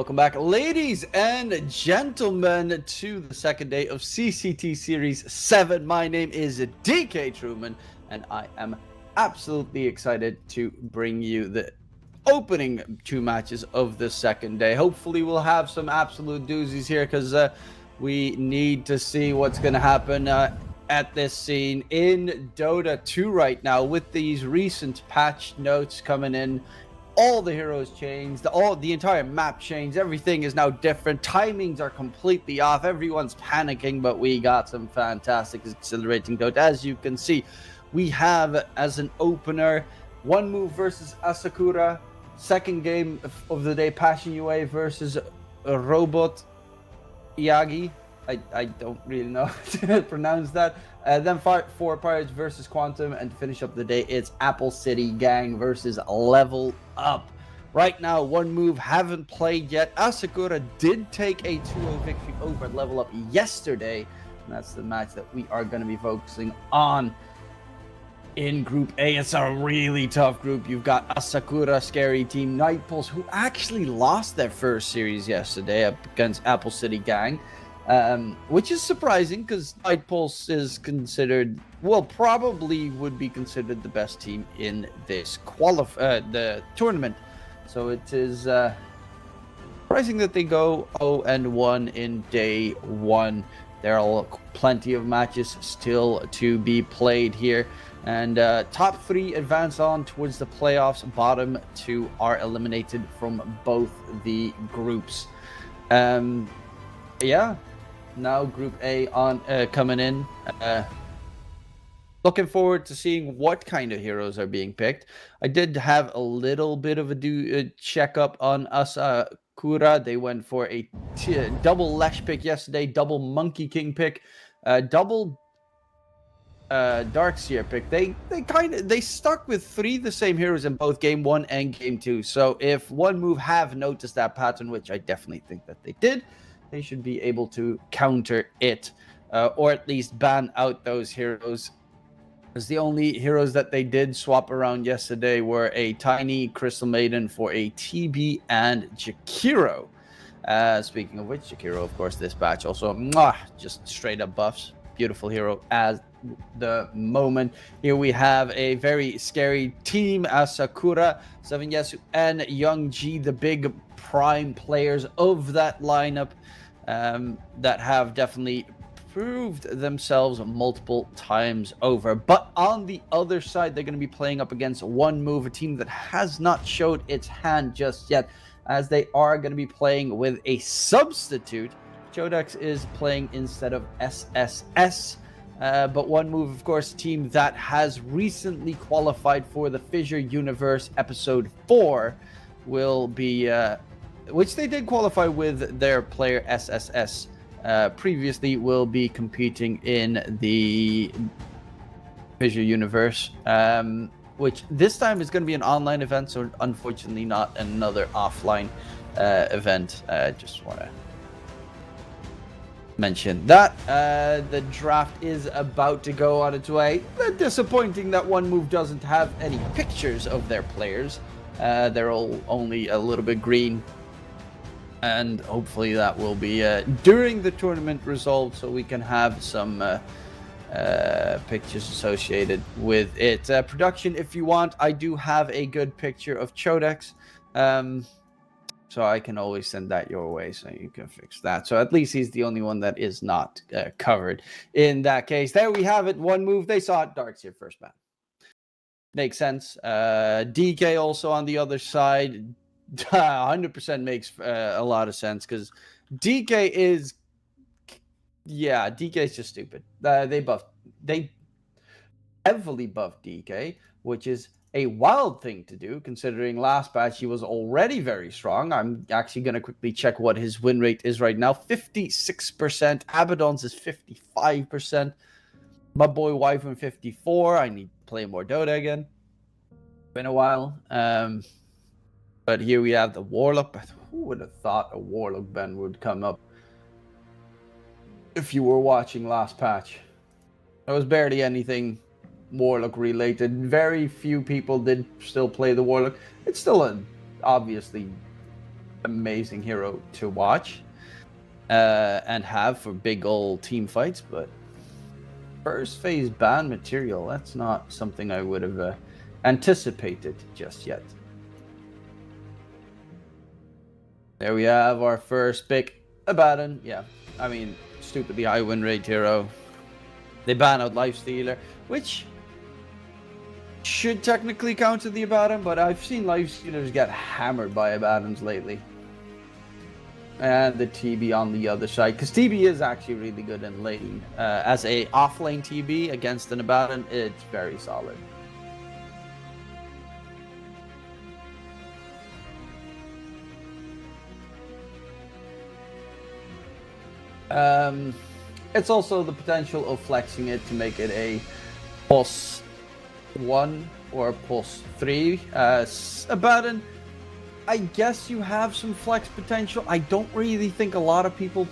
Welcome back, ladies and gentlemen, to the second day of CCT Series 7. My name is DK Truman, and I am absolutely excited to bring you the opening two matches of the second day. Hopefully, we'll have some absolute doozies here, because we need to see what's going to happen at this scene in Dota 2 right now, with these recent patch notes coming in. All the heroes changed, the entire map changed, everything is now different, timings are completely off, everyone's panicking, but we got some fantastic exhilarating Dota. As you can see, we have as an opener One Move versus Asakura, second game of the day Passion UA versus Robot Yagi. I don't really know how to pronounce that. Then four Pirates versus Quantum, and to finish up the day, it's Apple City Gang versus Level Up. Right now, One Move haven't played yet. Asakura did take a 2-0 victory over Level Up yesterday, and that's the match that we are going to be focusing on. In Group A, it's a really tough group. You've got Asakura, Scary Team, Night Pulse, who actually lost their first series yesterday up against Apple City Gang. Which is surprising, because Night Pulse is considered, well, probably would be considered the best team in this the tournament. So it is surprising that they go 0-1 in day one. There are plenty of matches still to be played here. And top three advance on towards the playoffs. Bottom two are eliminated from both the groups. Yeah. Now Group A on coming in. Looking forward to seeing what kind of heroes are being picked. I did have a little bit of a checkup on Asakura. They went for a double Lesh pick yesterday, double Monkey King pick, double Darkseer pick. They stuck with three the same heroes in both game one and game two. So if One Move have noticed that pattern, which I definitely think that they did, they should be able to counter it, or at least ban out those heroes. Because the only heroes that they did swap around yesterday were a Tiny Crystal Maiden for a TB and Jakiro. Speaking of which, Jakiro, of course, this batch also just straight up buffs. Beautiful hero as the moment. Here we have a very scary team: Asakura, 7yesu, and Young G, the big prime players of that lineup, that have definitely proved themselves multiple times over. But on the other side, they're going to be playing up against One Move, a team that has not showed its hand just yet, as they are going to be playing with a substitute. Chodex is playing instead of SSS. But One Move, of course, a team that has recently qualified for the Fissure Universe Episode 4, will be which they did qualify with their player SSS previously, will be competing in the Fissure Universe, which this time is going to be an online event, so unfortunately not another offline event. Just want to mention that. The draft is about to go on its way. Disappointing that One Move doesn't have any pictures of their players. They're all only a little bit green, and hopefully that will be during the tournament resolved, so we can have some pictures associated with it. Production, if you want, I do have a good picture of Chodex, so I can always send that your way so you can fix that. So at least he's the only one that is not covered in that case. There we have it. One Move, they saw it. Darkseer first ban. Makes sense. DK also on the other side. 100% makes a lot of sense, because DK is just stupid. They heavily buffed DK, which is a wild thing to do, considering last patch he was already very strong. I'm actually going to quickly check what his win rate is right now. 56%. Abaddon's is 55%. My boy Wyvern 54. I need to play more Dota again. Been a while. But here we have the Warlock. Who would have thought a Warlock Ben would come up if you were watching last patch? There was barely anything Warlock related. Very few people did still play the Warlock. It's still an obviously amazing hero to watch and have for big old team fights, but first phase ban material, that's not something I would have anticipated just yet. There we have our first pick, Abaddon. Yeah, I mean, stupidly high win rate hero. They ban out Lifestealer, which should technically count to the Abaddon, but I've seen Lifestealers get hammered by Abaddons lately. And the TB on the other side, because TB is actually really good in lane. As a off-lane TB against an Abaddon, it's very solid. It's also the potential of flexing it to make it a +1 or +3. Abaddon, I guess you have some flex potential. I don't really think a lot of people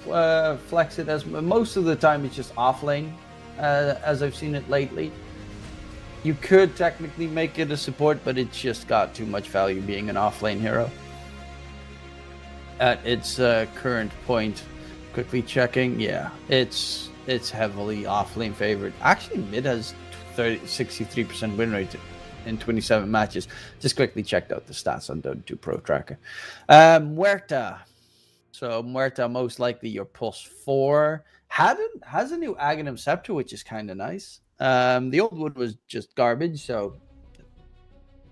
flex it, as most of the time it's just off lane, as I've seen it lately. You could technically make it a support, but it's just got too much value being an off lane hero. At its current point, quickly checking, yeah, it's heavily off lane favored. Actually, mid has 63% win rate in 27 matches. Just quickly checked out the stats on Dota 2 Pro Tracker. Muerta. So Muerta, most likely your +4. Has a new Aghanim Scepter, which is kind of nice. The old one was just garbage, so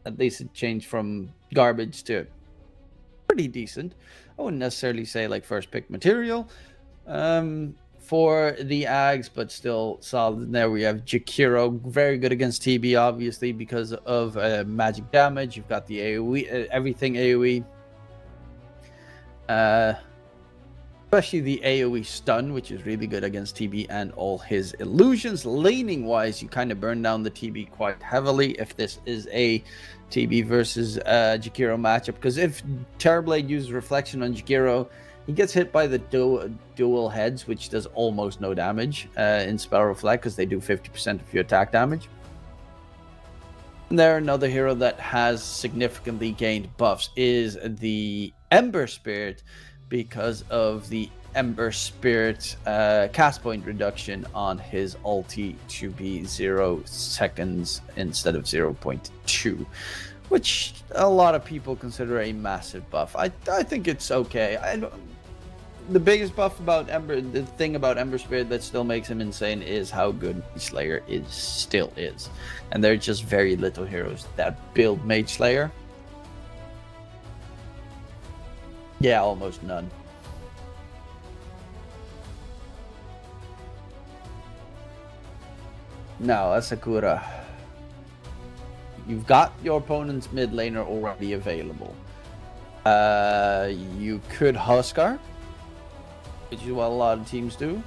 at least it changed from garbage to pretty decent. I wouldn't necessarily say like first pick material for the Ags, but still solid. And there we have Jakiro, very good against TB, obviously, because of magic damage. You've got the AoE, everything AoE. Especially the AoE stun, which is really good against TB and all his illusions. Laning wise, you kind of burn down the TB quite heavily if this is a TB versus Jakiro matchup, because if Terrorblade uses reflection on Jakiro, he gets hit by the dual heads, which does almost no damage in spell reflect, because they do 50% of your attack damage. And there, another hero that has significantly gained buffs is the Ember Spirit, because of the Ember Spirit cast point reduction on his ulti to be 0 seconds instead of 0.2, which a lot of people consider a massive buff. I think it's okay. The biggest buff about Ember, the thing about Ember Spirit that still makes him insane, is how good Slayer still is. And there are just very little heroes that build Mage Slayer. Yeah, almost none. Now, Asakura. You've got your opponent's mid laner already available. You could Huskar, which is what a lot of teams do.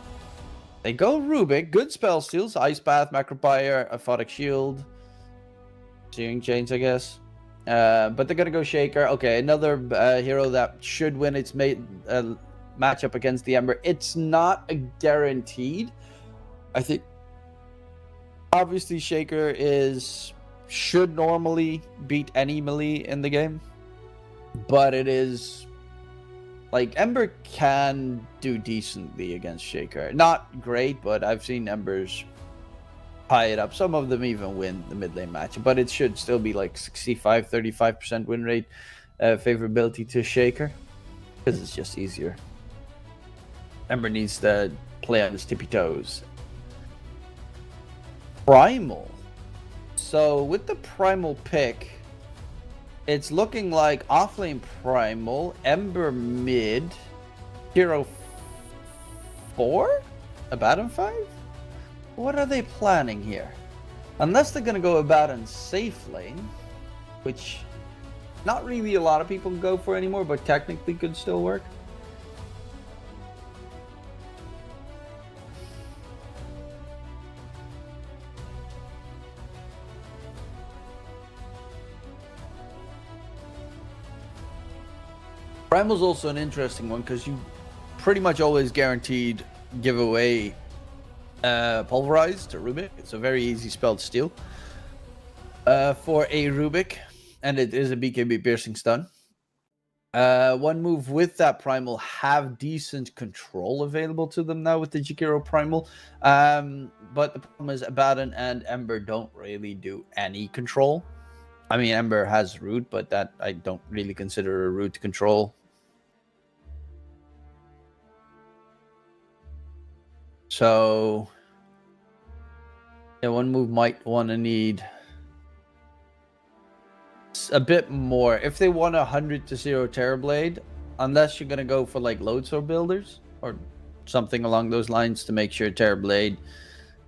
They go Rubik, good spell steals, Ice Path, Macropire, Aphotic Shield, Searing Chains, I guess. But they're gonna go Shaker. Okay, another hero that should win its matchup against the Ember. It's not a guaranteed. I think obviously Shaker should normally beat any melee in the game, but it is like Ember can do decently against Shaker. Not great, but I've seen Embers tie it up. Some of them even win the mid lane match, but it should still be like 65-35% win rate favorability to Shaker, because it's just easier. Ember needs to play on his tippy toes. Primal. So with the Primal pick, it's looking like offlane Primal, Ember mid, Hero 4, Abaddon 5? What are they planning here? Unless they're going to go Abaddon safe lane, which not really a lot of people go for anymore, but technically could still work. Primal's also an interesting one, because you pretty much always guaranteed give away Pulverize to Rubik. It's a very easy spell to steal for a Rubik, and it is a BKB piercing stun. One move with that primal have decent control available to them now with the Jakiro primal. But the problem is Abaddon and Ember don't really do any control. I mean, Ember has root, but that I don't really consider a root control. So, yeah, one move might want to need a bit more. If they want 100 to 0 Terrorblade, unless you're going to go for like Lodestar builders or something along those lines to make sure Terrorblade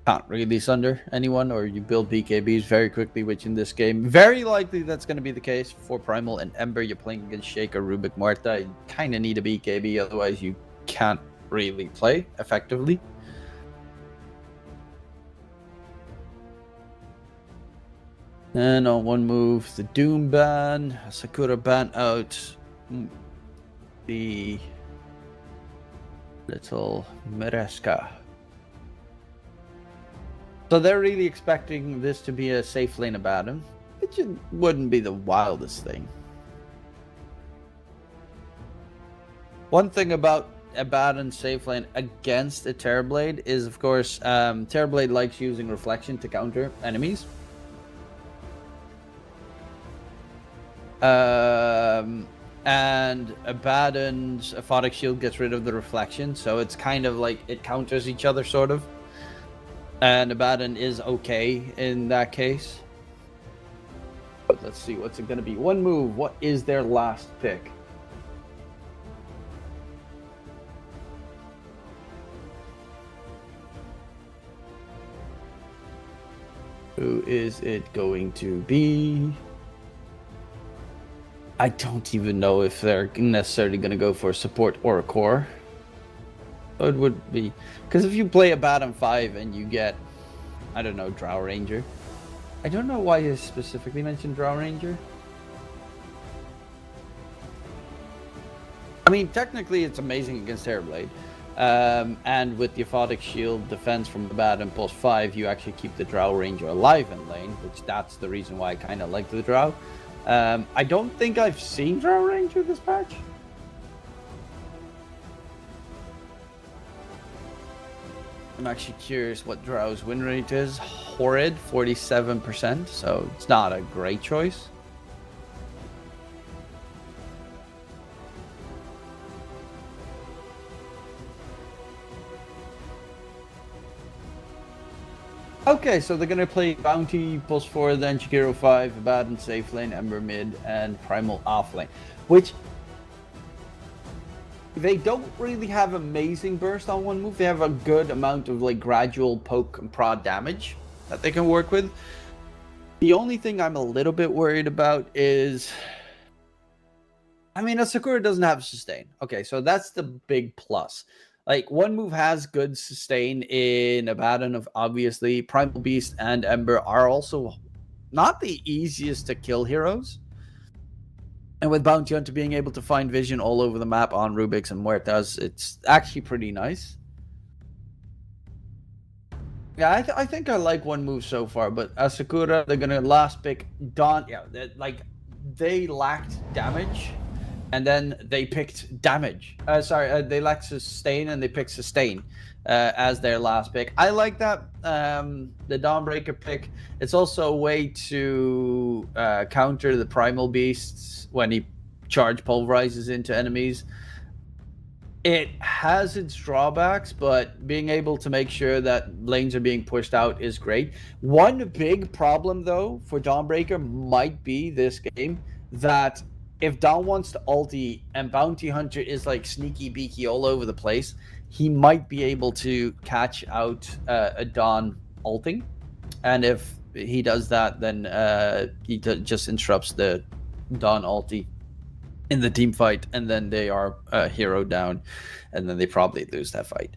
can't really sunder anyone, or you build BKBs very quickly, which in this game, very likely that's going to be the case for Primal and Ember. You're playing against Shaker, Rubik, Marta. You kind of need a BKB, otherwise you can't really play effectively. And on one move, the Doom ban, Sakura ban out the little Mereska. So they're really expecting this to be a safe lane Abaddon, which wouldn't be the wildest thing. One thing about Abaddon safe lane against a Terrorblade is, of course, Terrorblade likes using Reflection to counter enemies. And Abaddon's Aphotic Shield gets rid of the reflection, so it's kind of like it counters each other, sort of. And Abaddon is okay in that case. But let's see, what's it going to be? One move, what is their last pick? Who is it going to be? I don't even know if they're necessarily going to go for a support or a core. So it would be... Because if you play Abaddon 5 and you get, I don't know, Drow Ranger. I don't know why you specifically mentioned Drow Ranger. I mean, technically it's amazing against Terrorblade. And with the Aphotic Shield defense from Abaddon plus 5, you actually keep the Drow Ranger alive in lane, which that's the reason why I kind of like the Drow. I don't think I've seen Drow Ranger this patch. I'm actually curious what Drow's win rate is. Horrid, 47%, so it's not a great choice. Okay, so they're going to play Bounty plus 4, then Chikiro 5, Abaddon safe lane, Ember mid, and Primal off lane. Which, they don't really have amazing burst on one move. They have a good amount of like gradual poke and prod damage that they can work with. The only thing I'm a little bit worried about is... I mean, Asakura doesn't have sustain. Okay, so that's the big plus. Like, one move has good sustain in Abaddon, of obviously. Primal Beast and Ember are also not the easiest to kill heroes. And with Bounty Hunter being able to find vision all over the map on Rubik's and Muertas, it's actually pretty nice. Yeah, I think I like one move so far, but Asakura, they're going to last pick Dawn. Yeah, they lacked damage. And then they picked damage. They lacked sustain, and they picked sustain as their last pick. I like that. The Dawnbreaker pick. It's also a way to counter the Primal Beasts when he charge pulverizes into enemies. It has its drawbacks, but being able to make sure that lanes are being pushed out is great. One big problem, though, for Dawnbreaker might be this game that... if Dawn wants to ulti and Bounty Hunter is like sneaky beaky all over the place, he might be able to catch out a Dawn ulting. And if he does that, then he just interrupts the Dawn ulti in the team fight, and then they are hero down, and then they probably lose that fight.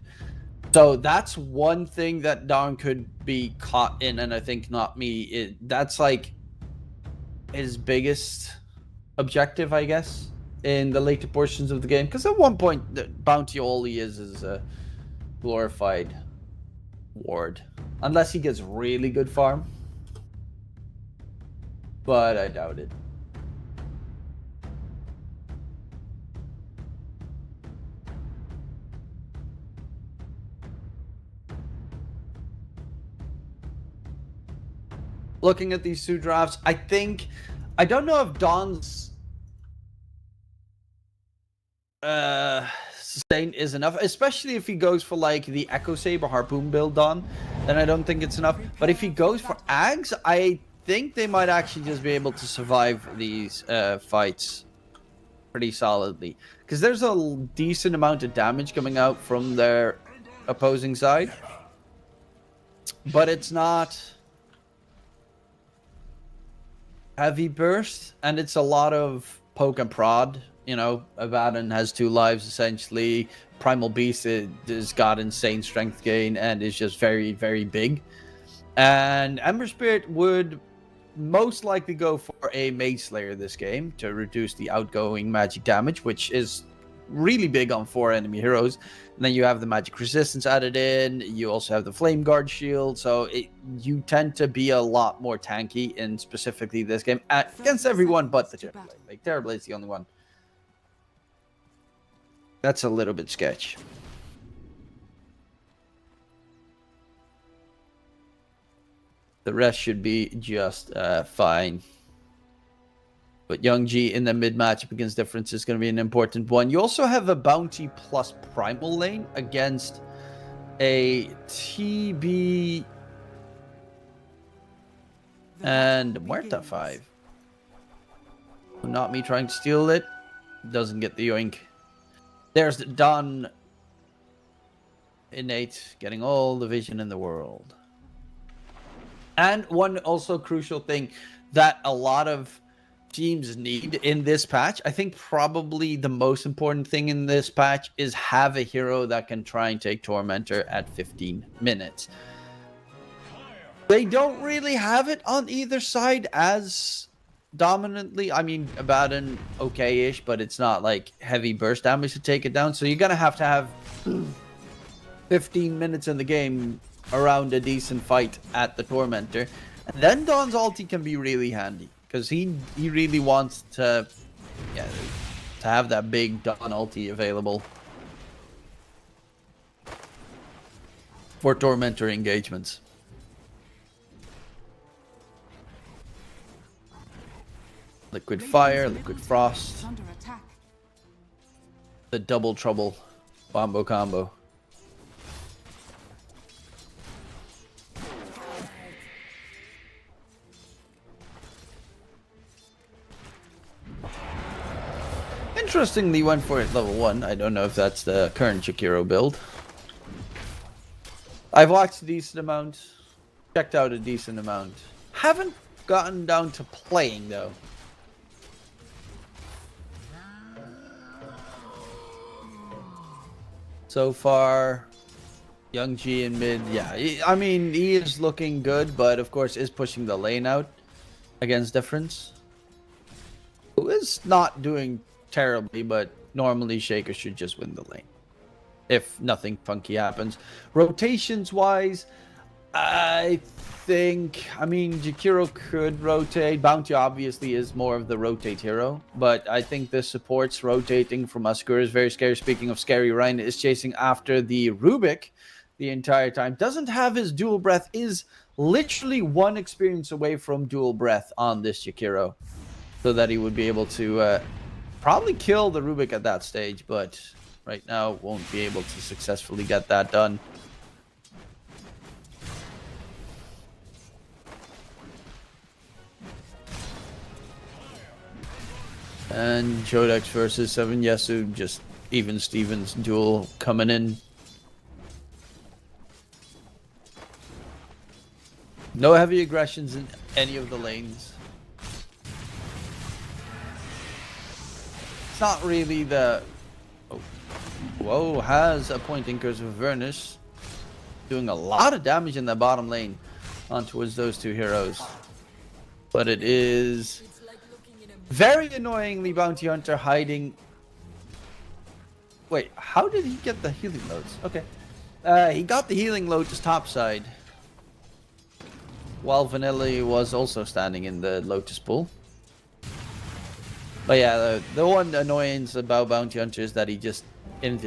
So that's one thing that Dawn could be caught in, and I think not me. That's like his biggest objective, I guess, in the later portions of the game, because at one point the Bounty all he is a glorified ward, unless he gets really good farm, but I doubt it. looking at these two drafts, I don't know if Dawn's sustain is enough, especially if he goes for like the Echo Saber Harpoon build on, then I don't think it's enough. But if he goes for Ags, I think they might actually just be able to survive these fights pretty solidly, because there's a decent amount of damage coming out from their opposing side, but it's not heavy burst, and it's a lot of poke and prod. You know, Abaddon has 2 lives essentially. Primal Beast has got insane strength gain and is just very, very big. And Ember Spirit would most likely go for a Mage Slayer this game to reduce the outgoing magic damage, which is really big on 4 enemy heroes. And then you have the magic resistance added in. You also have the Flame Guard shield. So you tend to be a lot more tanky in specifically this game against everyone but the Terrorblade. Like, Terrorblade's the only one. That's a little bit sketch. The rest should be just fine. But Young G in the mid matchup against Difference is going to be an important one. You also have a Bounty plus Primal lane against a TB and Muerta 5. Not me trying to steal it. Doesn't get the yoink. There's Don Innate getting all the vision in the world. And one also crucial thing that a lot of teams need in this patch, I think probably the most important thing in this patch, is have a hero that can try and take Tormentor at 15 minutes. They don't really have it on either side as dominantly. I mean, Abaddon okay-ish, but it's not like heavy burst damage to take it down. So you're gonna have to have 15 minutes in the game around a decent fight at the Tormentor. And then Dawn's ulti can be really handy, because he really wants to have that big Dawn ulti available for Tormentor engagements. Liquid Fire, Liquid Frost. The double trouble Wombo combo. Interestingly, went for it level 1. I don't know if that's the current Jakiro build. I've watched a decent amount, checked out a decent amount. Haven't gotten down to playing though. So far, Young G in mid, yeah. I mean, he is looking good, but of course is pushing the lane out against Difference, who is not doing terribly, but normally Shaker should just win the lane if nothing funky happens. Rotations wise, I mean, Jakiro could rotate. Bounty obviously is more of the rotate hero, but I think this supports rotating from Muskur is very scary. Speaking of scary, Ryan is chasing after the Rubik the entire time. Doesn't have his dual breath, is literally 1 experience away from dual breath on this Jakiro, so that he would be able to probably kill the Rubik at that stage, but right now won't be able to successfully get that done. And Jodex versus 7 Yesu, just even Stevens duel coming in. No heavy aggressions in any of the lanes. It's not really the... Oh. Whoa, has a pointing Curse of Avernus. Doing a lot of damage in the bottom lane on towards those 2 heroes. But it is... very annoyingly, Bounty Hunter hiding. Wait, how did he get the healing loads? Okay. He got the healing loads topside, while Vanilli was also standing in the Lotus pool. But yeah, the one annoyance about Bounty Hunter is that he just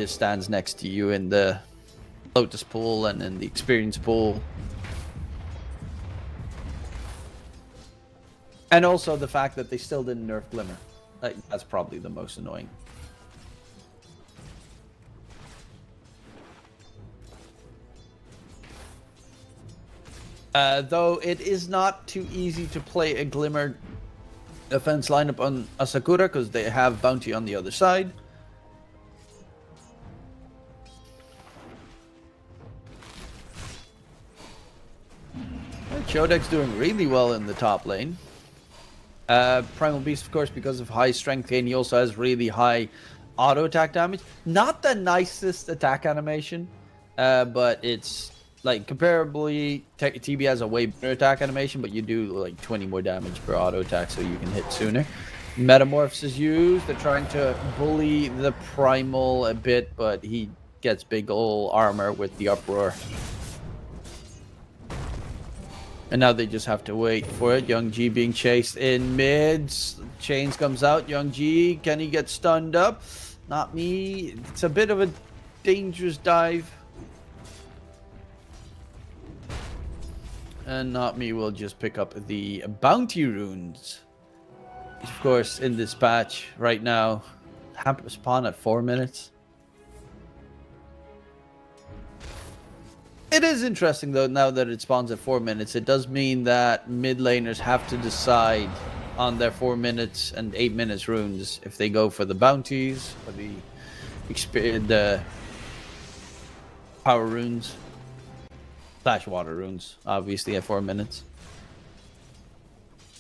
stands next to you in the Lotus pool and in the experience pool. And also the fact that they still didn't nerf Glimmer. That's probably the most annoying. Though it is not too easy to play a Glimmer defense lineup on Asakura because they have Bounty on the other side. Chodek's doing really well in the top lane. Primal Beast, of course, because of high strength gain, he also has really high auto attack damage. Not the nicest attack animation, but it's like comparably, TB has a way better attack animation, but you do like 20 more damage per auto attack, so you can hit sooner. Metamorphs is used. They're trying to bully the Primal a bit, but he gets big ol' armor with the Uproar. And now they just have to wait for it. Young G being chased in mids. Chains comes out. Young G, can he get stunned up? Not me. It's a bit of a dangerous dive. And Not Me will just pick up the bounty runes. Of course, in this patch right now, spawn at 4 minutes. It is interesting though, now that it spawns at 4 minutes. It does mean that mid laners have to decide on their 4 minutes and 8 minutes runes if they go for the bounties or the power runes / water runes, obviously at 4 minutes.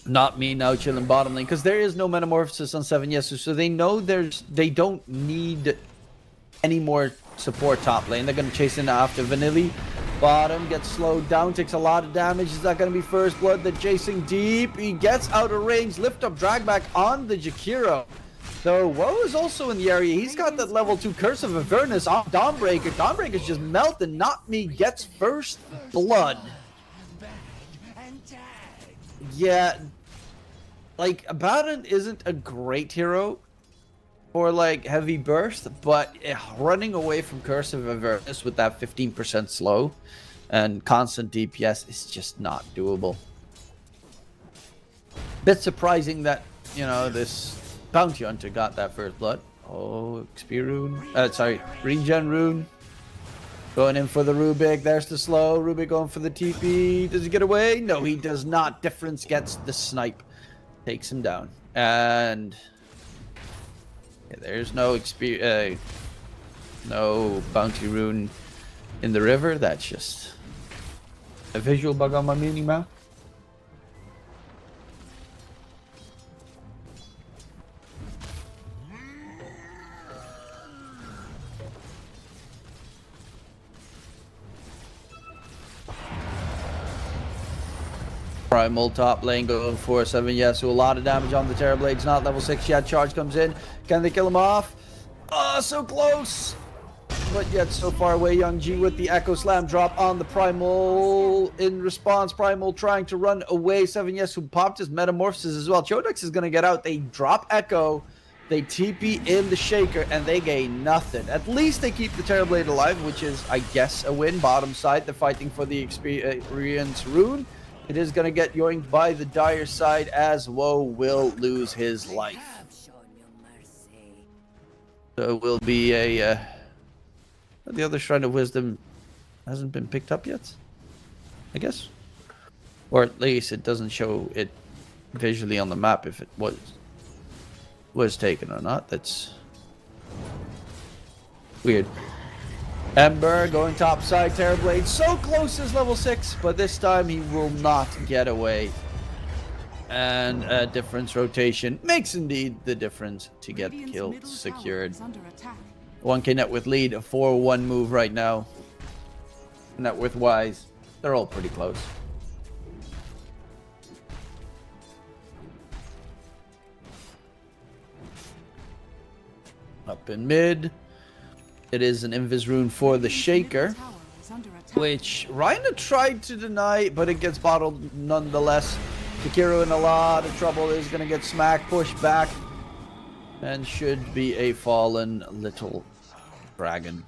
Not Me now chilling bottom lane because there is no metamorphosis on 7 Yesu, so they know they don't need any more support top lane. They're going to chase in after Vanilli. Bottom gets slowed down, takes a lot of damage. Is that going to be first blood? They're chasing deep. He gets out of range. Lift up, drag back on the Jakiro. Though Woe is also in the area. He's got that level 2 Curse of Avernus on Dawnbreaker. Dawnbreaker's just melting. Not Me gets first blood. Yeah, like Abaddon isn't a great hero for like heavy burst, but running away from Curse of Avernus with that 15% slow and constant DPS is just not doable. Bit surprising that, you know, this bounty hunter got that first blood. Oh, XP rune. Sorry, regen rune. Going in for the Rubik. There's the slow. Rubik going for the TP. Does he get away? No, he does not. Difference gets the snipe. Takes him down. And yeah, there's no no bounty rune in the river. That's just a visual bug on my mini map. Primal top lane going for 7 Yesu. A lot of damage on the Terrorblades. Not level 6 yet. Charge comes in. Can they kill him off? Oh, so close. But yet so far away. Young G with the Echo Slam drop on the Primal. In response, Primal trying to run away. 7 Yesu popped his Metamorphosis as well. Chodex is going to get out. They drop Echo. They TP in the Shaker and they gain nothing. At least they keep the Terrorblade alive, which is, I guess, a win. Bottom side, they're fighting for the experience rune. It is going to get yoinked by the Dire side as Woe will lose his life. So it will be a... the other Shrine of Wisdom hasn't been picked up yet, I guess. Or at least it doesn't show it visually on the map if it was taken or not. That's weird. Ember going top side, Terrorblade so close as level 6, but this time he will not get away. And a difference rotation makes indeed the difference to get the kill secured. 1k net worth lead, a 4-1 move right now. Net worth wise, they're all pretty close. Up in mid. It is an Invis rune for the Shaker, which Rhina tried to deny, but it gets bottled nonetheless. Takiro in a lot of trouble, is going to get smacked, pushed back, and should be a fallen little dragon.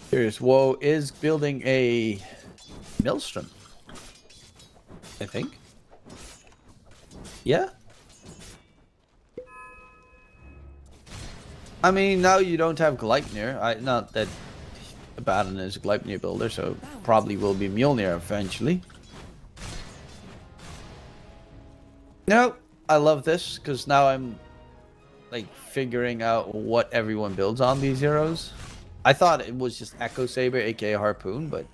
Curious, Woe is building a Maelstrom. I think. Yeah. I mean, now you don't have Gleipnir. Not that Abaddon is a Gleipnir builder, so probably will be Mjolnir eventually. No, I love this because now I'm like figuring out what everyone builds on these heroes. I thought it was just Echo Saber, aka Harpoon, but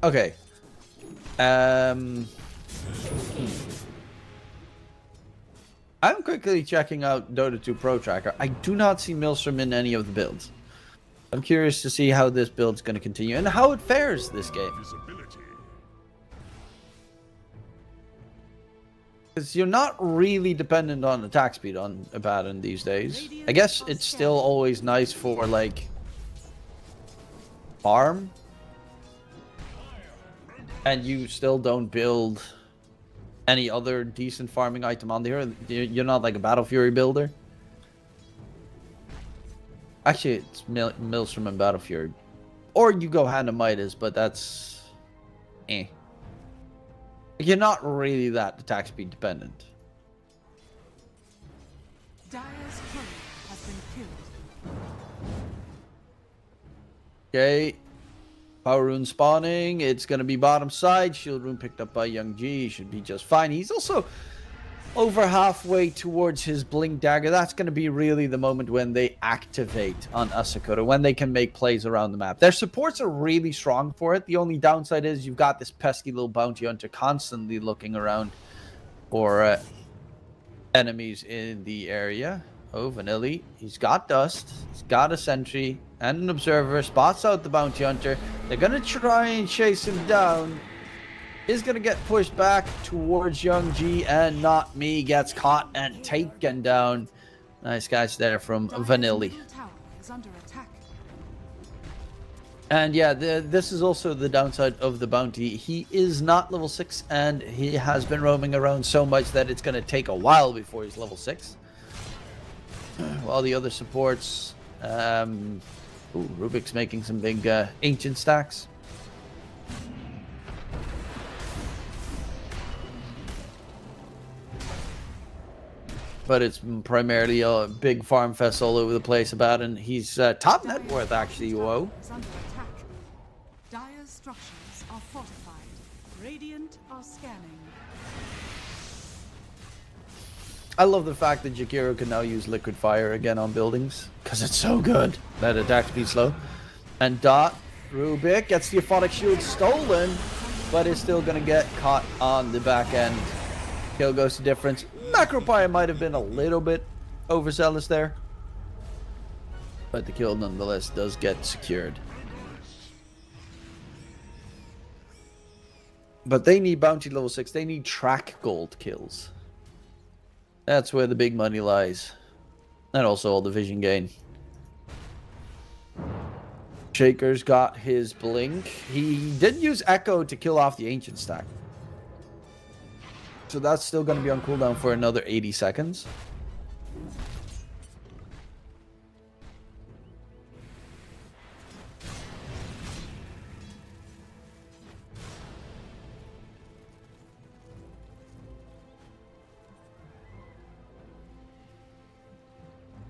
okay. I'm quickly checking out Dota 2 Pro Tracker. I do not see Milstrom in any of the builds. I'm curious to see how this build's going to continue and how it fares this game. Because you're not really dependent on attack speed on Abaddon these days. I guess it's still always nice for, like, farm. And you still don't build any other decent farming item on the hero. You're not like a Battle Fury builder. Actually, it's Milstrom and Battle Fury. Or you go hand of Midas, but that's... eh. You're not really that attack speed dependent. Dire's courier has been killed. Okay. Power Rune spawning. It's going to be bottom side. Shield Rune picked up by Young G. He should be just fine. He's also over halfway towards his Blink Dagger. That's going to be really the moment when they activate on Asakura, when they can make plays around the map. Their supports are really strong for it. The only downside is you've got this pesky little bounty hunter constantly looking around for enemies in the area. Oh, Vanilli. He's got Dust. He's got a Sentry and an Observer. Spots out the bounty hunter. They're going to try and chase him down. Is going to get pushed back towards Young G, and Not Me gets caught and taken down. Nice catch there from Vanilli. And yeah, this is also the downside of the bounty. He is not level 6, and he has been roaming around so much that it's going to take a while before he's level 6. While the other supports... Rubik's making some big ancient stacks. But it's primarily a big farm fest all over the place about, and he's top net worth actually. Whoa. Dire's structures are fortified. Radiant are scanning. I love the fact that Jakiro can now use Liquid Fire again on buildings, because it's so good. That attack speed slow. And Rubik gets the Aphotic Shield stolen, but is still going to get caught on the back end. Kill goes to difference. Macropire might have been a little bit overzealous there, but the kill nonetheless does get secured. But they need bounty level 6. They need track gold kills. That's where the big money lies. And also all the vision gain. Shaker's got his blink. He did use Echo to kill off the ancient stack. So that's still going to be on cooldown for another 80 seconds.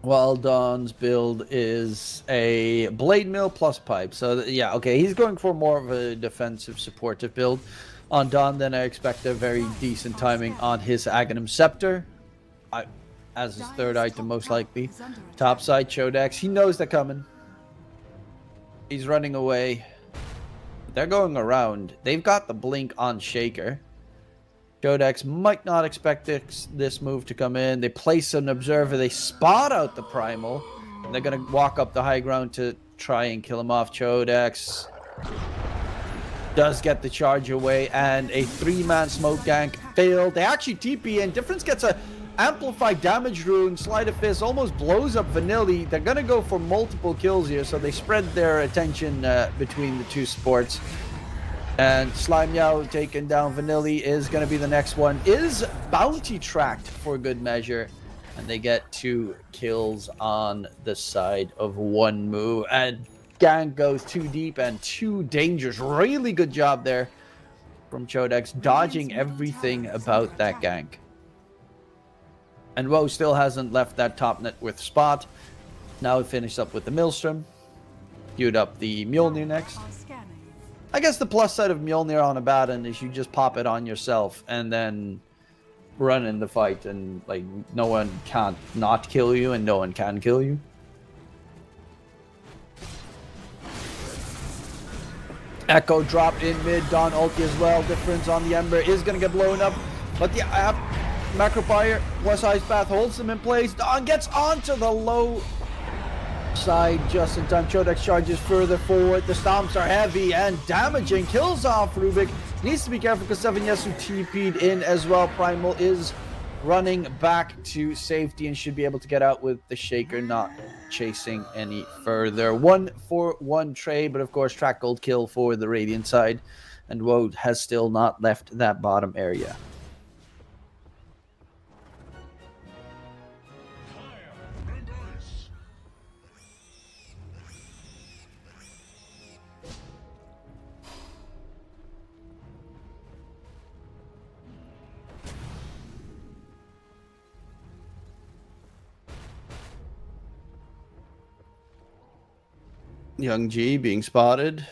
While Don's build is a Blade Mill plus Pipe. So yeah, okay, he's going for more of a defensive supportive build. On Dawn, then I expect a very decent timing on his Aghanim Scepter. As his third item, most likely. Topside, Chodex. He knows they're coming. He's running away. They're going around. They've got the blink on Shaker. Chodex might not expect this move to come in. They place an Observer. They spot out the Primal. And they're going to walk up the high ground to try and kill him off. Chodex does get the charge away, and a 3-man smoke gank failed. They actually TP in. Difference gets a amplified damage rune. Sleight of Fist almost blows up Vanilli. They're going to go for multiple kills here, so they spread their attention between the two supports. And Slime Yao taking down Vanilli is going to be the next one. Is bounty tracked for good measure. And they get 2 kills on the side of one move. And gank goes too deep and too dangerous. Really good job there from Chodex, dodging everything about that gank. And Woe still hasn't left that top net with spot. Now he finished up with the Maelstrom. Queued up the Mjolnir next. I guess the plus side of Mjolnir on a Baton is you just pop it on yourself and then run in the fight, and like no one can't not kill you and no one can kill you. Echo dropped in mid, Dawn ulti as well. Difference on the Ember is going to get blown up, but the Macro Fire plus Ice Path holds them in place. Dawn gets onto the low side just in time. Chodex charges further forward. The stomps are heavy and damaging. Kills off Rubik. Needs to be careful because 7 Yesu TP'd in as well. Primal is running back to safety and should be able to get out with the Shaker not chasing any further. 1-for-1 trade, but of course track gold kill for the Radiant side, and Woe has still not left that bottom area. Young G being spotted.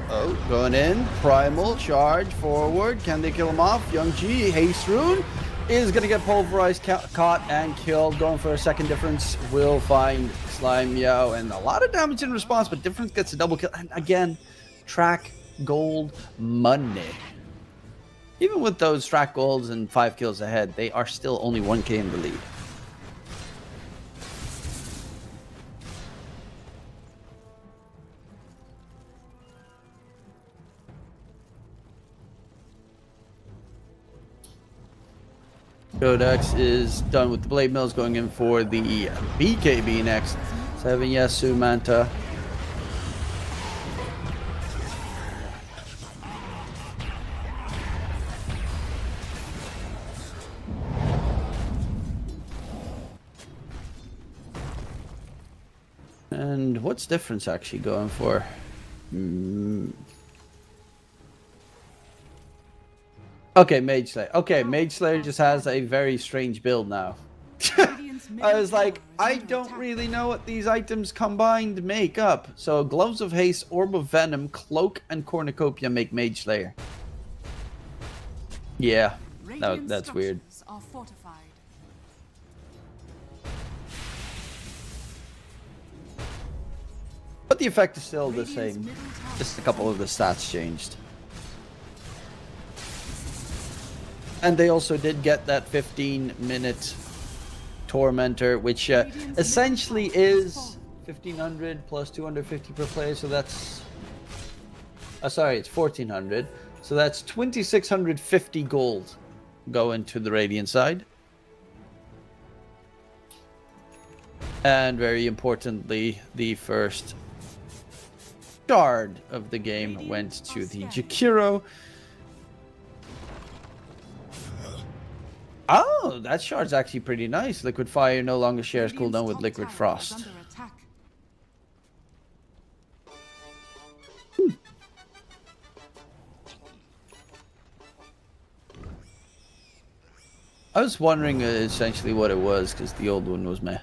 Oh, going in. Primal, charge, forward. Can they kill him off? Young G, Haste Rune is going to get pulverized, caught, and killed. Going for a second difference. Will find Slime Meow. And a lot of damage in response, but difference gets a double kill. And again, track gold money. Even with those track golds and 5 kills ahead, they are still only 1k in the lead. Chodex is done with the Blade Mills, going in for the BKB next. 7 Yesu Manta. And what's difference actually going for? Okay, Mage Slayer. Okay, Mage Slayer just has a very strange build now. I was like, I don't really know what these items combined make up. So Gloves of Haste, Orb of Venom, Cloak, and Cornucopia make Mage Slayer. Yeah, that's weird. But the effect is still the same. Just a couple of the stats changed. And they also did get that 15-minute Tormentor, which essentially is 1500 plus 250 per player. So that's... sorry, it's 1400. So that's 2650 gold going to the Radiant side. And very importantly, the first shard of the game went to the Jakiro. Oh, that shard's actually pretty nice. Liquid Fire no longer shares cooldown with Liquid Frost. I was wondering essentially what it was, because the old one was meh.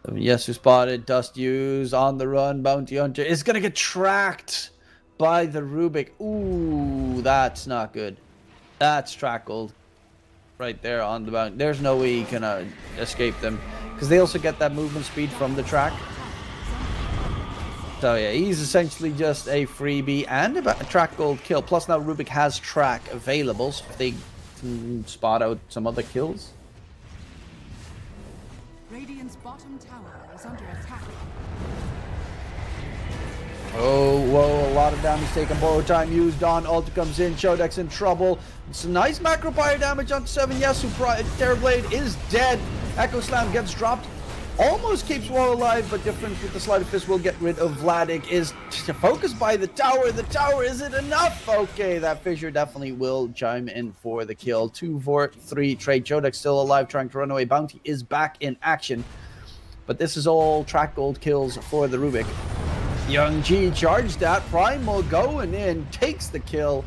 Yesu spotted, Dust Use, on the run, Bounty Hunter is going to get tracked by the Rubik. Ooh, that's not good. That's track gold right there on the bounty. There's no way he can escape them, because they also get that movement speed from the track. So yeah, he's essentially just a freebie and a track gold kill. Plus now Rubik has track available, so if they can spot out some other kills. Radiant's bottom tower is under attack. Oh, whoa, a lot of damage taken. Borrow time used. Dawn ulti comes in. Chodex in trouble. It's a nice macro fire damage on 7 Yesu. Terrorblade is dead. Echo Slam gets dropped. Almost keeps War alive, but difference with the Sleight of Fist will get rid of Vladik. Is focused by the tower. The tower, is it enough? Okay, that fissure definitely will chime in for the kill. 2 for 3 trade. Chodex still alive, trying to run away. Bounty is back in action. But this is all track gold kills for the Rubik. Young G charged that. Primal going in, takes the kill,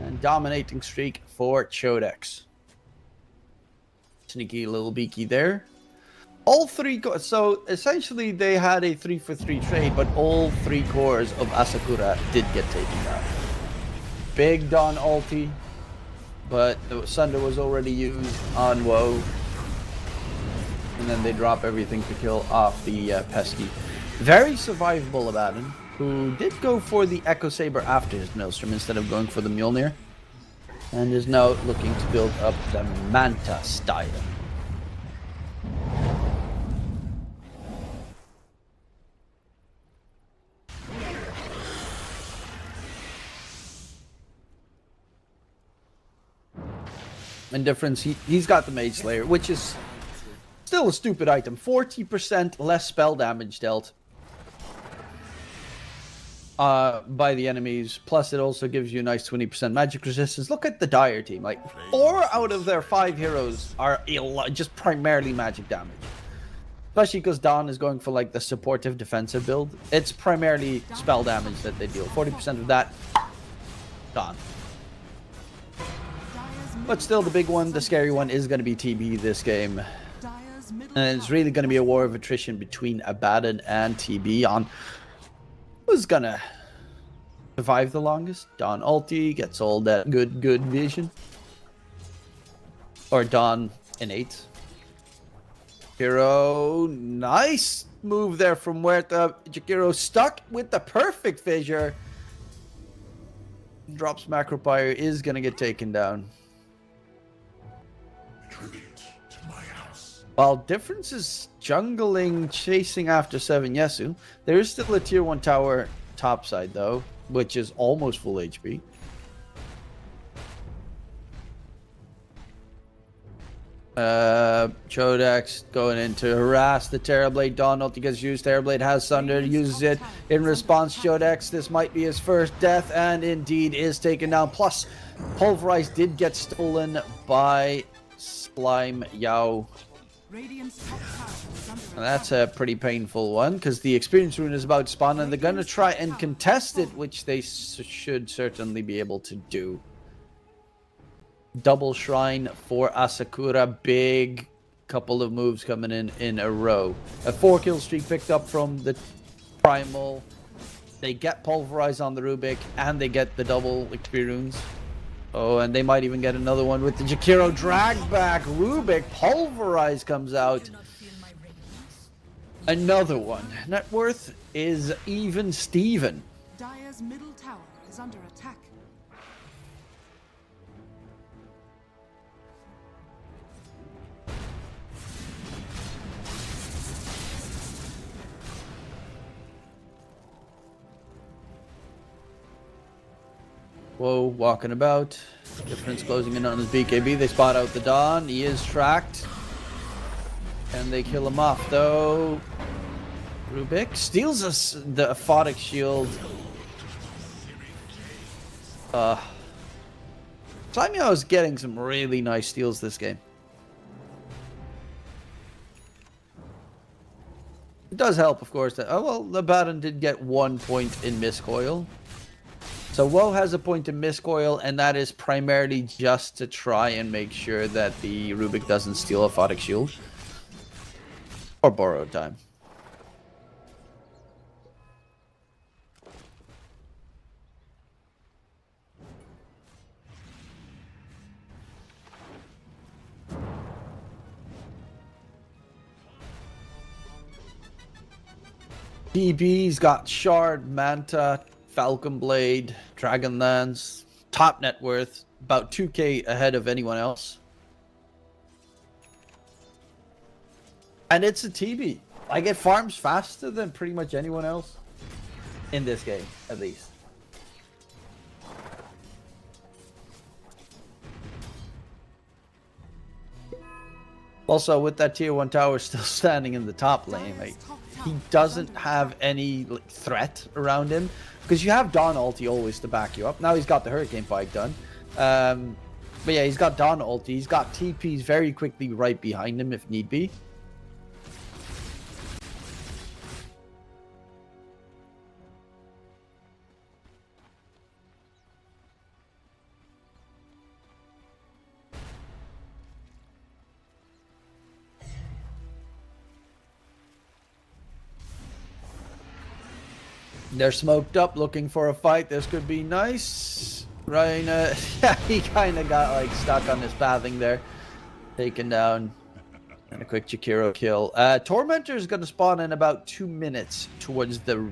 and dominating streak for Chodex. Sneaky little beaky there. All three, so essentially they had a 3-for-3 trade, but all 3 cores of Asakura did get taken down. Big Dawn ulti, but the Sunder was already used on Woe. And then they drop everything to kill off the pesky. Very survivable Abaddon, who did go for the Echo Saber after his Maelstrom instead of going for the Mjolnir. And is now looking to build up the Manta style. Indifference, he's got the Mage Slayer, which is still a stupid item. 40% less spell damage dealt by the enemies. Plus, it also gives you a nice 20% magic resistance. Look at the Dire team. Like, 4 out of their 5 heroes are just primarily magic damage. Especially because Dawn is going for, like, the supportive defensive build. It's primarily spell damage that they deal. 40% of that, Dawn. But still, the big one, the scary one, is going to be TB this game. And it's really going to be a war of attrition between Abaddon and TB on who's going to survive the longest. Dawn ulti gets all that good vision. Or Dawn innate. Jakiro, nice move there from Huerta. Jakiro stuck with the perfect fissure. Drops Macropyre, is going to get taken down. While Difference is jungling, chasing after 7 Yesu, there is still a tier 1 tower topside though, which is almost full HP. Chodex going in to harass the Terrorblade. Dawn ulti gets used. Terrorblade has Thunder, uses it in response. Chodex, this might be his first death, and indeed is taken down. Plus, Pulverize did get stolen by Slime Yao. And that's a pretty painful one, because the Experience Rune is about to spawn, and they're going to try and contest it, which they should certainly be able to do. Double Shrine for Asakura. Big couple of moves coming in a row. A 4-kill streak picked up from the Primal. They get Pulverize on the Rubik, and they get the double Experience. Oh, and they might even get another one with the Jakiro drag back. Rubik, Pulverize comes out. Another one. Net worth is even Steven. Dire's middle tower is under attack. Whoa, walking about. Difference closing in on his BKB. They spot out the Dawn. He is tracked. And they kill him off, though. Rubik steals us the Aphotic Shield. Slimeo is getting some really nice steals this game. It does help, of course, that, oh, well, the Baron did get 1 point in Miscoil. So Woe has a point in Miscoil, and that is primarily just to try and make sure that the Rubik doesn't steal a Aphotic Shield. Or borrowed time. DB's got Shard, Manta, Falcon Blade, Dragon Lance, top net worth, about 2k ahead of anyone else. And it's a TB. Like, it farms faster than pretty much anyone else in this game, at least. Also, with that tier 1 tower still standing in the top lane, like, he doesn't have any threat around him. Because you have Dawn ulti always to back you up. Now he's got the Hurricane Pike done. But yeah, he's got Dawn ulti. He's got TPs very quickly right behind him if need be. They're smoked up, looking for a fight. This could be nice. Ryan, yeah, he kind of got like stuck on his pathing there. Taken down. And a quick Jakiro kill. Tormentor is going to spawn in about 2 minutes towards the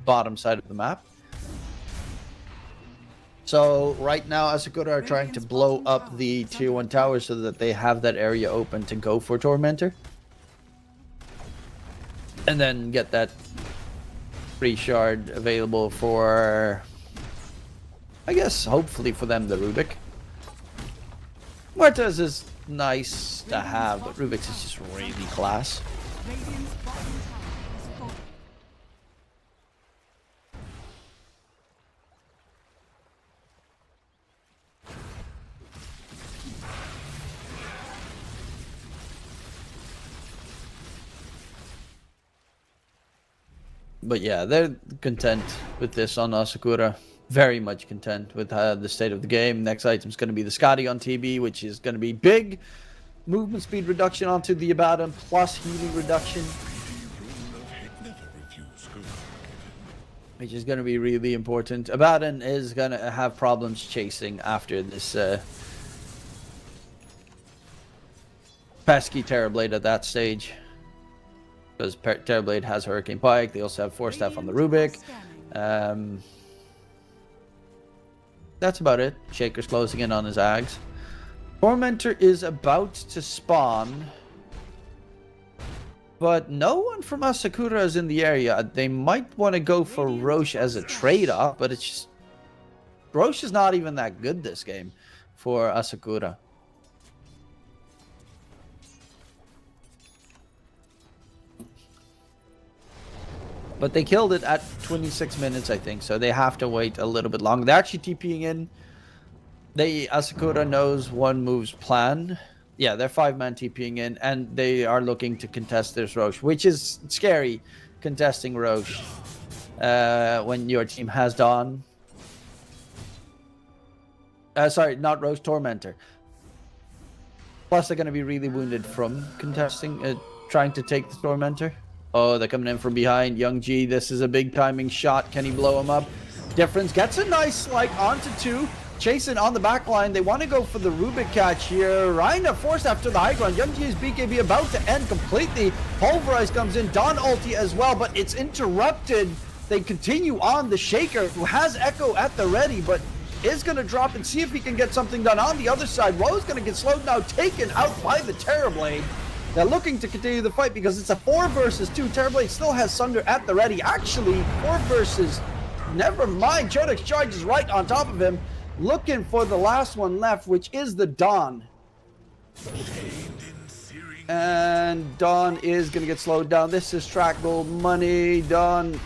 bottom side of the map. So right now, Asakura are trying to blow up the tier 1 tower so that they have that area open to go for Tormentor. And then get that free shard available for, I guess, hopefully for them, the Rubik. Mortez is nice to have, but Rubik's is just really class. Radiant's bottom tower is falling. But yeah, they're content with this on Asakura. Very much content with the state of the game. Next item is going to be the Scotty on TB, which is going to be big movement speed reduction onto the Abaddon, plus healing reduction. Which is going to be really important. Abaddon is going to have problems chasing after this pesky Terrorblade at that stage. Because Terrorblade has Hurricane Pike. They also have Force Staff on the Rubik. That's about it. Shaker's closing in on his Ags. Tormentor is about to spawn. But no one from Asakura is in the area. They might want to go for Roche as a trade-off, but it's just... Roche is not even that good this game for Asakura. But they killed it at 26 minutes, I think, so they have to wait a little bit longer. They're actually TPing in. Asakura knows one move's plan. Yeah, they're 5-man TPing in, and they are looking to contest this Roche, which is scary, contesting Roche when your team has Dawn. Sorry, not Roche, Tormentor. Plus, they're going to be really wounded from contesting, trying to take the Tormentor. Oh, they're coming in from behind. Young G, this is a big timing shot. Can he blow him up? Difference gets a nice like onto 2. Chasing on the back line. They want to go for the Rubik catch here. Rhina forced after the high ground. Young G's BKB about to end completely. Pulverize comes in. Dawn ulti as well, but it's interrupted. They continue on. The Shaker, who has Echo at the ready, but is going to drop and see if he can get something done on the other side. Woe's going to get slowed now, taken out by the Terrorblade. They're looking to continue the fight because it's a 4 versus 2. Terrorblade still has Sunder at the ready. Actually, 4 versus... Never mind. Chodex charges right on top of him. Looking for the last one left, which is the Dawn. And Dawn is going to get slowed down. This is track gold money. Dawn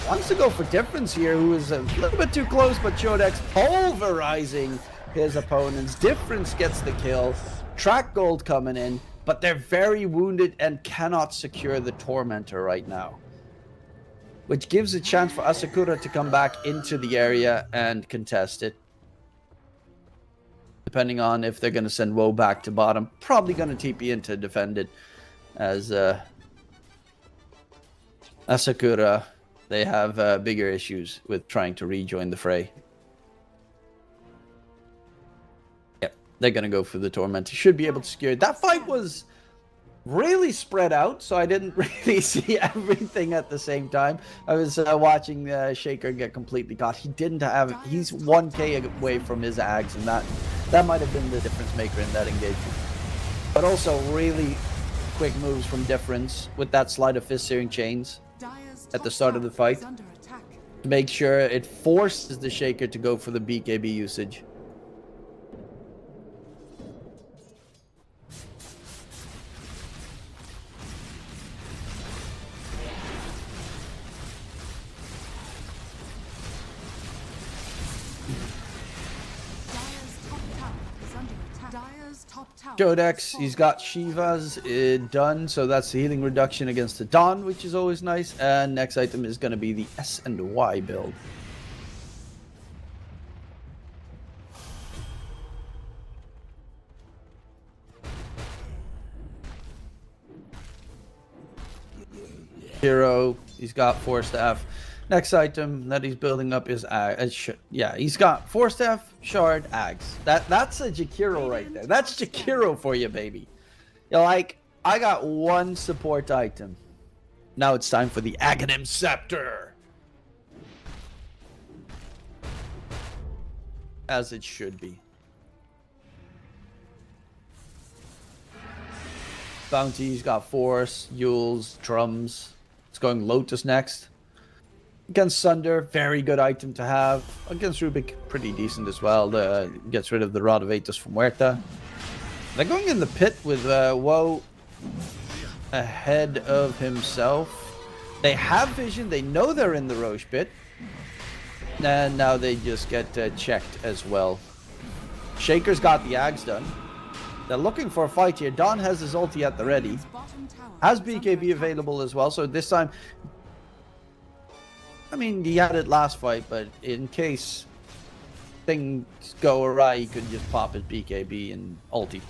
wants to go for Difference here, who is a little bit too close, but Chodex pulverizing his opponents. Difference gets the kill. Track gold coming in. But they're very wounded and cannot secure the Tormentor right now. Which gives a chance for Asakura to come back into the area and contest it. Depending on if they're going to send Woe back to bottom. Probably going to TP in to defend it. As Asakura, they have bigger issues with trying to rejoin the fray. They're going to go for the Tormentor. Should be able to secure it. That fight was really spread out, so I didn't really see everything at the same time. I was watching Shaker get completely caught. He didn't have... He's 1k away from his Ags, and that might have been the difference maker in that engagement. But also really quick moves from Difference with that slide of Fist Searing Chains at the start of the fight. To make sure it forces the Shaker to go for the BKB usage. Codex, he's got Shiva's done, so that's the healing reduction against the Dawn, which is always nice. And next item is going to be the S and Y build. Hero, he's got Force Staff. Next item that he's building up is yeah, he's got Force Staff, Shard, Ags. That's a Jakiro right there. That's Jakiro for you, baby. You're like, I got one support item. Now it's time for the Aghanim Scepter. As it should be. Bounty's got Force, Yules, Drums. It's going Lotus next. Against Sunder, very good item to have. Against Rubik, pretty decent as well. Gets rid of the Rod of Atos from Huerta. They're going in the pit with Woe ahead of himself. They have vision. They know they're in the Roche pit. And now they just get checked as well. Shaker's got the Ags done. They're looking for a fight here. Don has his ulti at the ready. Has BKB available as well. So this time... I mean, he had it last fight, but in case things go awry, he could just pop his BKB and ulti.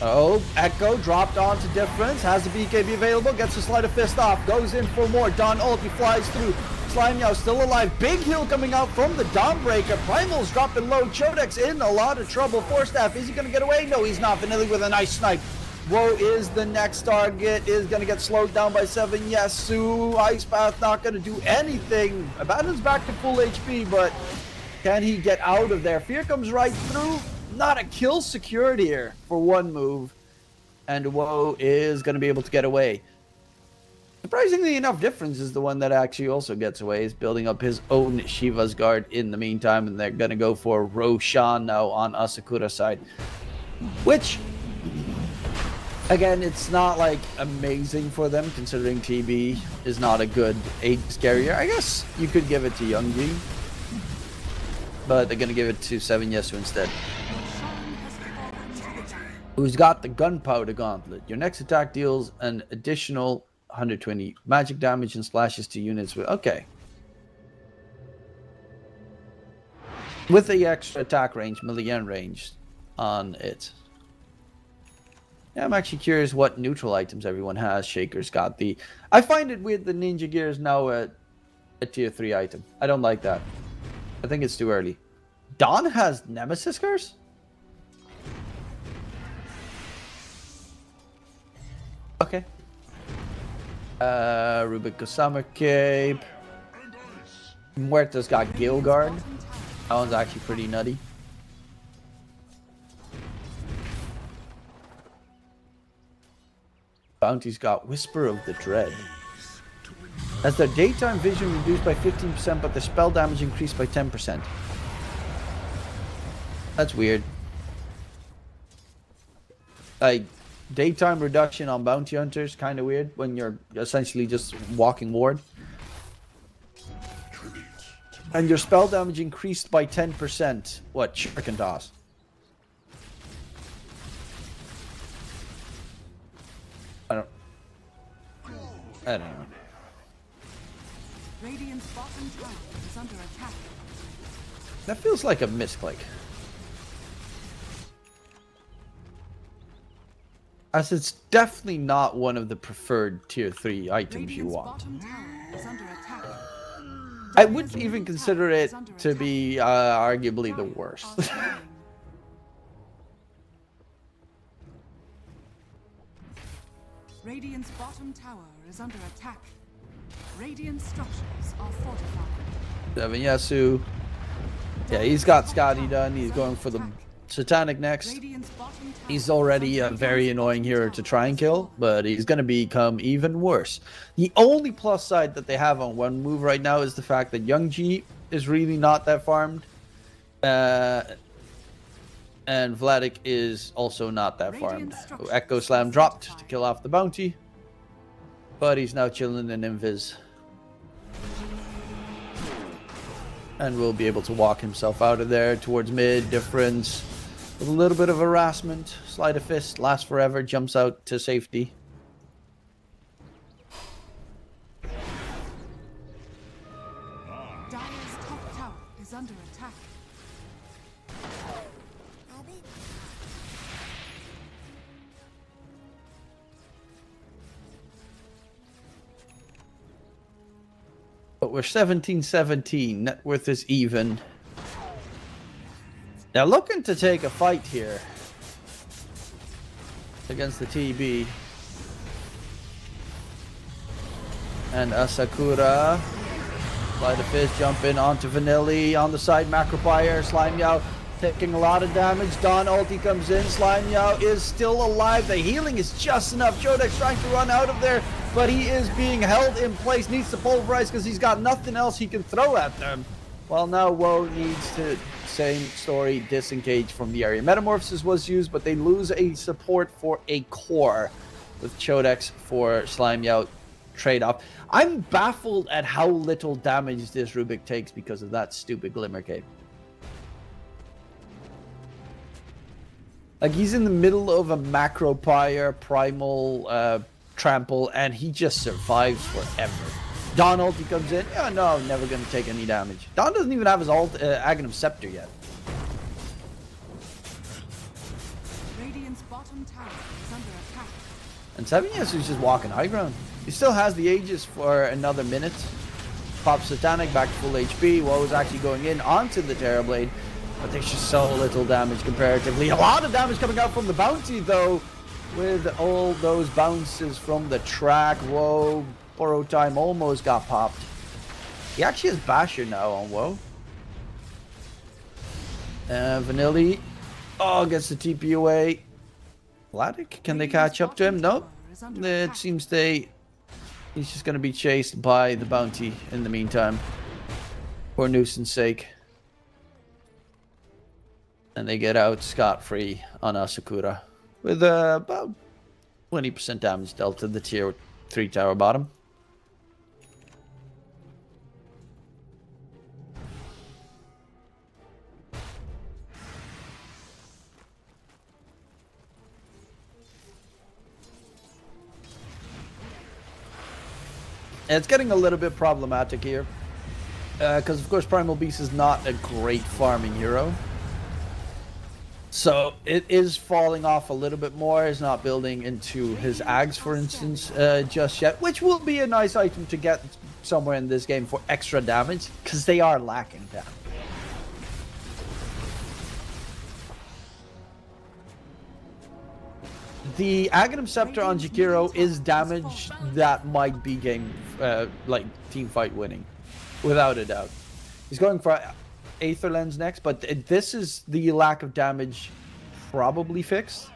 Oh, Echo dropped onto difference, has the BKB available, gets the sleight of fist off, goes in for more. Dawn ulti flies through. Slime Meow still alive. Big heal coming out from the Dawnbreaker. Primal's dropping low. Chodek's in a lot of trouble. Force Staff, is he going to get away? No, he's not. Vanilli with a nice snipe. Woe is the next target. Is going to get slowed down by 7. Yasu. Ice Path not going to do anything. Abandon's back to full HP, but can he get out of there? Fear comes right through. Not a kill secured here for one move. And Woe is going to be able to get away. Surprisingly enough, Difference is the one that actually also gets away. He's building up his own Shiva's Guard in the meantime, and they're going to go for Roshan now on Asakura's side. Which, again, it's not like amazing for them, considering TB is not a good Aegis carrier. I guess you could give it to Youngji, but they're going to give it to 7 Yesu instead. Who's got the Gunpowder Gauntlet. Your next attack deals an additional 120 magic damage and splashes to units with... Okay. With the extra attack range, million range on it. Yeah, I'm actually curious what neutral items everyone has. Shaker's got the... I find it weird that Ninja Gear is now a tier 3 item. I don't like that. I think it's too early. Dawn has Nemesis Curse? Okay. Rubik Summer Cape. Muerta's got Gale Guard. That one's actually pretty nutty. Bounty's got Whisper of the Dread. As their daytime vision reduced by 15%, but their spell damage increased by 10%. That's weird. Like, daytime reduction on bounty hunters, kind of weird when you're essentially just walking ward. And your spell damage increased by 10%. What? Shuriken toss. I don't know. Radiant's bottom tower is under attack. That feels like a misclick. As it's definitely not one of the preferred tier 3 items you want. I wouldn't even consider it to be arguably the worst. Radiant's bottom tower is under attack. Radiant structures are fortified. 7 Yasu. Yeah, he's got Scotty done. He's going for the Satanic next. He's already a very annoying hero to try and kill, but he's going to become even worse. The only plus side that they have on one move right now is the fact that Youngji is really not that farmed. And Vladik is also not that farmed. Echo Slam dropped to kill off the bounty, but he's now chilling in Invis. And will be able to walk himself out of there towards mid. Difference with a little bit of harassment. Sleight of fist lasts forever. Jumps out to safety. Dire's top tower is under attack. we're 17-17. Net worth is even. They're looking to take a fight here against the TB. And Asakura. Fly the Fist jump in onto Vanilli on the side. Macropire. Slime Yao taking a lot of damage. Dawn ulti comes in. Slime Yao is still alive. The healing is just enough. Chodex trying to run out of there, but he is being held in place. Needs to pulverize because he's got nothing else he can throw at them. Well, now Woe needs to, same story, disengage from the area. Metamorphosis was used, but they lose a support for a core with Chodex for Slime Yao trade-off. I'm baffled at how little damage this Rubik takes because of that stupid Glimmer Cape. Like, he's in the middle of a Macropire, Primal, Trample, and he just survives forever. Dawn ulti comes in. Oh, no, never going to take any damage. Dawn doesn't even have his ult, Aghanim Scepter yet. Radiant's bottom tower is under attack. And Sabineus is just walking high ground. He still has the Aegis for another minute. Pops Satanic back to full HP. Woe is actually going in onto the Terrorblade. But there's just so little damage comparatively. A lot of damage coming out from the bounty, though. With all those bounces from the track. Woe. Borrow time almost got popped. He actually has Basher now on Woe. Vanilli. Oh, gets the TP away. Vladik, can they catch up to him? Nope. It seems he's just going to be chased by the bounty in the meantime. For nuisance sake. And they get out scot-free on Asakura. With about 20% damage dealt to the tier 3 tower bottom. It's getting a little bit problematic here. Because, of course, Primal Beast is not a great farming hero. So, it is falling off a little bit more. It's not building into his Ags, for instance, just yet. Which will be a nice item to get somewhere in this game for extra damage. Because they are lacking damage. The Aghanim Scepter on Jakiro is damage that might be game, like, team fight winning. Without a doubt. He's going for Aether Lens next, but this is the lack of damage probably fixed.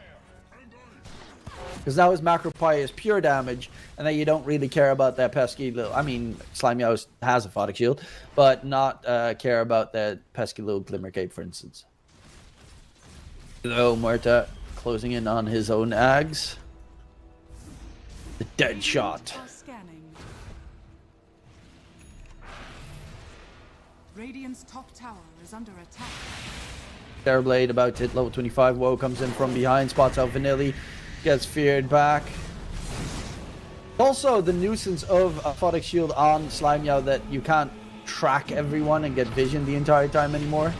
Because now his Macropie is pure damage, and then you don't really care about that pesky little... I mean, Slime Yao has a Photic Shield, but not care about that pesky little Glimmer Cape, for instance. Hello, Muerta. Closing in on his own Ags. The dead shot. Radiant's top tower is under attack. Terrorblade about to hit level 25. Woe comes in from behind, spots out Vanilli, gets feared back. Also, the nuisance of a Photic Shield on Slime Yao that you can't track everyone and get vision the entire time anymore.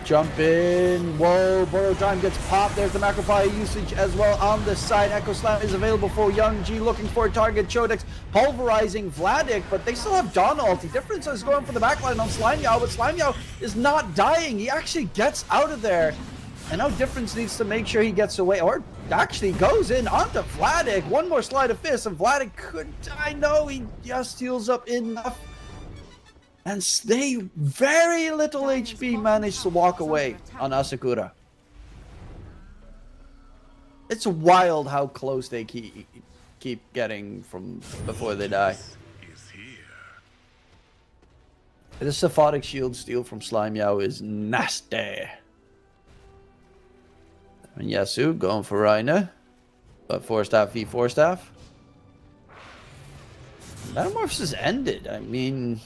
Jump in. Whoa, Borrow Time gets popped. There's the Macropie usage as well on the side. Echo Slam is available for Young G, looking for a target. Chodex pulverizing Vladik, but they still have Dawn ulti. Difference is going for the backline on Slime Yao, but Slime Yao is not dying. He actually gets out of there. And now Difference needs to make sure he gets away, or actually goes in onto Vladik. One more slide of fist, and Vladik could die. No, he just heals up enough. And they very little HP managed to walk away on Asakura. It's wild how close they keep getting from before they die. This Photic Shield steal from Slime Yao is nasty. And Yasu going for Reina. But 4-staff v 4-staff. Metamorphosis ended. I mean...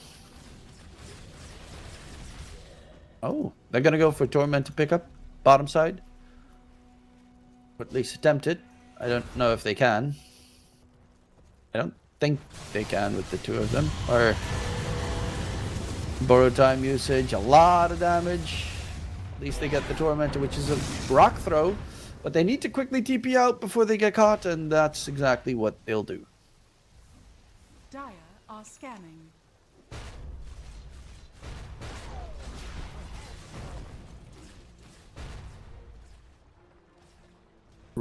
Oh, they're going to go for Torment to pick up bottom side. Or at least attempt it. I don't know if they can. I don't think they can with the two of them. Or Borrow Time usage, a lot of damage. At least they get the Tormentor, which is a rock throw. But they need to quickly TP out before they get caught, and that's exactly what they'll do. Dire are scanning.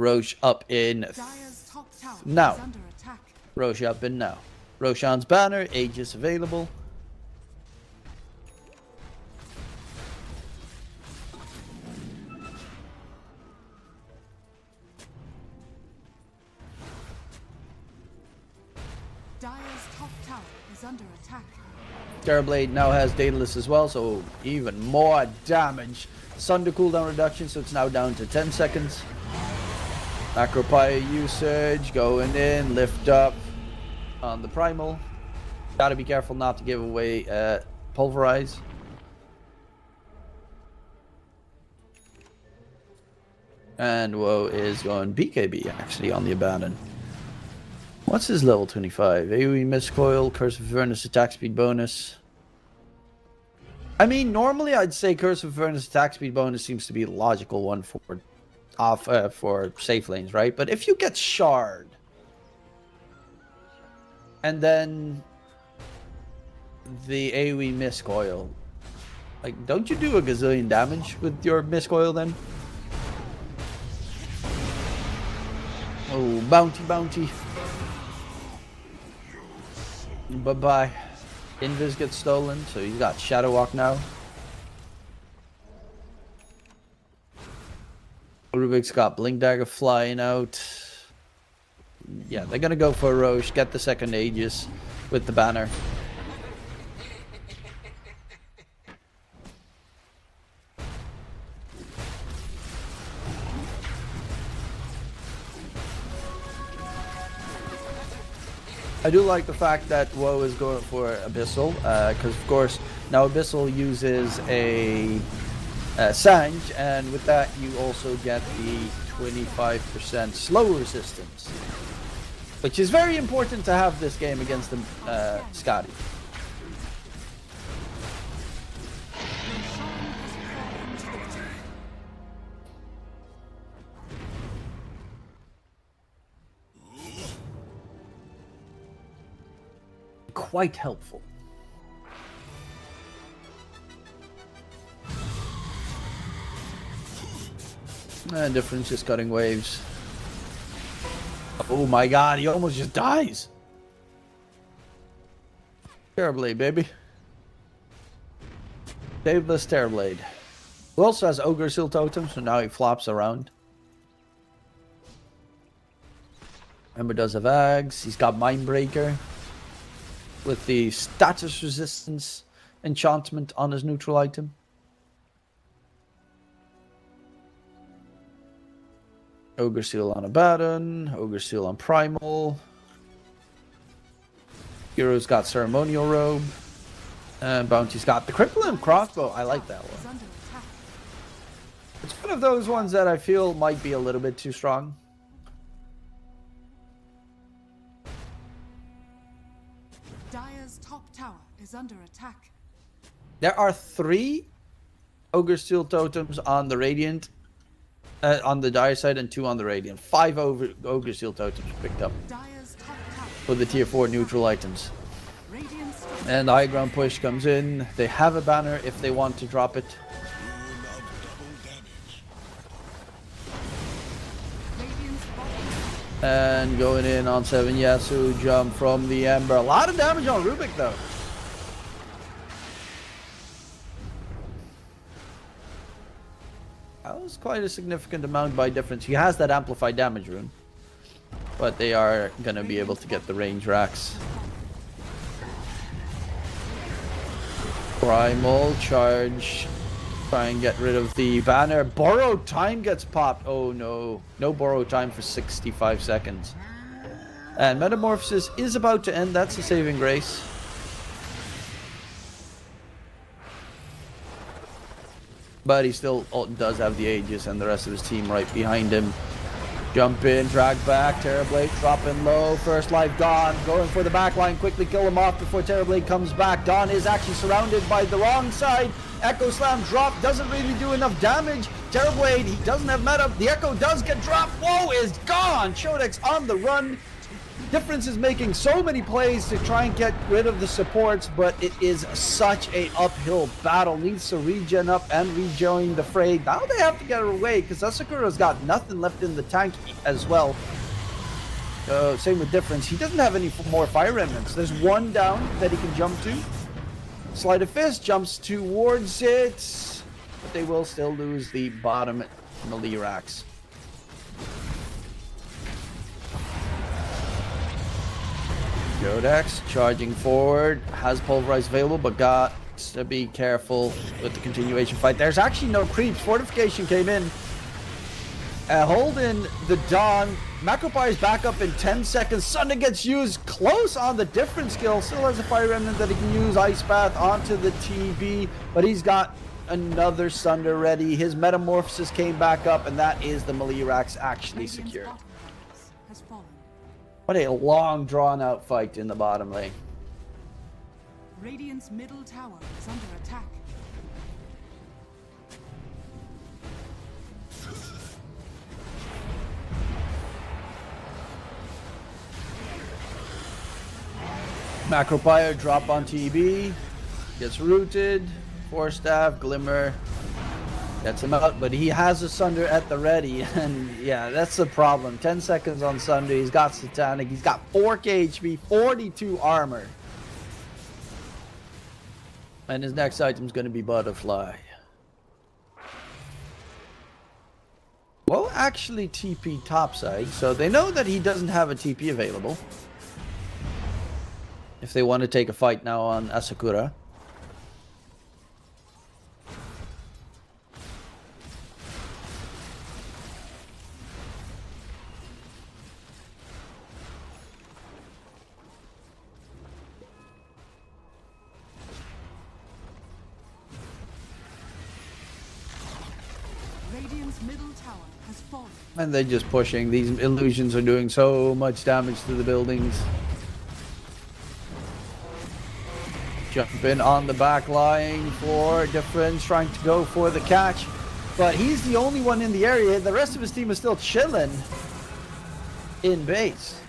Roche up in Dire's top tower now. is under attack. Roche up in now. Roshan's banner, Aegis available. Dire's top tower is under attack. Terrorblade now has Daedalus as well, so even more damage. Sunder cooldown reduction, so it's now down to 10 seconds. Acropia usage, going in, lift up on the Primal. Gotta be careful not to give away Pulverize. And Woe is going BKB actually on the Abandon. What's his level 25? AoE Miscoil, Curse of Avernus attack speed bonus. I mean, normally I'd say Curse of Avernus attack speed bonus seems to be the logical one for safe lanes, right? But if you get Shard, and then the AoE Miscoil, like, don't you do a gazillion damage with your Miscoil then? Oh, bounty. Bye-bye. Invis gets stolen, so he's got Shadow Walk now. Rubik's got Blink Dagger flying out. Yeah, they're gonna go for Roche, get the second Aegis with the banner. I do like the fact that Woe is going for Abyssal, because of course now Abyssal uses a Sange, and with that you also get the 25% slow resistance, which is very important to have this game against the Skadi. Quite helpful. And Difference just cutting waves. Oh my god, he almost just dies. Terrorblade, baby. Daedalus Terrorblade. Who also has Ogre Seal Totem, so now he flops around. Ember does have Ags. He's got Mindbreaker with the status resistance enchantment on his neutral item. Ogre Seal on Abaddon, Ogre Seal on Primal. Hero's got Ceremonial Robe. And Bounty's got the Crippling Crossbow. I like that one. It's one of those ones that I feel might be a little bit too strong. Dire's top tower is under attack. There are 3 Ogre Steel Totems on the Radiant, on the Dire side, and 2 on the Radiant. 5 Ogre Steel Totems picked up Dire's top tower for the tier 4 neutral items. And the high ground push comes in. They have a banner if they want to drop it. And going in on 7 Yasuo, jump from the Ember. A lot of damage on Rubik though. That was quite a significant amount by difference. He has that amplified damage rune, but they are going to be able to get the range racks. Primal charge. Try and get rid of the banner. Borrowed time gets popped. Oh no. No borrowed time for 65 seconds. And Metamorphosis is about to end. That's a saving grace. But he still does have the Aegis and the rest of his team right behind him. Jump in, drag back, Terrorblade dropping low, first life gone, going for the backline, quickly kill him off before Terrorblade comes back. Dawn is actually surrounded by the wrong side. Echo Slam drop, doesn't really do enough damage. Terrorblade, he doesn't have meta, the Echo does get dropped. Whoa, is gone! Shodex on the run. Difference is making so many plays to try and get rid of the supports, but it is such a uphill battle. Needs to regen up and rejoin the fray. Now they have to get her away because Asakura's got nothing left in the tank as well. Same with Difference. He doesn't have any more fire remnants. There's one down that he can jump to. Sleight of Fist jumps towards it, but they will still lose the bottom melee racks. Jodax charging forward, has Pulverize available, but got to be careful with the continuation fight. There's actually no creeps. Fortification came in. Holding the Dawn. Macropie is back up in 10 seconds. Sunder gets used close on the Different skill. Still has a Fire Remnant that he can use. Ice Path onto the TB, but he's got another Sunder ready. His Metamorphosis came back up, and that is the melee racks actually secured. What a long, drawn-out fight in the bottom lane. Radiant's middle tower is under attack. Macropire drop on TB. Gets rooted. Force Staff, Glimmer. Gets him out, but he has a Sunder at the ready, and yeah, that's the problem. 10 seconds on Sunder, he's got Satanic, he's got 4k HP, 42 armor. And his next item's going to be Butterfly. Well, actually TP topside, so they know that he doesn't have a TP available. If they want to take a fight now on Asakura. Radiant's middle tower has fallen. And they're just pushing. These illusions are doing so much damage to the buildings. Jumping on the back line for Difference, trying to go for the catch. But he's the only one in the area. The rest of his team is still chilling in base.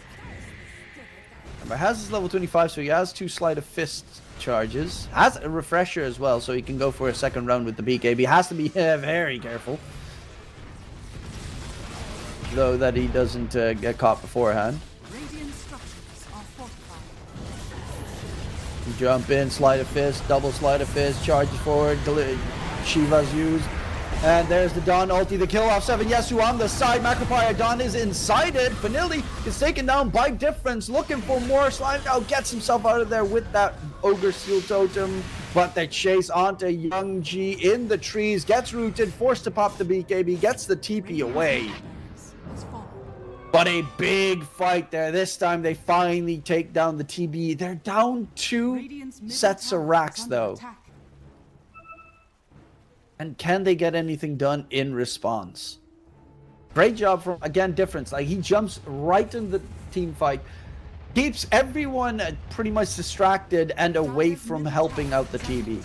But has his level 25, so he has 2 Sleight of Fist charges. Has a refresher as well, so he can go for a second round with the BKB. He has to be very careful, though, that he doesn't get caught beforehand. Radiant structures are fortified. Jump in, Sleight of Fist, double Sleight of Fist, charges forward, Shiva's used. And there's the Dawn ulti, the kill off 7 Yesu on the side. Macropire Dawn is inside it. Vanilli is taken down by Difference, looking for more. Slime now gets himself out of there with that Ogre Seal Totem. But they chase onto Young G in the trees, gets rooted, forced to pop the BKB, gets the TP away. But a big fight there. This time they finally take down the TB. They're down 2 sets of racks though. And can they get anything done in response? Great job from, again, Difference. Like, he jumps right in the team fight. Keeps everyone pretty much distracted and away from helping out the TB.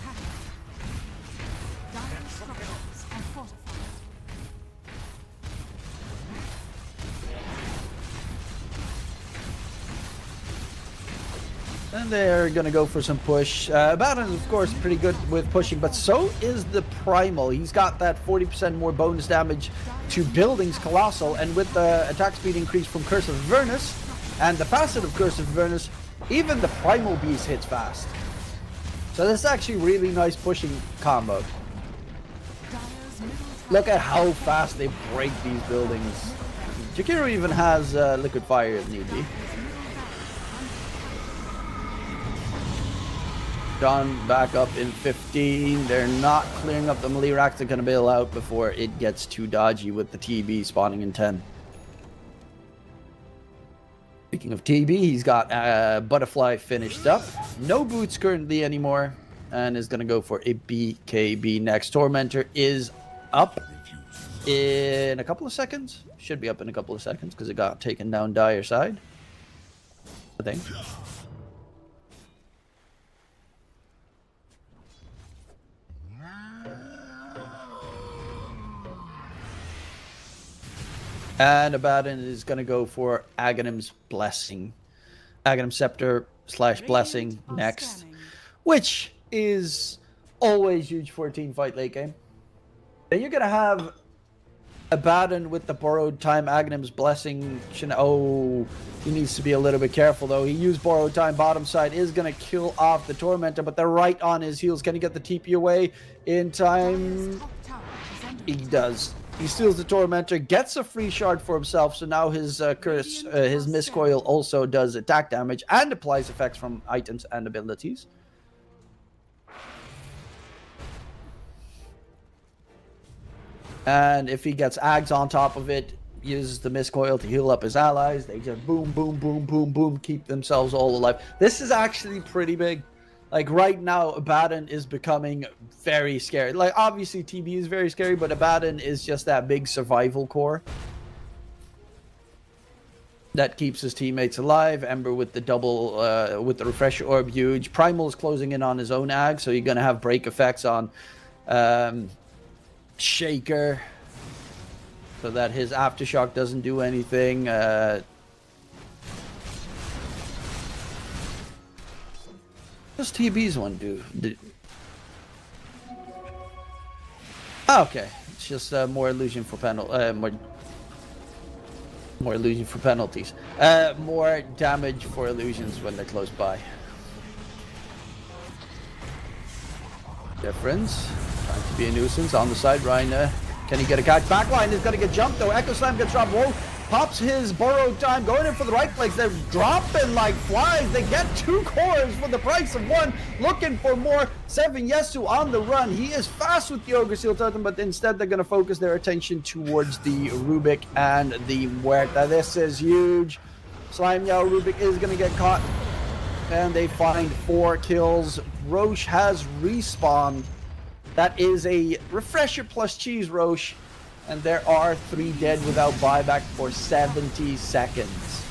And they're going to go for some push. Baton is, of course, pretty good with pushing, but so is the Primal. He's got that 40% more bonus damage to buildings, Colossal, and with the attack speed increase from Curse of Avernus and the facet of Curse of Avernus, even the Primal Beast hits fast. So this is actually really nice pushing combo. Look at how fast they break these buildings. Jakiro even has Liquid Fire if need be. Dawn back up in 15. They're not clearing up the melee racks. They're going to bail out before it gets too dodgy with the TB spawning in 10. Speaking of TB, he's got Butterfly finished up. No boots currently anymore. And is going to go for a BKB next. Tormentor is up in a couple of seconds. Should be up in a couple of seconds because it got taken down Dire side, I think. And Abaddon is going to go for Aghanim's Blessing. Aghanim Scepter / Blessing next, which is always huge for a team fight late game. Then you're gonna have Abaddon with the borrowed time. Aghanim's Blessing. Oh, he needs to be a little bit careful though. He used borrowed time. Bottom side is gonna kill off the Tormentor, but they're right on his heels. Can he get the TP away in time? He does. He steals the Tormentor, gets a free shard for himself, so now his curse, his Miscoil also does attack damage and applies effects from items and abilities. And if he gets Ags on top of it, uses the Miscoil to heal up his allies, they just boom, boom, boom, boom, boom, keep themselves all alive. This is actually pretty big. Like, right now, Abaddon is becoming very scary. Like, obviously, TB is very scary, but Abaddon is just that big survival core that keeps his teammates alive. Ember with the double, with the Refresher Orb, huge. Primal is closing in on his own Ag, so you're going to have break effects on Shaker, so that his Aftershock doesn't do anything. What's TB's one do? Oh, okay, it's just more illusion for more illusion for penalties. More damage for illusions when they're close by. Difference. Trying to be a nuisance on the side. Ryan, can he get a catch? Backline is going to get jumped though. Echo Slam gets dropped. Whoa, pops his borrowed time, going in for the right clicks. They're dropping like flies. They get 2 cores for the price of 1. Looking for more. Seven Yesu on the run. He is fast with the Ogre Seal Totem, but instead they're going to focus their attention towards the Rubik and the Muerta. This is huge. Slime Yao Rubik is going to get caught, and they find 4 kills. Roche has respawned. That is a Refresher plus Cheese Roche, and there are 3 dead without buyback for 70 seconds.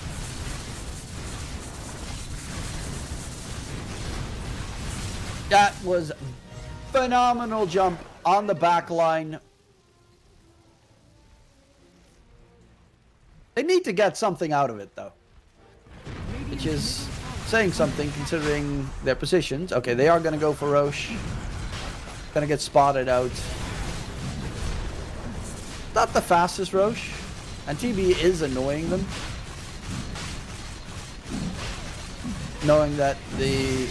That was phenomenal jump on the back line. They need to get something out of it though, which is saying something considering their positions. Okay, they are going to go for Roche. Gonna get spotted out. Not the fastest Roche, and TB is annoying them, knowing that his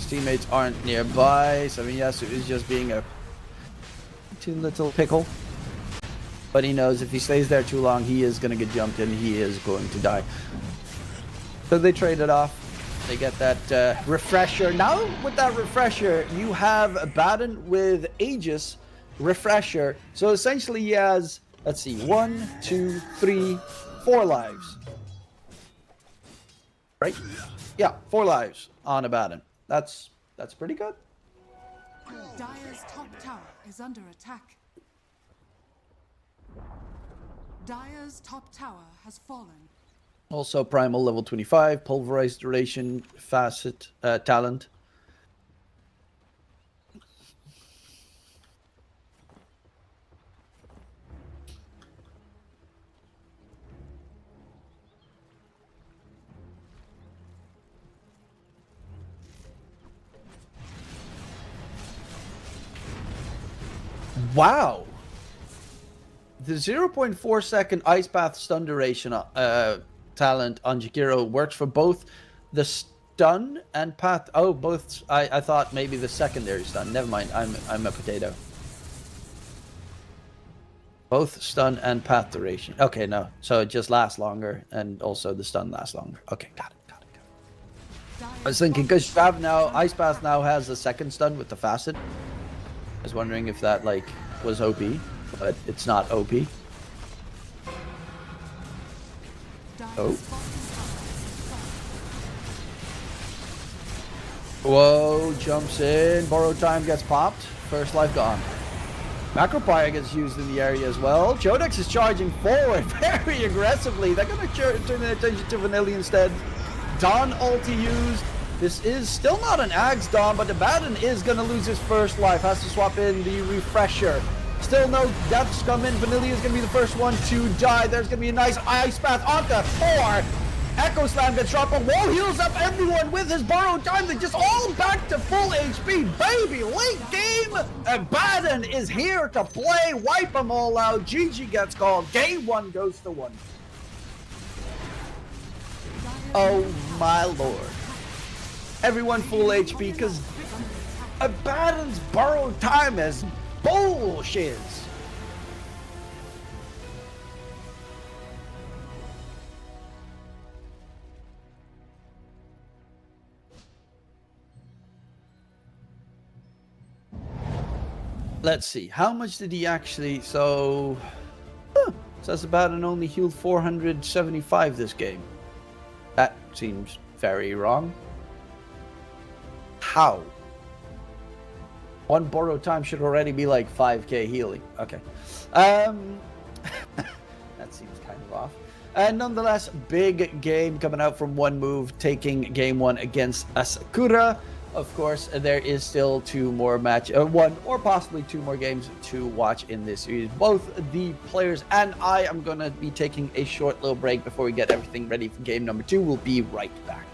teammates aren't nearby. So Yasu is just being a too little pickle, but he knows if he stays there too long, he is gonna get jumped and he is going to die. So they trade it off. They get that Refresher. Now with that Refresher, you have Abaddon with Aegis Refresher. So essentially he has, let's see, 1, 2, 3, 4 lives. Right? Yeah, 4 lives on Abaddon. That's pretty good. Dire's top tower is under attack. Dire's top tower has fallen. Also, Primal level 25, Pulverized Duration, Facet, Talent. Wow! The 0.4 second Ice Path stun duration talent on Jakiro works for both the stun and path. Oh, both. I thought maybe the secondary stun. Never mind. I'm a potato. Both stun and path duration. Okay, no. So it just lasts longer, and also the stun lasts longer. Okay, got it. I was thinking because Ice Path now has a second stun with the facet. I was wondering if that like was OP, but it's not OP. Oh. Whoa, jumps in. Borrowed time gets popped. First life gone. Macropire gets used in the area as well. Jodex is charging forward very aggressively. They're going to turn their attention to Vanilli instead. Dawn ulti used. This is still not an Ags Dawn, but Abaddon is going to lose his first life. Has to swap in the Refresher. Still no deaths come in. Vanilli is going to be the first one to die. There's going to be a nice Ice Path onto 4. Echo Slam gets dropped, but Wall heals up everyone with his borrowed time. They just all back to full HP, baby. Late game, Abaddon is here to play. Wipe them all out. GG gets called. Game 1 goes to 1. Oh my lord. Everyone full HP because Abaddon's borrowed time is bullshit. Let's see. How much did he actually... So... says Abaddon only healed 475 this game. That seems very wrong. How? One borrowed time should already be like 5k healing. Okay. That seems kind of off. Nonetheless, big game coming out from One Move, taking game 1 against Asakura. Of course, there is still one or possibly two more games to watch in this series. Both the players and I am going to be taking a short little break before we get everything ready for game number 2. We'll be right back.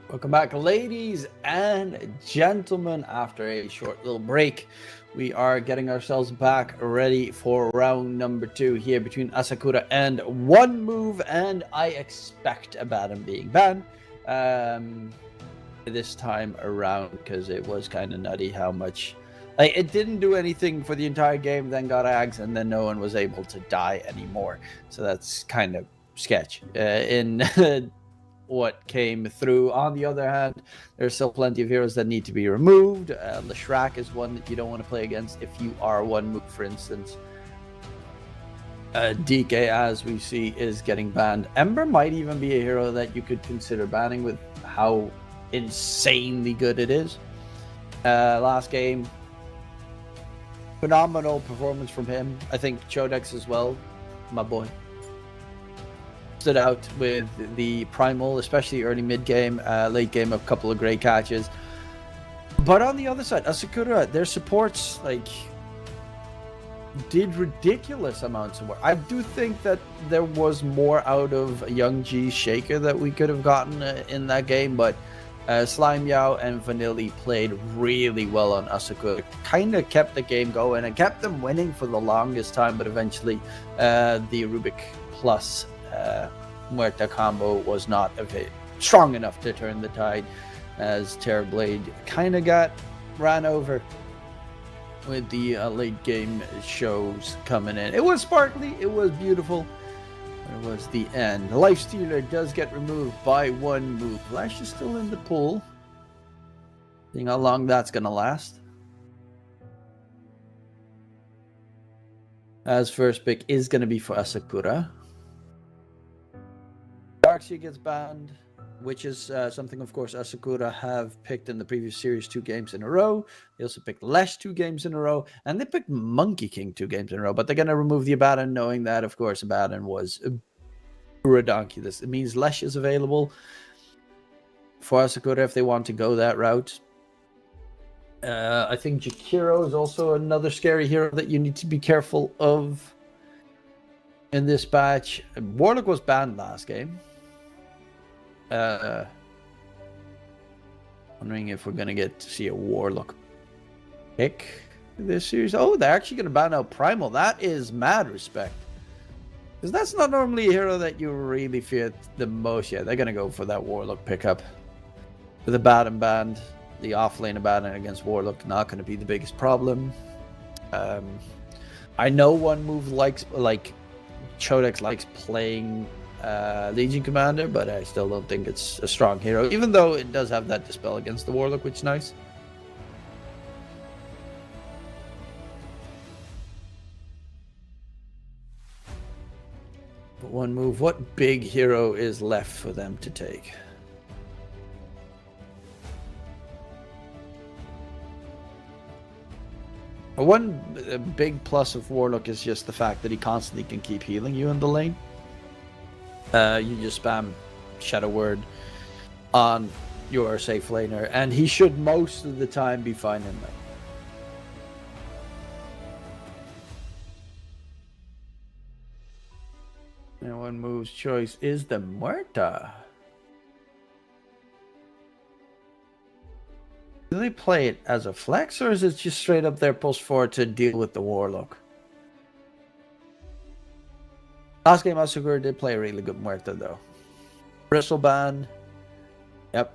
Welcome back, ladies and gentlemen. After a short little break, we are getting ourselves back ready for round number 2 here between Asakura and One Move, and I expect Abaddon being banned this time around because it was kind of nutty how much it didn't do anything for the entire game, then got Ags, and then no one was able to die anymore. So that's kind of sketch. In what came through. On the other hand, there's still plenty of heroes that need to be removed. Leshrac is one that you don't want to play against if you are One Move, for instance. DK, as we see, is getting banned. Ember might even be a hero that you could consider banning with how insanely good it is. Last game, phenomenal performance from him. I think Chodex as well, my boy. Stood out with the primal, especially early mid game, late game, a couple of great catches. But on the other side, Asakura, their supports did ridiculous amounts of work. I do think that there was more out of Young G's Shaker that we could have gotten in that game, but Slime Yao and Vanilli played really well on Asakura. Kind of kept the game going and kept them winning for the longest time, but eventually the Rubik Plus Muerta combo was not strong enough to turn the tide, as Terrorblade kind of got ran over with the late game shows coming in. It was sparkly, it was beautiful, but it was the end. The Lifestealer does get removed by One Move. Flash is still in the pool. Seeing how long that's gonna last. As first pick is gonna be for Asakura. Darkseid gets banned, which is something, of course, Asakura have picked in the previous series 2 games in a row. They also picked Lesh 2 games in a row, and they picked Monkey King 2 games in a row. But they're going to remove the Abaddon, knowing that, of course, Abaddon was redonkulous. It means Lesh is available for Asakura if they want to go that route. I think Jakiro is also another scary hero that you need to be careful of in this batch. Warlock was banned last game. Wondering if we're gonna get to see a Warlock pick this series. Oh, they're actually gonna ban out Primal. That is mad respect, because that's not normally a hero that you really fear the most. Yeah, they're gonna go for that Warlock pickup with Abaddon banned. The offlane Abaddon against Warlock not gonna be the biggest problem. I know One Move likes Chodex likes playing Legion Commander, but I still don't think it's a strong hero, even though it does have that dispel against the Warlock, which is nice. But One Move, what big hero is left for them to take? One big plus of Warlock is just the fact that he constantly can keep healing you in the lane. You just spam Shadow Word on your safe laner, and he should most of the time be fine in lane. And One Move's choice is the Muerta. Do they play it as a flex, or is it just straight up their post 4 to deal with the Warlock? Last game, Asakura did play a really good Muerta, though. Bristleban. Yep.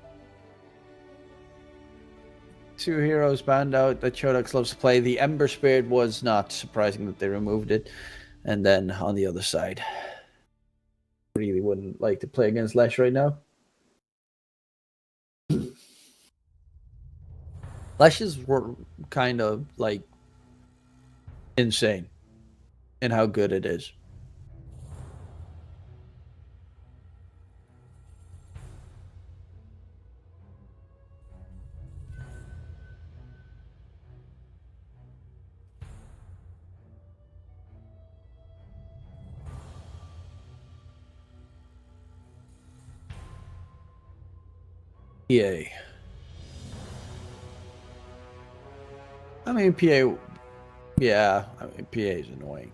2 heroes banned out that Chodex loves to play. The Ember Spirit was not surprising that they removed it. And then on the other side, really wouldn't like to play against Lesh right now. Leshes were kind of like insane in how good it is. PA. I mean, PA. Yeah, I mean, PA is annoying.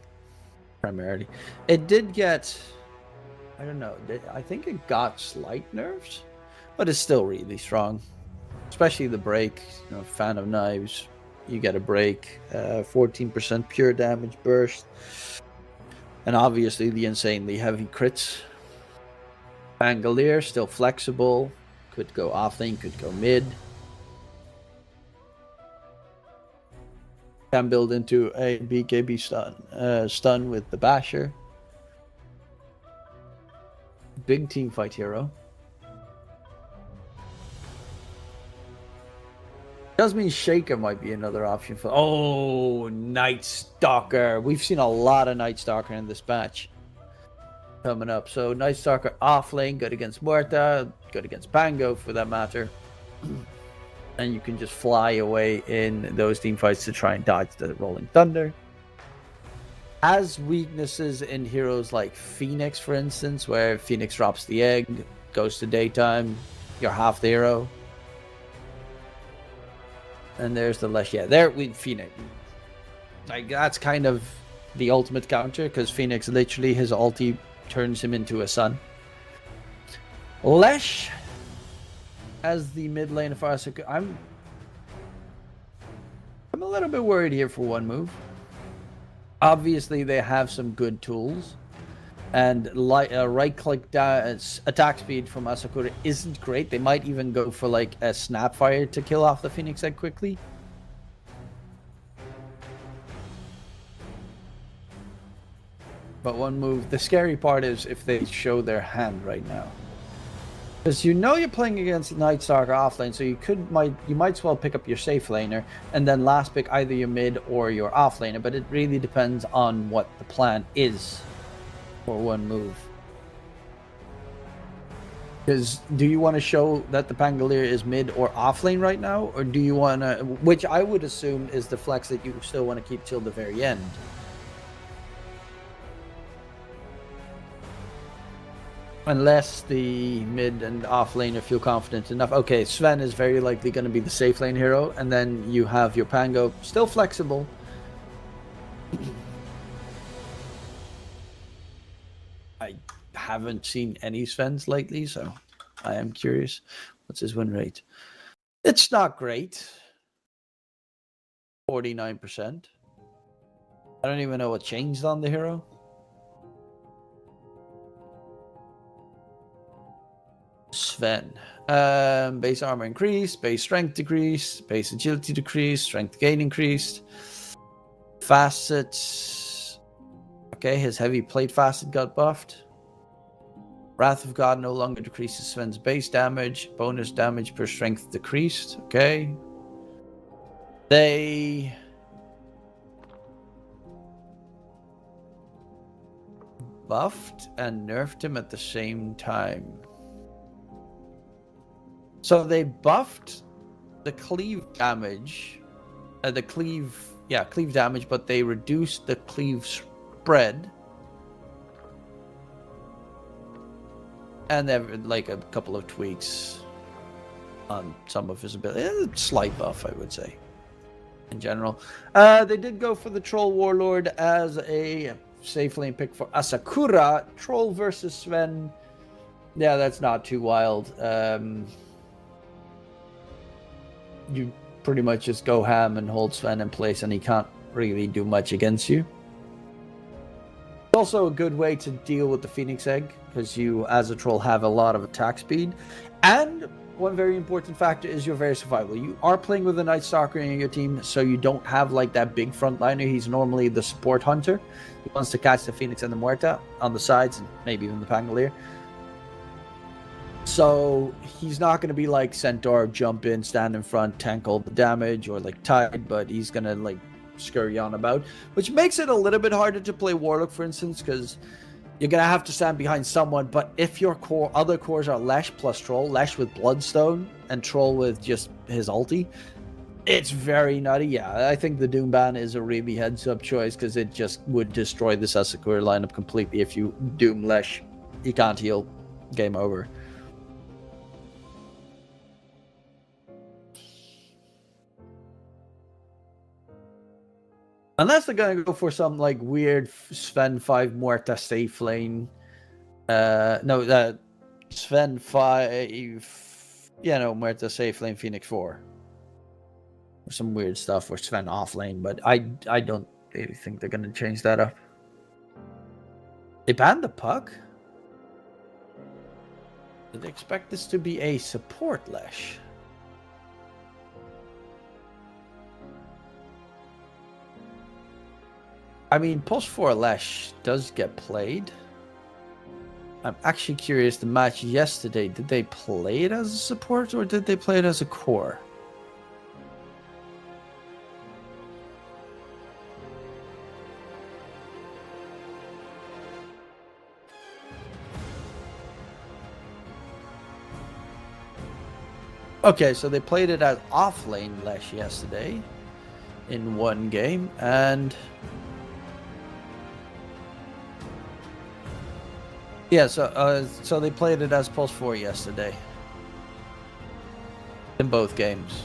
Primarily, it did get. I don't know. I think it got slight nerfs, but it's still really strong. Especially the break. You know, fan of knives, you get a break, 14% pure damage burst, and obviously the insanely heavy crits. Pangolier still flexible, could go offlane, could go mid. Can build into a BKB stun with the Basher. Big team fight hero. Does mean Shaker might be another option for. Oh, Night Stalker. We've seen a lot of Night Stalker in this batch coming up. So Night Stalker off lane, good against Muerta, good against Pango for that matter. And you can just fly away in those team fights to try and dodge the Rolling Thunder. Has weaknesses in heroes like Phoenix, for instance, where Phoenix drops the egg, goes to daytime, you're half the hero. And there's the Lesh. Yeah, there with Phoenix. Like, that's kind of the ultimate counter, because Phoenix literally, his ulti turns him into a sun. Lesh as the mid lane of Arasuka. I'm a little bit worried here for one move. Obviously, they have some good tools. And right-click attack speed from Asakura isn't great. They might even go for like a Snapfire to kill off the Phoenix Egg quickly. But one move, the scary part is if they show their hand right now. Because you know you're playing against Night Stalker offlane, so you might as well pick up your safe laner and then last pick either your mid or your offlaner, but it really depends on what the plan is. For one move. Because do you want to show that the Pangolier is mid or off lane right now? Or do you want to, which I would assume is the flex that you still want to keep till the very end. Unless the mid and off laner feel confident enough. Okay, Sven is very likely going to be the safe lane hero. And then you have your Pango, still flexible. I haven't seen any Svens lately, so I am curious. What's his win rate? It's not great. 49%. I don't even know what changed on the hero. Sven. Base armor increased, base strength decreased, base agility decreased, strength gain increased. Facets. Okay, his heavy plate facet got buffed. Wrath of God no longer decreases Sven's base damage. Bonus damage per strength decreased. Okay. They buffed and nerfed him at the same time. So they buffed the cleave damage. Cleave damage, but they reduced the cleave spread. And there were like a couple of tweaks on some of his ability. Slight buff, I would say, in general. They did go for the Troll Warlord as a safe lane pick for Asakura. Troll versus Sven. Yeah, that's not too wild. You pretty much just go ham and hold Sven in place, and he can't really do much against you. It's also a good way to deal with the Phoenix Egg, because you, as a troll, have a lot of attack speed. And one very important factor is you're very survivable. You are playing with a Night Stalker in your team, so you don't have like that big frontliner. He's normally the support hunter. He wants to catch the Phoenix and the Muerta on the sides, and maybe even the Pangolier. So he's not going to be like Centaur, jump in, stand in front, tank all the damage, or like Tide, but he's going to like scurry on about, which makes it a little bit harder to play Warlock, for instance, because you're going to have to stand behind someone. But if your other cores are Lesh plus Troll, Lesh with Bloodstone, and Troll with just his ulti, it's very nutty. Yeah, I think the Doom ban is a really heads-up choice, because it just would destroy the Asakura lineup completely. If you Doom Lesh, he can't heal, game over. Unless they're gonna go for some like weird Sven 5 Muerta safe lane. Sven 5 Yeah, no, Muerta safe lane Phoenix 4. Or some weird stuff with Sven off lane, but I don't really think they're gonna change that up. They banned the puck? Did they expect this to be a support Lesh? I mean, Pulse 4 Lesh does get played. I'm actually curious, the match yesterday, did they play it as a support or did they play it as a core? Okay, so they played it as off-lane Lesh yesterday in one game, and yeah, so they played it as Pulse 4 yesterday in both games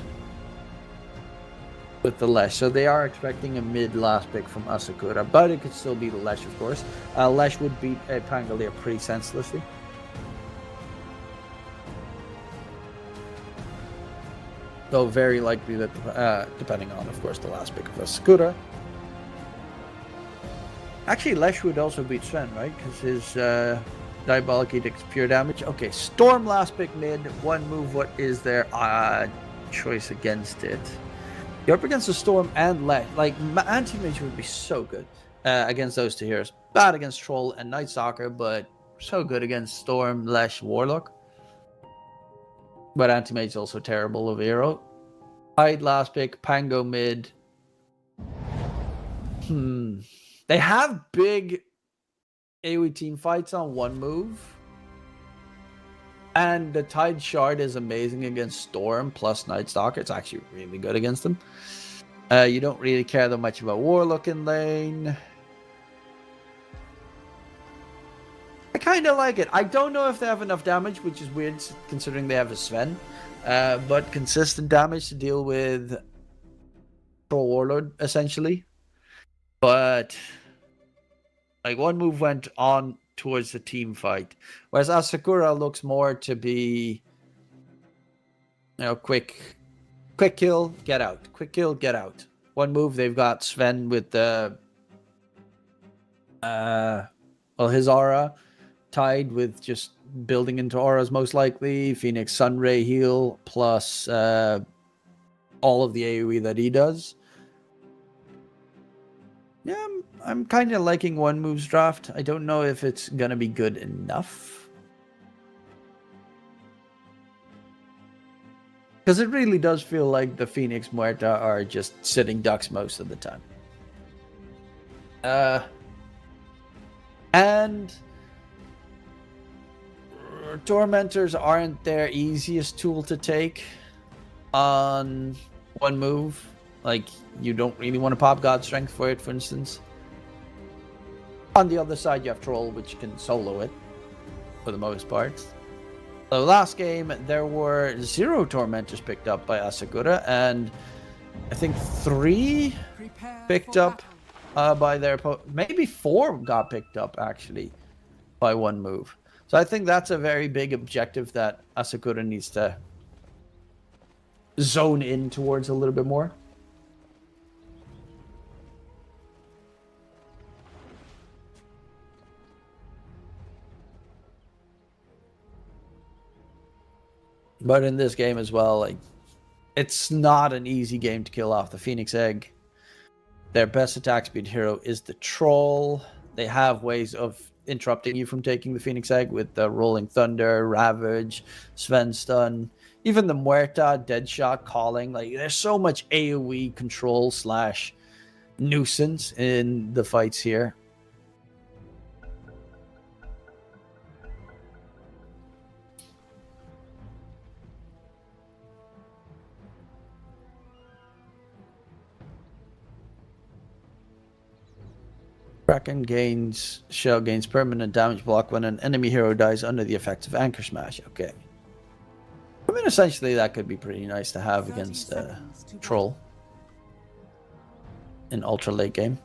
with the Lesh. So they are expecting a mid last pick from Asakura, but it could still be the Lesh, of course. Lesh would beat Pangalia pretty senselessly. Though very likely that, depending on, of course, the last pick of Asakura. Actually, Lesh would also beat Sven, right? Because his Diabolic Edict's pure damage. Okay, Storm last pick mid. One move. What is their choice against it? You're up against the Storm and Lesh. Like, Anti-Mage would be so good against those two heroes. Bad against Troll and Night Stalker, but so good against Storm, Lesh, Warlock. But Anti-Mage is also terrible of hero. Hyde last pick, Pango mid. They have big AoE team fights on one move. And the Tide Shard is amazing against Storm plus Night Stalker. It's actually really good against them. You don't really care that much about Warlock in lane. I kind of like it. I don't know if they have enough damage, which is weird considering they have a Sven. But consistent damage to deal with Troll Warlord, essentially. But like one move went on towards the team fight, whereas Asakura looks more to be, you know, quick kill, get out, quick kill, get out. One move they've got Sven with the his aura tied with just building into auras most likely. Phoenix Sunray heal plus all of the AoE that he does. Yeah, I'm kind of liking one moves draft. I don't know if it's gonna be good enough. Because it really does feel like the Phoenix Muerta are just sitting ducks most of the time. And Tormentors aren't their easiest tool to take on one move. Like, you don't really want to pop God Strength for it, for instance. On the other side, you have Troll, which can solo it, for the most part. So last game, there were 0 Tormentors picked up by Asakura, and I think 3 picked up by their opponent. Maybe 4 got picked up, actually, by one move. So I think that's a very big objective that Asakura needs to zone in towards a little bit more. But in this game as well, like, it's not an easy game to kill off the Phoenix Egg. Their best attack speed hero is the Troll. They have ways of interrupting you from taking the Phoenix Egg with the Rolling Thunder, Ravage, Sven Stun, even the Muerta, Deadshot, Calling. Like, there's so much AoE control slash nuisance in the fights here. Kraken shell gains permanent damage block when an enemy hero dies under the effects of Anchor Smash. Okay. I mean, essentially that could be pretty nice to have against Troll in ultra late game.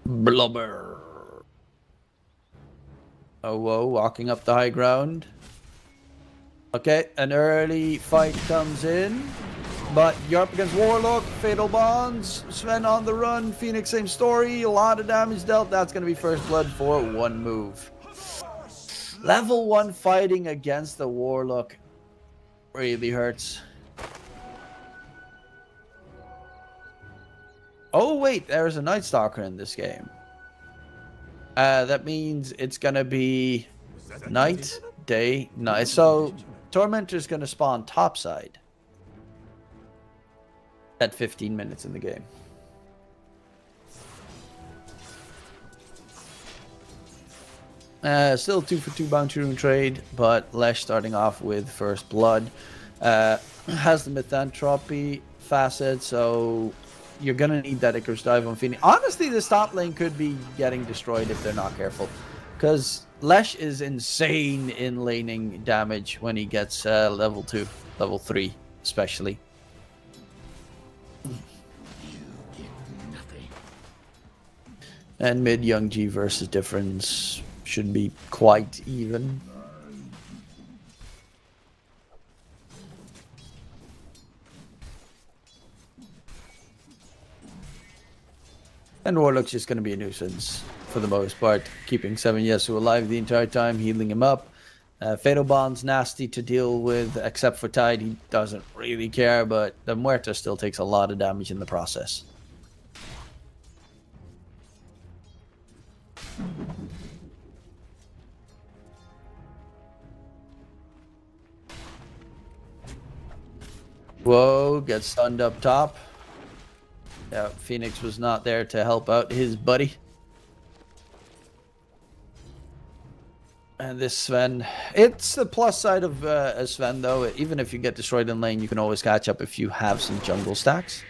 Blubber. Oh, whoa, walking up the high ground. Okay, an early fight comes in. But you're up against Warlock, Fatal Bonds, Sven on the run, Phoenix same story, a lot of damage dealt. That's going to be first blood for one move. Level 1 fighting against the Warlock really hurts. Oh wait, there's a Night Stalker in this game. That means it's going to be night, day, night. So Tormentor's going to spawn topside at 15 minutes in the game. Still 2 for 2 bounty rune trade, but Lesh starting off with first blood. Has the Mythanthropy facet, so you're gonna need that Icarus dive on Phoenix. Honestly, this top lane could be getting destroyed if they're not careful, because Lesh is insane in laning damage when he gets level 2, level 3 especially. And mid Young G versus difference should be quite even. And Warlock's just going to be a nuisance for the most part, keeping 7 Yasuo alive the entire time, healing him up. Fatal Bond's nasty to deal with, except for Tide. He doesn't really care, but the Muerta still takes a lot of damage in the process. Whoa, gets stunned up top. Yeah, Phoenix was not there to help out his buddy. And this Sven, it's the plus side of Sven though. Even if you get destroyed in lane, you can always catch up if you have some jungle stacks.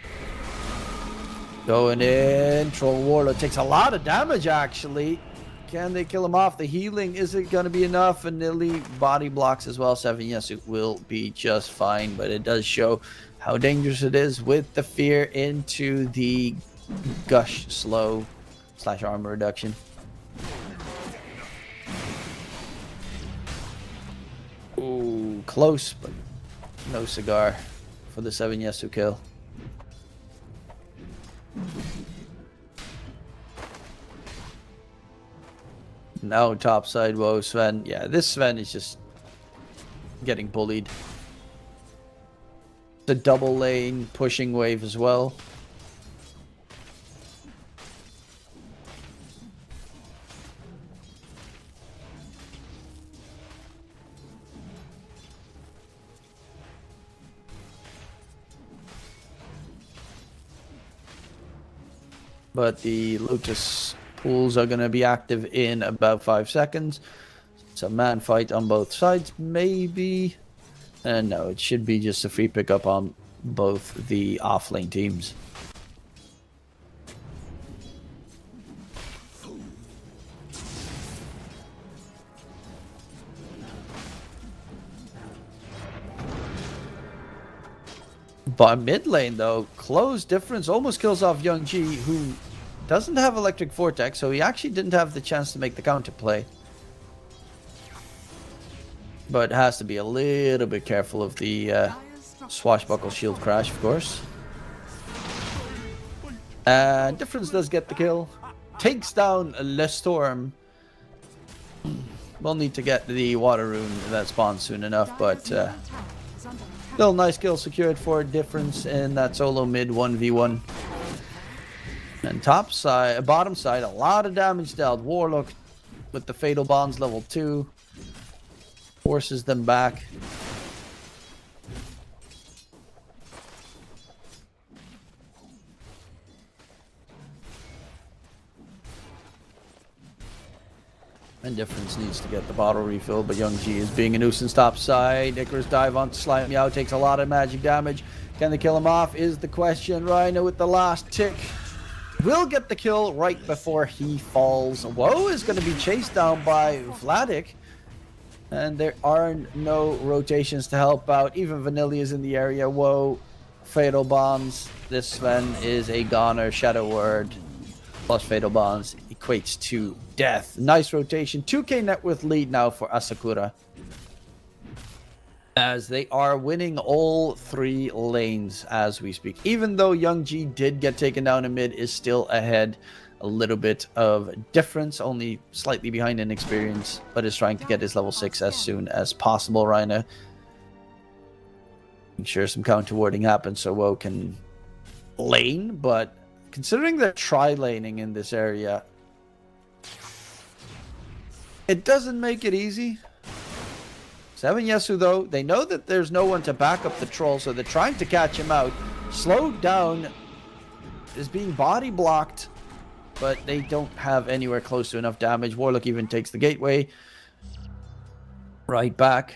Going in, Troll Warlock takes a lot of damage actually. Can they kill him off? The healing, is it going to be enough? And Nilly body blocks as well. 7, yes, it will be just fine. But it does show how dangerous it is with the fear into the gush slow / armor reduction. Ooh, close, but no cigar for the 7 Yesu kill. Now topside, whoa, Sven. Yeah, this Sven is just getting bullied. The double lane pushing wave as well. But the Lotus pools are going to be active in about 5 seconds. It's a man fight on both sides, maybe. And no, it should be just a free pickup on both the offlane teams. But mid lane though, close difference almost kills off Young G, who doesn't have Electric Vortex, so he actually didn't have the chance to make the counter play. But has to be a little bit careful of the swashbuckle shield crash, of course. And Difference does get the kill. Takes down Le Storm. We'll need to get the water rune that spawns soon enough, but still nice kill secured for Difference in that solo mid 1v1. And top side, bottom side, a lot of damage dealt. Warlock with the Fatal Bonds level 2. Forces them back. And Difference needs to get the bottle refill, but Young G is being a nuisance topside. Icarus dive onto Slime Meow, takes a lot of magic damage. Can they kill him off is the question. Rhino with the last tick will get the kill right before he falls. Woe is going to be chased down by Vladik. And there are no rotations to help out. Even Vanilla is in the area. Woe, Fatal Bonds. This Sven is a goner. Shadow Word plus Fatal Bonds equates to death. Nice rotation. 2k net worth lead now for Asakura, as they are winning all 3 lanes as we speak. Even though Young G did get taken down in mid, is still ahead. A little bit of difference, only slightly behind in experience, but is trying to get his level 6 as soon as possible right now. I'm sure some counter warding happens so WoW can lane, but considering they're tri-laning in this area, it doesn't make it easy. 7 Yesu though, they know that there's no one to back up the troll, so they're trying to catch him out. Slowed down, is being body blocked, but they don't have anywhere close to enough damage. Warlock even takes the gateway right back.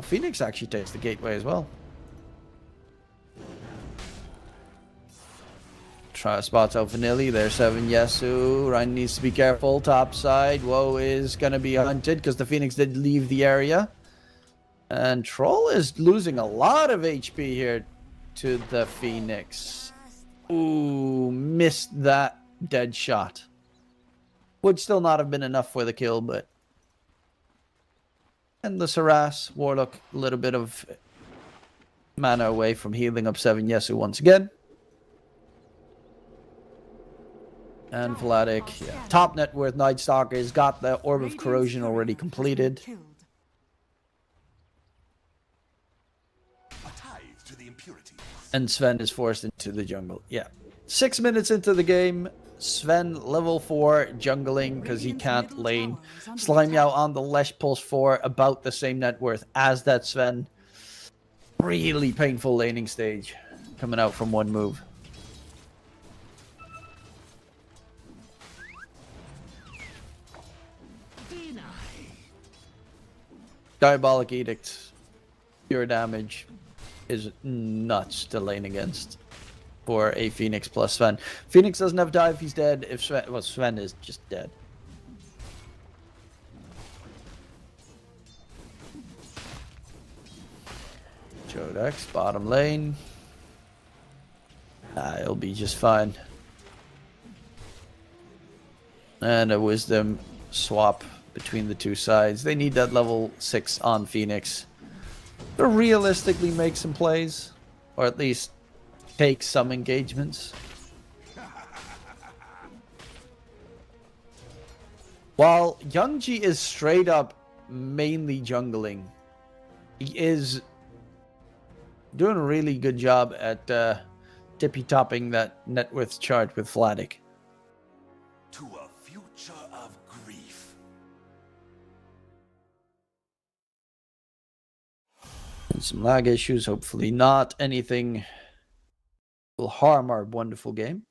Phoenix actually takes the gateway as well. Try spots out Vanilli. There's 7 Yesu. Ryan needs to be careful. Top side. Woe is going to be hunted because the Phoenix did leave the area. And Troll is losing a lot of HP here to the Phoenix. Ooh, missed that dead shot. Would still not have been enough for the kill, but endless harass. Warlock, a little bit of mana away from healing up 7 Yesu once again. And Vladik, yeah. Top net worth Night Stalker has got the Orb of Corrosion already completed. And Sven is forced into the jungle. Yeah. 6 minutes into the game, Sven level 4 jungling because he can't lane. Slimeyao on the Lesh Pulse 4, about the same net worth as that Sven. Really painful laning stage coming out from one move. Diabolic Edict, pure damage, is nuts to lane against for a Phoenix plus Sven. Phoenix doesn't have dive, he's dead. If Sven, well, Sven is just dead. Jodex, bottom lane. He'll be just fine. And a wisdom swap between the two sides. They need that level 6 on Phoenix to realistically make some plays, or at least take some engagements. While Youngji is straight up mainly jungling, he is doing a really good job at tippy-topping that net worth chart with Vladik. To a future of grief. And some lag issues, hopefully not anything will harm our wonderful game.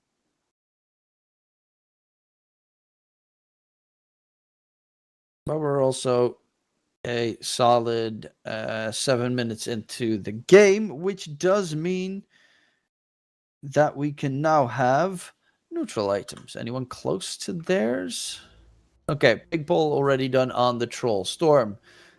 But we're also a solid 7 minutes into the game, which does mean that we can now have neutral items. Anyone close to theirs? Okay, big pull already done on the troll. Storm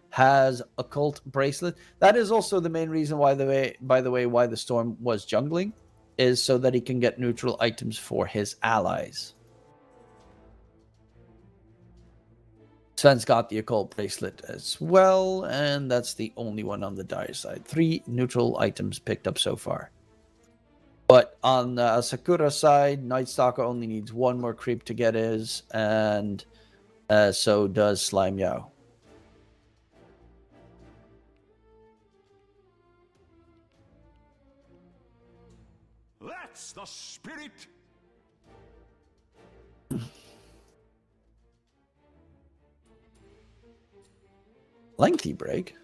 has occult bracelet. That is also the main reason why why the Storm was jungling, is so that he can get neutral items for his allies. Sven's got the occult bracelet as well, and that's the only one on the dire side. 3 neutral items picked up so far. But on the Sakura side, Night Stalker only needs 1 more creep to get his, and so does Slimeyao. That's the spirit. Lengthy break.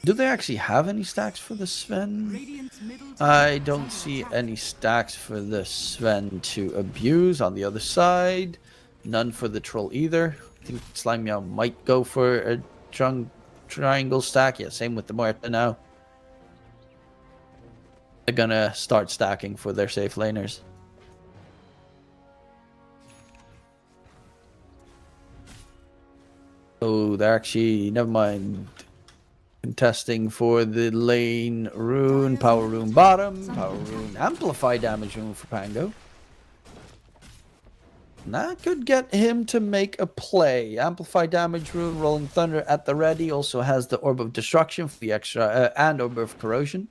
Do they actually have any stacks for the Sven? I don't see any stacks for the Sven to abuse. On the other side, none for the troll either. I think Slimeyao might go for a triangle stack. Yeah, same with the Muerta now. They're gonna start stacking for their safe laners. Oh, they're actually... Never mind. Contesting for the lane rune, power rune bottom, power rune amplify damage rune for Pango. And that could get him to make a play. Amplify damage rune, rolling thunder at the ready. Also has the orb of destruction for the extra and orb of corrosion.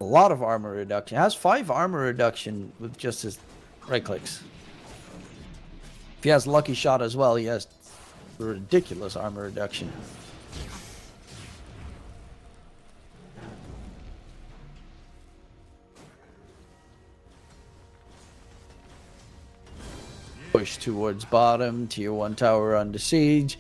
A lot of armor reduction. Has 5 armor reduction with just his right clicks. If he has lucky shot as well, he has ridiculous armor reduction. Push towards bottom, tier 1 tower under siege.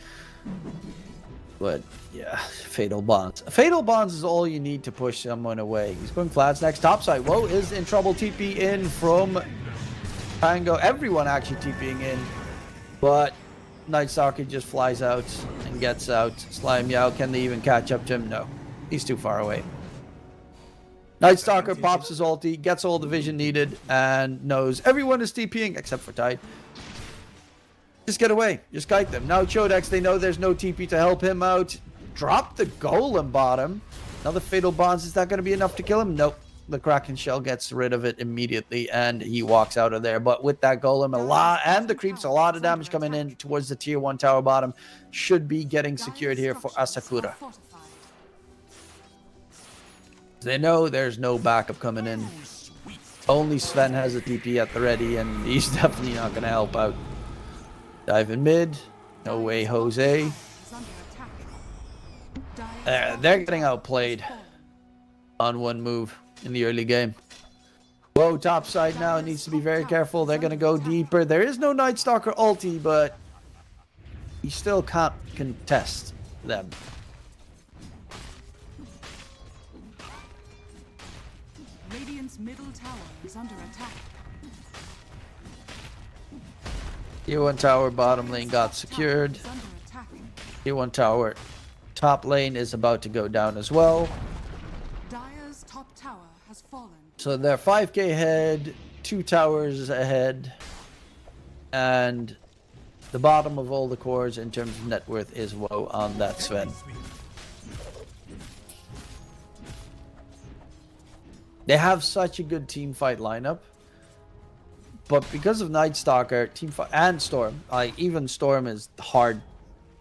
But yeah, fatal bonds. Fatal bonds is all you need to push someone away. He's going flats next. Topside. Woe is in trouble. TP in from Pango. Everyone actually TPing in. But Night Stalker just flies out and gets out. Slime Yao, can they even catch up to him? No. He's too far away. Night Stalker pops his ulti, gets all the vision needed, and knows everyone is TPing except for Tide. Just get away. Just kite them. Now Chodex, they know there's no TP to help him out. Drop the golem bottom. Another fatal bonds. Is that going to be enough to kill him? Nope. The Kraken Shell gets rid of it immediately, and he walks out of there. But with that golem, a lot, and the creeps, a lot of damage coming in towards the tier 1 tower bottom. Should be getting secured here for Asakura. They know there's no backup coming in. Only Sven has a TP at the ready, and he's definitely not going to help out. Dive in mid. No way, Jose. They're getting outplayed on one move in the early game. Whoa, top side now needs to be very careful. They're going to go deeper. There is no Night Stalker ulti, but he still can't contest them. Radiant's middle tower is under attack. Tier 1 tower bottom lane got secured. Tier 1 tower top lane is about to go down as well. Dire's top tower has fallen. So they're 5k ahead, 2 towers ahead, and the bottom of all the cores in terms of net worth is Woe on that Sven. They have such a good team fight lineup, but because of Night Stalker, team fight and Storm, even Storm is hard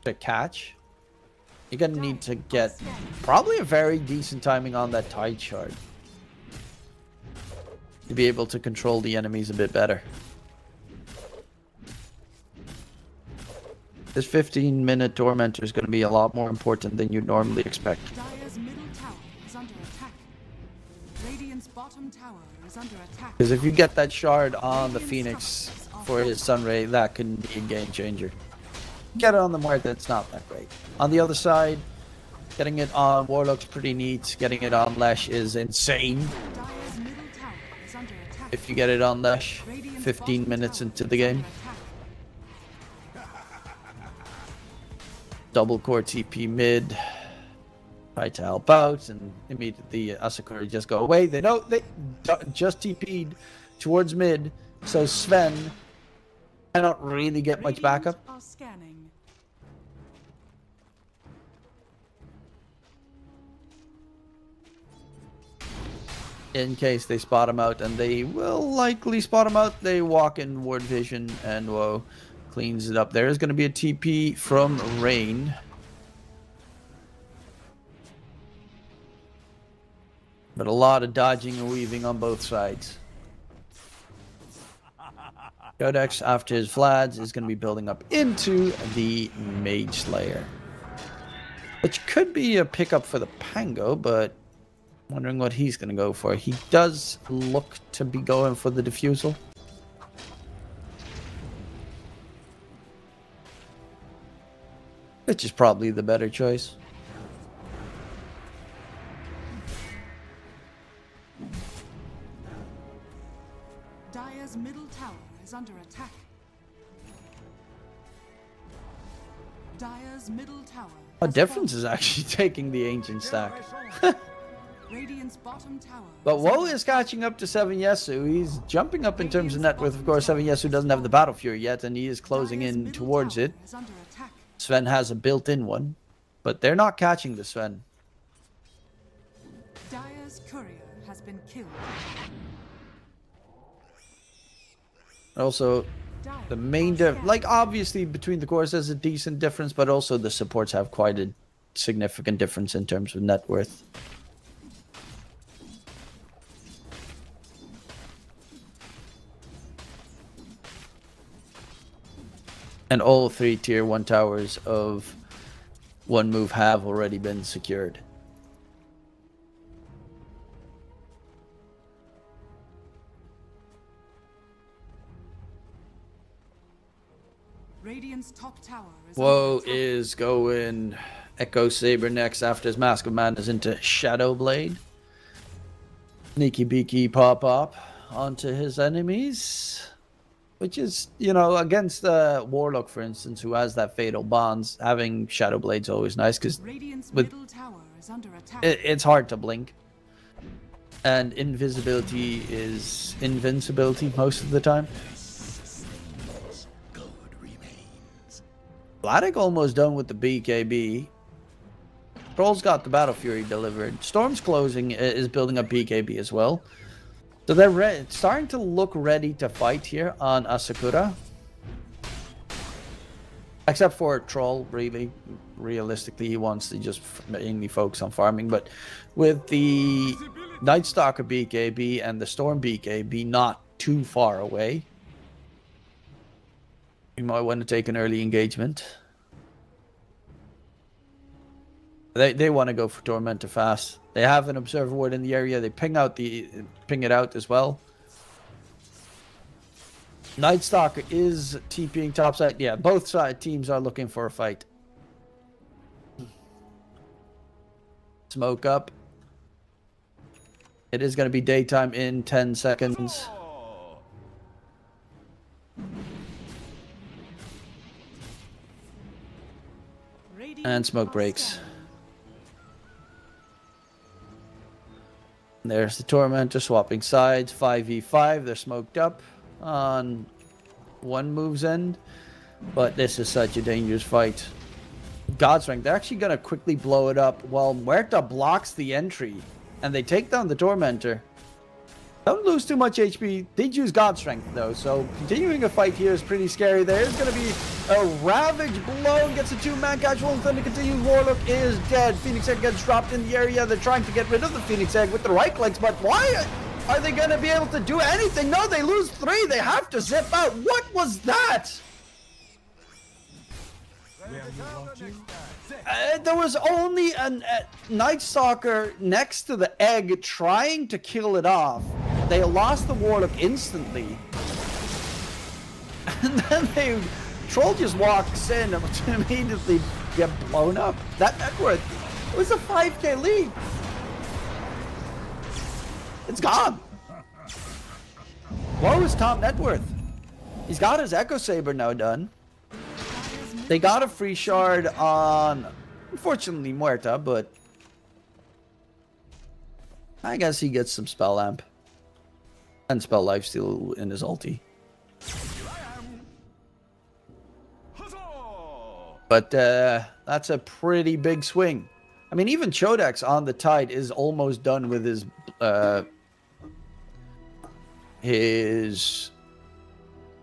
to catch. You're gonna need to get probably a very decent timing on that Tide shard to be able to control the enemies a bit better. This 15-minute Tormentor is going to be a lot more important than you'd normally expect. Dire's middle tower is under attack. Radiant's bottom tower is under attack. Because if you get that shard on the Phoenix for his Sunray, that can be a game changer. Get it on the Marth, it's not that great. On the other side, getting it on Warlock's pretty neat. Getting it on Lesh is insane. Dire's middle tower is under attack. If you get it on Lesh, 15 minutes into the game. Double core TP mid. Try to help out, and immediately Asakura just go away. They know they just TP'd towards mid, so Sven cannot really get much backup. Are scanning. In case they spot him out, and they will likely spot him out, they walk in ward vision, and Woe cleans it up. There is going to be a TP from Rain. But a lot of dodging and weaving on both sides. Codex, after his Vlads, is going to be building up into the Mage Slayer. Which could be a pickup for the Pango, but wondering what he's going to go for. He does look to be going for the Diffusal. Which is probably the better choice. Dire's middle tower is under attack. Dire's middle tower. A difference is actually taking the ancient stack. Radiant's bottom tower. But Woe is catching up to 7 Yesu. He's jumping up in terms of net worth. Of course, 7 Yesu doesn't have the Battle Fury yet, and he is closing in towards it. Sven has a built-in one, but they're not catching the Sven. Dire's courier has been killed. Also, the main like obviously between the cores there's a decent difference, but also the supports have quite a significant difference in terms of net worth. And all 3 tier 1 towers of 1 move have already been secured. Radiant's top tower is Woe is going Echo Saber next after his Mask of Madness into Shadow Blade. Sneaky beaky pop onto his enemies. Which is, you know, against the Warlock, for instance, who has that Fatal Bonds, having Shadow Blade's always nice, because it's hard to blink. And invisibility is invincibility most of the time. Vladik almost done with the BKB. Troll's got the Battle Fury delivered. Storm's closing is building up BKB as well. So they're starting to look ready to fight here on Asakura. Except for Troll, really. Realistically, he wants to just mainly focus on farming. But with the Night Stalker BKB and the Storm BKB not too far away, you might want to take an early engagement. They want to go for Tormentor fast. They have an Observer Ward in the area. They ping it out as well. Night Stalker is TPing topside. Yeah, both teams are looking for a fight. Smoke up. It is going to be daytime in 10 seconds. And smoke breaks. There's the Tormentor swapping sides. 5v5. They're smoked up on 1 move's end. But this is such a dangerous fight. God's Strength. They're actually going to quickly blow it up while Muerta blocks the entry. And they take down the Tormentor. Don't lose too much HP. Did use God's Strength though, so continuing a fight here is pretty scary. There is going to be a Ravage blow. Gets a 2-man casual and then continues. Warlock is dead. Phoenix Egg gets dropped in the area. They're trying to get rid of the Phoenix Egg with the right clicks, but why are they going to be able to do anything? No, they lose 3. They have to zip out. What was that? There was only a Night Stalker next to the egg trying to kill it off. They lost the Warlock instantly. And then Troll just walks in to immediately get blown up. That net worth was a 5k lead. It's gone. What was top net worth? He's got his Echo Saber now done. They got a free shard on, unfortunately, Muerta, but I guess he gets some Spell Amp and Spell Lifesteal in his ulti. But that's a pretty big swing. I mean, even Chodex on the Tide is almost done with his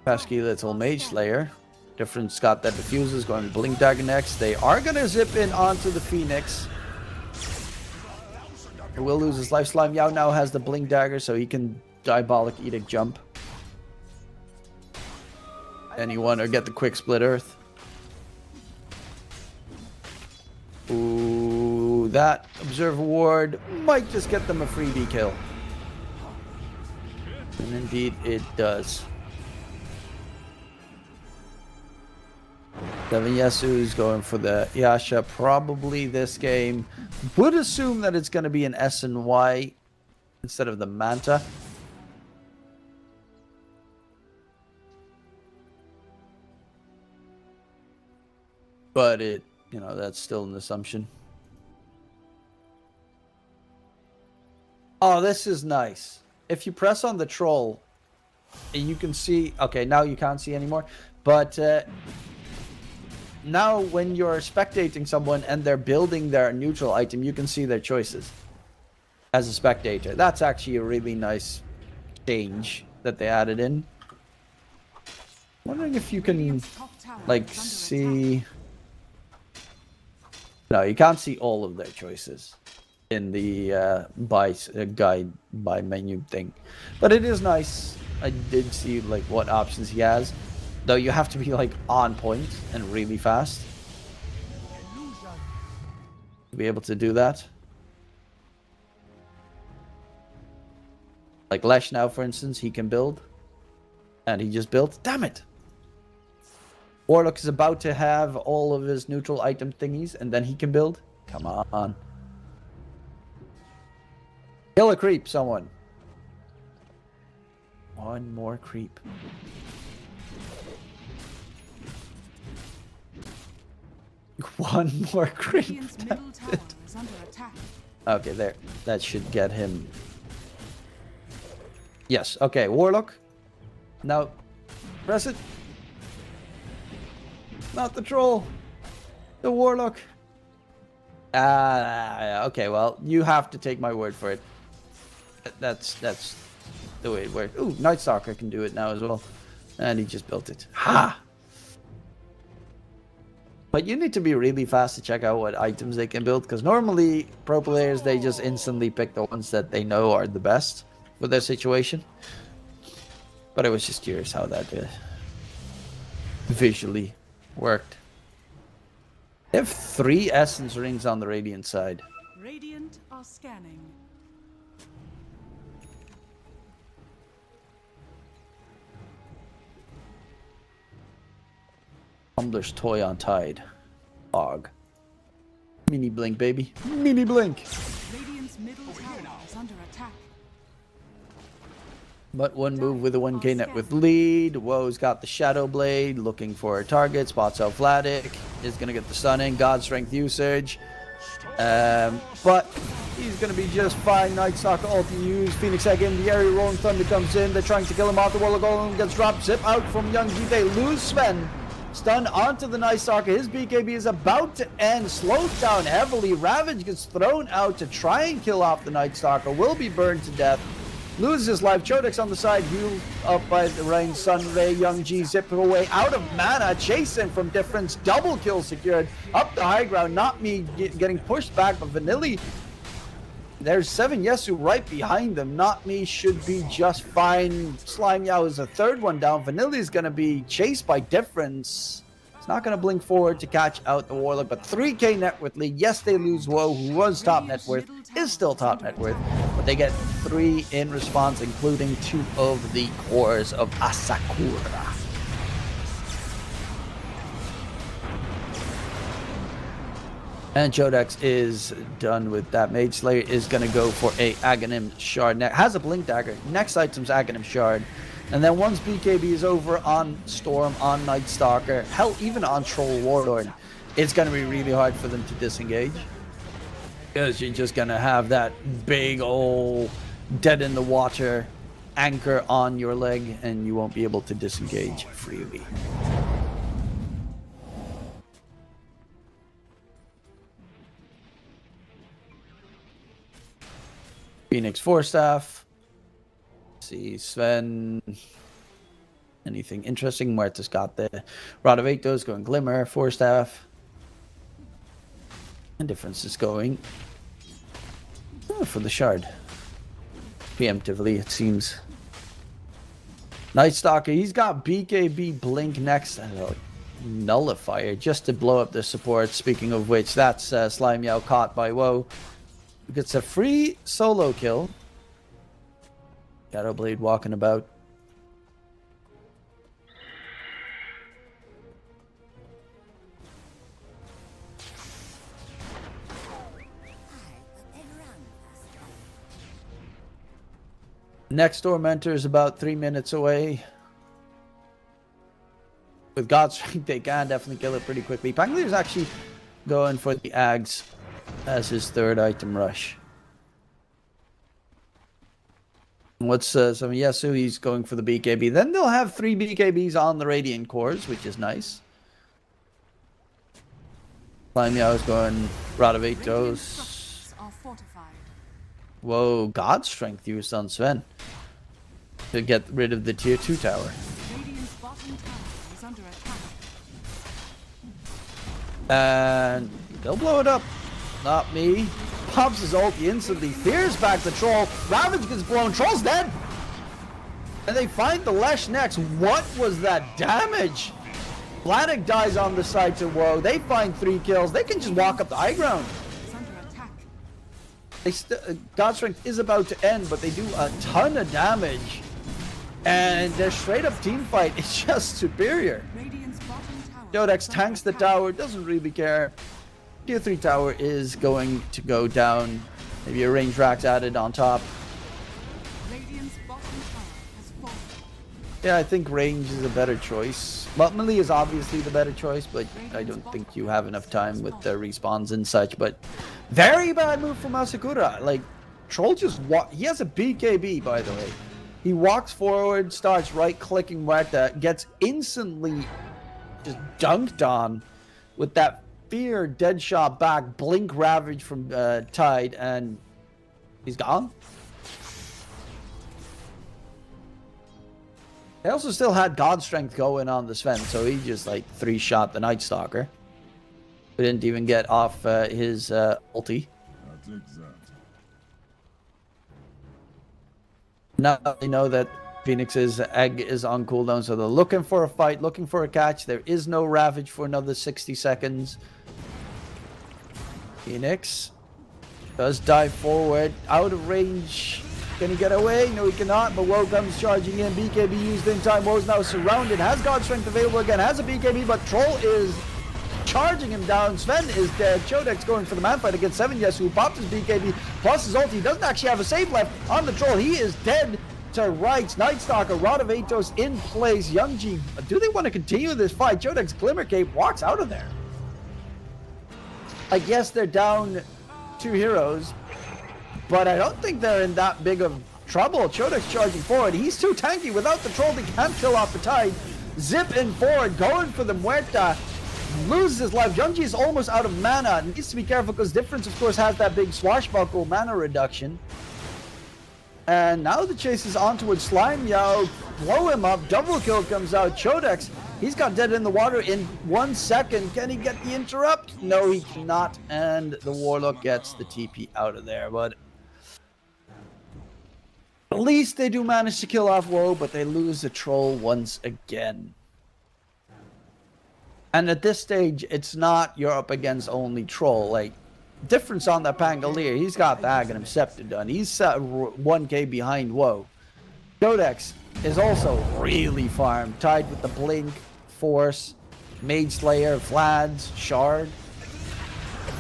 pesky little Mage Slayer. Difference got that diffuses going to Blink Dagger next. They are going to zip in onto the Phoenix. He will lose his life. Slime Yao now has the Blink Dagger, so he can Diabolic Edict jump. Anyone or get the quick Split Earth. Ooh, that Observer Ward might just get them a freebie kill. And indeed it does. 7 Yasu's going for the Yasha probably this game. Would assume that it's going to be an S and Y instead of the Manta. But it, you know, that's still an assumption. Oh, this is nice. If you press on the troll, you can see... Okay, now you can't see anymore. But now when you're spectating someone and they're building their neutral item, you can see their choices as a spectator. That's actually a really nice change that they added in. Wondering if you can, like, see... No, you can't see all of their choices in the guide by menu thing. But it is nice. I did see, like, what options he has. Though you have to be, like, on point and really fast to be able to do that. Like Lesh now, for instance, he can build. And he just built. Damn it! Warlock is about to have all of his neutral item thingies, and then he can build. Come on. Kill a creep, someone. One more creep. One more creep. Okay, there. That should get him. Yes, okay, Warlock. Now, press it. Not the troll. The Warlock. Okay, well, you have to take my word for it. That's the way it works. Ooh, Night Stalker can do it now as well. And he just built it. Ha! But you need to be really fast to check out what items they can build, because normally pro players, they just instantly pick the ones that they know are the best for their situation. But I was just curious how that visually worked. They have 3 essence rings on the Radiant side. Radiant are scanning. Tumbler's toy on Tide. Og. Mini blink, baby. Mini blink. Radiant's middle tower is under attack. But one move with a 1k net with lead. Woe's got the Shadow Blade, looking for a target. Spots out Vladik. Is going to get the stunning. God Strength usage. But he's going to be just fine. Night Stalker ulti used. Phoenix Egg in the area. Rolling Thunder comes in. They're trying to kill him off. The Warlock Golem gets dropped. Zip out from Young G. They lose Sven. Stun onto the Night Stalker. His BKB is about to end. Slowed down heavily. Ravage gets thrown out to try and kill off the Night Stalker. Will be burned to death. Loses his life. Chodex on the side. Healed up by the Rain Sunray. Young G zip away. Out of mana. Chasing from difference. Double kill secured. Up the high ground. Not me getting pushed back. But Vanilli. There's 7 Yesu right behind them. Not me should be just fine. Slime Yao is the 3rd one down. Vanilli is going to be chased by difference. It's not going to blink forward to catch out the Warlock, but 3k net worth lead. Yes, they lose Woe, who was top net worth, is still top net worth, but they get 3 in response, including 2 of the cores of Asakura. And Chodex is done with that. Mage Slayer is going to go for a Aghanim Shard. Has a Blink Dagger. Next item's Aghanim Shard. And then once BKB is over on Storm, on Night Stalker, hell, even on Troll Warlord, it's going to be really hard for them to disengage. Because you're just going to have that big old dead in the water anchor on your leg, and you won't be able to disengage freely. Phoenix Forestaff. See Sven. Anything interesting? Muerta's got the Rod of Atos going Glimmer, Forestaff. And difference is going for the Shard. Preemptively, it seems. Night Stalker, he's got BKB Blink next. Nullifier just to blow up the support. Speaking of which, that's Slime Yao caught by Woe. Gets a free solo kill. Shadow Blade walking about. Next Tormentor is about 3 minutes away. With God's Strength, they can definitely kill it pretty quickly. Pangli is actually going for the Ags as his 3rd item rush. What's some Yesu? He's going for the BKB. Then they'll have 3 BKBs on the Radiant cores, which is nice. Slime is going Radavitos. Structures are fortified. Whoa, God Strength used on Sven to get rid of the tier 2 tower. Radiant's bottom tower is under attack. And they'll blow it up. Not me. Pops his ulti instantly. Fears back the troll. Ravage gets blown. Troll's dead. And they find the Lesh next. What was that damage? Blanik dies on the side to Woe. They find 3 kills. They can just walk up the high ground. Is under attack. God Strength is about to end, but they do a ton of damage. And their straight up team fight is just superior. Radiant's bottom tower. Jodex tanks the tower, doesn't really care. Tier 3 tower is going to go down. Maybe a range rack's added on top. Radiant's bottom tower has fallen. Yeah, I think range is a better choice. Well, melee is obviously the better choice, but I don't think you have enough time with the respawns and such. But very bad move from Asakura. Like, Troll just he has a BKB, by the way. He walks forward, starts right-clicking Muerta, gets instantly just dunked on with that Fear dead shot back, blink Ravage from Tide, and he's gone. They also still had God Strength going on the Sven, so he just like 3-shot the Night Stalker. We didn't even get off his ulti. Now they know that Phoenix's egg is on cooldown, so they're looking for a fight, looking for a catch. There is no Ravage for another 60 seconds. Phoenix does dive forward, out of range. Can he get away? No, he cannot, but Woe comes charging in. BKB used in time. Woe's now surrounded, has God Strength available again, has a BKB, but Troll is charging him down. Sven is dead. Chodex going for the man fight against 7 Yes, who popped his BKB plus his ulti. He doesn't actually have a save left on the Troll. He is dead to rights. Night Stalker, Rod of Atos in place. Young G, do they want to continue this fight? Chodex Glimmer Cape walks out of there. I guess they're down 2 heroes, but I don't think they're in that big of trouble. Chodex charging forward. He's too tanky. Without the Troll, they can't kill off the Tide. Zip in forward, going for the Muerta. Loses his life. Youngji is almost out of mana. Needs to be careful because Difference, of course, has that big swashbuckle mana reduction. And now the chase is on towards Slime Yao. Blow him up. Double kill comes out. Chodex, he's got dead in the water in 1 second. Can he get the interrupt? No, he cannot. And the Warlock gets the TP out of there. But at least they do manage to kill off Woe, but they lose the Troll once again. And at this stage, it's not you're up against only Troll. Like, Difference on that Pangolier, he's got the Aghanim Scepter done. He's 1k behind Woe. Codex is also really farmed, tied with the Blink, Force, Mage Slayer, Vlads, Shard.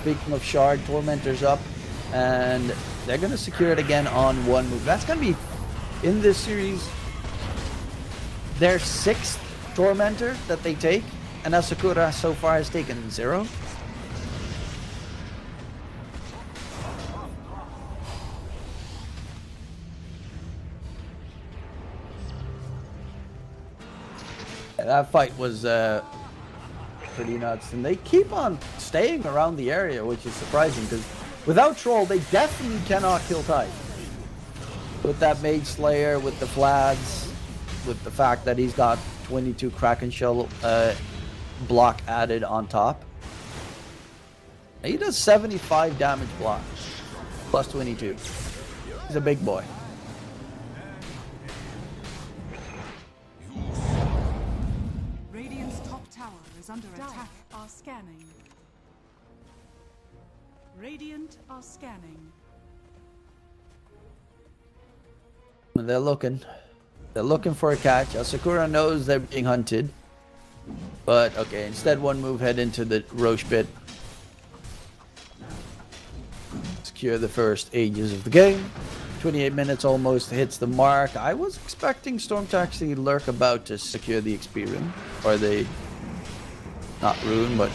Speaking of Shard, Tormentor's up, and they're going to secure it again on 1 move. That's going to be, in this series, their 6th Tormentor that they take, and Asakura so far has taken 0. That fight was pretty nuts, and they keep on staying around the area, which is surprising because without Troll, they definitely cannot kill Tide. With that Mage Slayer, with the Vlads, with the fact that he's got 22 Kraken Shell block added on top. He does 75 damage block, plus 22. He's a big boy. Under attack. Are scanning. Radiant are scanning. They're looking. They're looking for a catch. Asakura knows they're being hunted. But, okay, instead 1 move, head into the Roche pit. Secure the first ages of the game. 28 minutes almost hits the mark. I was expecting Storm to actually lurk about to secure the experience. Or the... not rune, but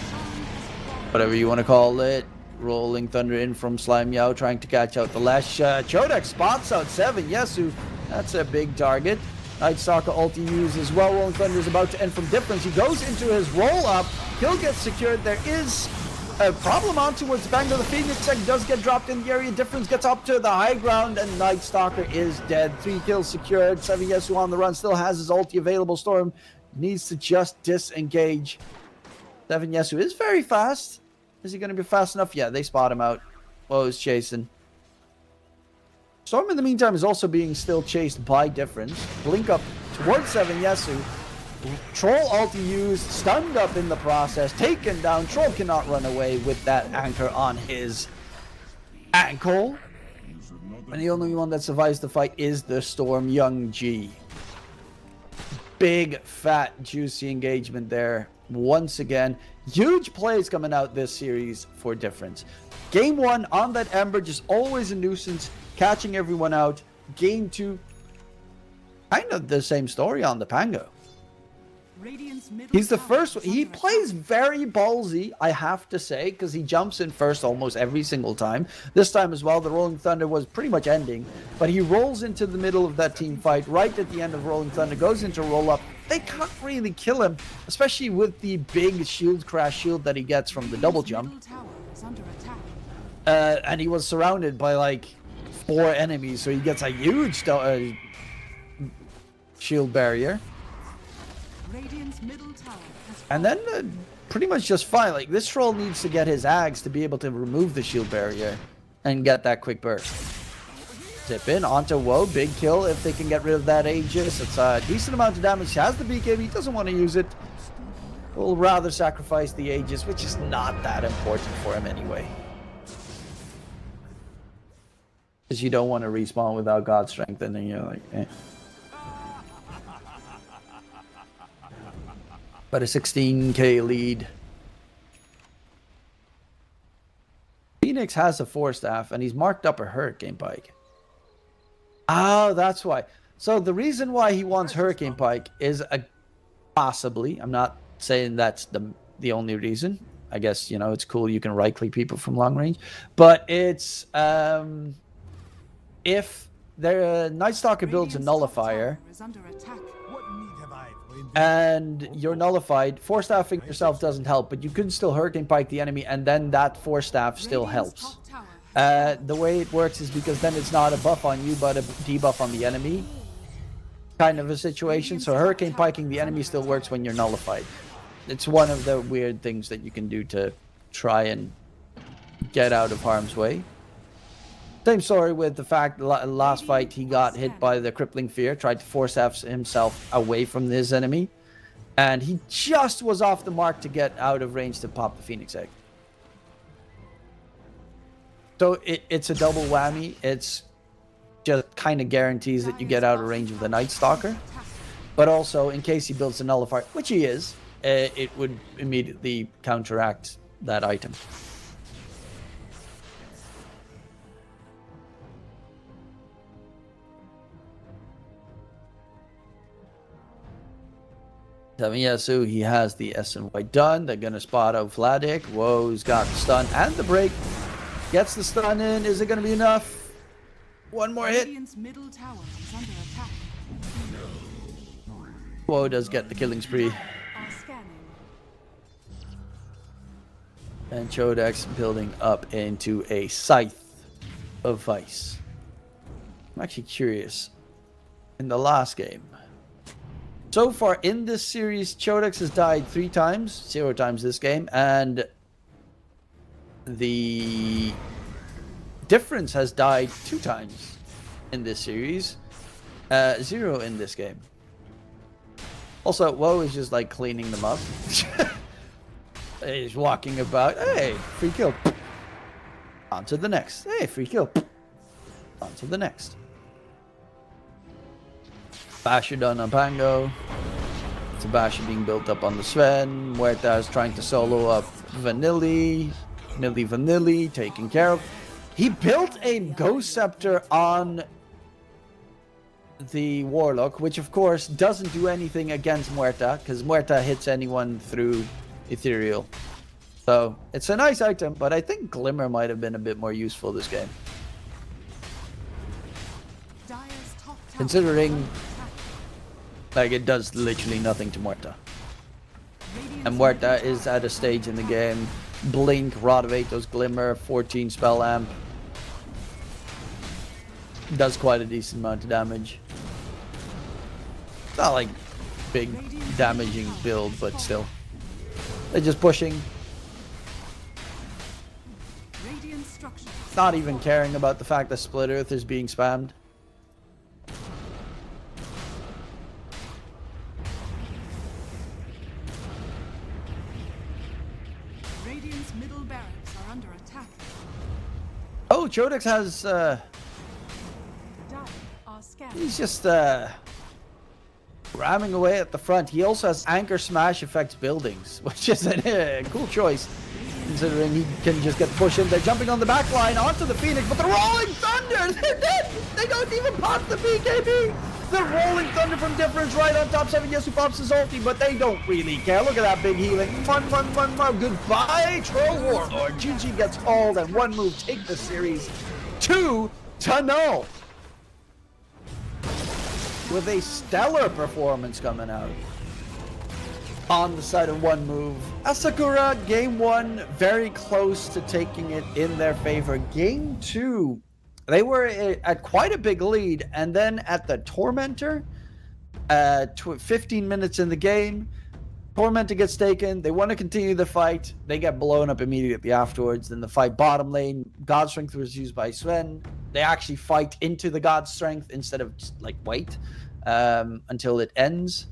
whatever you want to call it. Rolling Thunder in from Slime Yao, trying to catch out the Lash. Chodex spots out 7 Yesu. That's a big target. Night Stalker ulti used as well. Rolling Thunder is about to end from difference. He goes into his roll-up. Kill gets secured. There is a problem on towards Bango. The Phoenix Egg does get dropped in the area. Difference gets up to the high ground, and Night Stalker is dead. 3 kills secured. 7 Yesu on the run. Still has his ulti available. Storm needs to just disengage. 7 Yesu is very fast. Is he going to be fast enough? Yeah, they spot him out. Woe's chasing. Storm, in the meantime, is also being still chased by Difference. Blink up towards 7 Yesu. Troll ulti used, stunned up in the process, taken down. Troll cannot run away with that anchor on his ankle. And the only one that survives the fight is the Storm Young G. Big, fat, juicy engagement there. Once again, huge plays coming out this series for Difference. Game 1 on that Ember, just always a nuisance, catching everyone out. Game 2, kind of the same story on the Pango. He's the first. He plays very ballsy, I have to say, because he jumps in first almost every single time. This time as well, the Rolling Thunder was pretty much ending, but he rolls into the middle of that team fight right at the end of Rolling Thunder, goes into roll up. They can't really kill him, especially with the big shield crash shield that he gets from the double jump. And he was surrounded by like 4 enemies, so he gets a huge shield barrier. And then pretty much just fine. Like, this troll needs to get his Ags to be able to remove the shield barrier and get that quick burst. Zip in onto Woe. Big kill if they can get rid of that Aegis. It's a decent amount of damage. He has the BKB. He doesn't want to use it. Will rather sacrifice the Aegis, which is not that important for him anyway. Because you don't want to respawn without God Strength, and then you're like, eh. But a 16k lead. Phoenix has a 4-staff, and he's marked up a Hurricane Pike. Oh, that's why. So the reason why he wants Hurricane Pike is possibly, I'm not saying that's the only reason. I guess, you know, it's cool you can right-click people from long range. But it's, if the Night Stalker builds a Nullifier, and you're nullified, 4-staffing yourself doesn't help, but you can still Hurricane Pike the enemy, and then that 4-staff still helps. The way it works is because then it's not a buff on you, but a debuff on the enemy. Kind of a situation. So Hurricane Piking the enemy still works when you're nullified. It's one of the weird things that you can do to try and get out of harm's way. Same story with the fact last fight he got hit by the Crippling Fear, tried to force himself away from his enemy, and he just was off the mark to get out of range to pop the Phoenix Egg. So it's a double whammy. It's just kind of guarantees that you get out of range of the Night Stalker, but also in case he builds a Nullifier, which he is, it would immediately counteract that item. Yesu, he has the S&Y done. They're going to spot out Vladik. Woe's got the stun and the break. Gets the stun in. Is it going to be enough? One more hit. Woe does get the killing spree. And Chodex building up into a Scythe of Vice. I'm actually curious. In the last game, so far in this series, Chodex has died 3 times, 0 times this game, and the Difference has died 2 times in this series, 0 in this game. Also, Woe is just like cleaning them up. He's walking about, hey, free kill. On to the next. Hey, free kill. On to the next. Basher done on Pango. It's a Basher being built up on the Sven. Muerta is trying to solo up Vanilli. Vanilli taken care of. He built a Ghost Scepter on the Warlock, which of course doesn't do anything against Muerta, because Muerta hits anyone through Ethereal. So it's a nice item, but I think Glimmer might have been a bit more useful this game. considering like it does literally nothing to Muerta. And Muerta is at a stage in the game. Blink, Rod of Atos, Glimmer, 14 spell amp. Does quite a decent amount of damage. It's not like big damaging build, but still. They're just pushing. Not even caring about the fact that Split Earth is being spammed. Radiant's middle barracks are under attack. Oh, Chodex has he's just ramming away at the front. He also has Anchor Smash affects buildings, which is a cool choice, considering he can just get pushed in. They're jumping on the back line onto the Phoenix, but the Rolling Thunder, they're dead! They don't even pop the BKB! The Rolling Thunder from Difference right on top 7. Yes, who pops his ulti, but they don't really care. Look at that big healing. Fun. Goodbye, Troll Warlord. GG gets hauled, and one move take the series 2-0. With a stellar performance coming out on the side of one move. Asakura, game 1, very close to taking it in their favor. Game 2, they were at quite a big lead, and then at the Tormentor, 15 minutes in the game, Tormentor gets taken. They want to continue the fight. They get blown up immediately afterwards. Then the fight bottom lane, God Strength was used by Sven. They actually fight into the God Strength instead of just like wait until it ends.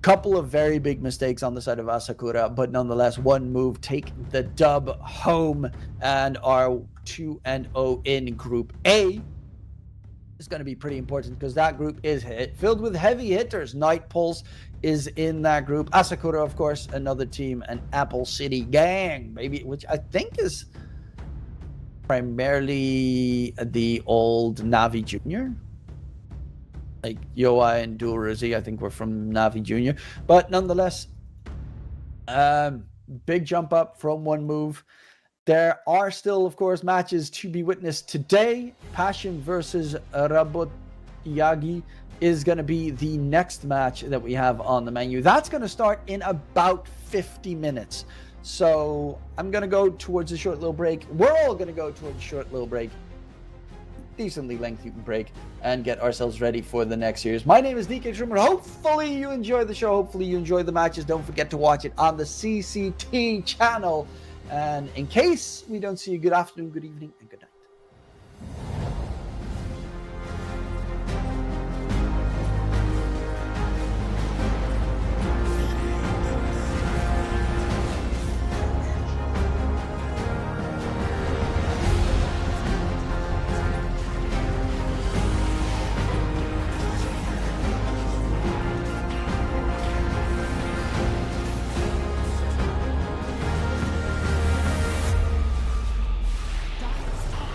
Couple of very big mistakes on the side of Asakura, but nonetheless, one move take the dub home and are 2-0 in Group A. It's going to be pretty important because that group is filled with heavy hitters. Night Pulse is in that group. Asakura, of course, another team, and Apple City Gang, maybe, which I think is primarily the old Navi Junior. Like Yoai and Dual Rizzi, I think were from Navi Junior. But nonetheless, big jump up from one move. There are still, of course, matches to be witnessed today. Passion versus Rabot Yagi is going to be the next match that we have on the menu. That's going to start in about 50 minutes. So I'm going to go towards a short little break. We're all going to go towards a short little break. Decently lengthy break, and get ourselves ready for the next series. My name is DK Truman. Hopefully you enjoy the show. Hopefully you enjoy the matches. Don't forget to watch it on the CCT channel. And in case we don't see you, good afternoon, good evening, and good night. Dire's top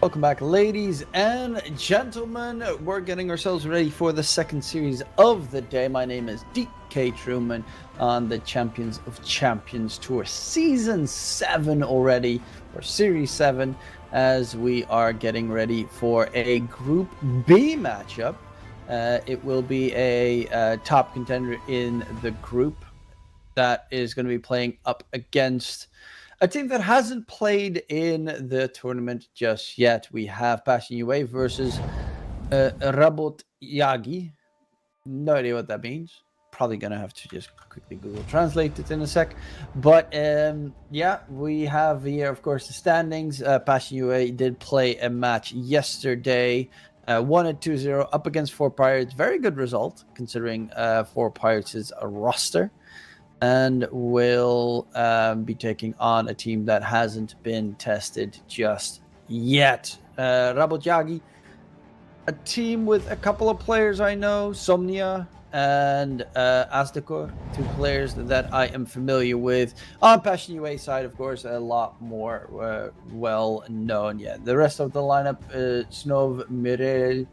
Welcome back, ladies and gentlemen. We're getting ourselves ready for the second series of the day. My name is DK Truman on the Champions of Champions Tour, Season 7 already, or Series 7, as we are getting ready for a Group B matchup. It will be a top contender in the group that is going to be playing up against a team that hasn't played in the tournament just yet. We have Passion UA versus Rabot Yagi. No idea what that means. Probably going to have to just quickly Google Translate it in a sec. But yeah, we have here, of course, the standings. Passion UA did play a match yesterday. Won at 2-0 up against 4 Pirates. Very good result considering 4 Pirates' roster. And will be taking on a team that hasn't been tested just yet. Rabotyagi, a team with a couple of players I know, Somnia and Astakor, 2 players that I am familiar with. On Passion UA side, of course, a lot more well known. Yeah, the rest of the lineup, Snov, Mirel,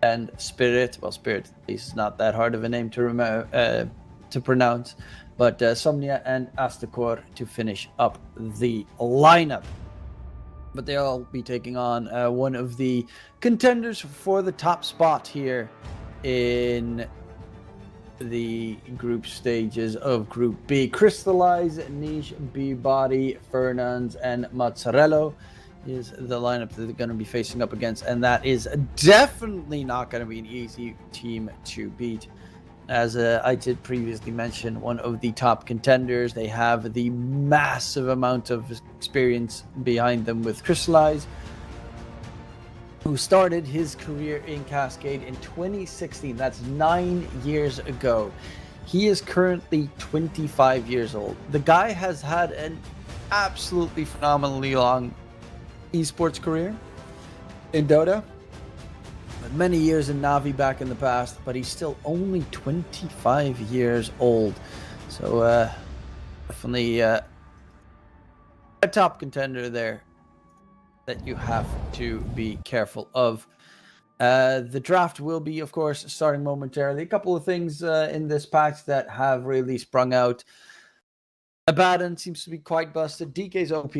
and Spirit. Well, Spirit is not that hard of a name to remember. To pronounce, but Somnia and Astakor to finish up the lineup. But they'll be taking on one of the contenders for the top spot here in the group stages of Group B. Crystallize, Niche, B-Body, Fernandes, and Mazzarello is the lineup that they're going to be facing up against, and that is definitely not going to be an easy team to beat. As I did previously mention, one of the top contenders. They have the massive amount of experience behind them with Crystallize, who started his career in Cascade in 2016. That's 9 years ago. He is currently 25 years old. The guy has had an absolutely phenomenally long esports career in Dota. Many years in Navi back in the past, but he's still only 25 years old. So definitely a top contender there that you have to be careful of. The draft will be, of course, starting momentarily. A couple of things in this patch that have really sprung out. Abaddon seems to be quite busted. DK's OP.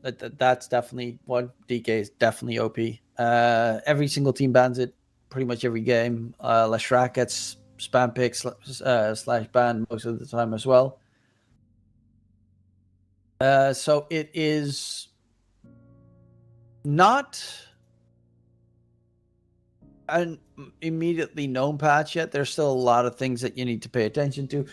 That's definitely one. DK is definitely OP. Every single team bans it pretty much every game. Lashrak gets spam pick slash ban most of the time as well. So it is not an immediately known patch yet. There's still a lot of things that you need to pay attention to.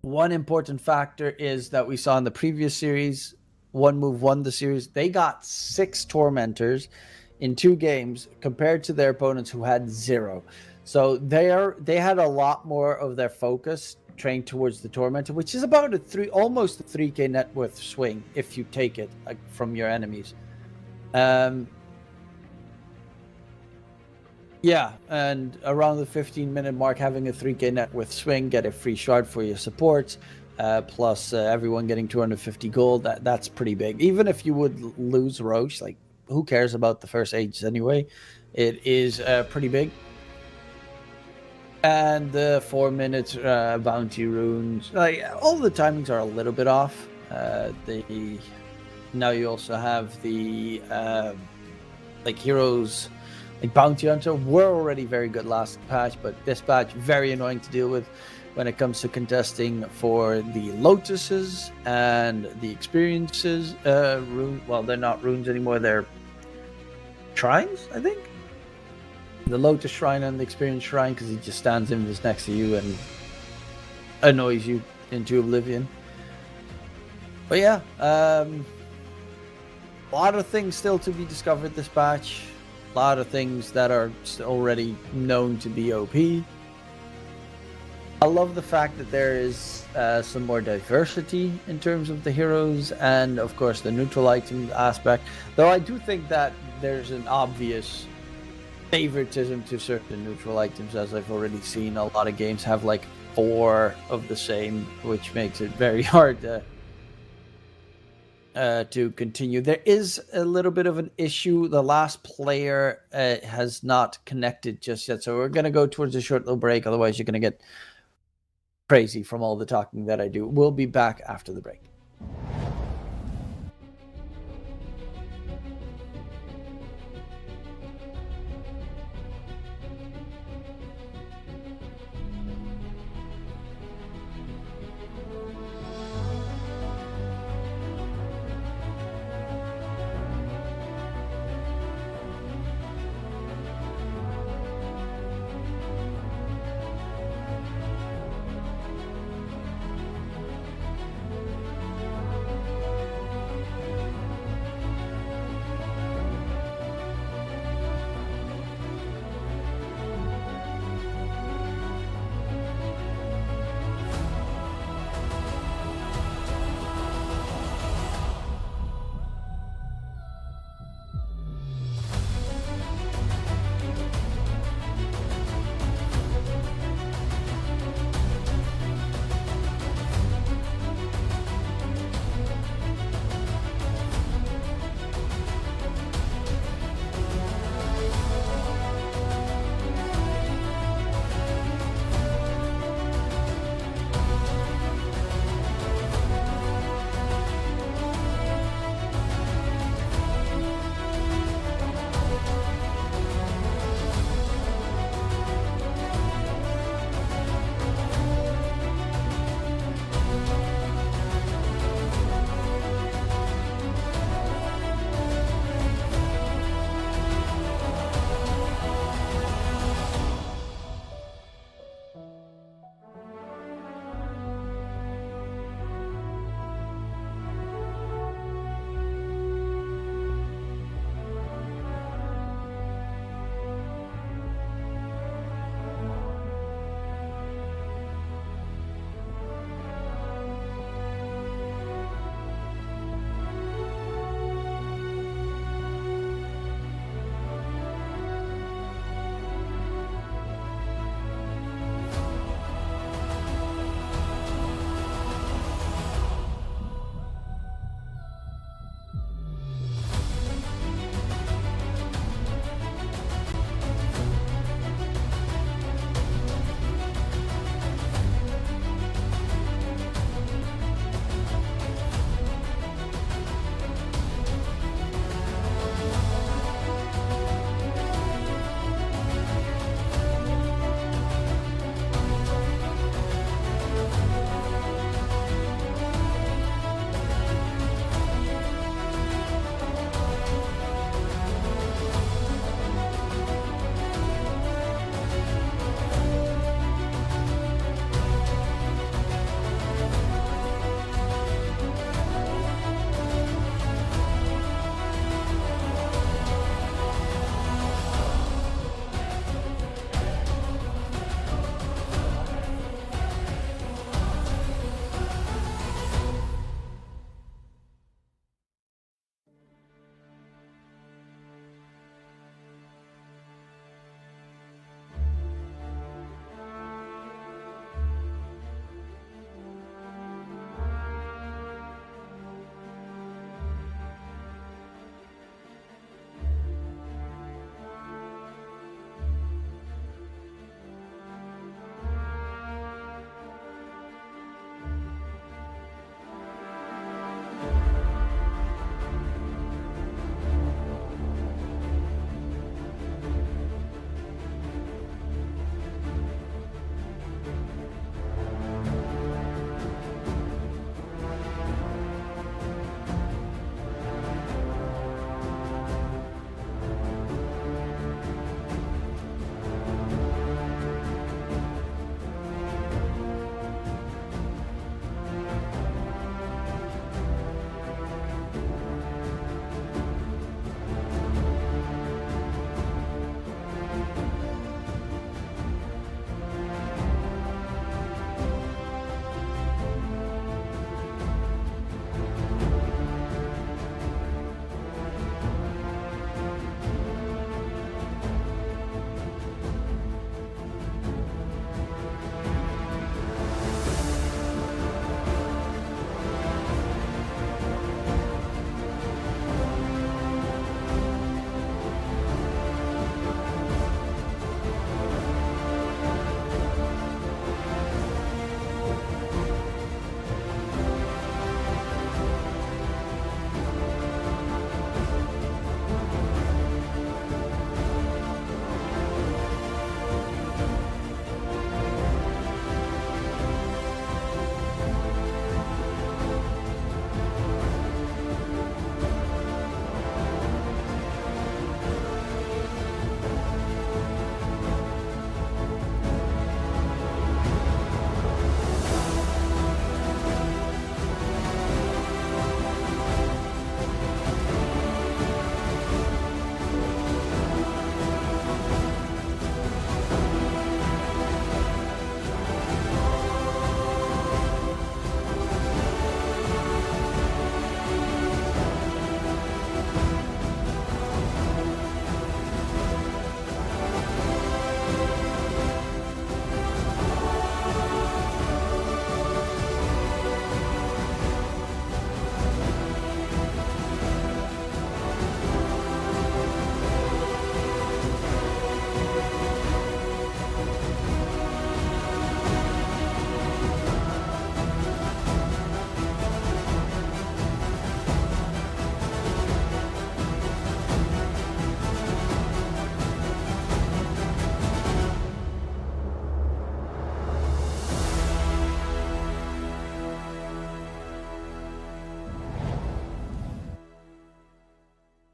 One important factor is that we saw in the previous series, One Move won the series. They got 6 Tormentors in 2 games compared to their opponents who had 0. So they had a lot more of their focus trained towards the Tormentor, which is about almost a 3k net worth swing if you take it from your enemies. Yeah, and around the 15-minute mark, having a 3k net worth swing, get a free shard for your supports, plus everyone getting 250 gold. That's pretty big. Even if you would lose Roche, like, who cares about the first ages anyway? It is pretty big. And the 4 minutes bounty runes, like, all the timings are a little bit off. Now you also have the like heroes. Like Bounty Hunter were already very good last patch, but this patch very annoying to deal with when it comes to contesting for the Lotuses and the experiences. Well, they're not runes anymore; they're shrines, I think. The Lotus Shrine and the Experience Shrine, because he just stands in just next to you and annoys you into oblivion. But yeah, a lot of things still to be discovered this patch. A lot of things that are already known to be OP. I love the fact that there is some more diversity in terms of the heroes and, of course, the neutral item aspect. Though I do think that there's an obvious favoritism to certain neutral items, as I've already seen. A lot of games have like 4 of the same, which makes it very hard to to continue. There is a little bit of an issue. The last player has not connected just yet, so we're going to go towards a short little break. Otherwise, you're going to get crazy from all the talking that I do. We'll be back after the break.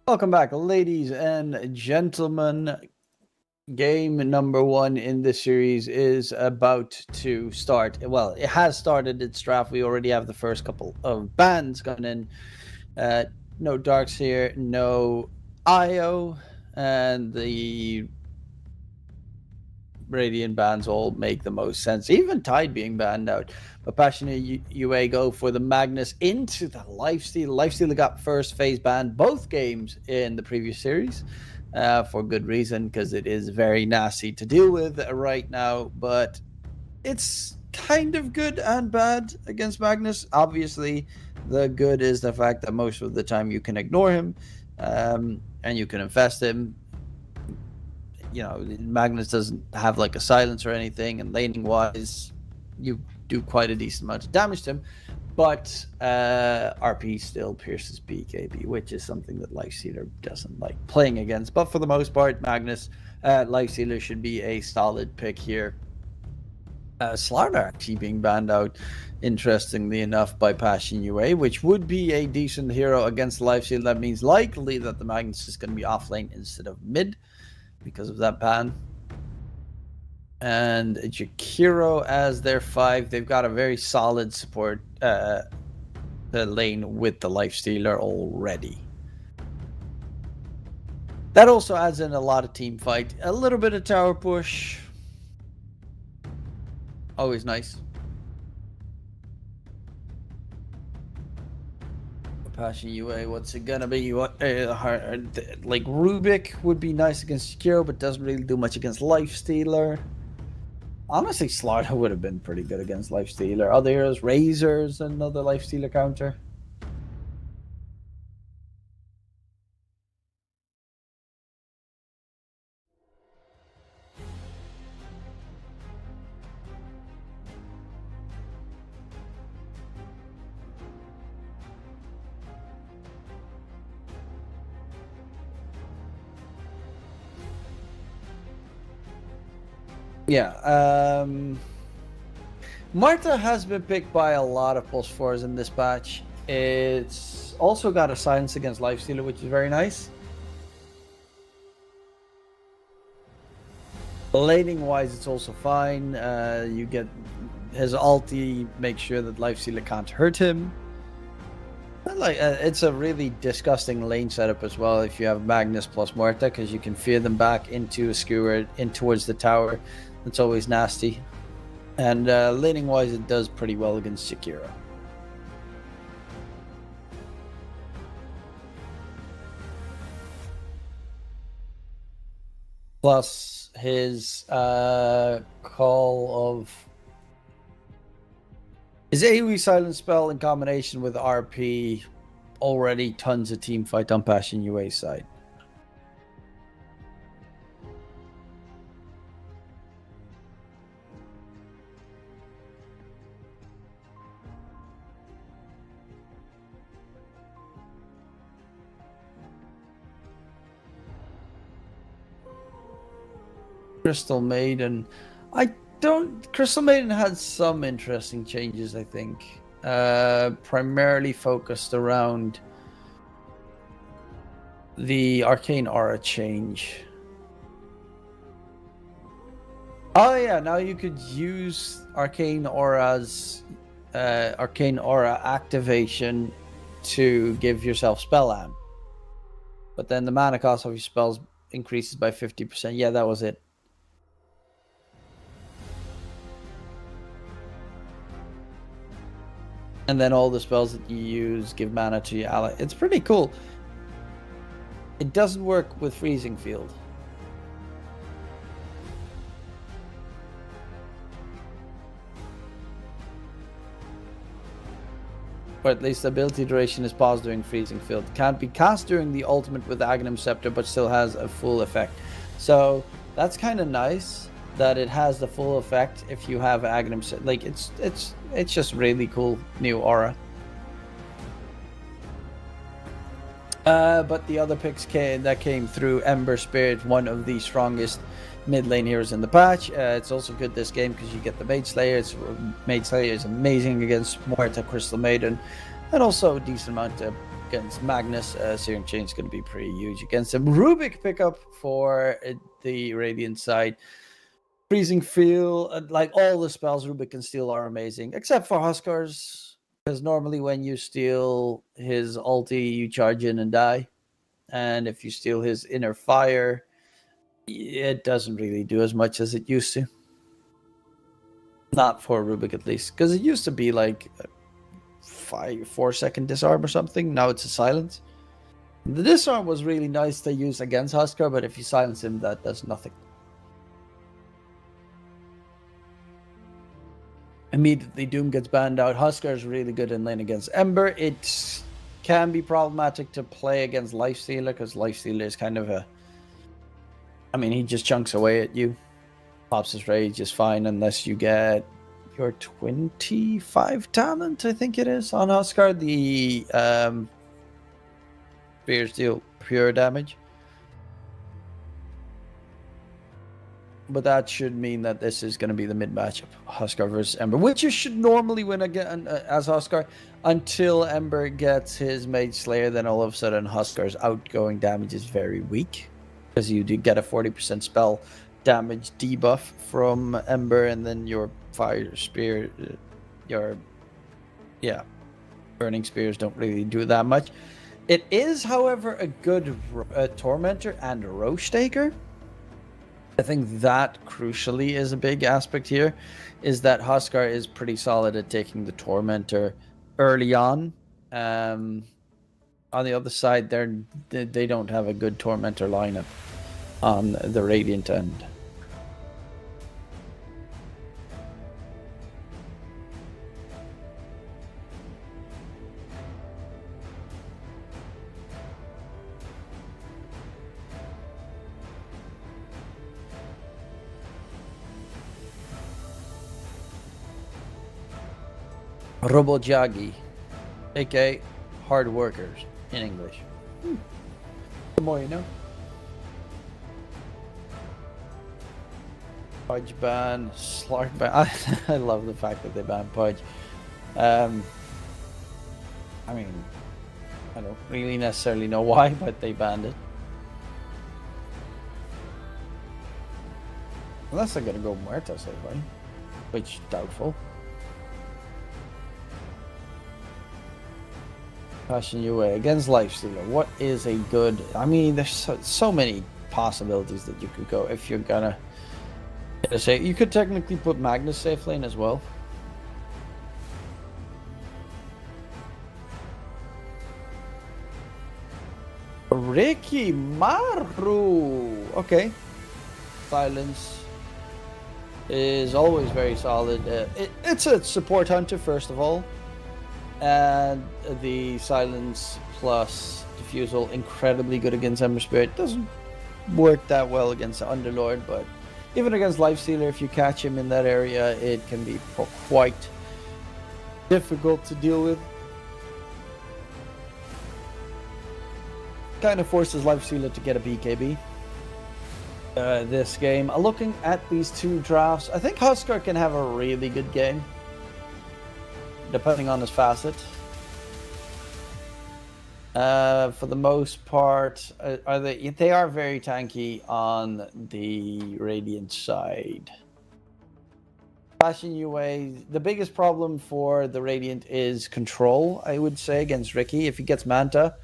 Welcome back, ladies and gentlemen. Game number 1 in this series is about to start. Well, it has started its draft. We already have the first couple of bans gone in. No Darks here, no IO, and the Radiant bans all make the most sense. Even Tide being banned out. But Passionate UA go for the Magnus into the Lifesteal. Lifesteal got first phase banned both games in the previous series. For good reason, because it is very nasty to deal with right now. But it's kind of good and bad against Magnus. Obviously, the good is the fact that most of the time you can ignore him, and you can infest him. You know, Magnus doesn't have like a silence or anything, and laning wise, you do quite a decent amount of damage to him. But RP still pierces BKB, which is something that Lifestealer doesn't like playing against. But for the most part, Magnus, Lifestealer should be a solid pick here. Slardar actually being banned out, interestingly enough, by Passion UA, which would be a decent hero against Lifesteal. That means likely that the Magnus is going to be off lane instead of mid because of that ban. And Jakiro as their 5. They've got a very solid support lane with the Lifestealer already. That also adds in a lot of team fight. A little bit of tower push. Always nice. Passion UA, what's it gonna be? Like Rubik would be nice against Jakiro, but doesn't really do much against Lifestealer. Honestly, Slaughter would have been pretty good against Lifestealer. Other heroes, Razor's another Lifestealer counter. Yeah, Marta has been picked by a lot of plus 4s in this patch. It's also got a silence against Lifestealer, which is very nice. Laning wise, it's also fine. You get his ulti, make sure that Lifestealer can't hurt him. It's a really disgusting lane setup as well if you have Magnus plus Marta, because you can fear them back into a skewer in towards the tower. It's always nasty. And laning wise, it does pretty well against Jakiro. Plus his call of his AoE silence spell in combination with RP, already tons of team fight on Passion UA side. Crystal Maiden. Crystal Maiden had some interesting changes, I think. Primarily focused around the Arcane Aura change. Oh yeah, now you could use Arcane Aura's Arcane Aura activation to give yourself spell amp. But then the mana cost of your spells increases by 50%. Yeah, that was it. And then all the spells that you use give mana to your ally. It's pretty cool. It doesn't work with Freezing Field. Or at least the ability duration is paused during Freezing Field. Can't be cast during the ultimate with Aghanim Scepter, but still has a full effect. So that's kind of nice that it has the full effect if you have Aghanim Scepter. Like it's just really cool new aura. But the other picks that came through, Ember Spirit, one of the strongest mid lane heroes in the patch. It's also good this game because you get the Mage Slayer. Mage Slayer is amazing against Muerta Crystal Maiden, and also a decent amount of against Magnus. Searing Chain is going to be pretty huge against him. Rubik pickup for the Radiant side. Freezing Field, like all the spells Rubik can steal are amazing, except for Huskar's, because normally when you steal his ulti, you charge in and die. And if you steal his Inner Fire, it doesn't really do as much as it used to. Not for Rubik, at least, because it used to be like 4-second disarm or something. Now it's a silence. The disarm was really nice to use against Huskar, but if you silence him, that does nothing. Immediately Doom gets banned out. Huskar is really good in lane against Ember. It can be problematic to play against Lifestealer, because Lifestealer is kind of a... I mean, he just chunks away at you. Pops his rage is fine unless you get your 25 talent, I think it is, on Huskar. The spears deal pure damage. But that should mean that this is going to be the mid matchup, Huskar versus Ember, which you should normally win again as Huskar until Ember gets his Mage Slayer. Then all of a sudden Huskar's outgoing damage is very weak, because you do get a 40% spell damage debuff from Ember, and then your Fire Spear, your Burning Spears don't really do that much. It is, however, a good Tormentor and Roche Taker. I think that crucially is a big aspect here, is that Huskar is pretty solid at taking the Tormentor early on. On the other side, they don't have a good Tormentor lineup on the Radiant end. Robojagi, aka hard workers in English. The more you know. Pudge ban, Slark ban. I love the fact that they banned Pudge. I mean, I don't really necessarily know why, but they banned it. Unless they're gonna go Muertos, everybody. Which, doubtful. Passion UA against Lifestealer. What is a good... I mean, there's so many possibilities that you could go if you're gonna say. You could technically put Magnus safe lane as well. Ricky Maru. Okay. Silence is always very solid. It's a support hunter, first of all. And the Silence plus Diffusal, incredibly good against Ember Spirit. Doesn't work that well against the Underlord, but even against Lifestealer, if you catch him in that area, it can be quite difficult to deal with. Kind of forces Lifestealer to get a BKB. This game, looking at these two drafts, I think Huskar can have a really good game, depending on his facet. For the most part, they are very tanky on the Radiant side. Passion UA, the biggest problem for the Radiant is control, I would say, against Ricky. If he gets Manta,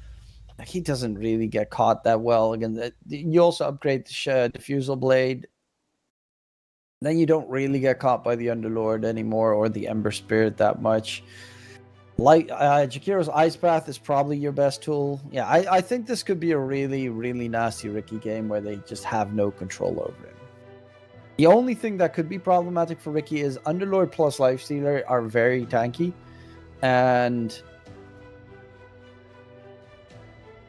he doesn't really get caught that well. Again, you also upgrade the Diffusal Blade. Then you don't really get caught by the Underlord anymore, or the Ember Spirit that much. Like Jakiro's Ice Path is probably your best tool. Yeah, I think this could be a really, really nasty Ricky game where they just have no control over him. The only thing that could be problematic for Ricky is Underlord plus Lifestealer are very tanky, and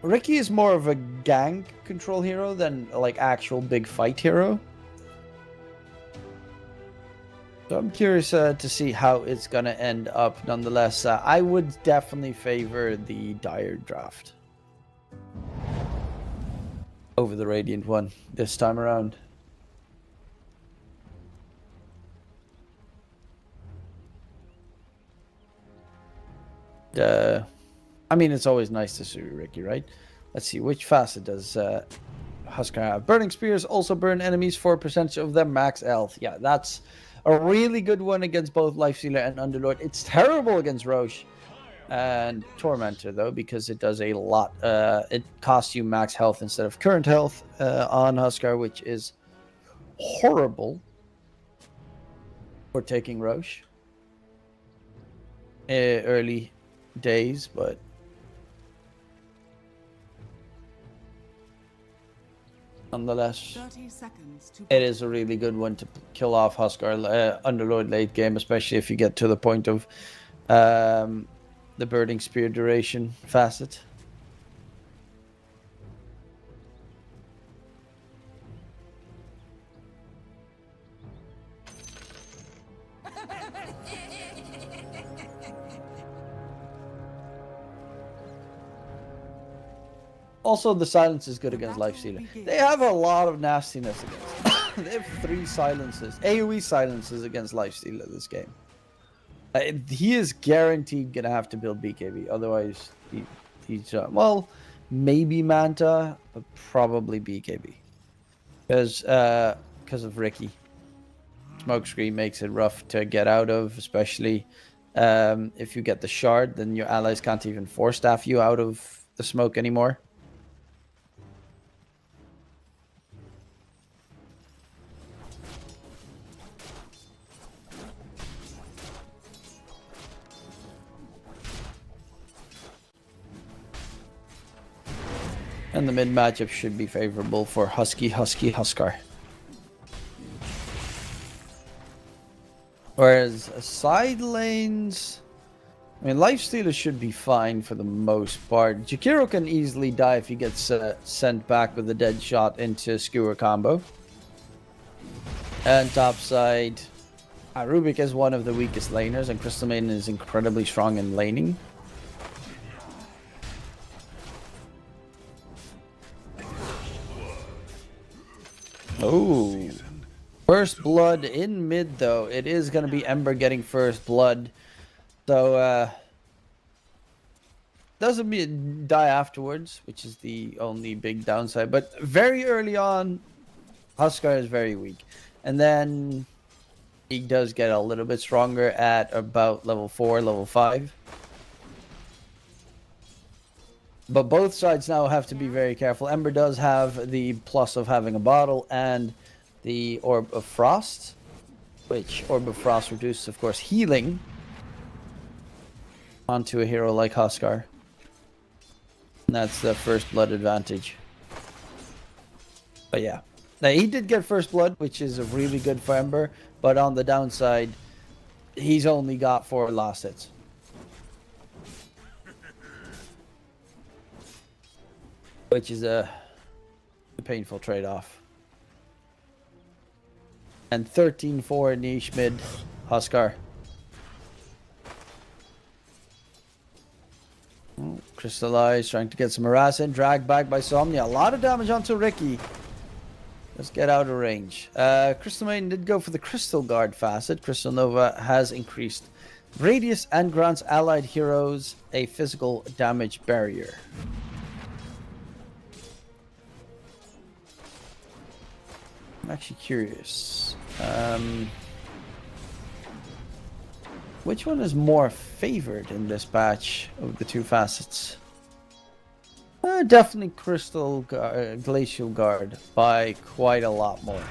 Ricky is more of a gank control hero than like actual big fight hero. So I'm curious to see how it's going to end up. Nonetheless, I would definitely favor the Dire draft over the Radiant one this time around. I mean, it's always nice to see Ricky, right? Let's see, which facet does Huskar have? Burning Spears also burn enemies for a percentage of their max health. Yeah, that's a really good one against both Lifestealer and Underlord. It's terrible against Roche and Tormentor, though, because it does a lot. It costs you max health instead of current health on Huskar, which is horrible for taking Roche. Early days, but nonetheless, 30 seconds to it is a really good one to kill off Huskar Underlord late game, especially if you get to the point of the Burning Spear duration facet. Also, the silence is good against Lifestealer. They have a lot of nastiness against. They have 3 silences, AoE silences against Lifestealer this game. He is guaranteed gonna have to build BKB, otherwise he's well, maybe Manta, but probably BKB, because of Ricky. Smokescreen makes it rough to get out of, especially if you get the shard, then your allies can't even force staff you out of the smoke anymore. And the mid matchup should be favorable for Huskar. Whereas side lanes, I mean, Lifestealer should be fine for the most part. Jakiro can easily die if he gets sent back with a dead shot into Skewer combo. And topside, Rubik is one of the weakest laners, and Crystal Maiden is incredibly strong in laning. Oh, first blood in mid, though. It is going to be Ember getting first blood. So, doesn't die afterwards, which is the only big downside. But very early on, Huskar is very weak. And then he does get a little bit stronger at about level 4, level 5. But both sides now have to be very careful. Ember does have the plus of having a bottle and the Orb of Frost, which Orb of Frost reduces, of course, healing onto a hero like Huskar. And that's the first blood advantage. But yeah, now, he did get first blood, which is really good for Ember. But on the downside, he's only got 4 last hits. Which is a painful trade-off. And 13-4 niche mid, Huskar. Oh, Crystallize, trying to get some harass in. Dragged back by Somnia. A lot of damage onto Ricky. Let's get out of range. Crystal Maiden did go for the Crystal Guard facet. Crystal Nova has increased radius and grants allied heroes a physical damage barrier. I'm actually curious. Which one is more favored in this batch of the 2 facets? Definitely Glacial Guard by quite a lot more.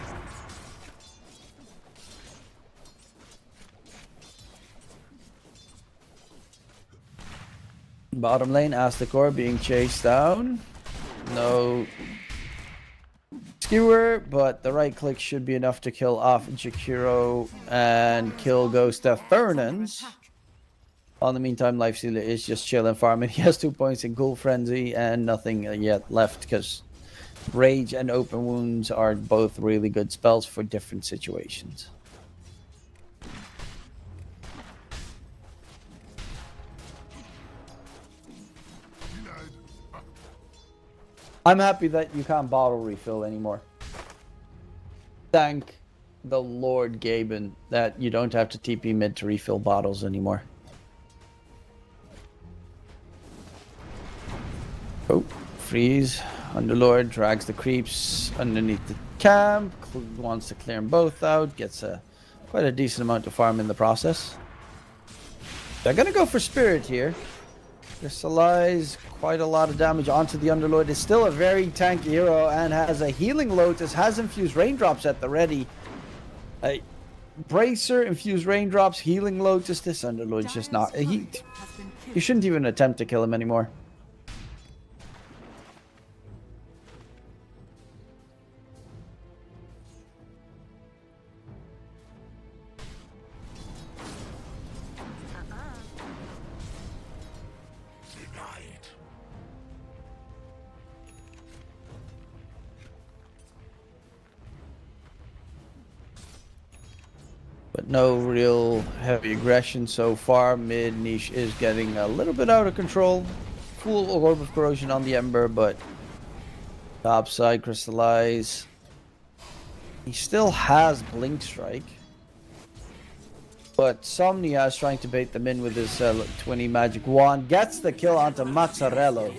Bottom lane, Aztekor being chased down. No Skewer, but the right click should be enough to kill off Jakiro and kill Ghost of Fernans. On the meantime, Lifestealer is just chilling farming. He has 2 points in Ghoul Frenzy and nothing yet left because Rage and Open Wounds are both really good spells for different situations. I'm happy that you can't bottle refill anymore. Thank the Lord Gaben that you don't have to TP mid to refill bottles anymore. freeze. Underlord drags the creeps underneath the camp. Wants to clear them both out. Gets quite a decent amount of farm in the process. They're gonna go for Spirit here. Crystallize quite a lot of damage onto the Underlord. Is still a very tanky hero and has a healing Lotus. Has infused raindrops at the ready. Bracer, infused raindrops, healing Lotus. This Underlord's just not. You shouldn't even attempt to kill him anymore. But no real heavy aggression so far. Mid niche is getting a little bit out of control. Full orb of corrosion on the Ember, but top side crystallize. He still has Blink Strike. But Somnia is trying to bait them in with his 20 magic wand. Gets the kill onto Mazzarello.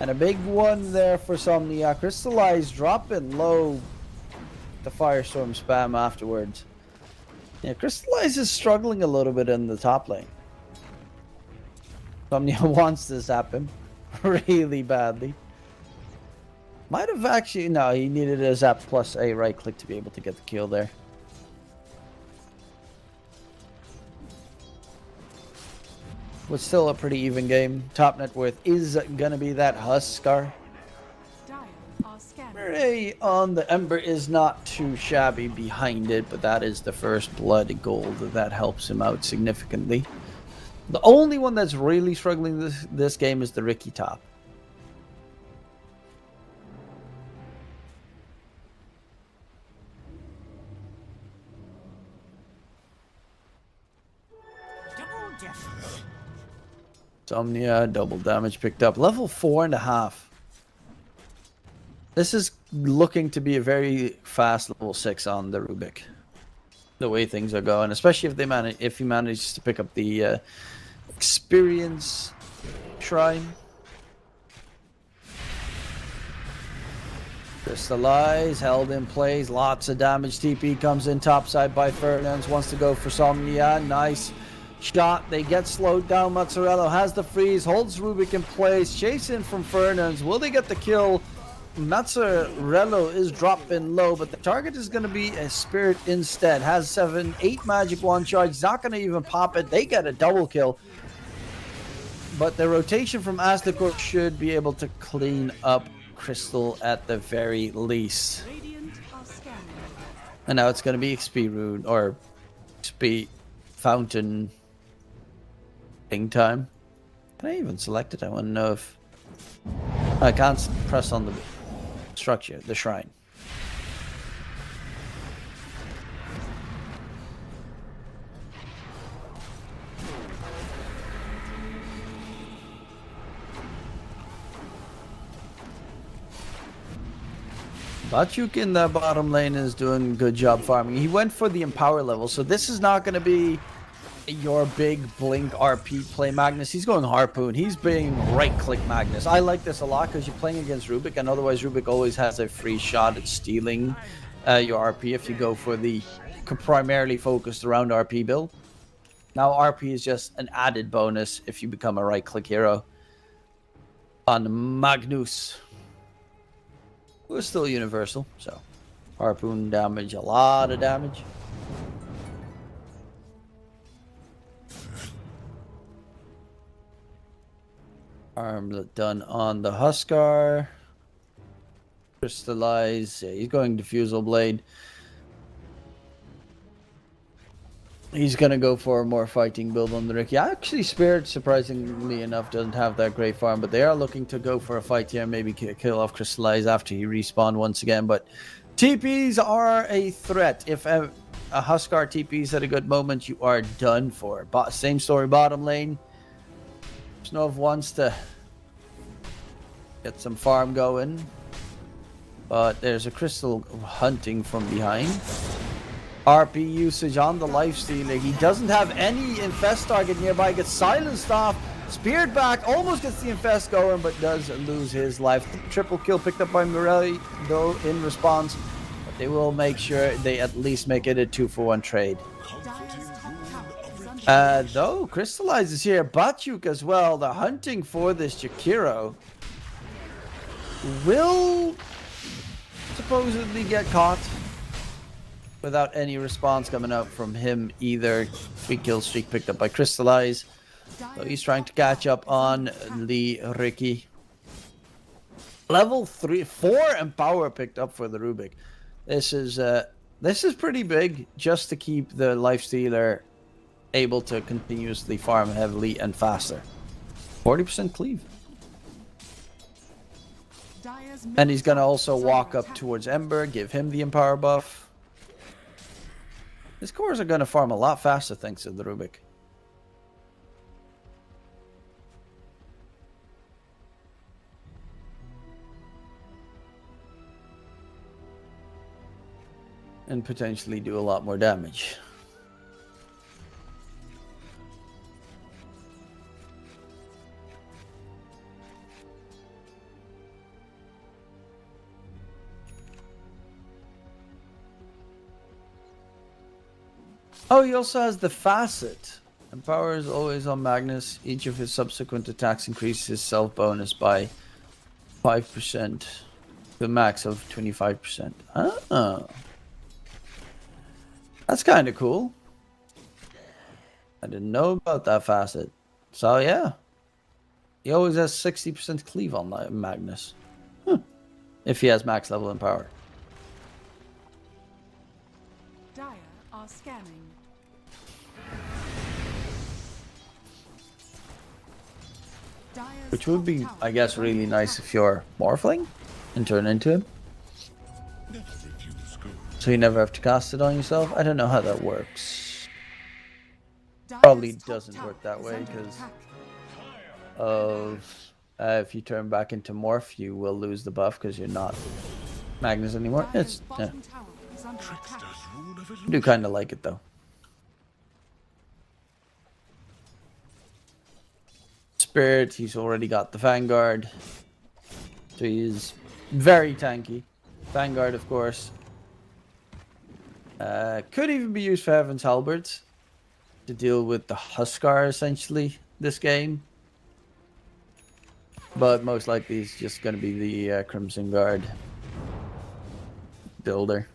And a big one there for Somnia. Crystallize dropping low. The Firestorm spam afterwards. Yeah, Crystallize is struggling a little bit in the top lane. Somnia wants to zap him really badly. Might have actually... No, he needed a zap plus a right click to be able to get the kill there. But still a pretty even game. Top net worth is going to be that Huskar. Ray on the Ember is not too shabby behind it, but that is the first blood gold. That helps him out significantly. The only one that's really struggling this game is the Ricky top. Somnia, double damage picked up. Level 4.5. This is looking to be a very fast level 6 on the Rubik. The way things are going, especially if he manages to pick up the experience shrine. Crystallize, held in place, lots of damage. TP comes in topside by Fernandes, wants to go for Somnia. Nice shot. They get slowed down. Mazzarello has the freeze, holds Rubik in place, chase in from Fernandes. Will they get the kill? Mazzarello is dropping low, but the target is going to be a Spirit instead. Has 8 magic wand charge. He's not going to even pop it. They get a double kill. But the rotation from Aztekor should be able to clean up Crystal at the very least. And now it's going to be XP Rune or XP Fountain thing time. Can I even select it? I want to know if I can't press on the structure, the shrine. Bachuk in the bottom lane is doing a good job farming. He went for the Empower level, so this is not going to be your big blink RP play Magnus. He's going Harpoon. He's being right-click Magnus. I like this a lot because you're playing against Rubik, and otherwise Rubik always has a free shot at stealing your RP if you go for the primarily focused around RP build. Now RP is just an added bonus if you become a right-click hero on Magnus, who is still universal. So Harpoon damage, a lot of damage. Armlet done on the Huskar. Crystallize. Yeah, he's going Diffusal Blade. He's going to go for a more fighting build on the Ricky. Actually, Spirit, surprisingly enough, doesn't have that great farm, but they are looking to go for a fight here. Maybe kill off Crystallize after he respawn once again. But TPs are a threat. If a Huskar TPs at a good moment, you are done for. Same story bottom lane. Snov wants to get some farm going, but there's a Crystal hunting from behind. RP usage on the Lifestealer. He doesn't have any infest target nearby. Gets silenced off Speared back, almost gets the infest going, but does lose his life. Triple kill picked up by Morelli, though, in response. But they will make sure they at least make it a 2-for-1 trade. Dire's top tower is under Though, Crystallize is here. Batyuk as well. They're hunting for this Jakiro. Will supposedly get caught without any response coming out from him either. 3 kill streak picked up by Crystallize. So he's trying to catch up on the Ricky. Level 4 Empower picked up for the Rubik. This is pretty big just to keep the Lifestealer able to continuously farm heavily and faster. 40% cleave. Dire's And he's gonna middle also tower is walk under up attack. towards Ember, give him the Empower buff. His cores are gonna farm a lot faster thanks to the Rubik. And potentially do a lot more damage. Oh, he also has the Facet. Empower is always on Magnus. Each of his subsequent attacks increases his self bonus by 5%. To the max of 25%. Oh. That's kind of cool. I didn't know about that Facet. So yeah. He always has 60% cleave on Magnus. If he has max level Empower. Dire are scanning. Dire's Which would top be, tower I guess, is under really nice attack. if you're Morphling and turn into him. Never refuse good. So you never have to cast it on yourself. I don't know how that works. Dire's Probably top doesn't tower work that is way under because attack. of if you turn back into Morph, you will lose the buff because you're not Magnus anymore. Dire's It's yeah. bottom tower is under attack. Trickster's rune of I do illusion. kind of like it though. Spirit, he's already got the Vanguard. So he's very tanky. Vanguard, of course. Could even be used for Heaven's Halberd to deal with the Huskar, essentially, this game. But most likely he's just going to be the Crimson Guard builder.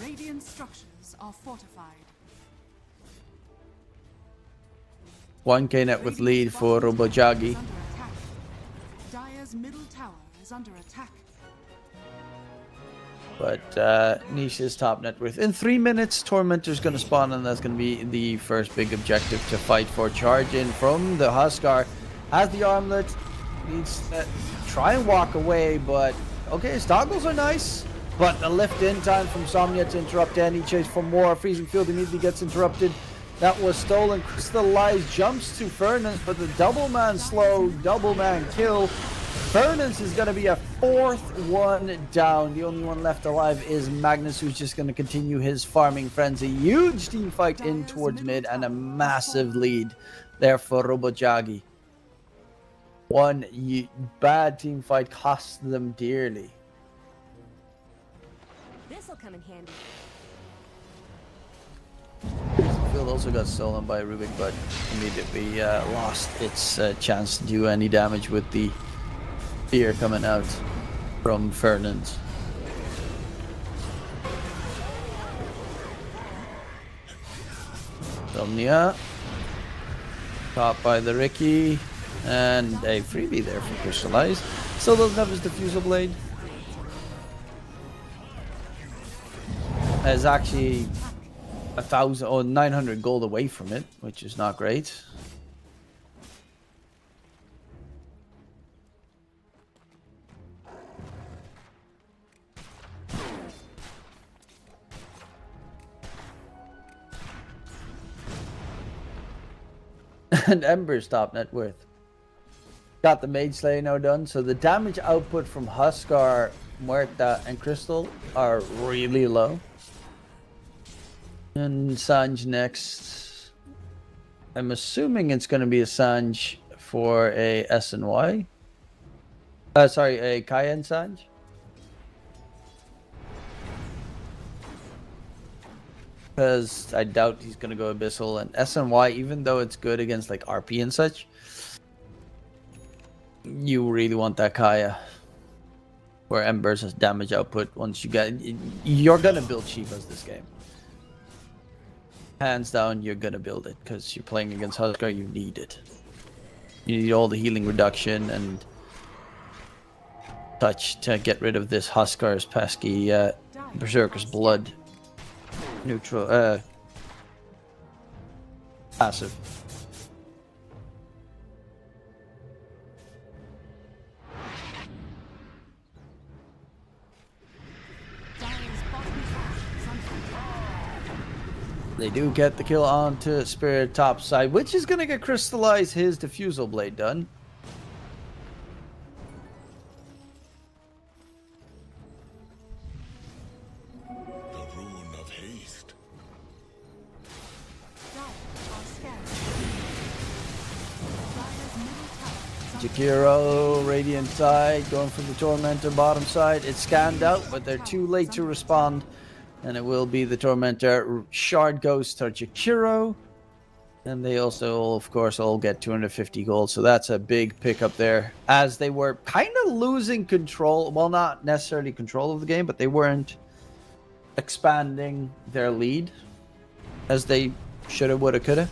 Radiant structures are fortified. 1k net with lead for Radiant's bottom tower is Robojagi. under attack. Dire's middle tower is under attack. But Nisha's top net worth. In 3 minutes, Tormentor's going to spawn, and that's going to be the first big objective to fight for. Charge in from the Huskar. Has the armlet. Needs to try and walk away, but okay, his toggles are nice. But the lift in time from Somnia to interrupt any chase for more. Freezing Field immediately gets interrupted. That was stolen. Crystallize jumps to Fernance, but the double man slow, double man kill. Fernance is going to be a 4th one down. The only one left alive is Magnus, who's just going to continue his farming frenzy. Huge team fight in towards mid and a massive lead there for Robojagi. One bad team fight cost them dearly. This'll come in handy. Field also got stolen by Rubik, but immediately lost its chance to do any damage with the fear coming out from Fernand. Somnia, caught by the Ricky, and a freebie there for Crystallize. Still doesn't have his Diffusal Blade. Is actually 1,000 or 900 gold away from it, which is not great. And Ember's top net worth. Got the Mage Slayer now done, so the damage output from Huskar, Muerta, and Crystal are really low. And Sanj next. I'm assuming it's going to be a Sanj for a SNY. Sorry, a Cayenne Sanj. Because I doubt he's going to go Abyssal. And SNY, even though it's good against like RP and such, you really want that Kaya. Where Embers has damage output once you get... You're going to build Shivas this game. Hands down, you're going to build it. Because you're playing against Huskar, you need it. You need all the healing reduction and touch to get rid of this Huskar's pesky Berserker's blood. Neutral, passive. They do get the kill onto Spirit top side, which is going to get Crystallize his Diffusal Blade done. The ruin of haste. Jakiro, Radiant side, going for the Tormentor bottom side. It's scanned out, but they're too late to respond. And it will be the Tormentor. Shard goes to Jakiro. And they also, of course, all get 250 gold. So that's a big pickup there. As they were kind of losing control. Well, not necessarily control of the game, but they weren't expanding their lead as they shoulda, woulda, coulda.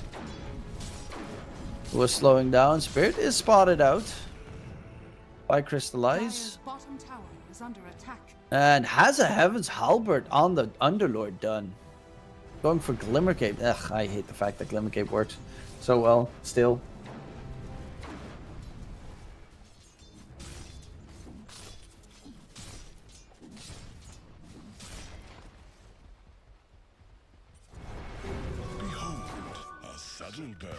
It was slowing down. Spirit is spotted out by Crystallize. Bottom tower is under attack. And has a Heaven's Halberd on the Underlord done. Going for Glimmer Cape. Ugh, I hate the fact that Glimmer Cape works so well still. Behold, a subtle bird.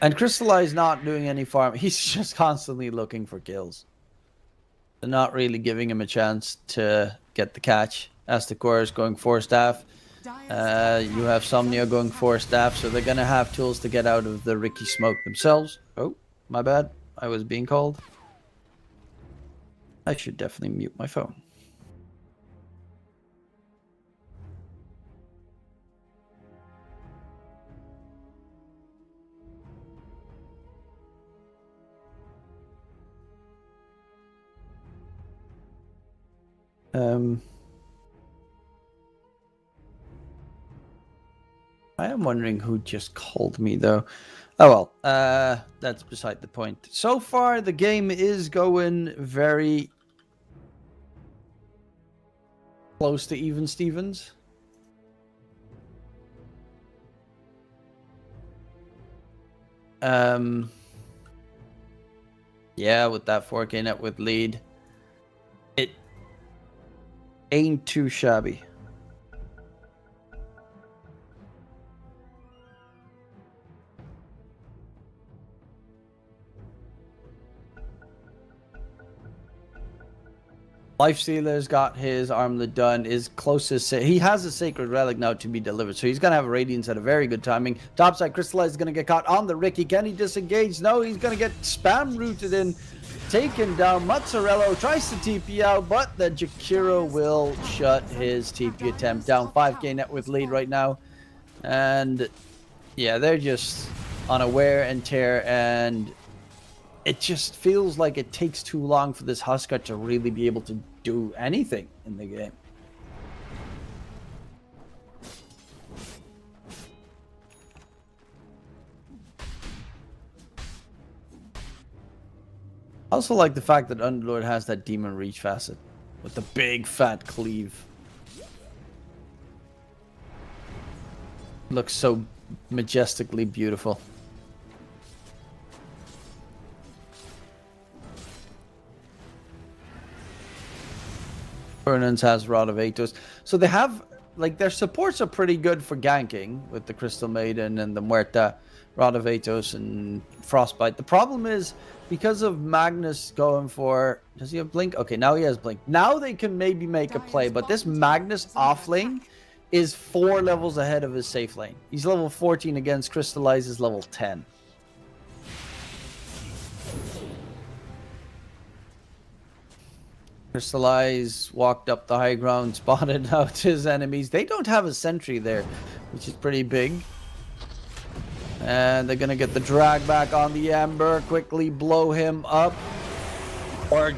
And Crystallize not doing any farm. He's just constantly looking for kills. They're not really giving him a chance to get the catch. Astakor is going 4 staff. You have Somnia going 4 staff, so they're going to have tools to get out of the Ricky smoke themselves. Oh, my bad. I was being called. I should definitely mute my phone. I am wondering who just called me though. Oh well, that's beside the point. So far the game is going very close to even Stevens. Yeah, with that 4K net with lead, it ain't too shabby. Lifestealer's got his armlet done, is closest. He has a Sacred Relic now to be delivered, so he's going to have a Radiance at a very good timing. Topside Crystallize is going to get caught on the Ricky. Can he disengage? No, he's going to get spam rooted in. Taken down. Mozzarella tries to TP out, but the Jakiro will shut his TP attempt down. 5k net with lead right now. And yeah, they're just on a wear and tear, and it just feels like it takes too long for this Huskar to really be able to do anything in the game. I also like the fact that Underlord has that Demon Reach facet with the big fat cleave. Looks so majestically beautiful. Fernandes has Rod of Atos. So they have, like, their supports are pretty good for ganking with the Crystal Maiden and the Muerta, Rod of Atos and Frostbite. The problem is, because of Magnus going for... Does he have Blink? Okay, now he has Blink. Now they can maybe make a play, but this Magnus off lane is 4 levels ahead of his safe lane. He's level 14 against Crystallize is level 10. Crystallize walked up the high ground, spotted out his enemies. They don't have a sentry there, which is pretty big. And they're going to get the drag back on the Ember, quickly blow him up. Or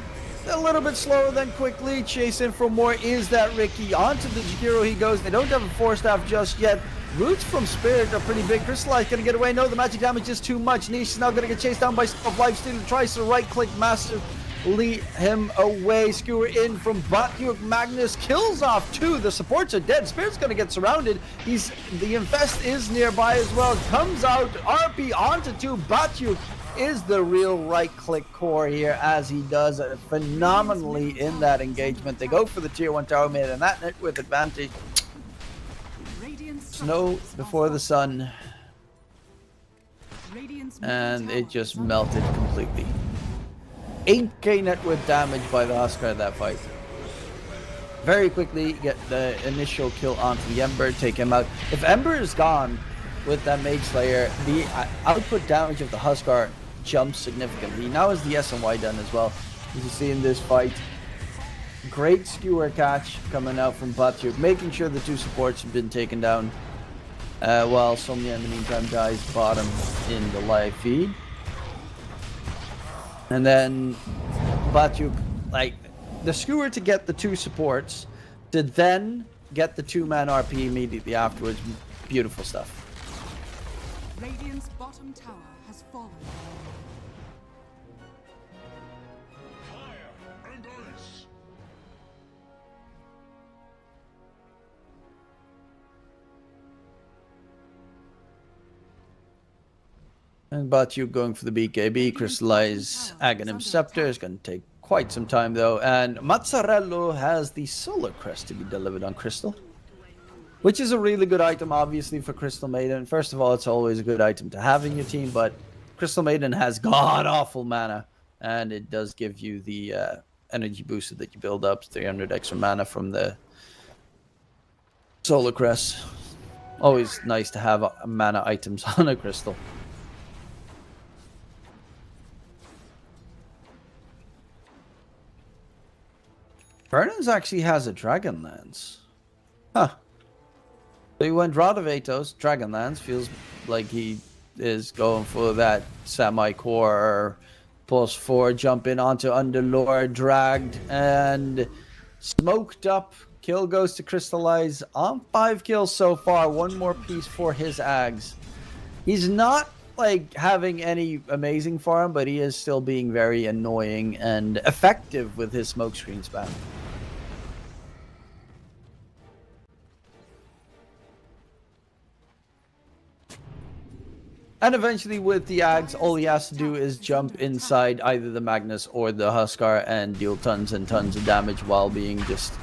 a little bit slower than quickly, chasing for more is that Ricky. Onto the Jakiro he goes. They don't have a Force Staff just yet. Roots from Spirit are pretty big. Crystallize going to get away. No, the magic damage is too much. Niche is now going to get chased down by Lifestealer. Tries to right-click massive. Lead him away. Skewer in from Batyuk. Magnus kills off 2. The supports are dead. Spirit's gonna get surrounded. The infest is nearby as well. Comes out. RP onto 2. Batyuk is the real right-click core here, as he does phenomenally in that engagement. They go for the tier 1 tower mid, and that net with advantage. Snow before the sun, and it just melted completely. 8k net worth damage by the Huskar that fight. Very quickly get the initial kill onto the Ember, take him out. If Ember is gone with that Mage Slayer, the output damage of the Huskar jumps significantly. Now is the SNY done as well. As you see in this fight, great skewer catch coming out from Batyuk, making sure the 2 supports have been taken down, while Somnia in the meantime dies bottom in the live feed. And then Batyuk, like, the skewer to get the 2 supports, to then get the 2-man RP immediately afterwards. Beautiful stuff. Radiant's bottom tower has fallen. Fire and ice. And Batyuk going for the BKB, Crystallize Aghanim Scepter. Is going to take quite some time though. And Mazzarello has the Solar Crest to be delivered on Crystal, which is a really good item, obviously, for Crystal Maiden. First of all, it's always a good item to have in your team, but Crystal Maiden has god-awful mana, and it does give you the energy booster that you build up, 300 extra mana from the Solar Crest. Always nice to have mana items on a Crystal. Vernon's actually has a Dragonlance. Huh. So he went Radavatos, Dragonlance. Feels like he is going for that semi-core +4, jump in onto Underlord, dragged and smoked up. Kill goes to Crystallize on 5 kills so far. 1 more piece for his Ags. He's not like having any amazing farm, but he is still being very annoying and effective with his smokescreen spam. And eventually with the Ags, all he has to do is jump inside either the Magnus or the Huskar and deal tons and tons of damage while being just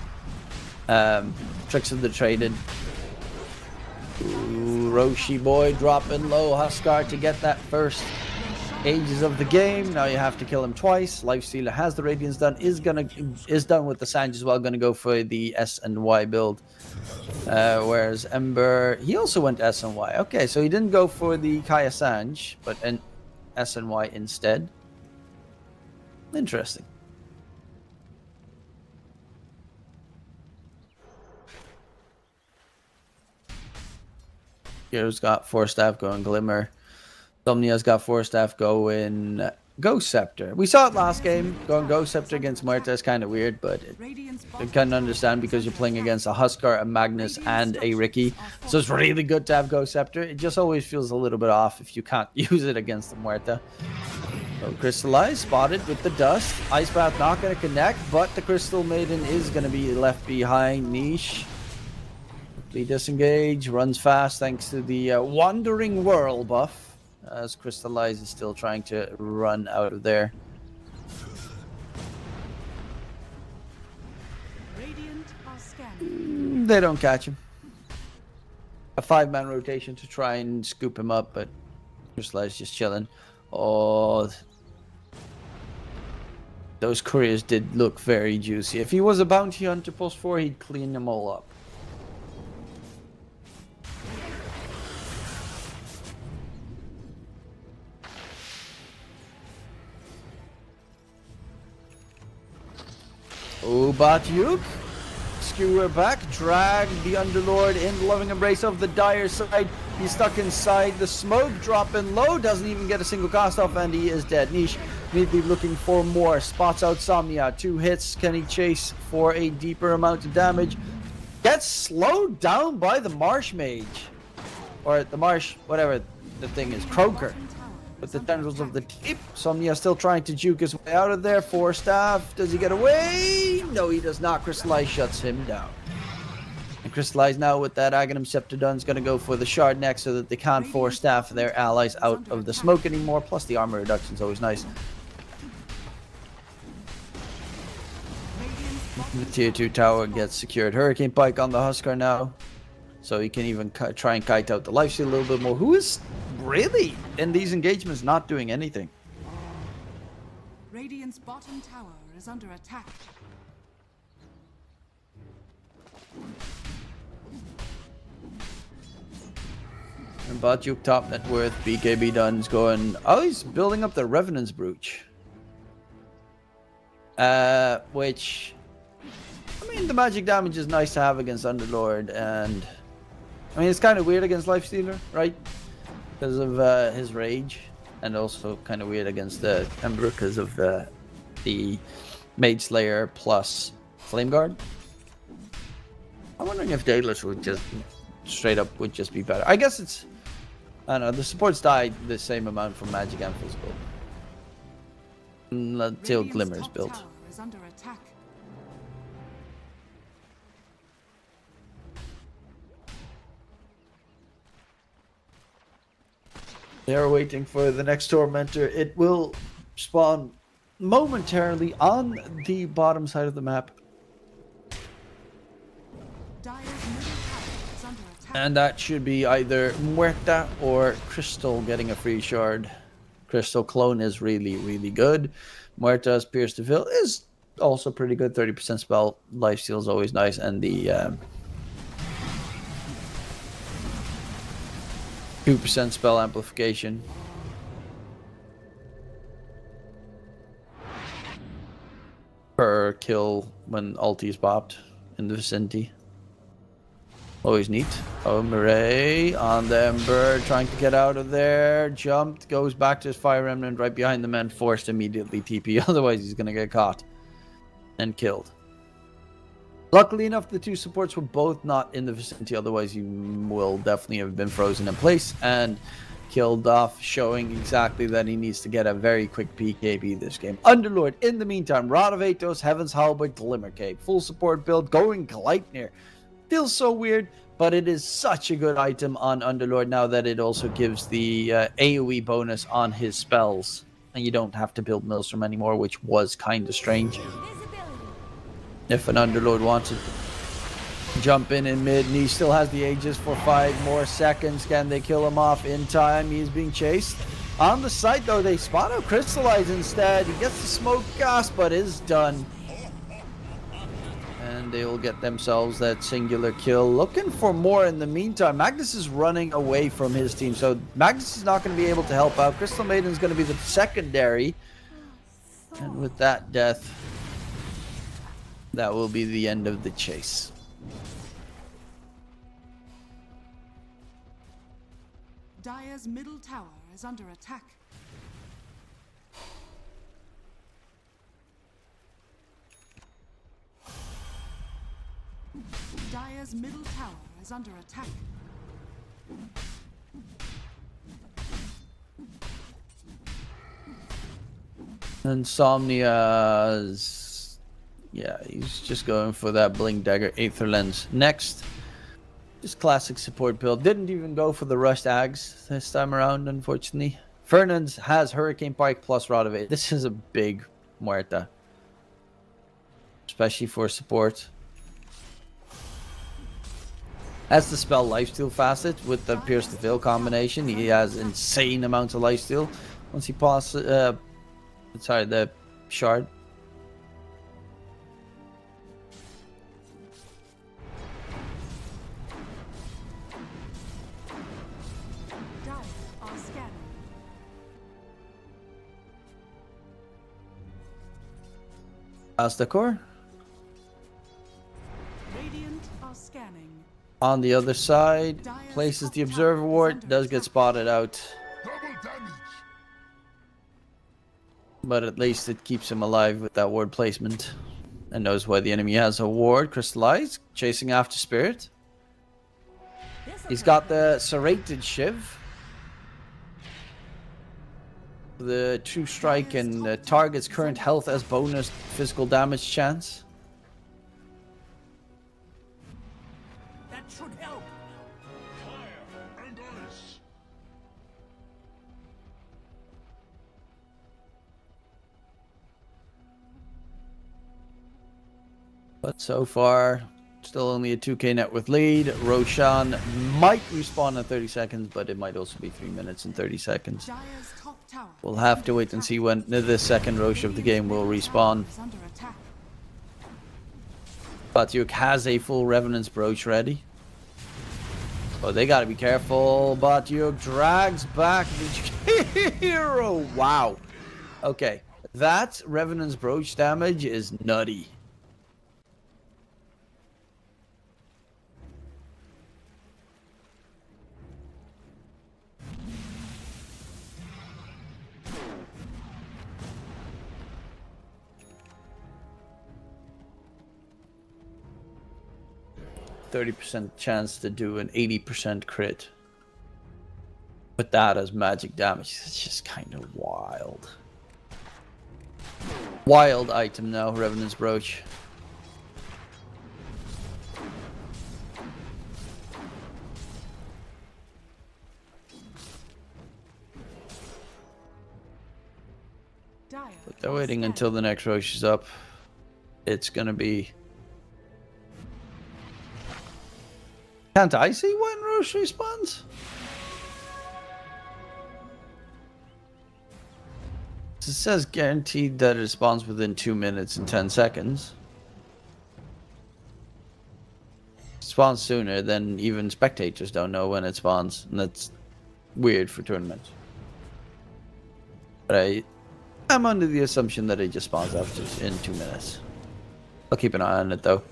tricks of the traded. Ooh, Roshi boy dropping low. Huskar to get that first ages of the game. Now you have to kill him twice. Lifestealer has the Radiance done. Is done with the Sanj as well. Gonna go for the S and Y build. Whereas Ember, he also went S and Y. Okay, so he didn't go for the Kaya Sanj, but an S and Y instead. Interesting. Hero's got Force Staff going Glimmer. Somnia's got Force Staff going Ghost Scepter. We saw it last game. Going Ghost Scepter against Muerta is kind of weird, but I can understand because you're playing against a Huskar, a Magnus, and a Ricky. So it's really good to have Ghost Scepter. It just always feels a little bit off if you can't use it against the Muerta. So Crystallize spotted with the dust. Ice Bath not going to connect, but the Crystal Maiden is going to be left behind. Niche. Disengage, runs fast thanks to the Wandering Whirl buff, as Crystallize is still trying to run out of there. They don't catch him. A 5-man rotation to try and scoop him up, but Crystallize just chilling. Oh, those couriers did look very juicy. If he was a bounty hunter +4, he'd clean them all up. Batyuk. Skewer back, drag the Underlord in the loving embrace of the Dire side. He's stuck inside the smoke, dropping low, doesn't even get a single cast off, and he is dead. Niche immediately looking for more, spots out Somnia, 2 hits, can he chase for a deeper amount of damage? Gets slowed down by the Marsh Mage, or the Marsh, whatever the thing is, Croaker. With the tendrils of the deep, Somnia still trying to juke his way out of there. 4 staff, does he get away? No, he does not. Crystallize shuts him down. And Crystallize now with that Aghanim Septidon is going to go for the shard next so that they can't 4 staff their allies out of the smoke anymore. Plus the armor reduction is always nice. The tier 2 tower gets secured. Hurricane Pike on the Huskar now. So he can even try and kite out the lifesteal a little bit more. Who is really in these engagements not doing anything? Radiant's bottom tower is under attack. And Batyuk top net worth, BKB Dunn's going. Oh, he's building up the Revenant's Brooch. Which, I mean, the magic damage is nice to have against Underlord, and I mean, it's kind of weird against Lifestealer, right? Because of his rage, and also kind of weird against the Ember because of the Mage Slayer plus Flame Guard. I'm wondering if Daedalus would just straight up would just be better. I guess it's, I don't know, the supports died the same amount from Magic and Physical until Glimmer's built. Is under attack. They're waiting for the next Tormentor. It will spawn momentarily on the bottom side of the map. Dire's middle tower is under attack. And that should be either Muerta or Crystal getting a free shard. Crystal Clone is really, really good. Muerta's Pierce to Fill is also pretty good. 30% spell. Lifesteal is always nice. And the 2% spell amplification. Per kill when ulti is popped in the vicinity. Always neat. Oh, Murray on the Ember, trying to get out of there. Jumped, goes back to his Fire Remnant right behind the man, forced immediately TP. Otherwise, he's going to get caught and killed. Luckily enough, the 2 supports were both not in the vicinity. Otherwise, he will definitely have been frozen in place and killed off, showing exactly that he needs to get a very quick PKB this game. Underlord, in the meantime, Rod of Atos, Heaven's Halberd, Glimmer Cape. Full support build, going Gleipnir. Feels so weird, but it is such a good item on Underlord now that it also gives the AoE bonus on his spells. And you don't have to build Maelstrom anymore, which was kind of strange. If an Underlord wants to jump in mid, and he still has the Aegis for 5 more seconds. Can they kill him off in time? He's being chased. On the side, though, they spot out Crystallize instead. He gets the smoke gas, but is done. And they will get themselves that singular kill. Looking for more in the meantime. Magnus is running away from his team, so Magnus is not going to be able to help out. Crystal Maiden is going to be the secondary. And with that death, that will be the end of the chase. Dire's middle tower is under attack. Dire's middle tower is under attack. Insomnia's, yeah, he's just going for that Blink Dagger Aether Lens. Next, just classic support build. Didn't even go for the Rushed Ags this time around, unfortunately. Fernand's has Hurricane Pike plus Rod of It. This is a big Muerta, especially for support. As the spell Lifesteal facet with the Pierce to Veil combination, he has insane amounts of Lifesteal once he passes. Sorry, the shard. Dire are scanning. Astacor. On the other side, places the observer ward, does get spotted out. Double damage. But at least it keeps him alive with that ward placement. And knows why the enemy has a ward. Crystallized, chasing after Spirit. He's got the serrated Shiv. The true strike and target's current health as bonus physical damage chance. That should help. Fire and ice. But so far, still only a 2k net worth lead. Roshan might respawn in 30 seconds, but it might also be 3 minutes and 30 seconds. Dire's top tower We'll have to wait and see when the second Rosh of the game will respawn. is under attack. Batyuk has a full Revenant's Brooch ready. Oh, they gotta be careful. Batyuk drags back the hero. Wow. Okay, that Revenant's Brooch damage is nutty. %30 chance to do an 80% crit. With that as magic damage, it's just kind of wild. Wild item now, Revenant's Brooch. Dire But they're waiting until the next Rosh is up. It's gonna be... Can't I see when Rosh respawns? It says guaranteed that it responds within 2 minutes and 10 seconds. It spawns sooner, then even spectators don't know when it spawns, and that's weird for tournaments. But I'm under the assumption that it just spawns after in 2 minutes. I'll keep an eye on it though.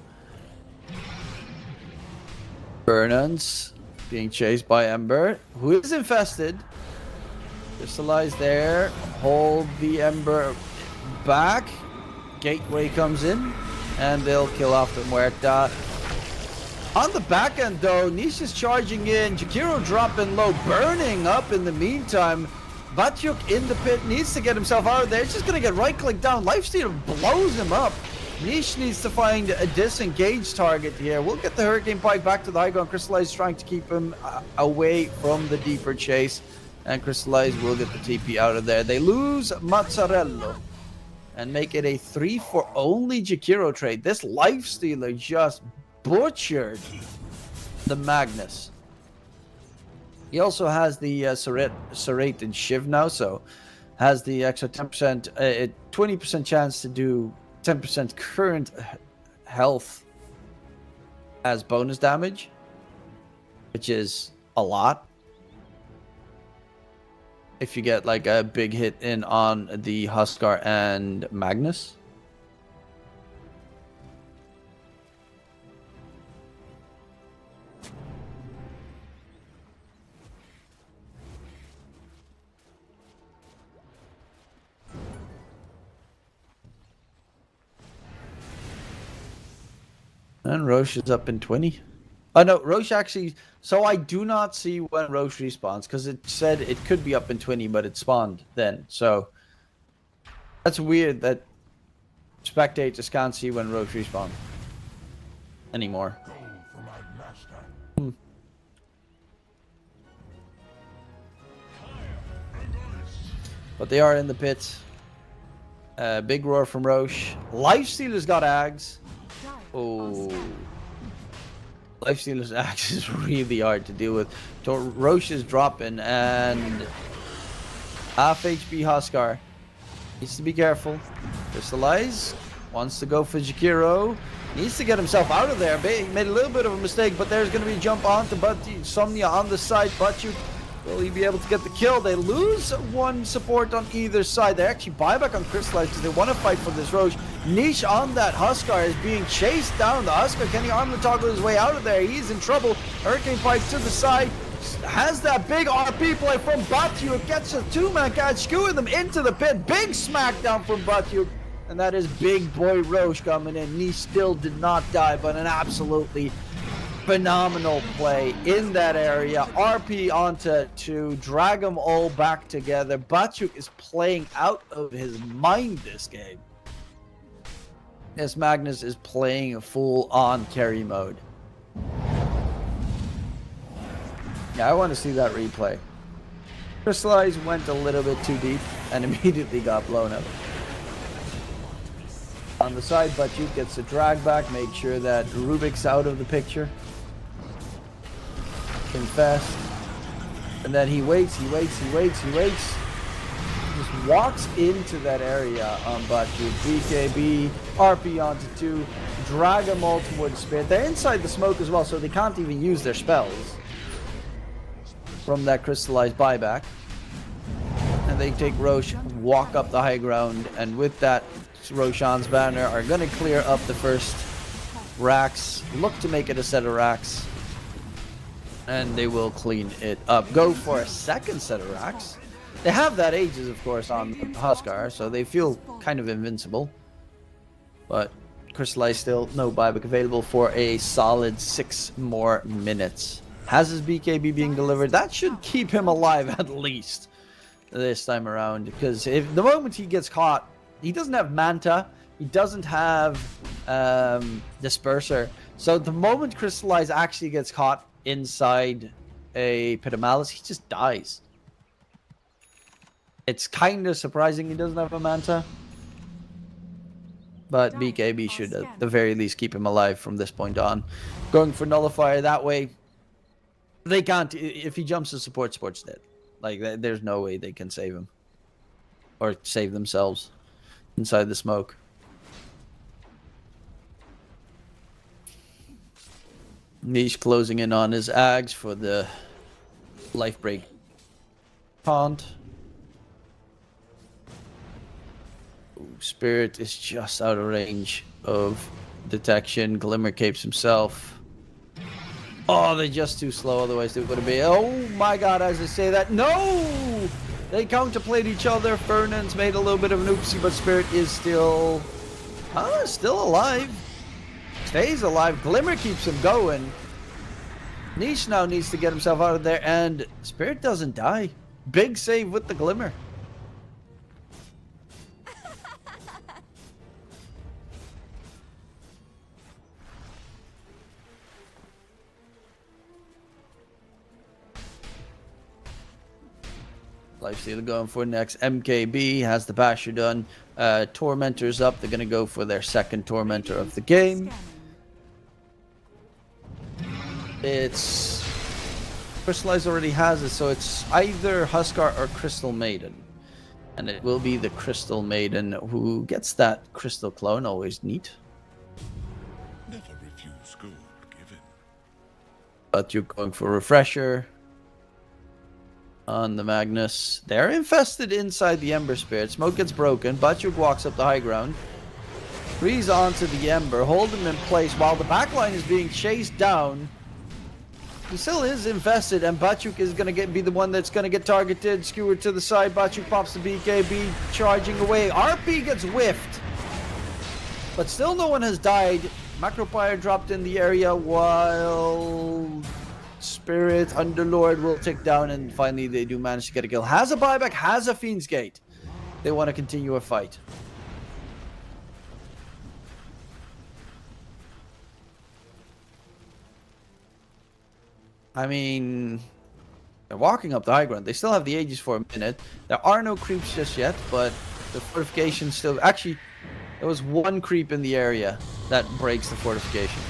Burnons being chased by Ember, who is infested. Crystallize there. Hold the Ember back. Gateway comes in, and they'll kill off the Muerta. On the back end, though, Niche is charging in. Jakiro dropping low, burning up in the meantime. Batyuk in the pit needs to get himself out of there. It's just going to get right-click down. Lifesteal blows him up. Niche needs to find a disengaged target here. We'll get the Hurricane Pike back to the high ground. Crystallize trying to keep him away from the deeper chase. And Crystallize will get the TP out of there. They lose Mazzarello. And make it a 3 for only Jakiro trade. This Lifestealer just butchered the Magnus. He also has the serrated Shiv now, so has the extra 10%, 20% chance to do 10% current health as bonus damage, which is a lot. If you get like a big hit in on the Huskar and Magnus. And Roche is up in 20. Oh no, Roche actually... So I do not see when Roche respawns, because it said it could be up in 20, but it spawned then. So that's weird that spectators can't see when Roche respawns anymore. Go for my master. But they are in the pit. Big roar from Roche. Lifestealer's got Ags. Oh. Lifestealer's Axe is really hard to deal with. Roche is dropping and half HP Huskar. Needs to be careful. Crystallize. Wants to go for Jakiro. Needs to get himself out of there. He made a little bit of a mistake, but there's going to be a jump onto Somnia on the side. Will he be able to get the kill? They lose one support on either side. They actually buy back on Crystallize because they want to fight for this Roche. Niche on that Huskar is being chased down. The Huskar, can he arm the toggle his way out of there? He's in trouble. Hurricane Pike to the side. Has that big RP play from Batyuk. Gets a two-man catch, skewing them into the pit. Big smackdown from Batyuk. And that is big boy Roche coming in. Niche still did not die, but an absolutely phenomenal play in that area. RP onto to drag them all back together. Batyuk is playing out of his mind this game. Yes, Magnus is playing a full-on carry mode. Yeah, I want to see that replay. Crystallize went a little bit too deep and immediately got blown up. On the side, Batyuk gets a drag back, make sure that Rubik's out of the picture. Confess. And then he waits. Just walks into that area on Batyuk. BKB, RP onto 2, drag them all towards Spirit. They're inside the smoke as well, so they can't even use their spells from that crystallized buyback. And they take Roche, walk up the high ground, and with that, Roshan's banner are going to clear up the first racks, look to make it a set of racks, and they will clean it up. Go for a second set of racks. They have that Aegis, of course, on the Huskar, so they feel kind of invincible. But Crystallize still no buyback available for a solid 6 more minutes. Has his BKB being delivered? That should keep him alive at least this time around, because if the moment he gets caught, he doesn't have Manta, he doesn't have Disperser. So the moment Crystallize actually gets caught inside a Pit of Malice, he just dies. It's kind of surprising he doesn't have a Manta. But BKB should at the very least keep him alive from this point on. Going for Nullifier that way. They can't. If he jumps to support, support's dead. Like, there's no way they can save him. Or save themselves inside the smoke. Niche closing in on his Ags for the life break taunt. Spirit is just out of range of detection. Glimmer capes himself. Oh, they're just too slow, otherwise they would have been. Oh my god, as I say that. No! They counterplayed each other. Fernand's made a little bit of an oopsie, but Spirit is still alive. Stays alive. Glimmer keeps him going. Niche now needs to get himself out of there, and Spirit doesn't die. Big save with the Glimmer. Lifestealer going for next. MKB has the Basher done. Tormentor's up. They're going to go for their second Tormentor of the game. It's... Crystallize already has it, so it's either Huskar or Crystal Maiden. And it will be the Crystal Maiden who gets that Crystal Clone. Always neat. Never refuse gold given. But you're going for Refresher on the Magnus. They're infested inside the Ember Spirit. Smoke gets broken. Batyuk walks up the high ground. Freeze onto the Ember. Hold him in place while the backline is being chased down. He still is infested, and Batyuk is going to be the one that's going to get targeted. Skewered to the side. Batyuk pops the BKB, charging away. RP gets whiffed. But still no one has died. Macropire dropped in the area while Spirit, Underlord will tick down, and finally they do manage to get a kill. Has a buyback, has a Fiend's Gate. They want to continue a fight. I mean, they're walking up the high ground. They still have the Aegis for a minute. There are no creeps just yet, but the fortification still... Actually, there was one creep in the area that breaks the fortification.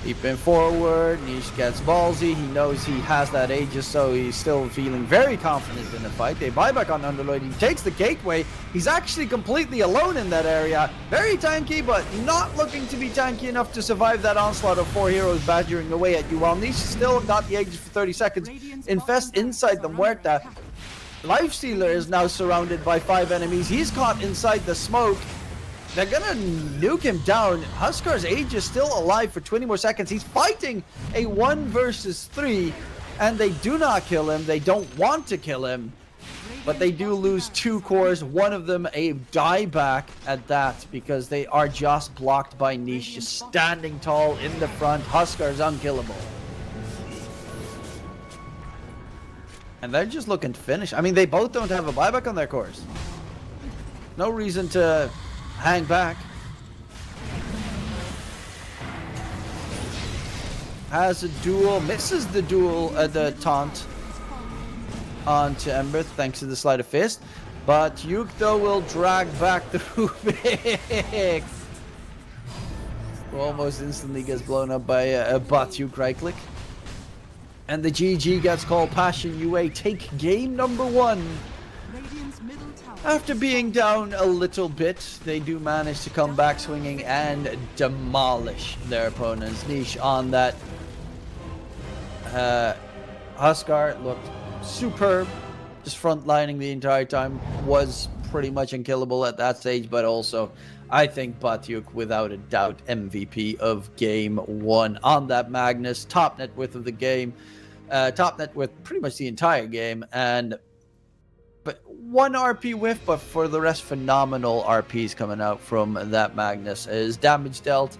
Keeping forward, Niche gets ballsy. He knows he has that Aegis, so he's still feeling very confident in the fight. They buy back on Underlord. He takes the gateway. He's actually completely alone in that area. Very tanky, but not looking to be tanky enough to survive that onslaught of 4 heroes badgering away at you. While Niche still got the Aegis for 30 seconds. Infest inside the Muerta. Lifestealer is now surrounded by 5 enemies. He's caught inside the smoke. They're gonna nuke him down. Huskar's Age is still alive for 20 more seconds. He's fighting a 1 versus 3, and they do not kill him. They don't want to kill him, but they do lose 2 cores. One of them a dieback at that, because they are just blocked by Niche, just standing tall in the front. Huskar's unkillable. And they're just looking to finish. I mean, they both don't have a buyback on their cores. No reason to hang back. Has a duel, misses the duel, the taunt onto Ember thanks to the sleight of fist. But Yukto will drag back the Rubik. Who almost instantly gets blown up by a Batyuk right click. And the GG gets called. Passion UA take game number 1. Radiant's middle tower. After being down a little bit, they do manage to come back swinging and demolish their opponents. Niche on that. Huskar looked superb, just frontlining the entire time, was pretty much unkillable at that stage, but also I think Batyuk without a doubt MVP of game 1 on that Magnus, top net worth of the game, top net worth pretty much the entire game, but 1 RP whiff, but for the rest phenomenal RPs coming out from that Magnus. His damage dealt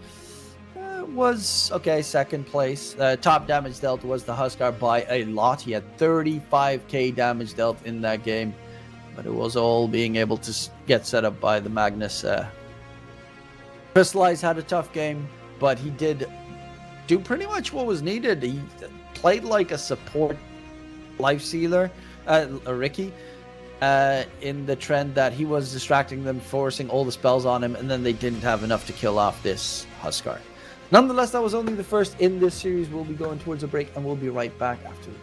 was okay, 2nd place. Top damage dealt was the Huskar by a lot. He had 35k damage dealt in that game, but it was all being able to get set up by the Magnus. Crystallize had a tough game, but he did do pretty much what was needed. He played like a support life sealer, Ricky, in the trend that he was distracting them, forcing all the spells on him, and then they didn't have enough to kill off this Huskar. Nonetheless, that was only the first in this series. We'll be going towards a break, and we'll be right back after the break.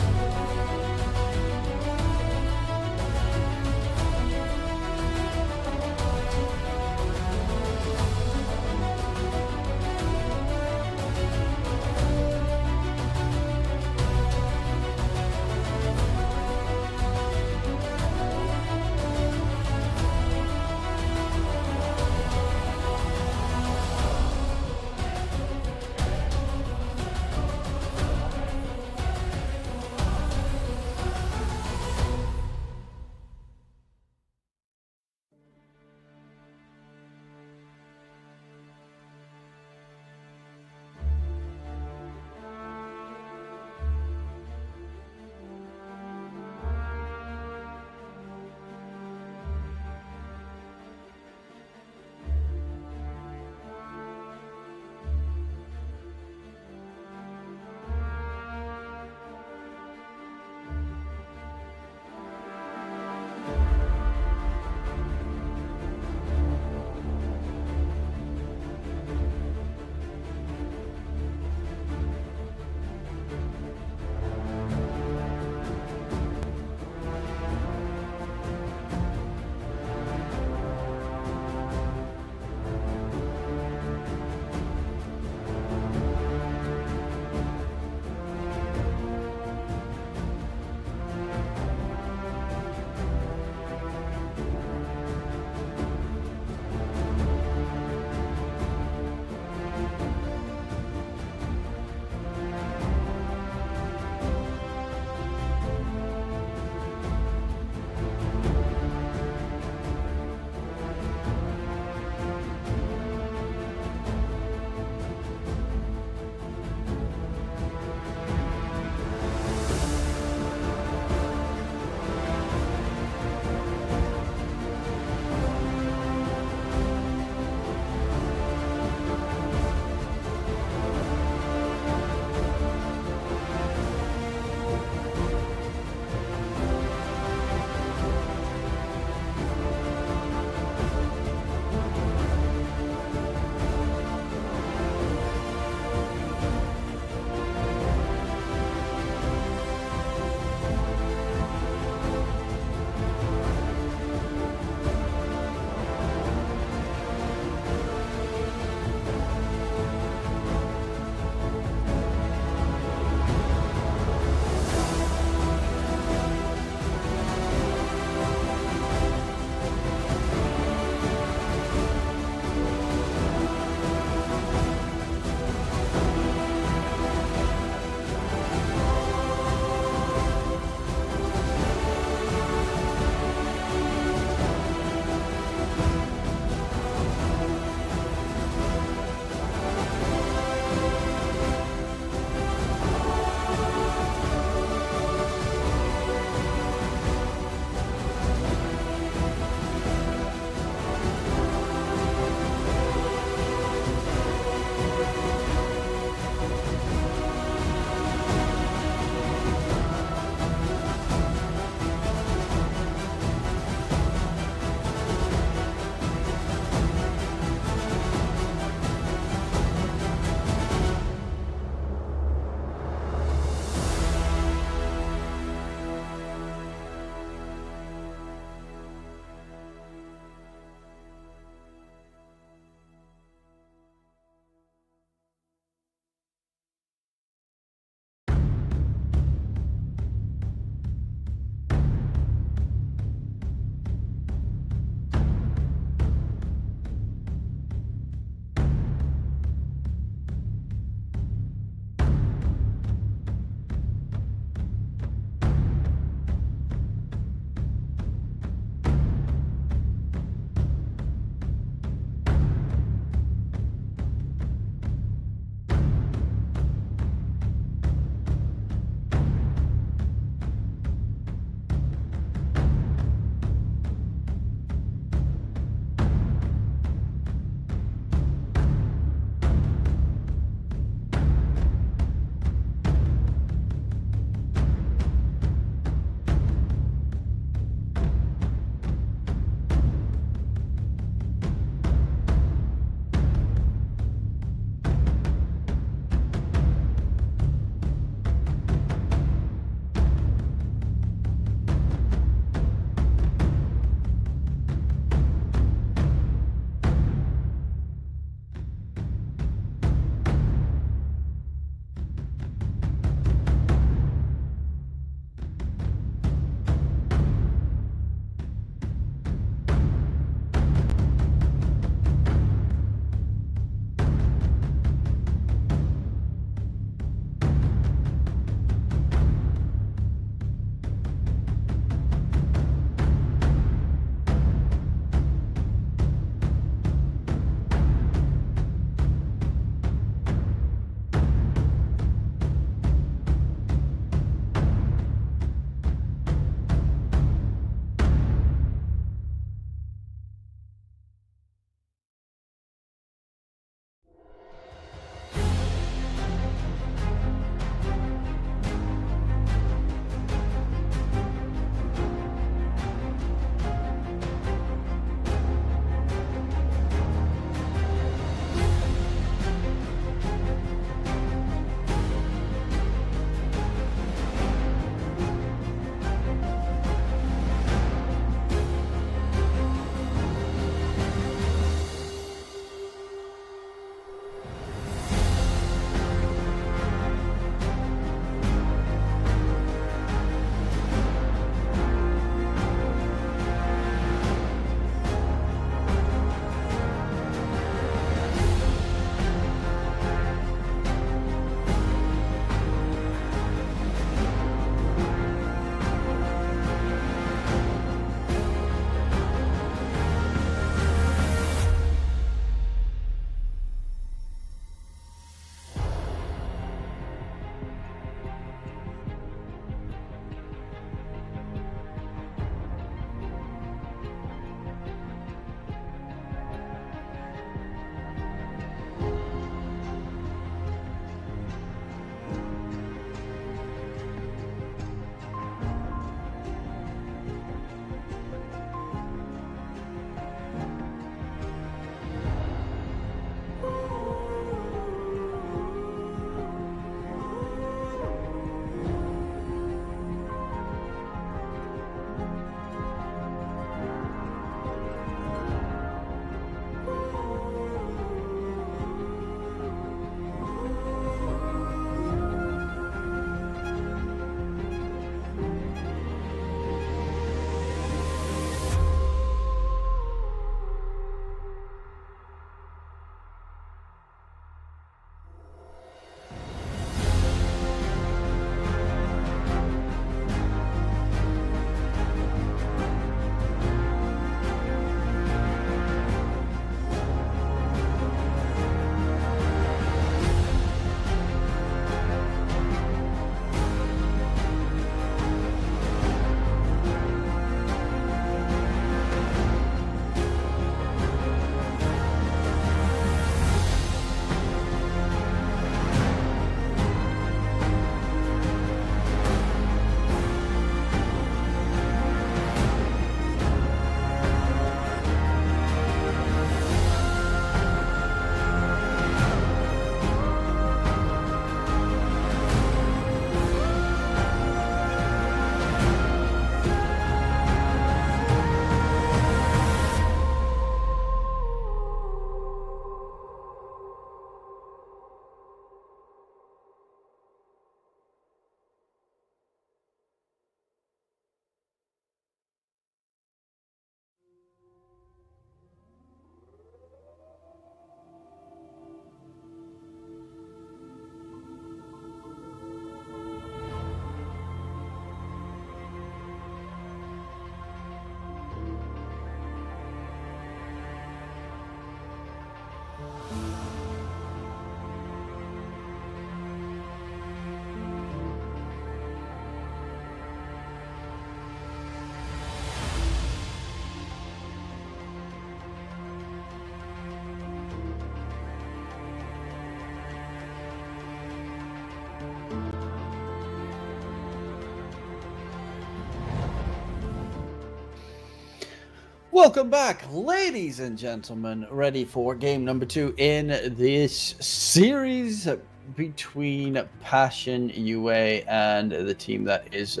Welcome back, ladies and gentlemen, ready for game number 2 in this series between Passion UA and the team that is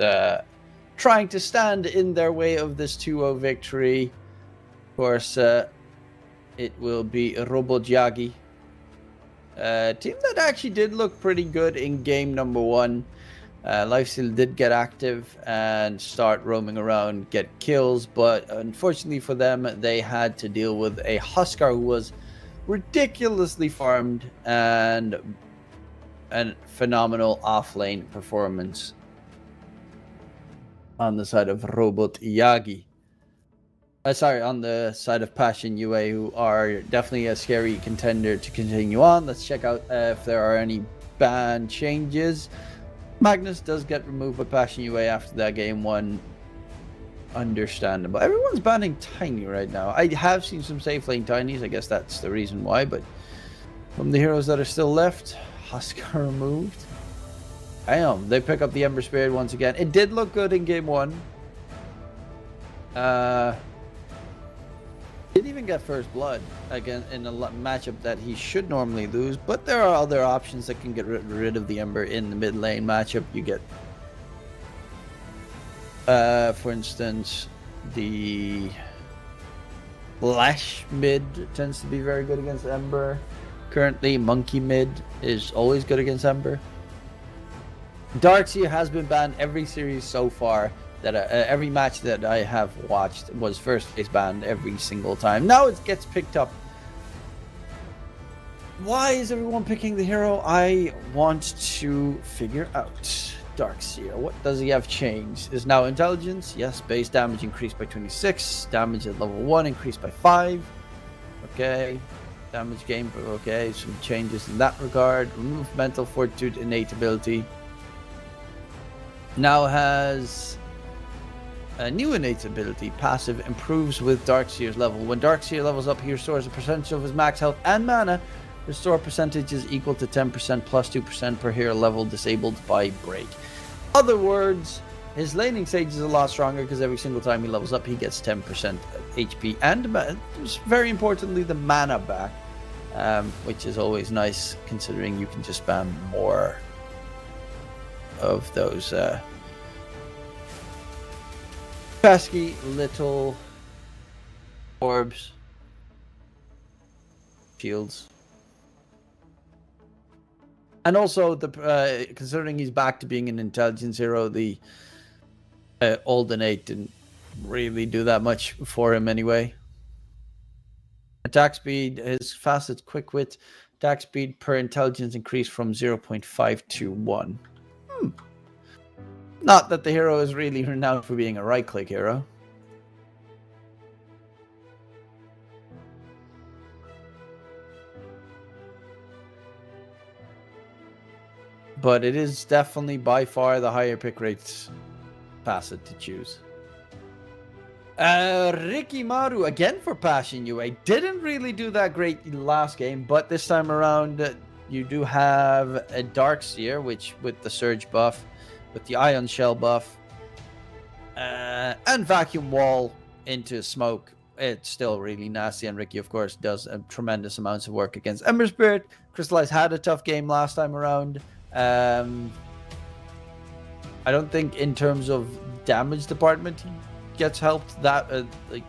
trying to stand in their way of this 2-0 victory. Of course, it will be Robodyagi, a team that actually did look pretty good in game number 1. Lifesteal did get active and start roaming around, get kills, but unfortunately for them, they had to deal with a Huskar who was ridiculously farmed and a phenomenal offlane performance on the side of Robodyagi. Sorry, on the side of Passion UA, who are definitely a scary contender to continue on. Let's check out if there are any ban changes. Magnus does get removed by Passion UA after that game 1. Understandable. Everyone's banning Tiny right now. I have seen some safe lane Tinies. I guess that's the reason why. But from the heroes that are still left, Huskar removed. Damn, they pick up the Ember Spirit once again. It did look good in game 1. Didn't even get first blood again in a matchup that he should normally lose, but there are other options that can get rid of the Ember in the mid lane matchup. You get, for instance, the Lash mid tends to be very good against Ember. Currently, Monkey mid is always good against Ember. Darkseer has been banned every series so far. That every match that I have watched was first phase banned every single time. Now it gets picked up. Why is everyone picking the hero? I want to figure out. Darkseer, what does he have changed? Is now intelligence? Yes. Base damage increased by 26. Damage at level 1 increased by 5. Okay. Damage gain. Okay. Some changes in that regard. Remove mental fortitude innate ability. Now has a new innate ability. Passive improves with Darkseer's level. When Darkseer levels up, he restores a percentage of his max health and mana. Restore percentage is equal to 10% plus 2% per hero level disabled by break. Other words, his laning stage is a lot stronger because every single time he levels up, he gets 10% HP and, very importantly, the mana back, which is always nice considering you can just spam more of those pesky little orbs, shields, and also the considering he's back to being an intelligence hero, the old innate didn't really do that much for him anyway. Attack speed, his fastest quick wit, attack speed per intelligence increased from 0.5 to 1. Not that the hero is really renowned for being a right-click hero. But it is definitely by far the higher pick rates facet to choose. Ricky Maru again for Passion UA. Didn't really do that great last game, but this time around you do have a Darkseer, which with the Surge buff, with the Ion Shell buff, and Vacuum Wall into Smoke. It's still really nasty, and Ricky, of course, does a tremendous amounts of work against Ember Spirit. Crystallize had a tough game last time around. I don't think in terms of damage department he gets helped that like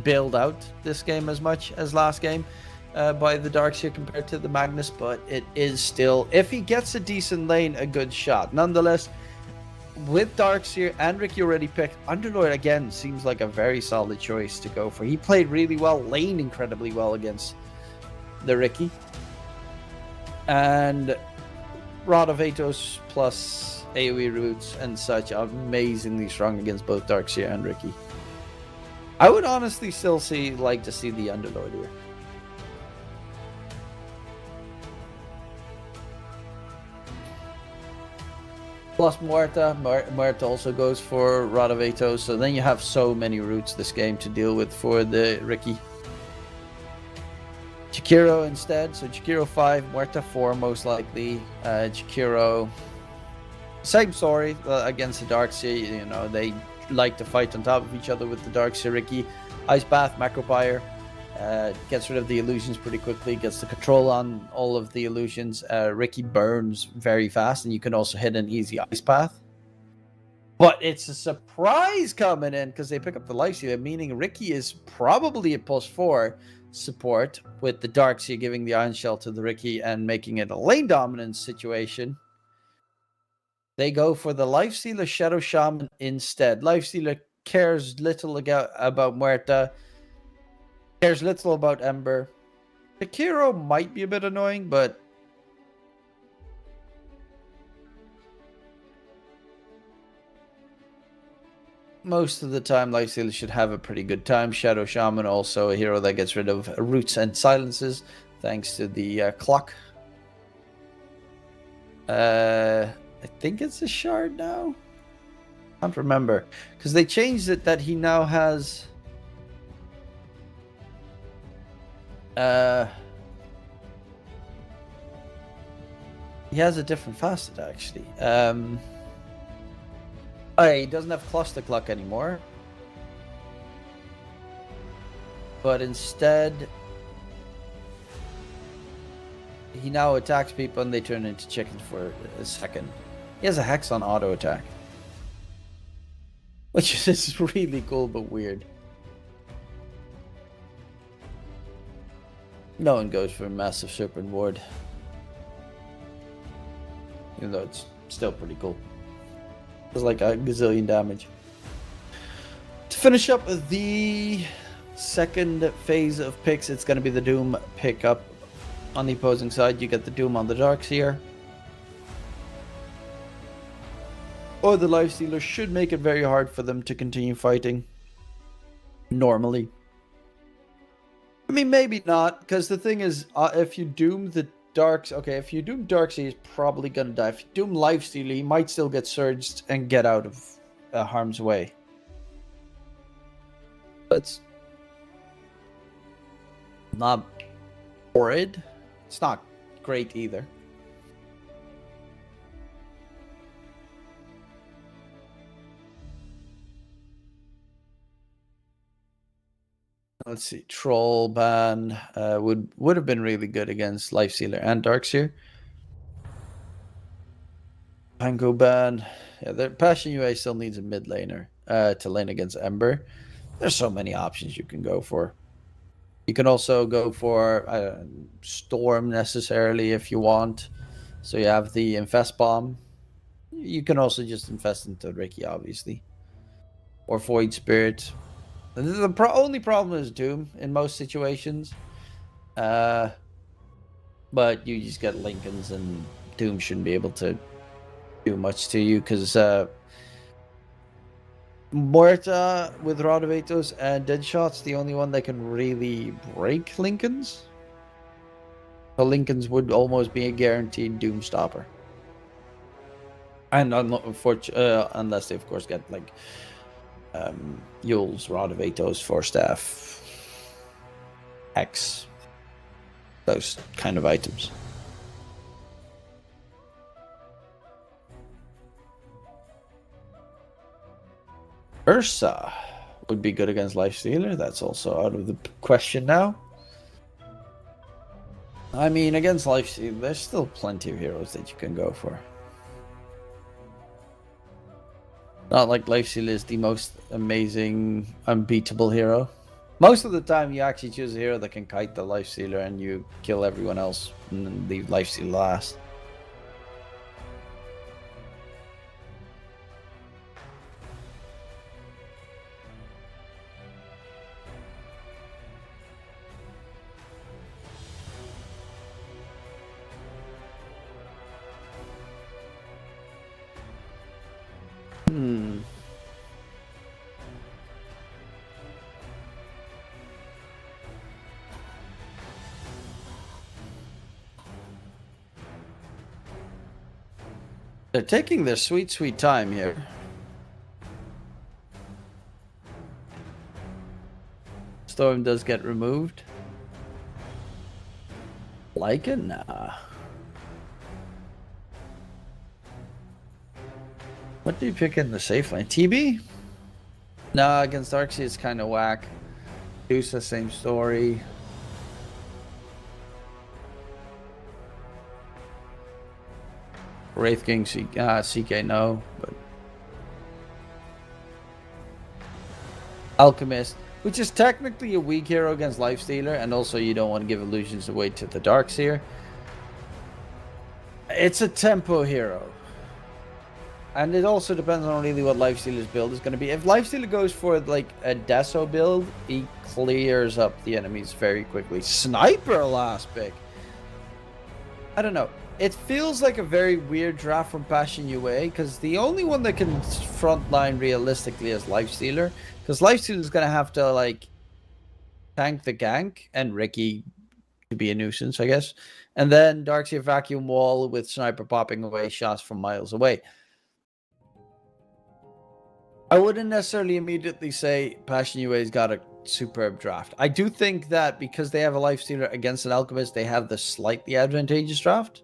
build out this game as much as last game by the Darkseer compared to the Magnus, but it is still, if he gets a decent lane, a good shot. Nonetheless, with Darkseer and Ricky already picked, Underlord again seems like a very solid choice to go for. He played really well, laned incredibly well against the Ricky. And Rod of Atos plus AoE roots and such are amazingly strong against both Darkseer and Ricky. I would honestly still like to see the Underlord here. Plus Muerta. Muerta also goes for Rod of Atos, so then you have so many routes this game to deal with for the Ricky. Chikiro instead, so Chikiro 5, Muerta 4 most likely. Chikiro, same story against the Darkseer, you know, they like to fight on top of each other with the Darkseer Riki. Ice Bath, Macropire, gets rid of the illusions pretty quickly, gets the control on all of the illusions. Riki burns very fast, and you can also hit an easy Ice Path. But it's a surprise coming in because they pick up the Lifestealer, meaning Riki is probably a +4 support with the Darkseer giving the Iron Shell to the Riki and making it a lane dominance situation. They go for the Lifestealer Shadow Shaman instead. Lifestealer cares little about Muerta, cares little about Ember. Takiro might be a bit annoying, but most of the time, Lifestealer should have a pretty good time. Shadow Shaman, also a hero that gets rid of roots and silences, thanks to the clock. I think it's a shard now. Can't remember because they changed it that he now has. He has a different facet actually. He doesn't have Cluster Clock anymore. But instead, he now attacks people and they turn into chickens for a second. He has a Hex on auto attack. Which is really cool but weird. No one goes for a massive Serpent Ward. Even though it's still pretty cool. It's like a gazillion damage. To finish up the second phase of picks, it's going to be the Doom pickup. On the opposing side, you get the Doom on the Darkseer. Or the Lifestealer should make it very hard for them to continue fighting. Normally. I mean, maybe not, because the thing is, if you Doom the if you Doom Darkseer, he's probably gonna die. If you Doom Lifestealer, he might still get surged and get out of harm's way. But it's not horrid. It's not great either. Let's see. Troll ban would have been really good against Lifestealer and Darkseer. Pango ban. Yeah, Passion UA still needs a mid laner to lane against Ember. There's so many options you can go for. You can also go for Storm necessarily if you want. So you have the Infest Bomb. You can also just infest into Riki, obviously. Or Void Spirit. The only problem is Doom in most situations. But you just get Lincolns and Doom shouldn't be able to do much to you because Muerta with Rod of Atos and Deadshot's the only one that can really break Lincolns. So Lincolns would almost be a guaranteed Doom stopper. And unless they of course get like Yule's Rod of Atos, Force Staff, X, those kind of items. Ursa would be good against Lifestealer. That's also out of the question now. I mean, against Lifestealer, there's still plenty of heroes that you can go for. Not like Lifestealer is the most amazing, unbeatable hero. Most of the time, you actually choose a hero that can kite the Lifestealer and you kill everyone else and then leave Lifestealer last. They're taking their sweet, sweet time here. Storm does get removed. Like it? Nah. What do you pick in the safe lane? TB? Nah, against Darkseid it's kind of whack. Medusa, same story. Wraith King, CK, no. But Alchemist, which is technically a weak hero against Lifestealer, and also you don't want to give illusions away to the Darkseer. It's a tempo hero. And it also depends on really what Lifestealer's build is going to be. If Lifestealer goes for like a Deso build, he clears up the enemies very quickly. Sniper last pick. I don't know. It feels like a very weird draft from Passion UA, because the only one that can frontline realistically is Lifestealer. Because Lifestealer is going to have to like tank the gank, and Ricky to be a nuisance, I guess. And then Darkseer Vacuum Wall with Sniper popping away shots from miles away. I wouldn't necessarily immediately say Passion UA's got a superb draft. I do think that because they have a Lifestealer against an Alchemist, they have the slightly advantageous draft.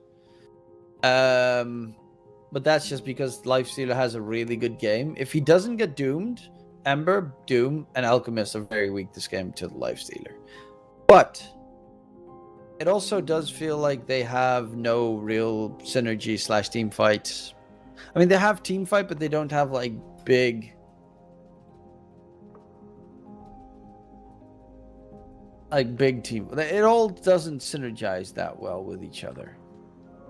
But that's just because Lifestealer has a really good game. If he doesn't get doomed, Ember, Doom, and Alchemist are very weak this game to the Lifestealer. But it also does feel like they have no real synergy / team fights. I mean, they have team fight, but they don't have like big team. It all doesn't synergize that well with each other.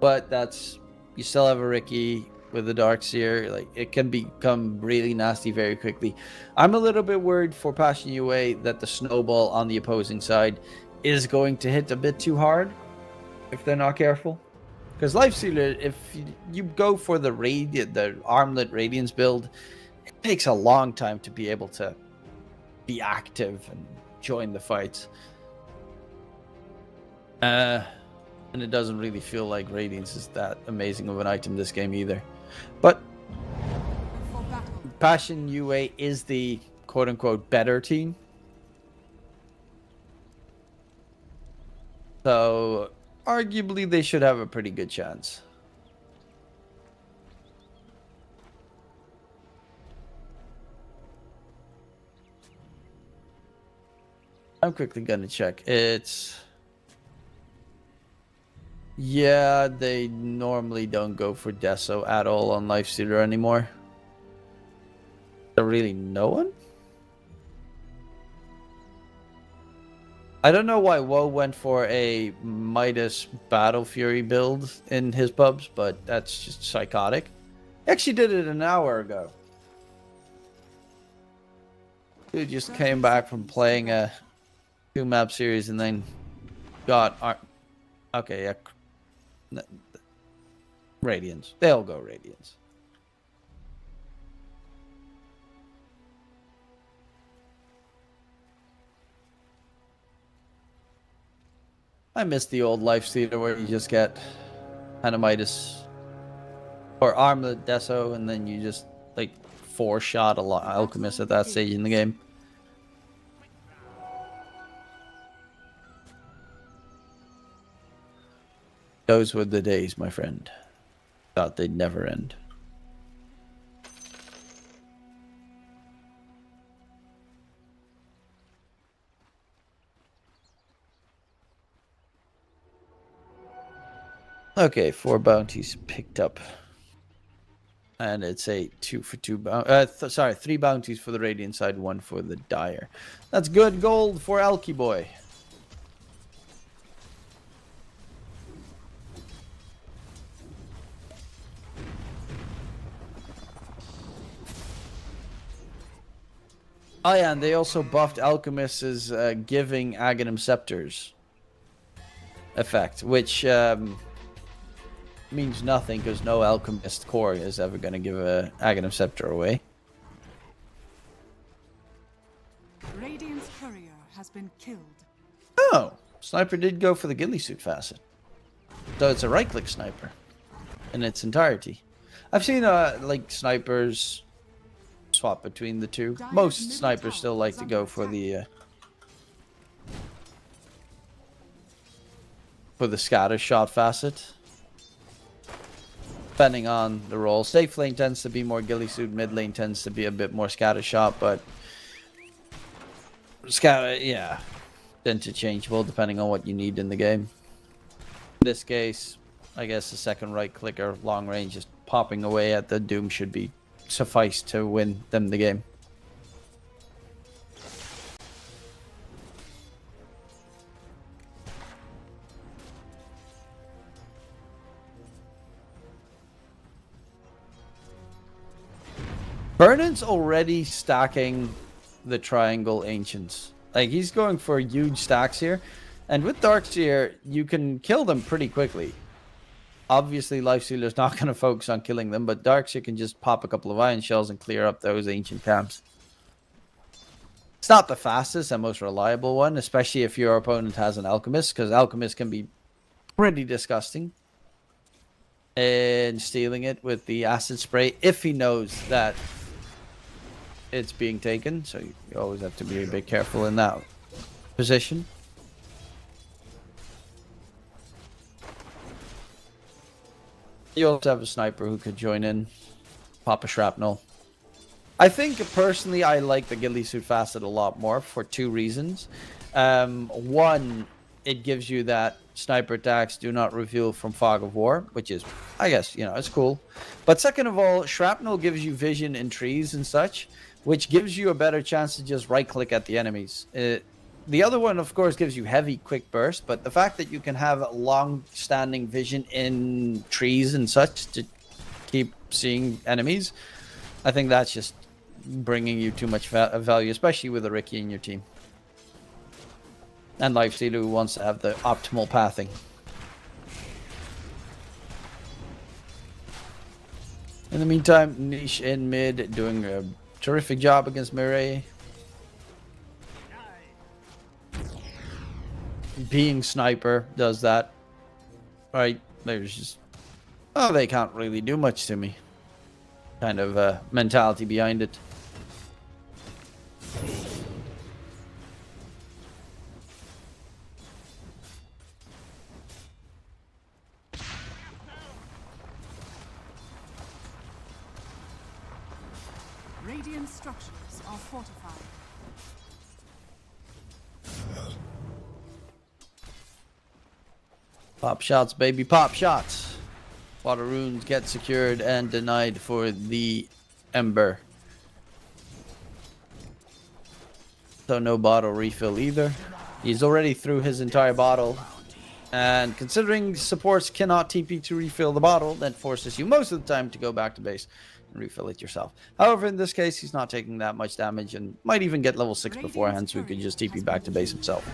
But that's, you still have a Ricky with the Darkseer. Like, it can become really nasty very quickly. I'm a little bit worried for Passion UA that the snowball on the opposing side is going to hit a bit too hard if they're not careful. Because Lifestealer, if you go for the Armlet Radiance build, it takes a long time to be able to be active and join the fights. And it doesn't really feel like Radiance is that amazing of an item this game either. But Passion UA is the quote-unquote better team. So arguably they should have a pretty good chance. I'm quickly gonna check. Yeah, they normally don't go for Deso at all on Lifestealer anymore. There really no one? I don't know why Woe went for a Midas Battle Fury build in his pubs, but that's just psychotic. He actually did it an hour ago. Dude just came back from playing a 2-map series and then got... Okay, yeah. Radiance. They'll go Radiance. I miss the old Lifestealer where you just get Anamitis or Armlet Deso and then you just like 4-shot a lot Alchemist at that stage in the game. Those were the days, my friend. Thought they'd never end. Okay, 4 bounties picked up. And it's a 2 for 2 sorry, 3 bounties for the Radiant side, 1 for the Dire. That's good gold for Alky Boy. Oh yeah, and they also buffed Alchemist's giving Aghanim Scepters effect, which means nothing because no Alchemist core is ever going to give a Aghanim Scepter away. Radiant's courier has been killed. Oh, Sniper did go for the ghillie suit facet. So it's a right-click Sniper in its entirety. I've seen like snipers swap between the two. Most snipers still like to go for the scatter shot facet, depending on the role. Safe lane tends to be more ghillie suit, mid lane tends to be a bit more scatter shot, but Scout, yeah, interchangeable depending on what you need in the game. In this case, I guess the second right clicker, long range, just popping away at the Doom should be suffice to win them the game. Vernon's already stacking the Triangle Ancients. Like, he's going for huge stacks here. And with Darkseer, you can kill them pretty quickly. Obviously, Lifestealer's not going to focus on killing them, but Darkseer can just pop a couple of Iron Shells and clear up those Ancient camps. It's not the fastest and most reliable one, especially if your opponent has an Alchemist, because Alchemist can be pretty disgusting. And stealing it with the Acid Spray, if he knows that it's being taken, so you always have to be a bit careful in that position. You also have a sniper who could join in, pop a shrapnel. I think personally I like the Ghillie Suit Facet a lot more for two reasons. One, it gives you that sniper attacks do not reveal from Fog of War, which is, I guess, you know, it's cool. But second of all, shrapnel gives you vision in trees and such, which gives you a better chance to just right-click at the enemies. The other one, of course, gives you heavy, quick burst, but the fact that you can have long-standing vision in trees and such to keep seeing enemies, I think that's just bringing you too much value, especially with a Ricky in your team. And Lifestealer who wants to have the optimal pathing. In the meantime, Niche in mid doing a terrific job against Mireille. Being sniper does that. Right, there's just, oh, they can't really do much to me. Kind of mentality behind it. Radiant structures are fortified. Pop shots, baby, pop shots. Water runes get secured and denied for the Ember. So no bottle refill either. He's already through his entire bottle. And considering supports cannot TP to refill the bottle, that forces you most of the time to go back to base and refill it yourself. However, in this case, he's not taking that much damage and might even get level 6 beforehand, so he could just TP back to base himself.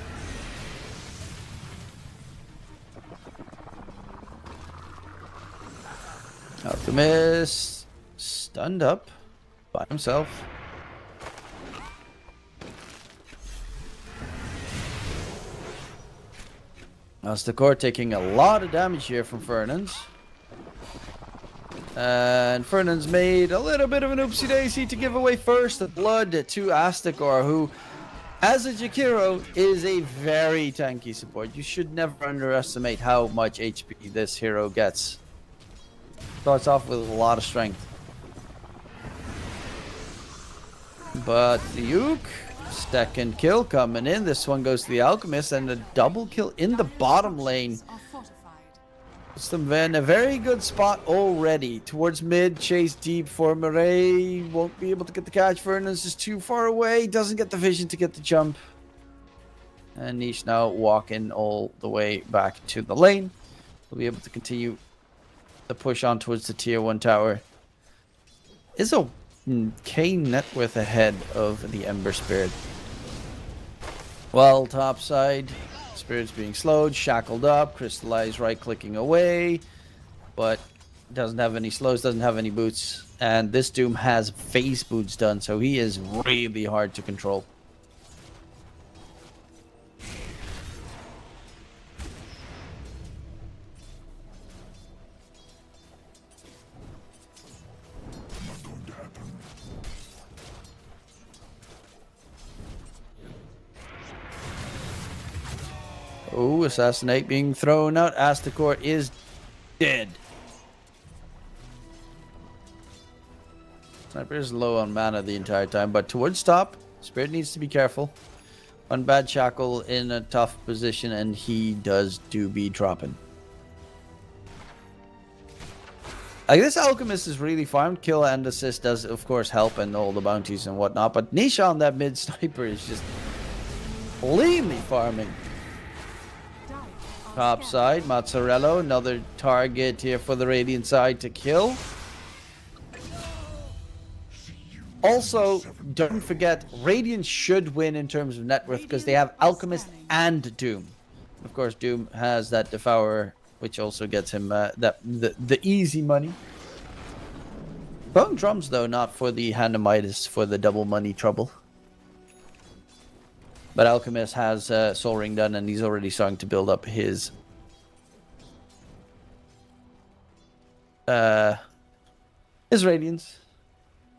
Alchemist stunned up by himself. Astakor taking a lot of damage here from Fernan's. And Fernan's made a little bit of an oopsie daisy to give away first blood to Astakor, who, as a Jakiro, is a very tanky support. You should never underestimate how much HP this hero gets. Starts off with a lot of strength. But the Uke, second kill coming in. This one goes to the Alchemist, and a double kill in the bottom lane. Puts them in a very good spot already. Towards mid, chase deep for Mireille. Won't be able to get the catch. Vernon's just too far away. Doesn't get the vision to get the jump. And Niche now walking all the way back to the lane. We'll be able to continue the push on towards the tier 1 tower. Is a K net worth ahead of the Ember Spirit. Well, top side, Spirit's being slowed, shackled up, crystallized, right clicking away, but doesn't have any slows, doesn't have any boots, and this Doom has phase boots done, so he is really hard to control. Oh, Assassinate being thrown out. Astakor is dead. Sniper is low on mana the entire time, but towards top, Spirit needs to be careful. One bad shackle in a tough position, and he does do be dropping. Like, this alchemist is really farmed. Kill and assist does, of course, help and all the bounties and whatnot. But Nisha on that mid sniper is just cleanly farming. Top side, Mozzarella, another target here for the Radiant side to kill. Also, don't forget, Radiant should win in terms of net worth because they have Alchemist and Doom. Of course, Doom has that Devourer, which also gets him the easy money. Bone Drums, though, not for the Hand of Midas, for the double money trouble. But Alchemist has Soul Ring done, and he's already starting to build up his Radiance.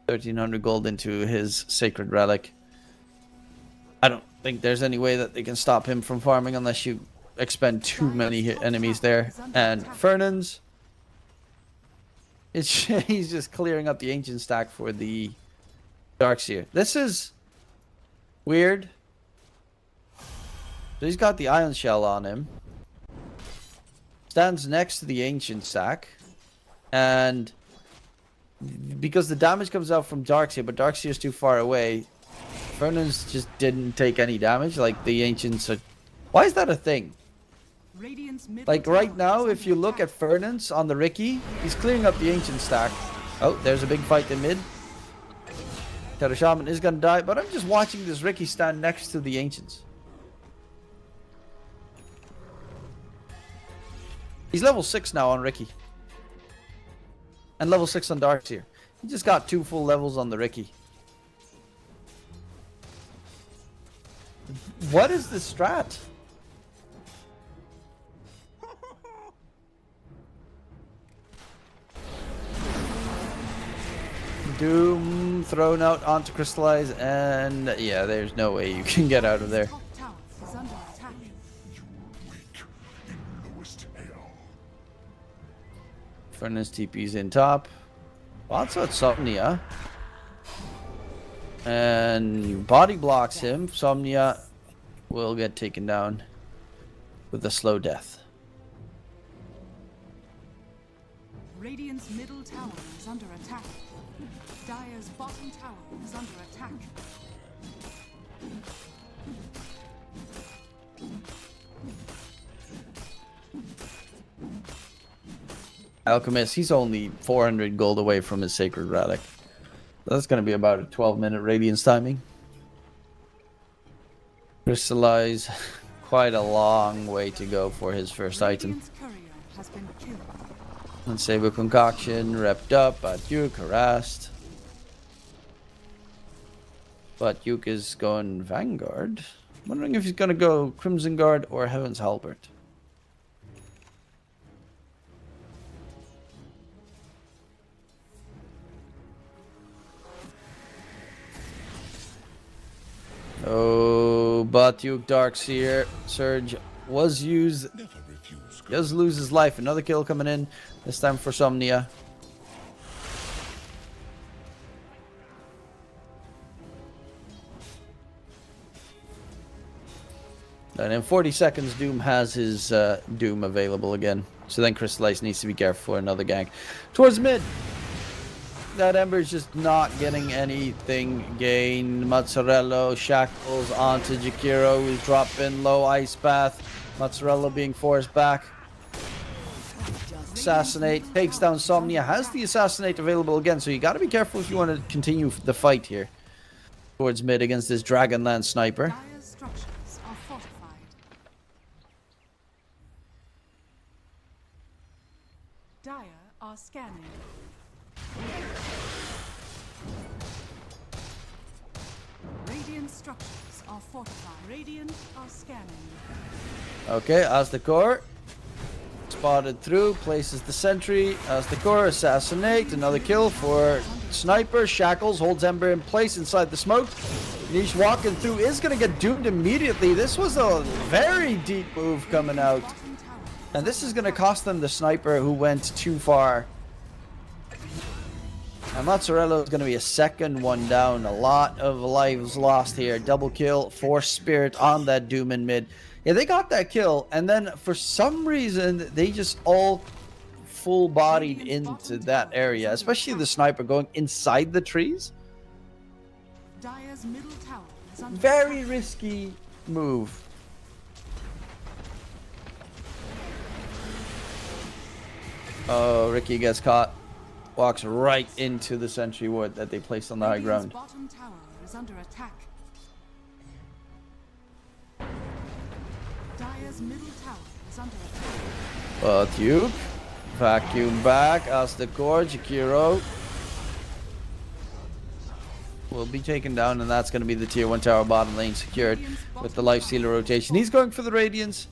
1300 gold into his Sacred Relic. I don't think there's any way that they can stop him from farming unless you expend too many enemies there. And Fernan's, he's just clearing up the Ancient stack for the Darkseer. This is weird. So he's got the Ion Shell on him. Stands next to the Ancient stack. And because the damage comes out from Darkseer, but Darkseer is too far away, Fernan's just didn't take any damage. Like, the Ancients are... Why is that a thing? Like, right now, if you look at Fernan's on the Ricky, he's clearing up the Ancient stack. Oh, there's a big fight in mid. Terra Shaman is gonna die, but I'm just watching this Ricky stand next to the Ancients. He's level 6 now on Ricky. And level 6 on Darkseer. He just got 2 full levels on the Ricky. What is the strat? Doom thrown out onto Crystallize, and yeah, there's no way you can get out of there. Furnace TP's in top. Lots of Somnia. And body blocks him. Somnia will get taken down with a slow death. Radiant's middle tower is under attack. Dire's bottom tower is under attack. Alchemist, he's only 400 gold away from his Sacred Relic. That's going to be about a 12-minute Radiance timing. Crystallize, quite a long way to go for his first item. And Saber Concoction, repped up, Batyuk harassed. Batyuk is going Vanguard. Wondering if he's going to go Crimson Guard or Heaven's Halberd. Oh, Batyuk Darkseer Surge was used. Does lose his life. Another kill coming in. This time for Somnia. And in 40 seconds, Doom has his Doom available again. So then Crystallize needs to be careful for another gank. Towards mid. That Ember is just not getting anything gained. Mozzarella shackles onto Jakiro, who's dropping low Ice Path. Mozzarella being forced back. Assassinate, takes down Somnia, has the Assassinate available again, so you gotta be careful if you want to continue the fight here. Towards mid against this Dragonlance sniper. Dire's structures are fortified. Dire are scanning. Radiant structures are fortified. Radiant are scanning. Okay, Aztekor spotted through, places the sentry. Aztekor, assassinate, another kill for Sniper. Shackles, holds Ember in place inside the smoke. Niche walking through is going to get doomed immediately. This was a very deep move coming out. And this is going to cost them the Sniper who went too far. And Mozzarella is going to be a second one down. A lot of lives lost here. Double kill for Spirit on that Doom in mid. Yeah, they got that kill, and then for some reason, they just all full-bodied into that area, especially the sniper going inside the trees. Dire's middle tower is under Very attack. risky move. Oh, Ricky gets caught. Walks right into the sentry ward that they placed on the high Radiant's ground. bottom tower is under attack. Dire's middle tower is under attack. But you vacuum back as the core. Jakiro will be taken down, and that's going to be the tier 1 tower bottom lane secured with the life stealer rotation. He's going for the Radiance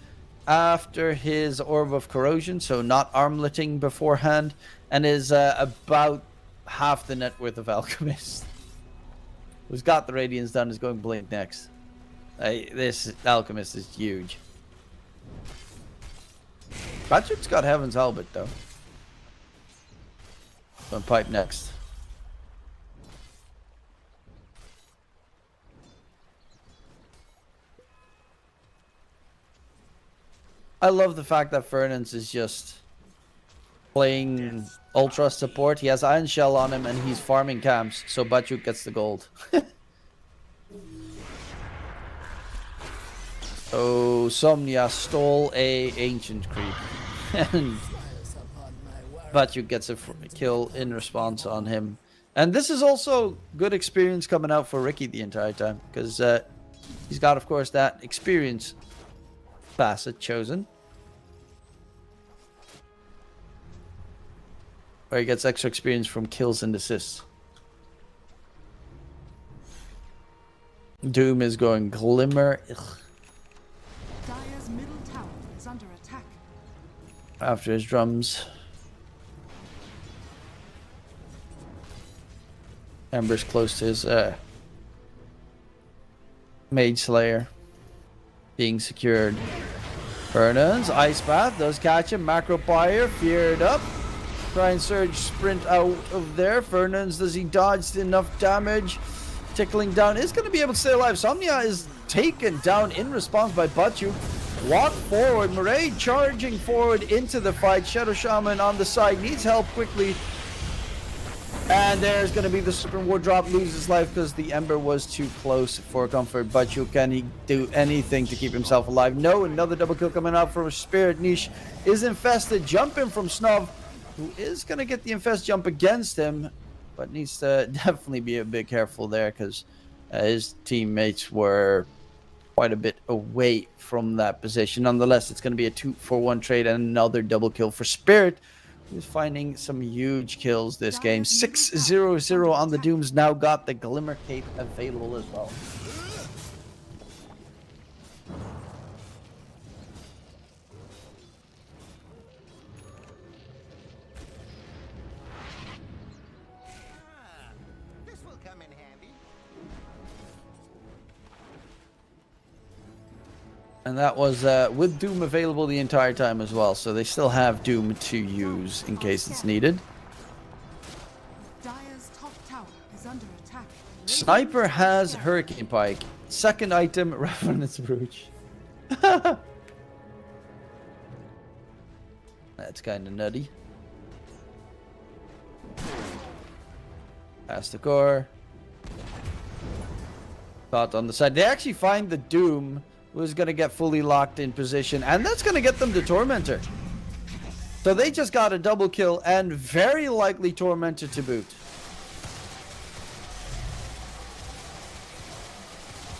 after his Orb of Corrosion, so not armleting beforehand, and is about half the net worth of Alchemist. Who's got the Radiance done is going Blink next. This Alchemist is huge. Patrick's got Heaven's Helmet though. Going Pipe next. I love the fact that Fernance is just playing ultra support. He has Iron Shell on him and he's farming camps, so Bachuk gets the gold. Oh, Somnia stole a ancient creep. And Bachuk gets a kill in response on him. And this is also good experience coming out for Ricky the entire time, because he's got, of course, that experience facet chosen, where he gets extra experience from kills and assists. Doom is going Glimmer. Ugh. Dire's middle tower is under attack. After his drums. Ember's close to his Mage Slayer being secured. Fernance, Ice Path does catch him. Macro Fire, feared up. Try and surge, sprint out of there. Fernance, does he dodge enough damage? Tickling down, is going to be able to stay alive. Somnia is taken down in response by Bachuk. Walk forward. Murray charging forward into the fight. Shadow Shaman on the side needs help quickly. And there's going to be the super wardrop, loses life because the Ember was too close for comfort. Bachuk, can he do anything to keep himself alive? No, another double kill coming out from Spirit. Niche is infested. Jumping from Snov, who is going to get the infest jump against him, but needs to definitely be a bit careful there because his teammates were quite a bit away from that position. Nonetheless, it's going to be a 2-for-1 trade and another double kill for Spirit, who's finding some huge kills this game. 6-0-0 on the Dooms. Now got the Glimmer Cape available as well. This will come in handy. And that was with Doom available the entire time as well, so they still have Doom to use in case it's needed. Dire's top tower is under attack. Sniper has Hurricane Pike. Second item, Revenant's Brooch. That's kind of nutty. Past the core. Caught on the side. They actually find the Doom, who's going to get fully locked in position, and that's going to get them the Tormentor. So they just got a double kill and very likely Tormentor to boot.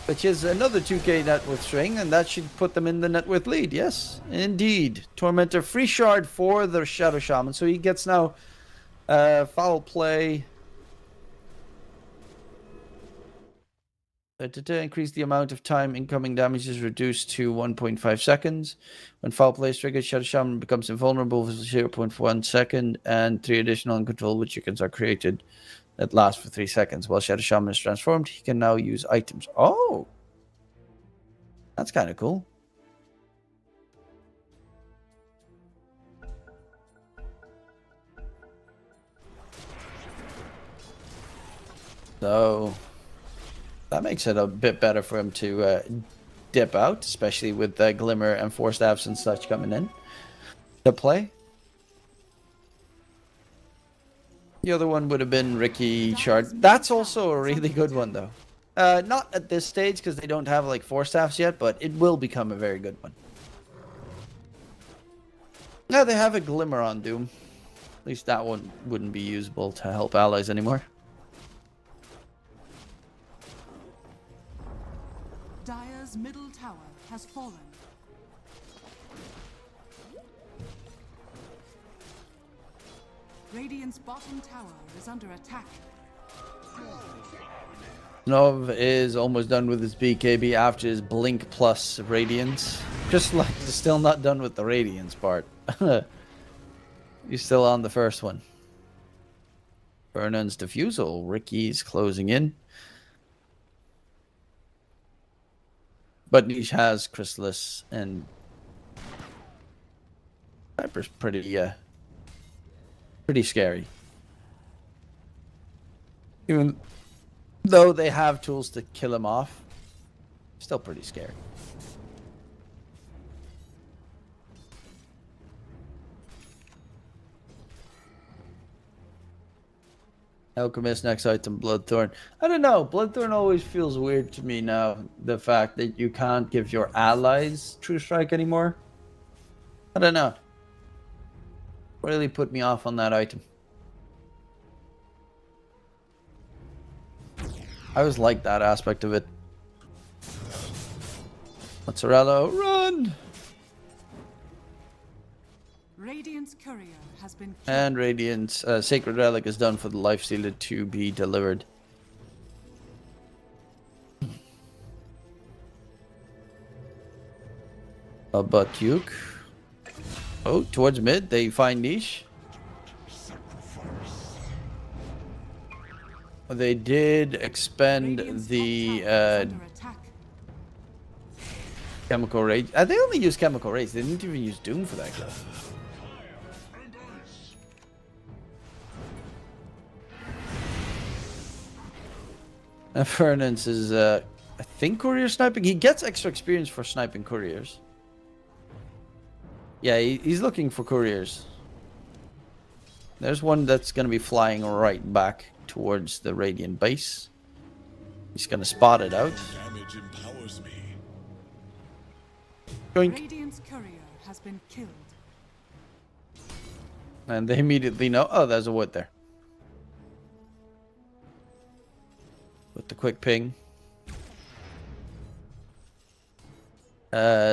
Which is another 2k net worth string, and that should put them in the net worth lead. Yes, indeed. Tormentor, free shard for the Shadow Shaman, so he gets now foul play. To increase the amount of time incoming damage is reduced to 1.5 seconds. When foul play is triggered, Shadow Shaman becomes invulnerable for 0.1 second, and 3 additional uncontrollable chickens are created that last for 3 seconds. While Shadow Shaman is transformed, he can now use items. Oh! That's kind of cool. So that makes it a bit better for him to dip out, especially with Glimmer and Force Staffs and such coming in to play. The other one would have been Ricky Shard. That's also a really good one, though. Not at this stage because they don't have like Force Staffs yet, but it will become a very good one. Now they have a Glimmer on Doom. At least that one wouldn't be usable to help allies anymore. Dire's middle tower has fallen. Radiant's bottom tower is under attack. Nov is almost done with his BKB after his Blink plus Radiance. Just like still not done with the Radiance part. He's still on the first one. Vernon's Diffusal. Ricky's closing in. But Niche has Chrysalis and Viper's pretty scary. Even though they have tools to kill him off, still pretty scary. Alchemist, next item, Bloodthorn. I don't know. Bloodthorn always feels weird to me now. The fact that you can't give your allies True Strike anymore. I don't know. Really put me off on that item. I always like that aspect of it. Mozzarella, run! Radiant's courier has been killed. And Radiant's Sacred Relic is done for the Lifestealer to be delivered. But Duke. Oh, towards mid, they find Niche. They did expend Radiant's the top tower is under attack. Chemical Rage. They only use Chemical Rage. They didn't even use Doom for that kill. And Fernance is, I think, courier sniping. He gets extra experience for sniping couriers. Yeah, he's looking for couriers. There's one that's going to be flying right back towards the Radiant base. He's going to spot it out. Damage empowers me. Yoink. Radiant's courier has been killed. And they immediately know, oh, there's a wood there. With the quick ping.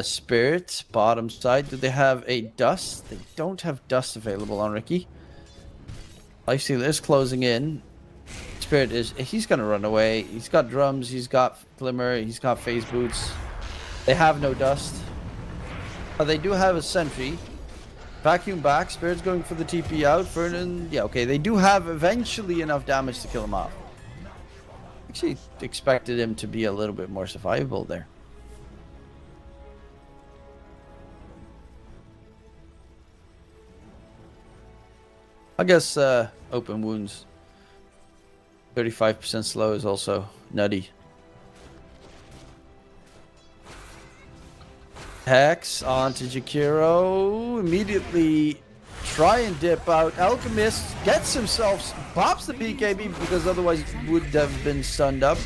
Spirit, bottom side. Do they have a dust? They don't have dust available on Ricky. Lifestealer is closing in. Spirit is, he's gonna run away. He's got drums, he's got Glimmer, he's got phase boots. They have no dust. Oh, they do have a sentry. Vacuum back, Spirit's going for the TP out. Vernon, yeah, okay, they do have eventually enough damage to kill him off. Actually expected him to be a little bit more survivable there. I guess open wounds 35% slow is also nutty. Hex onto Jakiro. Immediately try and dip out. Alchemist gets himself, pops the BKB because otherwise he would have been stunned up.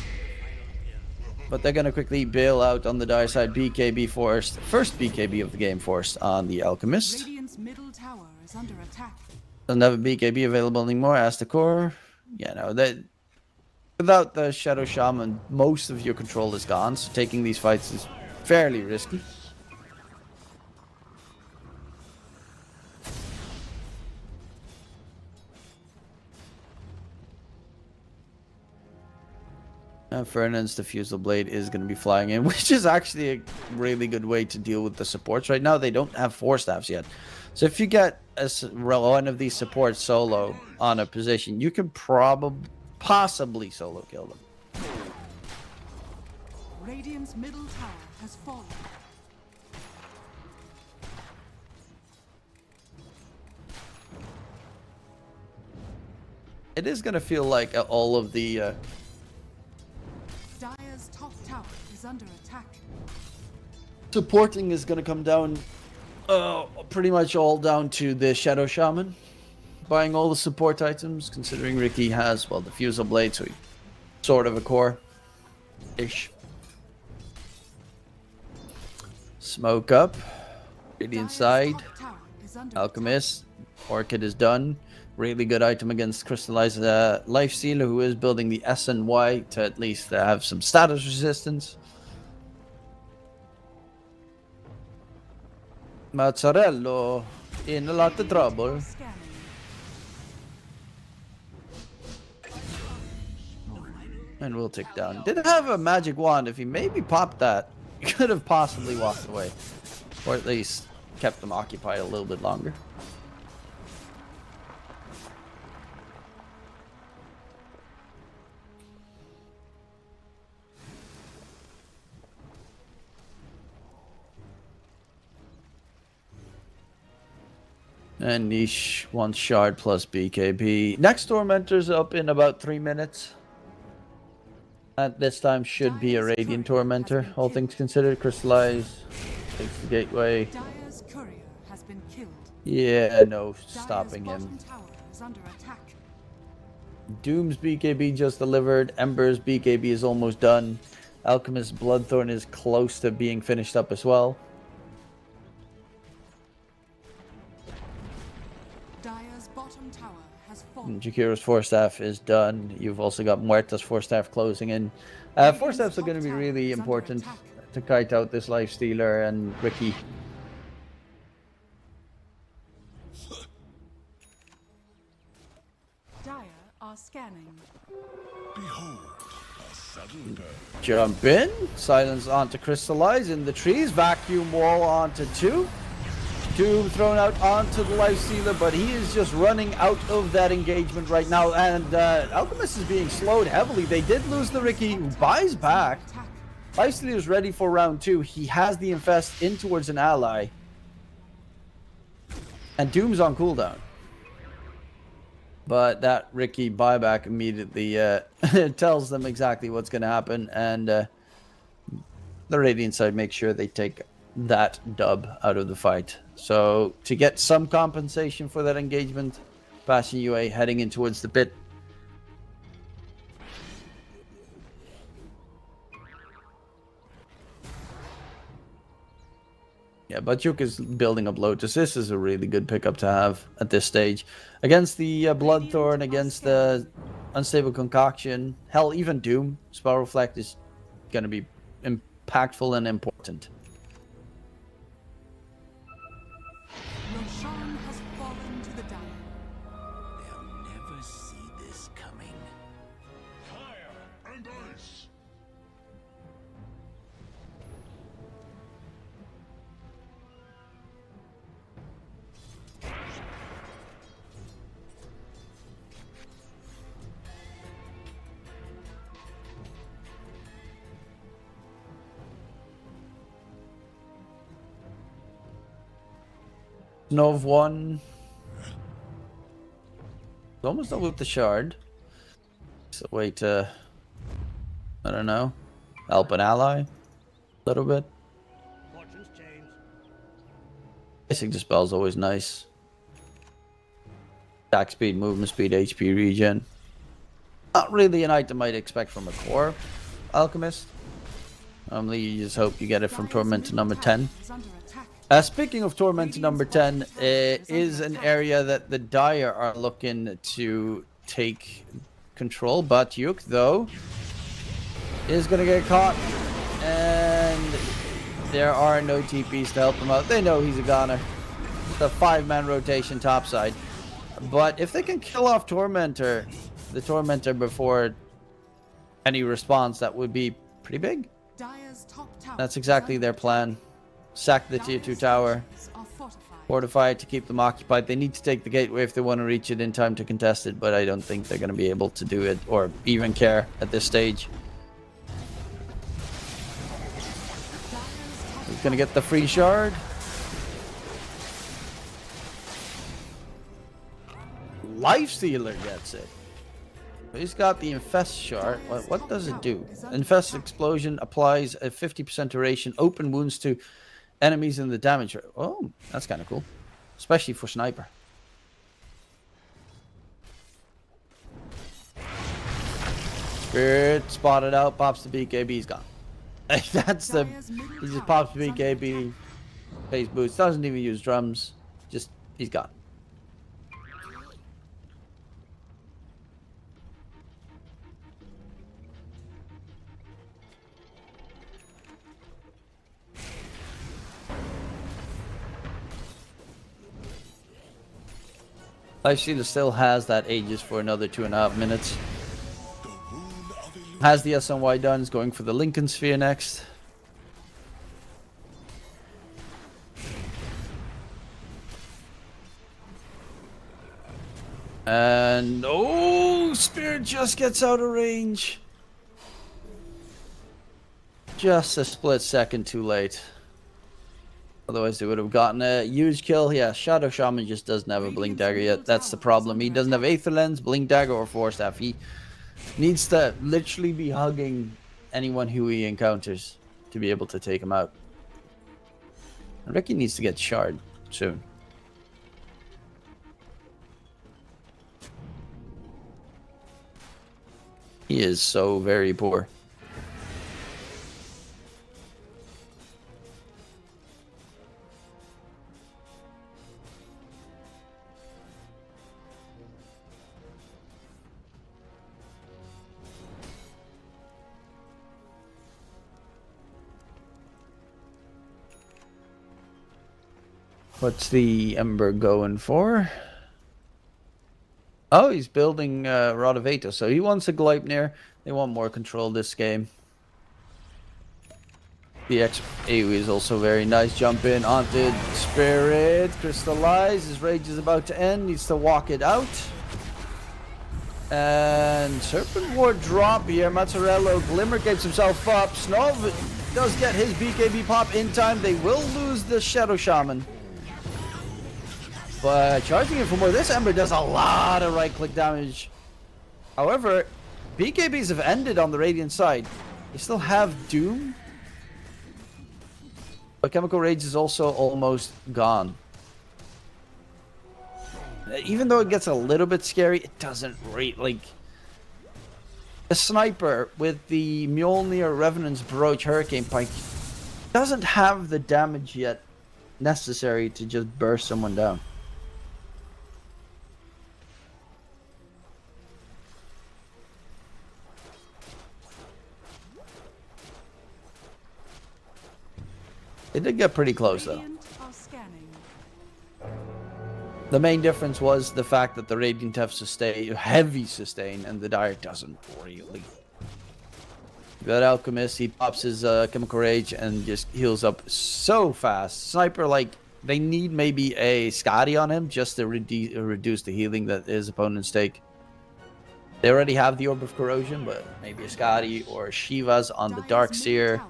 But they're going to quickly bail out on the dire side. BKB forced. First BKB of the game forced on the Alchemist. Radiant's middle tower is under attack. Doesn't have a BKB available anymore. Ask the core. Yeah, no, that without the Shadow Shaman, most of your control is gone. So taking these fights is fairly risky. And Fernand's Diffusal Blade is going to be flying in, which is actually a really good way to deal with the supports. Right now, they don't have Force Staffs yet. So if you get one of these supports solo on a position, you can possibly solo kill them. Radiant's middle tower has fallen. It is going to feel like all of the Dire's top tower is under attack. Supporting is going to come down pretty much all down to the Shadow Shaman. Buying all the support items, considering Ricky has, well, the Fusel Blade, so he's sort of a core-ish. Smoke up. Radiant side. Alchemist. Orchid is done. Really good item against Crystallized Lifestealer, who is building the SNY to at least have some status resistance. Mazzarello in a lot of trouble. And we'll tick down. Didn't have a magic wand. If he maybe popped that, he could have possibly walked away. Or at least kept them occupied a little bit longer. And Niche wants Shard plus BKB. Next Tormentor's up in about 3 minutes. At this time should be a Radiant Tormentor, all things considered. Crystallize takes the gateway. Dire's courier has been killed. Yeah, no stopping Dire's him. bottom tower is under attack. Doom's BKB just delivered. Ember's BKB is almost done. Alchemist's Bloodthorn is close to being finished up as well. Dire's bottom tower has fallen. Jakiro's Force Staff is done. You've also got Muerta's Force Staff closing in. Force Staffs are going to be really important to kite out this Lifestealer and Ricky. Dire are scanning. Behold, a sudden burn. Jump in. Silence onto Crystallize in the trees. Vacuum wall onto 2. Doom thrown out onto the Lifestealer, but he is just running out of that engagement right now. And Alchemist is being slowed heavily. They did lose the Ricky, who buys back. Lifestealer is ready for round 2. He has the Infest in towards an ally. And Doom's on cooldown. But that Ricky buyback immediately tells them exactly what's going to happen. And the Radiant side makes sure they take that dub out of the fight. So to get some compensation for that engagement, Bastion UA heading in towards the pit. Yeah, Batyuk is building up Lotus. This is a really good pickup to have at this stage. Against the Bloodthorn, against the Unstable Concoction, hell, even Doom, Spell Reflect is going to be impactful and important. Roshan has fallen to the Dire. They'll never see this coming. Fire and ice. Nov 1. Almost done with the shard. It's a way to, I don't know, help an ally a little bit. Fortunes change. Basic Dispel is always nice. Attack speed, movement speed, HP regen. Not really an item I'd expect from a core Alchemist. Normally you just hope you get it from Torment to number 10. Speaking of Torment number 10, is an area that the Dire are looking to take control. Batyuk, though, is going to get caught. And there are no TPs to help him out. They know he's a goner. The 5-man rotation topside. But if they can kill off the Tormentor before any response, that would be pretty big. That's exactly their plan. Sack the tier 2 tower, fortify it to keep them occupied. They need to take the gateway if they want to reach it in time to contest it, but I don't think they're going to be able to do it or even care at this stage. He's going to get the free shard. Lifestealer gets it. He's got the Infest shard. What does it do? Infest explosion applies a 50% duration, open wounds to enemies in the damage. Oh, that's kind of cool. Especially for sniper. Spirit spotted out, pops the BKB, he's gone. That's the... He just pops the BKB, phase boots, doesn't even use drums. Just, he's gone. Lifestealer still has that Aegis for another 2.5 minutes. Has the SNY done, is going for the Lincoln Sphere next. And oh, Spirit just gets out of range. Just a split second too late. Otherwise they would have gotten a huge kill. Yeah, Shadow Shaman just doesn't have a Blink Dagger yet. That's the problem. He doesn't have Aether Lens, Blink Dagger, or Force Staff. He needs to literally be hugging anyone who he encounters to be able to take him out. And Ricky needs to get Shard soon. He is so very poor. What's the Ember going for? Oh, he's building Rod of Atos, so he wants a Gleipnir. They want more control this game. The AoE is also very nice. Jump in, Haunted Spirit, Crystallize. His rage is about to end. Needs to walk it out. And Serpent Ward drop here. Mazzarello Glimmer gets himself up. Snov does get his BKB pop in time. They will lose the Shadow Shaman. But charging it for more. This Ember does a lot of right-click damage. However, BKBs have ended on the Radiant side. They still have Doom. But Chemical Rage is also almost gone. Even though it gets a little bit scary, it doesn't rate like... The Sniper with the Mjolnir Revenant's Brooch Hurricane Pike doesn't have the damage yet necessary to just burst someone down. It did get pretty close though. The main difference was the fact that the Radiant have heavy sustain and the Dire doesn't really. That Alchemist, he pops his Chemical Rage and just heals up so fast. Sniper, like, they need maybe a Skadi on him just to reduce the healing that his opponents take. They already have the Orb of Corrosion, but maybe a Skadi or Shiva's on the Darkseer.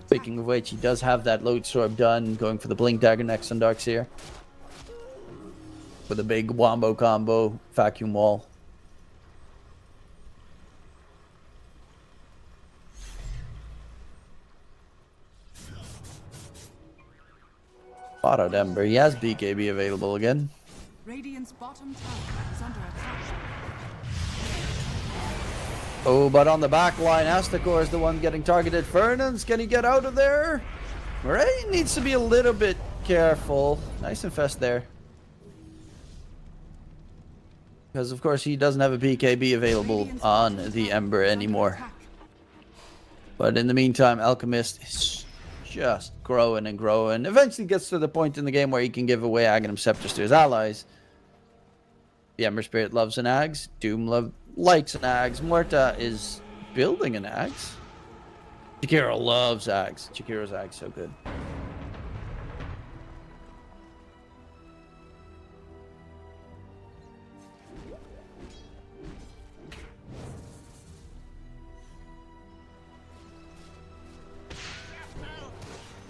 Speaking of which, he does have that Loadstorm done, going for the Blink Dagger next on Darkseer. With a big wombo combo, vacuum wall. Spotted Ember, he has BKB available again. Radiant's bottom tower is under attack. Oh, but on the back line, Astakor is the one getting targeted. Fernandes, can he get out of there? Murray needs to be a little bit careful. Nice Infest there. Because, of course, he doesn't have a BKB available on the Ember anymore. But in the meantime, Alchemist is just growing and growing. Eventually gets to the point in the game where he can give away Aghanim Scepters to his allies. The Ember Spirit loves an Axe. Doom likes an Axe. Muerta is building an Axe. Jakiro loves Axe. Jakiro's Axe so good.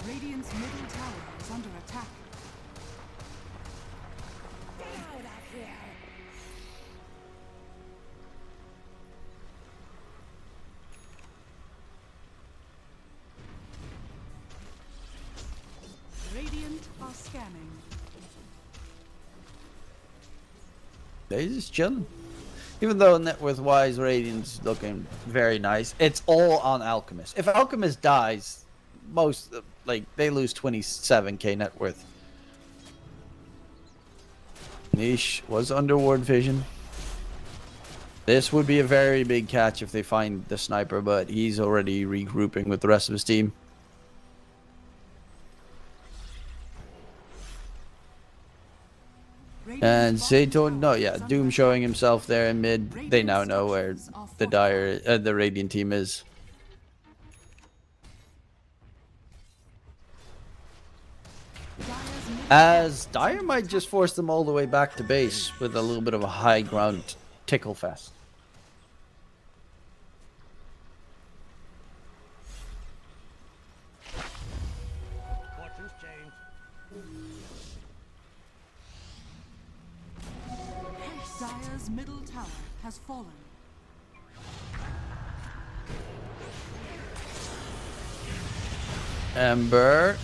Radiant's middle tower is under attack. They're just chilling. Even though net worth wise, Radiant's looking very nice. It's all on Alchemist. If Alchemist dies, most like they lose 27k net worth. Niche was under ward vision. This would be a very big catch if they find the sniper, but he's already regrouping with the rest of his team. And they don't know, yeah, Doom showing himself there in mid. They now know where the Radiant team is. As Dire might just force them all the way back to base with a little bit of a high ground tickle fest. Fortunes change. Dire's middle tower has fallen. Ember.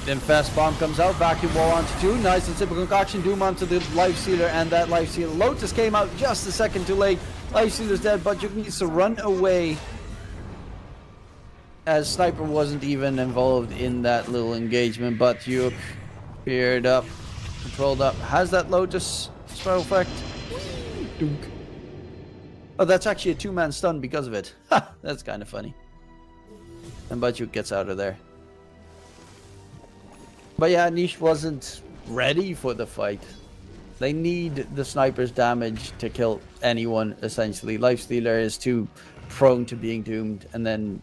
Then fast bomb comes out, vacuum wall onto 2. Nice and simple concoction. Doom onto the life stealer, and that life stealer. Lotus came out just a second too late. Life stealer's dead, but Juk needs to run away. As Sniper wasn't even involved in that little engagement, but Juk peered up, controlled up, has that Lotus spell effect. Dunk. Oh, that's actually a 2-man stun because of it. Ha! That's kind of funny. And Bajuk gets out of there. But yeah, Niche wasn't ready for the fight. They need the sniper's damage to kill anyone, essentially. Lifestealer is too prone to being doomed and then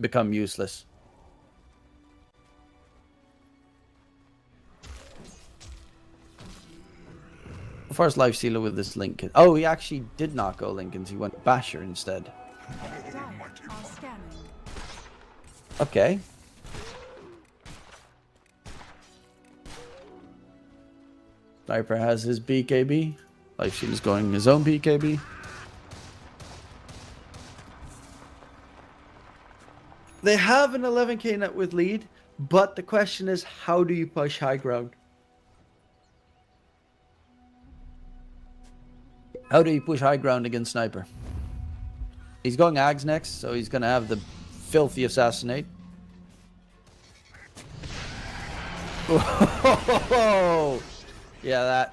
become useless. First Lifestealer with this Lincoln. Oh, he actually did not go Lincolns. He went Basher instead. Dire are scanning. Okay. Sniper has his BKB. Lifestealer is going his own BKB. They have an 11k net with lead, but the question is, how do you push high ground? How do you push high ground against Sniper? He's going Ags next, so he's going to have the filthy assassinate. Whoa! Yeah,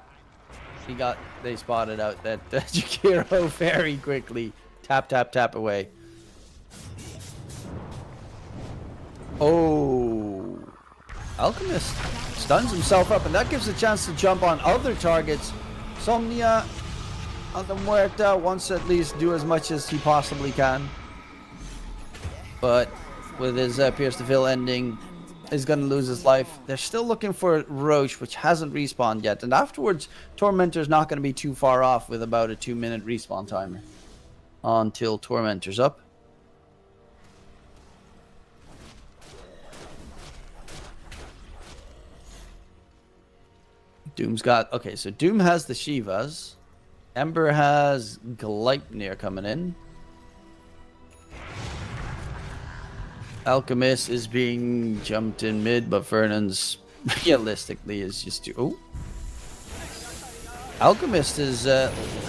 they spotted out that Jakiro very quickly. Tap, tap, tap away. Oh. Alchemist stuns himself up, and that gives a chance to jump on other targets. Somnia, Anta Muerta wants to at least do as much as he possibly can. But with his Pierce to Fill ending, is going to lose his life. They're still looking for Roche, which hasn't respawned yet. And afterwards, Tormentor's not going to be too far off with about a 2-minute respawn timer until Tormentor's up. Doom's got... Okay, so Doom has the Shivas. Ember has Gleipnir coming in. Alchemist is being jumped in mid, but Vernon's realistically is just too... Oh. Alchemist is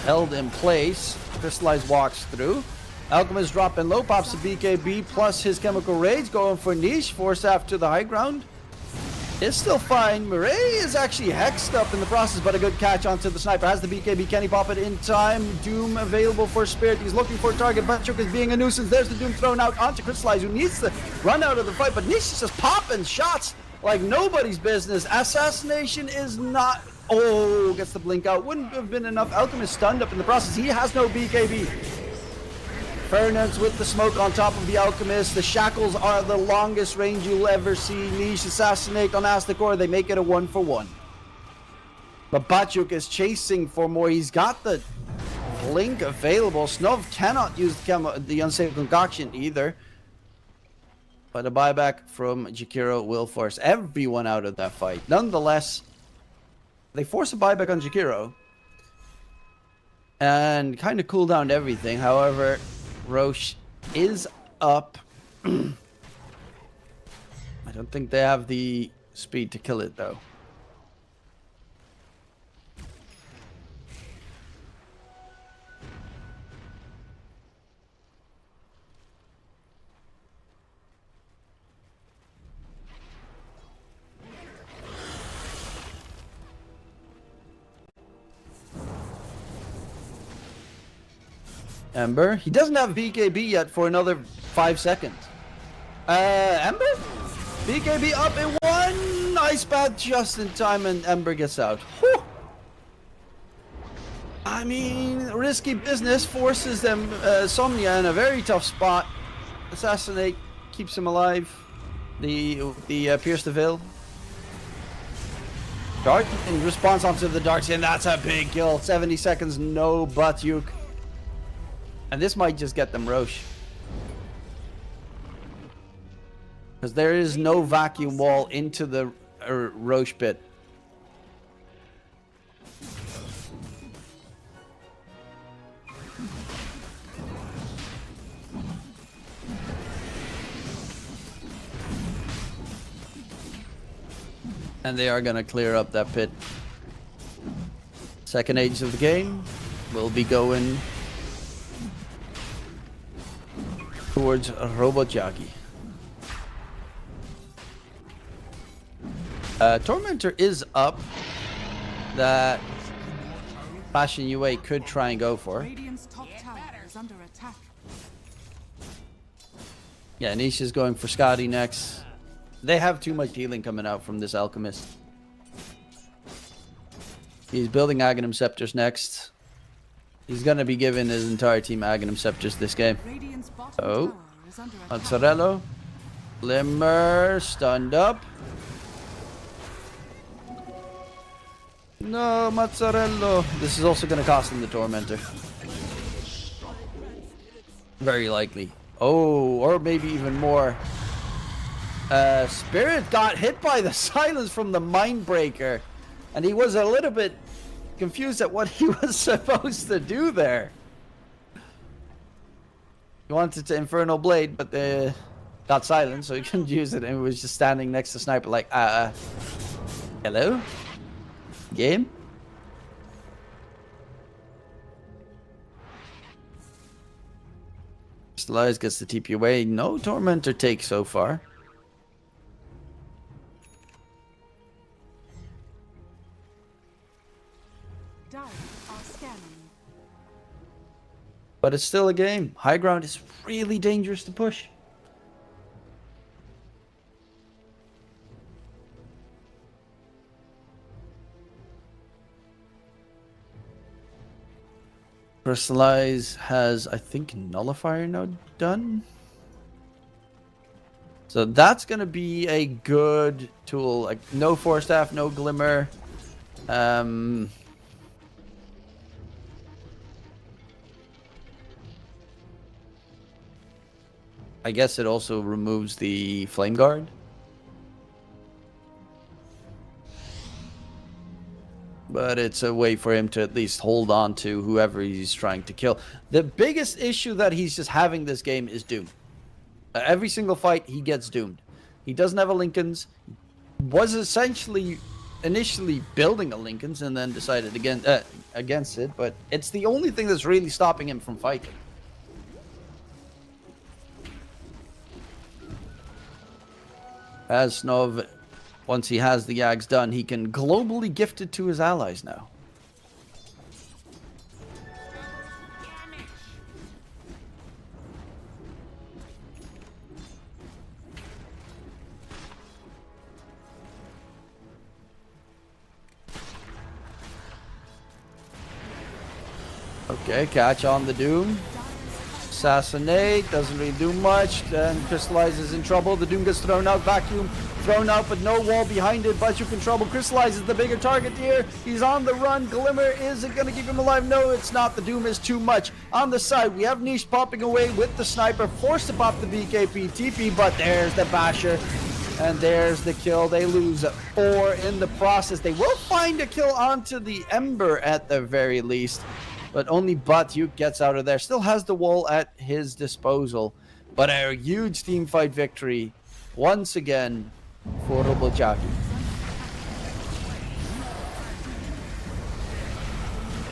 held in place. Crystallize walks through. Alchemist dropping low, pops the BKB plus his Chemical Rage, going for Niche. Force after the high ground. It's still fine. Murray is actually hexed up in the process, but a good catch onto the Sniper. Has the BKB. Can he pop it in time? Doom available for Spirit. He's looking for a target. Butchuk is being a nuisance. There's the Doom thrown out onto Crystallize, who needs to run out of the fight, but Niche is just popping shots like nobody's business. Assassination is not... Oh, gets the blink out. Wouldn't have been enough. Alchemist stunned up in the process. He has no BKB. Fernance with the smoke on top of the Alchemist. The shackles are the longest range you'll ever see. Niche assassinate on Astakor. They make it a 1-for-1. But Bajuk is chasing for more. He's got the blink available. Snov cannot use the unsafe concoction either. But a buyback from Jakiro will force everyone out of that fight. Nonetheless, they force a buyback on Jakiro and kind of cool down everything. However, Roche is up. I don't think they have the speed to kill it, though. Ember. He doesn't have BKB yet for another 5 seconds. Ember? BKB up in one! Ice Bath just in time and Ember gets out. Whew. I mean, risky business forces them, Somnia in a very tough spot. Assassinate keeps him alive. The Pierce the Veil. Dart in response onto the darts, and that's a big kill. 70 seconds, no Batyuk. And this might just get them Roche. Because there is no vacuum wall into the Roche pit. And they are going to clear up that pit. Second age of the game will be going towards Robotjagi. Tormentor is up. That Passion UA could try and go for. Radiant's top tower is under attack. Yeah, Niche is going for Scotty next. They have too much healing coming out from this Alchemist. He's building Aghanim Scepters next. He's going to be giving his entire team Aghanim Scepters this game. Radiant's bottom Oh, tower is under attack. Mozzarella. Glimmer, stunned up. No, Mozzarella. This is also going to cost him the Tormentor. Very likely. Oh, or maybe even more. Spirit got hit by the silence from the Mindbreaker. And he was a little bit confused at what he was supposed to do there. He wanted to Infernal Blade, but got silent, so he couldn't use it. And he was just standing next to Sniper like, hello? Game? Crystallize gets the TP away. No Tormentor take so far. Dire are scanning. But it's still a game. High ground is really dangerous to push. Crystallize has, I think, Nullifier now done. So that's going to be a good tool. Like, no Force Staff, no Glimmer. I guess it also removes the Flame Guard. But it's a way for him to at least hold on to whoever he's trying to kill. The biggest issue that he's just having this game is Doom. Every single fight, he gets doomed. He doesn't have a Lincoln's. Was essentially initially building a Lincoln's and then decided against it. But it's the only thing that's really stopping him from fighting. As Snov, once he has the Yags done, he can globally gift it to his allies now. Okay, catch on the Doom. Assassinate, doesn't really do much. Then Crystallize is in trouble. The Doom gets thrown out. Vacuum thrown out, but no wall behind it. Batyuk in trouble. Crystallize is the bigger target here. He's on the run. Glimmer, is it going to keep him alive? No, it's not. The Doom is too much. On the side, we have Niche popping away with the Sniper. Forced to pop the BKB TP, but there's the Basher. And there's the kill. They lose 4 in the process. They will find a kill onto the Ember at the very least. But only Batyuk gets out of there. Still has the wall at his disposal. But a huge team fight victory once again for Robotjagi.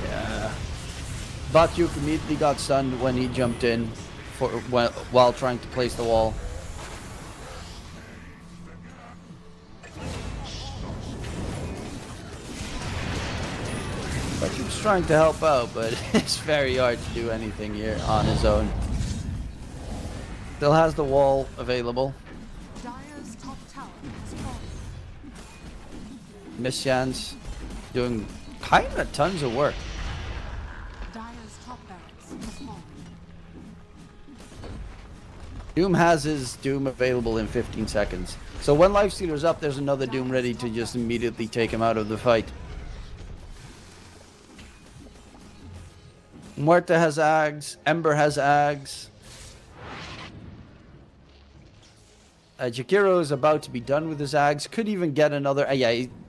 Yeah. Batyuk immediately got stunned when he jumped in while trying to place the wall. Batyuk's trying to help out, but it's very hard to do anything here on his own. Still has the wall available. Dire's top tower has fallen. Miss Jan's doing kind of tons of work. Dire's top barracks has fallen. Doom has his Doom available in 15 seconds. So when Lifestealer's up, there's another Doom ready to just immediately take him out of the fight. Muerta has Ags. Ember has Ags. Jakiro is about to be done with his Ags. Could even get another...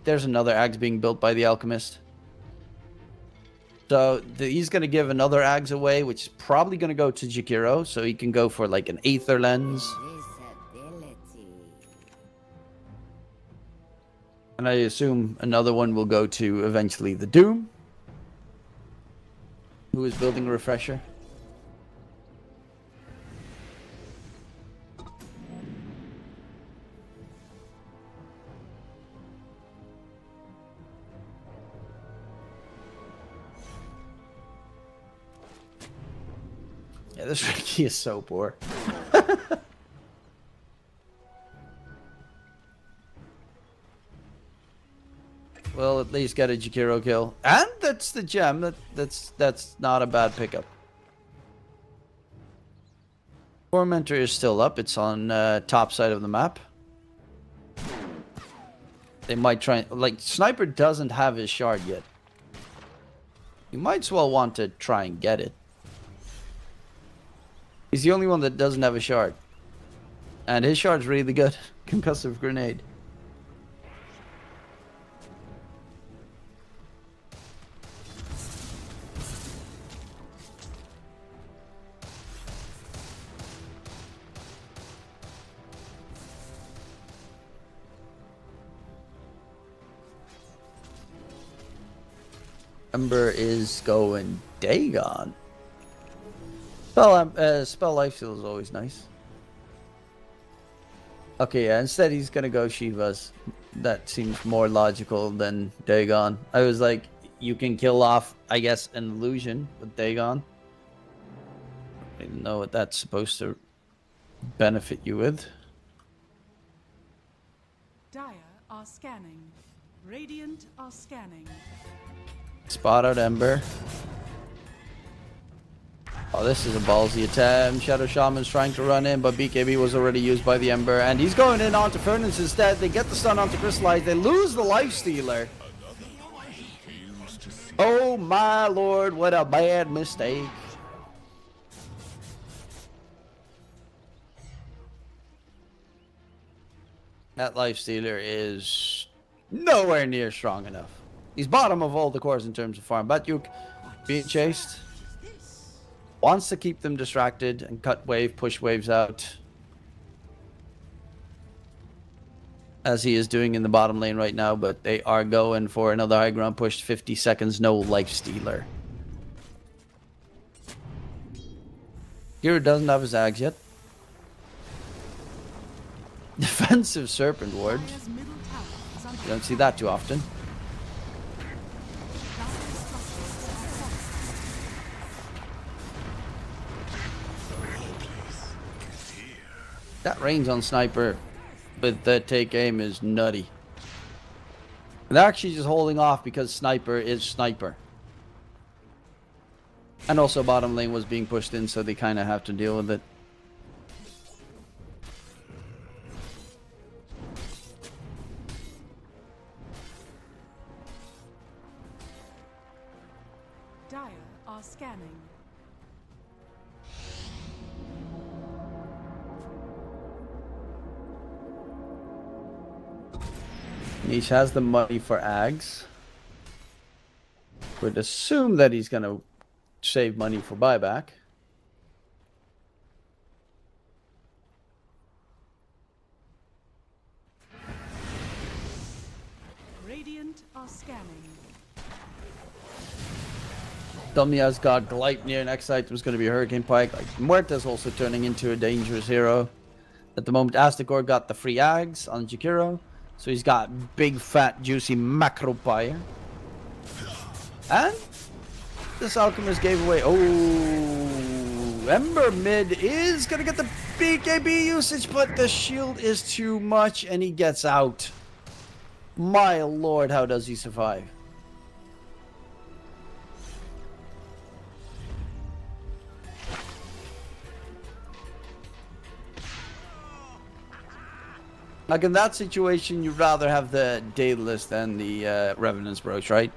there's another Ags being built by the Alchemist. So he's going to give another Ags away, which is probably going to go to Jakiro. So he can go for like an Aether Lens. And I assume another one will go to eventually the Doom, who is building a Refresher. Yeah, this Ricky is so poor. Well, at least get a Jakiro kill. And that's the gem. That's not a bad pickup. Tormentor is still up. It's on top side of the map. They might try... Like, Sniper doesn't have his shard yet. You might as well want to try and get it. He's the only one that doesn't have a shard. And his shard's really good. Concussive Grenade. Ember is going Dagon. Spell Life Steal is always nice. Okay, yeah, instead he's gonna go Shiva's. That seems more logical than Dagon. I was like, you can kill off, I guess, an illusion with Dagon. I don't know what that's supposed to benefit you with. Dire are scanning. Radiant are scanning. Spot out Ember. Oh, this is a ballsy attempt. Shadow Shaman's trying to run in, but BKB was already used by the Ember. And he's going in onto Furnace instead. They get the stun onto Crystallize. They lose the Lifestealer. Oh my lord, what a bad mistake. That Lifestealer is nowhere near strong enough. He's bottom of all the cores in terms of farm. Batyuk being chased. Wants to keep them distracted and cut wave, push waves out. As he is doing in the bottom lane right now, but they are going for another high ground push. 50 seconds, no Lifestealer. Hero doesn't have his Ags yet. Defensive Serpent Ward. Dire's middle tower is under You don't see that too often. Dire's structures are falling. That range on Sniper with the take aim is nutty. And they're actually just holding off because Sniper is Sniper. And also bottom lane was being pushed in, so they kind of have to deal with it. Dire are scanning. Niche has the money for Ags. Would assume that he's gonna save money for buyback. Radiant are scanning. Dummia's got Gleipnir. Next item is going to be Hurricane Pike. Like, Muerta's also turning into a dangerous hero. At the moment, Astigor got the free Ags on Jakiro. So he's got big, fat, juicy Macro Pyre. And this Alchemist gave away. Oh, Ember mid is going to get the BKB usage, but the shield is too much and he gets out. My lord, how does he survive? Like in that situation, you'd rather have the Daedalus than the Revenant's Brooch, right?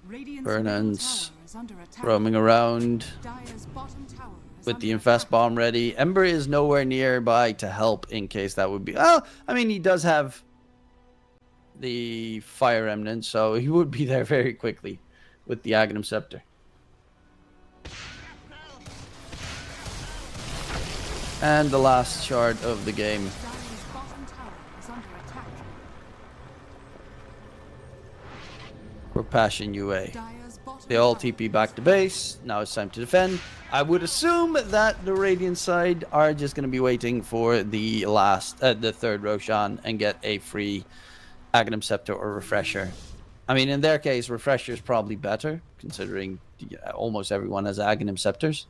Radiant's Burnance middle tower is under attack. roaming around Dire's bottom tower is with under the Infest attack. Bomb ready. Ember is nowhere nearby to help in case that would be... Well, I mean, he does have the Fire Remnant, so he would be there very quickly with the Aghanim Scepter. And the last shard of the game. Dire's bottom tower is under attack. For Passion UA. Dire's bottom They all tower TP back to base. Now it's time to defend. I would assume that the Radiant side are just going to be waiting for the the third Roshan and get a free Aghanim Scepter or Refresher. I mean, in their case, Refresher is probably better, considering almost everyone has Aghanim Scepters.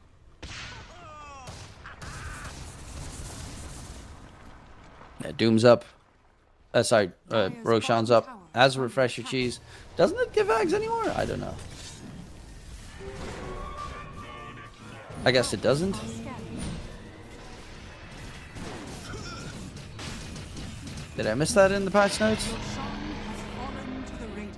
Yeah, Doom's up. Roshan's up. Has a Refresher cheese. Doesn't it give Ags anymore? I don't know. I guess it doesn't. Did I miss that in the patch notes? Roshan has fallen to the Radiant.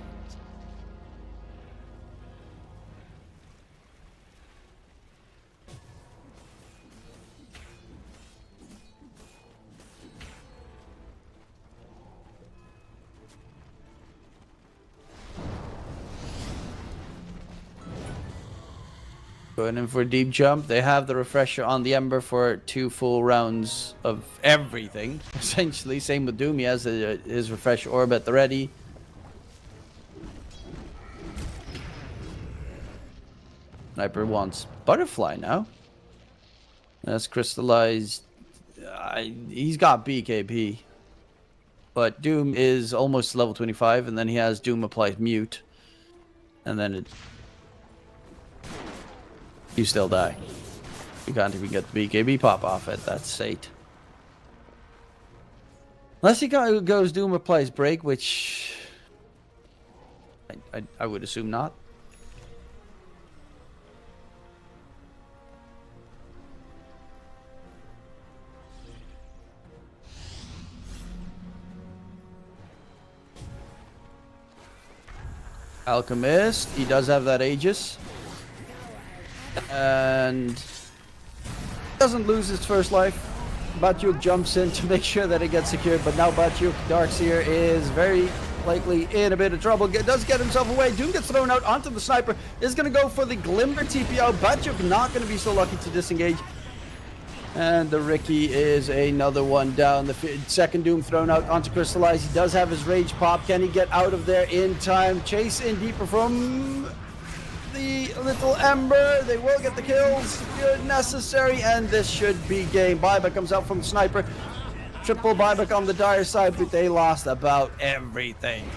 Going in for a deep jump. They have the Refresher on the Ember for 2 full rounds of everything, essentially. Same with Doom. He has his Refresher Orb at the ready. Sniper wants Butterfly now. That's crystallized. He's got BKB. But Doom is almost level 25, and then he has Doom applies Mute. And then it... You still die. You can't even get the BKB pop off it. That's sate. Unless he goes Doom applies Break, which... I would assume not. Alchemist, he does have that Aegis. And doesn't lose his first life. Batyuk jumps in to make sure that it gets secured, but now Batyuk, Darkseer, is very likely in a bit of trouble. Does get himself away. Doom gets thrown out onto the Sniper. Is going to go for the Glimmer TPO. Batyuk not going to be so lucky to disengage. And the Ricky is another one down. The second Doom thrown out onto Crystallize. He does have his Rage pop. Can he get out of there in time? Chase in deeper from the little Ember. They will get the kills. Good, necessary, and this should be game. Buyback comes out from the Sniper. Triple buyback on the Dire side, but they lost about everything.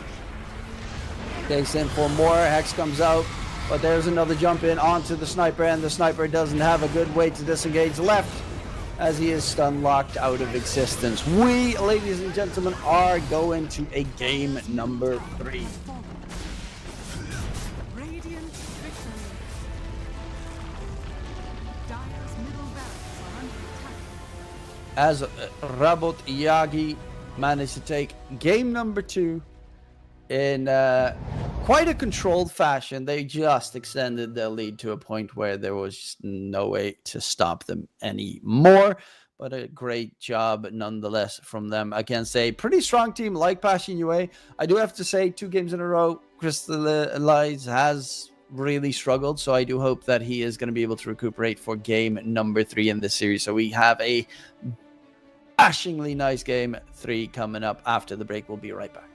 Chase in for more. Hex comes out, but there's another jump in onto the Sniper, and the Sniper doesn't have a good way to disengage left, as he is stun locked out of existence. We, ladies and gentlemen, are going to a game number 3. Radiant victory. Dire's middle barracks are under attack. As Rabot Yagi managed to take game number 2 in quite a controlled fashion. They just extended their lead to a point where there was just no way to stop them anymore. But a great job nonetheless from them against a pretty strong team like Passion UA. I do have to say, 2 games in a row, Crystallize has really struggled. So I do hope that he is going to be able to recuperate for game number 3 in this series. So we have a bashingly nice game 3 coming up after the break. We'll be right back.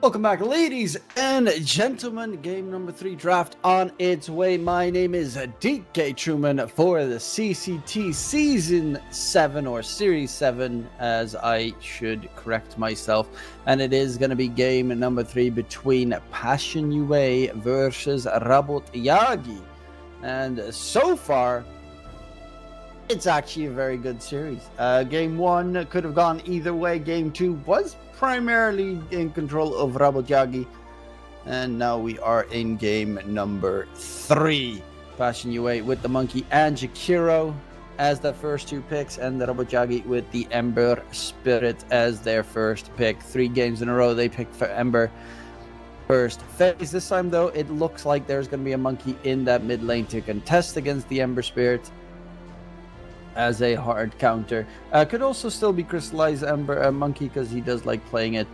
Welcome back, ladies and gentlemen. Game number 3 draft on its way. My name is DK Truman for the CCT Season 7 or Series 7, as I should correct myself. And it is going to be game number 3 between Passion UA versus Rabot Yagi. And so far, it's actually a very good series. Game 1 could have gone either way. Game 2 was primarily in control of Rabot Yagi. And now we are in game number 3. Passion UA with the Monkey and Jakiro as the first 2 picks. And the Rabot Yagi with the Ember Spirit as their first pick. 3 games in a row they picked for Ember first phase. This time, though, it looks like there's going to be a Monkey in that mid lane to contest against the Ember Spirit as a hard counter. Could also still be Crystallized Ember Monkey because he does like playing it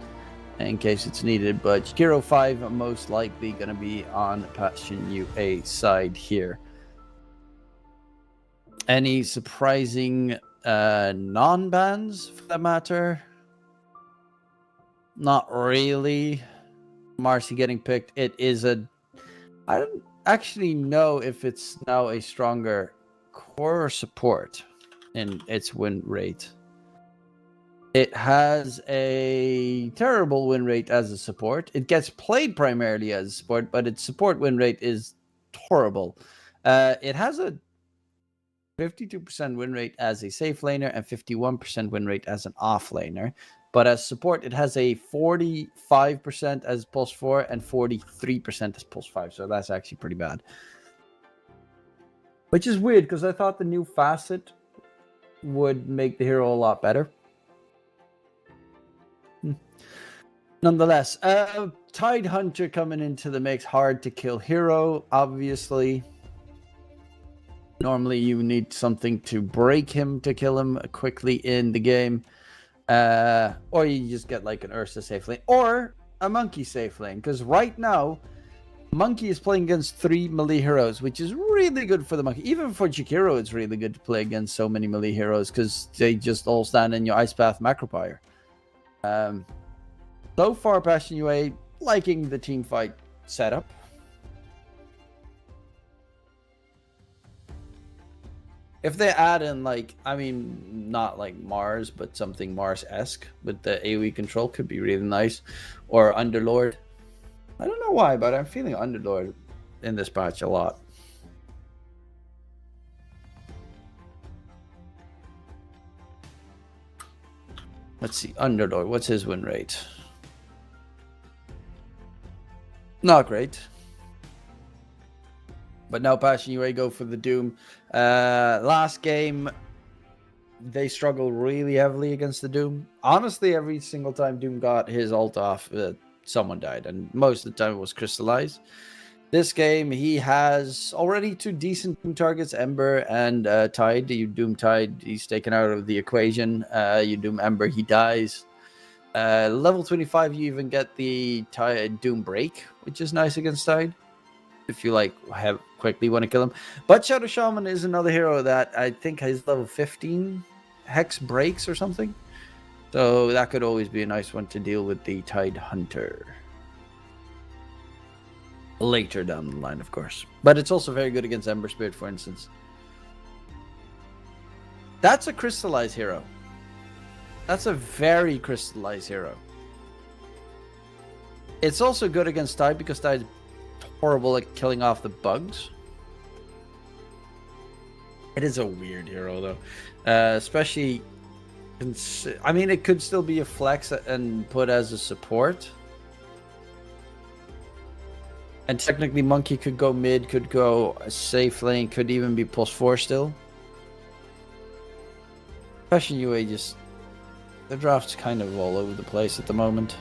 in case it's needed. But Hero 5 most likely going to be on Passion UA side here. Any surprising non-bans for that matter? Not really. Marcy getting picked. It is a... I don't actually know if it's now a stronger core or support in its win rate. It has a terrible win rate as a support. It gets played primarily as a support, but its support win rate is horrible. It has a 52% win rate as a safe laner and 51% win rate as an off laner. But as support, it has a 45% as pulse 4 and 43% as pulse 5. So that's actually pretty bad. Which is weird because I thought the new facet would make the hero a lot better. Nonetheless, Tide Hunter coming into the mix. Hard to kill hero, obviously. Normally you need something to break him to kill him quickly in the game. Or you just get like an Ursa safe lane. Or a Monkey safe lane. Because right now, Monkey is playing against 3 melee heroes, which is really good for the Monkey. Even for Jakiro, it's really good to play against so many melee heroes because they just all stand in your Ice Path Macropire. So far, Passion UA liking the team fight setup. If they add in, like, I mean, not like Mars, but something Mars-esque with the AoE control could be really nice. Or Underlord. I don't know why, but I'm feeling Underlord in this patch a lot. Let's see, Underlord, what's his win rate? Not great. But now Passion UA go for the Doom. Last game, they struggled really heavily against the Doom. Honestly, every single time Doom got his ult off, someone died, and most of the time it was Crystallized. This game, he has already 2 decent Doom targets, Ember and Tide. You Doom Tide, he's taken out of the equation. You Doom Ember, he dies. Level 25, you even get the Tide Doom Break, which is nice against Tide, if you like quickly want to kill him. But Shadow Shaman is another hero that I think has level 15 Hex Breaks or something. So that could always be a nice one to deal with the Tide Hunter. Later down the line, of course. But it's also very good against Ember Spirit, for instance. That's a crystallized hero. That's a very crystallized hero. It's also good against Tide because Tide's horrible at killing off the bugs. It is a weird hero, though. Especially... I mean, it could still be a flex and put as a support. And technically, Monkey could go mid, could go a safe lane, could even be +4 still. Passion UA just... The draft's kind of all over the place at the moment.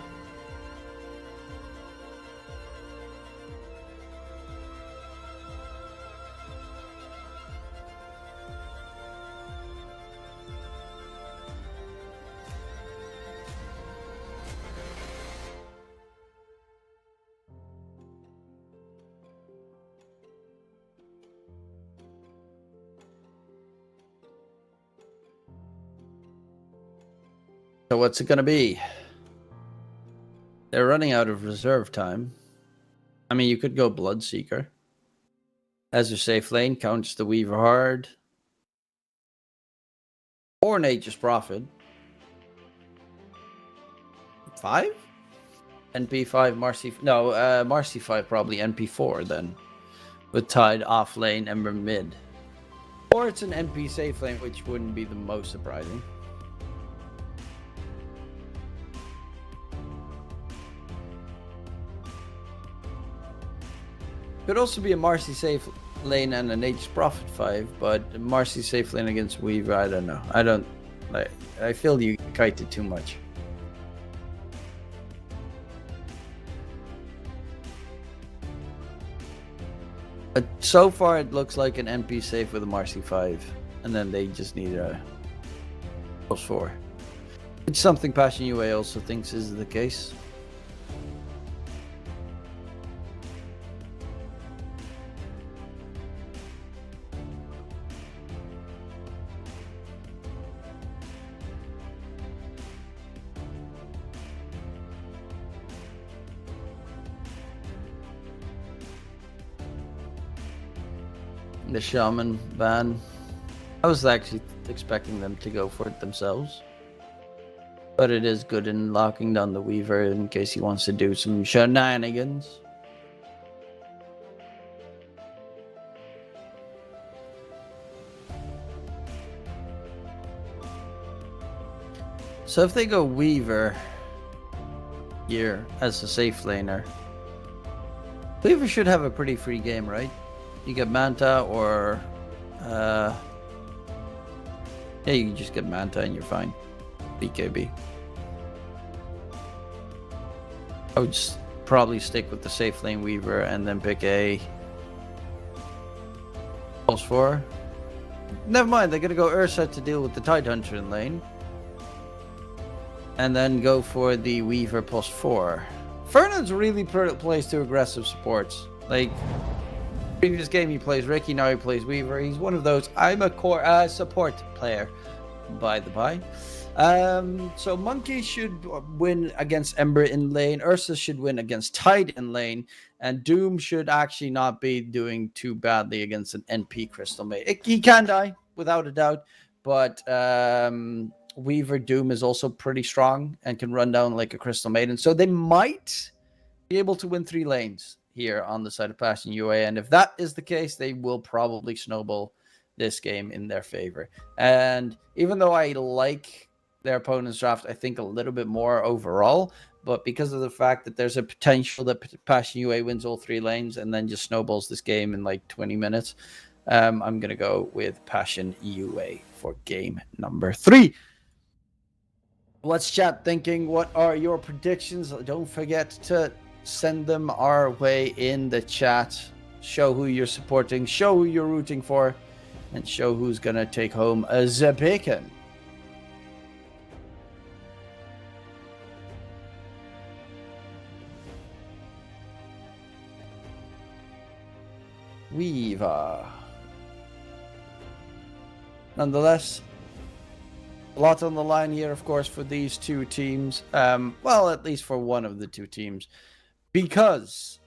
So what's it going to be? They're running out of reserve time. I mean, you could go Bloodseeker. As your safe lane, counts the Weaver hard. Or Nature's Prophet. 5? NP5, Marcy... No, Marcy 5 probably NP4 then. With Tide off lane, Ember mid. Or it's an NP safe lane, which wouldn't be the most surprising. Could also be a Marcy safe lane and a Nature's Prophet 5, but Marcy safe lane against Weaver, I don't know. I feel you kited too much. But so far it looks like an NP safe with a Marcy 5. And then they just need a +4. It's something Passion UA also thinks is the case. The Shaman ban. I was actually expecting them to go for it themselves. But it is good in locking down the Weaver in case he wants to do some shenanigans. So if they go Weaver here as a safe laner, Weaver should have a pretty free game, right? You get Manta or yeah, you can just get Manta and you're fine. BKB. I would just probably stick with the safe lane Weaver and then pick a +4. Never mind, they're gonna go Ursa to deal with the Tidehunter in lane. And then go for the Weaver +4. Fernand's really plays two aggressive supports. Like, previous game he plays Ricky, now he plays Weaver. He's one of those. I'm a core support player, by the by. So Monkey should win against Ember in lane. Ursa should win against Tide in lane, and Doom should actually not be doing too badly against an NP Crystal Maiden. He can die without a doubt, but Weaver Doom is also pretty strong and can run down like a Crystal Maiden. So they might be able to win 3 lanes here on the side of Passion UA, and if that is the case, they will probably snowball this game in their favor. And even though I like their opponent's draft, I think a little bit more overall, but because of the fact that there's a potential that Passion UA wins all 3 lanes and then just snowballs this game in like 20 minutes, I'm gonna go with Passion UA for game number 3. What's chat thinking? What are your predictions? Don't forget to send them our way in the chat. Show who you're supporting, show who you're rooting for, and show who's gonna take home a bacon. Weaver. Nonetheless, a lot on the line here, of course, for these two teams. Well, at least for one of the two teams. Because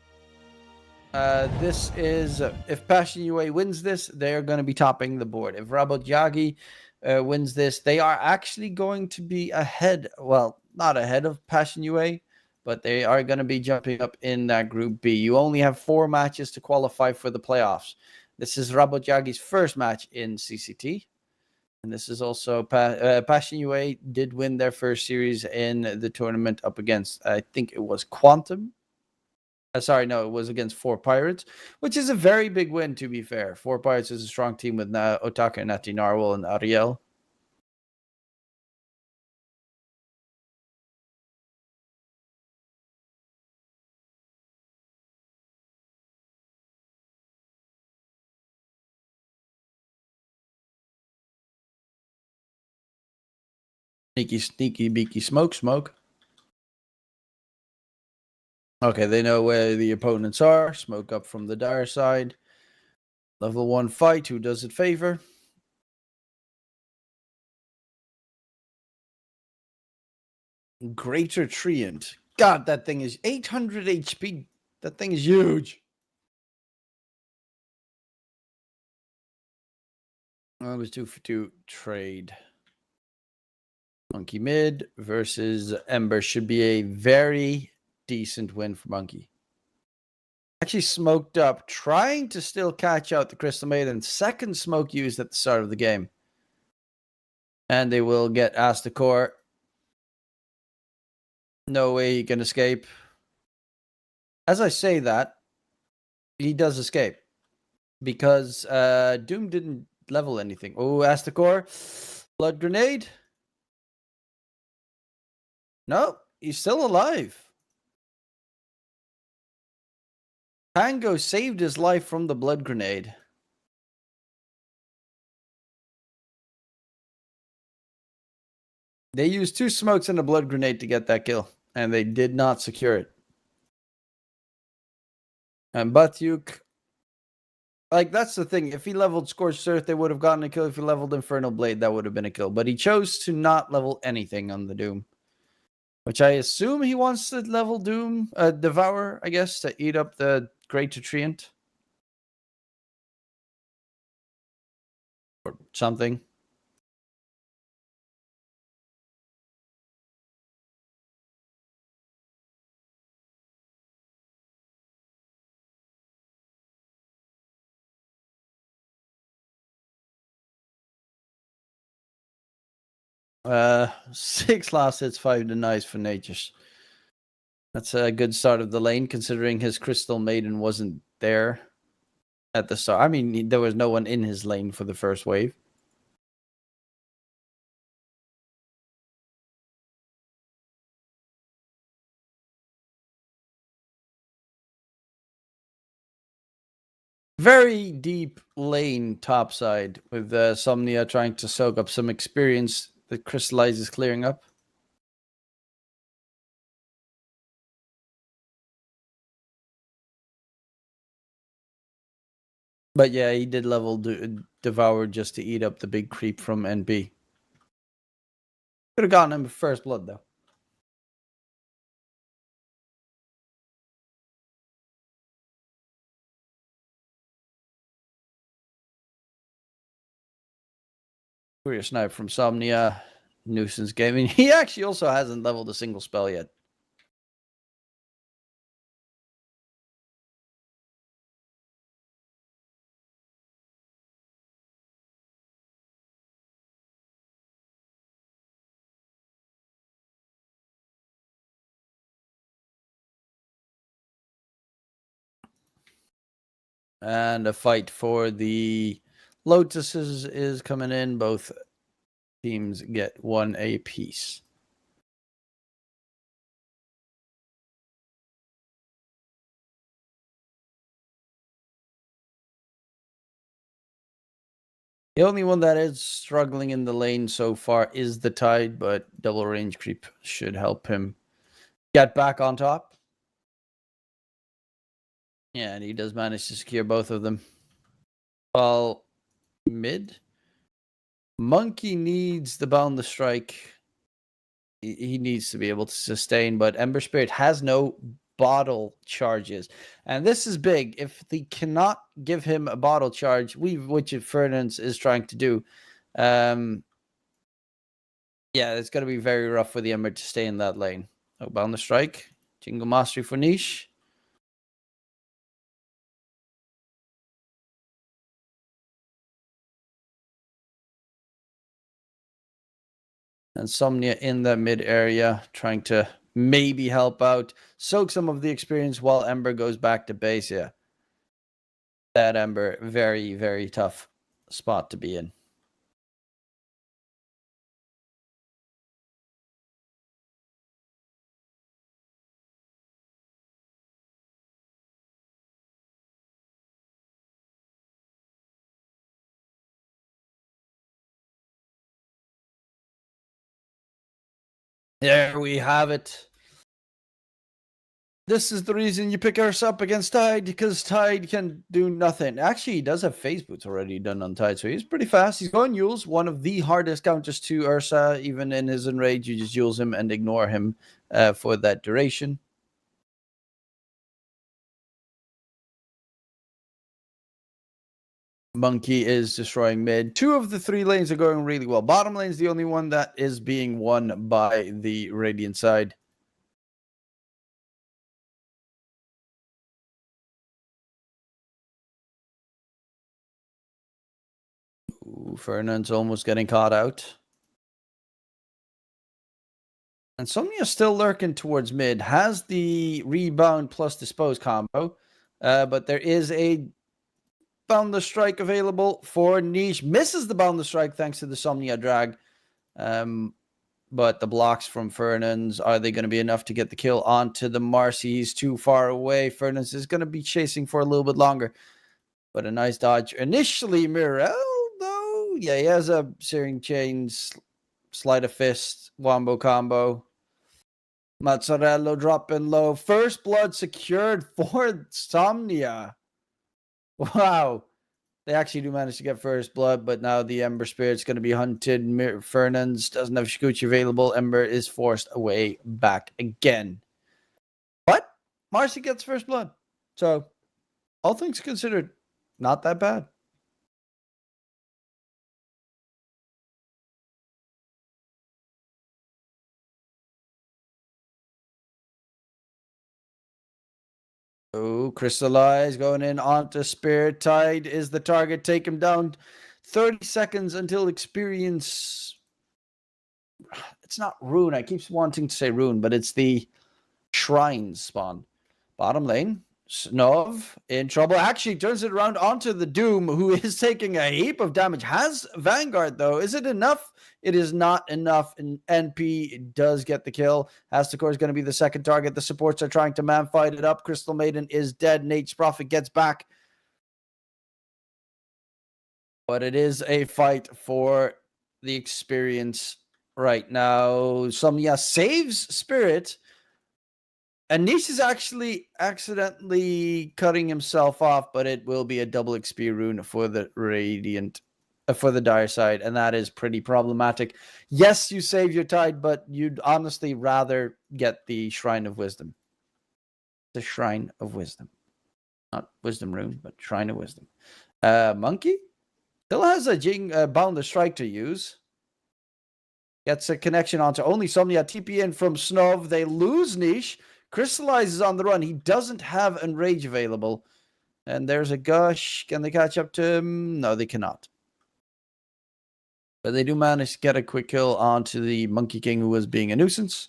this is, if Passion UA wins this, they're going to be topping the board. If Rabot Yagi wins this, they are actually going to be ahead. Well, not ahead of Passion UA, but they are going to be jumping up in that Group B. You only have 4 matches to qualify for the playoffs. This is Rabot Yagi's first match in CCT. And this is also Passion UA did win their first series in the tournament up against, I think it was Quantum. Sorry, no, it was against 4 Pirates, which is a very big win, to be fair. 4 Pirates is a strong team with Otaka, Nati Narwhal, and Ariel. Sneaky, sneaky, beaky, smoke, smoke. Okay, they know where the opponents are. Smoke up from the dire side. Level 1 fight. Who does it favor? Greater Treant. God, that thing is 800 HP. That thing is huge. Well, it was 2 for 2 trade. Monkey mid versus Ember should be a very decent win for Monkey. Actually smoked up, trying to still catch out the Crystal Maiden. Second smoke used at the start of the game. And they will get Astakor. No way he can escape. As I say that, he does escape. Because Doom didn't level anything. Oh, Astakor. Blood grenade. No, he's still alive. Tango saved his life from the blood grenade. They used 2 smokes and a blood grenade to get that kill, and they did not secure it. And Batyuk, like, that's the thing. If he leveled Scorched Earth, they would have gotten a kill. If he leveled Infernal Blade, that would have been a kill. But he chose to not level anything on the Doom, which I assume he wants to level Doom, Devour, I guess, to eat up the Great Treant. Or something. Uh, 6 last hits, 5 denies for Nature's. That's a good start of the lane, considering his Crystal Maiden wasn't there at the start. I mean, there was no one in his lane for the first wave. Very deep lane topside with Somnia trying to soak up some experience that Crystallize is clearing up. But yeah, he did level Devour just to eat up the big creep from NB. Could have gotten him first blood, though. Courier Snipe from Somnia. Nuisance Gaming. He actually also hasn't leveled a single spell yet. And a fight for the Lotuses is coming in. Both teams get 1 apiece. The only one that is struggling in the lane so far is the Tide, but double range creep should help him get back on top. Yeah, and he does manage to secure both of them. Well, mid. Monkey needs the Boundless Strike. He needs to be able to sustain, but Ember Spirit has no bottle charges. And this is big. If they cannot give him a bottle charge, which Fernance is trying to do, yeah, it's going to be very rough for the Ember to stay in that lane. Oh, Boundless Strike. Jingle Mastery for Niche. Insomnia in the mid area, trying to maybe help out, soak some of the experience while Ember goes back to base. Yeah, that Ember, very, very tough spot to be in. There we have it. This is the reason you pick Ursa up against Tide, because Tide can do nothing. Actually, he does have phase boots already done on Tide, so he's pretty fast. He's going Yules, one of the hardest counters to Ursa. Even in his enrage, you just Yules him and ignore him for that duration. Monkey is destroying mid. 2 of the 3 lanes are going really well. Bottom lane is the only one that is being won by the Radiant side. Ooh, Fernand's almost getting caught out. And Somnia's still lurking towards mid. Has the rebound plus dispose combo. But there is a Boundless Strike available for Niche. Misses the Boundless Strike thanks to the Somnia drag. But the blocks from Fernandes, are they going to be enough to get the kill onto the Marcy? He's too far away. Fernandes is going to be chasing for a little bit longer. But a nice dodge. Initially, Mirel, though. Yeah, he has a Searing Chains, Sleight of Fist, Wombo combo. Mazzarello dropping low. First blood secured for Somnia. Wow. They actually do manage to get first blood, but now the Ember Spirit's going to be hunted. Fernandes doesn't have Shikuchi available. Ember is forced away back again. But Marcy gets first blood. So, all things considered, not that bad. Oh, Crystallize going in onto Spirit. Tide is the target. Take him down. 30 seconds until experience. It's not rune. I keep wanting to say rune, but it's the shrine spawn. Bottom lane. Snov in trouble. Actually turns it around onto the Doom, who is taking a heap of damage. Has Vanguard, though. Is it enough? It is not enough. And NP does get the kill. Astakor is going to be the second target. The supports are trying to man fight it up. Crystal Maiden is dead. Nate's Prophet gets back. But it is a fight for the experience right now. Somnia saves Spirit. And Niche is actually accidentally cutting himself off, but it will be a double XP rune for the Radiant, for the Dire side, and that is pretty problematic. Yes, you save your Tide, but you'd honestly rather get the Shrine of Wisdom. The Shrine of Wisdom. Not Wisdom rune, but Shrine of Wisdom. Monkey still has a Boundless Strike to use. Gets a connection onto only Somnia. TP in from Snov. They lose Niche. Crystallizes on the run. He doesn't have Enrage available. And there's a Gush. Can they catch up to him? No, they cannot. But they do manage to get a quick kill onto the Monkey King, who was being a nuisance.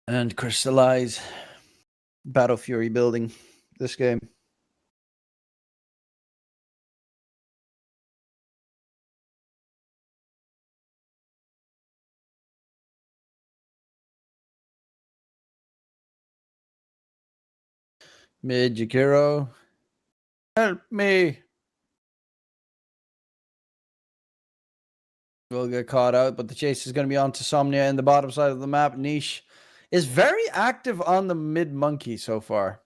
And Crystallize. Battle Fury building this game. Mid Jakiro. Help me. Will get caught out, but the chase is going to be on to Somnia in the bottom side of the map. Niche is very active on the mid Monkey so far.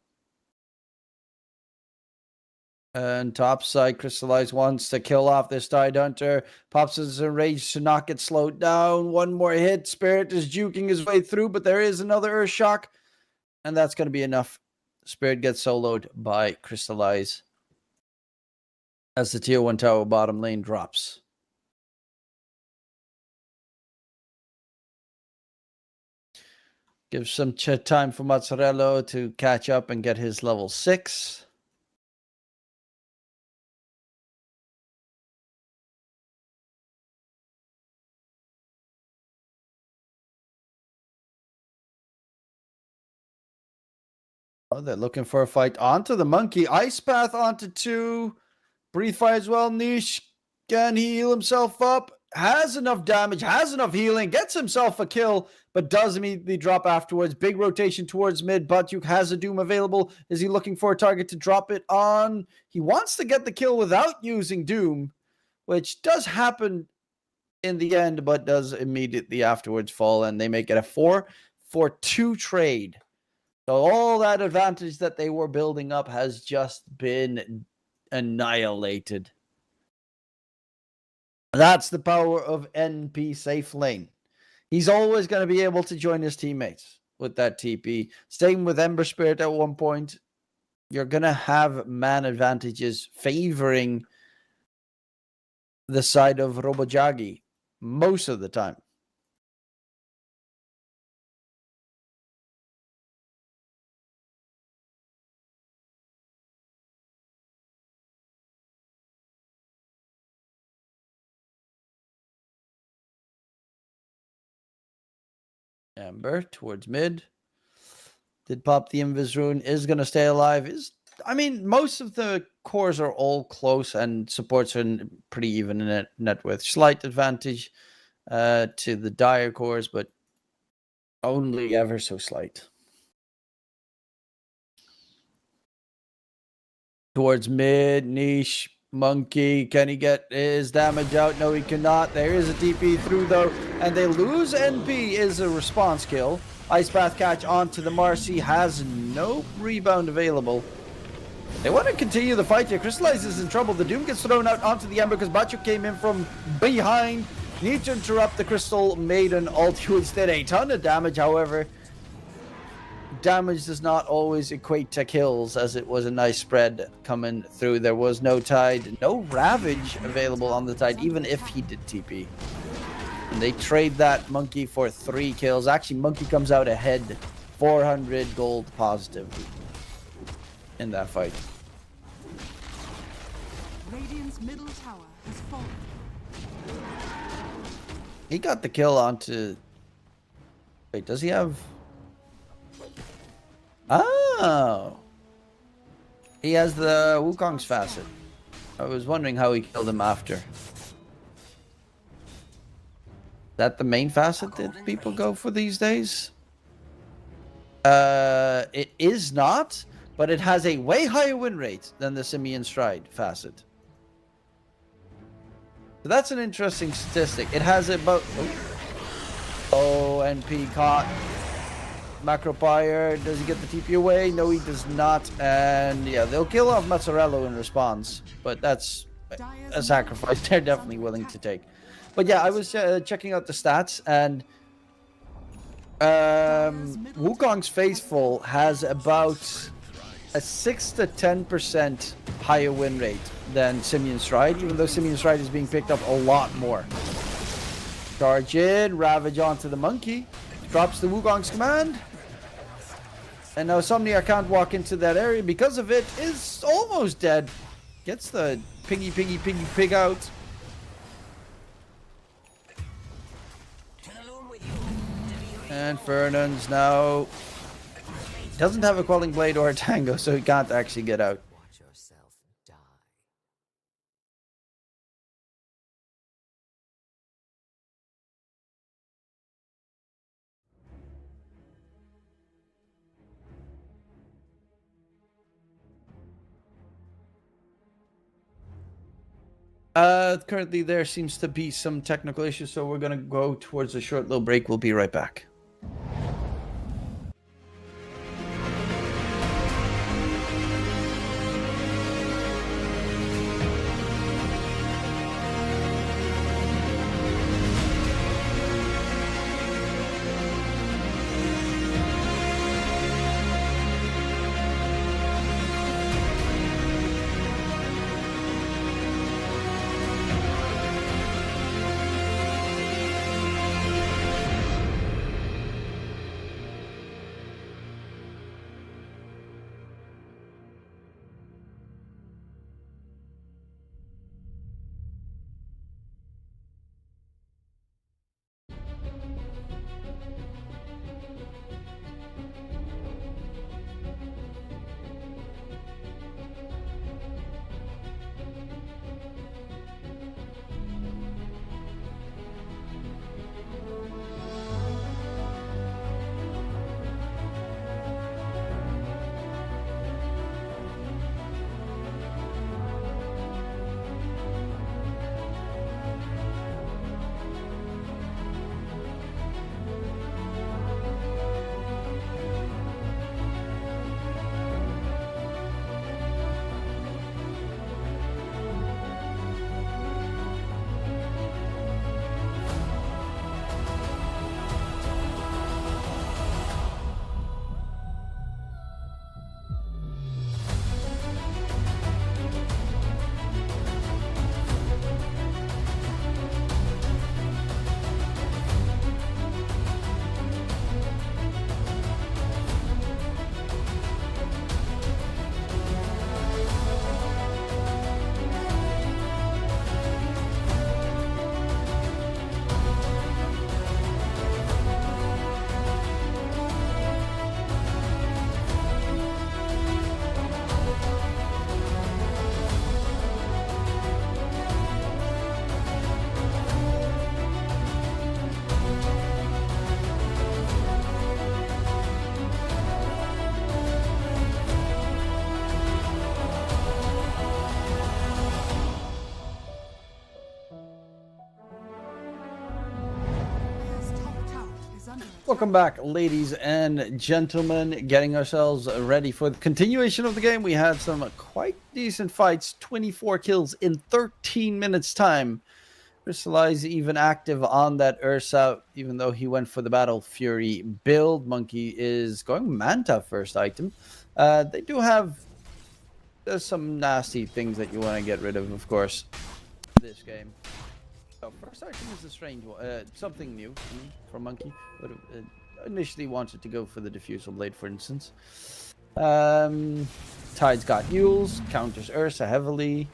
And top side, Crystallize wants to kill off this Tide Hunter. Pops his enraged to not get slowed down. One more hit. Spirit is juking his way through, but there is another Earth Shock. And that's going to be enough. Spirit gets soloed by Crystallize as the tier 1 tower bottom lane drops. Give some time for Mazzarello to catch up and get his level 6. Oh, they're looking for a fight onto the Monkey. Ice Path onto 2. Breathe Fire as well. Niche. Can he heal himself up? has enough damage, has enough healing, gets himself a kill, but does immediately drop afterwards. Big rotation towards mid. Batyuk has a Doom available. Is he looking for a target to drop it on? He wants to get the kill without using Doom, which does happen in the end, but does immediately afterwards fall, and they make it a 4-for-2 trade. So all that advantage that they were building up has just been annihilated. That's the power of NP safe lane. He's always going to be able to join his teammates with that TP. Same with Ember Spirit at one point. You're going to have man advantages favoring the side of Robojagi most of the time. Ember towards mid. Did pop the Invis rune. Is going to stay alive. I mean, most of the cores are all close and supports are pretty even in net with. Slight advantage to the Dire cores, but only ever so slight. Towards mid, niche, monkey. Can he get his damage out? No, he cannot. There is a TP through though, and they lose NP is a response kill. Ice Path catch onto the Marcy, has no rebound available. They want to continue the fight here. Crystallize is in trouble. The Doom gets thrown out onto the Ember because Batyuk came in from behind. Need to interrupt the Crystal Maiden ult, instead a ton of damage, however. Damage does not always equate to kills, as it was a nice spread coming through. There was no Tide, no Ravage available on the Tide, even if he did TP. And they trade that Monkey for 3 kills. Actually, Monkey comes out ahead, 400 gold positive in that fight. Radiant's middle tower has fallen. He got the kill onto... Wait, does he have... Oh! He has the Wukong's facet. I was wondering how he killed him after. Is that the main facet that people go for these days? It is not, but it has a way higher win rate than the Simian Stride facet. So that's an interesting statistic. It has about... Oh, NP caught. Macropire, does he get the TP away? No, he does not. And yeah, they'll kill off Mazzarello in response, but that's a sacrifice they're definitely willing to take. But yeah, I was checking out the stats, and Wukong's Faithful has about a 6 to 10% higher win rate than Simian Stride, even though Simian Stride is being picked up a lot more. Charge in, Ravage onto the Monkey, drops the Wukong's command. And now Somnia can't walk into that area because of it, is almost dead. Gets the pig out. And Fernand's now doesn't have a Quelling Blade or a Tango, so he can't actually get out. Watch yourself die. Currently there seems to be some technical issues, so we're gonna go towards a short little break. We'll be right back. Welcome back, ladies and gentlemen. Getting ourselves ready for the continuation of the game. We had some quite decent fights. 24 kills in 13 minutes time. Crystallize even active on that Ursa, even though he went for the Battle Fury build. Monkey is going Manta first item. They do have there's some nasty things that you want to get rid of course, this game. So first item is a strange one, something new for Monkey. But initially wanted to go for the Diffusal Blade, for instance. Tide's got Yules, counters Ursa heavily.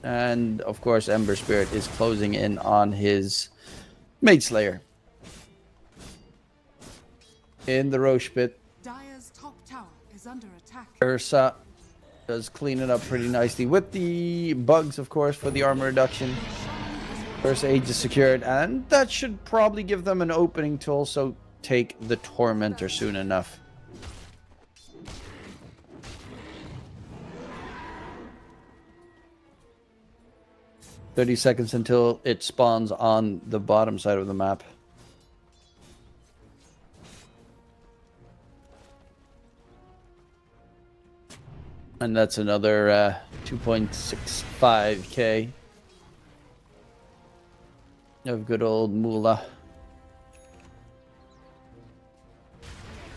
And of course, Ember Spirit is closing in on his Maid Slayer. In the Roche pit, Dire's top tower is under attack. Ursa does clean it up pretty nicely with the bugs, of course, for the armor reduction. First age is secured, and that should probably give them an opening to also take the Tormentor soon enough. "30 seconds until it spawns on the bottom side of the map." And that's another 2.65k of good old moolah.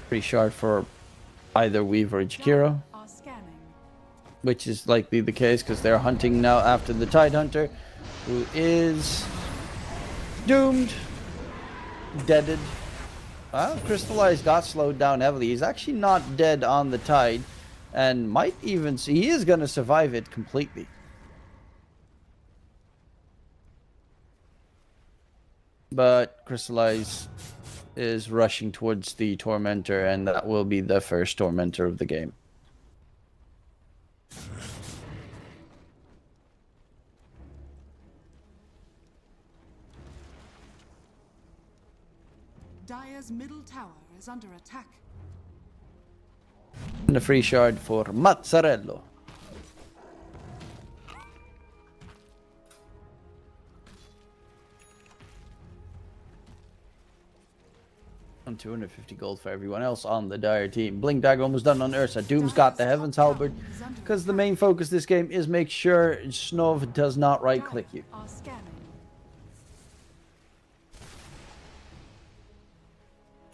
Pretty short for either Weave or Jakiro, Are scanning. which is likely the case because they're hunting now after the Tide Hunter, who is doomed, deaded. Well, Crystallize got slowed down heavily. He's actually not dead on the Tide, and might even see he is going to survive it completely. But Crystallize is rushing towards the Tormentor, and that will be the first Tormentor of the game. Dire's middle tower is under attack. And a free shard for Mazzarello. And 250 gold for everyone else on the Dire team. Blink Dagger almost done on Ursa. Doom's got the Heaven's Halberd, because the main focus this game is make sure Snov does not right click you. Are scanning.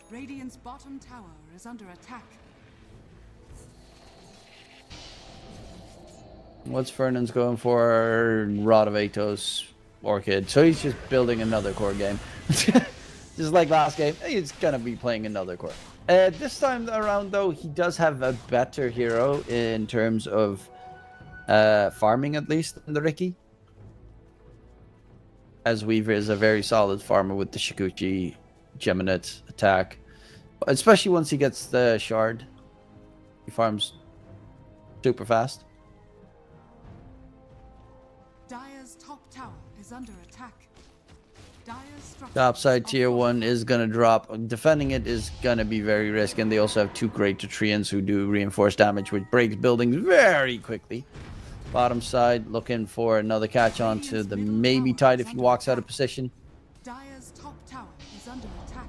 Radiant's bottom tower is under attack. What's Fernand's going for? Rod of Atos, Orchid. So he's just building another core game. Just like last game, he's gonna be playing another core. This time around, though, he does have a better hero in terms of farming, at least, than the Riki. As Weaver is a very solid farmer with the Shikuchi, Geminate attack. Especially once he gets the shard. He farms super fast. Dire's top tower is under attack. Dire's structures Topside are tier 1 falling. is going to drop. Defending it is going to be very risky. And they also have two great Treants who do reinforced damage, which breaks buildings very quickly. Bottom side looking for another catch on to the maybe Tide if he walks out of position. Dire's top tower is under attack.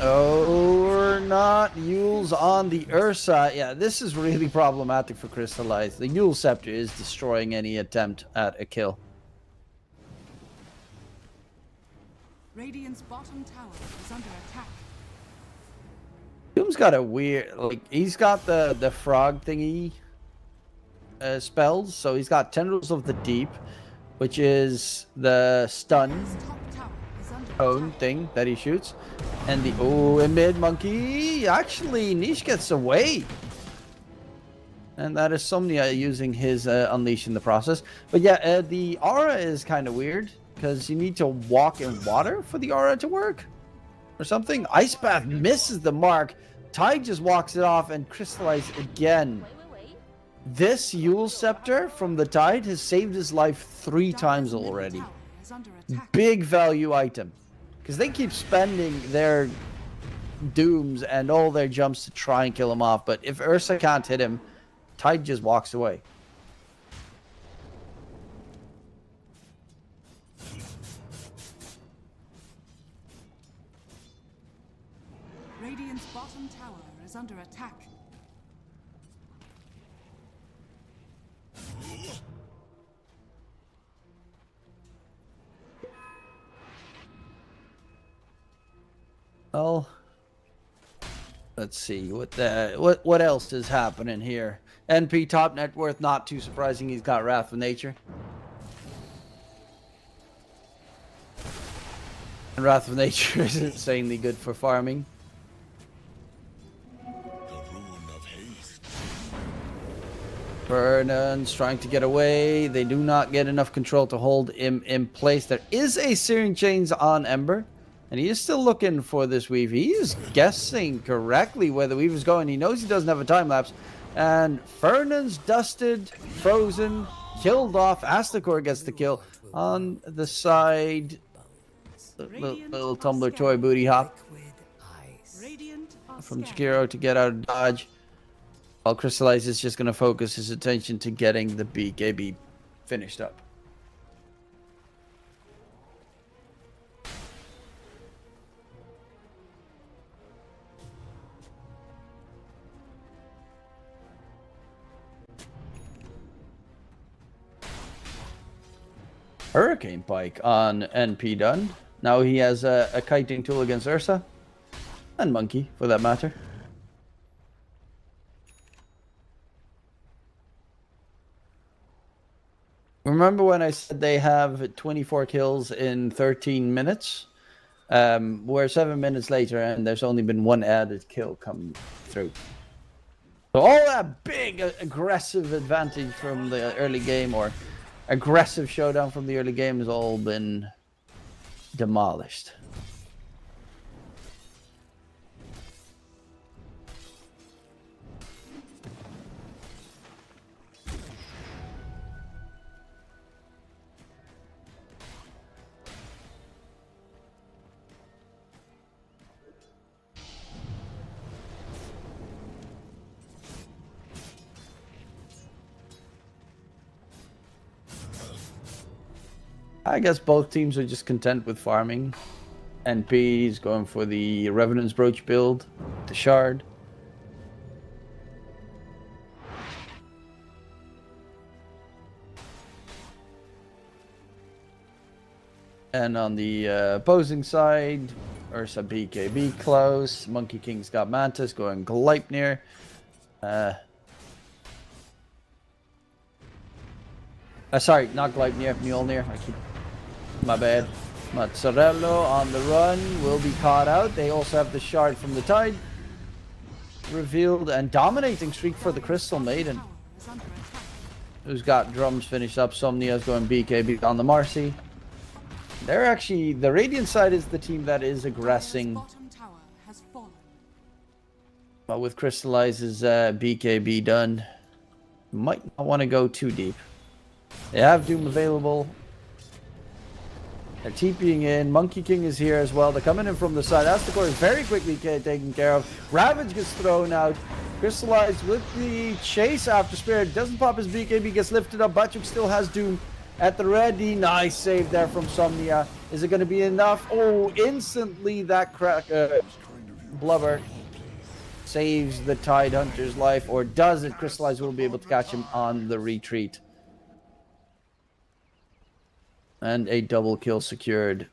Oh, or not. Yule's on the Ursa. Yeah, this is really problematic for Crystallize. The Yule Scepter is destroying any attempt at a kill. Radiant's bottom tower is under attack. Doom's got a weird, like, he's got the frog thingy spells. So he's got Tendrils of the Deep, which is the stun Dire's top tower is under cone attack. thing that he shoots. And the, oh, and mid monkey, actually, Niche gets away. And that is Somnia using his Unleash in the process. But yeah, the aura is kind of weird, because you need to walk in water for the aura to work. Or something. Ice Bath misses the mark. Tide just walks it off and Crystallize again. This Yule Scepter from the Tide has saved his life 3 times Dire's middle already. tower is under attack. Big value item. Because they keep spending their dooms and all their jumps to try and kill him off. But if Ursa can't hit him, Tide just walks away. Radiant's bottom tower is under attack. Well, let's see what else is happening here. NP top net worth, not too surprising. He's got Wrath of Nature. And Wrath of Nature is insanely good for farming. The rune of haste. Vernon's trying to get away. They do not get enough control to hold him in place. There is a Searing Chains on Ember. And he is still looking for this Weave. He is guessing correctly where the Weave is going. He knows he doesn't have a time lapse. And Fernand's dusted, frozen, killed off. Astakor gets the kill on the side. Little tumbler toy booty hop from Jakiro to get out of dodge. While Crystallize is just going to focus his attention to getting the BKB finished up. Hurricane Pike on NP done. Now he has a kiting tool against Ursa. And Monkey, for that matter. Remember when I said they have 24 kills in 13 minutes? We're 7 minutes later and there's only been one added kill come through. So all that big aggressive advantage from the early game, or aggressive showdown from the early game, has all been demolished. I guess both teams are just content with farming. NP's going for the Revenant's Brooch build, the Shard. And on the opposing side, Ursa BKB close. Monkey King's got Mantis going Gleipnir. Sorry, not Gleipnir, Mjolnir. My bad. Mozzarella on the run will be caught out. They also have the Shard from the Tide revealed, and dominating streak for the Crystal Maiden, who's got drums finished up. Somnia's going BKB on the Marcy. They're actually, the Radiant side is the team that is aggressing. But with Crystallize's BKB done, might not want to go too deep. They have Doom available. They're TPing in. Monkey King is here as well. They're coming in from the side. Astakor is very quickly taken care of. Ravage gets thrown out. Crystallized with the chase after Spirit. Doesn't pop his BKB, gets lifted up. Bachuk still has Doom at the ready. Nice save there from Somnia. Is it going to be enough? Oh, instantly that blubber saves the Tide Hunter's life. Or does it? Crystallize will be able to catch him on the retreat. And a double kill secured.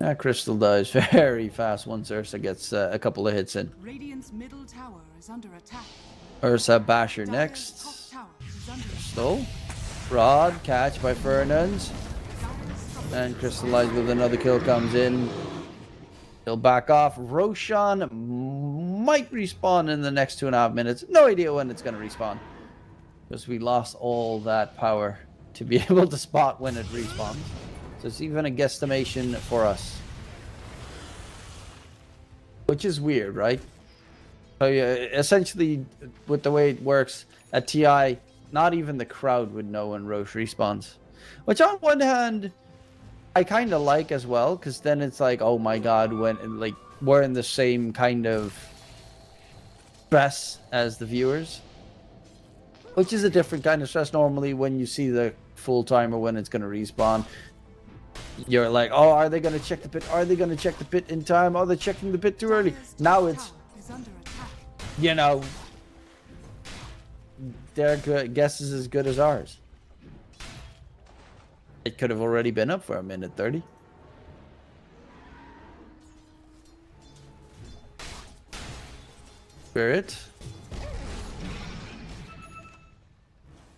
That Crystal dies very fast once Ursa gets a couple of hits in. Radiant's middle tower is under attack. Ursa Basher next. Crystal. Rod, catch by Fernandes. And Crystallized with another kill comes in. He'll back off. Roshan might respawn in the next 2.5 minutes. No idea when it's going to respawn, because we lost all that power to be able to spot when it respawns. So it's even a guesstimation for us, which is weird, right? So yeah, essentially, with the way it works at TI, not even the crowd would know when Roche respawns. Which on one hand, I kind of like as well, because then it's like, oh my god, when like we're in the same kind of stress as the viewers. which is a different kind of stress. Normally, when you see the full timer when it's going to respawn, you're like, oh, are they going to check the pit? Are they going to check the pit in time? Are they checking the pit too early? Now it's, Is under attack. you know, their guess is as good as ours. It could have already been up for a minute 30. Spirit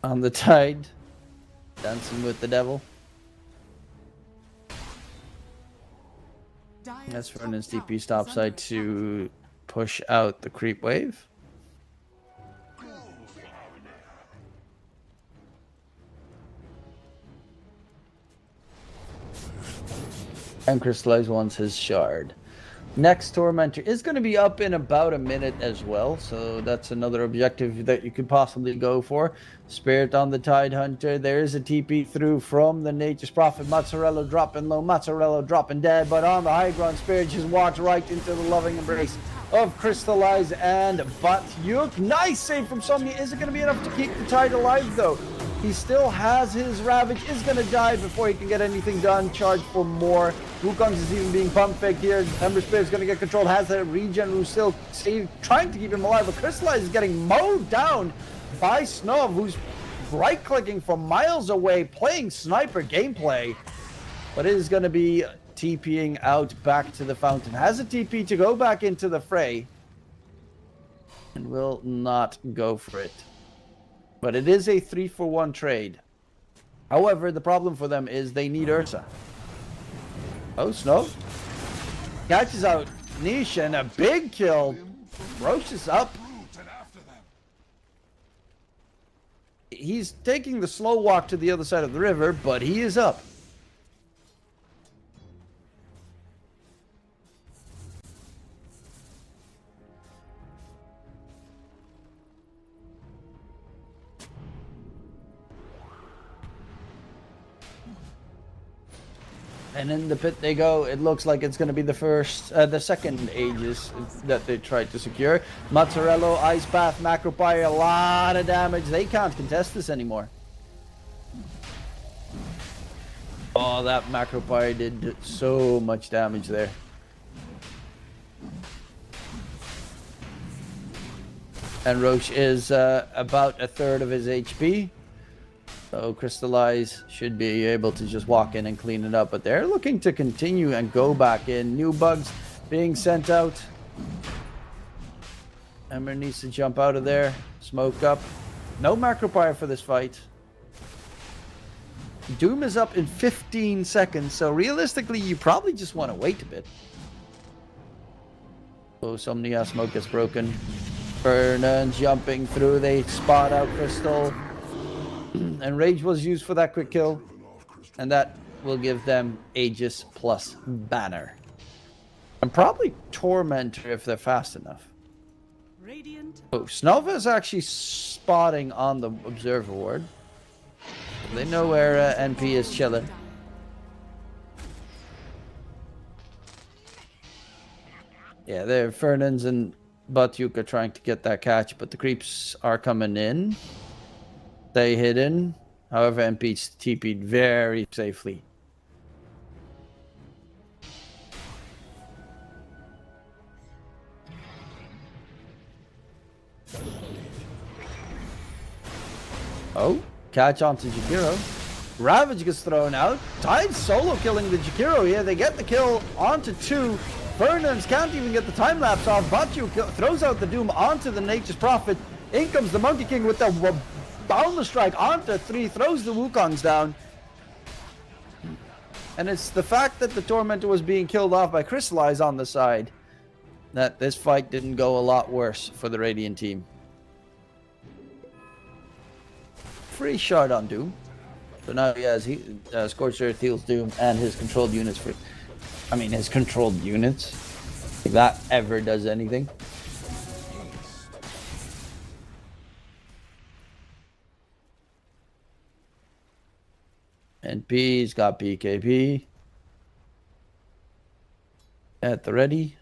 on the tide, dancing with the devil. Dire's That's for an top STP tower is stop under side attack. to push out the creep wave. And Crystallize wants his shard. Next Tormentor is going to be up in about a minute as well, so that's another objective that you could possibly go for. Spirit on the Tide Hunter. There is a TP through from the Nature's Prophet. Mozzarella dropping low, Mozzarella dropping dead, but on the high ground, Spirit just walks right into the loving embrace of Crystallize and Batyuk. Nice save from Somnia. Is it going to be enough to keep the Tide alive, though? He still has his Ravage, is going to die before he can get anything done. Charge for more. Wukong's is even being pump faked here. Ember Spirit's going to get controlled. Has that regen. Who's still trying to keep him alive, but Crystallize is getting mowed down by Snov, who's right-clicking from miles away, playing sniper gameplay. But it is going to be TPing out back to the fountain. Has a TP to go back into the fray. And will not go for it. But it is a 3-for-1 trade. However, the problem for them is they need Ursa. Oh, Snow catches out Niche and a big kill. Roche is up. He's taking the slow walk to the other side of the river, but he is up. And in the pit they go. It looks like it's going to be the second Aegis that they tried to secure. Mozzarella, Ice Path, Macropire, a lot of damage. They can't contest this anymore. Oh, that Macropire did so much damage there. And Roche is about a third of his HP. So Crystallize should be able to just walk in and clean it up. But they're looking to continue and go back in. New bugs being sent out. Ember needs to jump out of there. Smoke up. No Macropire for this fight. Doom is up in 15 seconds. So realistically, you probably just want to wait a bit. Oh, Somnia smoke gets broken. Vernon jumping through. They spot out Crystal. And Rage was used for that quick kill. And that will give them Aegis plus Banner. And probably Tormentor if they're fast enough. Radiant. Oh, Snova is actually spotting on the Observer Ward. They know where NP is chilling. Yeah, they're Fernands and Batyuk are trying to get that catch, but the creeps are coming in. Stay hidden. However, MP's TP'd very safely. Oh, catch onto Jakiro. Ravage gets thrown out. Tide solo killing the Jakiro here. They get the kill onto 2. Fernands can't even get the time lapse off. Batyuk throws out the Doom onto the Nature's Prophet. In comes the Monkey King with the Boundless Strike onto 3, throws the Wukongs down. And it's the fact that the Tormentor was being killed off by Crystallize on the side that this fight didn't go a lot worse for the Radiant team. Free shard on Doom. So now he has Scorched Earth heals Doom and his controlled units for... I mean, his controlled units. If that ever does anything. NP's got BKB at the ready.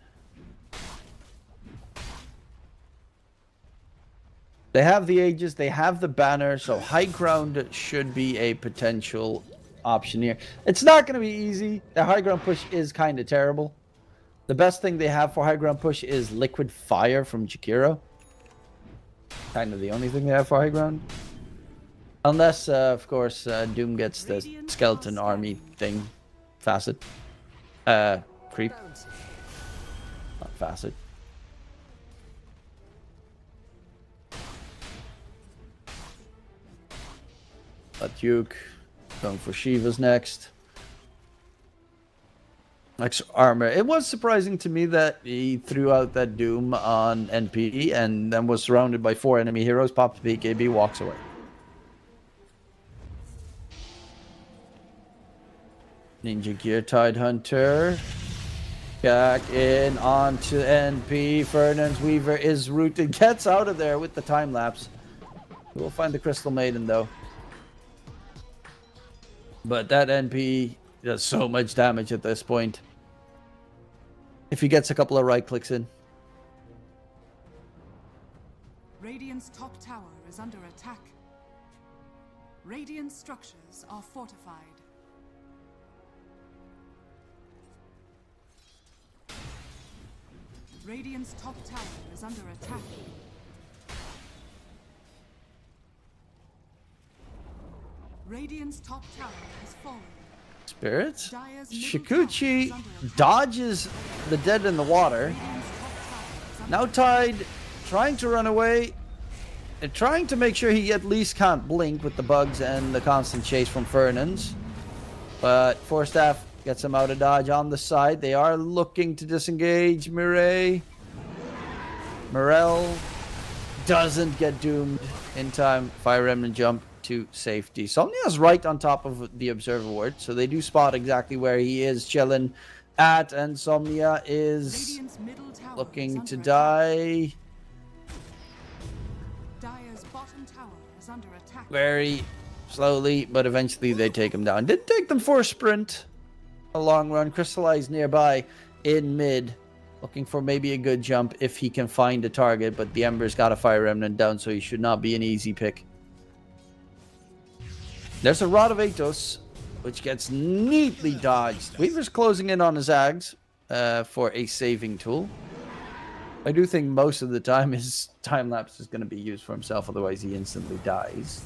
They have the Aegis, they have the banner, so high ground should be a potential option here. It's not going to be easy. The high ground push is kind of terrible. The best thing they have for high ground push is liquid fire from Jakiro. Kind of the only thing they have for high ground. Unless, of course, Doom gets the skeleton army thing. Facet. Creep. Not facet. Duke going for Shiva's next. Next armor. It was surprising to me that he threw out that Doom on NP and then was surrounded by 4 enemy heroes, pops BKB, walks away. Ninja Gear Tidehunter. Back in onto NP. Fernand's Weaver is rooted. Gets out of there with the time lapse. We'll find the Crystal Maiden though. But that NP does so much damage at this point. If he gets a couple of right clicks in. Radiant's top tower is under attack. Radiant structures are fortified. Radiant's top tower is under attack. Radiant's top tower has fallen. Spirits? Dire's middle Shikuchi tower is under attack. dodges the dead in the water. Radiant's top tower is under Now Tide trying to run away. And trying to make sure he at least can't blink with the bugs and the constant chase from Fernands. But Forstaff gets him out of dodge on the side. They are looking to disengage. Morel doesn't get doomed in time. Fire Remnant jump to safety. Somnia's right on top of the Observer Ward, so they do spot exactly where he is chilling at, and Somnia is Radiant's middle tower looking is to under die. Dire's bottom tower is under attack. Very slowly, but eventually they take him down. Did take them for a sprint. A long run. Crystallized nearby in mid. Looking for maybe a good jump if he can find a target, but the Ember's got a Fire Remnant down, so he should not be an easy pick. There's a Rod of Atos, which gets neatly dodged. Weaver's closing in on his Ags for a saving tool. I do think most of the time his time lapse is going to be used for himself, otherwise he instantly dies.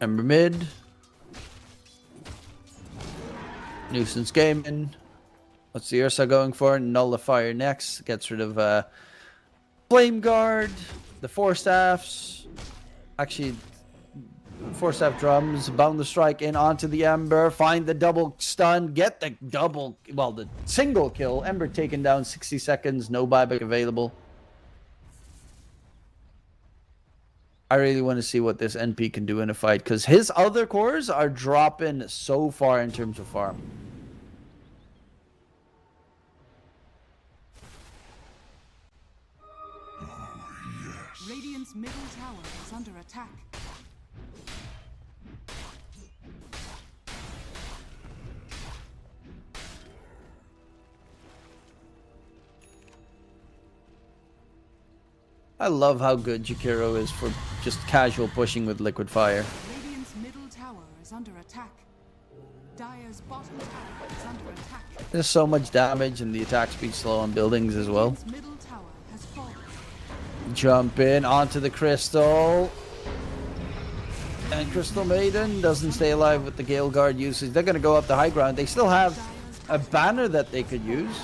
Ember mid. Nuisance Gaming. What's the Ursa going for? Nullifier next. Gets rid of Flame Guard. The Four Staffs. Actually, Four Staff drums. Bound the strike in onto the Ember. Find the double stun. Get the double, well, the single kill. Ember taken down 60 seconds. No buyback available. I really want to see what this NP can do in a fight, because his other cores are dropping so far in terms of farm. Radiant's middle tower is under attack. I love how good Jakiro is for just casual pushing with liquid fire. Radiant's middle tower is under attack. Dire's bottom tower is under attack. There's so much damage and the attack speed slow on buildings as well. Radiant's middle tower has fallen. Jump in onto the Crystal. And Crystal Maiden doesn't stay alive with the Gale Guard usage. They're going to go up the high ground. They still have a banner that they could use.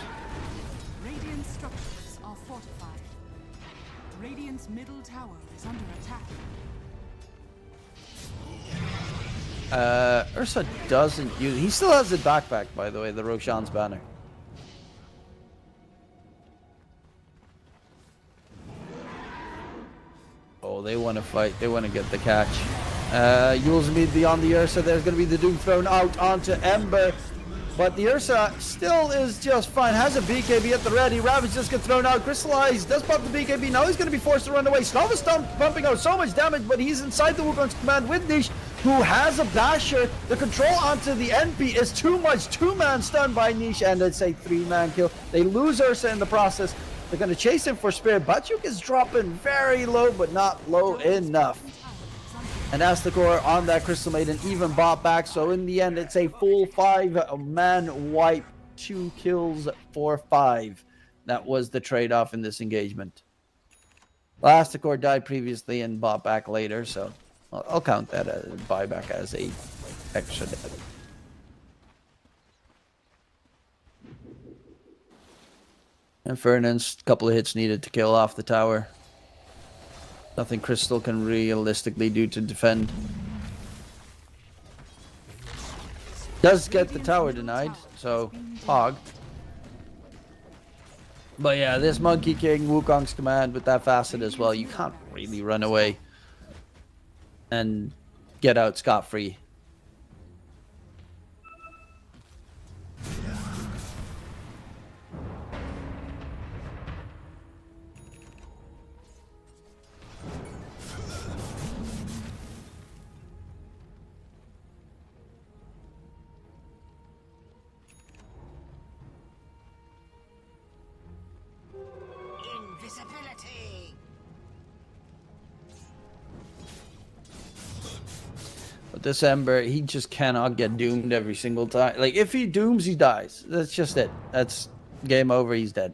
Radiant structures are fortified. Radiant's middle tower is under attack. Ursa doesn't use... He still has the backpack, by the way, the Roshan's banner. Oh, they want to fight. They want to get the catch. Yule's immediately on the Ursa. There's going to be the Doom thrown out onto Ember. But the Ursa still is just fine. Has a BKB at the ready. Ravage just gets thrown out. Crystallized does pop the BKB. Now he's going to be forced to run away. Snova Stomp pumping out so much damage, but he's inside the Wukong's command with Niche, who has a basher. The control onto the NP is too much. 2-man stun by Niche, and it's a 3-man kill. They lose Ursa in the process. They're going to chase him for Spirit. Batyuk is dropping very low, but not low enough. And Astakor on that Crystal Maiden even bought back. So in the end, it's a full 5-man wipe. 2 kills for 5. That was the trade-off in this engagement. Astakor died previously and bought back later. So I'll count that as buyback as a extra death. And Fernand's couple of hits needed to kill off the tower. Nothing Crystal can realistically do to defend. Does get the tower denied, so Hog. But yeah, this Monkey King, Wukong's command with that facet as well, you can't really run away and get out scot-free. Invisibility. But this Ember, he just cannot get doomed every single time. Like, if he dooms, he dies. That's just it. That's game over. He's dead.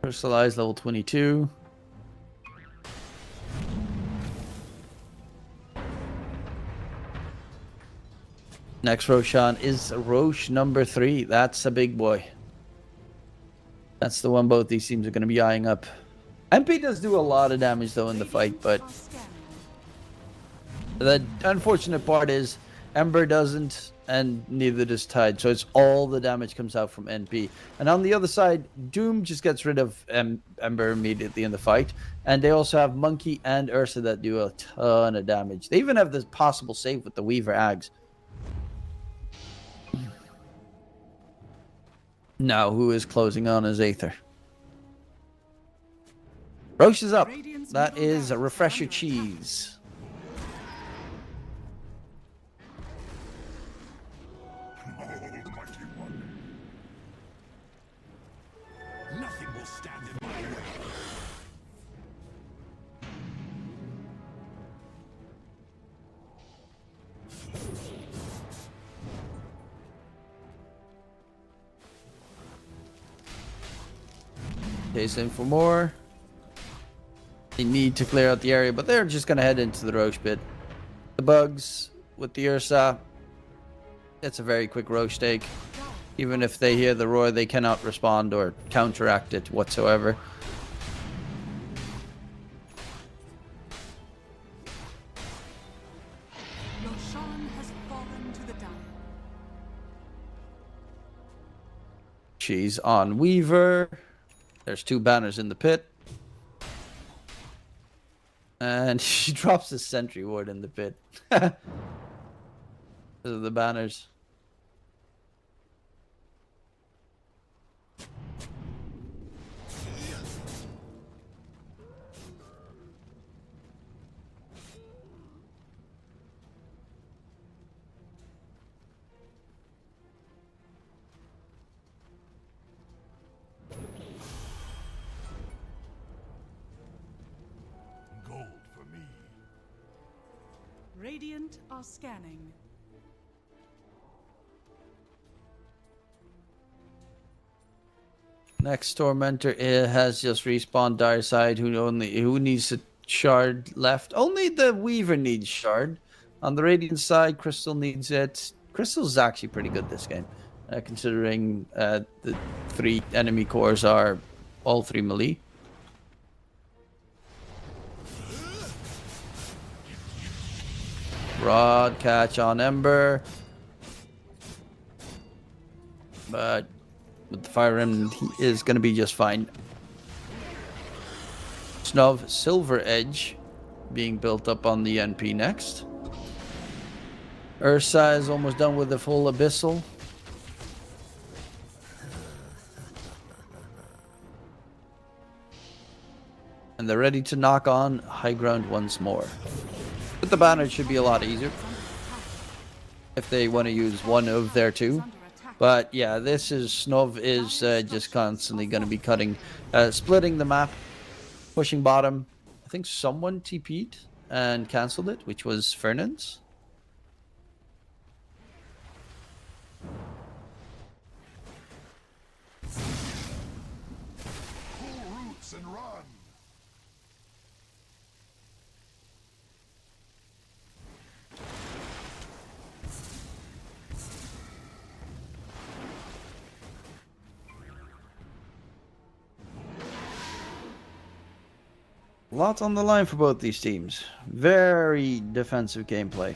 Crystallized level 22. Next Roshan is Roche number 3. That's a big boy. That's the one both these teams are going to be eyeing up. MP does do a lot of damage though in the fight, but the unfortunate part is Ember doesn't, and neither does Tide. So it's all the damage comes out from NP. And on the other side, Doom just gets rid of Ember immediately in the fight. And they also have Monkey and Ursa that do a ton of damage. They even have this possible save with the Weaver Ags. Now, who is closing on his Aether? Roche is up. That is a Refresher Cheese. Almighty One. Nothing will stand in my way. Chasing for more. They need to clear out the area, but they're just going to head into the Roche pit. The bugs with the Ursa. It's a very quick Roche take. Even if they hear the roar, they cannot respond or counteract it whatsoever. Roshan has fallen to the dire. She's on Weaver. There's 2 banners in the pit. And she drops a sentry ward in the pit. Because of the banners. Gold for me. Radiant are scanning. Next Tormentor has just respawned Dire Side. Who needs a shard left? Only the Weaver needs shard. On the Radiant side, Crystal needs it. Crystal's actually pretty good this game, considering the 3 enemy cores are all 3 melee. Rod catch on Ember. But with the Fire Remnant, he is going to be just fine. Snov Silver Edge being built up on the NP next. Ursa is almost done with the full Abyssal. And they're ready to knock on high ground once more. With the banner, it should be a lot easier if they want to use one of their two. But yeah, this is Snov is just constantly going to be cutting, splitting the map, pushing bottom. I think someone TP'd and cancelled it, which was Fernand's. Pull roots and run. Lots on the line for both these teams. Very defensive gameplay.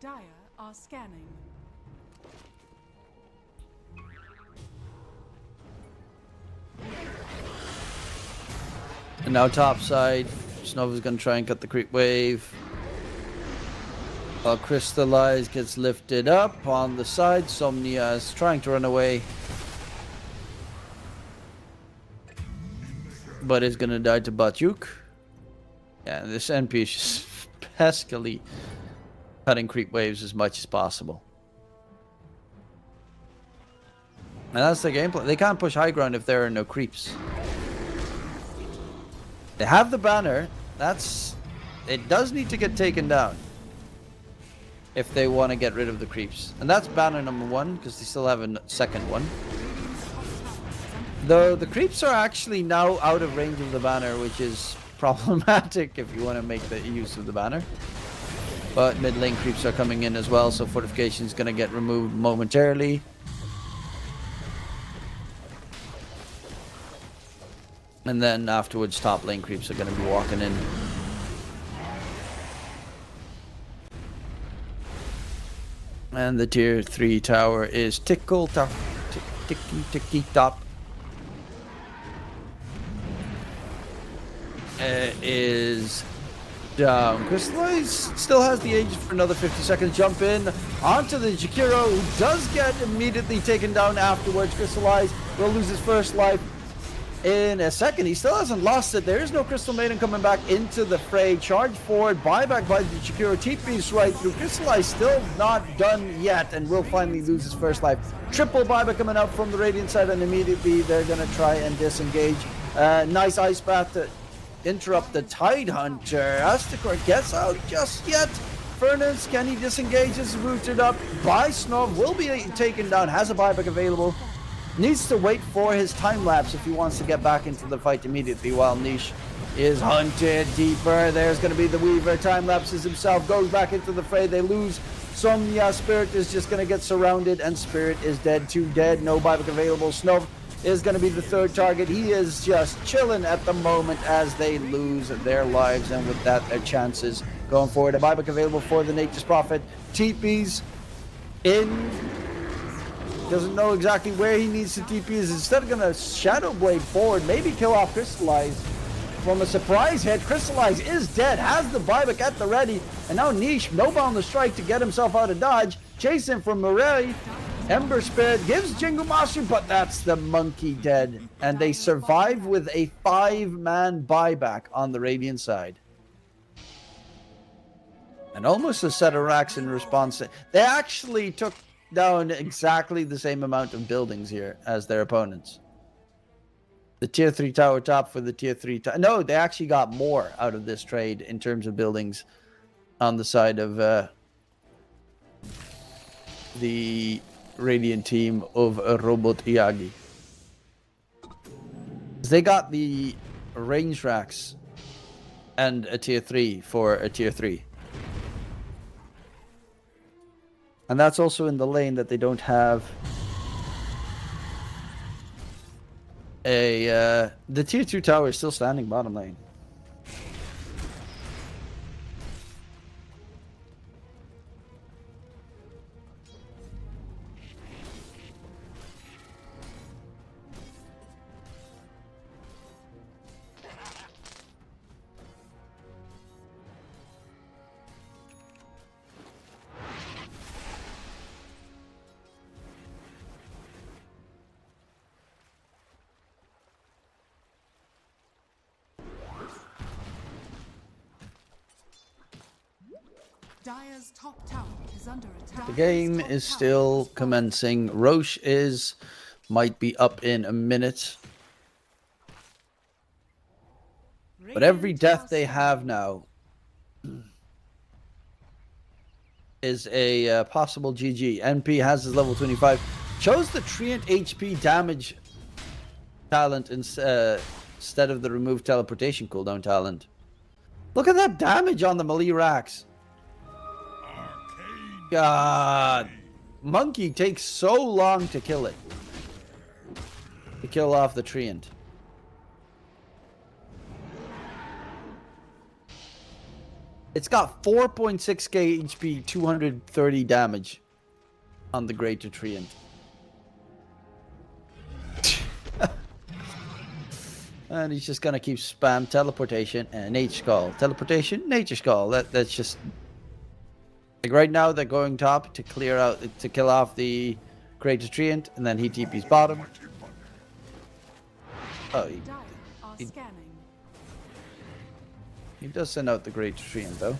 Dire are scanning. And now top side, Snov is going to try and cut the creep wave. While Crystallize gets lifted up on the side, Somnia is trying to run away. But is going to die to Batyuk. Yeah, this NP is just peskily cutting creep waves as much as possible. And that's the gameplay. They can't push high ground if there are no creeps. They have the banner. It does need to get taken down if they want to get rid of the creeps. And that's banner number 1, because they still have a second one. Though the creeps are actually now out of range of the banner, which is problematic if you want to make the use of the banner. But mid lane creeps are coming in as well, so fortification is going to get removed momentarily. And then afterwards, top lane creeps are going to be walking in. And the tier 3 tower is tickle top, ticky top. Is down. Crystallize still has the Aegis for another 50 seconds. Jump in onto the Jakiro, who does get immediately taken down afterwards. Crystallize will lose his first life in a second. He still hasn't lost it. There is no Crystal Maiden coming back into the fray. Charge forward, buyback by the Jakiro. TP's right through. Crystallize still not done yet and will finally lose his first life. Triple buyback coming out from the Radiant side, and immediately they're going to try and disengage. Nice ice bath to interrupt the Tide Hunter. Astakor gets out just yet. Furnace, can he disengage? Is rooted up by Snov. Will be taken down. Has a buyback available. Needs to wait for his time lapse if he wants to get back into the fight immediately, while Niche is hunted deeper. There's going to be the Weaver. Time lapses himself. Goes back into the fray. They lose Somnia. Spirit is just going to get surrounded, and Spirit is dead. 2 dead. No buyback available. Snov is going to be the third target. He is just chilling at the moment as they lose their lives, and with that, their chances going forward. A buyback available for the Nature's Prophet. TP's in. Doesn't know exactly where he needs to TP. Is instead going to Shadow Blade forward, maybe kill off Crystallize from a surprise hit. Crystallize is dead, has the buyback at the ready, and now Niche no bound the strike to get himself out of dodge. Chasing from Murray. Ember Spirit gives Jingu Master, but that's the monkey dead. And they survive with a 5-man buyback on the Radiant side. And almost a set of racks in response. They actually took down exactly the same amount of buildings here as their opponents. The tier 3 tower top for the tier 3 tower. No, they actually got more out of this trade in terms of buildings on the side of the Radiant team of Robot Iyagi. They got the range racks and a tier 3 for a tier 3. And that's also in the lane that they don't have a... the tier 2 tower is still standing bottom lane. Dire's top tower is under attack. The game is still commencing. Roche might be up in a minute. But every death they have now is a possible GG. NP has his level 25. Chose the Treant HP damage talent instead of the remove teleportation cooldown talent. Look at that damage on the melee racks. God. Monkey takes so long to kill it. To kill off the Treant. It's got 4.6k HP, 230 damage on the Greater Treant. And he's just gonna keep spam teleportation and H skull. Teleportation, nature skull. That's just like right now they're going top to clear out to kill off the Greater Treant, and then he TP's bottom. Oh, he does send out the Greater Treant though.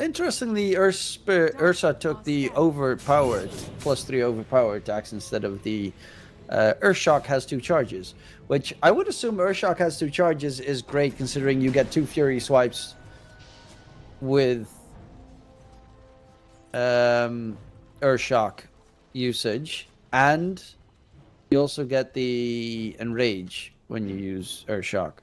Interestingly, Ursa took the overpowered +3 overpower attacks instead of the Earthshock has 2 charges, which I would assume Earthshock has 2 charges is great considering you get 2 Fury swipes with Earthshock usage, and you also get the Enrage when you use Earthshock.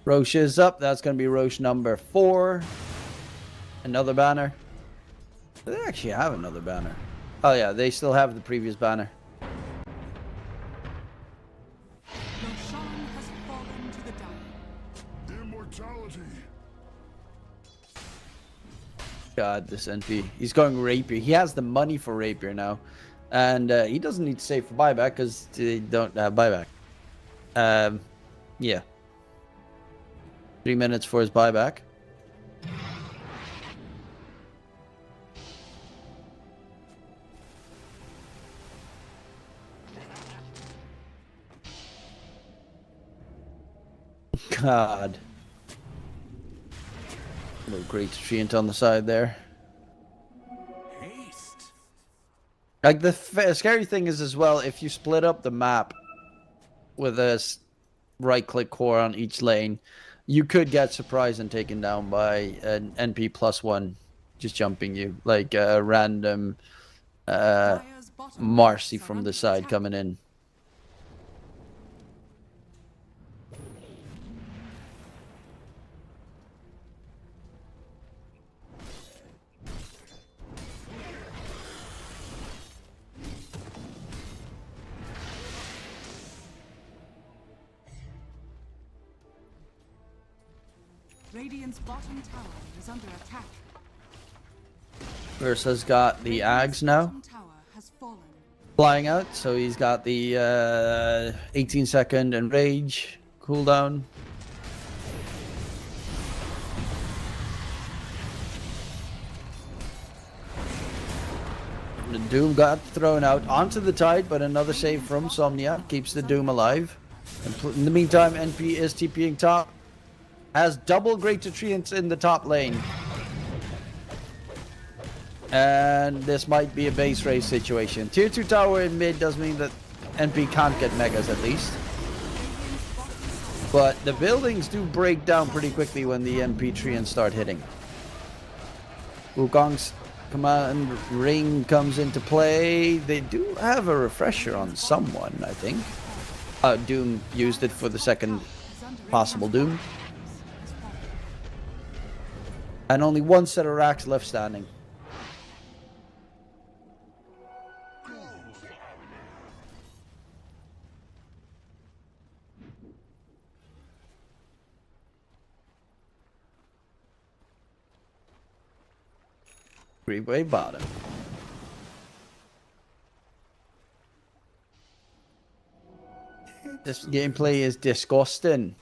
Roche is up. That's going to be Roche number 4. Another banner. They actually have another banner. Oh yeah, they still have the previous banner. Roshan has fallen to the Dire. Immortality. God, this NP. He's going Rapier. He has the money for Rapier now. And he doesn't need to save for buyback because they don't have buyback. Yeah. 3 minutes for his buyback. God. No great Treant on the side there. Haste. Like the scary thing is as well, if you split up the map with a right-click core on each lane, you could get surprised and taken down by an NP +1 just jumping you, like a random Marcy from the side coming in. Radiant's bottom tower is under attack. Ursa's got the Ags now. Bottom tower has fallen. Flying out, so he's got the 18-second Enrage cooldown. The Doom got thrown out onto the Tide, but another save from Somnia keeps the Doom alive. In the meantime, NP is TPing top. Has double Greater Treants in the top lane. And this might be a base race situation. Tier 2 tower in mid does mean that NP can't get megas at least. But the buildings do break down pretty quickly when the NP Treants start hitting. Wukong's command ring comes into play. They do have a refresher on someone, I think. Doom used it for the second possible Doom. And only one set of racks left standing. Creep wave bottom. This gameplay is disgusting.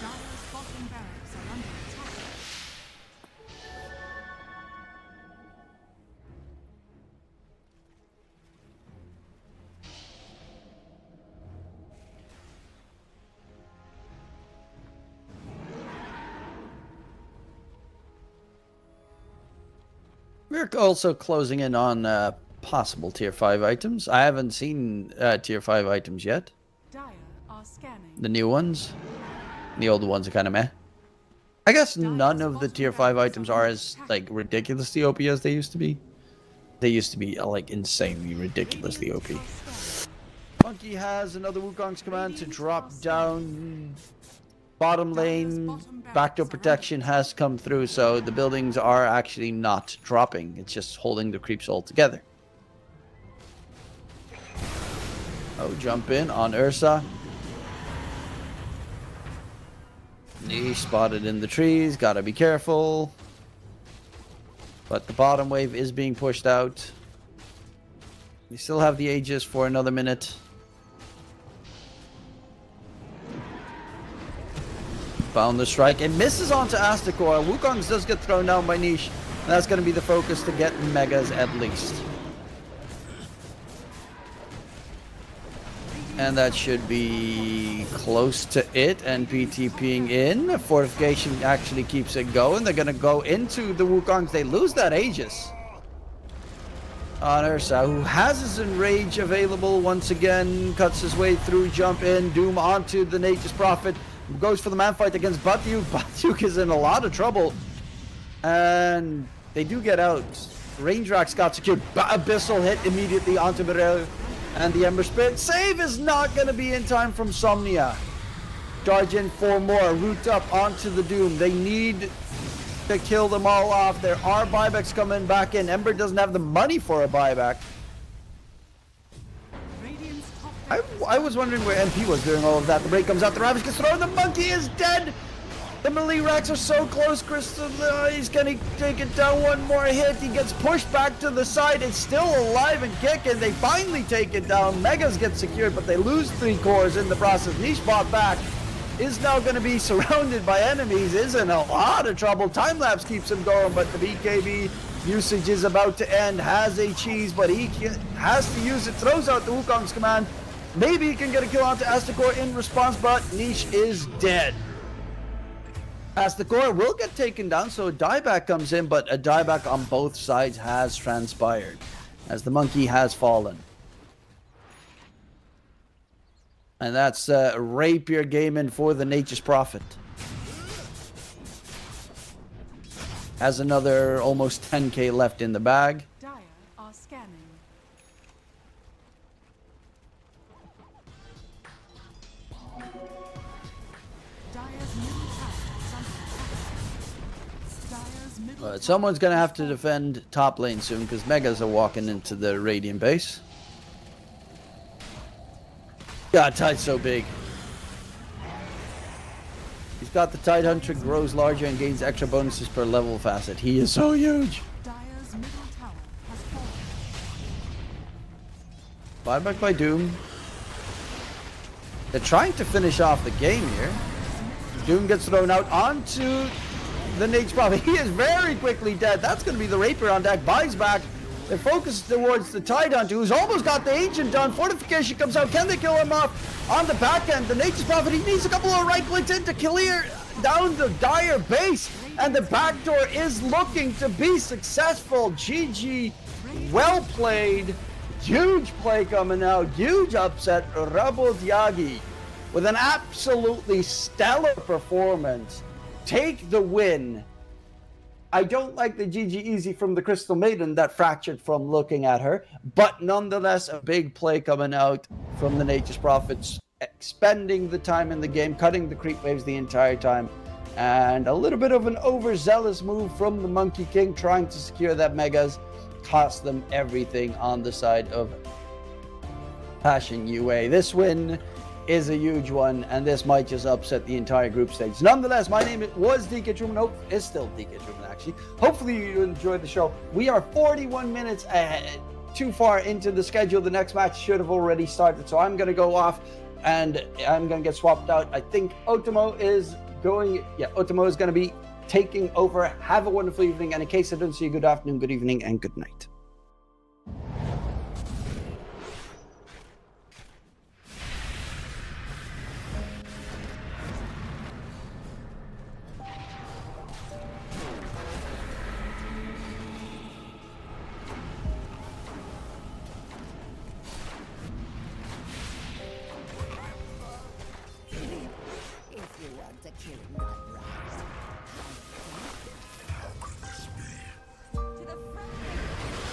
Dire's bottom barracks are under attack. We're also closing in on possible tier 5 items. I haven't seen tier 5 items yet. Dire are scanning. The new ones. The old ones are kind of meh. I guess none of the tier 5 items are as like ridiculously OP as they used to be. They used to be like insanely ridiculously OP. Monkey has another Wukong's command to drop down bottom lane. Backdoor protection has come through, so the buildings are actually not dropping. It's just holding the creeps all together. Oh, jump in on Ursa. Niche spotted in the trees. Gotta be careful. But the bottom wave is being pushed out. We still have the Aegis for another minute. Found the strike and misses onto Astakor. Wukong's does get thrown down by Niche. And that's going to be the focus to get Megas at least. And that should be close to it. And PTPing in. Fortification actually keeps it going. They're going to go into the Wukongs. They lose that Aegis on Ursa, who has his Enrage available once again. Cuts his way through, jump in. Doom onto the Nature's Prophet. Goes for the man fight against Batyuk. Batyuk is in a lot of trouble. And they do get out. Range Rax got secured. Abyssal hit immediately onto Beryl. And the Ember Spirit save is not going to be in time from Somnia. Charge in 4 more. Root up onto the Doom. They need to kill them all off. There are buybacks coming back in. Ember doesn't have the money for a buyback. Radiant's top I was wondering where MP was during all of that. The break comes out. The Ravage gets thrown. The Monkey is dead. The melee racks are so close. Crystal, he's going to take it down. One more hit. He gets pushed back to the side. It's still alive and kicking. They finally take it down. Megas get secured, but they lose 3 cores in the process. Niche bought back. Is now going to be surrounded by enemies. Is in a lot of trouble. Time lapse keeps him going, but the BKB usage is about to end. Has a cheese, but he has to use it. Throws out the Wukong's command. Maybe he can get a kill onto Astakor in response, but Niche is dead. Astakor will get taken down, so a dieback comes in, but a dieback on both sides has transpired as the Monkey has fallen. And that's Rapier gaming for the Nature's Prophet. Has another almost 10k left in the bag. Dire are scanning. Dire's middle tower is under attack. Dire's middle But someone's going to have to defend top lane soon because Megas are walking into the Radiant base. God, Tide's so big. He's got the Tide Hunter, grows larger and gains extra bonuses per level facet. He is so huge. Dire's middle tower has fallen. Buyback by Doom. They're trying to finish off the game here. Doom gets thrown out onto the Nature's Prophet. He is very quickly dead. That's going to be the Rapier on deck. Buys back. They're focused towards the Tide Hunter, who's almost got the Ancient done. Fortification comes out. Can they kill him off? On the back end, the Nature's Prophet, he needs a couple of right clicks in to clear down the Dire base. And the backdoor is looking to be successful. GG. Well played. Huge play coming out. Huge upset. Rabo Diagi with an absolutely stellar performance. Take the win. I don't like the GG easy from the Crystal Maiden that fractured from looking at her, but nonetheless, a big play coming out from the Nature's Prophets, expending the time in the game, cutting the creep waves the entire time, and a little bit of an overzealous move from the Monkey King trying to secure that Megas, cost them everything on the side of Passion UA. This win is a huge one, and this might just upset the entire group stage. Nonetheless, my name was DK Truman. Hope is still DK Truman, actually. Hopefully you enjoyed the show. We are 41 minutes too far into the schedule. The next match should have already started, so I'm going to go off and I'm going to get swapped out. I think Otomo is going. Yeah, Otomo is going to be taking over. Have a wonderful evening, and in case I don't see you, good afternoon, good evening, and good night. If you want to kill not right. How could this be? To the front.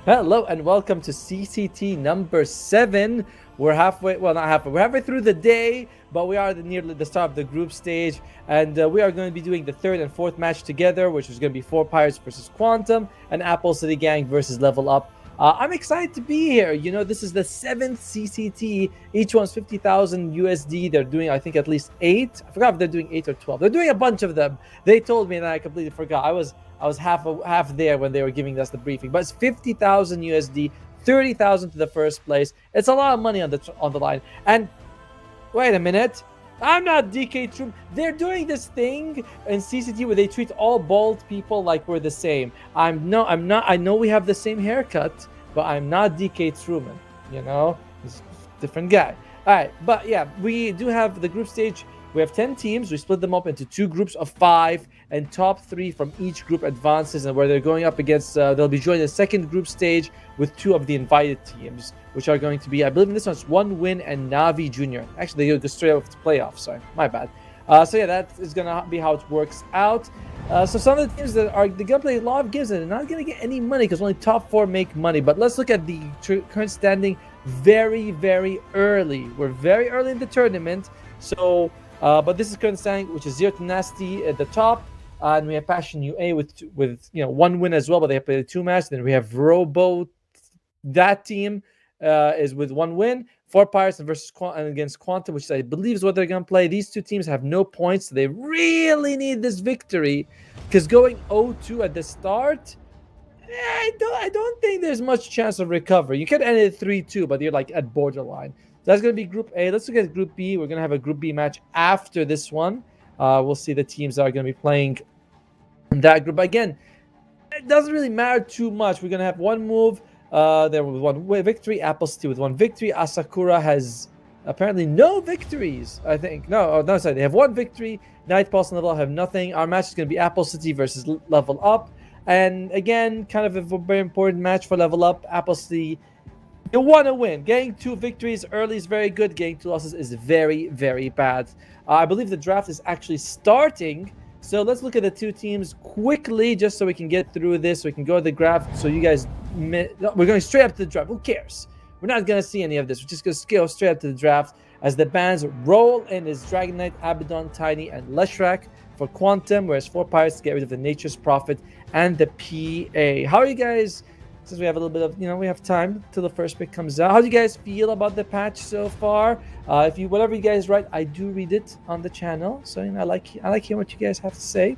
Hello and welcome to CCT number 7. We're halfway, well, not halfway, we're halfway through the day, but we are nearly the start of the group stage, and we are going to be doing the third and fourth match together, which is going to be 4 Pirates versus Quantum and Apple City Gang versus Level Up. I'm excited to be here. You know, this is the 7th CCT. Each one's 50,000 USD. They're doing, I think, at least 8. I forgot if they're doing 8 or 12. They're doing a bunch of them. They told me, and I completely forgot. I was half there when they were giving us the briefing. But it's 50,000 USD, 30,000 to the first place. It's a lot of money on the line. And wait a minute. I'm not DK Troop. They're doing this thing in CCT where they treat all bald people like we're the same. I'm not. I know we have the same haircut, but I'm not DK Truman. You know, he's a different guy. All right, but yeah, we do have the group stage. We have 10 teams. We split them up into 2 groups of 5, and top 3 from each group advances, and where they're going up against, they'll be joining the second group stage with 2 of the invited teams, which are going to be, I believe in this one's One Win and Navi Jr. Actually, they go straight up to playoffs. Sorry, my bad. So yeah, that is going to be how it works out. So some of the teams that are, they're going to play a lot of games and they're not going to get any money because only top 4 make money. But let's look at the current standing very, very early. We're very early in the tournament. So, but this is current standing, which is Zero to Nasty at the top. And we have Passion UA with 1 win as well, but they have played 2 matches. Then we have Robo, that team is with 1 win. 4 Pirates versus and against Quantum, which I believe is what they're going to play. These 2 teams have no points, so they really need this victory. Because going 0-2 at the start, I don't think there's much chance of recovery. You could end it 3-2, but you're like at borderline. So that's going to be Group A. Let's look at Group B. We're going to have a Group B match after this one. We'll see the teams that are going to be playing in that group. Again, it doesn't really matter too much. We're going to have 1 move. There with 1 victory. Apple City with 1 victory. Asakura has apparently no victories. I think no, sorry. They have 1 victory. Night Pulse and Level Up have nothing. Our match is going to be Apple City versus Level Up, and again, kind of a very important match for Level Up. Apple City, you want to win. Getting 2 victories early is very good. Getting 2 losses is very, very bad. I believe the draft is actually starting. So let's look at the 2 teams quickly, just so we can get through this. So we can go to the graph. So you guys, we're going straight up to the draft. Who cares? We're not going to see any of this. We're just going to go straight up to the draft as the bands roll in is Dragon Knight, Abaddon, Tiny, and Leshrak for Quantum, whereas 4 Pirates get rid of the Nature's Prophet and the PA. How are you guys? Since we have a little bit of, we have time till the first pick comes out. How do you guys feel about the patch so far? If you, whatever you guys write, I do read it on the channel. So I like hearing what you guys have to say.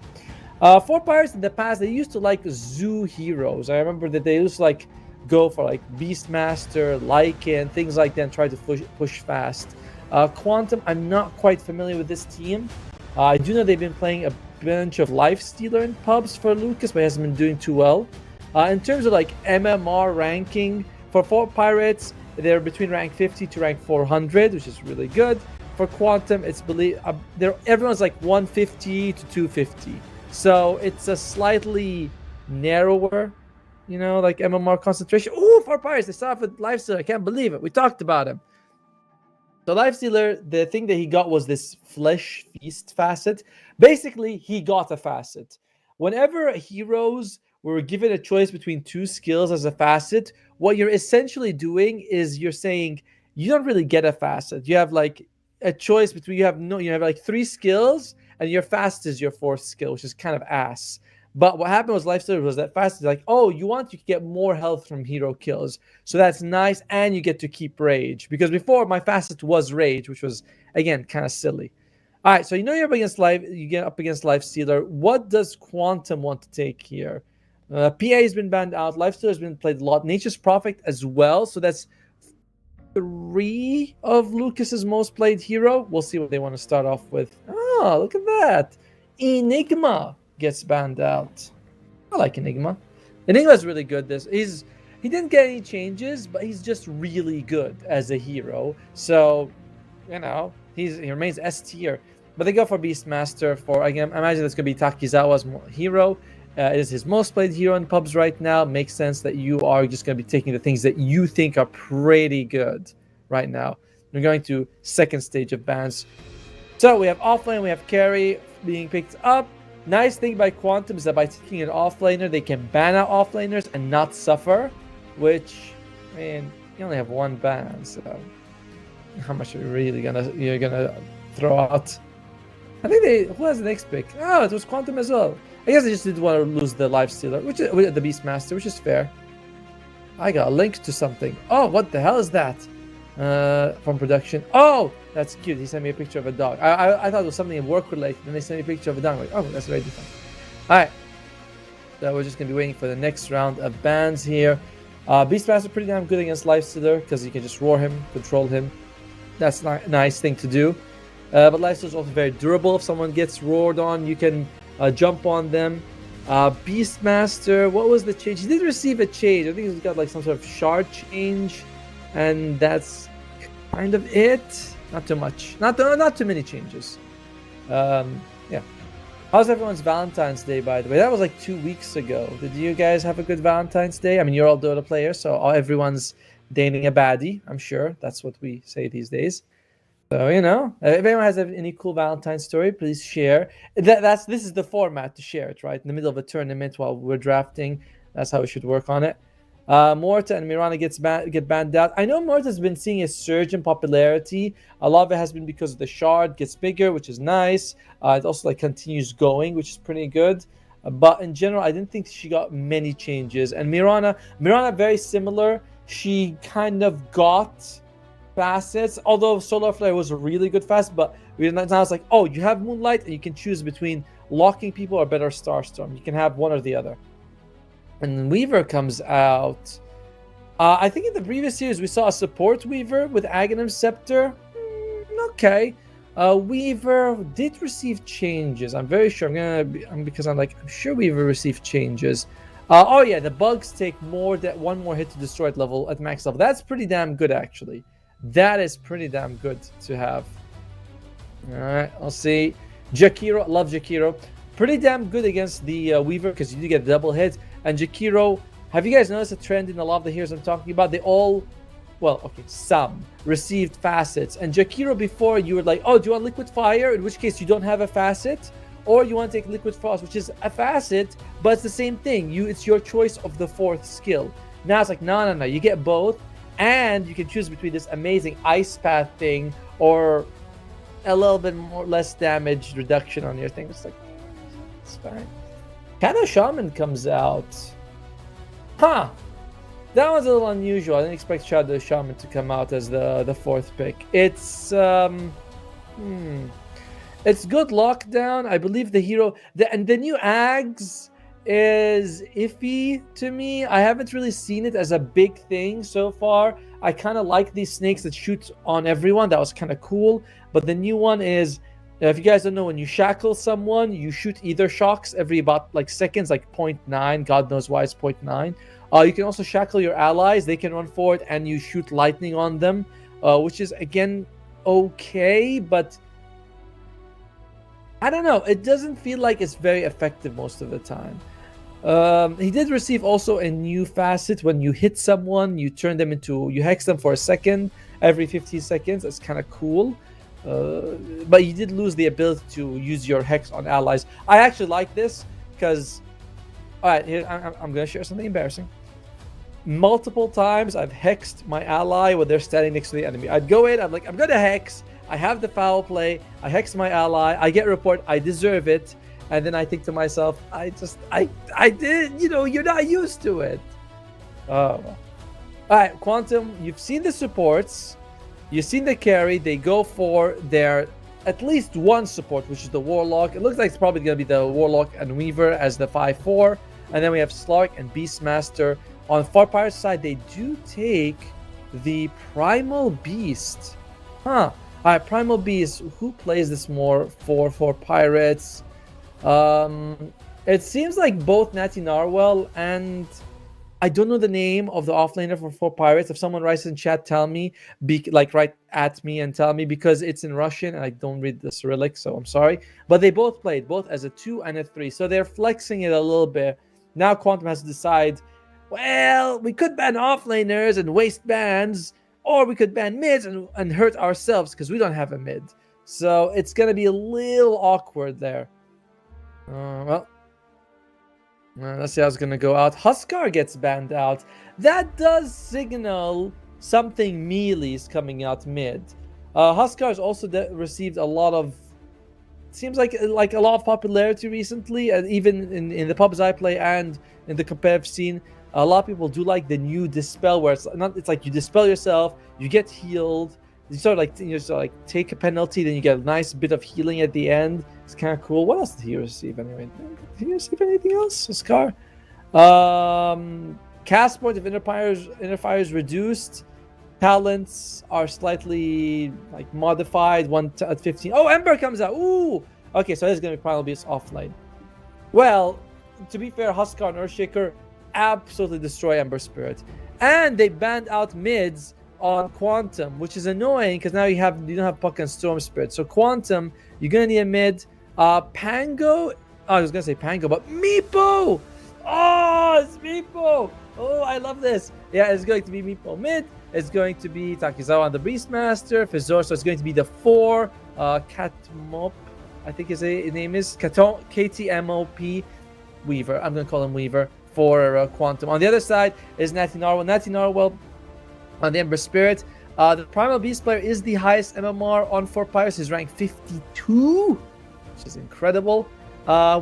4 Pirates in the past, they used to like zoo heroes. I remember that they used to like go for like Beastmaster, Lycan, things like that, and try to push fast. Quantum, I'm not quite familiar with this team. I do know they've been playing a bunch of Lifestealer in pubs for Lucas, but he hasn't been doing too well. In terms of like MMR ranking, for 4 Pirates, they're between rank 50 to rank 400, which is really good. For Quantum, it's everyone's like 150 to 250. So it's a slightly narrower, like MMR concentration. Ooh, 4 Pirates, they started with Lifestealer. I can't believe it. We talked about him. So Lifestealer, the thing that he got was this Flesh Feast facet. Basically, he got a facet. Whenever heroes were given a choice between 2 skills as a facet, what you're essentially doing is you're saying you don't really get a facet. You have like a choice between, you have like 3 skills, and your fast is your 4th skill, which is kind of ass. But what happened was Lifestealer was that fast is like, oh, you can get more health from hero kills. So that's nice, and you get to keep rage. Because before, my fastest was rage, which was, again, kind of silly. All right, so you get up against Lifestealer. What does Quantum want to take here? PA has been banned out. Lifestealer has been played a lot. Nature's Prophet as well. So that's 3 of Lucas's most played hero. We'll see what they want to start off with. Oh, look at that. Enigma gets banned out. I like Enigma. Enigma's really good. He didn't get any changes, but he's just really good as a hero. So, he remains S tier. But they go for Beastmaster for, again, I imagine it's going to be Takizawa's hero. It is his most played hero in pubs right now. Makes sense that you are just going to be taking the things that you think are pretty good right now. We're going to second stage of bans. So we have offlane, we have carry being picked up. Nice thing by Quantum is that by taking an offlaner, they can ban out offlaners and not suffer, which, I mean, you only have one ban, so how much are you really you're gonna throw out? I think who has the next pick? Oh, it was Quantum as well. I guess they just didn't want to lose the Life Stealer, which is the Beastmaster, which is fair. I got a link to something. Oh, what the hell is that? From production. Oh, that's cute. He sent me a picture of a dog. I thought it was something work related, and they sent me a picture of a dog. I'm like, oh, that's very different. All right. So we're just gonna be waiting for the next round of bans here. Beastmaster pretty damn good against Lifestealer because you can just roar him, control him. That's a nice thing to do. But Lifestealer is also very durable. If someone gets roared on, you can jump on them. Beastmaster, what was the change? He did receive a change. I think he's got like some sort of shard change, and that's kind of it. Not too much. Not too many changes. Yeah. How's everyone's Valentine's Day, by the way? That was like 2 weeks ago. Did you guys have a good Valentine's Day? I mean, you're all Dota players, so everyone's dating a baddie. I'm sure that's what we say these days. So, you know, if anyone has any cool Valentine's story, please share. This is the format to share it, right? In the middle of a tournament while we're drafting. That's how we should work on it. Morta and Mirana get banned out. I know Morta's been seeing a surge in popularity. A lot of it has been because of the shard gets bigger, which is nice. It also like continues going, which is pretty good. But in general, I didn't think she got many changes. And Mirana very similar. She kind of got facets, although Solar Flare was a really good facet, but now it's like, oh, you have Moonlight and you can choose between locking people or better Starstorm. You can have one or the other. And Weaver comes out. I think in the previous series we saw a support Weaver with Aghanim Scepter. Okay. Weaver did receive changes. I'm very sure. I'm sure Weaver received changes. Oh yeah, the bugs take one more hit to destroy it level at max level. That's pretty damn good actually. That is pretty damn good to have. Alright, I'll see. Jakiro, love Jakiro. Pretty damn good against the Weaver because you do get a double hit. And Jakiro, have you guys noticed a trend in a lot of the heroes I'm talking about? They all, well, okay, some received facets. And Jakiro before, you were like, oh, do you want Liquid Fire? In which case you don't have a facet. Or you want to take Liquid Frost, which is a facet, but it's the same thing. It's your choice of the fourth skill. Now it's like, no. You get both. And you can choose between this amazing Ice Path thing or a little bit less damage reduction on your thing. It's like, it's fine. Shadow Shaman comes out. Huh. That one's a little unusual. I didn't expect Shadow Shaman to come out as the fourth pick. It's it's good lockdown. I believe the hero and the new Ags is iffy to me. I haven't really seen it as a big thing so far. I kind of like these snakes that shoot on everyone. That was kind of cool. But the new one is, if you guys don't know, when you shackle someone, you shoot either shocks every about like seconds, like 0.9. God knows why it's 0.9. You can also shackle your allies. They can run forward and you shoot lightning on them, which is again okay, but I don't know. It doesn't feel like it's very effective most of the time. He did receive also a new facet. When you hit someone, you hex them for a second every 15 seconds. That's kind of cool. But you did lose the ability to use your hex on allies. I actually like this because, all right, here I'm going to share something embarrassing. Multiple times I've hexed my ally when they're standing next to the enemy. I'd go in, I'm like, I'm going to hex. I have the foul play. I hex my ally. I get report. I deserve it. And then I think to myself, I did, you're not used to it. Oh. All right, Quantum, you've seen the supports. You've seen the carry. They go for their at least one support, which is the Warlock. It looks like it's probably going to be the Warlock and Weaver as the 5-4. And then we have Slark and Beastmaster. On Far Pirates side, they do take the Primal Beast. Huh. All right, Primal Beast. Who plays this more for Pirates? It seems like both Natty Narwhal and I don't know the name of the offlaner for Pirates. If someone writes in chat, tell me. Write at me and tell me because it's in Russian and I don't read the Cyrillic, so I'm sorry. But they both played, both as a 2 and a 3. So they're flexing it a little bit. Now Quantum has to decide, well, we could ban offlaners and waste bans, or we could ban mids and hurt ourselves because we don't have a mid. So it's going to be a little awkward there. Well, Let's see how it's gonna go out. Huskar gets banned out. That does signal something melee is coming out mid. Huskar has also received a lot of, seems like a lot of popularity recently, and even in the pubs I play and in the competitive scene, a lot of people do like the new dispel, where it's like you dispel yourself, you get healed, you sort of like take a penalty, then you get a nice bit of healing at the end. It's kind of cool. What else did he receive anyway? Did he receive anything else? Scar. Cast point of inner fire is reduced. Talents are slightly like modified. One at 15. Oh, Ember comes out. Ooh. Okay, so this is gonna probably be offline. Well, to be fair, Huskar and Earthshaker absolutely destroy Ember Spirit, and they banned out mids on Quantum, which is annoying because now you don't have Puck and Storm Spirit. So Quantum, you're gonna need a mid. Pango. Oh, I was gonna say Pango, but Meepo. Oh, it's Meepo. Oh, I love this. Yeah, it's going to be Meepo mid. It's going to be Takizawa on the Beastmaster. Fizzor, so it's going to be the 4. Katmop, I think his name is KTMOP Weaver. I'm going to call him Weaver for Quantum. On the other side is Natty Narwhal. Natty Narwhal on the Ember Spirit. The Primal Beast player is the highest MMR on 4 Pirates. He's ranked 52, which is incredible.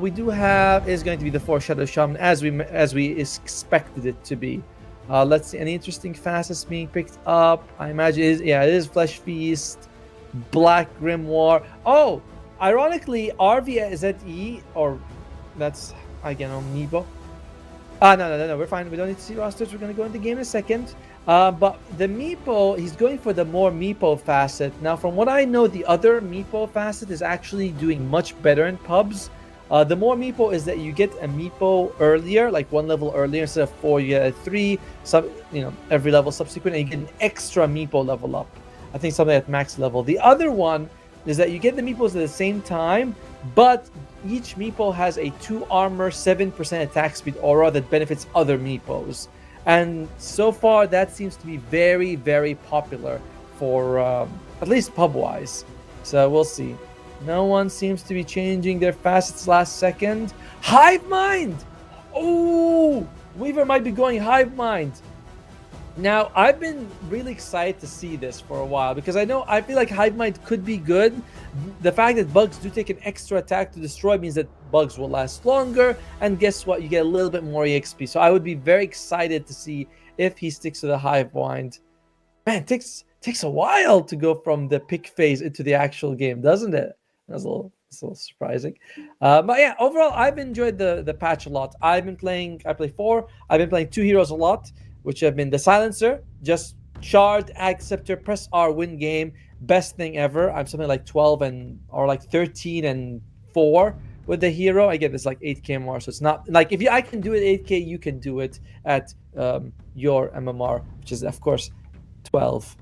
We do have is going to be the 4 Shadow Shaman as we expected it to be. Let's see any interesting facets being picked up. I imagine it is Flesh Feast, Black Grimoire. Oh, ironically, RVZE, or that's again on Nebo. No, we're fine. We don't need to see rosters. We're gonna go into the game in a second. But the Meepo, he's going for the more Meepo facet. Now, from what I know, the other Meepo facet is actually doing much better in pubs. The more Meepo is that you get a Meepo earlier, like 1 level earlier. Instead of 4, you get a 3. Every level subsequent, and you get an extra Meepo level up. I think something at max level. The other one is that you get the Meepos at the same time, but each Meepo has a 2 armor, 7% attack speed aura that benefits other Meepos. And so far, that seems to be very, very popular for at least pub-wise. So we'll see. No one seems to be changing their facets last second. Hive Mind! Oh! Weaver might be going Hive Mind. Now, I've been really excited to see this for a while because I feel like Hive Mind could be good. The fact that bugs do take an extra attack to destroy means that bugs will last longer. And guess what? You get a little bit more EXP. So I would be very excited to see if he sticks to the Hive Mind. Man, it takes a while to go from the pick phase into the actual game, doesn't it? That's a little surprising. But yeah, overall, I've enjoyed the patch a lot. I play 4. I've been playing 2 heroes a lot, which have been the Silencer, just Shard, Ag Scepter, press R, win game, best thing ever. I'm something like 12 or like 13 and 4 with the hero. I get this like 8k more, so it's not like if I can do it 8k, you can do it at your MMR, which is of course 12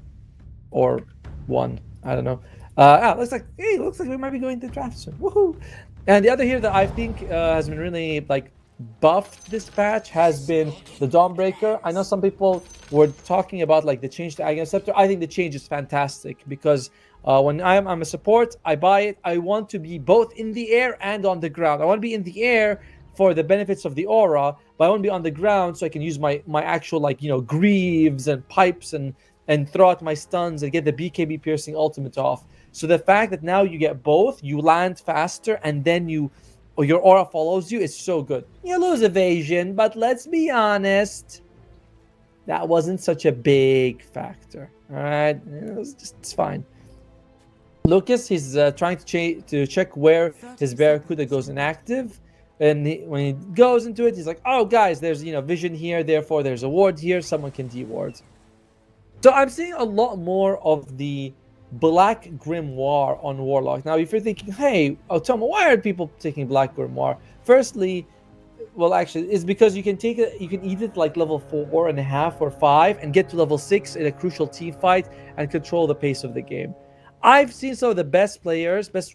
or 1. I don't know. Looks like we might be going to draft soon. Woohoo! And the other hero that I think has been really like buffed this patch has been the Dawnbreaker. I know some people were talking about like the change to Aghanim Scepter. I think the change is fantastic because when I'm a support, I buy it. I want to be both in the air and on the ground. I want to be in the air for the benefits of the aura, but I want to be on the ground so I can use my actual greaves and pipes and throw out my stuns and get the BKB piercing ultimate off. So the fact that now you get both, you land faster, and then your aura follows you, is so good. You lose evasion, but let's be honest, that wasn't such a big factor. All right, it's fine. Lucas, he's trying to check where his Barracuda goes inactive, and when he goes into it, he's like, "Oh, guys, there's vision here, therefore there's a ward here. Someone can deward." So I'm seeing a lot more of the Black Grimoire on Warlock. Now, if you're thinking, hey, Otoma, why are people taking Black Grimoire? Firstly, well, actually, it's because you can eat it like level 4.5 or 5 and get to level 6 in a crucial team fight and control the pace of the game. I've seen some of the best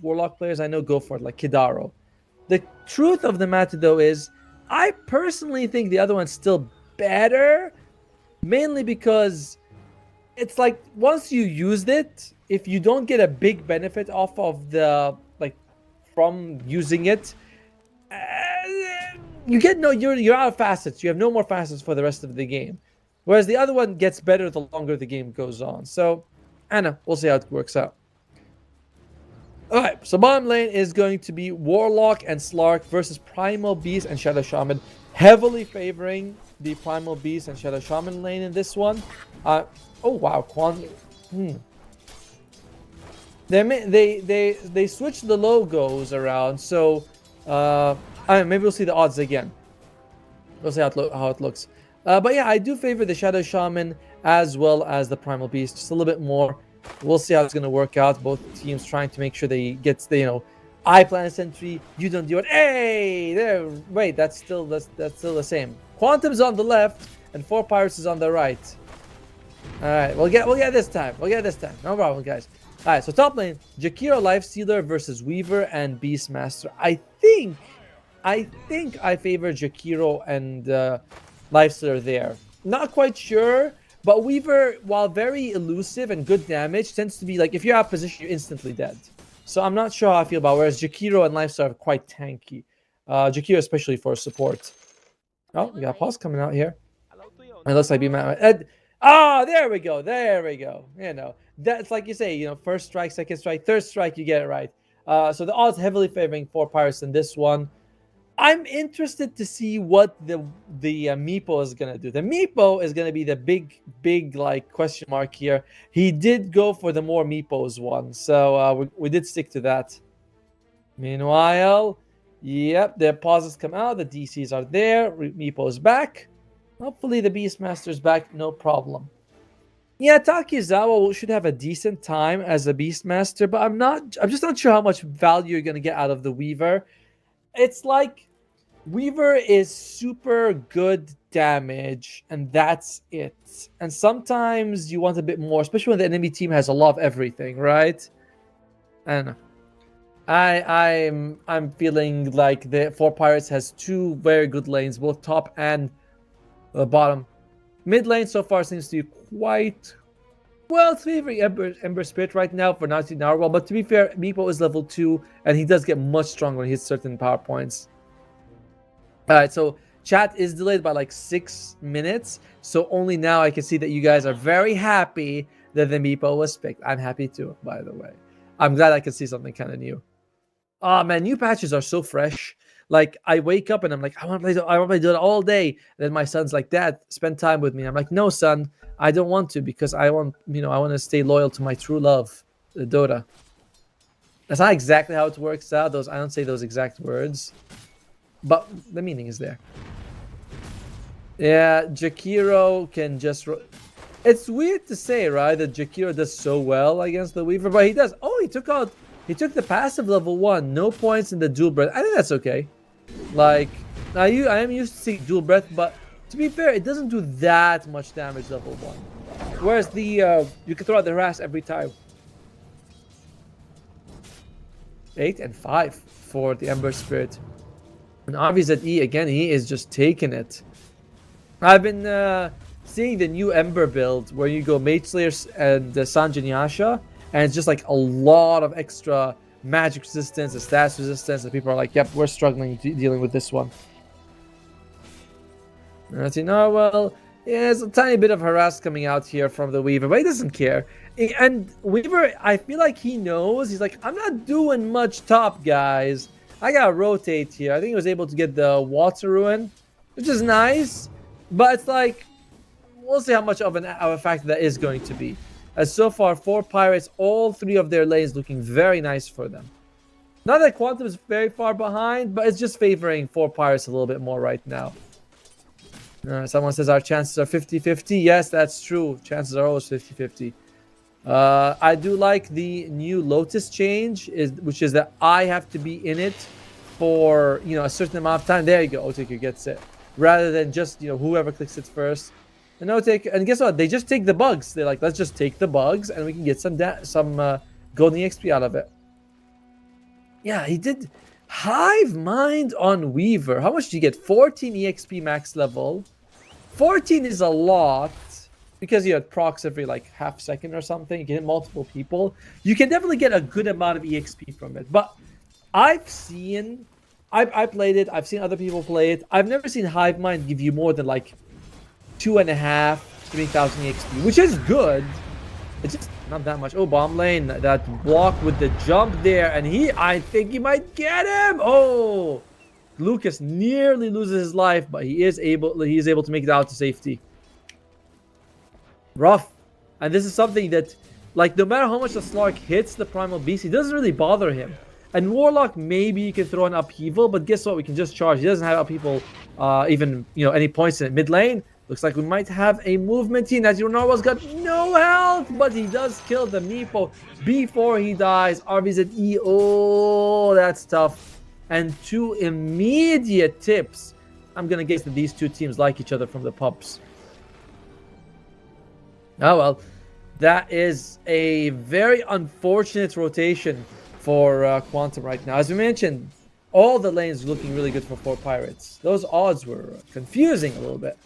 Warlock players I know go for it, like Kidaro. The truth of the matter, though, is I personally think the other one's still better, mainly because it's like once you used it, if you don't get a big benefit off of from using it, you get no, you're out of facets. You have no more facets for the rest of the game. Whereas the other one gets better the longer the game goes on. So, I know. We'll see how it works out. Alright, so bottom lane is going to be Warlock and Slark versus Primal Beast and Shadow Shaman. Heavily favoring the Primal Beast and Shadow Shaman lane in this one. Oh wow, They switched the logos around, so maybe we'll see the odds again. We'll see how it looks. But yeah, I do favor the Shadow Shaman as well as the Primal Beast, just a little bit more. We'll see how it's going to work out. Both teams trying to make sure they get the, I plan a sentry, you don't do it. Hey, there. Wait, that's still the same. Quantum's on the left and 4 Pirates is on the right. All right, we'll get this time. No problem, guys. All right, so top lane, Jakiro Lifestealer versus Weaver and Beastmaster. I think I favor Jakiro and Lifestealer there. Not quite sure. But Weaver, while very elusive and good damage, tends to be like, if you're out of position, you're instantly dead. So I'm not sure how I feel about it, whereas Jakiro and Lifestealer are quite tanky. Jakiro especially for support. Oh, we got pause coming out here. It looks like there we go. That's like you say, first strike, second strike, third strike, you get it right. So the odds heavily favoring 4 Pirates in this one. I'm interested to see what the Meepo is gonna do. The Meepo is gonna be the big like question mark here. He did go for the more Meepos one, so we did stick to that. Meanwhile, yep, the pauses come out. The DCs are there. Meepo's back. Hopefully the Beastmaster's back, no problem. Yeah, Takizawa should have a decent time as a Beastmaster, but I'm just not sure how much value you're gonna get out of the Weaver. It's like Weaver is super good damage, and that's it. And sometimes you want a bit more, especially when the enemy team has a lot of everything, right? I don't know. I'm feeling like the 4 Pirates has 2 very good lanes, both top and bottom. Mid lane so far seems to be quite well. It's favoring Ember Spirit right now for Nazi Narwhal, but to be fair, Meepo is level 2, and he does get much stronger when he hits certain power points. Alright, so chat is delayed by like 6 minutes, so only now I can see that you guys are very happy that the Meepo was picked. I'm happy too, by the way. I'm glad I can see something kind of new. Oh man, new patches are so fresh. Like, I wake up and I'm like, I want to play Dota all day. And then my son's like, Dad, spend time with me. I'm like, no, son, I don't want to, because I want to stay loyal to my true love, Dota. That's not exactly how it works out. I don't say those exact words, but the meaning is there. Yeah, Jakiro can just... It's weird to say, right, that Jakiro does so well against the Weaver, but he does. Oh, he took the passive level 1. No points in the dual breath. I think that's okay. Like, I am used to seeing dual breath, but to be fair, it doesn't do that much damage level 1. Whereas the you can throw out the harass every time. 8 and 5 for the Ember Spirit. And obviously at E, again, he is just taking it. I've been seeing the new Ember build where you go Mage Slayer and Sanjin Yasha, and it's just like a lot of extra magic resistance and stats resistance, and people are like, yep, we're struggling dealing with this one. And well, yeah, there's a tiny bit of harass coming out here from the Weaver, but he doesn't care. And Weaver, I feel like he knows. He's like, I'm not doing much top, guys. I gotta rotate here. I think he was able to get the Water Ruin, which is nice, but it's like, we'll see how much of a factor that is going to be. As so far, 4 Pirates, all 3 of their lanes looking very nice for them. Not that Quantum is very far behind, but it's just favoring 4 Pirates a little bit more right now. Someone says our chances are 50-50. Yes, that's true. Chances are always 50-50. I do like the new Lotus change, which is that I have to be in it for a certain amount of time. There you go. Otaker gets it. Rather than just whoever clicks it first. And guess what? They just take the bugs. They're like, let's just take the bugs and we can get some golden EXP out of it. Yeah, he did Hive Mind on Weaver. How much do you get? 14 EXP max level. 14 is a lot because you had procs every like half second or something. You can hit multiple people. You can definitely get a good amount of EXP from it. But I've seen I played it. I've seen other people play it. I've never seen Hive Mind give you more than like 2.5, 3,000 XP, which is good. It's just not that much. Oh, bomb lane. That block with the jump there. And I think he might get him. Oh, Lucas nearly loses his life, but he is able to make it out to safety. Rough. And this is something that, like, no matter how much the Slark hits the Primal Beast, it doesn't really bother him. And Warlock, maybe you can throw an upheaval, but guess what? We can just charge. He doesn't have upheaval, even, any points in it. Mid lane, looks like we might have a movement team. As Narwhal's got no health, but he does kill the Meepo before he dies. RVZE, oh, that's tough. And 2 immediate tips. I'm going to guess that these two teams like each other from the pubs. Oh, well. That is a very unfortunate rotation for Quantum right now. As we mentioned, all the lanes looking really good for 4 Pirates. Those odds were confusing a little bit.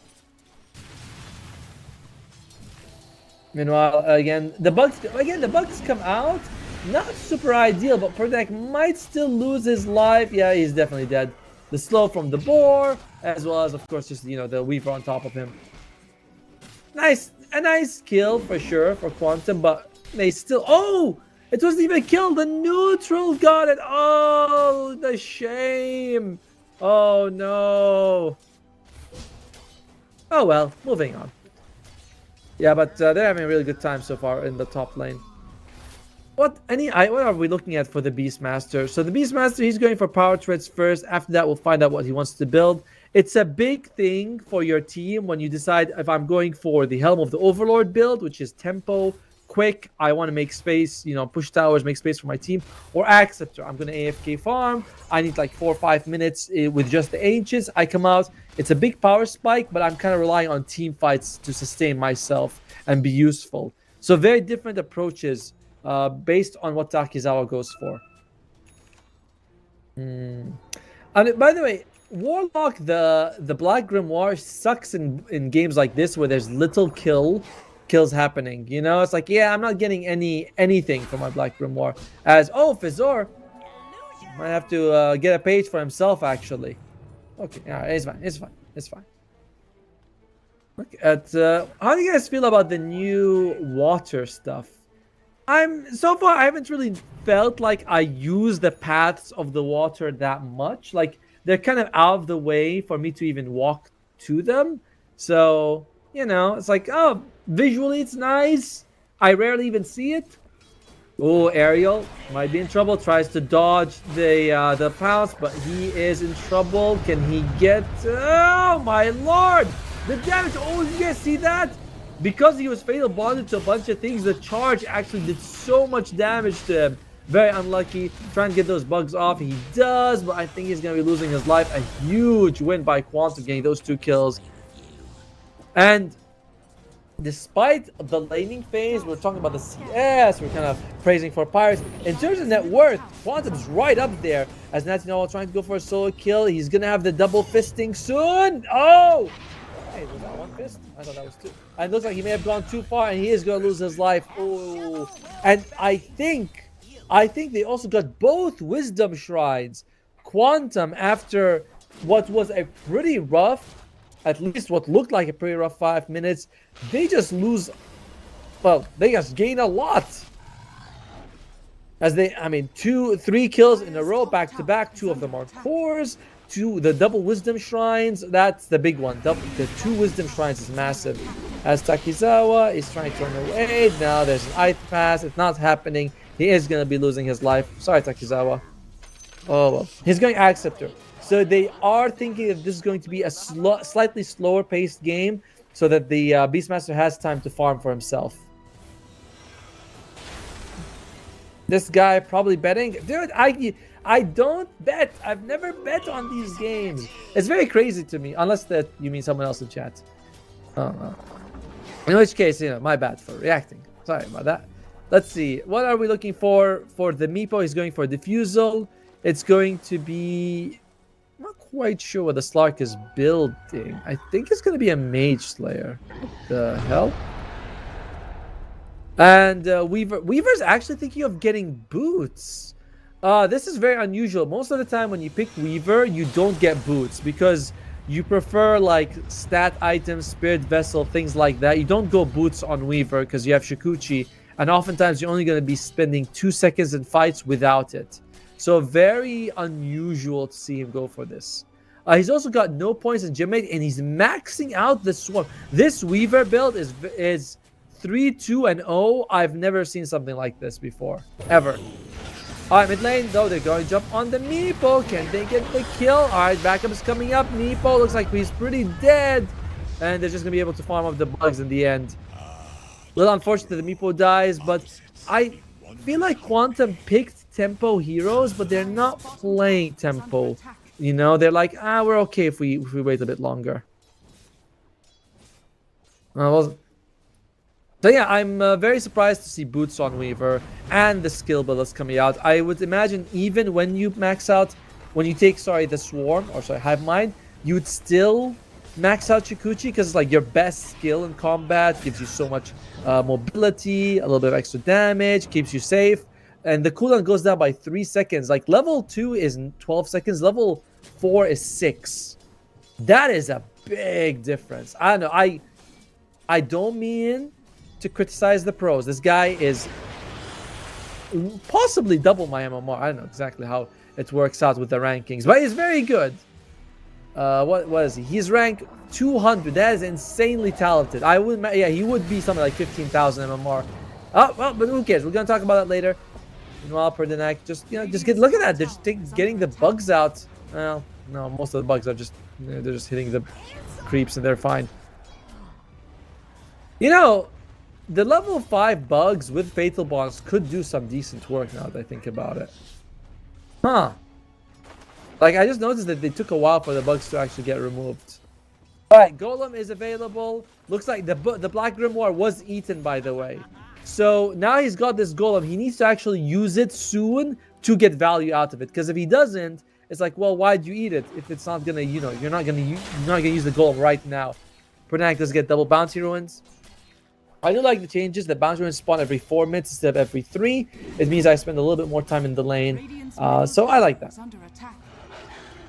Meanwhile, again, the bugs come out. Not super ideal, but Perdak might still lose his life. Yeah, he's definitely dead. The slow from the boar, as well as, of course, just, the Weaver on top of him. A nice kill for sure for Quantum, but they still... Oh! It wasn't even a kill! The neutral got it! Oh, the shame! Oh, no! Oh, well. Moving on. Yeah, but they're having a really good time so far in the top lane. What are we looking at for the Beastmaster? So the Beastmaster, he's going for power threads first. After that, we'll find out what he wants to build. It's a big thing for your team when you decide if I'm going for the Helm of the Overlord build, which is tempo, quick. I want to make space, push towers, make space for my team. Or Acceptor. I'm going to AFK farm. I need like 4 or 5 minutes with just the Ancients. I come out. It's a big power spike, but I'm kind of relying on team fights to sustain myself and be useful. So very different approaches based on what Takizawa goes for. And by the way, Warlock, the Black Grimoire sucks in games like this where there's little kills happening. It's like, yeah, I'm not getting anything from my Black Grimoire. As Fizzor might have to get a page for himself actually. Okay, yeah, it's fine. Look at how do you guys feel about the new water stuff? So far I haven't really felt like I use the paths of the water that much. Like, they're kind of out of the way for me to even walk to them. So, it's like, oh, visually it's nice. I rarely even see it. Oh, Ariel might be in trouble. Tries to dodge the pounce, but he is in trouble. Can he get... Oh, my lord! The damage... Oh, you guys see that? Because he was fatal bonded to a bunch of things, the charge actually did so much damage to him. Very unlucky. Trying to get those bugs off. He does, but I think he's going to be losing his life. A huge win by Quantum getting those 2 kills. And despite the laning phase, we're talking about the CS, we're kind of praising for Pirates. In terms of net worth, Quantum's right up there. As Natinawa trying to go for a solo kill. He's going to have the double fisting soon. Oh! Hey, was that 1 fist? I thought that was 2. And it looks like he may have gone too far and he is going to lose his life. Oh! And I think they also got both Wisdom Shrines. Quantum, after what was a pretty rough, at least what looked like a pretty rough 5 minutes, they just lose, well, they just gain a lot. As 3 kills in a row, back to back. 2 of them are cores. 2, the double Wisdom Shrines, that's the big one. The 2 Wisdom Shrines is massive. As Takizawa is trying to run away, now there's an ice pass. It's not happening. He is going to be losing his life. Sorry, Takizawa. Oh, well. He's going Acceptor. So they are thinking that this is going to be a slightly slower paced game so that the Beastmaster has time to farm for himself. This guy probably betting. Dude, I don't bet. I've never bet on these games. It's very crazy to me. Unless that you mean someone else in chat. Oh. In which case, my bad for reacting. Sorry about that. Let's see. What are we looking for? For the Meepo, he's going for Diffusal. It's going to be... I'm not quite sure what the Slark is building. I think it's going to be a Mage Slayer. What the hell? And Weaver's actually thinking of getting boots. This is very unusual. Most of the time when you pick Weaver, you don't get boots because you prefer like stat items, spirit vessel, things like that. You don't go boots on Weaver because you have Shikuchi, and oftentimes you're only going to be spending 2 seconds in fights without it. So very unusual to see him go for this. He's also got no points in gym mate, and he's maxing out the swarm. This Weaver build is 3-2-0. I've never seen something like this before, ever. Alright, mid lane, though, they're going to jump on the Meepo. Can they get the kill? Alright, backup is coming up. Meepo looks like he's pretty dead. And they're just going to be able to farm up the bugs in the end. A little unfortunate that the Meepo dies, but I feel like Quantum picked tempo heroes, but they're not playing tempo. You know, they're like, we're okay if we wait a bit longer. So yeah, I'm very surprised to see boots on Weaver and the skill build that's coming out. I would imagine even when you max out, when you take, the Swarm, or Hive Mind, you would still max out Shikuchi because it's like your best skill in combat, gives you so much mobility, a little bit of extra damage, keeps you safe. And the cooldown goes down by 3 seconds. Like level 2 is 12 seconds, level 4 is 6. That is a big difference. I don't know, I don't mean to criticize the pros. This guy is possibly double my MMR. I don't know exactly how it works out with the rankings, but he's very good. What is he? He's ranked 200. That is insanely talented. I would, yeah, he would be something like 15,000 MMR. Oh well, but who cares? We're gonna talk about that later. Meanwhile, Perdinak, just look at that. They're just getting the bugs out. Well, no, most of the bugs are just they're just hitting the creeps and they're fine. You know, the level 5 bugs with Fatal Bonds could do some decent work now that I think about it. Huh. Like, I just noticed that they took a while for the bugs to actually get removed. Alright, Golem is available. Looks like the Black Grimoire was eaten, by the way. So, now he's got this Golem. He needs to actually use it soon to get value out of it. Because if he doesn't, it's like, well, why'd you eat it? If it's not gonna, you're not gonna use the Golem right now. Perdinak does get double bounty ruins. I do like the changes. The bounty ruins spawn every 4 minutes instead of every 3. It means I spend a little bit more time in the lane. So I like that.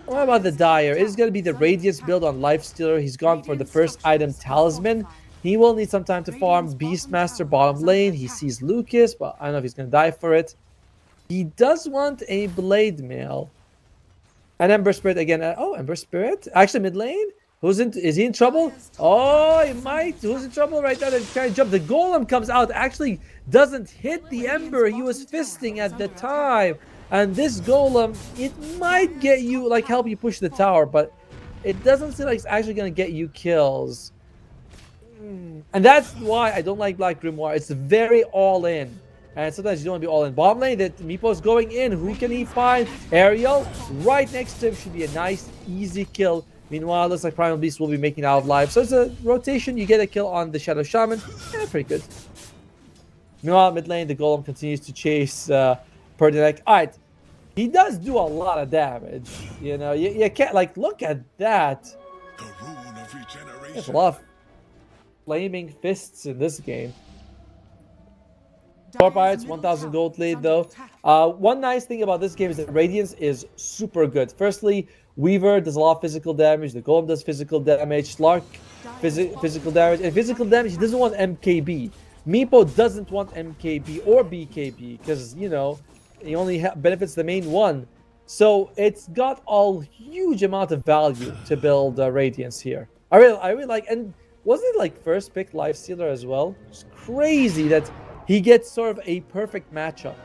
What about the Dire? It is going to be the Radiance build on Lifestealer. He's gone for the first item, Talisman. He will need some time to farm. Beastmaster bottom lane. He sees Lucas, but I don't know if he's going to die for it. He does want a Blade Mail. And Ember Spirit again. Oh, Ember Spirit? Actually, mid lane? Is he in trouble? Oh, he might. Who's in trouble right now? They're trying to jump. The Golem comes out. Actually doesn't hit the Ember he was fisting at the time. And this Golem, it might get you, like, help you push the tower, but it doesn't seem like it's actually going to get you kills. And that's why I don't like Black Grimoire. It's very all in. And sometimes you don't want to be all in. Bottom lane, that Meepo's going in. Who can he find? Ariel, right next to him, should be a nice, easy kill. Meanwhile, it looks like Primal Beast will be making out of life. So it's a rotation. You get a kill on the Shadow Shaman. Yeah, pretty good. Meanwhile, mid lane, the Golem continues to chase Perdinak. Alright. He does do a lot of damage. You know, you can't, like, look at that. The rune of regeneration. There's a lot of flaming fists in this game. 4 pirates, 1,000 gold lead though. One nice thing about this game is that Radiance is super good. Firstly, Weaver does a lot of physical damage. The Golem does physical damage. Slark physical damage. And physical damage, he doesn't want MKB. Meepo doesn't want MKB or BKB because, you know, he only benefits the main one. So it's got a huge amount of value to build Radiance here. I really like, and wasn't it like first pick Lifestealer as well? It's crazy that he gets sort of a perfect matchup.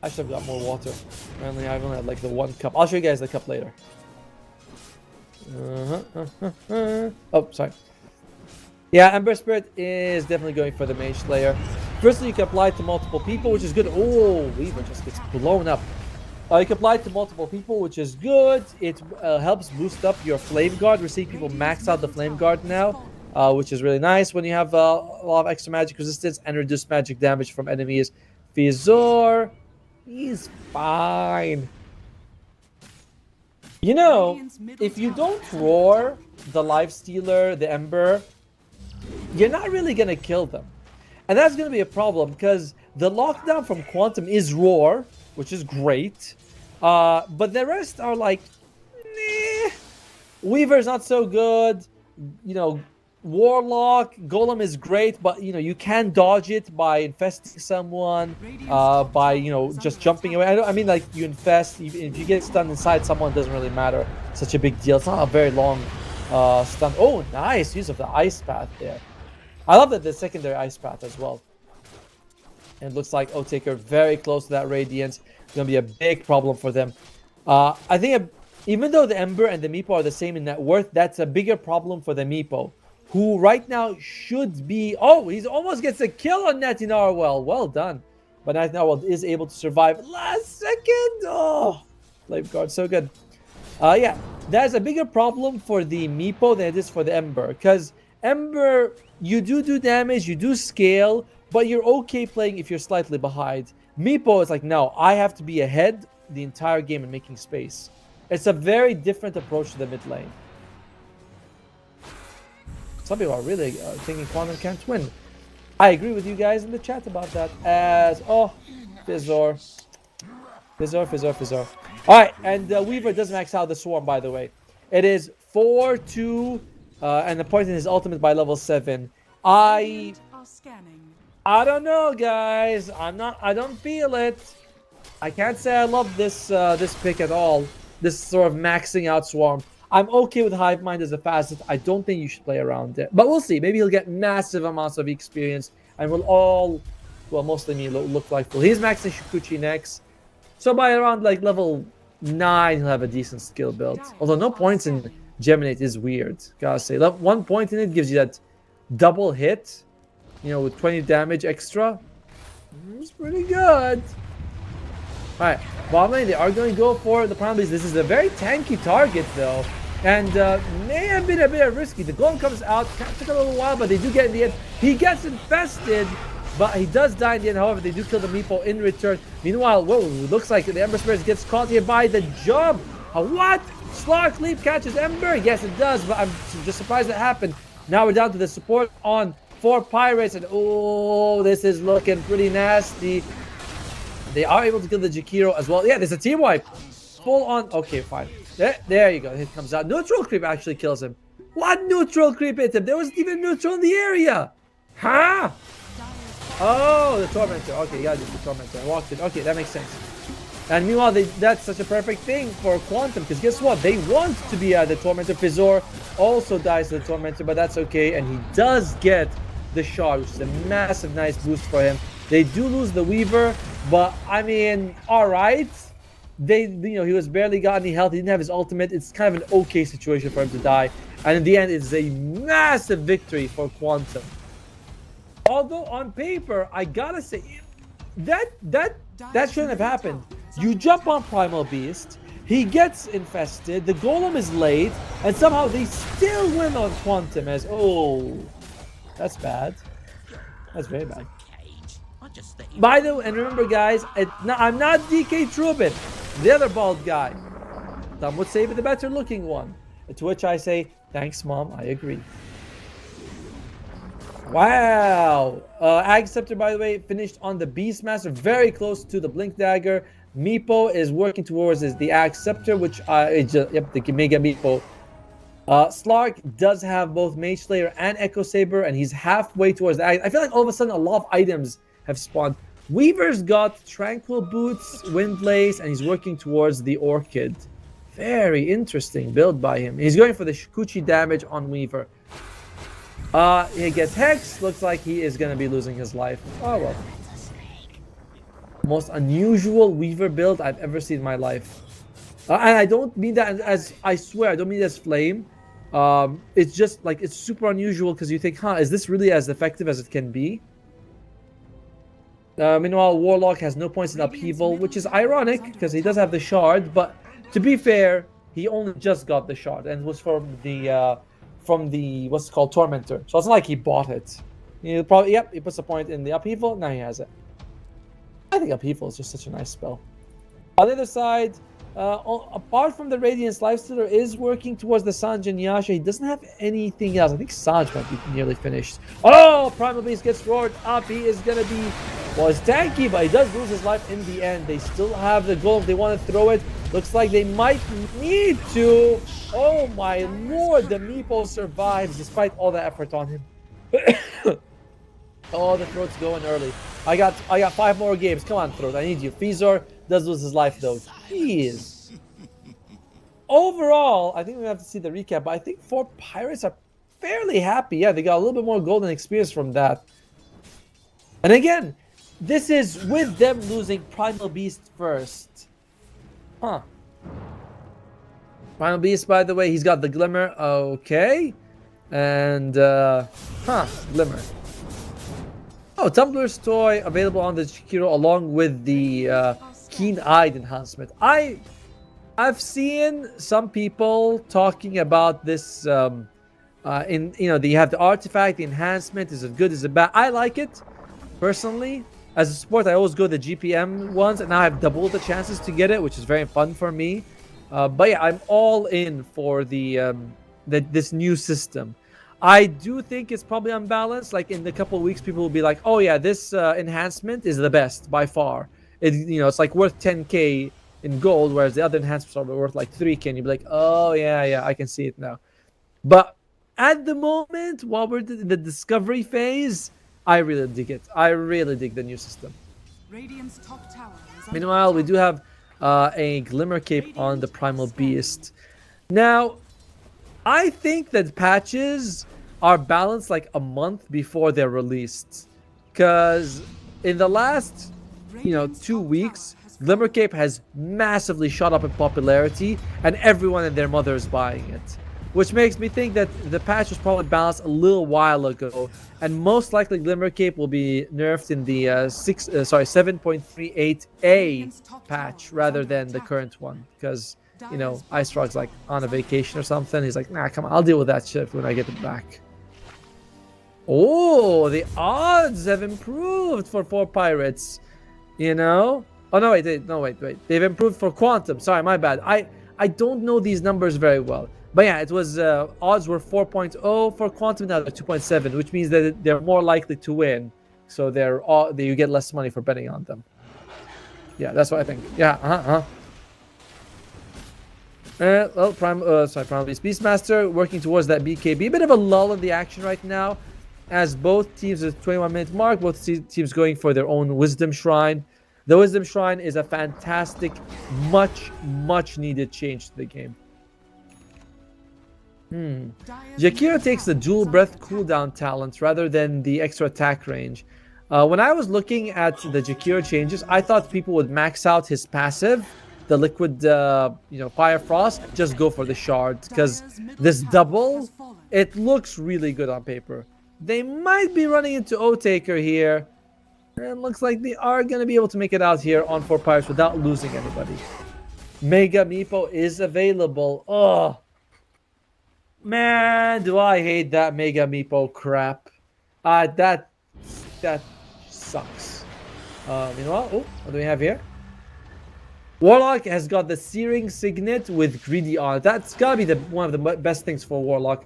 I should have got more water. Apparently I've only had like the 1 cup. I'll show you guys the cup later. Oh, sorry. Yeah, Ember Spirit is definitely going for the Mage Slayer. Firstly, you can apply it to multiple people, which is good. Oh, Weaver just gets blown up. You can apply it to multiple people, which is good. It helps boost up your Flame Guard. We're seeing people max out the Flame Guard now, which is really nice when you have a lot of extra magic resistance and reduced magic damage from enemies. Fizor, he's fine. You know, if you don't roar the Lifestealer, the Ember, you're not really going to kill them. And that's going to be a problem because The lockdown from Quantum is Roar, which is great. But the rest are like, nah. Weaver's not so good. You know, Warlock, Golem is great, but you know, you can dodge it by infesting someone, by, you know, just jumping away. I mean, like, you infest, if you get stunned inside someone, it doesn't really matter. Such a big deal. It's not a very long stun. Oh, nice use of the ice path there. I love that the secondary ice path as well. And it looks like Otaker very close to that Radiance. It's going to be a big problem for them. I think even though the Ember and the Meepo are the same in net worth, that's a bigger problem for the Meepo, who right now should be... Oh, he almost gets a kill on Natty Narwhal. Well done. But Natty Narwhal is able to survive last second. Oh, Lifeguard, so good. Yeah, that's a bigger problem for the Meepo than it is for the Ember. Because Ember, you do damage, you do scale, but you're okay playing if you're slightly behind. Meepo is like, no, I have to be ahead the entire game and making space. It's a very different approach to the mid lane. Some people are really thinking Quantum can't win. I agree with you guys in the chat about that. As Fizzor. Alright, and Weaver does max out the Swarm, by the way. It is 4-2, and the point in his ultimate by level 7. I don't know, guys. I don't feel it. I can't say I love this this pick at all. This sort of maxing out Swarm. I'm okay with Hive Mind as a facet. I don't think you should play around it. But we'll see. Maybe he'll get massive amounts of experience. And we'll all, well, mostly me, look like full. He's maxing Shukuchi next. So by around like level 9, he'll have a decent skill build. Although no points in Geminate is weird. Gotta say. 1 point in it gives you that double hit. You know, with 20 damage extra. It's pretty good. Alright, bottom lane, they are going to go for the Primal Beast. This is a very tanky target, though. And may have been a bit risky. The Golem comes out, took a little while, but they do get in the end. He gets infested, but he does die in the end. However, they do kill the Meepo in return. Meanwhile, whoa, looks like the Ember Spirit gets caught here by the jump. What? Slark Leap catches Ember? Yes, it does, but I'm just surprised that happened. Now we're down to the support on 4 Pirates, and oh, this is looking pretty nasty. They are able to kill the Jakiro as well. Yeah, there's a team wipe. Full on. Okay, fine. There you go. Hit comes out. Neutral creep actually kills him. What neutral creep hit him? There wasn't even neutral in the area. Huh? Oh, the Tormentor. Okay, yeah, the Tormentor. I walked it. Okay, that makes sense. And meanwhile, that's such a perfect thing for Quantum, because guess what? They want to be the Tormentor. Fizzor also dies to the Tormentor, but that's okay. And he does get the shard, which is a massive, nice boost for him. They do lose the Weaver, but I mean, all right. He was barely got any health. He didn't have his ultimate. It's kind of an okay situation for him to die. And in the end, it's a massive victory for Quantum. Although on paper, I gotta say, that shouldn't have happened. You jump on Primal Beast, he gets infested, the Golem is late, and somehow they still win on Quantum as, oh, that's bad. That's very bad. By the way, and remember guys, I'm not DK Trubin, the other bald guy. Some would say the better looking one. To which I say, thanks mom, I agree. Wow. Ag Scepter, by the way, finished on the Beastmaster, very close to the Blink Dagger. Meepo is working towards the Ag Scepter, which the Mega Meepo. Slark does have both Mage Slayer and Echo Saber, and he's halfway towards the Ag. I feel like all of a sudden a lot of items have spawned. Weaver's got Tranquil Boots, Windlace, and he's working towards the Orchid. Very interesting build by him. He's going for the Shukuchi damage on Weaver. He gets Hex. Looks like he is going to be losing his life. Oh well. Most unusual Weaver build I've ever seen in my life. And I don't mean that as, I swear, I don't mean that as flame. It's just like, it's super unusual because you think, huh, is this really as effective as it can be? Meanwhile, Warlock has no points in upheaval, which is ironic because he does have the shard. But to be fair, he only just got the shard and it was from the what's it called, Tormentor. So it's not like he bought it. He'll probably, yep, he puts a point in the upheaval. Now he has it. I think upheaval is just such a nice spell. On the other side, apart from the Radiance Lifestealer is working towards the Sanj and Yasha. He doesn't have anything else. I think Sanj might be nearly finished. Oh, Primal Beast gets roared up. He is going to be was tanky, but he does lose his life in the end. They still have the goal if they want to throw it. Looks like they might need to. Oh my lord, the Meepo survives despite all the effort on him. Oh, the Throat's going early. I got 5 more games. Come on, Throat, I need you. Fizor does lose his life though. Jeez. Overall, I think we have to see the recap, but I think 4 Pirates are fairly happy. Yeah, they got a little bit more golden experience from that. And again, this is with them losing Primal Beast first. Huh. Primal Beast, by the way, he's got the Glimmer. Okay. And, Glimmer. Oh, Tumblr's toy available on the Chikiro along with the Keen-Eyed enhancement. I've seen some people talking about this you know, you have the artifact, the enhancement, is it good, is it bad? I like it personally. As a sport, I always go the GPM ones, and now I have double the chances to get it, which is very fun for me. But yeah, I'm all in for this new system. I do think it's probably unbalanced. Like in a couple of weeks, people will be like, "Oh yeah, this enhancement is the best by far." It's like worth 10k in gold, whereas the other enhancements are worth like 3k. And you'll be like, "Oh yeah, I can see it now." But at the moment, while we're in the discovery phase, I really dig it. I really dig the new system. Radiant's top tower is under Meanwhile, we attack. do have a Glimmer Cape on the Primal Beast. Now, I think that patches are balanced like a month before they're released. Because in the last, 2 weeks, Glimmer Cape has massively shot up in popularity, and everyone and their mother is buying it. Which makes me think that the patch was probably balanced a little while ago, and most likely Glimmer Cape will be nerfed in the 7.38a patch rather than the current one, because Ice Frog's like on a vacation or something. He's like, nah, come on, I'll deal with that shit when I get it back. Oh, the odds have improved for 4 Pirates. Oh no, wait. They've improved for Quantum. Sorry, my bad. I don't know these numbers very well. But yeah, it was odds were 4.0 for Quantum, now they're 2.7, which means that they're more likely to win. So you get less money for betting on them. Yeah, that's what I think. Yeah, Primal Beast Beastmaster working towards that BKB. A bit of a lull in the action right now, as both teams at 21-minute mark, both teams going for their own Wisdom Shrine. The Wisdom Shrine is a fantastic, much needed change to the game. Jakiro takes the dual breath cooldown talent rather than the extra attack range. When I was looking at the Jakiro changes, I thought people would max out his passive, the liquid, Fire Frost, just go for the shard, because this double, it looks really good on paper. They might be running into O-Taker here. And it looks like they are going to be able to make it out here on 4 Pirates without losing anybody. Mega Meepo is available. Oh, man, do I hate that Mega Meepo crap. That sucks. Meanwhile, what do we have here? Warlock has got the Searing Signet with Greedy on it. That's gotta be one of the best things for Warlock.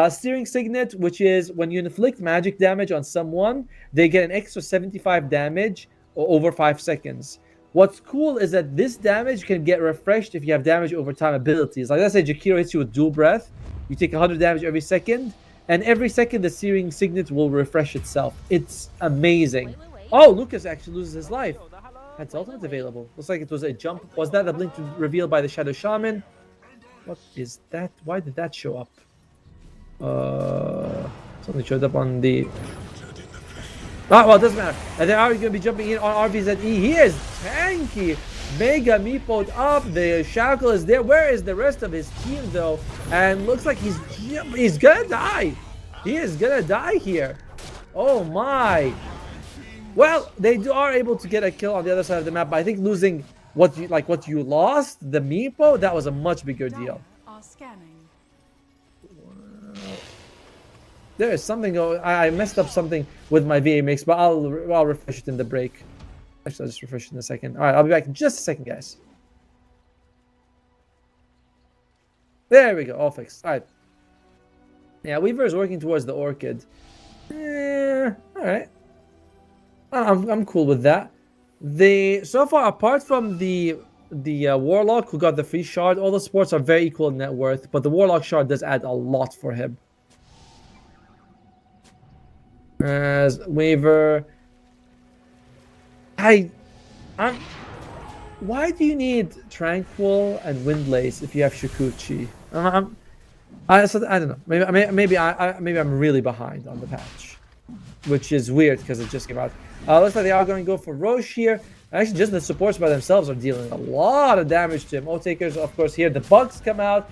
Searing Signet, which is when you inflict magic damage on someone, they get an extra 75 damage over 5 seconds. What's cool is that this damage can get refreshed if you have damage over time abilities. Like let's say Jakiro hits you with Dual Breath, you take 100 damage every second, and every second the Searing Signet will refresh itself. It's amazing. Oh, Lucas actually loses his life. That's ultimate available. Looks like it was a jump. Was that a blink revealed by the Shadow Shaman? What is that? Why did that show up? Something showed up on the... well, it doesn't matter. And then are we going to be jumping in on RVZE? He is tanky. Mega Meepo'd up. The Shackle is there. Where is the rest of his team, though? And looks like he's going to die. He is going to die here. Oh, my. Well, they are able to get a kill on the other side of the map, but I think losing what you lost, the Meepo, that was a much bigger deal. There is something. I messed up something with my VA mix, but I'll refresh it in the break. Actually, I'll just refresh it in a second. All right, I'll be back in just a second, guys. There we go, all fixed. All right. Yeah, Weaver is working towards the Orchid. All right. I'm cool with that. So far, apart from the warlock who got the free shard, all the supports are very equal in net worth, but the warlock shard does add a lot for him. As Waver, I'm. Why do you need Tranquil and Windlace if you have Shikuchi? I don't know. Maybe I'm really behind on the patch, which is weird because it just came out. Looks like they are going to go for Roche here. Actually, just the supports by themselves are dealing a lot of damage to him. O-Takers, of course, here. The bugs come out.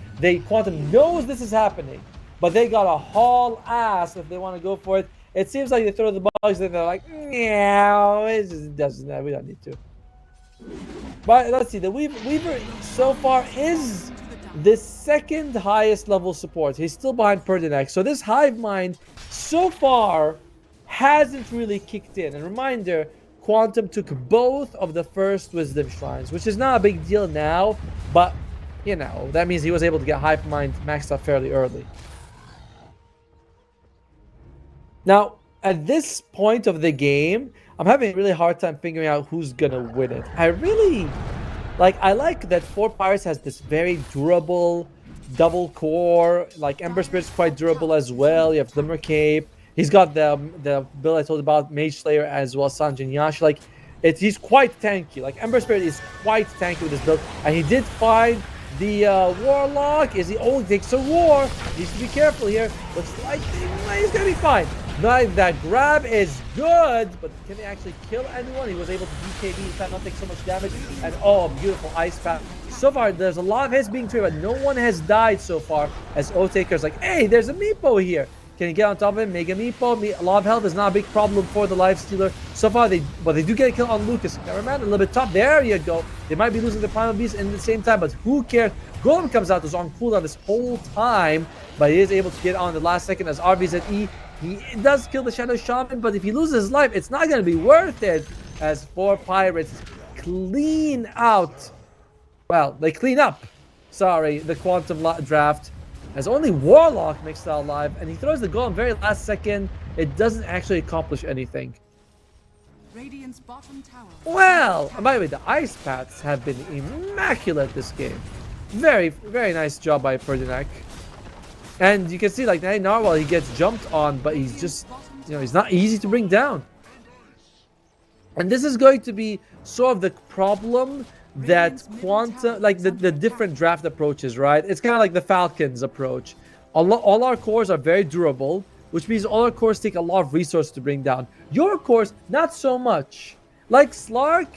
Quantum knows this is happening, but they got a haul ass if they want to go for it. It seems like they throw the bugs and they're like, no, it just doesn't. We don't need to. But let's see. The Weaver so far is the second highest level support. He's still behind Perdinex. So this Hive Mind so far hasn't really kicked in. And reminder, Quantum took both of the first Wisdom Shrines, which is not a big deal now, but you know, that means he was able to get Hive Mind maxed out fairly early. Now, at this point of the game, I'm having a really hard time figuring out who's gonna win it. I like that 4 Pirates has this very durable double core. Like Ember Spirit's quite durable as well. You have Glimmer Cape. He's got the build I told about, Mage Slayer as well, Sanjin Yash. Like he's quite tanky. Like Ember Spirit is quite tanky with this build, and he did find the Warlock. Is he? Oh, he takes a war. Needs to be careful here. Looks like he's gonna be fine. That grab is good, but can he actually kill anyone? He was able to BKB, he cannot take so much damage. And oh, beautiful ice path. So far, there's a lot of hits being traded, but no one has died so far. As O-Taker's like, hey, there's a Meepo here. Can he get on top of him? Mega Meepo. A lot of health is not a big problem for the Lifestealer. So far, they do get a kill on Lucas. Cameraman, a little bit top. There you go. They might be losing the Primal Beast in the same time, but who cares? Golem comes out, was on cooldown this whole time, but he is able to get on the last second as RV's at E. He does kill the Shadow Shaman, but if he loses his life, it's not going to be worth it. As 4 Pirates clean out. Well, they clean up. Sorry, the Quantum draft. As only Warlock makes it out alive, and he throws the Golem very last second. It doesn't actually accomplish anything. Radiant's bottom tower. Well, and by the way, the ice paths have been immaculate this game. Very, very nice job by Perdinex. And you can see, like, Narwhal, he gets jumped on, but he's just, he's not easy to bring down. And this is going to be sort of the problem that Quantum, like the different draft approaches, right? It's kind of like the Falcons approach. All our cores are very durable, which means all our cores take a lot of resources to bring down. Your cores, not so much. Like Slark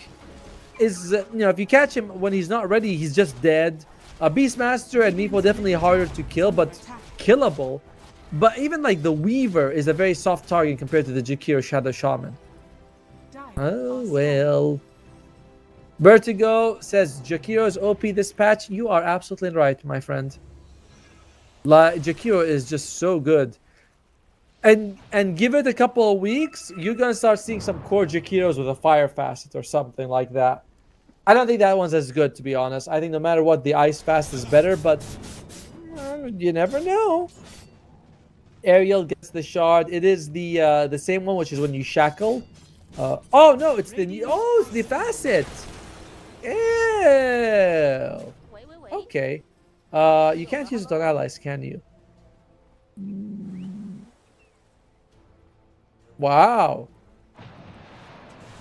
is, if you catch him when he's not ready, he's just dead. Beastmaster and Meepo definitely harder to kill, but killable. But even like the Weaver is a very soft target compared to the Jakiro Shadow Shaman. Oh well. Vertigo says Jakiro is OP this patch. You are absolutely right, my friend. Jakiro is just so good. And give it a couple of weeks, you're gonna start seeing some core Jakiros with a fire facet or something like that. I don't think that one's as good, to be honest. I think no matter what, the ice fast is better, but you never know. Ariel gets the shard. It is the same one, which is when you shackle. Oh no, it's the facet. Ew. Wait. Okay. You can't use it on allies, can you? Wow.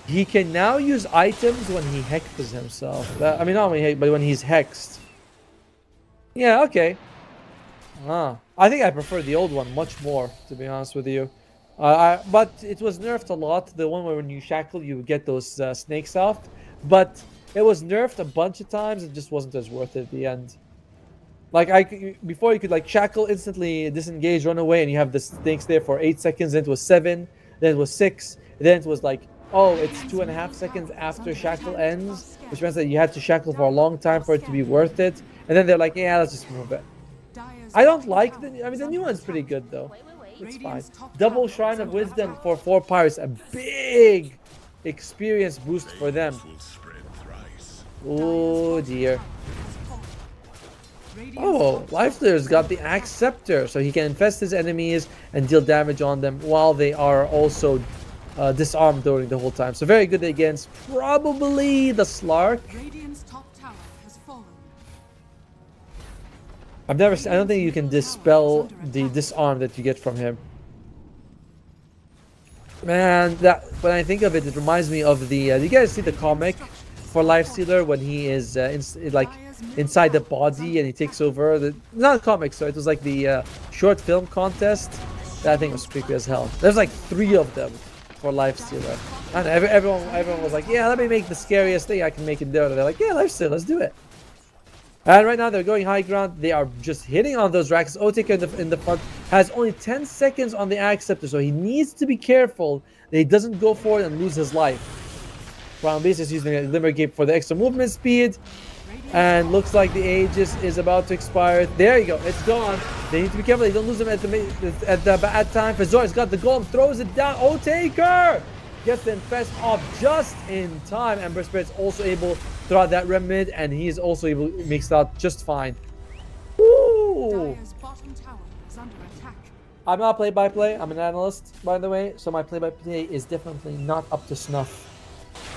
He can now use items when he hexes himself. I mean, not when he but when he's hexed. Yeah, okay. I think I prefer the old one much more, to be honest with you. But it was nerfed a lot. The one where when you shackle, you get those snakes off. But it was nerfed a bunch of times. It just wasn't as worth it at the end. Like before, you could like shackle, instantly disengage, run away, and you have the snakes there for 8 seconds. Then it was 7. Then it was 6. Then it was like, oh, it's 2.5 seconds after shackle ends, which means that you had to shackle for a long time for it to be worth it. And then they're like, yeah, let's just move it. I don't like the new one's pretty good though. It's fine. Double Shrine of Wisdom for 4 Pirates, a big experience boost for them. Oh dear. Oh, Lifestealer's got the Axe Scepter, so he can infest his enemies and deal damage on them while they are also disarmed during the whole time. So very good against probably the Slark. Radiant's top tower has fallen. I don't think you can dispel the disarm that you get from him. Man, that when I think of it, it reminds me of the. Do you guys see the comic for Lifestealer when he is inside the body and he takes over? Not a comic, so it was like the short film contest. That thing was creepy as hell. There's like 3 of them for Lifestealer, and everyone was like, "Yeah, let me make the scariest thing I can make in Dota." They're like, "Yeah, Lifestealer, let's do it." And right now they're going high ground. They are just hitting on those racks. Otik in the front has only 10 seconds on the Acceptor, so he needs to be careful that he doesn't go for it and lose his life. Brown Beast is using a Glimmer Cape for the extra movement speed. And looks like the Aegis is about to expire. There you go. It's gone. They need to be careful. They don't lose him at the bad time. Fazor's got the golem. Throws it down. Otaker gets the infest off just in time. Ember Spirit's also able to throw out that remnant, and he's also able to mix it out just fine. Woo! Dire's bottom tower is under attack. I'm not play-by-play. I'm an analyst, by the way. So my play-by-play is definitely not up to snuff.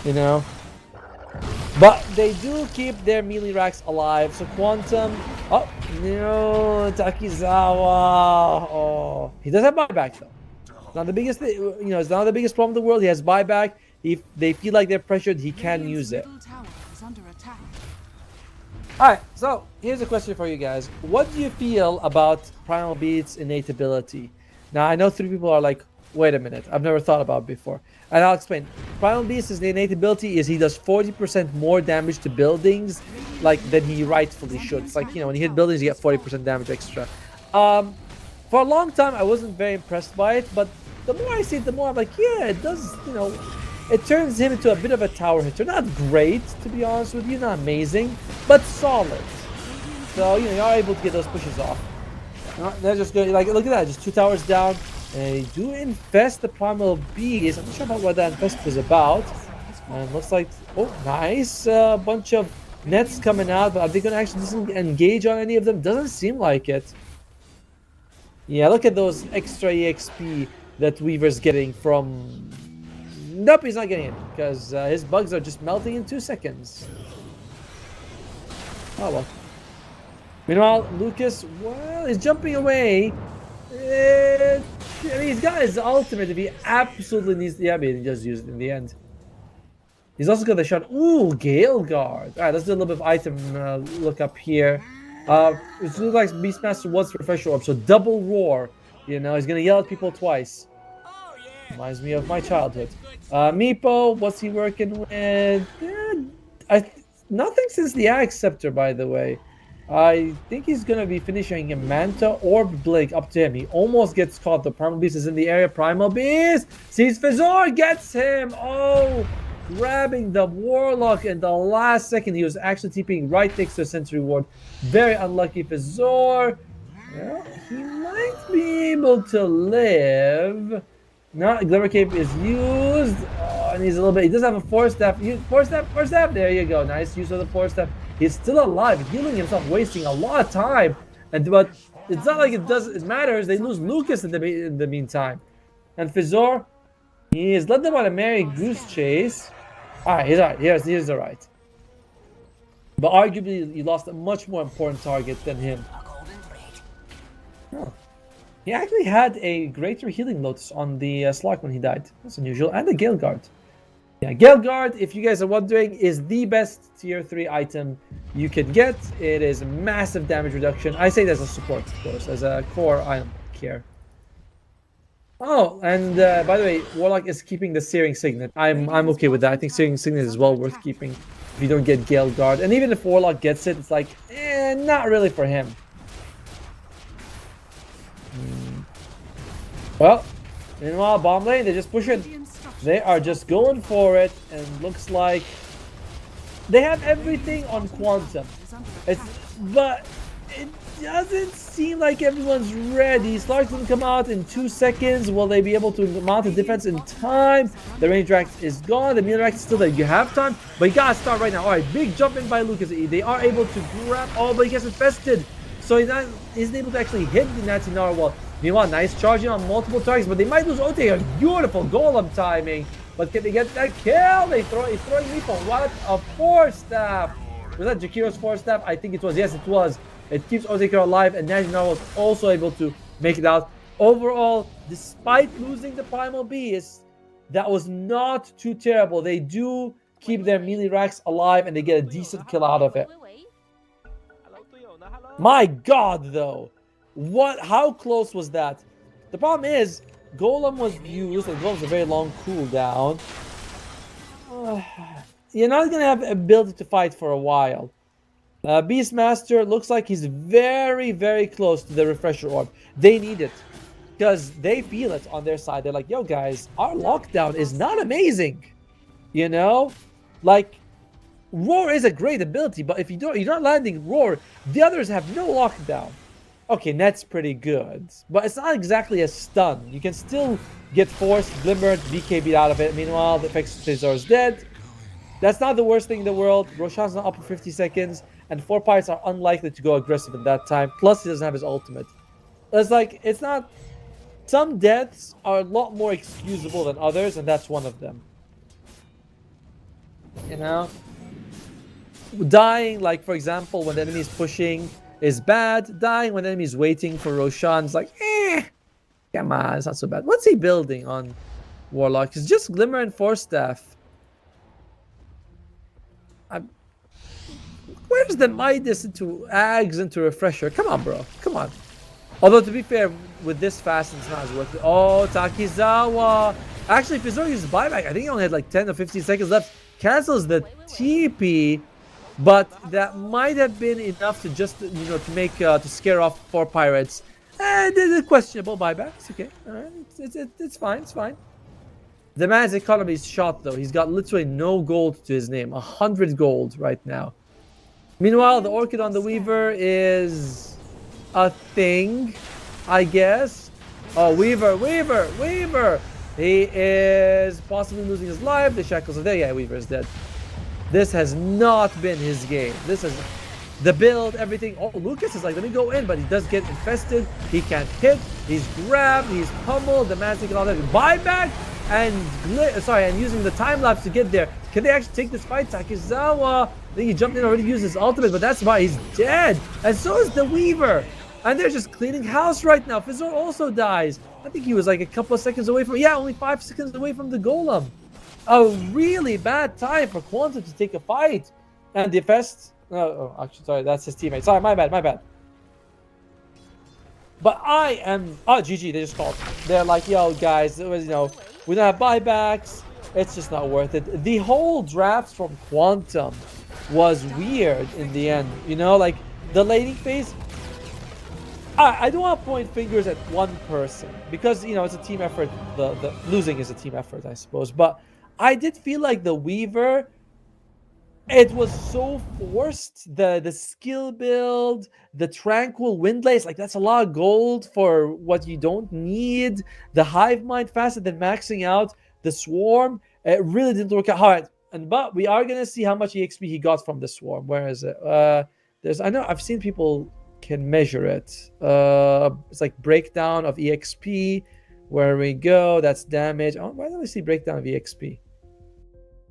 You know? But they do keep their melee racks alive. So Quantum. Oh, no. Takizawa. Oh. He does have buyback, though. Not the biggest thing, you know, it's not the biggest problem in the world. He has buyback. If they feel like they're pressured, he can use it. Middle tower is under attack. Alright, so here's a question for you guys. What do you feel about Primal Beast's innate ability? Now, I know 3 people are like, wait a minute, I've never thought about it before. And I'll explain. Primal Beast's innate ability is he does 40% more damage to buildings than he rightfully should. It's like, you know, when you hit buildings, you get 40% damage extra. For a long time, I wasn't very impressed by it, but the more I see it, the more I'm like, yeah, it does, you know, it turns him into a bit of a tower hitter. Not great, to be honest with you, not amazing, but solid. So, you know, you are able to get those pushes off. They're just good. Like, look at that, just 2 towers down. And they do infest the Primal Beast. I'm not sure about what that infest was about. And looks like, oh, nice. Bunch of nets coming out, but are they going to actually engage on any of them? Doesn't seem like it. Yeah, look at those extra EXP that Weaver's getting from... Nope, he's not getting it, because his bugs are just melting in 2 seconds. Oh, well. Meanwhile, Lucas, well, he's jumping away. I mean, he's got his ultimate if he absolutely needs to... Yeah, but he just used it in the end. He's also got the shot. Ooh, Gale Guard. Alright, let's do a little bit of item look up here. It looks like Beastmaster wants Refresher Orb, so double roar. You know, he's gonna yell at people twice. Reminds me of my childhood. Meepo, what's he working with? Nothing since the Acceptor, by the way. I think he's gonna be finishing a Manta or Blink, up to him. He almost gets caught. The Primal Beast is in the area. Primal Beast sees Fazor, gets him. Oh, grabbing the Warlock in the last second. He was actually TPing right next to a Sentry Ward. Very unlucky Fazor. Well, he might be able to live. No, Glimmer Cape is used. Oh, and he's a little bit. He does have a Force Staff. Force Staff. There you go. Nice use of the Force Staff. He's still alive, healing himself, wasting a lot of time. But it's not like it matters. They lose Lucas in the meantime. And Fazor, he has led them on a merry goose chase. Alright, he's alright. He's alright. But arguably, you lost a much more important target than him. Oh. He actually had a greater healing lotus on the Slark when he died. That's unusual. And the Gale Guard. Yeah, Gale Guard, if you guys are wondering, is the best tier 3 item you can get. It is massive damage reduction. I say it as a support, of course. As a core, I don't care. Oh, and by the way, Warlock is keeping the Searing Signet. I'm okay with that. I think Searing Signet is well worth keeping if you don't get Gale Guard. And even if Warlock gets it, it's like, not really for him. Well, meanwhile, bomb lane, they just push it. They are just going for it, and looks like they have everything on Quantum. But it doesn't seem like everyone's ready. Slark doesn't come out in 2 seconds. Will they be able to mount a defense in time? The range rack is gone. The melee rack is still there. You have time, but you gotta start right now. All right, big jump in by Lucas. They are able to grab. Oh, but he gets infested. So he's not able to actually hit the Nazi Narwhal. Meanwhile, nice charging on multiple targets, but they might lose Otaker. Beautiful golem timing. But can they get that kill? He's throwing lethal. What a force staff. Was that Jakiro's force staff? I think it was. Yes, it was. It keeps Otaker alive, and Najnar was also able to make it out. Overall, despite losing the Primal Beast, that was not too terrible. They do keep their melee racks alive, and they get a decent kill out of it. My God, though. How close was that? The problem is, Golem was used, and Golem's a very long cooldown. You're not going to have ability to fight for a while. Beastmaster looks like he's very, very close to the refresher orb. They need it. Because they feel it on their side. They're like, yo, guys, our lockdown is not amazing. You know? Like, Roar is a great ability, but if you're not landing Roar, the others have no lockdown. Okay, Net's pretty good, but it's not exactly a stun. You can still get forced, glimmered, BKB'd out of it. Meanwhile, the Fixer is dead. That's not the worst thing in the world. Roshan's not up for 50 seconds, and 4 Pirates are unlikely to go aggressive at that time. Plus, he doesn't have his ultimate. It's not... Some deaths are a lot more excusable than others, and that's one of them. You know? Dying, like, for example, when the enemy is pushing is bad. Dying when the enemy is waiting for Roshan is like, come on, it's not so bad. What's he building on Warlock? It's just Glimmer and Force Staff. Where's the Midas into Ags into Refresher? Come on, bro. Come on. Although, to be fair, with this fast, it's not as worth it. Oh, Takizawa. Actually, if Fizor uses buyback, I think he only had like 10 or 15 seconds left. Cancels the TP, but that might have been enough to just, to make, to scare off 4 Pirates. The questionable buyback. It's okay. All right. It's fine. It's fine. The man's economy is shot, though. He's got literally no gold to his name. 100 gold right now. Meanwhile, the Orchid on the Weaver is a thing, I guess. Oh, Weaver. He is possibly losing his life. The shackles are there. Yeah, Weaver is dead. This has not been his game. This is the build, everything. Oh, Lucas is like, let me go in, but he does get infested. He can't hit. He's grabbed. He's pummeled. The man's taking all that buyback and using the time lapse to get there. Can they actually take this fight? Takizawa, I think he jumped in, already used his ultimate, but that's why he's dead. And so is the Weaver. And they're just cleaning house right now. Fizor also dies. I think he was like a couple of seconds away from... Yeah, only 5 seconds away from the Golem. A really bad time for Quantum to take a fight. And the Fest... Oh, actually, sorry, that's his teammate. Sorry, my bad. But I am... Oh, GG, they just called. They're like, yo, guys, we don't have buybacks. It's just not worth it. The whole draft from Quantum was weird in the end. Like, the laning phase... I don't want to point fingers at one person because, it's a team effort. The losing is a team effort, I suppose. But I did feel like the Weaver, it was so forced. The skill build, the Tranquil Windlace, like that's a lot of gold for what you don't need. The Hive Mind faster than maxing out the Swarm. It really didn't work out. All right, but we are gonna see how much EXP he got from the Swarm. Where is it? I know I've seen people can measure it. It's like breakdown of EXP. Where we go, that's damage. Oh, why don't we see breakdown of EXP?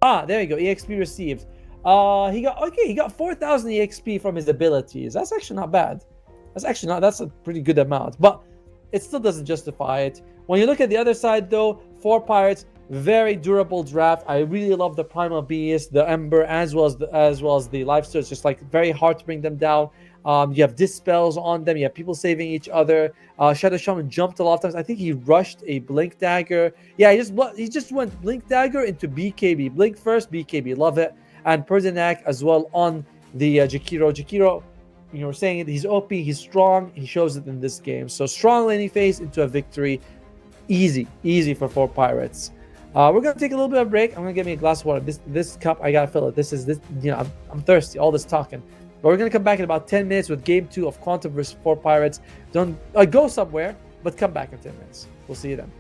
Ah, there you go. EXP received. He got 4,000 EXP from his abilities. That's actually not bad. That's a pretty good amount, but it still doesn't justify it. When you look at the other side, though, 4 Pirates, very durable draft. I really love the Primal Beast, the Ember, as well as the Lifesteal. It's just like very hard to bring them down. You have dispels on them. You have people saving each other. Shadow Shaman jumped a lot of times. I think he rushed a Blink Dagger. Yeah, he just went Blink Dagger into BKB. Blink first, BKB. Love it. And Persinak as well on the Jakiro. Jakiro, we're saying it. He's OP. He's strong. He shows it in this game. So strong laning phase into a victory. Easy for 4 Pirates. We're gonna take a little bit of a break. I'm gonna get me a glass of water. This cup, I gotta fill it. I'm thirsty. All this talking. But we're going to come back in about 10 minutes with Game 2 of Quantum vs 4 Pirates. Don't go somewhere, but come back in 10 minutes. We'll see you then.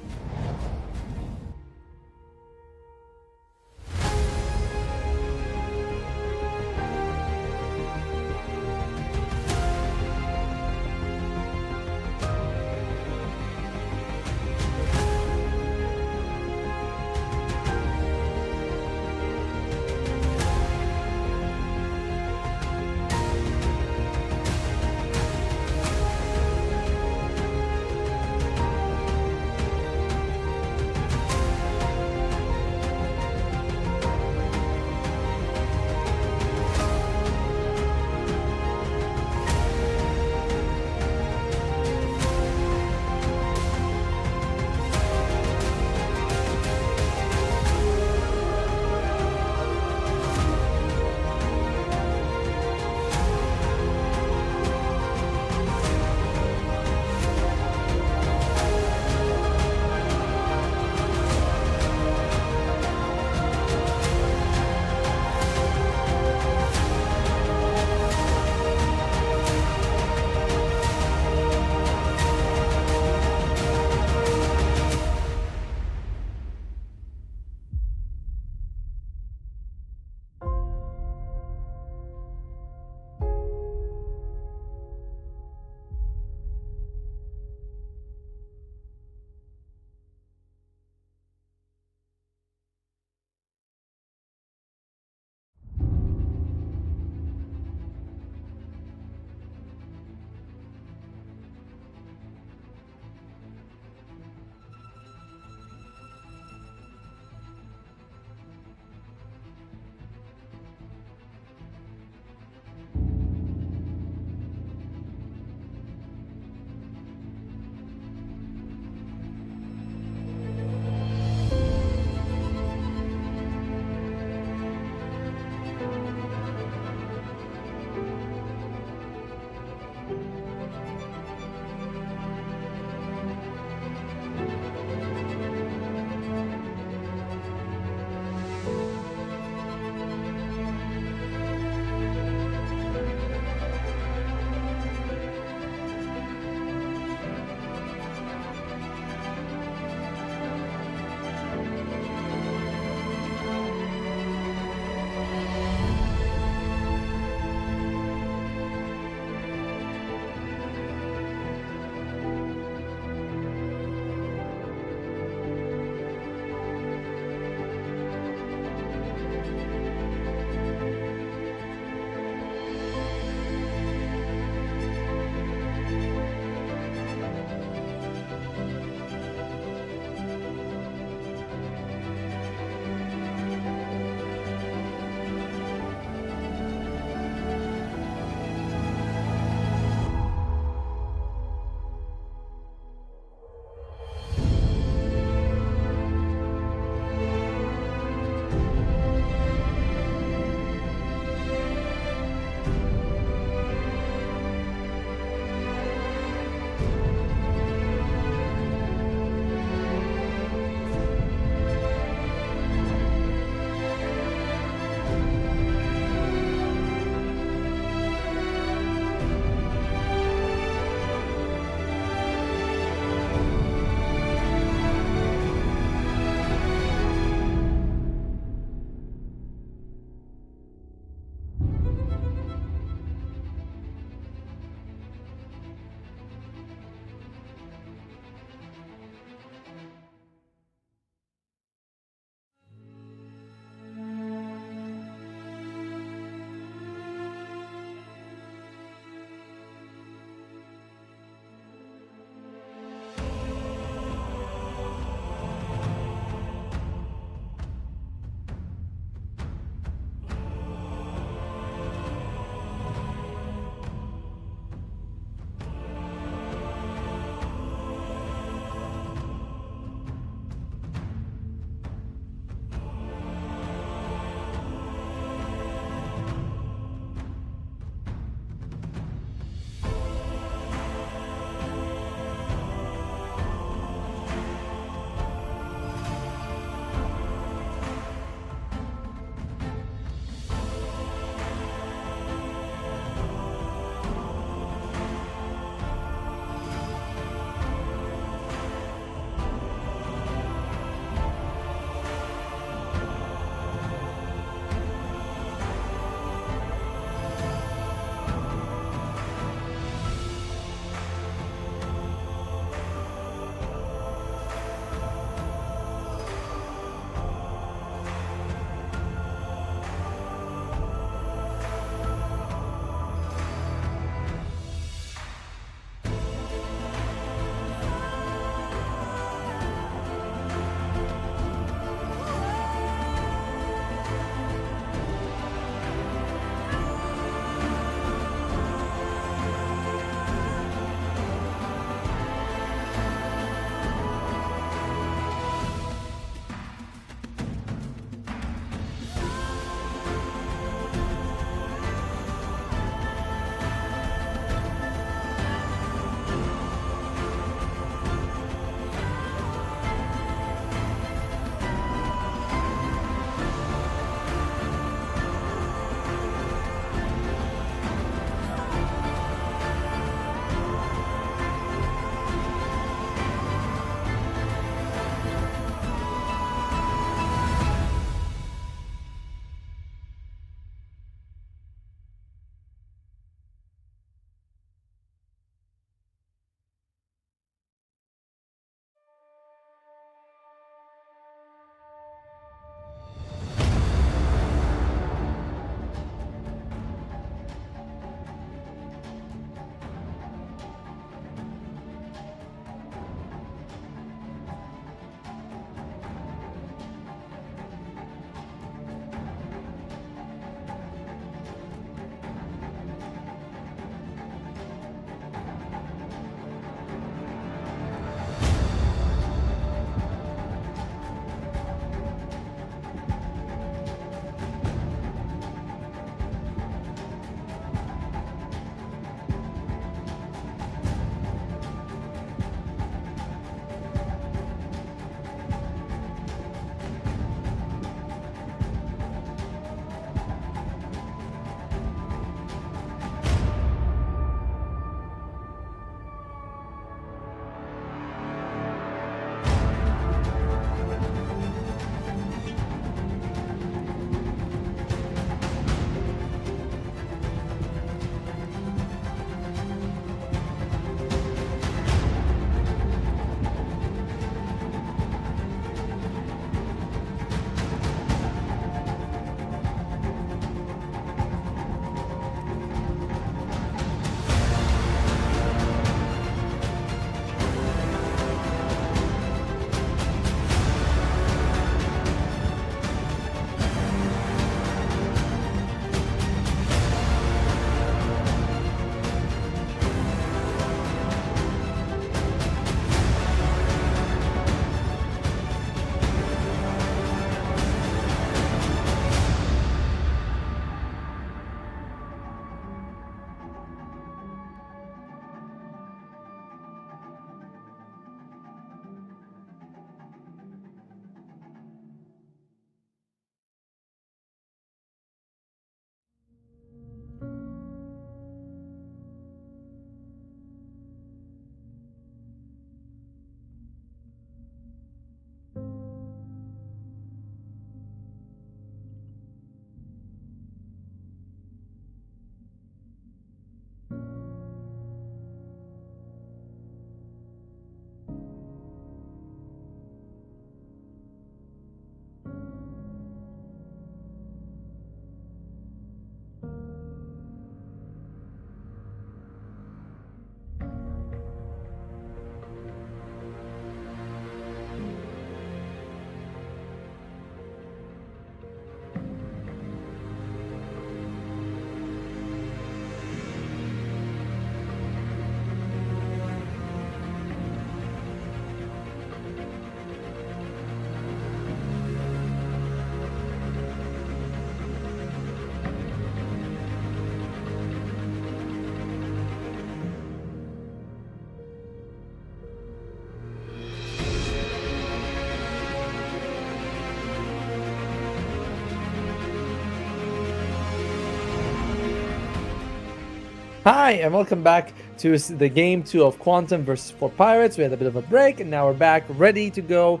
Hi, and welcome back to the game 2 of Quantum versus 4 Pirates. We had a bit of a break, and now we're back, ready to go.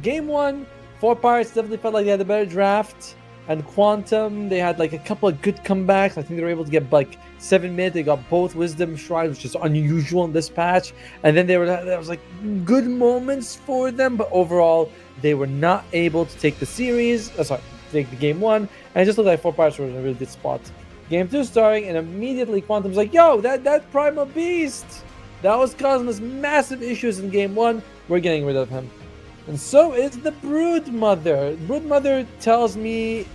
Game 1, 4 Pirates definitely felt like they had a better draft, and Quantum, they had like a couple of good comebacks. I think they were able to get like 7 mid. They got both Wisdom Shrines, which is unusual in this patch, and then there was like good moments for them, but overall, they were not able to take the series. Take the game 1, and it just looked like 4 Pirates were in a really good spot. Game 2 starting, and immediately Quantum's like, yo, that Primal Beast that was causing us massive issues in Game 1, we're getting rid of him. And so is the Broodmother. Broodmother tells me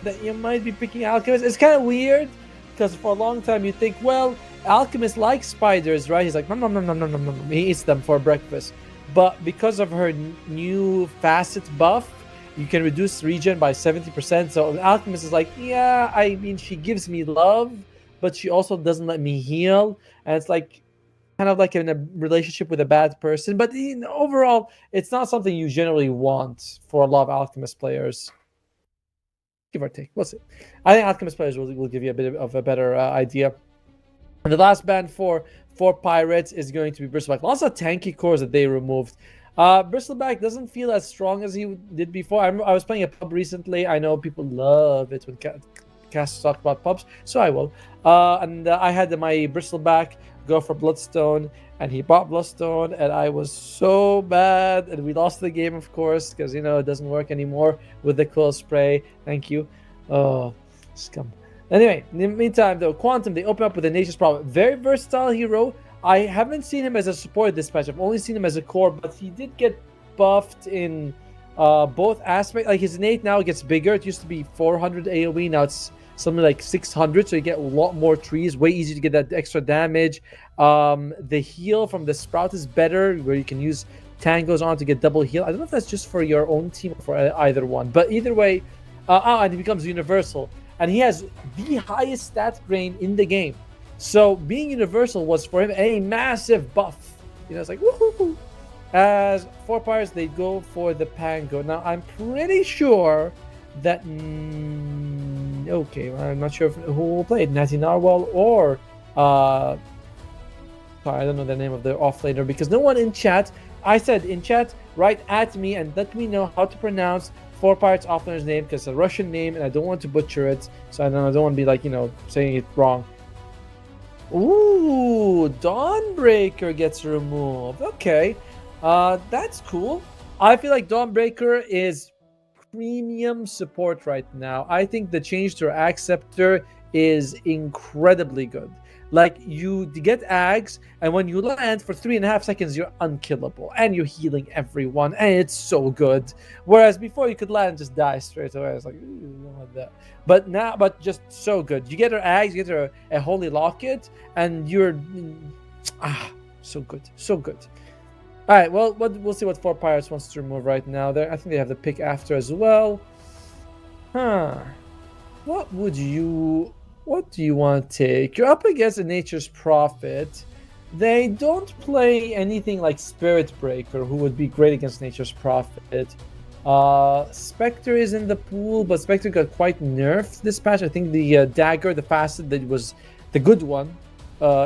that you might be picking Alchemist. It's kind of weird, because for a long time you think, well, Alchemist likes spiders, right? He's like, nom nom nom nom nom nom nom. He eats them for breakfast. But because of her new facet buff, you can reduce regen by 70%. So the Alchemist is like, yeah, I mean, she gives me love, but she also doesn't let me heal. And it's like kind of like in a relationship with a bad person. But overall, it's not something you generally want for a lot of Alchemist players. Give or take. We'll see. I think Alchemist players will give you a bit of a better idea. And the last band for Pirates is going to be Bristleback. Lots of tanky cores that they removed. Bristleback doesn't feel as strong as he did before. I was playing a pub recently. I know people love it when casts talk about pubs, so I will. I had my Bristleback go for Bloodstone, and he bought Bloodstone, and I was so bad, and we lost the game, of course, because it doesn't work anymore with the Quill Spray. Thank you. Oh, scum. Anyway, in the meantime, though, Quantum, they open up with a Nature's Prophet. Very versatile hero. I haven't seen him as a support this patch. I've only seen him as a core, but he did get buffed in both aspects. Like his innate now gets bigger. It used to be 400 AoE. Now it's something like 600. So you get a lot more trees. Way easier to get that extra damage. The heal from the Sprout is better, where you can use Tangos on to get double heal. I don't know if that's just for your own team or for either one. But either way, and he becomes universal. And he has the highest stat drain in the game. So being universal was for him a massive buff. It's like woohoo. As 4 Pirates, they go for the Pango. Now I'm pretty sure that okay, I'm not sure who will play it, Natty Narwhal or sorry, I don't know the name of the offlaner, because no one in chat. I said in chat, write at me and let me know how to pronounce 4 Pirates offlaner's name, because it's a Russian name and I don't want to butcher it. So I don't want to be like saying it wrong. Ooh, Dawnbreaker gets removed. Okay, that's cool. I feel like Dawnbreaker is premium support right now. I think the change to Acceptor is incredibly good. Like, you get Ags, and when you land for 3.5 seconds, you're unkillable, and you're healing everyone, and it's so good. Whereas before, you could land and just die straight away. I was like, ooh, I don't want that. But just so good. You get her Ags, you get her a Holy Locket, and you're so good, so good. All right, well, we'll see what 4 Pirates wants to remove right now. There, I think they have the pick after as well. What do you want to take? You're up against a Nature's Prophet. They don't play anything like Spirit Breaker, who would be great against Nature's Prophet. Spectre is in the pool, but Spectre got quite nerfed this patch. I think the dagger, the facet that was the good one,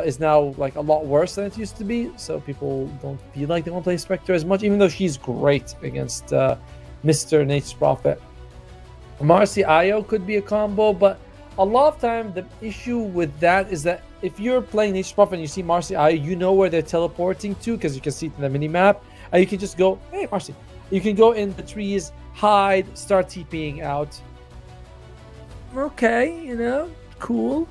is now like a lot worse than it used to be. So people don't feel like they want to play Spectre as much, even though she's great against Mr. Nature's Prophet. Marcy Io could be a combo, but a lot of time the issue with that is that if you're playing Nature's Prophet and you see Marcy Io, you know where they're teleporting to, because you can see it in the minimap, and you can just go, hey Marcy. You can go in the trees, hide, start TPing out. Okay, cool.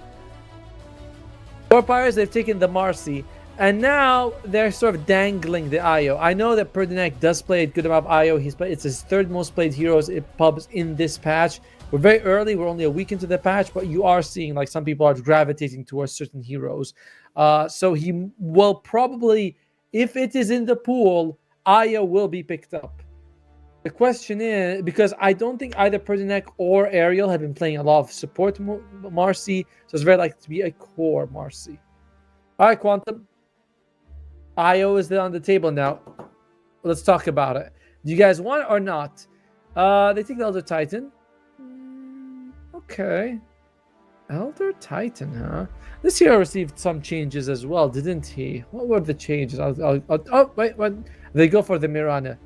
4 Pirates, they've taken the Marcy, and now they're sort of dangling the Io. I know that Perdinak does play a good amount of Io. It's his third most played heroes in pubs in this patch. We're very early. We're only a week into the patch, but you are seeing like some people are gravitating towards certain heroes. So he will probably, if it is in the pool, Io will be picked up. The question is, because I don't think either Perdinak or Ariel have been playing a lot of support Marcy, so it's very likely to be a core Marcy. All right, Quantum. Io is there on the table now. Let's talk about it. Do you guys want it or not? They take the Elder Titan. Okay. Elder Titan, huh? This hero received some changes as well, didn't he? What were the changes? Oh, wait, what? They go for the Mirana.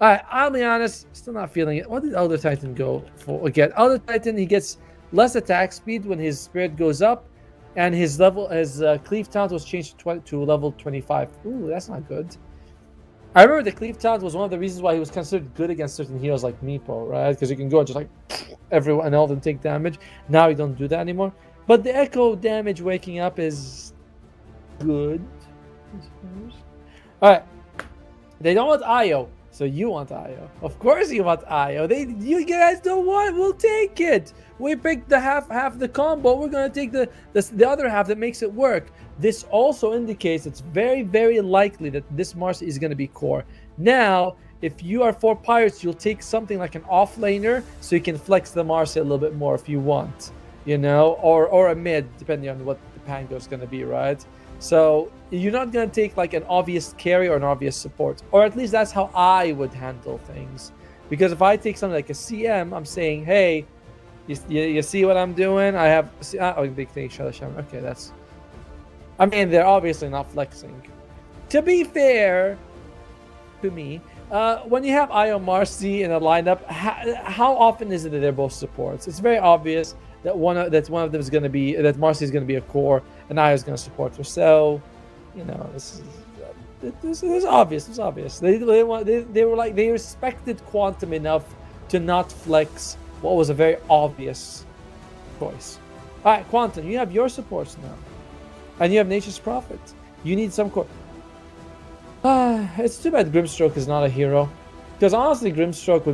Alright, I'll be honest, still not feeling it. What did Elder Titan go for again? Elder Titan, he gets less attack speed when his spirit goes up, and his cleave talent was changed to level 25. Ooh, that's not good. I remember the cleave talent was one of the reasons why he was considered good against certain heroes like Meepo, right? Because you can go and just like everyone and all of them take damage. Now you don't do that anymore. But the echo damage waking up is good, I suppose. Alright. They don't want Io, so you want Io. Of course you want Io. You guys don't want it, we'll take it. We picked the half the combo. We're gonna take the other half that makes it work. This also indicates it's very, very likely that this Marcy is gonna be core. Now, if you are 4 pirates, you'll take something like an offlaner so you can flex the Marcy a little bit more if you want. You know, or a mid, depending on what the Pango is gonna be, right? So you're not going to take like an obvious carry or an obvious support. Or at least that's how I would handle things. Because if I take something like a CM, I'm saying, hey, you see what I'm doing? I have... Oh, big thing, Shadow Shaman. Okay, that's... I mean, they're obviously not flexing. To be fair to me, when you have Io Marcy in a lineup, how often is it that they're both supports? It's very obvious that one of them is going to be... That Marcy is going to be a core and Io is going to support her. So, you know, this is obvious. It's obvious. They were like, they respected Quantum enough to not flex what was a very obvious choice. All right, Quantum, you have your supports now, and you have Nature's Prophet. You need some core. It's too bad Grimstroke is not a hero, because honestly, Grimstroke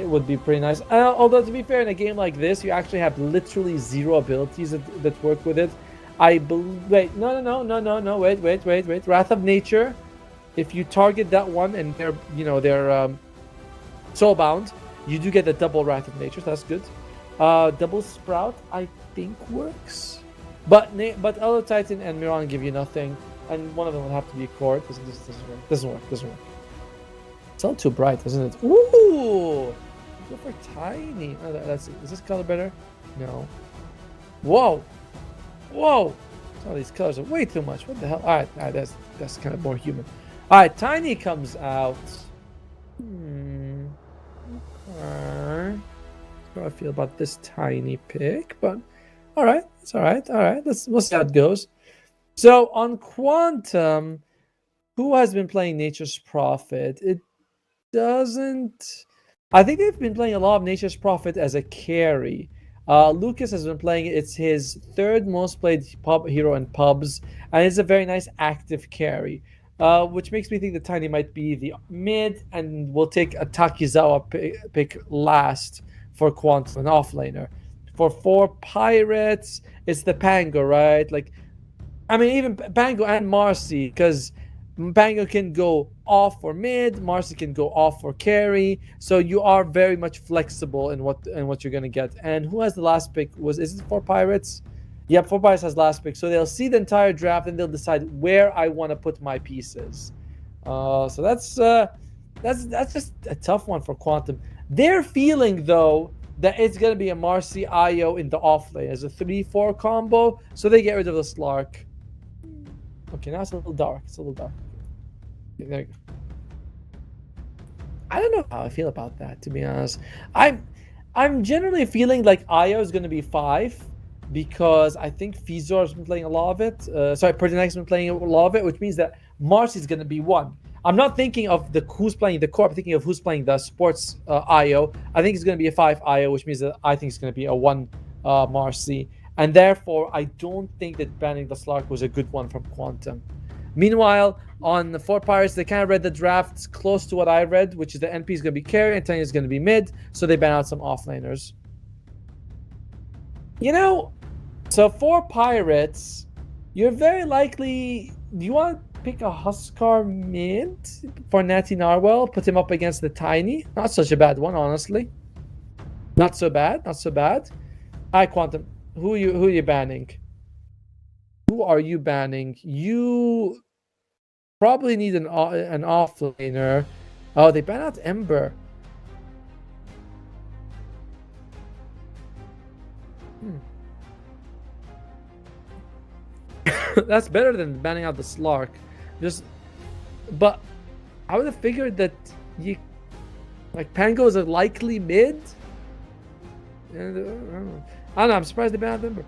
would be pretty nice. Although to be fair, in a game like this, you actually have literally 0 abilities that work with it. Wait, no, wait. Wrath of Nature, if you target that one and they're soulbound, you do get the double Wrath of Nature. So that's good. Double Sprout, I think works, but Elder Titan and Miran give you nothing, and one of them will have to be core. Doesn't work. It's all too bright, isn't it? Ooh, go for tiny. Oh, is this color better? No. Whoa. All these colors are way too much. What the hell? All right, that's kind of more human. All right, tiny comes out. Okay. How I feel about this tiny pick, but all right, it's all right. We'll see how it goes. So on Quantum, who has been playing Nature's Prophet? It doesn't. I think they've been playing a lot of Nature's Prophet as a carry. Lucas has been playing it. It's his 3rd most played hero in pubs, and it's a very nice active carry, which makes me think that Tiny might be the mid, and we'll take a Takizawa pick last for Quantum, an offlaner. For 4 pirates, it's the Pango, right? Like, I mean, even Pango and Marcy, because Pango can go off for mid, Marcy can go off for carry, so you are very much flexible in what you're gonna get. And who has the last pick? Is it 4 pirates? Yep, 4 pirates has last pick, so they'll see the entire draft and they'll decide where I want to put my pieces. So that's just a tough one for Quantum. They're feeling though that it's gonna be a Marcy Io in the offlane as a 3-4 combo, so they get rid of the Slark. Okay, now it's a little dark. Okay, there you go. I don't know how I feel about that, to be honest. I'm generally feeling like Io is going to be 5 because I think Fizor has been playing a lot of it. Pertinax has been playing a lot of it, which means that Marcy is going to be 1. I'm not thinking of who's playing the core. I'm thinking of who's playing the sports Io. I think it's going to be a 5 Io, which means that I think it's going to be a 1 Marcy. And therefore, I don't think that banning the Slark was a good one from Quantum. Meanwhile, on the 4 pirates, they kind of read the drafts close to what I read, which is the NP is going to be carry and Tanya is going to be mid, so they ban out some offlaners. You know, so 4 pirates, you're very likely... Do you want to pick a Huskar mid for Natty Narwhal? Put him up against the Tiny? Not such a bad one, honestly. Not so bad. Alright, Quantum. Who are you banning? Who are you banning? You probably need an offlaner. Oh, they ban out Ember. That's better than banning out the Slark. But I would have figured that Pango is a likely mid. And, I don't know. I'm surprised they banned Ember.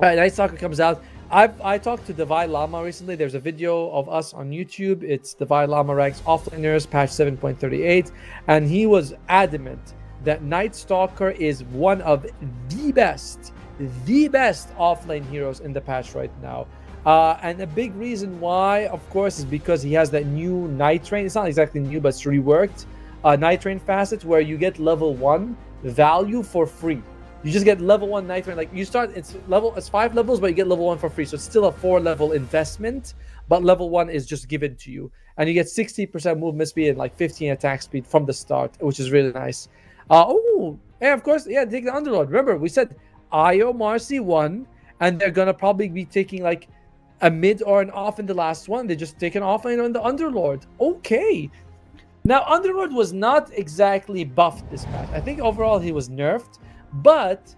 All right, Night Stalker comes out. I talked to Divide Llama recently. There's a video of us on YouTube. It's Divide Llama ranks offlaners patch 7.38, and he was adamant that Night Stalker is one of the best offlane heroes in the patch right now. And a big reason why, of course, is because he has that new Night Train. It's not exactly new, but it's reworked. Night Train facet where you get level 1 value for free. You just get level 1 Night Train. Like you start, it's 5 levels, but you get level 1 for free. So it's still a 4-level investment, but level 1 is just given to you. And you get 60% movement speed and like 15 attack speed from the start, which is really nice. And of course, take the Underlord. Remember, we said Io Marcy won, and they're gonna probably be taking like a mid or an off in the last one. They just take an offlane on the Underlord. Okay. Now, Underlord was not exactly buffed this match. I think overall he was nerfed, but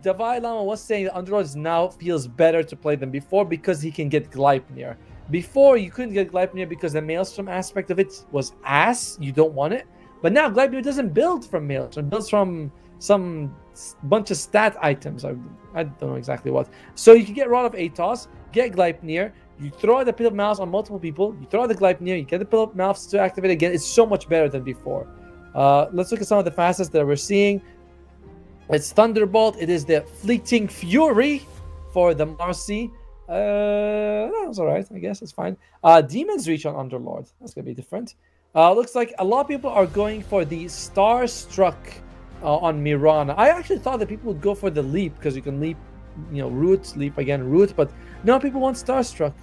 Divide Llama was saying that Underlord now feels better to play than before because he can get Gleipnir. Before, you couldn't get Gleipnir because the Maelstrom aspect of it was ass. You don't want it. But now Gleipnir doesn't build from Maelstrom. It builds from some bunch of stat items. I don't know exactly what. So you can get Rod of Atos, get Gleipnir, you throw out the Pit of Mouths on multiple people, you throw out the Gleipnir, you get the Pit of Mouths to activate again. It's so much better than before. Let's look at some of the fastest that we're seeing. It's Thunderbolt. It is the Fleeting Fury for the Marcy. That's alright, I guess. It's fine. Demon's Reach on Underlord. That's going to be different. Looks like a lot of people are going for the Starstruck on Mirana. I actually thought that people would go for the Leap because you can leap, root, leap again, root. But no, people want Starstruck.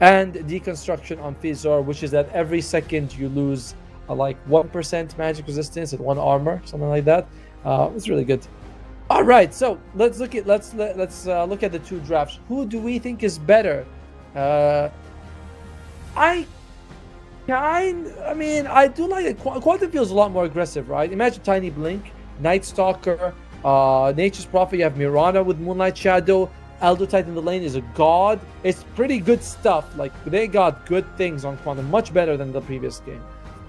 And Deconstruction on Fizor, which is that every second you lose like 1% magic resistance and 1 armor, something like that. It's really good. All right, so let's look at the two drafts. Who do we think is better? I do like it. Quantum feels a lot more aggressive, right? Imagine Tiny Blink, Night Stalker, Nature's Prophet. You have Mirana with Moonlight Shadow. Elder Titan in the lane is a god. It's pretty good stuff. Like they got good things on Quantum, much better than the previous game.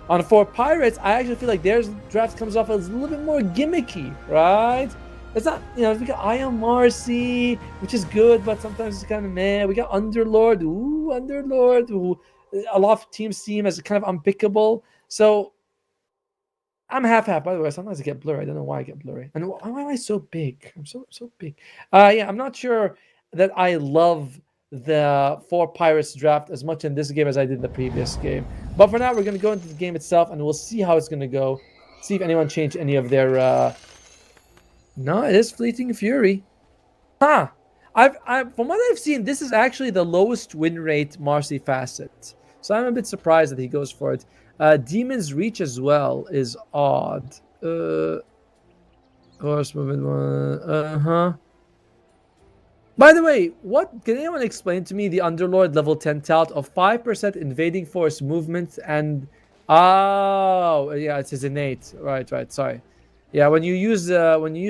On 4 Pirates, I actually feel like their draft comes off as a little bit more gimmicky, right? It's not, we got Ion Marcy, which is good, but sometimes it's kind of meh. We got Underlord. A lot of teams see him as kind of unpickable. So I'm half-half, by the way. Sometimes I get blurry. I don't know why I get blurry. And why am I so big? I'm so big. I'm not sure that I love the 4 Pirates draft as much in this game as I did in the previous game. But for now, we're going to go into the game itself, and we'll see how it's going to go. See if anyone changed any of their... No, it is Fleeting Fury. From what I've seen, this is actually the lowest win rate Marcy facet. So I'm a bit surprised that he goes for it. Demon's Reach as well is odd. Horse movement one. By the way, can anyone explain to me the Underlord level 10 talent of 5% invading force movement and it's his innate. Right, sorry. Yeah, when you use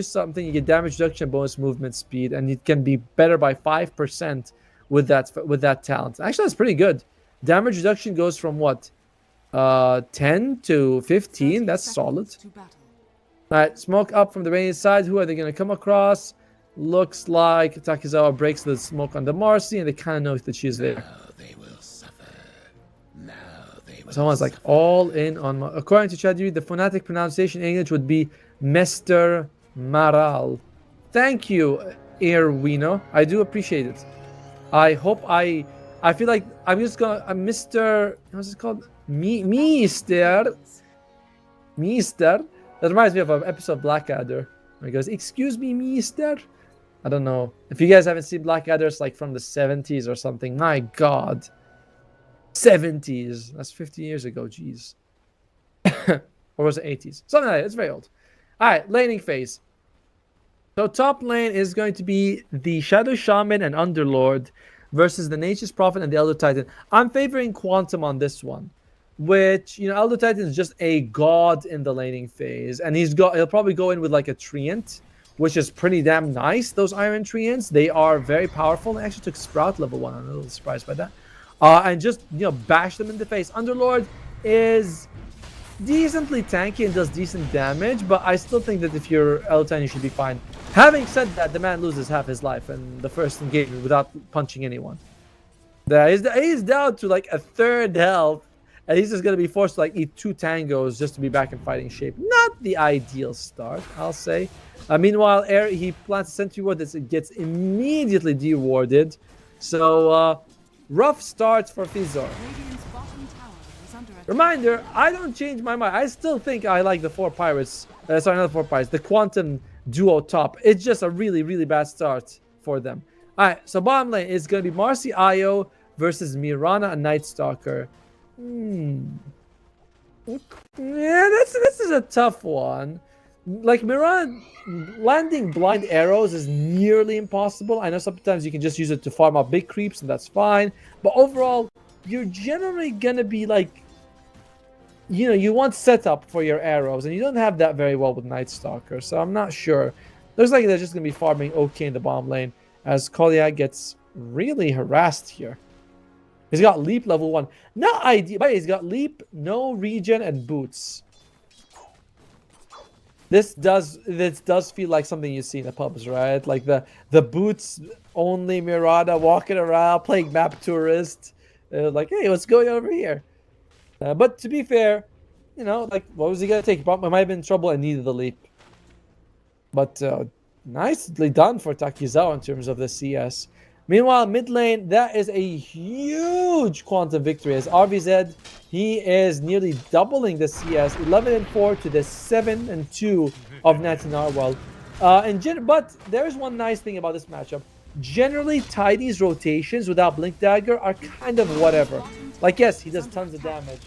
something, you get damage reduction, bonus movement speed, and it can be better by 5% with that talent. Actually, that's pretty good. Damage reduction goes from what? 10 to 15. That's solid. All right, smoke up from the rainy side. Who are they going to come across? Looks like Takizawa breaks the smoke on the Marcy, and they kind of know that she's there. Now they will suffer. Now they will Someone's like all in on. According to ChatGPT, the phonetic pronunciation in English would be Mr. Maral. Thank you, Irwino. I do appreciate it. I hope I feel like I'm just gonna Mr. What's it called? Mister. That reminds me of an episode of Blackadder where he goes, "Excuse me, Mister." I don't know if you guys haven't seen Blackadder. It's like from the 70s or something. My God, 70s. That's 50 years ago. Jeez. Or was it 80s? Something like that. It's very old. All right, laning phase. So top lane is going to be the Shadow Shaman and Underlord versus the Nature's Prophet and the Elder Titan. I'm favoring Quantum on this one, which, Elder Titan is just a god in the laning phase, and he'll probably go in with like a Treant which is pretty damn nice. Those Iron Treants, they are very powerful. They actually took Sprout level 1. I'm a little surprised by that. And just, bash them in the face. Underlord is decently tanky and does decent damage, but I still think that if you're L10, you should be fine. Having said that, the man loses half his life in the first engagement without punching anyone. He's down to like a third health, and he's just going to be forced to like eat 2 tangos just to be back in fighting shape. Not the ideal start, I'll say. Meanwhile, he plants a sentry ward that gets immediately dewarded. So, rough start for Fizzor. Radiant's bottom tower is under attack. Reminder, I don't change my mind. I still think I like the 4 pirates. Sorry, not the 4 pirates. The Quantum duo top. It's just a really, really bad start for them. Alright, so bottom lane is going to be Marcy Io versus Mirana and Night Stalker. Yeah, this is a tough one. Like, Mirana landing blind arrows is nearly impossible. I know sometimes you can just use it to farm up big creeps, and that's fine. But overall, you're generally gonna be like, you want setup for your arrows, and you don't have that very well with Night Stalker. So I'm not sure. Looks like they're just gonna be farming okay in the bottom lane as Kolya gets really harassed here. He's got leap level 1. Not ideal, but he's got leap, no regen, and boots. This does feel like something you see in the pubs, right? Like the boots only Mirada walking around playing map tourist, like, hey, what's going over here? But to be fair, like, what was he gonna take? He might have been in trouble and needed the leap. But nicely done for Takizawa in terms of the CS. Meanwhile, mid lane, that is a huge quantum victory as RVZ, he is nearly doubling the CS, 11-4 to the 7-2 of Natty Narwhal. But there's one nice thing about this matchup. Generally, Tidy's rotations without Blink Dagger are kind of whatever. Like, yes, he does tons of damage,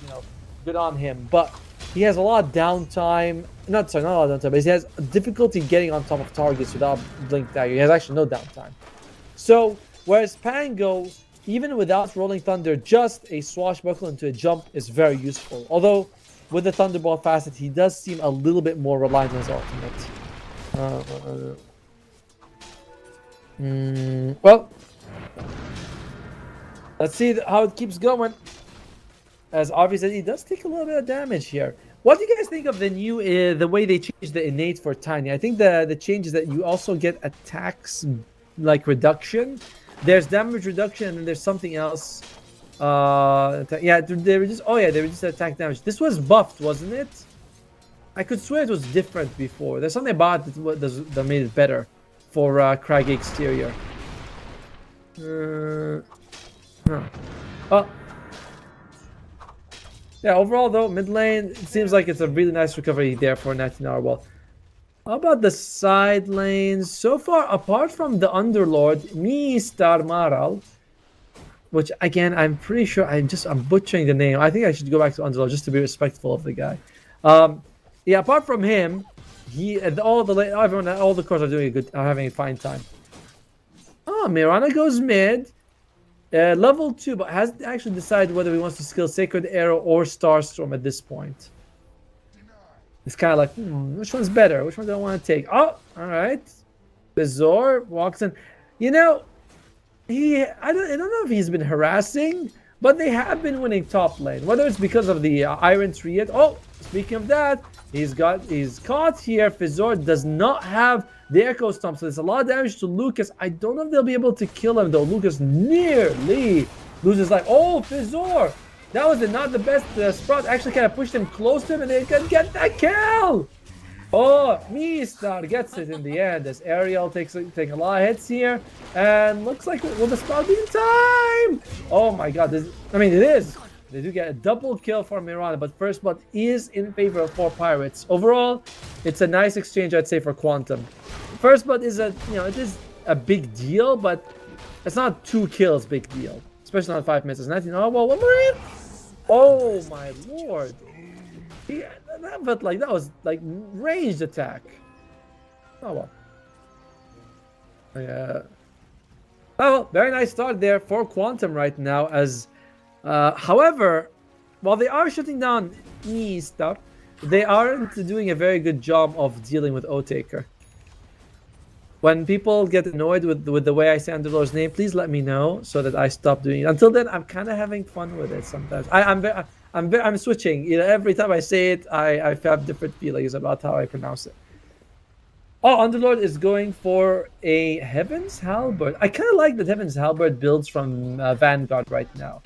good on him. But he has a lot of downtime. Not a lot of downtime, but he has difficulty getting on top of targets without Blink Dagger. He has actually no downtime. So, whereas Pango, even without Rolling Thunder, just a swashbuckle into a jump is very useful. Although, with the Thunderbolt facet, he does seem a little bit more reliant on his ultimate. Well, let's see how it keeps going. As obviously, he does take a little bit of damage here. What do you guys think of the new, the way they changed the innate for Tiny? I think the change is that you also get attacks like reduction. There's damage reduction and then there's something else. Yeah, they reduce. Oh yeah, they reduce the attack damage. This was buffed, wasn't it? I could swear it was different before. There's something about it that made it better for Craggy Exterior. Huh. Oh. Yeah, overall though, mid lane, it seems like it's a really nice recovery there for Natty Narwhal. How about the side lanes? So far, apart from the Underlord, Mr. Maral, which again, I'm pretty sure I'm butchering the name. I think I should go back to Underlord just to be respectful of the guy. Yeah, apart from him, all the cores are having a fine time. Oh, Mirana goes mid. Level 2, but hasn't actually decided whether he wants to skill Sacred Arrow or Starstorm at this point. It's kind of like, which one's better? Which one do I want to take? Oh, all right. Bizarre walks in. I don't know if he's been harassing, but they have been winning top lane. Whether it's because of the Iron Triad. Oh, speaking of that, he's caught here. Fizzor does not have the Echo Stomp, so there's a lot of damage to Lucas. I don't know if they'll be able to kill him, though. Lucas nearly loses life. Oh, Fizzor! That was not the best. Sprout actually kind of pushed him close to him, and they can get that kill! Oh, Mistar gets it in the end, as Ariel takes a lot of hits here. And looks like, will the Sprout be in time? Oh my god, it is. They do get a double kill for Mirana, but First Blood is in favor of 4 Pirates. Overall, it's a nice exchange, I'd say, for Quantum. First Blood is it is a big deal, but it's not 2 kills big deal. Especially not 5 minutes. It's 19. Oh, well, one more hit. Oh my lord. That was like ranged attack. Oh well. Yeah. Oh well, very nice start there for Quantum right now. As however, while they are shutting down stuff, they aren't doing a very good job of dealing with O-Taker. When people get annoyed with the way I say Underlord's name, please let me know so that I stop doing it. Until then, I'm kind of having fun with it sometimes. I'm switching. You know, every time I say it, I have different feelings about how I pronounce it. Oh, Underlord is going for a Heaven's Halberd. I kind of like that Heaven's Halberd builds from Vanguard right now.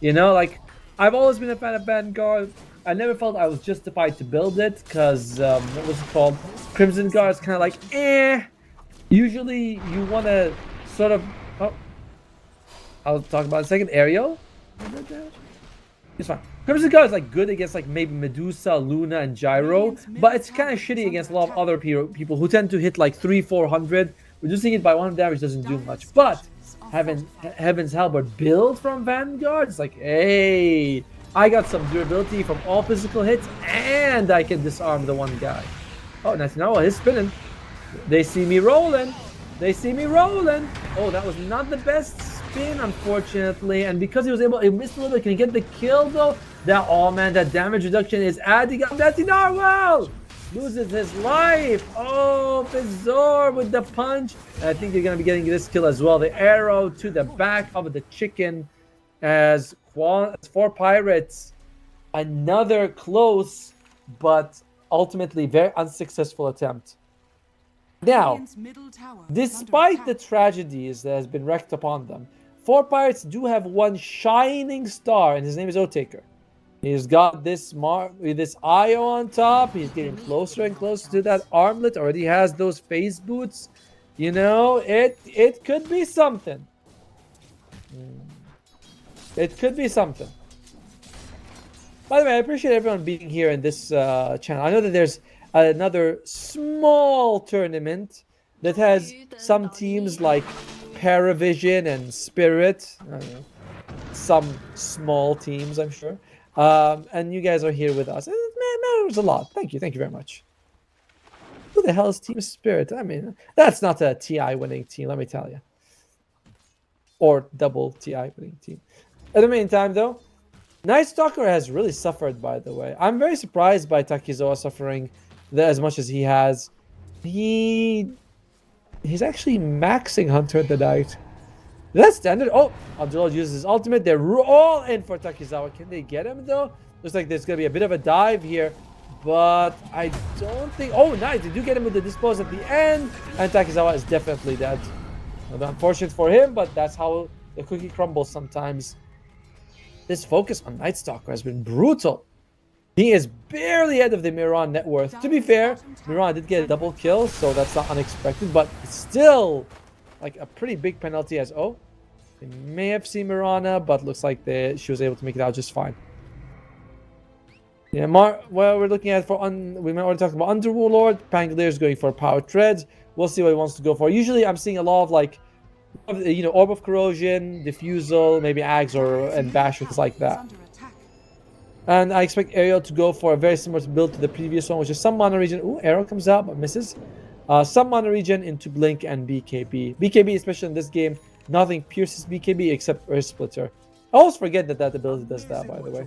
You know, like, I've always been a fan of Vanguard. I never felt I was justified to build it because, what was it called? Crimson Guard is kind of like, eh. Usually, you want to sort of... Oh, I'll talk about it in a second. Ariel? It's fine. Crimson Guard is like good against like maybe Medusa, Luna, and Gyro, but it's kind of shitty against a lot of other people who tend to hit like 300-400. Reducing it by 1 damage doesn't do much. But having Heaven's Halberd build from Vanguard, it's like, hey, I got some durability from all physical hits, and I can disarm the one guy. Oh, nice. Now he's spinning. They see me rolling. They see me rolling. Oh, that was not the best spin, unfortunately. And because he missed a little bit. Can he get the kill, though? Oh, man, that damage reduction is adding up. That's Narwhal! Loses his life. Oh, Bizarre with the punch. And I think they're going to be getting this kill as well. The arrow to the back of the chicken as 4 pirates. Another close, but ultimately very unsuccessful attempt. Now, despite the tragedies that has been wreaked upon them, 4 pirates do have one shining star, and his name is Otaker. He's got this Io on top. He's getting closer and closer to that armlet. Already has those phase boots. You know, it could be something. It could be something. By the way, I appreciate everyone being here in this channel. I know that there's another small tournament that has some teams like Paravision and Spirit. I don't know, some small teams, I'm sure. And you guys are here with us. It matters a lot. Thank you very much. Who the hell is Team Spirit? I mean, that's not a TI winning team, let me tell you. Or double TI winning team. In the meantime, though, Night Stalker has really suffered, by the way. I'm very surprised by Takizawa suffering as much as he has. He's actually maxing Hunter at the Night. That's standard. Oh, Abdullah uses his ultimate. They're all in for Takizawa. Can they get him, though? Looks like there's going to be a bit of a dive here. But I don't think... Oh, nice. They do get him with the dispose at the end. And Takizawa is definitely dead. Unfortunate for him, but that's how the cookie crumbles sometimes. This focus on Night Stalker has been brutal. He is barely ahead of the Miran net worth. To be fair, Miran did get a double kill, so that's not unexpected. But it's still like a pretty big penalty as... Oh, they may have seen Mirana, but looks like she was able to make it out just fine. Yeah, well, we're looking at we already talked about Underlord. Pangolier is going for Power Treads. We'll see what he wants to go for. Usually, I'm seeing a lot of like, you know, Orb of Corrosion, Diffusal, maybe Ags and Bash, things like that. And I expect Ariel to go for a very similar build to the previous one, which is some Mana Region. Ooh, Arrow comes out but misses. Some Mana Region into Blink and BKB. BKB, especially in this game, nothing pierces BKB except Earth Splitter. I always forget that ability does that, by the way.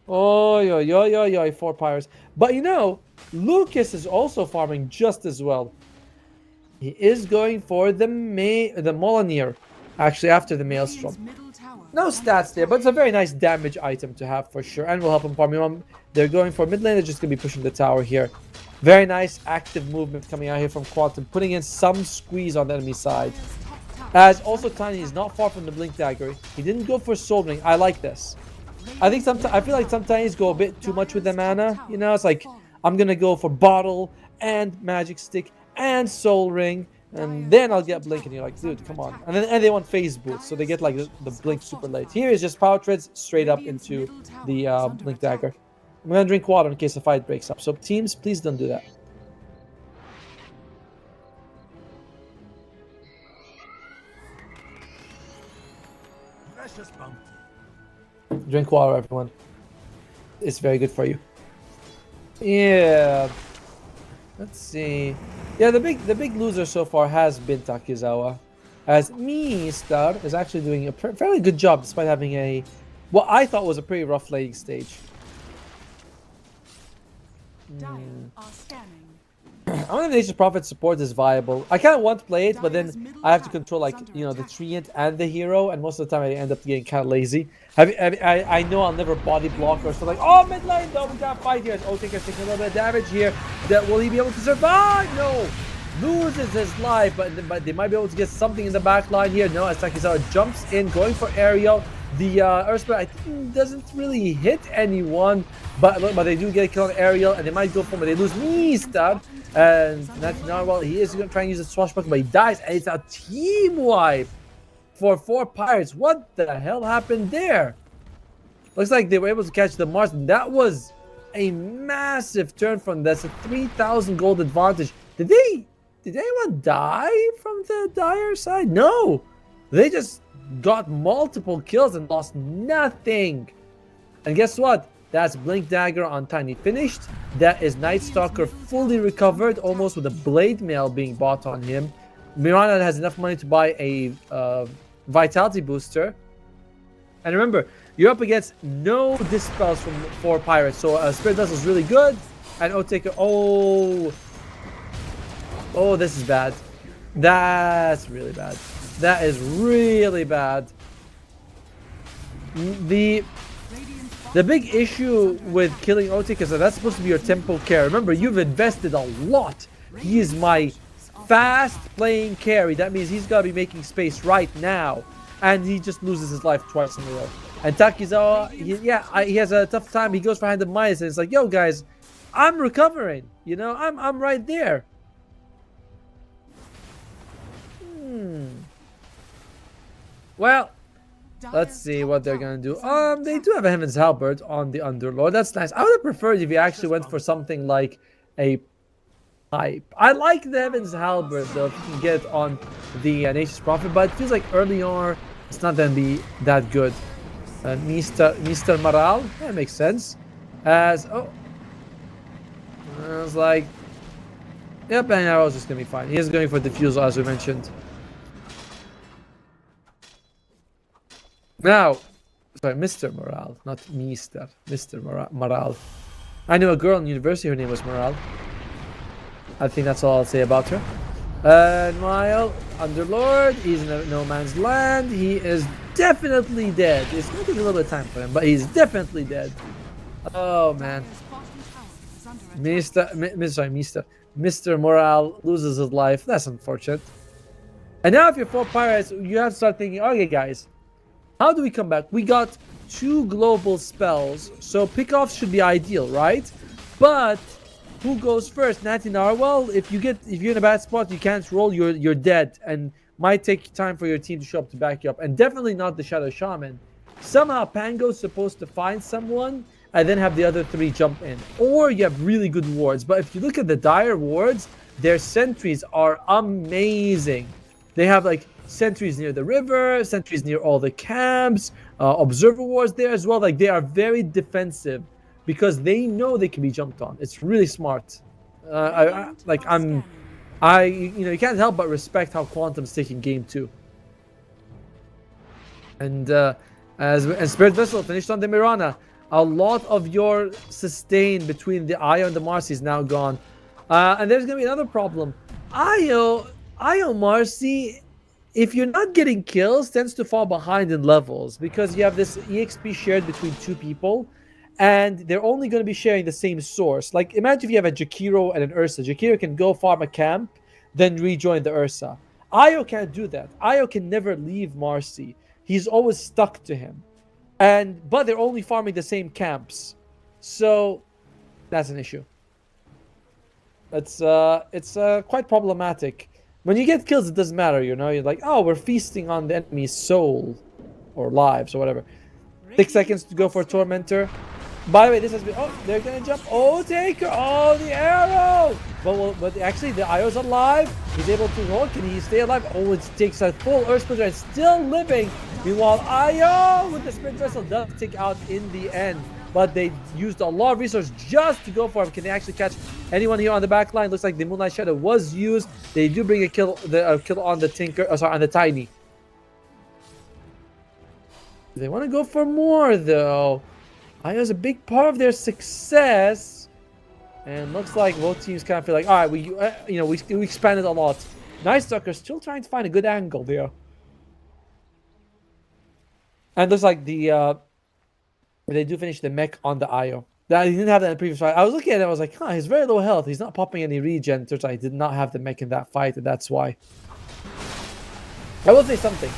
Oh, yo, 4 pirates. But you know, Lucas is also farming just as well. He is going for the Molyneux, actually, after the Maelstrom. No stats there, but it's a very nice damage item to have for sure, and will help him farm. They're going for mid lane. They're just going to be pushing the tower here. Very nice active movement coming out here from Quantum, putting in some squeeze on the enemy side. As also Tiny is not far from the Blink Dagger. He didn't go for Soul Ring. I like this. I feel like sometimes go a bit too much with the mana. You know, it's like I'm gonna go for Bottle and Magic Stick and Soul Ring, and then I'll get Blink, and you're like, dude, come on. And then they want Phase Boost, so they get like the Blink super late. Here is just Power Treads straight up into the Blink Dagger. I'm gonna drink water in case the fight breaks up. So teams, please don't do that. Drink water, everyone. It's very good for you. Yeah. Let's see. Yeah, the big loser so far has been Takizawa, as Star is actually doing a fairly good job despite having what I thought was a pretty rough laning stage. I don't know if Nature's Prophet support is viable. I kind of want to play it, but then I have to control like the treant and the hero, and most of the time I end up getting kind of lazy. I know I'll never body block or stuff like. Oh, mid lane though, we got fight here. Oh, taking a little bit of damage here. Will he be able to survive? No. Loses his life, but they might be able to get something in the back line here. No, as Takizawa jumps in, going for aerial. The Earthsplit, I think, doesn't really hit anyone, but they do get a kill on aerial, and they might go for him, but they lose Mr. And that's not well. He is going to try and use a swashbuckler, but he dies, and it's a team wipe for 4 pirates. What the hell happened there? Looks like they were able to catch the Mars, and that was a massive turn from that's a 3,000 gold advantage. Did anyone die from the Dire side? No, they just got multiple kills and lost nothing. And guess what? That's Blink Dagger on Tiny finished. That is Night Stalker fully recovered, almost with a Blade Mail being bought on him. Mirana has enough money to buy a Vitality booster. And remember, you're up against no Dispels from 4 pirates. So Spirit Vessel is really good. And Otake, oh, this is bad. That's really bad. That is really bad. The big issue with killing Otik is that that's supposed to be your tempo carry. Remember, you've invested a lot. He is my fast playing carry. That means he's got to be making space right now. And he just loses his life twice in a row. And Takizawa, he has a tough time. He goes for Hand of Midas and it's like, yo guys, I'm recovering. You know, I'm right there. Well, let's see what they're gonna do. They do have a Heaven's Halberd on the Underlord. That's nice. I would have preferred if you actually went for something like a pipe. I like the Heaven's Halberd though, if you can get it on the Nature's Prophet, but it feels like early on it's not gonna be that good. Mr. Morale, that makes sense. I was like, yep, and Arrow's just gonna be fine. He is going for Diffusal as we mentioned. Now, sorry, Mr. Morale, not Mr. Morale. I knew a girl in university, her name was Morale. I think that's all I'll say about her. And while Underlord, he's in no man's land. He is definitely dead. It's going to take a little bit of time for him, but he's definitely dead. Oh, man. Mr. Morale loses his life. That's unfortunate. And now if you're 4 pirates, you have to start thinking, okay, guys, how do we come back? We got 2 global spells, so pickoffs should be ideal, right? But who goes first? Natty Narwhal. If you're in a bad spot, you can't roll. You're dead, and might take time for your team to show up to back you up. And definitely not the Shadow Shaman. Somehow Pango's supposed to find someone and then have the other 3 jump in, or you have really good wards. But if you look at the Dire wards, their sentries are amazing. They have like sentries near the river, sentries near all the camps, observer wards there as well. Like they are very defensive because they know they can be jumped on. It's really smart. You can't help but respect how Quantum's taking game 2. And Spirit Vessel finished on the Mirana. A lot of your sustain between the Io and the Marcy is now gone. And there's gonna be another problem. Io Marcy, if you're not getting kills, tends to fall behind in levels because you have this EXP shared between 2 people and they're only going to be sharing the same source. Like imagine if you have a Jakiro and an Ursa. Jakiro can go farm a camp, then rejoin the Ursa. Io can't do that. Io can never leave Marcy. He's always stuck to him. But they're only farming the same camps. So that's an issue. It's quite problematic. When you get kills, it doesn't matter, you know. You're like, oh, we're feasting on the enemy's soul or lives or whatever. 6 seconds to go for Tormentor. By the way, this has been... Oh, they're going to jump. Oh, Taker. Oh, the arrow. But actually, the Io's alive. He's able to hold. Can he stay alive? Oh, it takes a full Earth Splitter and still living. Meanwhile, Io with the Spirit Vessel does take out in the end. But they used a lot of resources just to go for him. Can they actually catch anyone here on the back line? Looks like the Moonlight Shadow was used. They do bring a kill on the Tinker. On the Tiny. They want to go for more though. Io's a big part of their success. And looks like both teams kind of feel like, all right, we expanded a lot. Night Stalker still trying to find a good angle there. And looks like they do finish the mech on the IO. That he didn't have that in the previous fight. I was looking at it, I was like, he's very low health. He's not popping any regen. So I did not have the mech in that fight, and that's why. I will say something.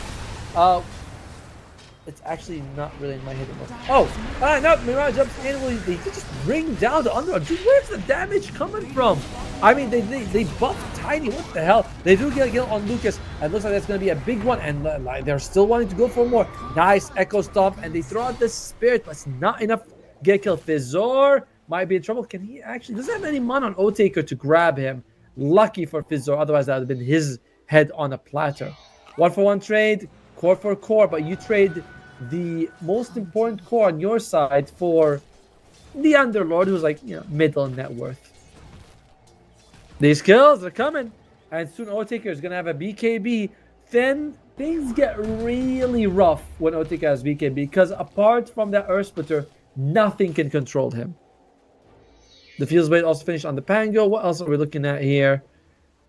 It's actually not really in my head anymore. Oh, no, Mirage jumps in. They just bring down the Underlord. Dude, where's the damage coming from? I mean, they buff Tiny. What the hell? They do get a kill on Lucas. And it looks like that's going to be a big one. And they're still wanting to go for more. Nice Echo Stomp. And they throw out the Spirit, but it's not enough to get a kill. Fizzor might be in trouble. Can he actually... doesn't have any mana on O-Taker to grab him. Lucky for Fizzor. Otherwise, that would have been his head on a platter. 1-for-1 trade. Core for core, but you trade the most important core on your side for the Underlord, who's like, middle net worth. These kills are coming, and soon O-Taker is gonna have a BKB. Then things get really rough when O-Taker has BKB, because apart from that Earth Splitter, nothing can control him. The Fuse Blade also finished on the Pango. What else are we looking at here?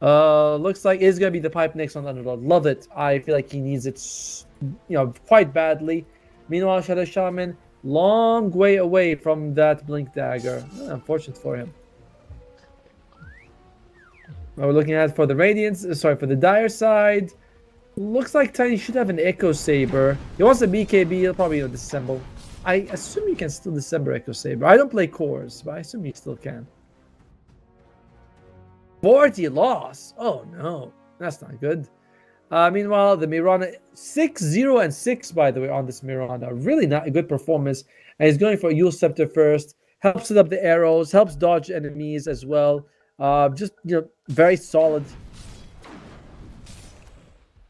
Looks like it's gonna be the pipe next on the Underlord. Love it. I feel like he needs it, quite badly. Meanwhile, Shadow Shaman, long way away from that Blink Dagger. Unfortunate for him. What we're looking at for the Radiance, for the Dire side. Looks like Tiny should have an Echo Saber. He wants a BKB. He'll probably disassemble. I assume you can still disassemble Echo Saber. I don't play cores, but I assume you still can. 40 loss. Oh no, that's not good. Meanwhile, the Mirana 6-0 and 6, by the way, on this Mirana. Really not a good performance. And he's going for Yule Scepter first. Helps set up the arrows. Helps dodge enemies as well. Just, very solid.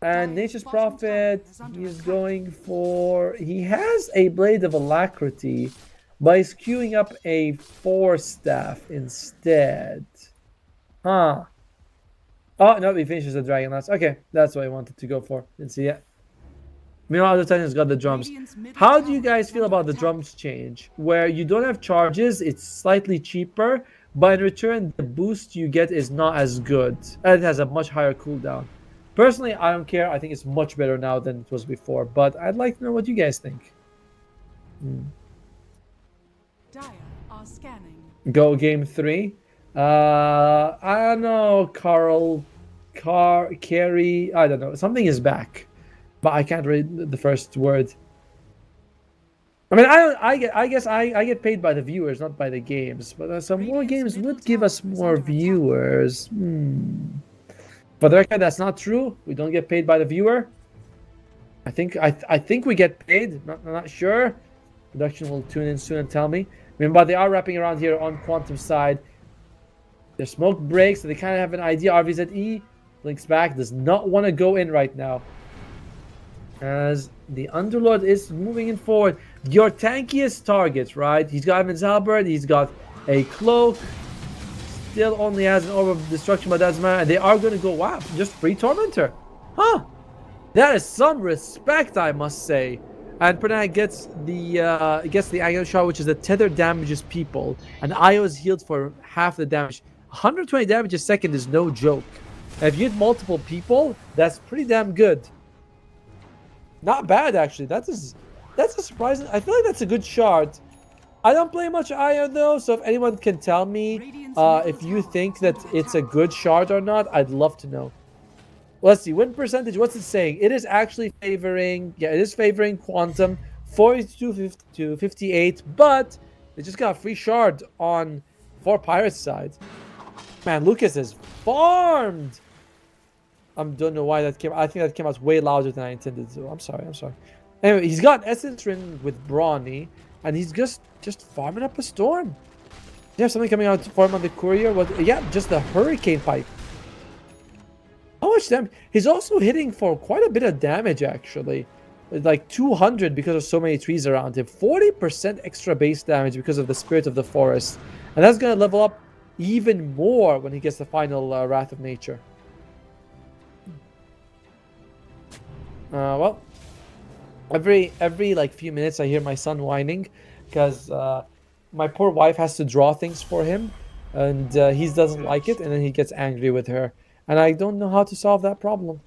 And Nature's Prophet, he's going for... he has a Blade of Alacrity, but he's queuing up a 4-staff instead. Huh. Oh, no, he finishes the Dragon Lance. Okay, that's what I wanted to go for. Didn't see it. Meanwhile, the Titans got the drums. How do you guys feel about the drums change? Where you don't have charges, it's slightly cheaper, but in return, the boost you get is not as good. And it has a much higher cooldown. Personally, I don't care. I think it's much better now than it was before. But I'd like to know what you guys think. Dire are scanning. Go game 3. I don't know, Carry, I don't know. Something is back, but I can't read the first word. I mean, I guess I get paid by the viewers, not by the games. But some more games would give us more viewers. For the record, that's not true. We don't get paid by the viewer. I think we get paid. Not sure. Production will tune in soon and tell me. Remember, they are wrapping around here on Quantum side. Their smoke breaks, so they kind of have an idea. RVZE links back, does not want to go in right now. As the Underlord is moving in forward. Your tankiest targets, right? He's got Evan's Halberd, he's got a cloak. Still only has an Orb of Destruction, but doesn't matter. And they are going to go, wow, just free Tormentor. Huh. That is some respect, I must say. And Pernag gets the Aghanim shot, which is the tether damages people. And Io is healed for half the damage. 120 damage a second is no joke. And if you hit multiple people, that's pretty damn good. Not bad, actually. That's a surprising... I feel like that's a good shard. I don't play much Io, though, so if anyone can tell me if you think that it's a good shard or not, I'd love to know. Let's see. Win percentage, what's it saying? It is actually favoring... yeah, it is favoring Quantum. 42 to 58, but they just got a free shard on 4 Pirates side. Man, Lucas is farmed. I don't know why that came. I think that came out way louder than I intended to. I'm sorry. Anyway, he's got Essence Ring with Brawny, and he's just farming up a storm. You have something coming out for him on the courier. What? Yeah, just the Hurricane Pipe. How much damage? He's also hitting for quite a bit of damage, actually. Like 200 because of so many trees around him. 40% extra base damage because of the Spirit of the Forest. And that's going to level up even more when he gets the final Wrath of Nature. Well, every like few minutes I hear my son whining because my poor wife has to draw things for him, and he doesn't like it, and then he gets angry with her, and I don't know how to solve that problem.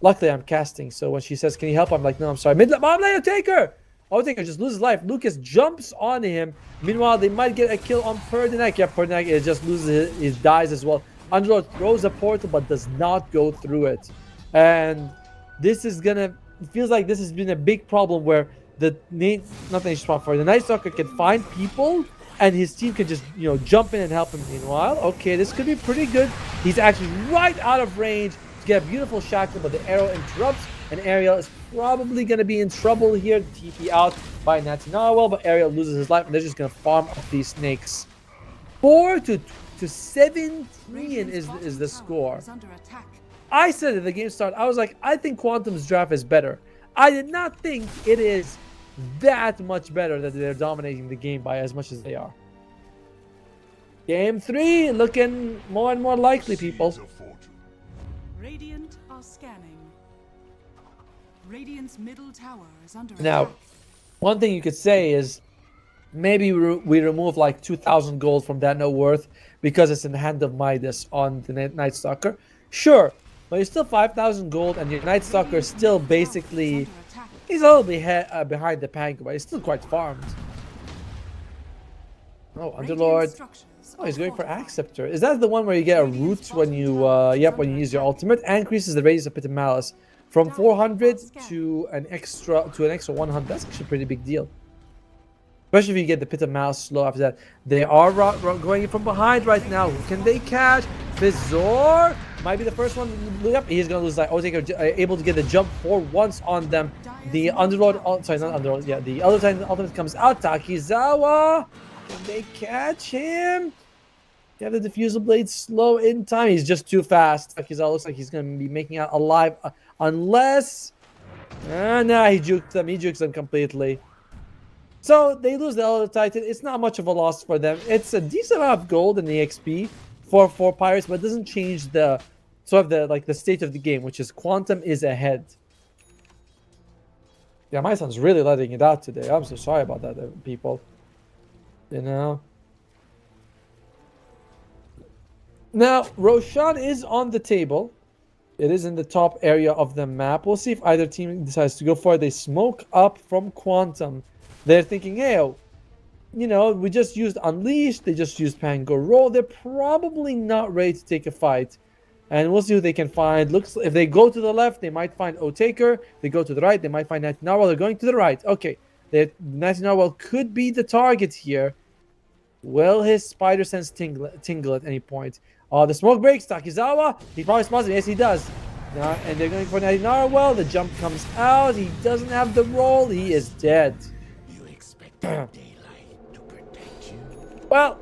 Luckily, I'm casting, so when she says, "Can you help?" I'm like, "No, I'm sorry." Mom later, take her. Taker just loses life. Lucas jumps on him. Meanwhile, they might get a kill on Perdinak. Yeah, Perdinak just loses, he dies as well. Underlord throws a portal but does not go through it, and this is gonna. It feels like this has been a big problem where the Night Stalker can find people and his team can just jump in and help him. Meanwhile, okay, this could be pretty good. He's actually right out of range to get a beautiful shackle, but the arrow interrupts, and Ariel is probably going to be in trouble here. TP out by Natty Narwhal, but Ariel loses his life, and they're just going to farm up these snakes. 4-17 is the score. I said at the game start, I was like, I think Quantum's draft is better. I did not think it is that much better that they're dominating the game by as much as they are. Game 3 looking more and more likely, people. Radiant are scanning. Radiant's middle tower is under Now, attack. one thing you could say is maybe we remove like 2,000 gold from that net worth because it's in the hand of Midas on the Night Stalker. Sure, but it's still 5,000 gold, and your Night Stalker is still basically, he's a little bit behind the Pango, but he's still quite farmed. Oh, Underlord. Oh, he's going for Acceptor. Is that the one where you get a root when you when you use your ultimate? And increases the radius of Pit of Malice from 400 to an extra 100. That's actually a pretty big deal. Especially if you get the Pit of Malice slow after that. They are going in from behind right now. Who can they catch? Fizzor might be the first one. Yep, he's going to lose. Otaker able to get the jump for once on them. The Underlord, sorry, not Underlord. Yeah, the other time the ultimate comes out. Takizawa, can they catch him? Yeah, the diffusal blade slow in time. He's just too fast. Takizawa looks like he's going to be making out alive unless. Nah, he juked them. He jukes them completely. So they lose the Elder Titan. It's not much of a loss for them. It's a decent amount of gold in the XP for Pirates, but it doesn't change the the state of the game, which is Quantum is ahead. Yeah, my son's really letting it out today. I'm so sorry about that, people. You know. Now, Roshan is on the table. It is in the top area of the map. We'll see if either team decides to go for it. They smoke up from Quantum. They're thinking, hey, we just used Unleashed. They just used Pango Roll. They're probably not ready to take a fight. And we'll see who they can find. Looks if they go to the left, they might find Otaker. They go to the right, they might find Natty Narwhal. They're going to the right. Okay. Natty Narwhal could be the target here. Will his spider sense tingle at any point? The smoke breaks. Takizawa. He probably spawns him. Yes, he does. And they're going for Natty Narwhal. The jump comes out. He doesn't have the roll. He is dead. Daylight to protect you. Well,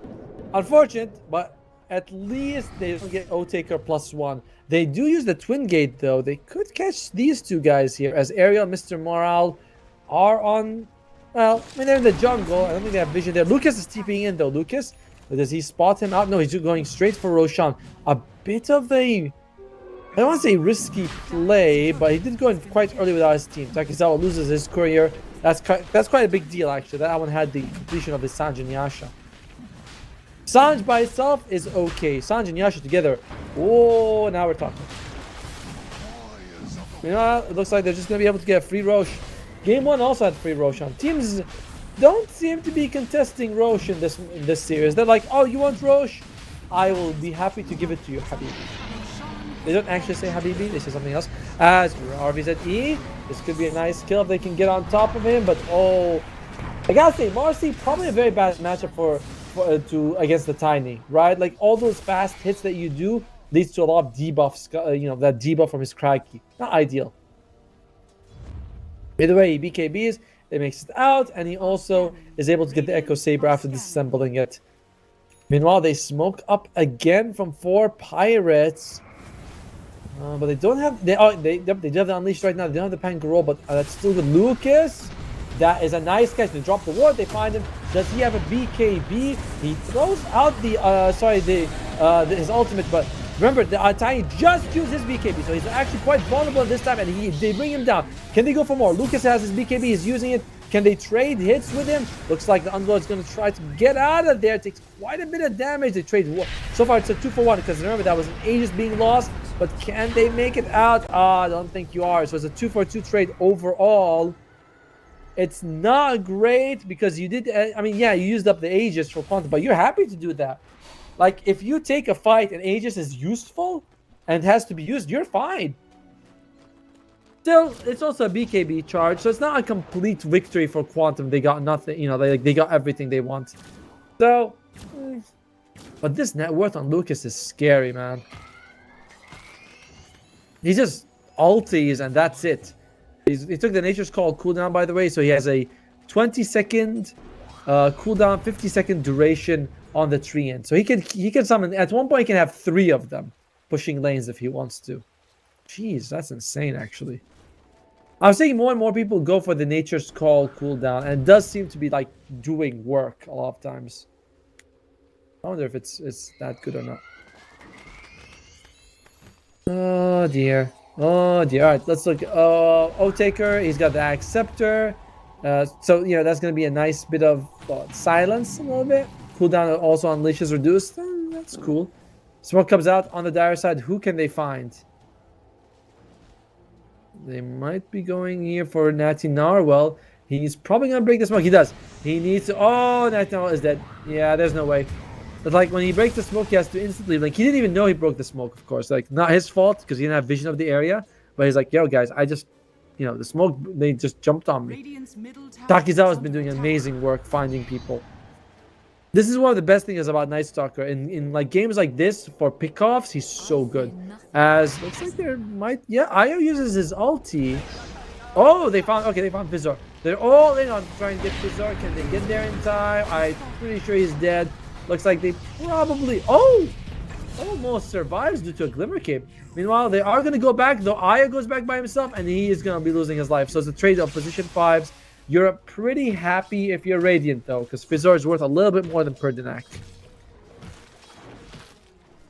unfortunate, but at least they don't get Otaker +1. They do use the Twin Gate, though. They could catch these two guys here, as Ariel and Mr. Morale are on... Well, I mean, they're in the jungle. I don't think they have vision there. Lucas is TPing in, though. Lucas, does he spot him out? No, he's going straight for Roshan. A bit of a... I don't want to say risky play, but he did go in quite early without his team. Takizawa loses his courier. That's quite a big deal, actually. That one had the completion of the Sanj and Yasha. Sanj by itself is okay. Sanj and Yasha together. Oh, now we're talking. It looks like they're just going to be able to get a free Rosh. Game 1 also had free Rosh on. Teams don't seem to be contesting Rosh in this series. They're like, oh, you want Rosh? I will be happy to give it to you, Habibi. They don't actually say Habibi, they say something else. As RVZE, this could be a nice kill if they can get on top of him, but oh, I gotta say, Marcy, probably a very bad matchup against the Tiny, right? Like, all those fast hits that you do leads to a lot of debuffs, that debuff from his Craggy. Not ideal. Either way, he BKBs, it makes it out, and he also is able to get the Echo Saber after disassembling it. Meanwhile, they smoke up again from 4 Pirates. But they don't have... They do have the Unleashed right now. They don't have the Pango Roll, but that's still good. Lucas, that is a nice catch. They drop the ward. They find him. Does he have a BKB? He throws out his ultimate, but remember, the Tiny just used his BKB, so he's actually quite vulnerable this time, and they bring him down. Can they go for more? Lucas has his BKB. He's using it. Can they trade hits with him? Looks like the Underlord's going to try to get out of there. Takes quite a bit of damage. They trade. So far, it's a 2-for-1 because remember, that was an Aegis being lost. But can they make it out? I don't think you are. So it's a 2-for-2 trade overall. It's not great because you did. I mean, yeah, you used up the Aegis for Quantum, but you're happy to do that. Like, if you take a fight and Aegis is useful and has to be used, you're fine. Still, it's also a BKB charge, so it's not a complete victory for Quantum. They got nothing, you know, they got everything they want. So, but this net worth on Lucas is scary, man. He just ulties and that's it. He took the Nature's Call cooldown, by the way, so he has a 20-second cooldown, 50-second duration on the Treant. So he can summon, at one point he can have 3 of them pushing lanes if he wants to. Jeez, that's insane, actually. I'm seeing more and more people go for the Nature's Call cooldown, and it does seem to be like doing work a lot of times. I wonder if it's that good or not. Oh dear. Oh dear. Alright, let's look. O-Taker, he's got the Acceptor. So, you know, that's going to be a nice bit of silence a little bit. Cooldown also unleashes reduced. That's cool. Smoke comes out on the dire side. Who can they find? They might be going here for Natty Narwhal. He's probably going to break the smoke. He does. He needs to... Oh, Natty Narwhal is dead. Yeah, there's no way. But like, when he breaks the smoke, he has to instantly... Like, he didn't even know he broke the smoke, of course. Like, not his fault, because he didn't have vision of the area. But he's like, yo, guys, I just... You know, the smoke, they just jumped on me. Takizawa's been doing amazing work finding people. This is one of the best things about Night Stalker. In like games like this, for pickoffs, he's so good. As looks like there might... Yeah, Io uses his ulti. Oh, they found... Okay, they found Fizzor. They're all in on trying to get Fizzor. Can they get there in time? I'm pretty sure he's dead. Looks like they probably... Oh! Almost survives due to a Glimmer Cape. Meanwhile, they are going to go back, though Aya goes back by himself, and he is going to be losing his life. So it's a trade of position 5s. You're pretty happy if you're Radiant, though, because Fizzor is worth a little bit more than Perdinak.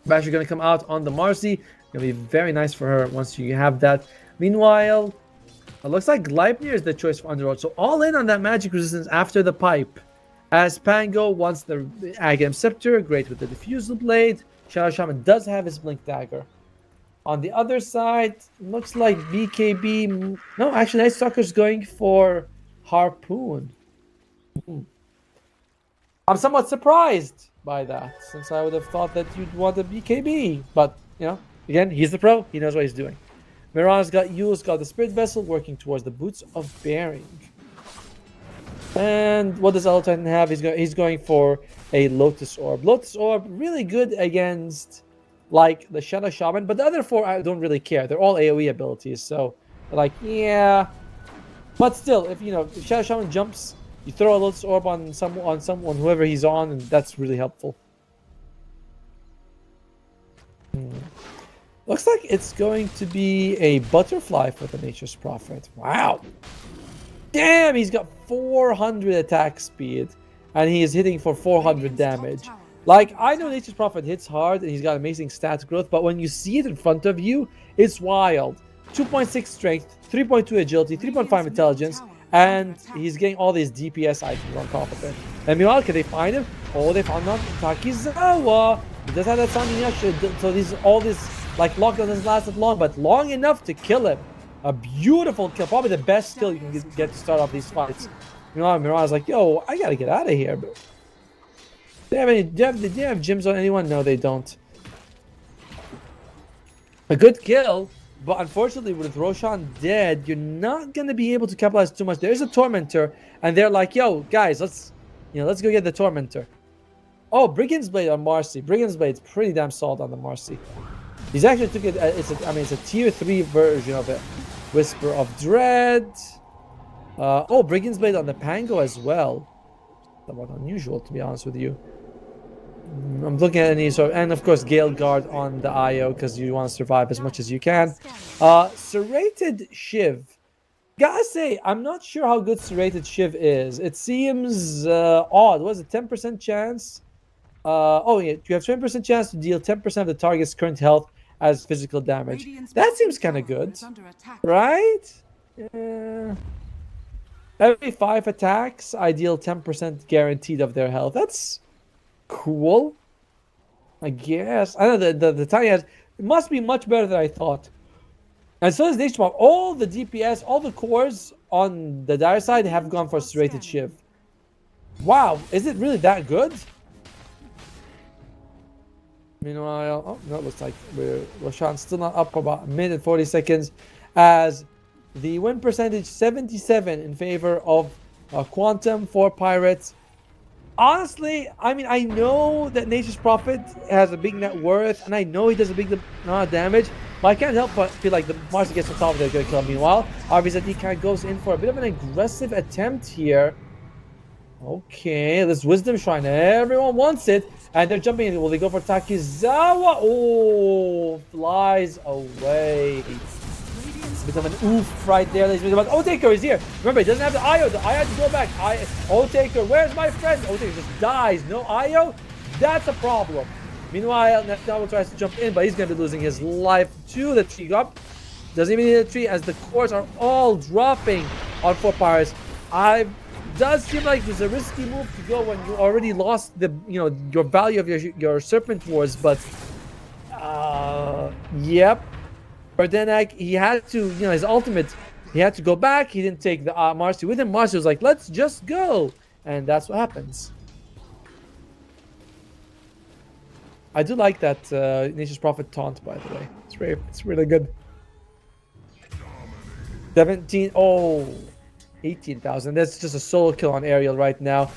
Basher going to come out on the Marcy. Going to be very nice for her once you have that. Meanwhile, it looks like Gleipnir is the choice for Underworld. So all in on that magic resistance after the pipe. As Pango wants the Agam Scepter, great with the Diffusal Blade. Shadow Shaman does have his Blink Dagger. On the other side, looks like BKB... No, actually, Night Stalker's going for Harpoon. I'm somewhat surprised by that, since I would have thought that you'd want a BKB. But, you know, again, he's the pro. He knows what he's doing. Miran's got Yule's got the Spirit Vessel working towards the Boots of Bearing. And what does Titan have? He's going for a Lotus Orb. Lotus Orb, really good against, like, the Shadow Shaman. But the other 4, I don't really care. They're all AoE abilities. So, like, yeah. But still, if, you know, if Shadow Shaman jumps, you throw a Lotus Orb on someone, whoever he's on, and that's really helpful. Looks like it's going to be a Butterfly for the Nature's Prophet. Wow. Damn, he's got 400 attack speed, and he is hitting for 400 damage. Like, I know Nature's Prophet hits hard, and he's got amazing stats growth, but when you see it in front of you, it's wild. 2.6 strength, 3.2 agility, 3.5 intelligence, and he's getting all these DPS items on top of it. And meanwhile, can they find him? Oh, they found him. Takizawa. He does have that sounding action, so all this, like, lockdown doesn't last that long, but long enough to kill him. A beautiful kill, probably the best skill you can get to start off these fights. You know, Miran's like, yo, I gotta get out of here. But do they have gyms on anyone? No, they don't. A good kill, but unfortunately with Roshan dead, you're not gonna be able to capitalize too much. There's a Tormentor, and they're like, yo, guys, let's go get the Tormentor. Oh, Brigand's Blade on Marcy. Brigand's Blade's pretty damn solid on the Marcy. He's actually took it. It's a tier 3 version of it. Whisper of Dread. Oh, Brigand's Blade on the Pango as well. Somewhat unusual, to be honest with you. I'm looking at any sort of, and of course Gale Guard on the IO because you want to survive as much as you can. Serrated Shiv. Gotta say, I'm not sure how good Serrated Shiv is. It seems odd. Was it 10% chance? Oh yeah, you have 20% chance to deal 10% of the target's current health as physical damage. That seems kind of good, right? Yeah. Every 5 attacks, I deal 10% guaranteed of their health. That's cool, I guess. I know the tiny has, it must be much better than I thought. And so is Nation Mob. All the DPS, all the cores on the dire side have gone for serrated shiv. Wow, is it really that good? Meanwhile, oh no, it looks like Roshan's still not up for about a minute and 40 seconds, as the win percentage 77 in favor of Quantum for Pirates. Honestly, I mean, I know that Nature's Prophet has a big net worth, and I know he does a big amount of damage, but I can't help but feel like the Mars gets on top of it, they're going to kill him. Meanwhile, RVZD kind of goes in for a bit of an aggressive attempt here. Okay, this Wisdom Shrine, everyone wants it, and they're jumping in. Will they go for Takizawa? Oh, flies away. Bit of an oof right there, ladies and gentlemen. Otaker is here. Remember, he doesn't have the IO. The IO had to go back. Otaker, where's my friend? Otaker just dies. No IO? That's a problem. Meanwhile, Neftal tries to jump in, but he's going to be losing his life to the tree up. Doesn't even need a tree, as the cores are all dropping on 4 Pirates. Does seem like it's a risky move to go when you already lost the your value of your Serpent Wars, but yep. Bardenak, he had to, his ultimate, he had to go back. He didn't take the Marcy with him. Marcy was like, let's just go. And that's what happens. I do like that Nature's Prophet taunt, by the way. It's really good. 17, 18,000. That's just a solo kill on Ariel right now.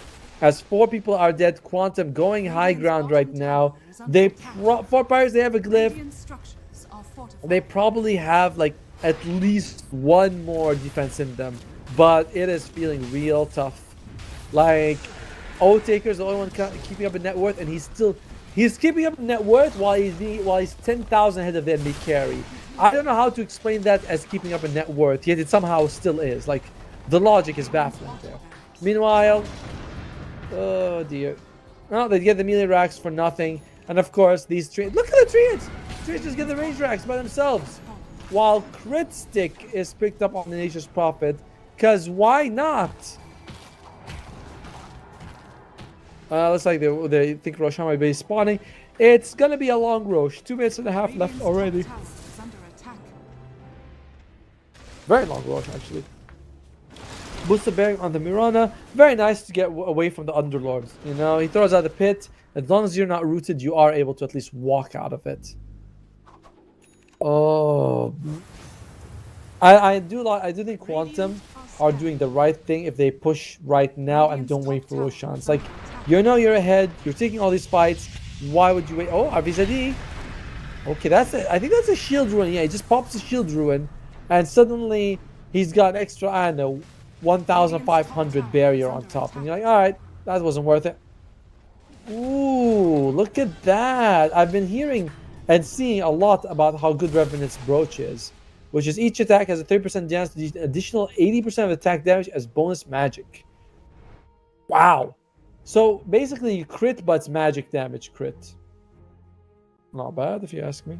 As 4 people are dead, Quantum going high ground right now. 4 Pirates, they have a glyph. They probably have like at least 1 more defense in them, but it is feeling real tough. Like, Otaker's the only one keeping up a net worth, and he's keeping up net worth while he's 10,000 ahead of the enemy carry. I don't know how to explain that as keeping up a net worth, yet it somehow still is. Like, the logic is baffling there. Meanwhile, oh dear, well, they get the melee racks for nothing, and of course these trees. Look at the trees. Trees just get the range racks by themselves, while Crit Stick is picked up on the Nature's Prophet, because why not? Looks like they think Roshan might be spawning. It's gonna be a long Rosh. 2 minutes and a half left already. Very long Rosh, actually. Booster bearing on the Mirana. Very nice to get away from the Underlords. He throws out the pit. As long as you're not rooted, you are able to at least walk out of it. Oh, I do think Quantum are doing the right thing if they push right now and don't wait for Roshan. It's like, you're ahead, you're taking all these fights. Why would you wait? Oh, RVZD. Okay, I think that's a shield ruin. Yeah, he just pops a shield ruin, and suddenly he's got extra, I don't know, 1,500 barrier on top, and you're like, all right, that wasn't worth it. Ooh, look at that! I've been hearing and seeing a lot about how good Revenant's Brooch is, which is each attack has a 30% chance to do additional 80% of attack damage as bonus magic. Wow. So basically you crit, but it's magic damage crit. Not bad if you ask me.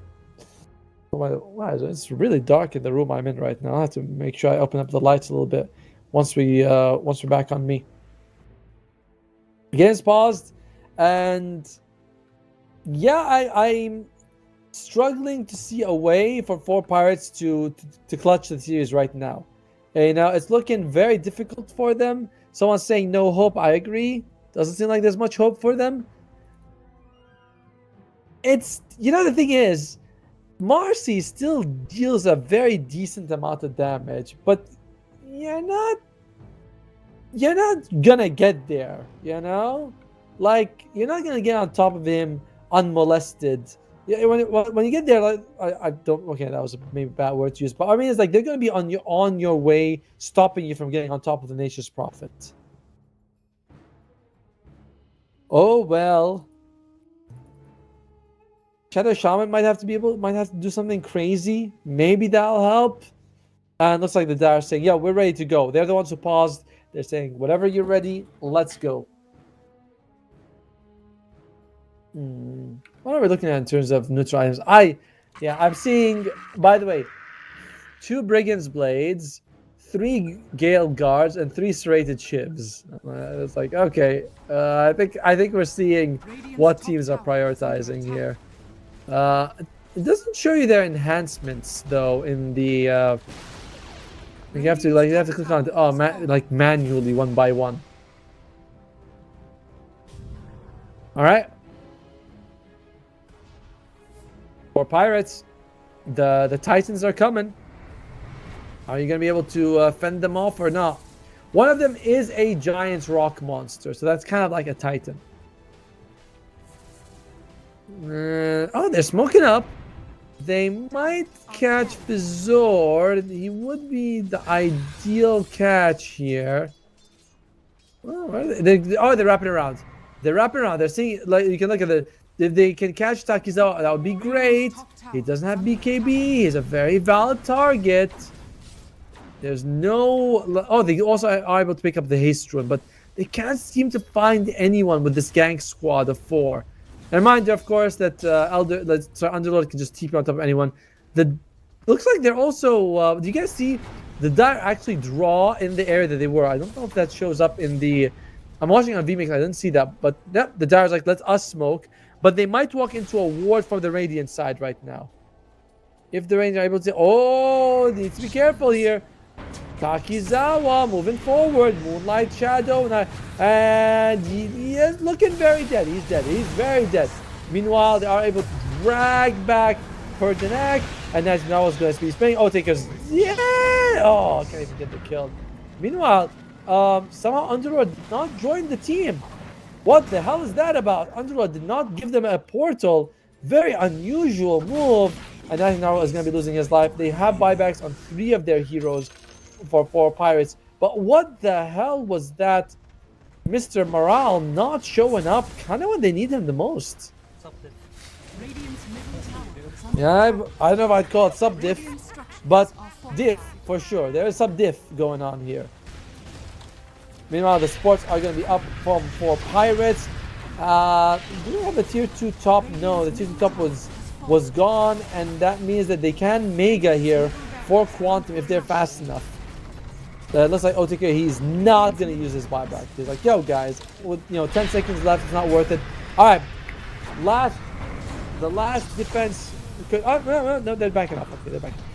Wow, it's really dark in the room I'm in right now. I have to make sure I open up the lights a little bit once we're back on me. Game's paused, and yeah, I'm struggling to see a way for 4 Pirates to clutch the series right now. It's looking very difficult for them. Someone's saying no hope. I agree. Doesn't seem like there's much hope for them. It's, the thing is, Marcy still deals a very decent amount of damage, but you're not gonna get there, Like, you're not gonna get on top of him unmolested. Yeah, when you get there, like, I don't. Okay, that was maybe a bad word to use, but I mean, it's like they're gonna be on your way, stopping you from getting on top of the Nature's Prophet. Oh well. Shadow Shaman might have to do something crazy. Maybe that'll help. And looks like the Dire saying, "Yeah, we're ready to go." They're the ones who paused. They're saying, "Whatever you're ready, let's go." What are we looking at in terms of neutral items? I'm seeing, by the way, 2 Brigand's Blades, 3 Gale Guards and 3 serrated shivs. It's like, okay, I think we're seeing what teams are prioritizing here. It doesn't show you their enhancements though in the. You have to click on it, like manually one by one. All right. For Pirates, the Titans are coming. Are you gonna be able to fend them off or not? One of them is a giant rock monster, so that's kind of like a Titan. Oh, they're smoking up. They might catch Bizord. He would be the ideal catch here. Oh, they're wrapping around. They're wrapping around. They're seeing, like, you can look at the. If they can catch Takizawa, that would be great. He doesn't have BKB. He's a very valid target. There's no. Oh, they also are able to pick up the haste rune, but they can't seem to find anyone with this gank squad of 4. A reminder, of course, that Underlord can just TP on top of anyone. Looks like they're also. Do you guys see the Dire actually draw in the area that they were? I don't know if that shows up in the. I'm watching on VMix. I didn't see that, but yeah, the Dire's like, let us smoke. But they might walk into a ward from the Radiant side right now. If the Rangers are able to. Oh, needs to be careful here. Takizawa moving forward. Moonlight Shadow. And he is looking very dead. He's dead. He's very dead. Meanwhile, they are able to drag back Pertinac. And that's now what's going to be spinning. Oh, Takers. Yeah! Oh, can't even get the kill. Meanwhile, somehow Underlord did not join the team. What the hell is that about? Underlord did not give them a portal. Very unusual move. And I think now is going to be losing his life. They have buybacks on 3 of their heroes for Pirates. But what the hell was that? Mr. Morale not showing up kind of when they need him the most. Yeah, I don't know if I'd call it sub-diff, but diff for sure. There is some diff going on here. Meanwhile, the sports are going to be up for Pirates. Do we have a tier 2 top? No, the tier 2 top was gone, and that means that they can mega here for Quantum if they're fast enough. It looks like OTK, he's not going to use his buyback. He's like, yo guys, with 10 seconds left, it's not worth it. Alright, the last defense could, no, they're backing up. Okay, they're backing up.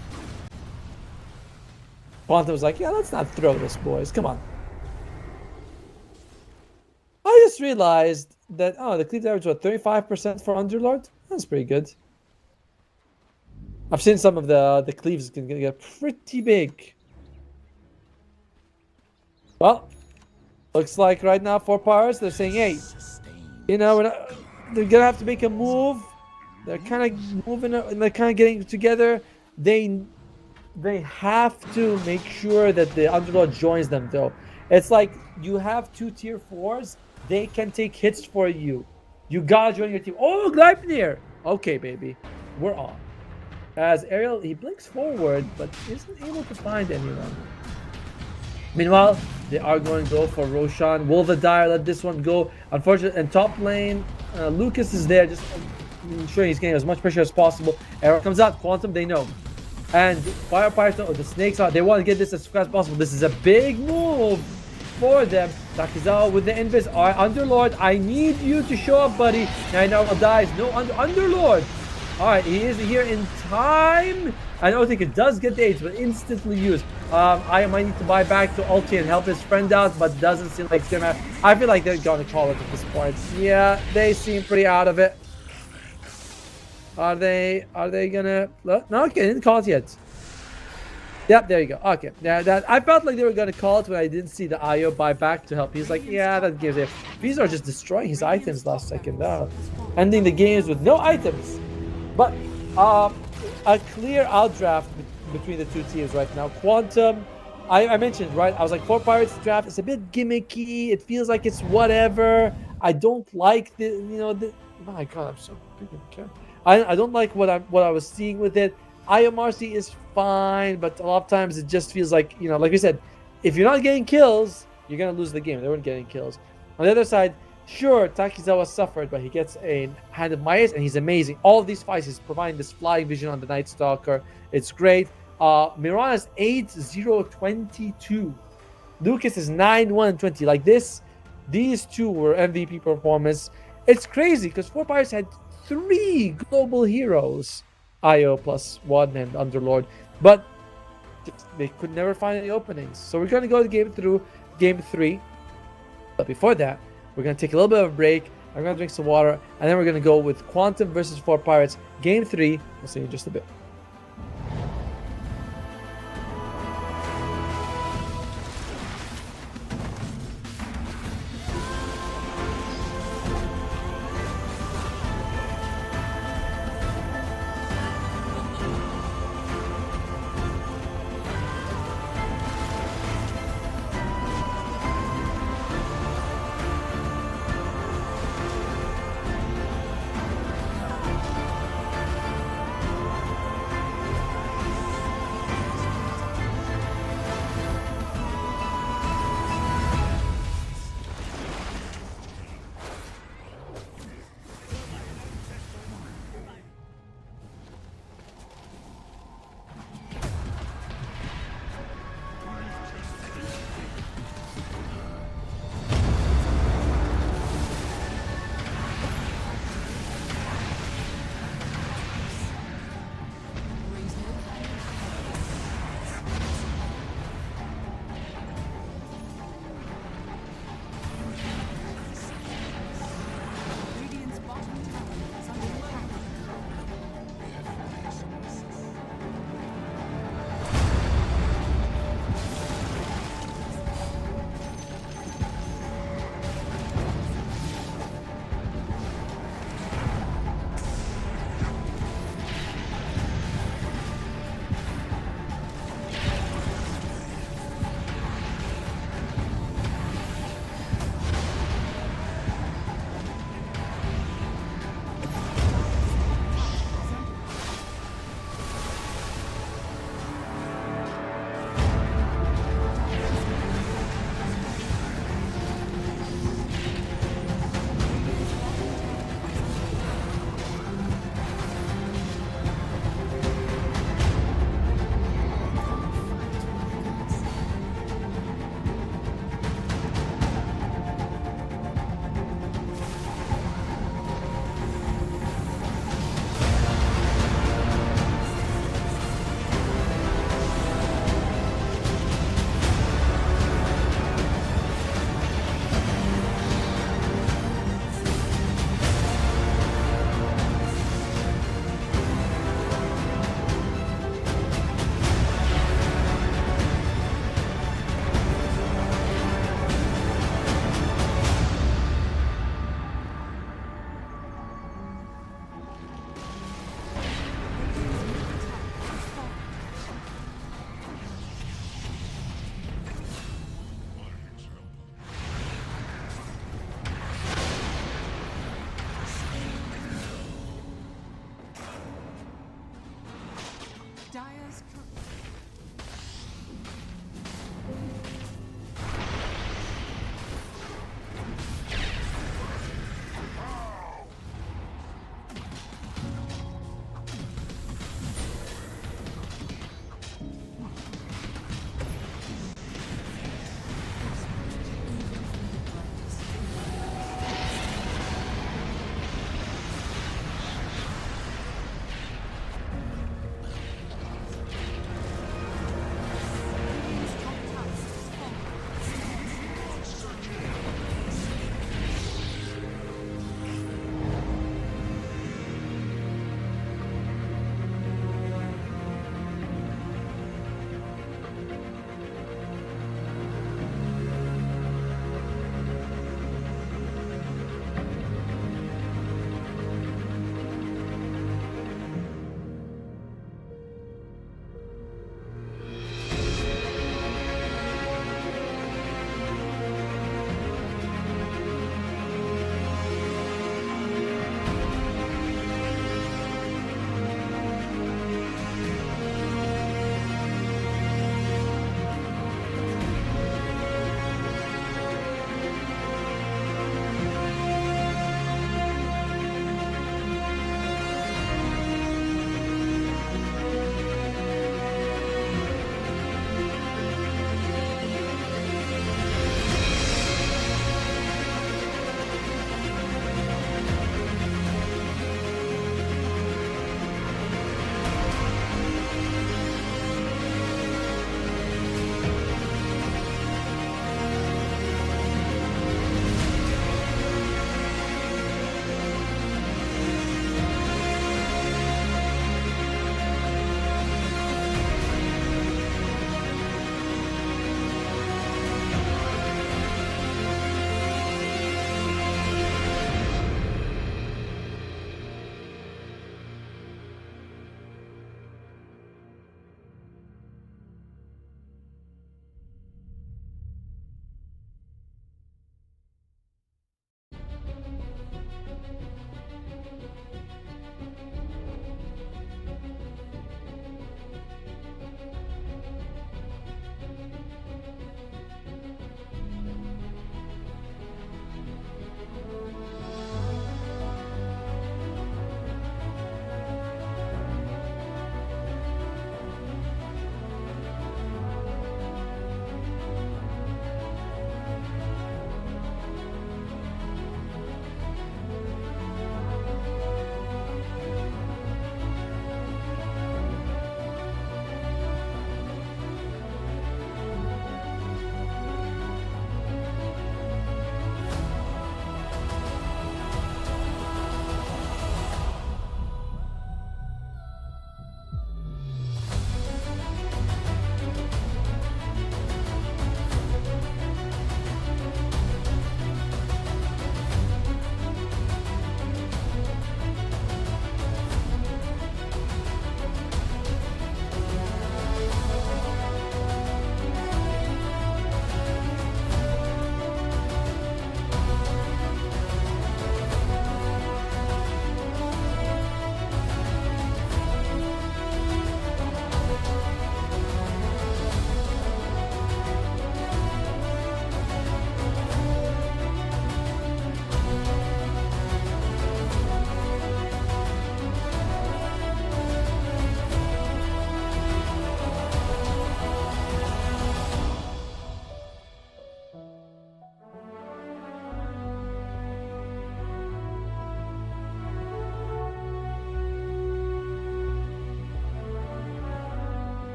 Quantum was like, yeah, let's not throw this, boys, come on. I just realized that, the cleave average was 35% for Underlord? That's pretty good. I've seen some of the cleaves can get pretty big. Well, looks like right now for Pirates, they're saying, hey, they're gonna have to make a move. They're kind of moving, they're kind of getting together. They have to make sure that the Underlord joins them, though. It's like you have 2 tier 4s. They can take hits for you. You gotta join your team. Oh, Gleipnir! Okay, baby. We're on. As Ariel, he blinks forward, but isn't able to find anyone. Meanwhile, they are going to go for Roshan. Will the Dire let this one go? Unfortunately, in top lane, Lucas is there, just ensuring he's getting as much pressure as possible. Arrow comes out. Quantum, they know. And Fire Python, the snakes out. They want to get this as fast as possible. This is a big move for them. Takizawa with the invis. Alright, Underlord, I need you to show up, buddy. Now Narwhal dies. No, Underlord. Alright, he is here in time. I don't think it does get the H, but instantly used. I might need to buy back to ulti and help his friend out, but doesn't seem like it's gonna happen. I feel like they're gonna call it at this point. Yeah, they seem pretty out of it. Are they gonna? No, okay, didn't call it yet. Yep, there you go. Okay, yeah, I felt like they were gonna call it when I didn't see the IO buy back to help. He's like, yeah, that gives it. These are just destroying his items last second, ending the games with no items. But a clear outdraft between the 2 teams right now. Quantum, I mentioned, right? I was like, for Pirates draft, it's a bit gimmicky. It feels like it's whatever. I don't like my God, I'm so big. I don't like what I was seeing with it. IMRC is fine, but a lot of times it just feels like, like we said, if you're not getting kills, you're gonna lose the game. They weren't getting kills. On the other side, sure, Takizawa suffered, but he gets a Hand of Midas, and he's amazing. All of these fights, he's providing this flying vision on the Night Stalker. It's great. Miran is 8-0-22. Lucas is 9-1-20. Like this, these two were MVP performance. It's crazy because 4 Pirates had 3 global heroes, IO plus 1 and Underlord, but they could never find any openings. So we're going to go to game 3. But before that, we're going to take a little bit of a break. I'm going to drink some water, and then we're going to go with Quantum versus 4 Pirates. Game 3. We'll see you in just a bit.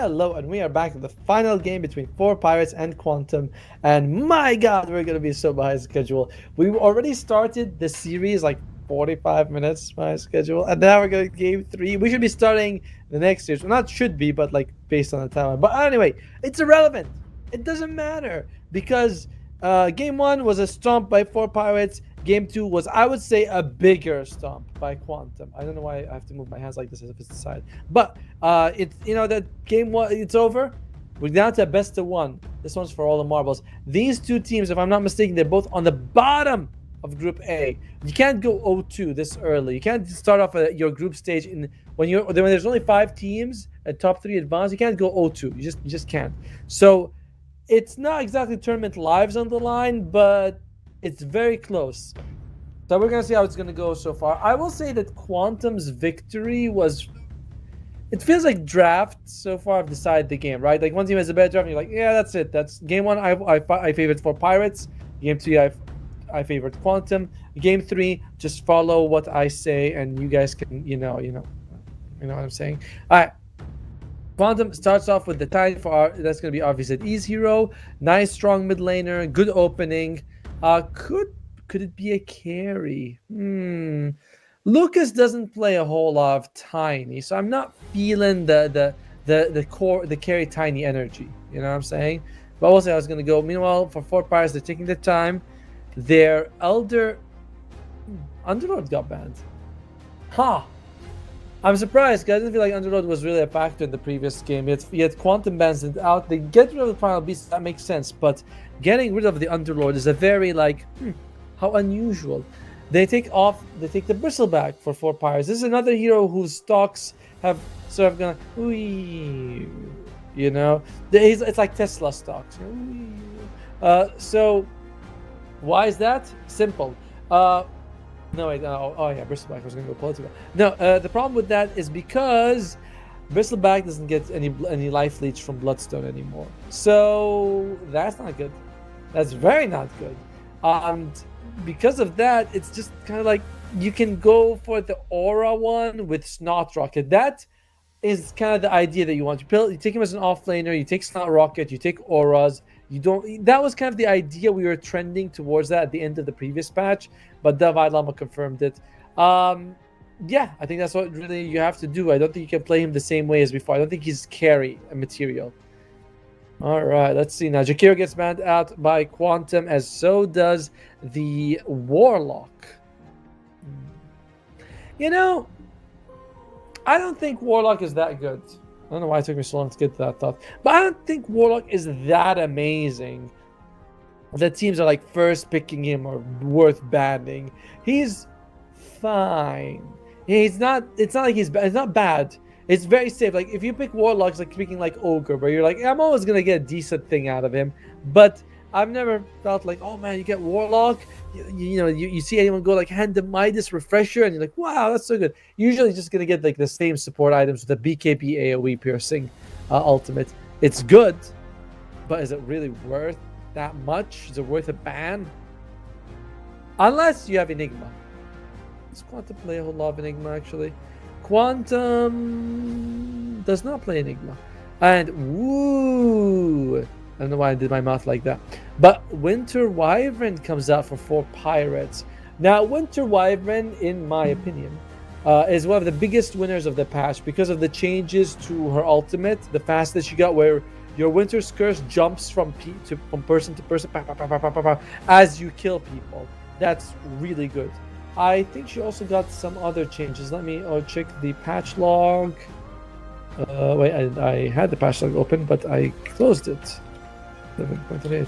Hello, and we are back to the final game between 4Pirates and Quantum. And my god, we're gonna be so behind schedule. We already started the series like 45 minutes behind schedule, and now we're going to game 3. We should be starting the next series. Well, not should be, but like based on the timeline. But anyway, it's irrelevant. It doesn't matter because game 1 was a stomp by 4Pirates. Game 2 was, I would say, a bigger stomp by Quantum. I don't know why I have to move my hands like this as if it's the side. But it's, you know, that game 1, it's over. We're down to a best of 1. This one's for all the marbles. These two teams, if I'm not mistaken, they're both on the bottom of Group A. You can't go 0-2 this early. You can't start off your group stage when there's only 5 teams at top 3 advance. You can't go 0-2. You just can't. So it's not exactly tournament lives on the line, but it's very close. So we're gonna see how it's gonna go so far. I will say that Quantum's victory was, it feels like draft so far have decided the game, right? Like one team has a better draft, and you're like, yeah, that's it. That's game 1. I favored 4Pirates. Game 2, I favored Quantum. Game 3, just follow what I say, and you guys can, you know what I'm saying. All right. Quantum starts off with the Tiny that's going to be obvious at Ease Hero. Nice, strong mid laner. Good opening. Could it be a carry? Lucas doesn't play a whole lot of Tiny, so I'm not feeling the carry Tiny energy. You know what I'm saying? But also I was going to go. Meanwhile, for 4Pirates, they're taking their time. Their Underlord got banned. I'm surprised because I didn't feel like Underlord was really a factor in the previous game. Yet Quantum bans it out. They get rid of the Primal Beast, that makes sense. But getting rid of the Underlord is a very how unusual. They take the Bristleback for 4Pirates. This is another hero whose stocks have sort of gone, it's like Tesla stocks. So why is that? Simple. No, wait. Oh, yeah. Bristleback was going to go political. No, the problem with that is because Bristleback doesn't get any life leech from Bloodstone anymore. So that's not good. That's very not good. And because of that, it's just kind of like you can go for the Aura one with Snot Rocket. That is kind of the idea that you want. You take him as an offlaner. You take Snot Rocket. You take Auras. That was kind of the idea. We were trending towards that at the end of the previous patch, but Davide Lama confirmed it. Yeah, I think that's what really you have to do. I don't think you can play him the same way as before. I don't think he's carry material. All right, let's see now. Jakiro gets banned out by Quantum, as so does the Warlock. You know, I don't think Warlock is that good. I don't know why it took me so long to get to that thought. But I don't think Warlock is that amazing that teams are like first picking him or worth banning. He's fine. It's not like he's bad. It's not bad. It's very safe. Like if you pick Warlock, it's like picking like Ogre, where you're like, I'm always gonna get a decent thing out of him. But I've never felt like, oh man, you get Warlock, you see anyone go like hand the Midas Refresher, and you're like, wow, that's so good. Usually just going to get like the same support items with the BKB AoE piercing ultimate. It's good, but is it really worth that much? Is it worth a ban? Unless you have Enigma. Does Quantum play a whole lot of Enigma actually? Quantum does not play Enigma. And woo! I don't know why I did my mouth like that. But Winter Wyvern comes out for 4Pirates. Now, Winter Wyvern, in my opinion, is one of the biggest winners of the patch because of the changes to her ultimate, the fast that she got, where your Winter's Curse jumps from person to person as you kill people. That's really good. I think she also got some other changes. Let me check the patch log. Wait, I had the patch log open, but I closed it. 7.8.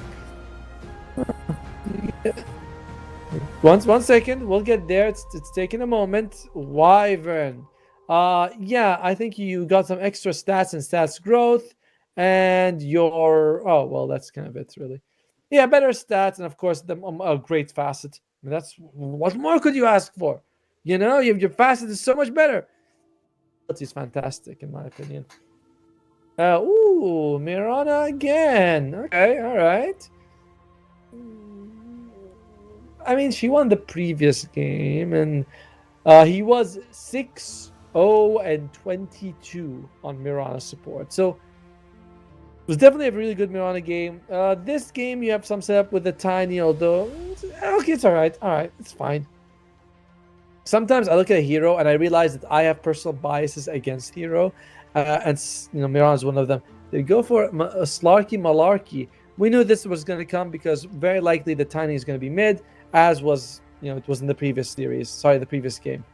One second, we'll get there. It's taking a moment. Wyvern. Yeah, I think you got some extra stats and stats growth, and that's kind of it, really. Yeah, better stats, and of course, a great facet. I mean, that's what more could you ask for? Your facet is so much better. It's fantastic, in my opinion. Mirana again. Okay, all right. I mean, she won the previous game, and he was 6-0-22 on Mirana support. So It was definitely a really good Mirana game. This game you have some setup with the Tiny, although okay, it's all right, it's fine. Sometimes I look at a hero and I realize that I have personal biases against hero, and Mirana is one of them. They go for a Slarky Malarkey. We knew this was going to come because very likely the Tiny is going to be mid, as was it was in the previous series. Sorry, the previous game.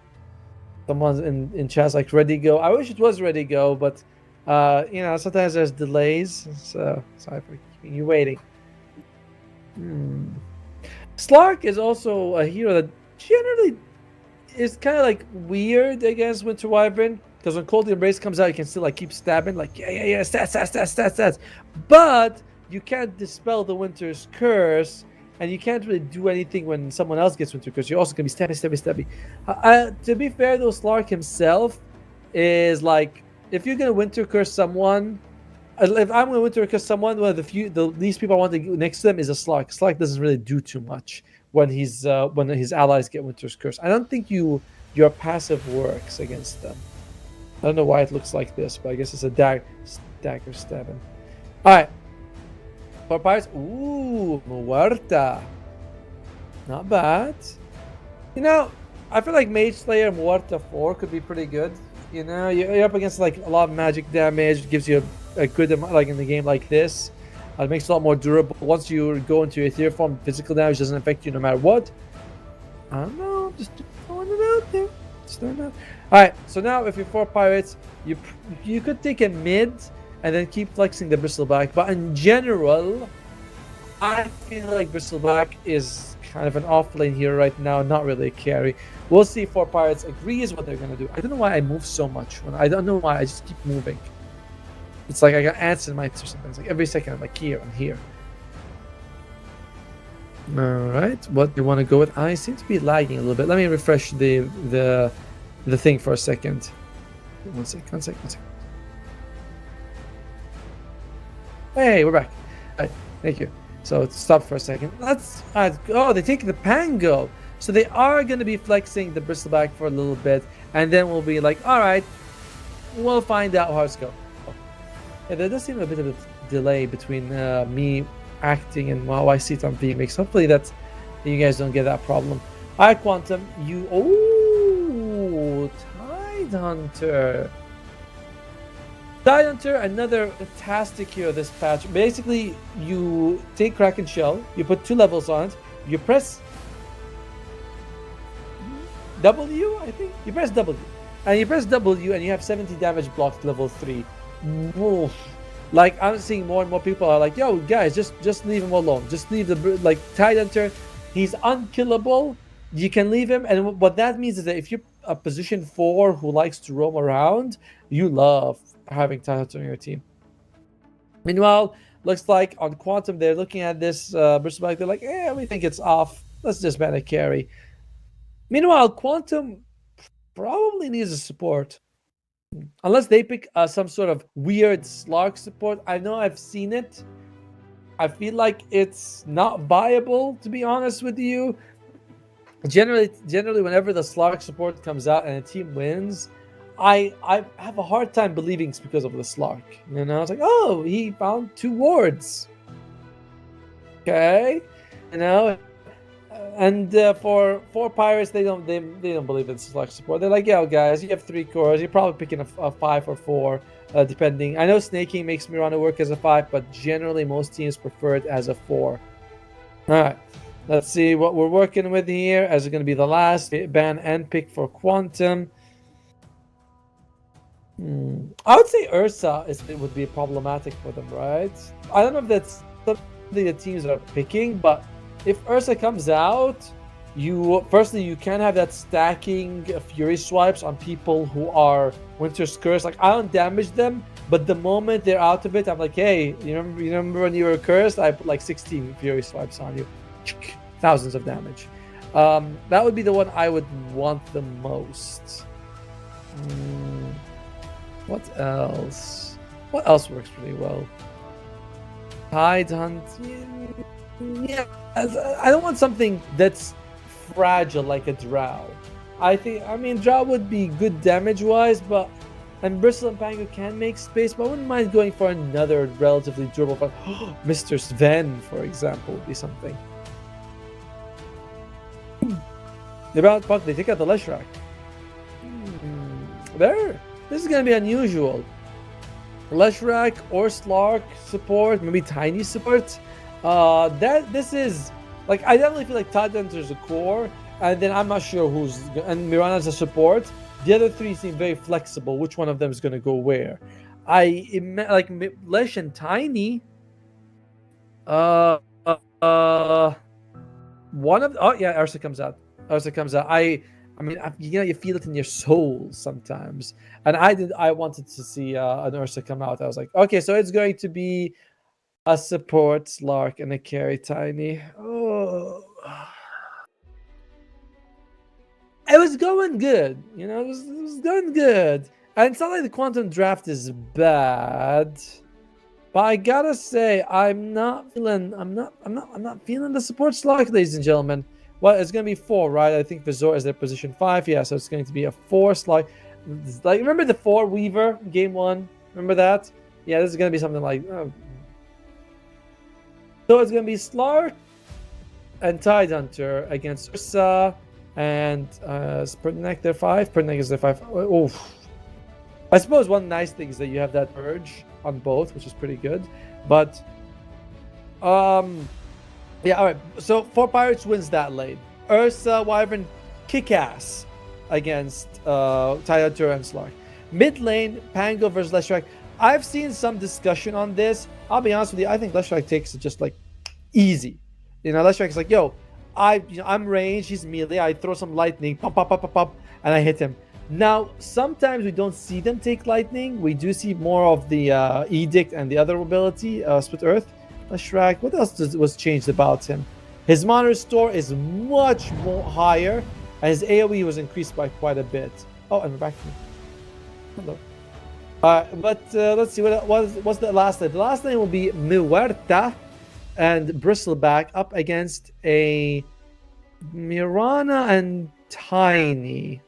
Someone's in chat's like ready go. I wish it was ready go, but sometimes there's delays. So sorry for keeping you waiting. Slark is also a hero that generally is kind of like weird against Winter Wyvern, because when Cold Embrace comes out, you can still like keep stabbing, like yeah, stats. But you can't dispel the Winter's Curse, and you can't really do anything when someone else gets Winter Curse. You're also gonna be stabby. To be fair though, Slark himself is like, if you're gonna Winter Curse someone, if I'm gonna Winter Curse someone, one of the least people I want to go next to them is a Slark. Slark doesn't really do too much when his allies get Winter's Curse. I don't think your passive works against them. I don't know why it looks like this, but I guess it's a dagger stabbing. All right, for pirates. Ooh, Muerta. Not bad. I feel like Mage Slayer Muerta 4 could be pretty good. You're up against like a lot of magic damage. It gives you a good amount, like in the game like this. It makes it a lot more durable. Once you go into Ethereal form, physical damage doesn't affect you no matter what. I don't know, just throwing it out there. Alright, so now if you're 4 pirates, you could take a mid and then keep flexing the Bristleback. But in general, I feel like Bristleback is kind of an off lane here right now, not really a carry. We'll see if 4 pirates agrees what they're gonna do. I don't know why I move so much. I don't know why, I just keep moving. It's like I got ants in my head or something. It's like every second I'm like here and here. Alright, what do you want to go with? I seem to be lagging a little bit. Let me refresh the thing for a second. One second. Hey, we're back. All right, thank you. So stop for a second. Oh, they take the Pango. So they are going to be flexing the Bristleback for a little bit, and then we'll be like, all right, we'll find out how it's going. Yeah, there does seem a bit of a delay between me acting and how I see it on VMix. Hopefully you guys don't get that problem. All right, Quantum, Tidehunter. Tidehunter, another fantastic hero this patch. Basically, you take Kraken Shell, you put 2 levels on it, you press W, I think? You press W. And you press W and you have 70 damage blocked level 3. Oof. Like, I'm seeing more and more people are like, yo, guys, just leave him alone. Just leave Tidehunter. He's unkillable. You can leave him. And what that means is that if you're a position 4 who likes to roam around, you love having Tidehunter on your team. Meanwhile, looks like on Quantum, they're looking at this Bristleback. They're like, we think it's off. Let's just ban a carry. Meanwhile, Quantum probably needs a support. Unless they pick some sort of weird Slark support. I know I've seen it. I feel like it's not viable, to be honest with you. Generally, whenever the Slark support comes out and a team wins, I have a hard time believing it's because of the Slark. It's like, oh, he found 2 wards. Okay, and for 4 pirates, they don't believe in Slark support. They're like, yo, guys, you have 3 cores. You're probably picking a 5 or 4, depending. I know Snaking makes Mirana work as a 5, but generally most teams prefer it as a 4. All right, let's see what we're working with here. As it's going to be the last ban and pick for Quantum. I would say Ursa would be problematic for them, right? I don't know if that's something the teams are picking, but if Ursa comes out, you can have that stacking Fury swipes on people who are Winter's Curse. Like, I don't damage them, but the moment they're out of it, I'm like, hey, you remember when you were cursed? I put like 16 Fury swipes on you. Thousands of damage. That would be the one I would want the most. What else? What else works pretty well? Tidehunt. Yeah, I don't want something that's fragile like a Drow. I mean, Drow would be good damage-wise, but And Bristle and Pango can make space, but I wouldn't mind going for another relatively durable fight. Mr. Sven, for example, would be something. The Brown Puck, they take out the Leshrac. There. This is going to be unusual. Leshrac or Slark support, maybe Tiny support. This is like, I definitely feel like Todd enters a core, and then I'm not sure who's, and Mirana's a support. The other three seem very flexible. Which one of them is going to go where? Like Lesh and Tiny. One of Ursa comes out. I mean, you feel it in your soul sometimes. And I wanted to see an Ursa come out. I was like, okay, so it's going to be a support Slark and a carry Tiny. Oh. It was going good, it was going good. And it's not like the Quantum Draft is bad, but I gotta say, I'm not feeling the support Slark, ladies and gentlemen. Well, it's gonna be 4, right? I think Vizor is their position 5, yeah, so it's going to be a 4 Slark. Like, remember the 4 Weaver game 1? Remember that? Yeah, this is gonna be something like. So it's gonna be Slark and Tidehunter against Ursa. And Spurtnik, they're 5. Spurtnik is their 5. Oh, I suppose one nice thing is that you have that urge on both, which is pretty good. But yeah, all right. So 4 Pirates wins that lane. Ursa, Wyvern, kick ass against Tidehunter and Slark. Mid lane, Pango versus Leshrac. I've seen some discussion on this. I'll be honest with you. I think Leshrac takes it just like easy. Leshrac is like, yo. I'm ranged, he's melee, I throw some lightning, pop, pop, pop, pop, pop, and I hit him. Now, sometimes we don't see them take lightning. We do see more of the Edict and the other ability, Split Earth. Leshrac, what else was changed about him? His Mana Restore is much more higher, and his AoE was increased by quite a bit. Oh, and we're back to me. Hello. But let's see, what's the last lane? The last lane will be Muerta and Bristleback up against a Mirana and Tiny.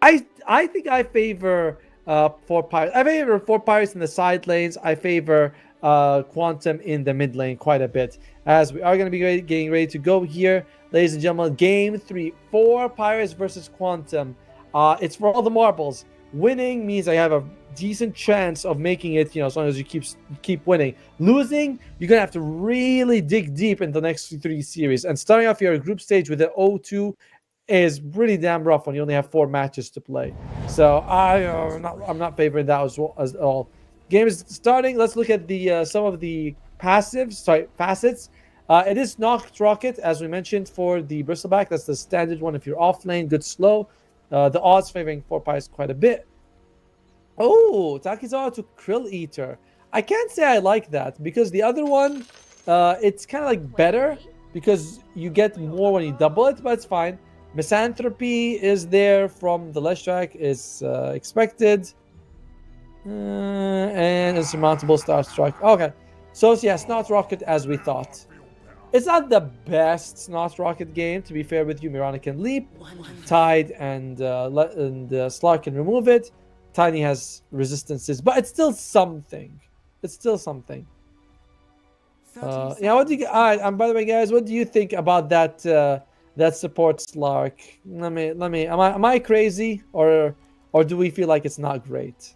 I think I favor 4 Pirates. I favor 4 Pirates in the side lanes. I favor Quantum in the mid lane quite a bit, as we are going to be getting ready to go here, ladies and gentlemen. Game 3, 4 Pirates versus Quantum. It's for all the marbles. Winning means I have a decent chance of making it, as long as you keep winning. Losing, you're gonna have to really dig deep in the next 3 series. And starting off your group stage with the 0-2 is really damn rough when you only have 4 matches to play. So I'm not favoring that as all. Game is starting. Let's look at the some of the facets. It is Knocked Rocket, as we mentioned, for the Bristleback. That's the standard one if you're off lane, good slow. The odds favoring 4 Pirates quite a bit. Oh, Takizawa to Krill Eater. I can't say I like that, because the other one, it's kind of like better because you get more when you double it, but it's fine. Misanthropy is there from the Leshrac, is expected. And Insurmountable Starstruck. Okay, so yeah, Snot Rocket as we thought. It's not the best Snot Rocket game, to be fair with you. Mirana can leap, Tide and Slark can remove it. Tiny has resistances, but it's still something. Yeah, what do you? And by the way, guys, what do you think about that? That support Slark. Let me. Am I crazy, or do we feel like it's not great?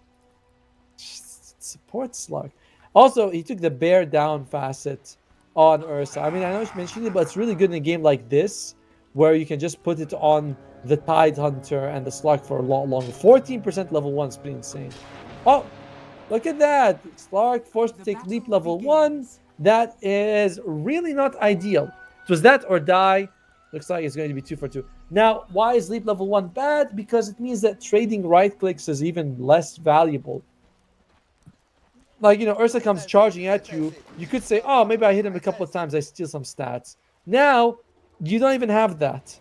Support Slark. Also, he took the bear down facet on Ursa. I mean, I know you mentioned it, but it's really good in a game like this, where you can just put it on the Tidehunter and the Slark for a lot longer. 14% level 1 is pretty insane. Oh, look at that. Slark forced to take leap level 1. That is really not ideal. It was that or die. Looks like it's going to be 2 for 2. Now, why is leap level 1 bad? Because it means that trading right clicks is even less valuable. Like, Ursa comes charging at you. You could say, oh, maybe I hit him a couple of times. I steal some stats. Now, you don't even have that.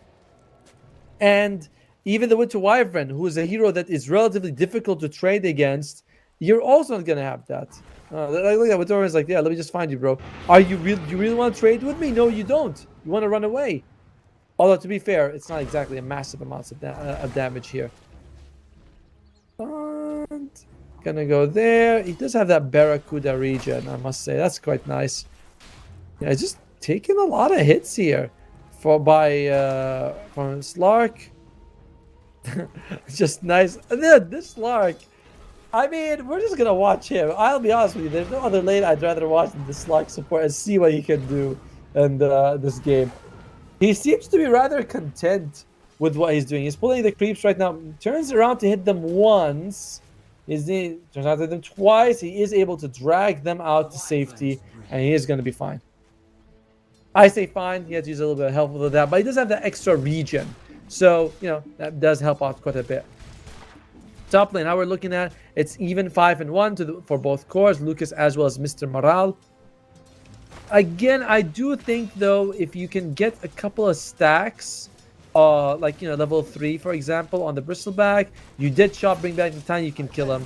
And even the Winter Wyvern, who is a hero that is relatively difficult to trade against, you're also not going to have that. Look at Winter Wyvern's like, yeah, let me just find you, bro. You really want to trade with me? No, you don't. You want to run away. Although, to be fair, it's not exactly a massive amount of damage here. And gonna go there. He does have that Barracuda region, I must say. That's quite nice. Yeah, just taking a lot of hits here from Slark. Just nice. And then this Slark, I mean, we're just gonna watch him. I'll be honest with you. There's no other lane I'd rather watch than the Slark support and see what he can do in this game. He seems to be rather content with what he's doing. He's pulling the creeps right now. Turns around to hit them once. Turns out to hit them twice. He is able to drag them out to safety, and he is going to be fine. I say fine. He has to use a little bit of help with that, but he does have that extra regen. So, you know, that does help out quite a bit. Top lane, how we're looking at, it's even 5-1 for both cores, Lucas as well as Mr. Morale. Again, I do think, though, if you can get a couple of stacks, like, you know, level 3, for example, on the Bristleback, you did shot, bring back the time, you can kill him.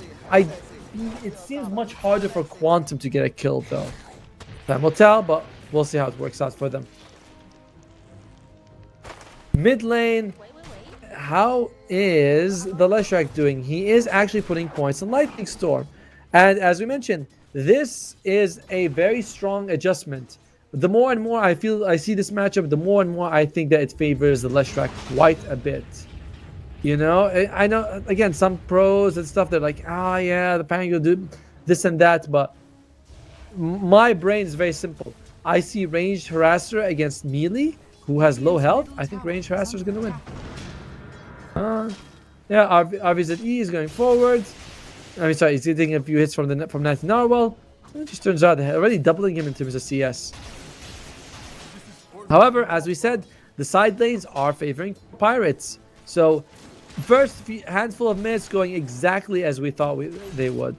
It seems much harder for Quantum to get a kill, though. Time will tell, but we'll see how it works out for them. Mid lane, how is the Leshrac doing? He is actually putting points in Lightning Storm. And as we mentioned, this is a very strong adjustment. The more and more I see this matchup, the more and more I think that it favors the Leshrac quite a bit. You know, I know, again, some pros and stuff, they're like, ah, yeah, the Pango do this and that, but my brain is very simple. I see ranged harasser against melee, who has low health. I think ranged harasser is going to win. Yeah, RVZE is going forward. I mean, sorry, he's getting a few hits from 19 Narwhal. It just turns out they're already doubling him in terms of CS. However, as we said, the side lanes are favoring Pirates. So, first handful of minutes going exactly as we thought they would.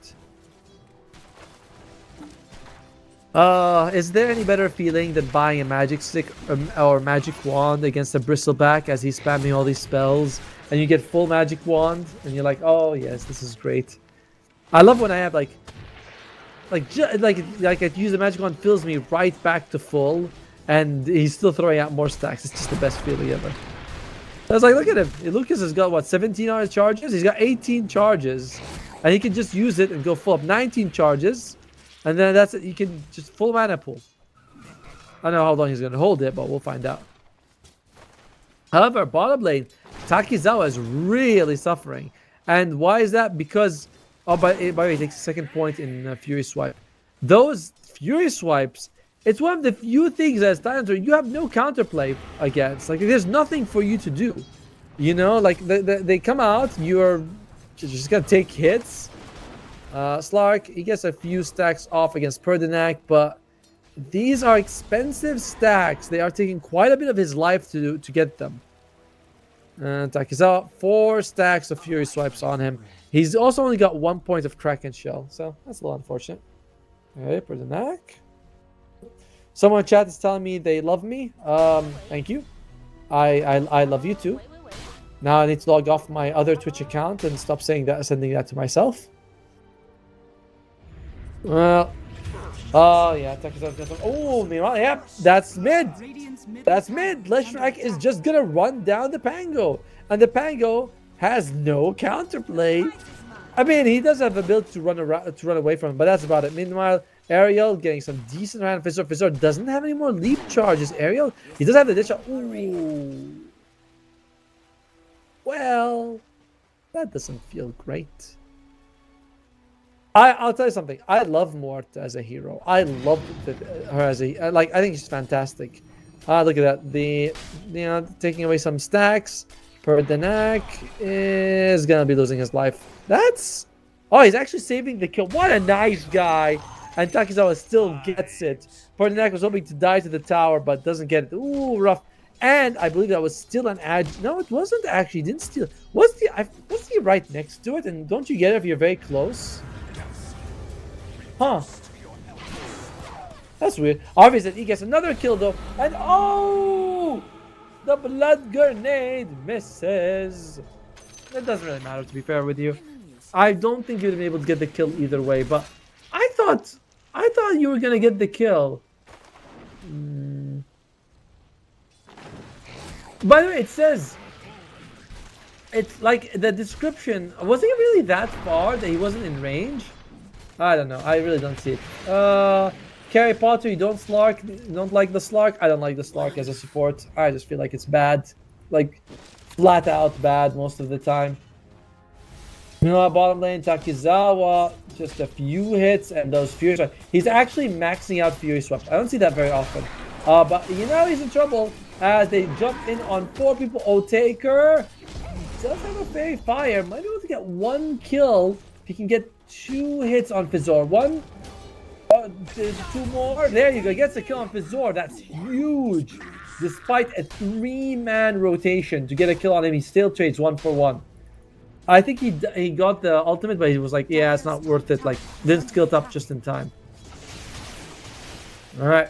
Is there any better feeling than buying a magic stick or magic wand against a Bristleback as he's spamming all these spells, and you get full magic wand, and you're like, oh yes, this is great. I love when I have like I use the magic wand, fills me right back to full, and he's still throwing out more stacks. It's just the best feeling ever. I was like, look at him. Lucas has got what, 17 charges? He's got 18 charges, and he can just use it and go full up 19 charges. And then that's it. You can just full mana pool. I don't know how long he's going to hold it, but we'll find out. However, bottom lane, Takizawa is really suffering. And why is that? Because, oh, by the way, he takes a second point in Fury Swipe. Those Fury Swipes, it's one of the few things as times where you have no counterplay against. Like, there's nothing for you to do. You know, like, they come out, you're just going to take hits. Slark, he gets a few stacks off against Perdinak, but these are expensive stacks. They are taking quite a bit of his life to get them. Takizawa, 4 stacks of Fury Swipes on him. He's also only got 1 point of Kraken Shell, so that's a little unfortunate. Okay, Perdinak. Someone in chat is telling me they love me. Thank you. I love you too. Now I need to log off my other Twitch account and stop saying that, sending that to myself. Well, oh yeah, oh, meanwhile, yep, that's mid. That's mid. Leshrac is just gonna run down the Pango, and the Pango has no counterplay. I mean, he does have the ability to run away from him, but that's about it. Meanwhile, Ariel getting some decent round. Fizzor doesn't have any more leap charges. Ariel, he does have the ditch. Ooh. Well, that doesn't feel great. I'll tell you something. I love Mort as a hero. I love her as a I think she's fantastic. Look at that. Taking away some stacks. Perdinak is gonna be losing his life. Oh, he's actually saving the kill. What a nice guy. And Takizawa still gets it. Perdinak was hoping to die to the tower, but doesn't get it. Ooh, rough. And I believe that was still an edge. No, it wasn't actually. He didn't steal. Was he right next to it? And don't you get it if you're very close? Huh. That's weird. Obviously, he gets another kill though. And oh! The blood grenade misses. It doesn't really matter, to be fair with you. I don't think you'd have been able to get the kill either way, but I thought you were gonna get the kill. By the way, it it's like the description. Was he really that far that he wasn't in range? I don't know. I really don't see it. Carry Potter, you don't Slark. You don't like the Slark? I don't like the Slark as a support. I just feel like it's bad. Like, flat out bad most of the time. You know, bottom lane, Takizawa, just a few hits and those Fury Swaps. He's actually maxing out Fury Swaps. I don't see that very often. But you know he's in trouble as they jump in on 4 people. Otaker does have a fairy fire. Might be able to get 1 kill. He can get 2 hits on Fizzor. 1, 2 more. There you go. Gets a kill on Fizzor. That's huge. Despite a 3-man rotation to get a kill on him, he still trades 1 for 1. I think he got the ultimate, but he was like, yeah, it's not worth it. Like, didn't skill up just in time. All right.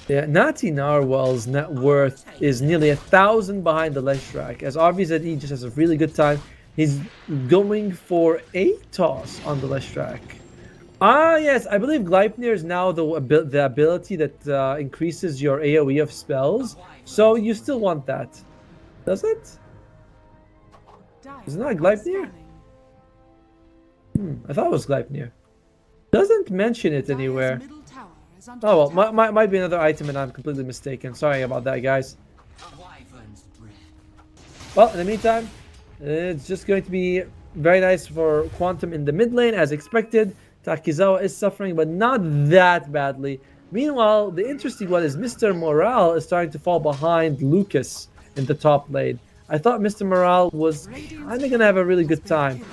Yeah, Nati Narwhal's net worth is nearly 1,000 behind the Leshrac, as RVZE just has a really good time. He's going for a toss on the Leshrac. Ah, yes, I believe Gleipnir is now the ability that increases your AoE of spells, so you still want that. Does it? Is it not Gleipnir? I thought it was Gleipnir. Doesn't mention it anywhere. Oh well, might be another item and I'm completely mistaken. Sorry about that, guys. Well, in the meantime, it's just going to be very nice for Quantum in the mid lane, as expected. Takizawa is suffering, but not that badly. Meanwhile, the interesting one is Mr. Morale is starting to fall behind Lucas in the top lane. I thought Mr. Morale was kind of going to have a really good time.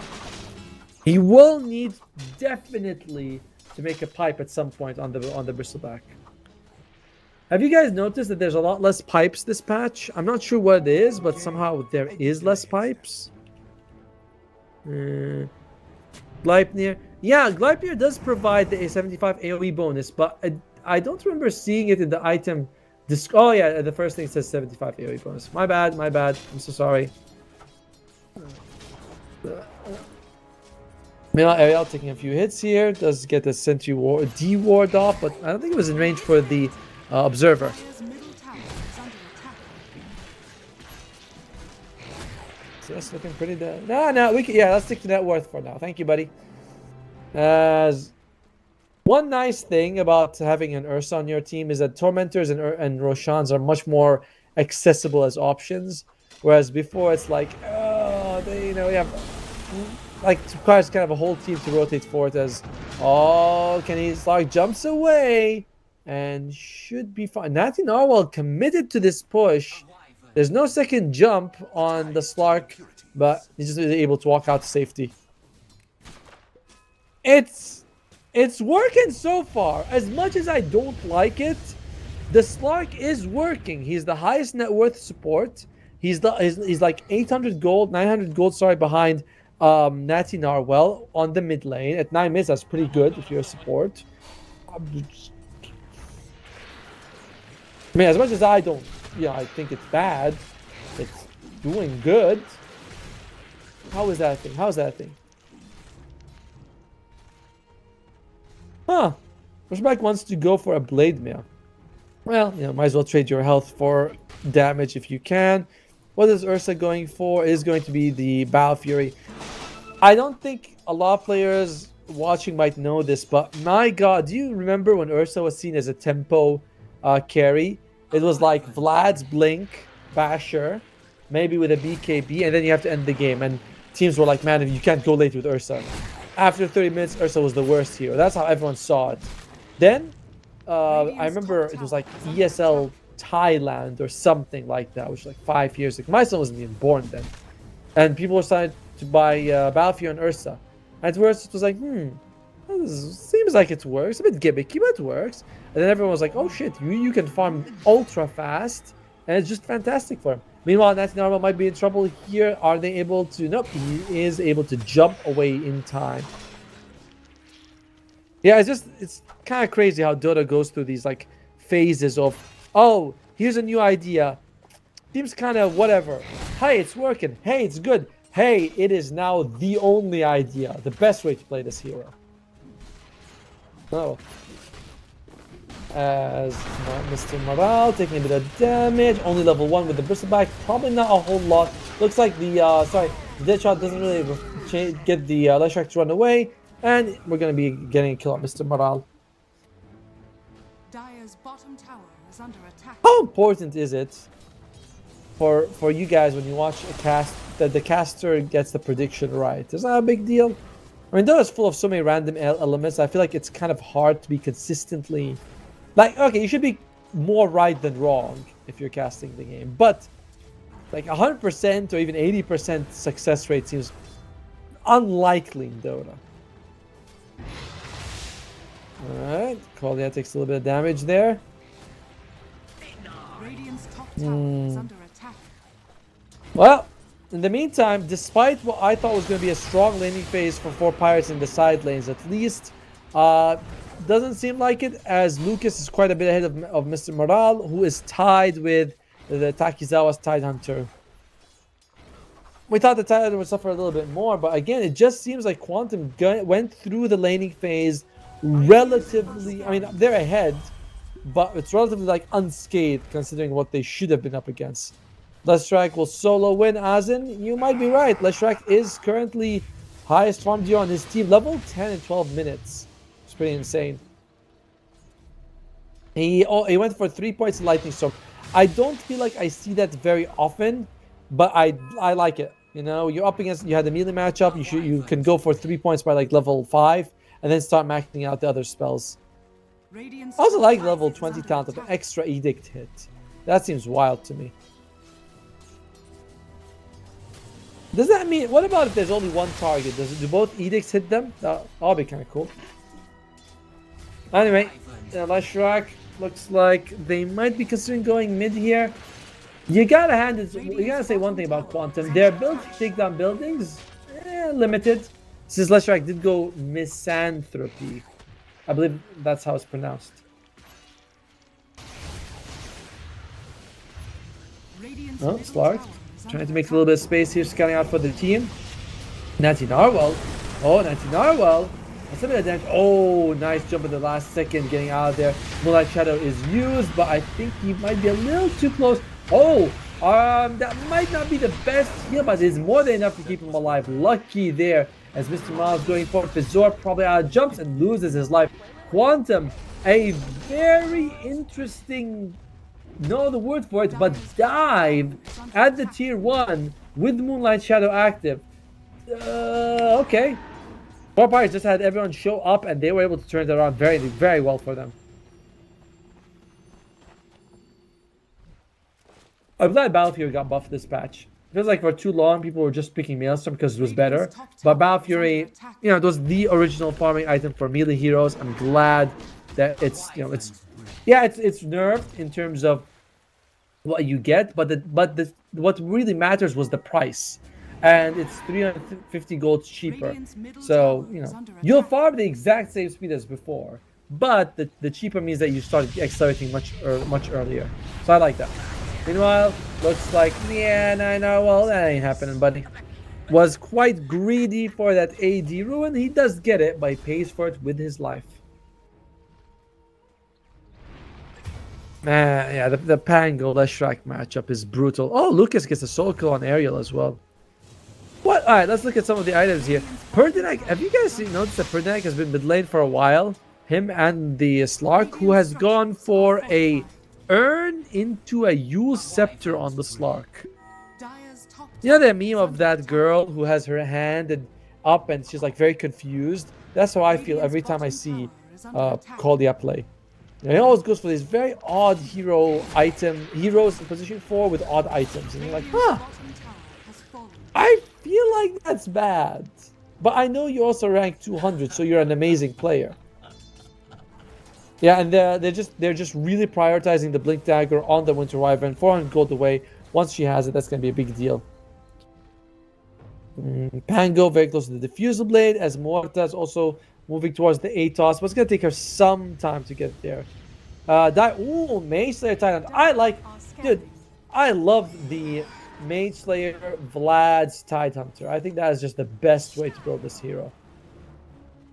He will need definitely to make a pipe at some point on the Bristleback. Have you guys noticed that there's a lot less pipes this patch? I'm not sure what it is, but somehow there is less pipes. Gleipnir. Yeah, Gleipnir does provide the 75 AoE bonus, but I don't remember seeing it in the item. Oh yeah, the first thing says 75 AoE bonus. My bad, my bad. I'm so sorry. Meanwhile, Ariel taking a few hits here. Does get the Sentry D-ward off, but I don't think it was in range for the Observer. So that's looking pretty dead. No, we can, yeah, let's stick to net worth for now. Thank you, buddy. As one nice thing about having an Ursa on your team is that Tormentors and Roshans are much more accessible as options, whereas before it's like, oh, we have like requires kind of a whole team to rotate for it. As Slark jumps away and should be fine. Nati Narwhal committed to this push. There's no second jump on the Slark, but he's just able to walk out to safety. It's working so far. As much as I don't like it, the Slark is working. He's the highest net worth support. He's like 800 gold, 900 gold, sorry, behind Nati Narwhal on the mid lane. At 9 minutes, that's pretty good if you're a support. I mean, as much as I don't, I think it's bad, it's doing good. How is that thing? How's that thing? Huh. Rushback wants to go for a Blade Mail. Well, might as well trade your health for damage if you can. What is Ursa going for? It is going to be the Battle Fury. I don't think a lot of players watching might know this, but my god, do you remember when Ursa was seen as a tempo carry? It was like Vlad's Blink, Basher, maybe with a BKB, and then you have to end the game. And teams were like, man, you can't go late with Ursa. After 30 minutes, Ursa was the worst hero. That's how everyone saw it. Then, I remember it was like ESL Thailand or something like that, which was like 5 years ago. My son wasn't even born then. And people were starting to buy Battlefield and Ursa. And at first it was like, this seems like it works. A bit gimmicky, but it works. And then everyone was like, oh shit, you can farm ultra fast. And it's just fantastic for him. Meanwhile, Nati Narwhal might be in trouble here. Are they able to? Nope, he is able to jump away in time. Yeah, it's kind of crazy how Dota goes through these like phases of, oh, here's a new idea. Seems kind of whatever. Hey, it's working. Hey, it's good. Hey, it is now the only idea. The best way to play this hero. Oh. as Mr. Morale taking a bit of damage. Only level 1 with the bristleback. Probably not a whole lot. Looks like the the Deadshot doesn't really get the Leshrac to run away. And we're going to be getting a kill on Mr. Morale. Dire's bottom tower is under attack. How important is it for you guys when you watch a cast that the caster gets the prediction right? Is that a big deal? I mean, Dota's full of so many random elements. I feel like it's kind of hard to be consistently... Like, okay, you should be more right than wrong if you're casting the game. But, like, 100% or even 80% success rate seems unlikely in Dota. Alright, Kolia takes a little bit of damage there. Radiant's top tower is under attack. Well, in the meantime, despite what I thought was going to be a strong laning phase for 4 Pirates in the side lanes, at least, doesn't seem like it, as Lucas is quite a bit ahead of Mr. Morale, who is tied with the Takizawa's Tidehunter. We thought the Tidehunter would suffer a little bit more, but again, it just seems like Quantum went through the laning phase relatively... I mean, they're ahead, but it's relatively, like, unscathed considering what they should have been up against. Leshrac will solo win, Azin. You might be right. Leshrac is currently highest farm duo on his team. Level 10 in 12 minutes. It's pretty insane. He went for 3 points in Lightning Storm. I don't feel like I see that very often, but I like it. You know, you're up against... You had the melee matchup. You can go for 3 points by like level 5 and then start maxing out the other spells. I also like level 20 talent of an extra Edict hit. That seems wild to me. Does that mean... What about if there's only one target? Do both Edicts hit them? That'll be kind of cool. Anyway, Leshrac looks like they might be considering going mid here. You gotta say one thing about Quantum. Their ability to take down buildings, limited. Since Leshrac did go Misanthropy. I believe that's how it's pronounced. Oh, Slark. Trying to make a little bit of space here, scanning out for the team. Nancy Narwhal. Oh, Nancy Narwhal. That's a bit of damage. Oh, nice jump in the last second, getting out of there. Moonlight Shadow is used, but I think he might be a little too close. Oh, that might not be the best heal, but it's more than enough to keep him alive. Lucky there, as Mr. Miles going for Fizor, probably out jumps and loses his life. Quantum, a very interesting... know the word for it, but dive at the tier 1 with Moonlight Shadow active. Okay. 4 Pirates just had everyone show up and they were able to turn it around very, very well for them. I'm glad Battlefury got buffed this patch. It feels like for too long people were just picking Maelstrom because it was better. But Battlefury, you know, it was the original farming item for melee heroes. I'm glad that it's, you know, it's nerfed in terms of what you get, but what really matters was the price, and it's 350 gold cheaper. So you know you'll farm the exact same speed as before, but the cheaper means that you start accelerating much earlier. So I like that. Meanwhile, looks like well, that ain't happening, buddy. Was quite greedy for that AD ruin. He does get it, but he pays for it with his life. Yeah, the Pango Leshrac matchup is brutal. Oh, Lucas gets a solo kill on Ariel as well. What? Alright, let's look at some of the items here. Perdinak, have you guys noticed that Perdinak has been mid lane for a while? Him and the Slark, who has gone for a urn into a Yule Scepter on the Slark. You know that meme of that girl who has her hand up and she's like very confused? That's how I feel every time I see Kolia play. And he always goes for these very odd heroes in position 4 with odd items. And you're like, huh, I feel like that's bad. But I know you also rank 200, so you're an amazing player. Yeah, and they're just really prioritizing the Blink Dagger on the Winter Wyvern. 400 gold away. Once she has it, that's going to be a big deal. Pango very close to the Diffusal Blade, as Morta is also moving towards the Atos, but it's going to take her some time to get there. Ooh, Mage Slayer Tidehunter. I love the Mage Slayer Vlad's Tidehunter. I think that is just the best way to build this hero.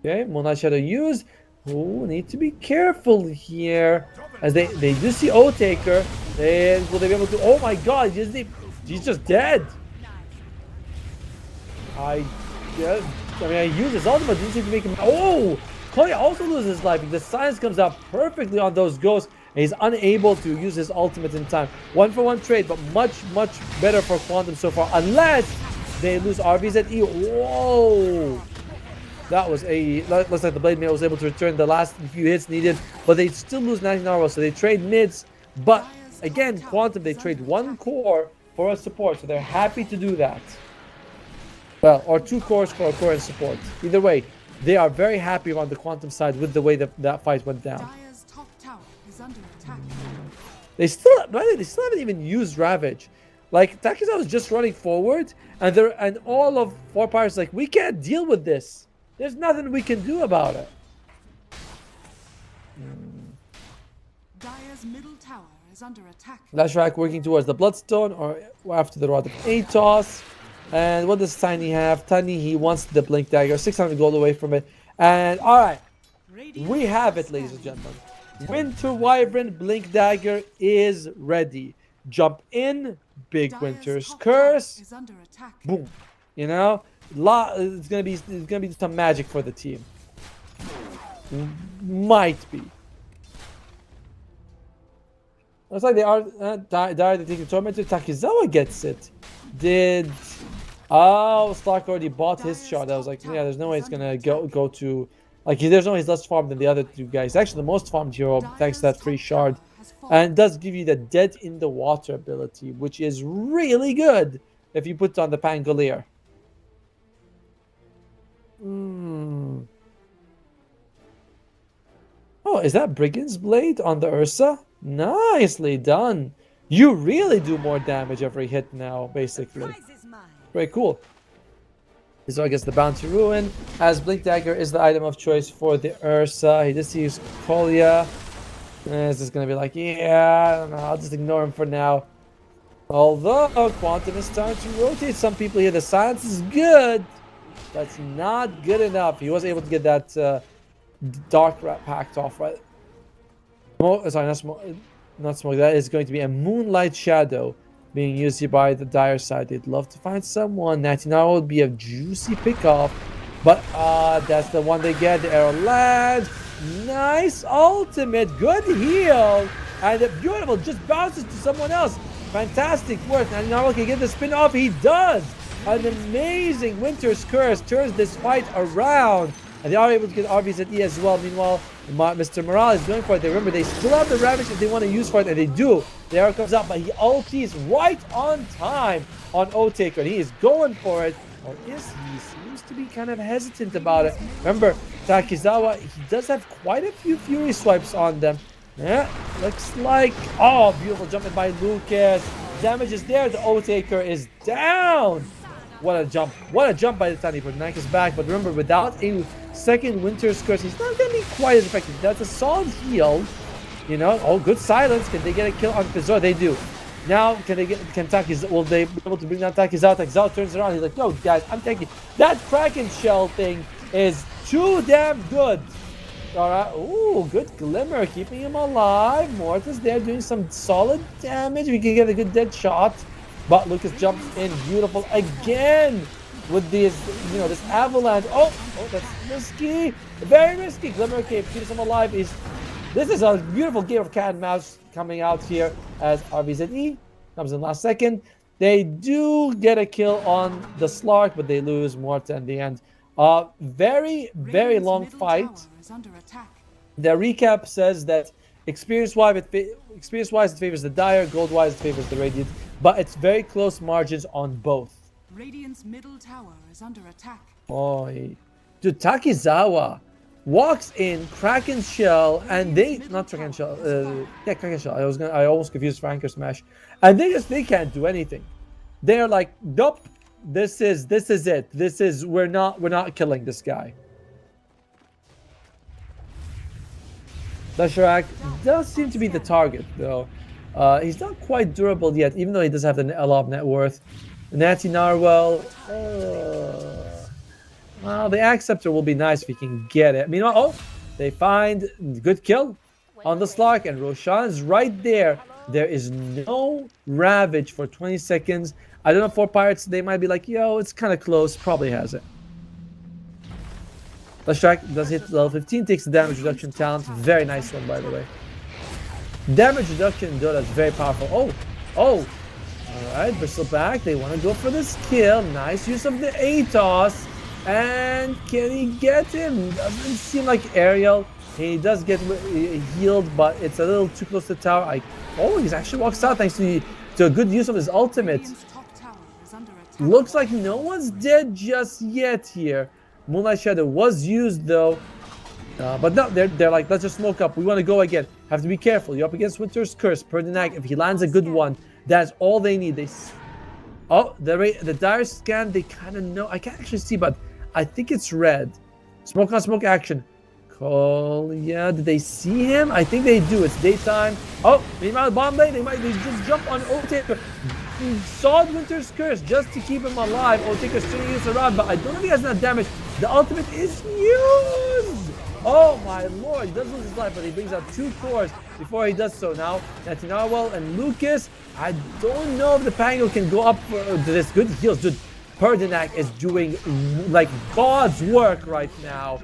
Okay, Moonlight Shadow used. Oh, need to be careful here. As they do see O-Taker. And will they be able to... Oh my god, he's just dead. Yeah, I mean, I used his ultimate, didn't seem to make him... Oh! Koya also loses his life. The silence comes out perfectly on those ghosts. And he's unable to use his ultimate in time. 1-for-1 trade, but much, much better for Quantum so far. Unless they lose RVZE. Whoa! That was a... Looks like the Blade Mail was able to return the last few hits needed. But they still lose 19 hours, so they trade mids. But, again, Quantum, they trade 1 core for a support. So they're happy to do that. Well, or 2 cores for a core and support. Either way, they are very happy on the Quantum side with the way that fight went down. Dire's top tower is under attack. They still haven't even used Ravage. Like, Takiza was just running forward, and all of 4 Pirates like, we can't deal with this. There's nothing we can do about it. Dire's middle tower is under attack. Lashrak working towards the Bloodstone or after the Rod of Atos. And what does Tiny have? Tiny, he wants the Blink Dagger, 600 gold away from it. And alright, we have it, ladies and gentlemen. Winter Wyvern Blink Dagger is ready. Jump in, Big Dire's Winter's top Curse. tower is under attack. Boom. You know, it's gonna be some magic for the team. Might be. Looks like they are Dire taking Tormentor. Takizawa gets it. Did Stark already bought his shot. I was like, yeah, there's no way it's gonna go to, like, there's no way he's less farmed than the other 2 guys. Actually, the most farmed hero thanks to that free shard, and it does give you the Dead in the Water ability, which is really good if you put on the Pangolier. Oh, is that Brigand's Blade on the Ursa? Nicely done. You really do more damage every hit now, basically. Very cool. So I guess the Bounty Ruin, as Blink Dagger is the item of choice for the Ursa. He just used Kolia. It's just gonna be like, yeah, I don't know, I'll just ignore him for now. Although Quantum is starting to rotate some people here. The silence is good. That's not good enough. He was able to get that Dark Rat Pact off, right? Sorry, not smoke. That is going to be a Moonlight Shadow being used here by the Dire side. They'd love to find someone. 99 would be a juicy pickoff, but that's the one they get. The arrow lands. Nice ultimate. Good heal. And the beautiful just bounces to someone else. Fantastic work. 99 can get the spin off. He does. An amazing Winter's Curse turns this fight around. And they are able to get RVZE as well. Meanwhile, Mr. Morale is going for it. They remember they still have the Ravage if they want to use for it, and they do. The arrow comes out, but he ulties right on time on O-Taker. And he is going for it. Or is he? Seems to be kind of hesitant about it. Remember, Takizawa, he does have quite a few Fury Swipes on them. Yeah, looks like... Oh, beautiful jumping by Lucas. Damage is there. The O-Taker is down. What a jump. What a jump by the Tiny. But Nike is back. But remember, without a second Winter's Curse, he's not going to be quite as effective. That's a solid heal. You know, oh, good silence. Can they get a kill on Pizor? They do. Now, will they be able to bring down Takizawa? Takizawa turns around. He's like, yo, guys, I'm taking... That Kraken Shell thing is too damn good. All right. Ooh, good Glimmer. Keeping him alive. Mortis there doing some solid damage. We can get a good dead shot. But Lucas jumps in beautiful again with this, you know, this avalanche. Oh, that's risky. Very risky. Glimmer Cape keeps him alive. This is a beautiful game of cat and mouse coming out here as RVZE comes in last second. They do get a kill on the Slark, but they lose Morta in the end. Very, very long fight. The recap says that experience-wise, it favors the Dire, gold-wise, it favors the Radiant, but it's very close margins on both. Radiant's middle tower is under attack. Oh, dude, Takizawa walks in Kraken Shell, and not Kraken Shell, yeah, Kraken Shell. I almost confused Franker Smash, and they can't do anything. They're like, nope, this is it. We're not killing this guy. Dasharak does seem to be the target, though. He's not quite durable yet, even though he does have a lot of net worth. Natty Narwhal. Well, the Axe Scepter will be nice if he can get it. I mean, They find good kill on the Slark, and Roshan's right there. There is no Ravage for 20 seconds. I don't know, for Pirates, they might be like, yo, it's kind of close. Probably has it. Leshrac does hit level 15, takes the damage reduction talent. Very nice one, by the way. Damage reduction in Dota is very powerful. Oh. Alright, Bristleback, they want to go for this kill. Nice use of the ATOS. And can he get him? Doesn't seem like Ariel. He does get healed, but it's a little too close to the tower. Oh, he actually walks out thanks to a good use of his ultimate. Radiant's top tower is under attack. Looks like no one's dead just yet here. Moonlight Shadow was used though. But no, they're like, let's just smoke up. We want to go again. Have to be careful. You're up against Winter's Curse. Perdinak, if he lands a good one, that's all they need. The dire scan, they kind of know. I can't actually see, but I think it's red. Smoke on smoke action. Call, yeah, did they see him? I think they do. It's daytime. Oh, meanwhile, bomb lane, they just jump on Otaker. Sawed Winter's Curse just to keep him alive. Otaker's turning this around, but I don't know if he has enough damage. The ultimate is used. Oh my lord, he does lose his life, but he brings out 2 cores before he does so now. Natinarwell and Lucas, I don't know if the Pango can go up for this. Good heals, dude. Perdinak is doing like God's work right now.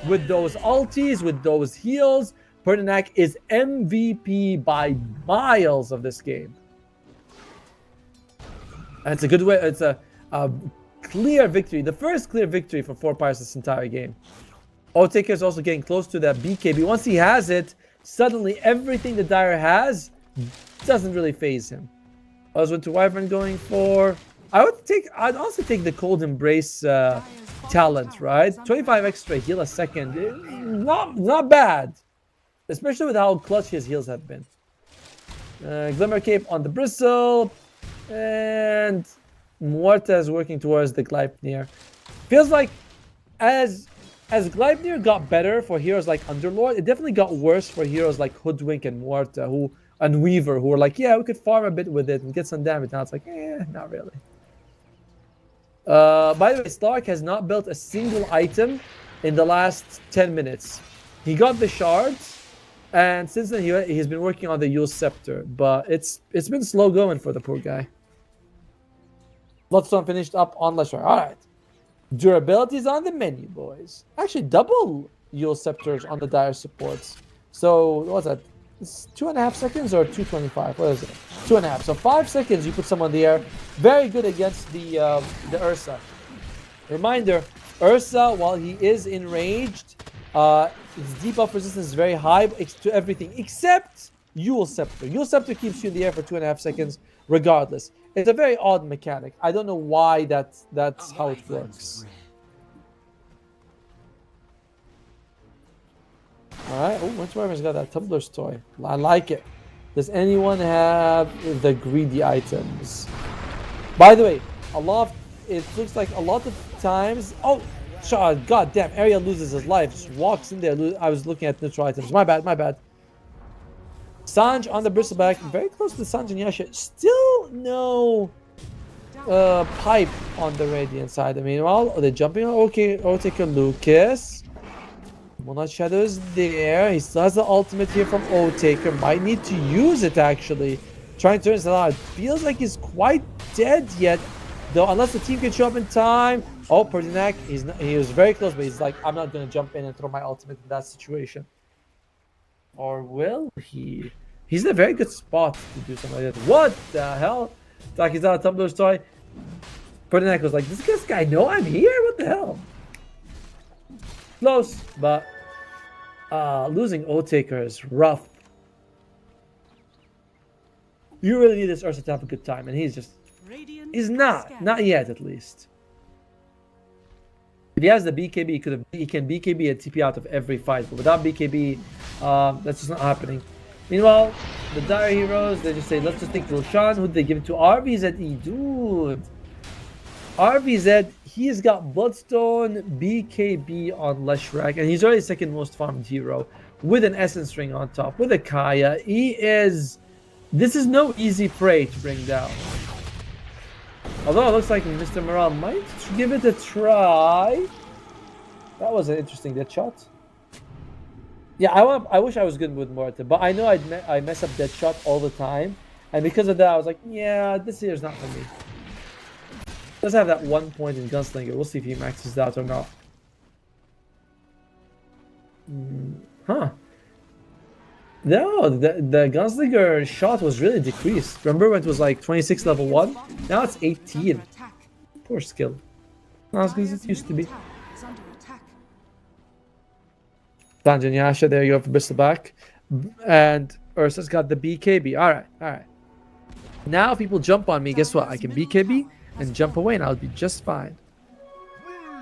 With those ultis, with those heals, Perdinak is MVP by miles of this game. And it's a good way, it's a clear victory. The first clear victory for 4 Pirates this entire game. Otaker is also getting close to that BKB. Once he has it, suddenly everything the Dire has doesn't really phase him. I was with the Wyvern going for... I'd also take the Cold Embrace talent, right? 25 extra heal a second. Not bad. Especially with how clutch his heals have been. Glimmer Cape on the Bristle. And Muerta is working towards the Gleipnir. Feels like as Gleipnir got better for heroes like Underlord, it definitely got worse for heroes like Hoodwink and Muerta and Weaver, who were like, yeah, we could farm a bit with it and get some damage. Now it's like, not really. By the way, Stark has not built a single item in the last 10 minutes. He got the shards, and since then he's been working on the Yule Scepter, but it's been slow going for the poor guy. Bloodstone finished up on Leshrac. Alright. Durability is on the menu, boys. Actually, double Yule Scepters on the Dire supports. So, what's that? It's 2.5 seconds or 2.25? What is it? 2.5. So 5 seconds you put someone in the air. Very good against the Ursa. Reminder, Ursa, while he is enraged, his debuff resistance is very high to everything except Yule Scepter. Yule Scepter keeps you in the air for 2.5 seconds regardless. It's a very odd mechanic. I don't know why that's how it works. Alright, Winter Wyvern's got that Tumblr's toy. I like it. Does anyone have the greedy items? By the way, it looks like a lot of times... Oh, god damn, Ariel loses his life. Just walks in there. I was looking at neutral items. My bad. Sanj on the Bristleback. Very close to Sanj and Yasha. Still no pipe on the Radiant side. I mean, they're jumping on Otaker Lucas. Moonlight Shadow is there. He still has the ultimate here from Otaker. Might need to use it actually. Trying to turn this out. Feels like he's quite dead yet. Though, unless the team can show up in time. Oh, Perdinak, he was very close, but he's like, I'm not going to jump in and throw my ultimate in that situation. Or will he? He's in a very good spot to do something like that. What the hell? Taki's out of Tumblr's toy. Perdinak was like, does this guy know I'm here? What the hell? Close, but losing Otaker is rough. You really need this Ursa to have a good time, and he's not yet at least. If he has the BKB, he can BKB and TP out of every fight, but without BKB, that's just not happening. Meanwhile, the Dire Heroes, they just say, let's just take Roshan. Who did they give it to? RVZE, dude. RVZ, he's got Bloodstone, BKB on Leshrac, and he's already second most farmed hero with an Essence Ring on top, with a Kaya. This is no easy prey to bring down. Although it looks like Mr. Morale might give it a try. That was an interesting dead shot. Yeah, I wish I was good with Morta, but I know I mess up dead shot all the time, and because of that, I was like, yeah, this year's not for me. Does have that 1 point in Gunslinger. We'll see if he maxes that or not. Huh. No, the Gunslinger shot was really decreased. Remember when it was like 26 level 1? Now it's 18. Poor skill. Not as good as it used to be. Dungeon Yasha, there you go for Bristleback. And Ursa's got the BKB. Alright, alright. Now if people jump on me, guess what? I can BKB and jump away and I'll be just fine.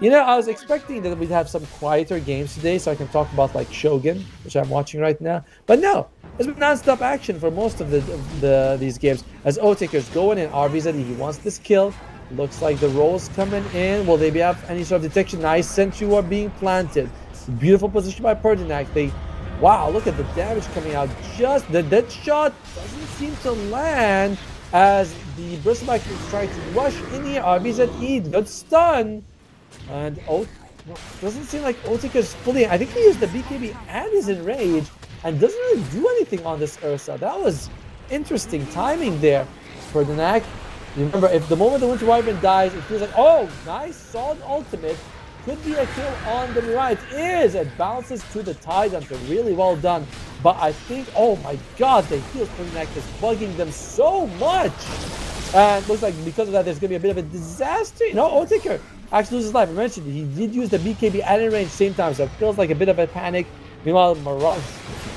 You know, I was expecting that we'd have some quieter games today so I can talk about like Shogun, which I'm watching right now. But no, it's been non-stop action for most of these games. As O-Taker's going in, RVZ, he wants this kill. Looks like the rolls coming in. Will they have any sort of detection? Nice sentry ward being planted. Beautiful position by Perdinak. Wow, look at the damage coming out. Just the dead shot doesn't seem to land as the Bristleback is trying to rush in here. RVZ good stun. And doesn't seem like O-Taker's fully. I think he used the BKB and is enraged and doesn't really do anything on this Ursa. That was interesting timing there for Perdinak. You remember, if the moment the Winter Wyvern dies, it feels like, oh, nice, solid ultimate. Could be a kill on the Mirai. It is. It bounces to the Tidehunter. Really well done. But I think, oh my god, the heals Perdinak is bugging them so much. And looks like because of that, there's going to be a bit of a disaster. You know, O-Taker actually loses his life. I mentioned he did use the BKB at in range same time, so it feels like a bit of a panic. Meanwhile, Mirage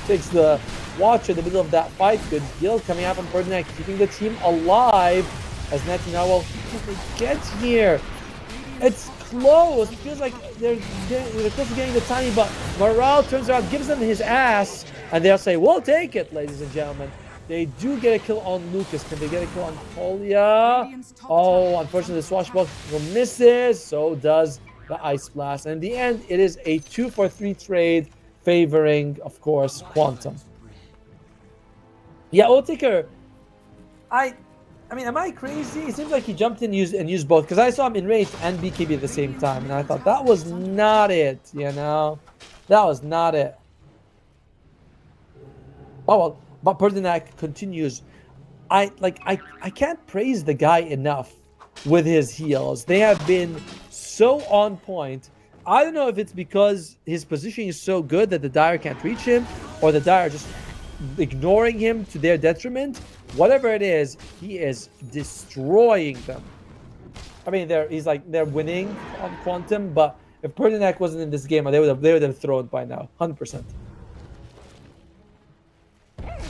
takes the watch in the middle of that fight. Good heal coming out from Perdinak, keeping the team alive. As Neti now, well, can they get here? It's close. It feels like they're close to getting the tiny, but Morale turns around, gives them his ass, and they'll say, we'll take it, ladies and gentlemen. They do get a kill on Lucas. Can they get a kill on Kolya? Oh, unfortunately, the swashbuckler misses. So does the Ice Blast. And in the end, it is a 2-for-3 trade favoring, of course, Quantum. Yeah, O-Taker, I mean, am I crazy? It seems like he jumped in and used both, because I saw him enraged and BKB at the same time, and I thought that was not it, you know? That was not it. Oh well, but Perdinak continues. I can't praise the guy enough with his heals. They have been so on point. I don't know if it's because his position is so good that the Dire can't reach him, or the Dire just ignoring him to their detriment. Whatever it is, he is destroying them. I mean, they're winning on Quantum, but if Perdinak wasn't in this game, they would have thrown by now, 100%.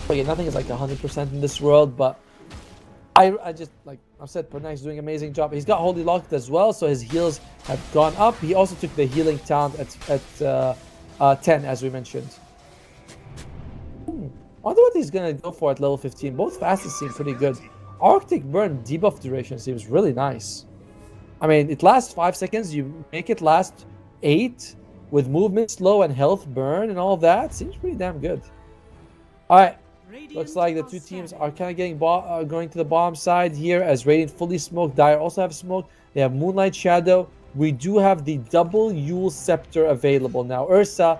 But yeah, nothing is like 100% in this world, but I just, like I've said, Pernak's doing an amazing job. He's got Holy Locked as well, so his heals have gone up. He also took the healing talent at 10, as we mentioned. I wonder what he's gonna go for at level 15. Both fastest seem pretty good. Arctic Burn debuff duration seems really nice. I mean, it lasts 5 seconds. You make it last 8 with movement slow and health burn and all that. Seems pretty damn good. All right. Looks like the two teams are kind of getting going to the bottom side here, as Radiant fully smoked. Dire also have smoke. They have Moonlight Shadow. We do have the double Yule Scepter available now. Ursa,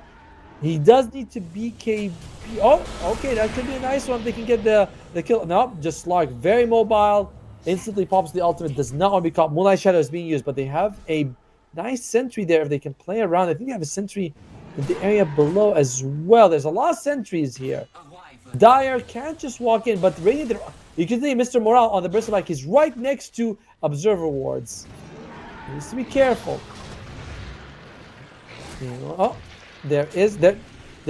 he does need to BKB. Oh, okay, that could be a nice one. They can get the kill. No, just Slark, very mobile. Instantly pops the ultimate. Does not want to be caught. Moonlight Shadow is being used, but they have a nice sentry there if they can play around. I think they have a sentry in the area below as well. There's a lot of sentries here. Dire can't just walk in, but Radiant, you can see Mr. Morale on the Bristleback. He's right next to Observer Wards. He needs to be careful. Oh, they're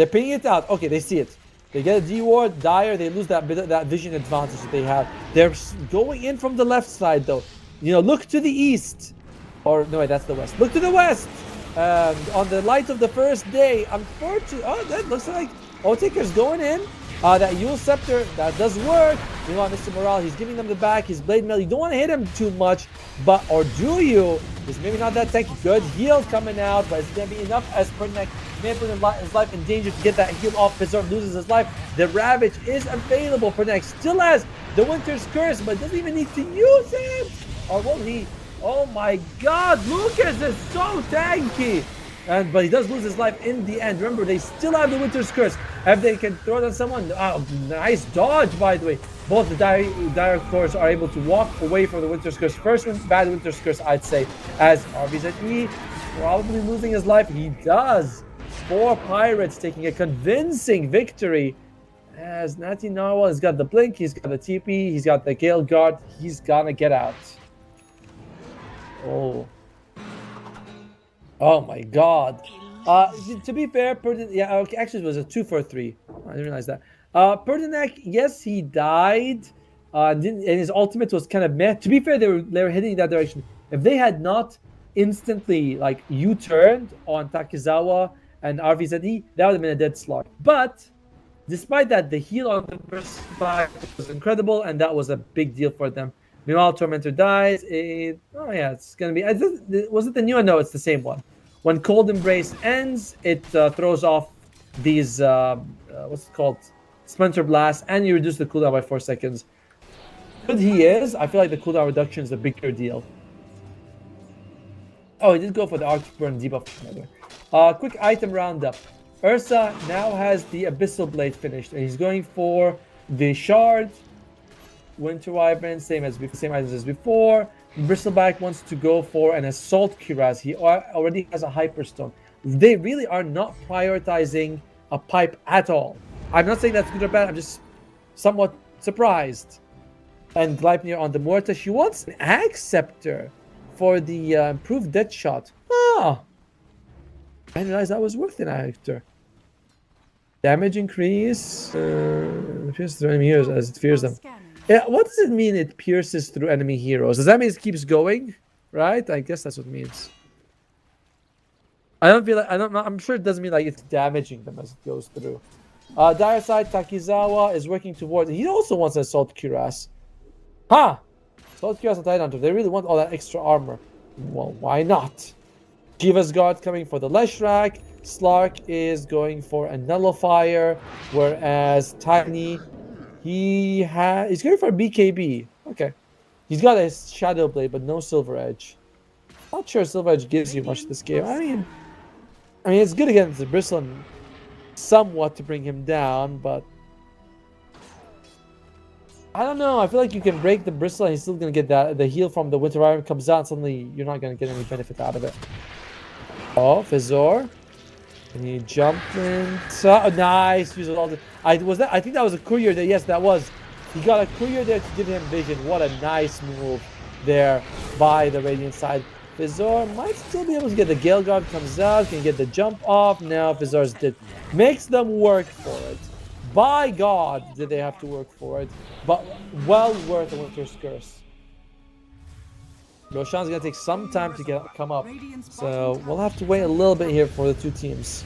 pinging it out. Okay, they see it. They get a D ward. Dire, they lose that vision advantage that they have. They're going in from the left side though. You know, look to the east, or no, wait, that's the west. Look to the west. On the light of the first day, unfortunately, oh, that looks like O-Taker's going in. That Yule Scepter, that does work. You know, Mr. Morale, he's giving them the back. His Blade Mail, you don't want to hit him too much, but, or do you? He's maybe not that tanky. Good heal coming out, but it's going to be enough as Perdinak may put his life in danger to get that heal off. Preserve loses his life. The Ravage is available. Perdinak still has the Winter's Curse, but doesn't even need to use it. Or will he? Oh my god, Lucas is so tanky. But he does lose his life in the end. Remember, they still have the Winter's Curse. If they can throw it on someone, nice dodge, by the way. Both the Dire Cores are able to walk away from the Winter's Curse. First one, bad Winter's Curse, I'd say. As RVZE probably losing his life. He does. 4 Pirates taking a convincing victory. As Natty Narwhal has got the Blink, he's got the TP, he's got the Gale Guard. He's gonna get out. Oh my god. To be fair, yeah, okay, actually it was a 2 for 3. I didn't realize that. Pertinac, yes, he died. And his ultimate was kind of meh. To be fair, they were heading in that direction. If they had not instantly like U-turned on Takizawa and RVZE, that would have been a dead slot. But despite that, the heal on the first fight was incredible, and that was a big deal for them. Meanwhile, Tormentor dies. It's gonna be. Was it the new one? No, it's the same one. When Cold Embrace ends, it throws off these what's it called, Splinter Blast, and you reduce the cooldown by 4 seconds. Good he is. I feel like the cooldown reduction is a bigger deal. Oh, he did go for the Arctic Burn debuff. Quick item roundup. Ursa now has the Abyssal Blade finished, and he's going for the Shard, Winter Wyvern, same items as before. Bristleback wants to go for an Assault Cuirass. He already has a Hyperstone. They really are not prioritizing a pipe at all. I'm not saying that's good or bad. I'm just somewhat surprised. And Gleipnir on the Morta. She wants an Axe Scepter for the improved death shot. I didn't realize that was worth an actor. Damage increase. Pierces through enemy heroes as it fears them. Yeah, what does it mean it pierces through enemy heroes? Does that mean it keeps going? Right? I guess that's what it means. I'm sure it doesn't mean like it's damaging them as it goes through. Dire side, Takizawa is working towards. He also wants an Assault Cuirass. Assault Cuirass and Tidehunter. They really want all that extra armor. Well, why not? Jiva's Guard coming for the Leshrac. Slark is going for a Nullifier, whereas Tiny, he's going for a BKB. Okay. He's got a Shadow Blade, but no Silver Edge. Not sure Silver Edge gives you much this game. I mean, it's good against the Bristle and somewhat to bring him down, but I don't know. I feel like you can break the Bristle and he's still going to get the heal from the Winter Wyvern comes out. Suddenly, you're not going to get any benefit out of it. Oh, Fizzor. Can you jump in? Nice. Use all the. I think that was a courier there. Yes, that was. He got a courier there to give him vision. What a nice move there by the Radiant side. Fizzor might still be able to get the Gale Guard comes out. Can get the jump off. Now Fizzor's dead. Makes them work for it. By God, did they have to work for it. But well worth a Winter's Curse. Roshan's going to take some time to come up. So we'll have to wait a little bit here for the two teams.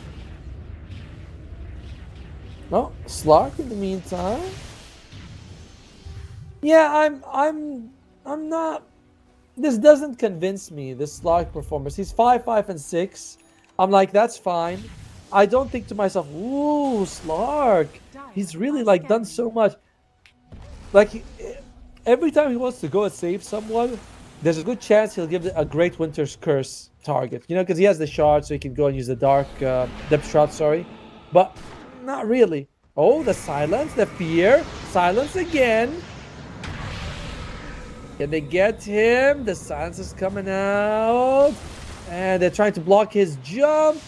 Oh, Slark in the meantime. Yeah, I'm not. This doesn't convince me, this Slark performance. He's 5, 5, and 6. I'm like, that's fine. I don't think to myself, ooh, Slark. He's really like done so much. Like every time he wants to go and save someone, there's a good chance he'll give a Great Winter's Curse target. You know, because he has the shard, so he can go and use the Dark Depth Shroud, sorry. But not really. Oh, the silence, the fear. Silence again. Can they get him? The silence is coming out. And they're trying to block his jump.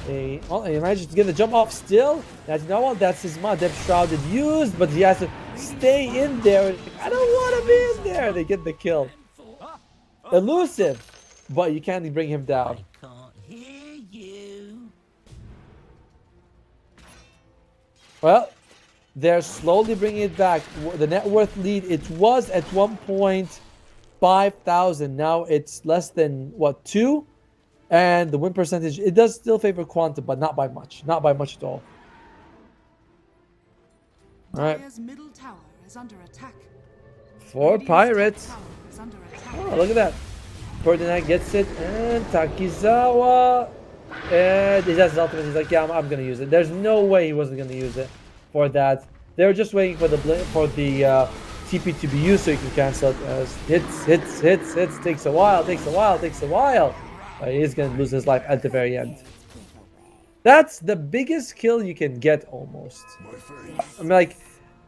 He manages to get the jump off still. That's that's his Depth Shrouded used, but he has to stay in there. I don't want to be in there. They get the kill. Elusive, but you can't bring him down. I can't hear you. Well, they're slowly bringing it back. The net worth lead, it was at one point 5,000. Now it's less than, what, 2? And the win percentage, it does still favor Quantum, but not by much. Not by much at all. All right. Dire's middle tower is under attack. 4 Pirates. Tower is under attack. Oh, look at that. Ferdinand gets it, and Takizawa. And he has his ultimate. He's like, yeah, I'm going to use it. There's no way he wasn't going to use it for that. They were just waiting for the TP to be used so you can cancel it as hits. Takes a while. He's going to lose his life at the very end. That's the biggest kill you can get almost. My faith. I mean, like,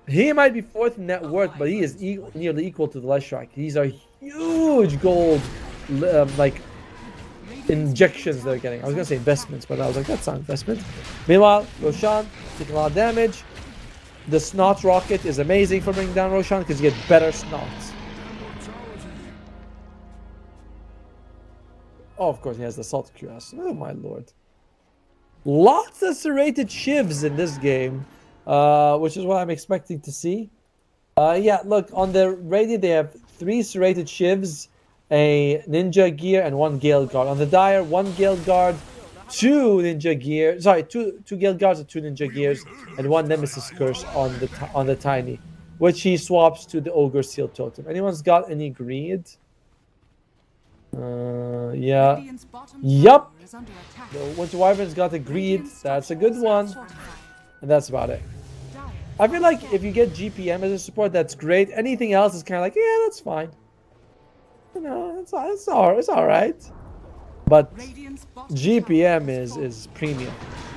he might be 4th in net worth, but he is nearly equal to the Leshrac. These are huge gold, like, injections they're getting. I was gonna say investments, but I was like, that's not investment. Meanwhile, Roshan taking a lot of damage. The snot rocket is amazing for bringing down Roshan because you get better snots. Oh, of course, he has the salt cuirass. Oh my lord. Lots of serrated shivs in this game, which is what I'm expecting to see. Yeah, look, on the Radiant, they have 3 serrated shivs, a ninja gear, and 1 Gale Guard. On the Dire, 1 Gale Guard, 2 ninja gear. Sorry, two Gale Guards and 2 ninja gears, and 1 Nemesis Curse on the Tiny, which he swaps to the Ogre Seal Totem. Anyone's got any greed? Yeah. Radiant's bottom Yup. tower is under attack. The Winter Wyvern's got a greed. That's a good one. And that's about it. I feel like if you get GPM as a support, that's great. Anything else is kind of like, yeah, that's fine. You know, it's all right. But Radiant's bottom GPM tower is premium.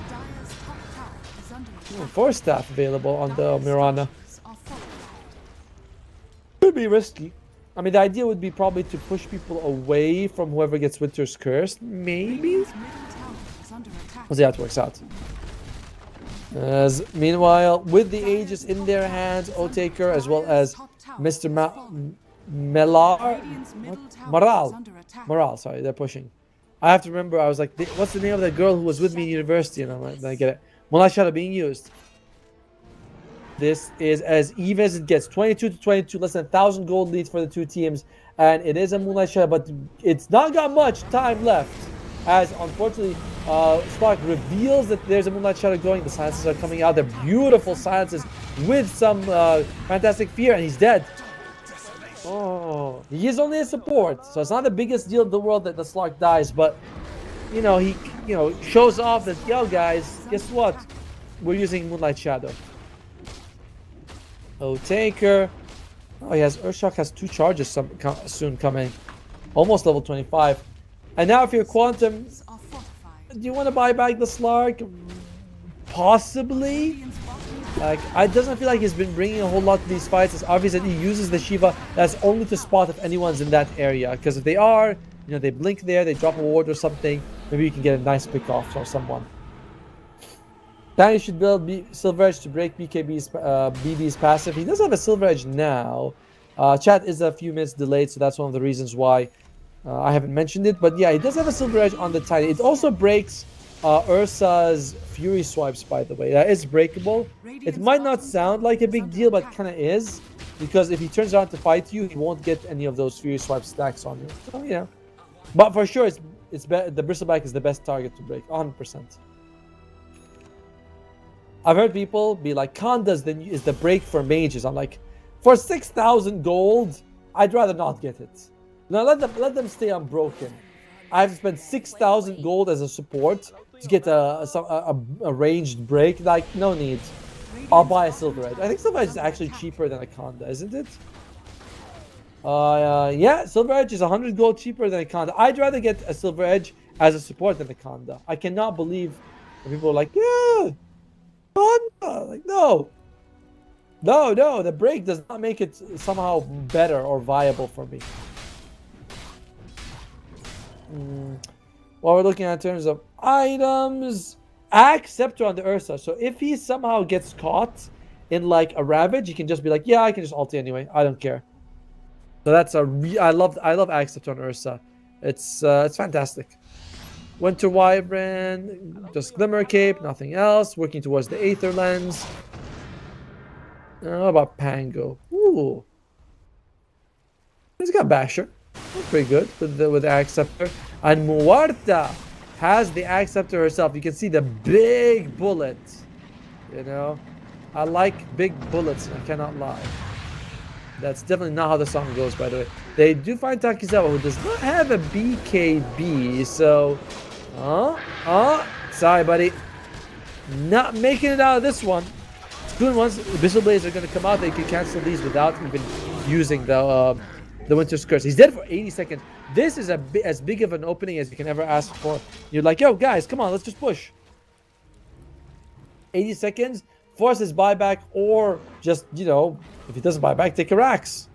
Dire's top tower is under attack. 4 staff available on the Dire's Mirana. structures are fortified. Could be risky. I mean, the idea would be probably to push people away from whoever gets Winter's Curse. Maybe. Radiant's middle tower is under attack. We'll see how it works out. As meanwhile, with the Aegis in their hands, Otaker as well as Mr. Melar, Radiant's middle tower is Moral. under attack. Moral, sorry, they're pushing. I have to remember, I was like, what's the name of that girl who was with me in university? And I'm like, then I get it. Moonlight Shadow being used. This is as even as it gets. 22 to 22, less than 1,000 gold leads for the 2 teams. And it is a Moonlight Shadow, but it's not got much time left. As unfortunately, Spark reveals that there's a Moonlight Shadow going. The silences are coming out. They're beautiful silences with some fantastic fear, and he's dead. Oh, he is only a support, so it's not the biggest deal in the world that the Slark dies, but he shows off that, yo guys, guess what? We're using Moonlight Shadow. Taker. Oh, he has Urshak has 2 charges soon coming. Almost level 25. And now if you're Quantum, Are fortified. do you want to buy back the Slark? Possibly. Radiant's bottom Like, it doesn't feel like he's been bringing a whole lot to these fights. It's obvious that he uses the Shiva. That's only to spot if anyone's in that area. Because if they are, they blink there, they drop a ward or something. Maybe you can get a nice pick off or someone. Danny should build Silver Edge to break BB's passive. He does have a Silver Edge now. Chat is a few minutes delayed, so that's one of the reasons why I haven't mentioned it. But yeah, he does have a Silver Edge on the Tiny. It also breaks Ursa's Fury Swipes, by the way. That is breakable. It might not sound like a big deal, but kind of is. Because if he turns around to fight you, he won't get any of those Fury Swipe stacks on you. So, But for sure, the Bristleback is the best target to break. 100%. I've heard people be like, Kanda's is the break for mages. I'm like, for 6,000 gold, I'd rather not get it. Now let them stay unbroken. I've spent 6,000 gold as a support to get a ranged break. Like, no need. I'll buy a Silver Edge. I think Silver Edge is actually cheaper than a Kanda, isn't it? Yeah, Silver Edge is 100 gold cheaper than a Kanda. I'd rather get a Silver Edge as a support than a Kanda. I cannot believe when people are like, yeah, Kanda. Like, no, the break does not make it somehow better or viable for me. What we're looking at in terms of items, Axe Scepter on the Ursa. So if he somehow gets caught in like a Ravage, he can just be like, yeah, I can just ult anyway. I don't care. So that's I love Axe Scepter on Ursa. It's fantastic. Winter Wyvern, just Glimmer Cape, nothing else. Working towards the Aether Lens. How about Pango? Ooh. He's got Basher. That's pretty good with the Axe Scepter. And Muerta has the Axe Scepter herself. You can see the big bullet. I like big bullets, I cannot lie. That's definitely not how the song goes, by the way. They do find Takizawa, who does not have a BKB, so... sorry, buddy. Not making it out of this one. Soon, once Abyssal Blades are going to come out, they can cancel these without even using the Winter's Curse. He's dead for 80 seconds. This is as big of an opening as you can ever ask for. You're like, yo, guys, come on, let's just push. 80 seconds, force his buyback, or just, you know, if he doesn't buy back, take a Rax.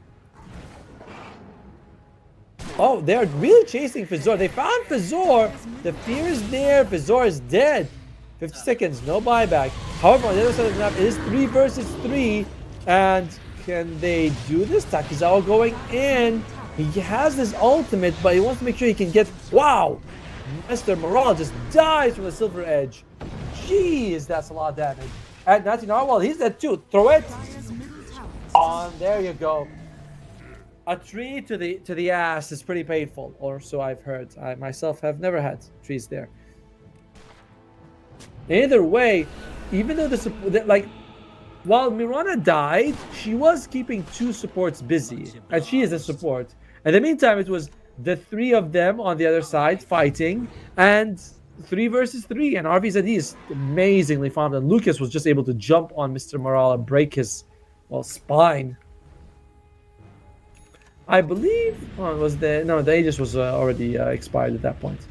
Oh, they're really chasing Fizor. They found Fizor. The fear is there. Fizor is dead. 50 seconds, no buyback. However, on the other side of the map, it is 3 versus 3. And can they do this? Takizawa going in. He has his ultimate, but he wants to make sure he can get... Wow! Mr. Morale just dies from the Silver Edge. Jeez, that's a lot of damage. And 19 well, he's dead too. Throw it. On, there you go. A tree to the ass is pretty painful, or so I've heard. I myself have never had trees there. Either way, even though while Mirana died, she was keeping 2 supports busy, and she is a support. In the meantime, it was the 3 of them on the other side fighting, and 3 versus 3, and RVZD is amazingly farmed, and Lucas was just able to jump on Mr. Morale and break his, well, spine. I believe, the Aegis was already expired at that point.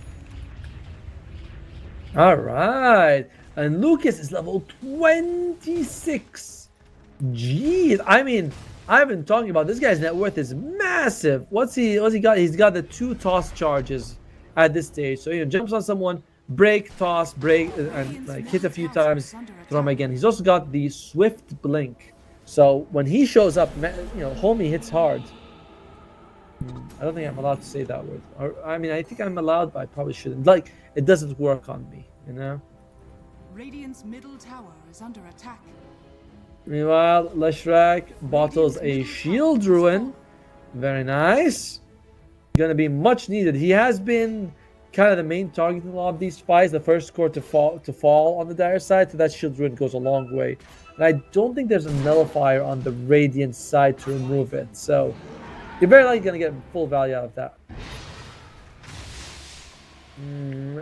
All right, and Lucas is level 26. Jeez, I mean, I've been talking about this guy's net worth is massive. What's he got? He's got the 2 toss charges at this stage. So, you know, jumps on someone, break, toss, break, and like hit a few times, throw him again. He's also got the swift blink. So when he shows up, you know, homie hits hard. I don't think I'm allowed to say that word. Or, I mean, I think I'm allowed, but I probably shouldn't. Like, it doesn't work on me, you know? Radiant's middle tower is under attack. Meanwhile, Leshrac bottles a shield ruin. Very nice. Gonna be much needed. He has been kind of the main target in a lot of these fights. The first score to fall on the dire side, so that shield ruin goes a long way. And I don't think there's a nullifier on the Radiant side to remove it. So you're very likely gonna get full value out of that.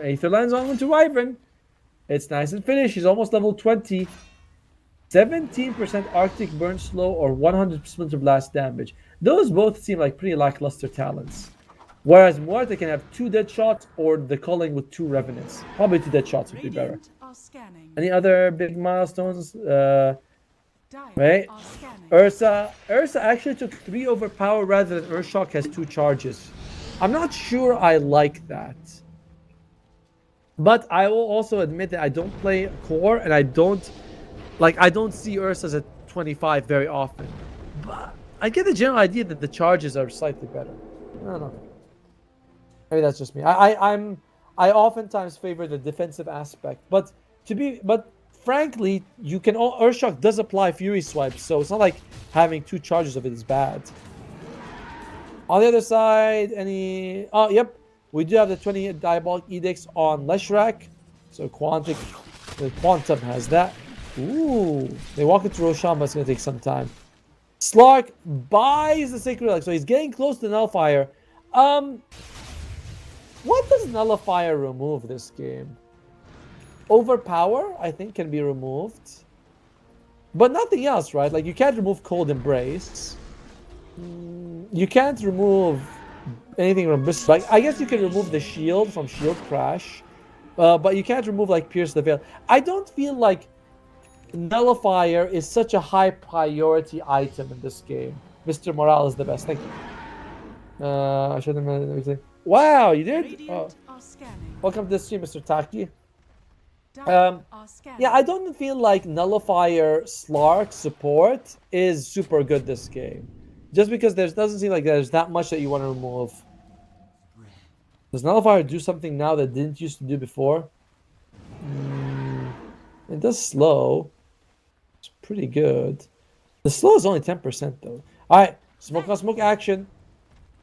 Aether lands on to Wyvern. It's nice and finished. He's almost level 20. 17% Arctic Burn Slow or 100 Splinter Blast damage. Those both seem like pretty lackluster talents. Whereas Muerte can have 2 dead shots or the culling with 2 revenants. Probably 2 dead shots would be better. Any other big milestones? Right? Ursa actually took 3 overpower rather than Urshok has 2 charges. I'm not sure I like that. But I will also admit that I don't play core and I don't see Ursa's at 25 very often. But I get the general idea that the charges are slightly better. I don't know. Maybe that's just me. I oftentimes favor the defensive aspect. But frankly, Urshok does apply Fury Swipes, so it's not like having 2 charges of it is bad. On the other side, oh, yep. We do have the 20 Diabolic Edicts on Leshrac. So the Quantum has that. Ooh. They walk into Roshan, but it's going to take some time. Slark buys the Sacred Relic. So he's getting close to Nullifier. What does Nullifier remove this game? Overpower, I think, can be removed. But nothing else, right? Like, you can't remove Cold Embrace. You can't remove anything from this. Like, I guess you can remove the shield from Shield Crash. But you can't remove, like, Pierce the Veil. I don't feel like Nullifier is such a high priority item in this game. Mr. Morale is the best. Thank you. I showed him everything. Wow, you did? Welcome to the stream, Mr. Taki. Yeah, I don't feel like Nullifier Slark support is super good this game. Just because there doesn't seem like there's that much that you want to remove. Does Nullifier do something now that didn't used to do before? It does slow. It's pretty good. The slow is only 10% though. Alright, smoke on smoke action.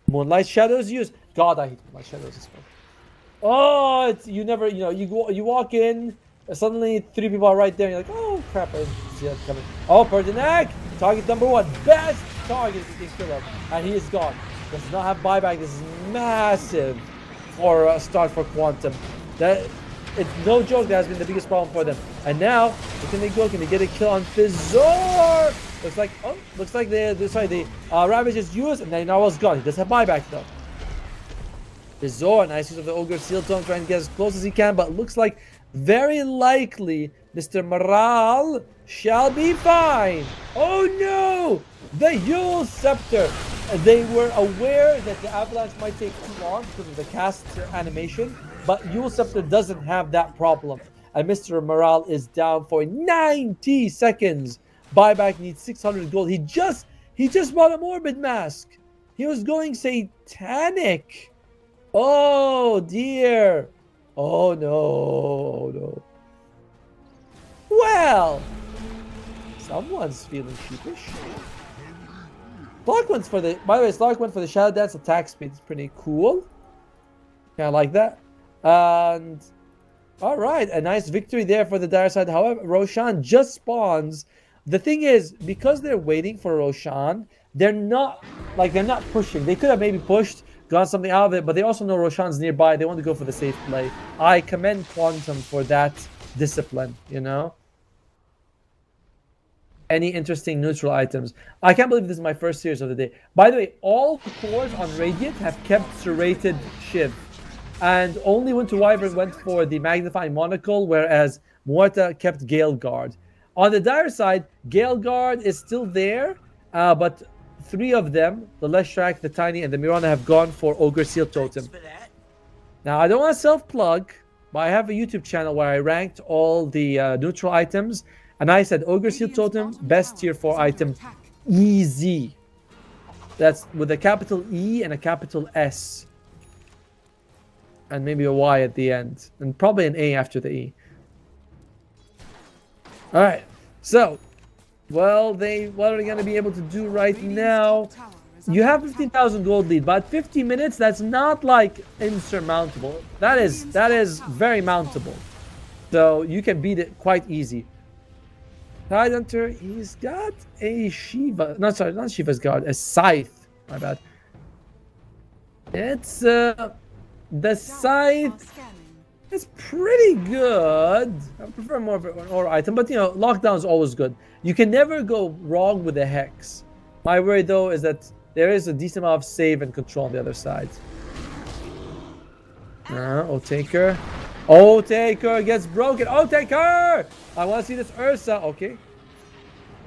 Moonlight Shadows use. God, I hate Moonlight Shadows as well. Oh, you walk in, suddenly 3 people are right there, and you're like, oh crap, I didn't see that coming. Oh, Pertinac, target number 1, best target if you can kill him, and he is gone. Does not have buyback. This is massive for a start for Quantum. It's no joke that has been the biggest problem for them. And now, where can they go? Can they get a kill on Fizor? Looks like the Ravage is used, and then Narwhal's gone. He does have buyback though. Fizor, nice use of the Ogre Seal Tome, trying to get as close as he can, but looks like very likely Mr. Morale shall be fine. Oh no! The Yule Scepter. They were aware that the avalanche might take too long because of the cast animation, but Yule Scepter doesn't have that problem. And Mr. Morale is down for 90 seconds. Buyback needs 600 gold. He just bought a Morbid Mask. He was going satanic. Oh dear. Oh no. Oh no. Well, someone's feeling sheepish. Clark went for the, by the way, Clark went for the Shadow Dance attack speed. It's pretty cool. Kind of like that. And all right, a nice victory there for the dire side. However, Roshan just spawns. The thing is, because they're waiting for Roshan, they're not pushing. They could have maybe pushed, got something out of it, but they also know Roshan's nearby. They want to go for the safe play. I commend Quantum for that discipline, you know? Any interesting neutral items? I can't believe this is my first series of the day. By the way, all the cores on Radiant have kept serrated Shiv. And only Winter Wyvern went for the Magnifying Monocle, whereas Morta kept Gale Guard. On the dire side, Gale Guard is still there, but 3 of them, the Leshrac, the Tiny, and the Mirana, have gone for Ogre Seal Totem. Now, I don't want to self-plug, but I have a YouTube channel where I ranked all the neutral items, and I said Ogre Seal Totem, best tier 4 item, easy. That's with a capital E and a capital S. And maybe a Y at the end. And probably an A after the E. Alright. So, well, what are they going to be able to do right now? You have 15,000 gold lead, but 50 minutes, that's not like insurmountable. That is very mountable. So, you can beat it quite easy. Tidehunter, he's got a Shiva. No, sorry, not Shiva's guard. A Scythe. My bad. It's, the Scythe is pretty good. I prefer more of an aura item, but you know, lockdown is always good. You can never go wrong with a Hex. My worry though is that there is a decent amount of save and control on the other side. O-Taker. O-Taker gets broken. O-Taker! I want to see this Ursa. Okay.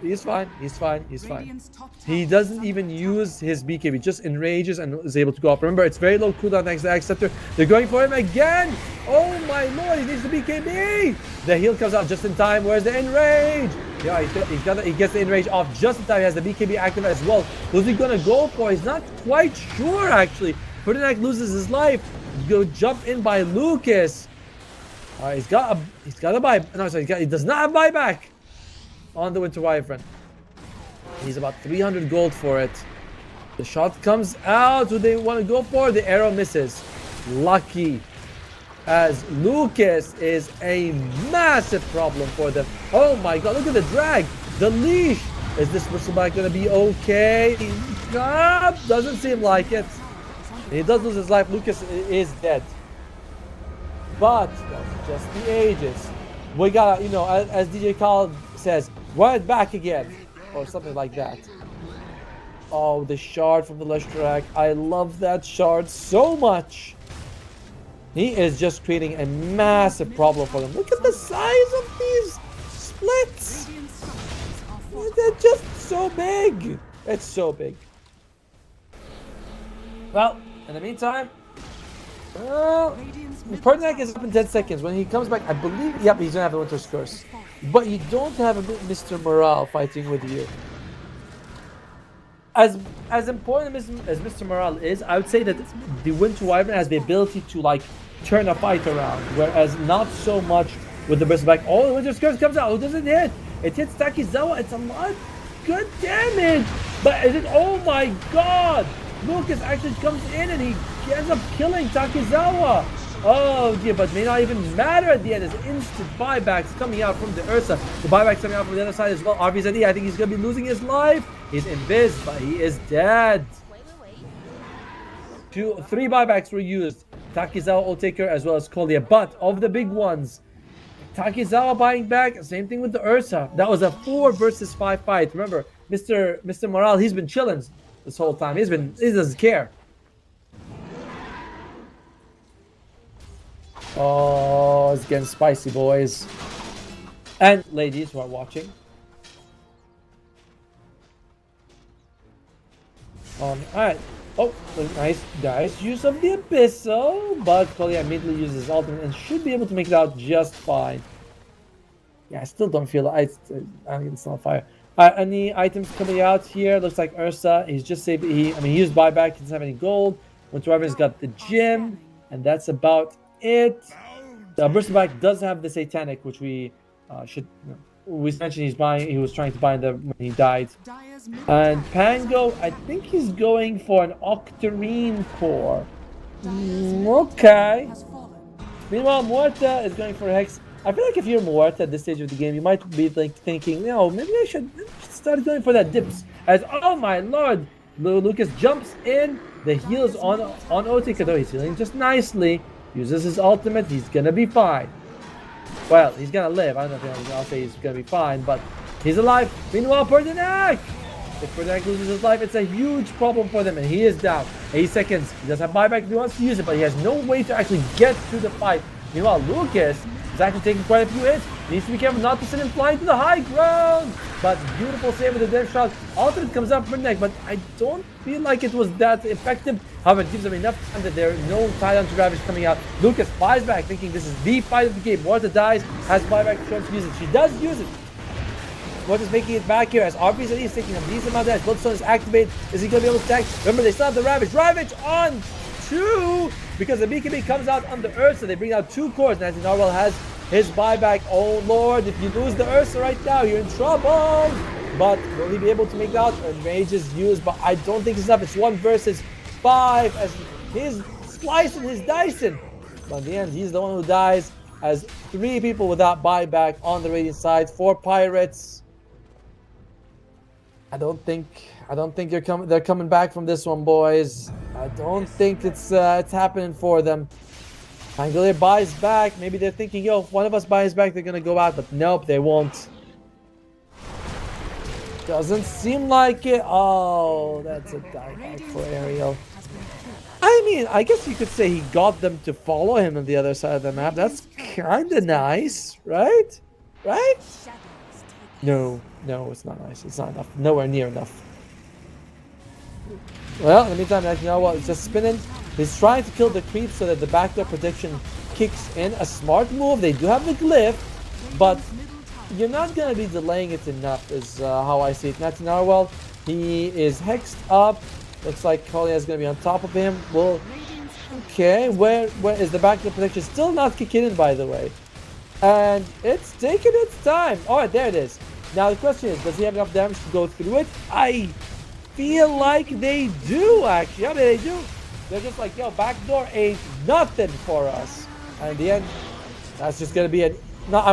He's fine. He's fine. He's fine. He doesn't even use his BKB. Just enrages and is able to go up. Remember, it's very low cooldown next to X Scepter. They're going for him again. Oh my lord, he needs the BKB. The heal comes out just in time. Where's the enrage? Yeah, he gets the enrage off just in time. He has the BKB active as well. Who's he gonna go for? He's not quite sure actually. Ferdinand loses his life. Go jump in by Lucas. Alright, he's got a buy. No, sorry, he does not have buyback on the Winter Wyvern. He's about 300 gold for it. The shot comes out. Who they want to go for? The arrow misses. Lucky. As Lucas is a massive problem for them. Oh my god, look at the drag. The leash. Is this Bristleback going to be okay? Doesn't seem like it. He does lose his life. Lucas is dead. But that's just the ages. We gotta, you know, as DJ Khaled says, run it back again. Or something like that. Oh, the shard from the Leshrac. I love that shard so much. He is just creating a massive problem for them. Look at the size of these splits. They're just so big. It's so big. Well, in the meantime, Pertinac is up in 10 seconds. When he comes back, I believe, yep, he's gonna have the Winter's Curse. But you don't have a Mr. Morale fighting with you. As important as Mr. Morale is, I would say that the Winter Wyvern has the ability to like turn a fight around, whereas not so much with the Bristleback. Oh, the Winter's Curse comes out. Who does it hit? It hits Takizawa. It's a lot. Good damage. But is it? Oh my god! Lucas actually comes in and he ends up killing Takizawa. Oh dear, but may not even matter at the end. There's instant buybacks coming out from the Ursa. The buybacks coming out from the other side as well. RVZD, I think he's going to be losing his life. He's invis, but he is dead. 3 buybacks were used. Takizawa, O-Taker, as well as Kolya. But of the big ones, Takizawa buying back. Same thing with the Ursa. That was a 4 versus 5 fight. Remember, Mr. Morale, he's been chilling this whole time. He doesn't care. Oh, it's getting spicy, boys. And ladies who are watching. Alright. Oh, nice use of the Abyssal, but Kolya immediately uses his ultimate and should be able to make it out just fine. Yeah, I still don't feel I think it's not fire. Any items coming out here? Looks like Ursa. He's just saved. He used buyback. He doesn't have any gold. Winter Wyvern's got the gym, and that's about it. The Berserk does have the Satanic, which we should. We mentioned he's buying. He was trying to buy when he died. Dire's middle And tower Pango, I think he's going for an Octarine core. Okay. has fallen. Meanwhile, Muerta is going for Hex. I feel like if you're Muerta at this stage of the game, you might be like thinking, maybe I should start going for that dips. As oh my lord, Lucas jumps in. The heal is on Otika, though he's healing just nicely. Uses his ultimate. He's gonna be fine. Well, he's gonna live. I don't know if I'll say he's gonna be fine, but he's alive. Meanwhile, Perdinak! If Perdinak loses his life, it's a huge problem for them, and he is down. 8 seconds. He does have buyback if he wants to use it, but he has no way to actually get to the fight. Meanwhile, Lucas is actually taking quite a few hits. He needs to be careful not to send him flying to the high ground. But beautiful save with the death shot. Ultimate comes up for Perdinak, but I don't feel like it was that effective. However, it gives them enough time that there are no tie-down to Ravage coming out. Lucas flies back, thinking this is the fight of the game. Water dies, has buyback chance to use it. She does use it. What is making it back here as RPZ is taking a decent amount of damage. Bloodstone is activated. Is he going to be able to attack? Remember, they still have the Ravage. Ravage on 2 because the BKB comes out on the Ursa. They bring out 2 cores. Nancy Narwhal has his buyback. Oh lord, if you lose the Ursa right now, you're in trouble. But will he be able to make it out? Rage is used, but I don't think it's enough. It's 1 versus 5 as his slicing his Dyson. But in the end, he's the one who dies as 3 people without buyback on the Radiant side. 4 pirates. I don't think they're coming back from this one, boys. I don't think it's happening for them. Pangolier buys back. Maybe they're thinking, yo, if one of us buys back, they're gonna go out, but nope, they won't. Doesn't seem like it. Oh, that's a dieback for Ariel. I mean, I guess you could say he got them to follow him on the other side of the map. That's kind of nice, right? Right? No, it's not nice. It's not enough. Nowhere near enough. Well, in the meantime, you know what? It's just spinning. He's trying to kill the creep so that the backdoor protection kicks in. A smart move. They do have the glyph, but you're not going to be delaying it enough is how I see it. Natty Narwhal, he is hexed up. Looks like Kolya is going to be on top of him. Well, okay. Where is the backdoor protection? Still not kicking in, by the way. And it's taking its time. Alright, there it is. Now the question is, does he have enough damage to go through it? I feel like they do, actually. I mean, they do. They're just like, yo, backdoor ain't nothing for us. And in the end, that's just going to be I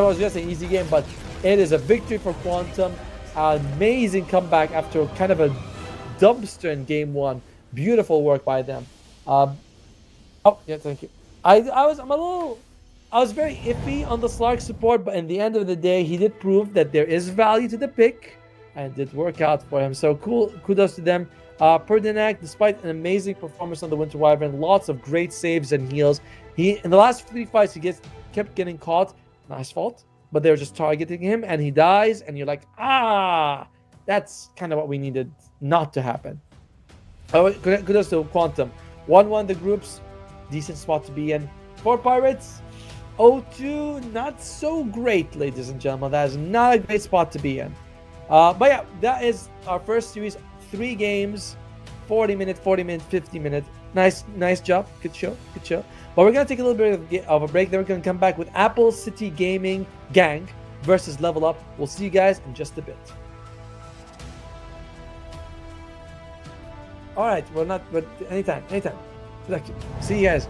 was going to say easy game, but it is a victory for Quantum. Amazing comeback after kind of a dumpster in game 1. Beautiful work by them. Oh, yeah, thank you. I was very iffy on the Slark support, but in the end of the day, he did prove that there is value to the pick, and it did work out for him. So cool, kudos to them. Perdinak, despite an amazing performance on the Winter Wyvern, lots of great saves and heals. In the last 3 fights, he kept getting caught. Not his fault, but they were just targeting him, and he dies, and you're like, that's kind of what we needed not to happen. Oh, kudos to Quantum. 1-1 the groups, decent spot to be in. 4 pirates. 0-2, not so great, ladies and gentlemen. That is not a great spot to be in. But yeah, that is our first series. 3 games, 40 minute, 50 minute. Nice job. Good show. But we're going to take a little bit of a break. Then we're going to come back with Apple City Gaming Gang versus Level Up. We'll see you guys in just a bit. Alright, but anytime. Thank you. See you guys.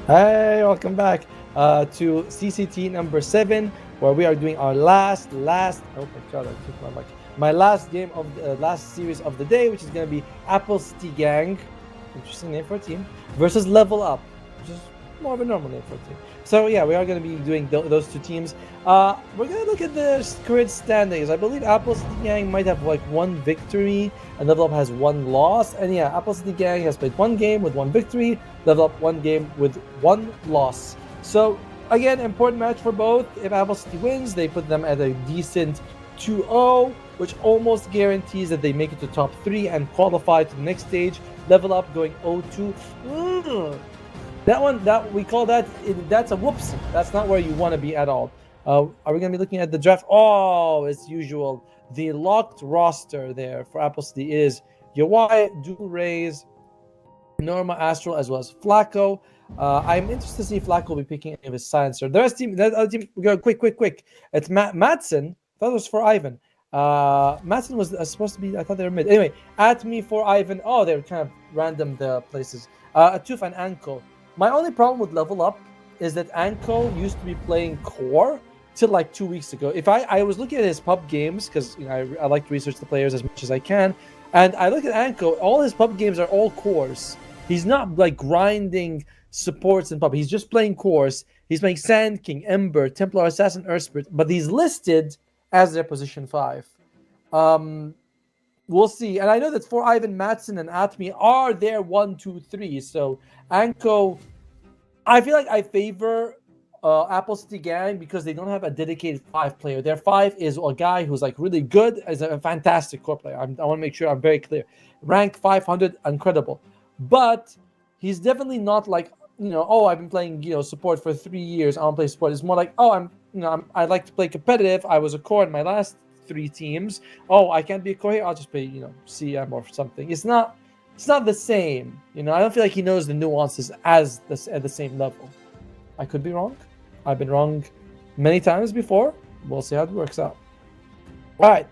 Hey, welcome back to CCT number 7, where we are doing our last. Oh my god, I took my mic. My last game of the last series of the day, which is gonna be Apple City Gang, interesting name for a team, versus Level Up, which is more of a normal name for a team. So yeah, we are gonna be doing those two teams. We're gonna look at the current standings. I believe Apple City Gang might have like 1 victory, and Level Up has 1 loss. And yeah, Apple City Gang has played 1 game with 1 victory. Level Up 1 game with 1 loss. So again, important match for both. If Apple City wins, they put them at a decent 2-0, which almost guarantees that they make it to top 3 and qualify to the next stage. Level Up going 0-2. That we call that's a whoopsie. That's not where you want to be at all. Are we going to be looking at the draft? Oh, as usual, the locked roster there for Apple City is Yawai, Dual Rays, Norma Astral, as well as Flacco. I'm interested to see if Flacco will be picking any of his silencer. The rest team, that other team, go quick. It's Madsen. I thought it was for Ivan. Madsen was supposed to be, I thought they were mid. Anyway, at me for Ivan. Oh, they were kind of random, the places. Atuf and Anko. My only problem with Level Up is that Anko used to be playing core till like 2 weeks ago. If I was looking at his pub games, because I like to research the players as much as I can, and I look at Anko, all his pub games are all cores. He's not like grinding supports in pub. He's just playing cores. He's playing Sand King, Ember, Templar Assassin, Earth Spirit, but he's listed as their position 5. We'll see. And I know that for Ivan, Madsen, and Atmi are their 1, 2, 3. So Anko, I feel like I favor Apple City Gang because they don't have a dedicated 5 player. Their 5 is a guy who's like really good, is a fantastic core player. I want to make sure I'm very clear. Rank 500, incredible. But he's definitely not like, I've been playing, support for 3 years. I want to play support. It's more like, I like to play competitive. I was a core in my last 3 teams. Oh, I can't be a core here. I'll just play, CM or something. It's not the same. I don't feel like he knows the nuances at the same level. I could be wrong. I've been wrong many times before. We'll see how it works out. All right,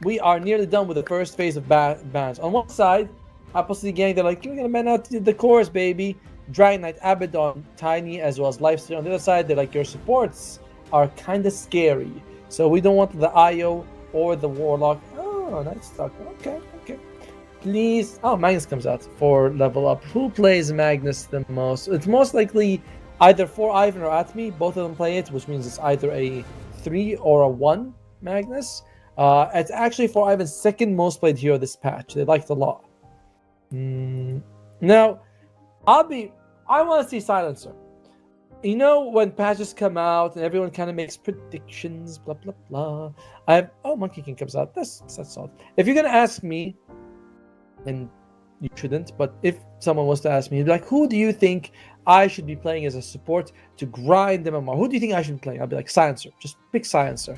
we are nearly done with the first phase of bans. On one side, Apple City Gang, they're like, you're gonna ban out the cores, baby. Dragon Knight, Abaddon, Tiny, as well as Lifesteal. On the other side, they're like, your supports are kind of scary. So we don't want the IO or the Warlock. Oh, nice talk. Okay. Please. Oh, Magnus comes out for Level Up. Who plays Magnus the most? It's most likely either for Ivan or Atmi. Both of them play it, which means it's either a 3 or a 1 Magnus. It's actually for Ivan's 2nd most played hero this patch. They liked it a lot. Now, I want to see Silencer. When patches come out and everyone kind of makes predictions, blah blah blah. Monkey King comes out. That's solid. If you're gonna ask me, and you shouldn't, but if someone was to ask me, he'd be like, who do you think I should be playing as a support to grind them more? Who do you think I should be playing? I'll be like, Silencer. Just pick Silencer.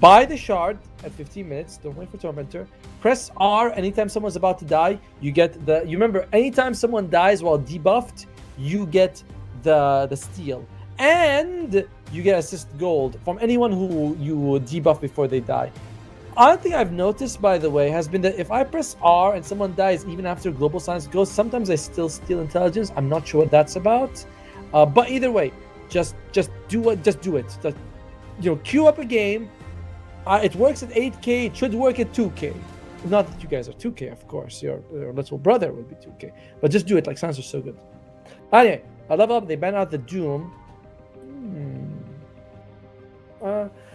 Buy the shard at 15 minutes. Don't wait for Tormentor. Press R anytime someone's about to die. You remember, anytime someone dies while debuffed, you get the steal. And you get assist gold from anyone who you debuff before they die. One thing I've noticed, by the way, has been that if I press R and someone dies even after Global Silence goes, sometimes I still steal intelligence. I'm not sure what that's about. But either way, just do it. Just queue up a game. It works at 8K. It should work at 2K. Not that you guys are 2K, of course. Your little brother will be 2K. But just do it. Like, Silencer's so good. Anyway, I Level Up. They ban out the Doom.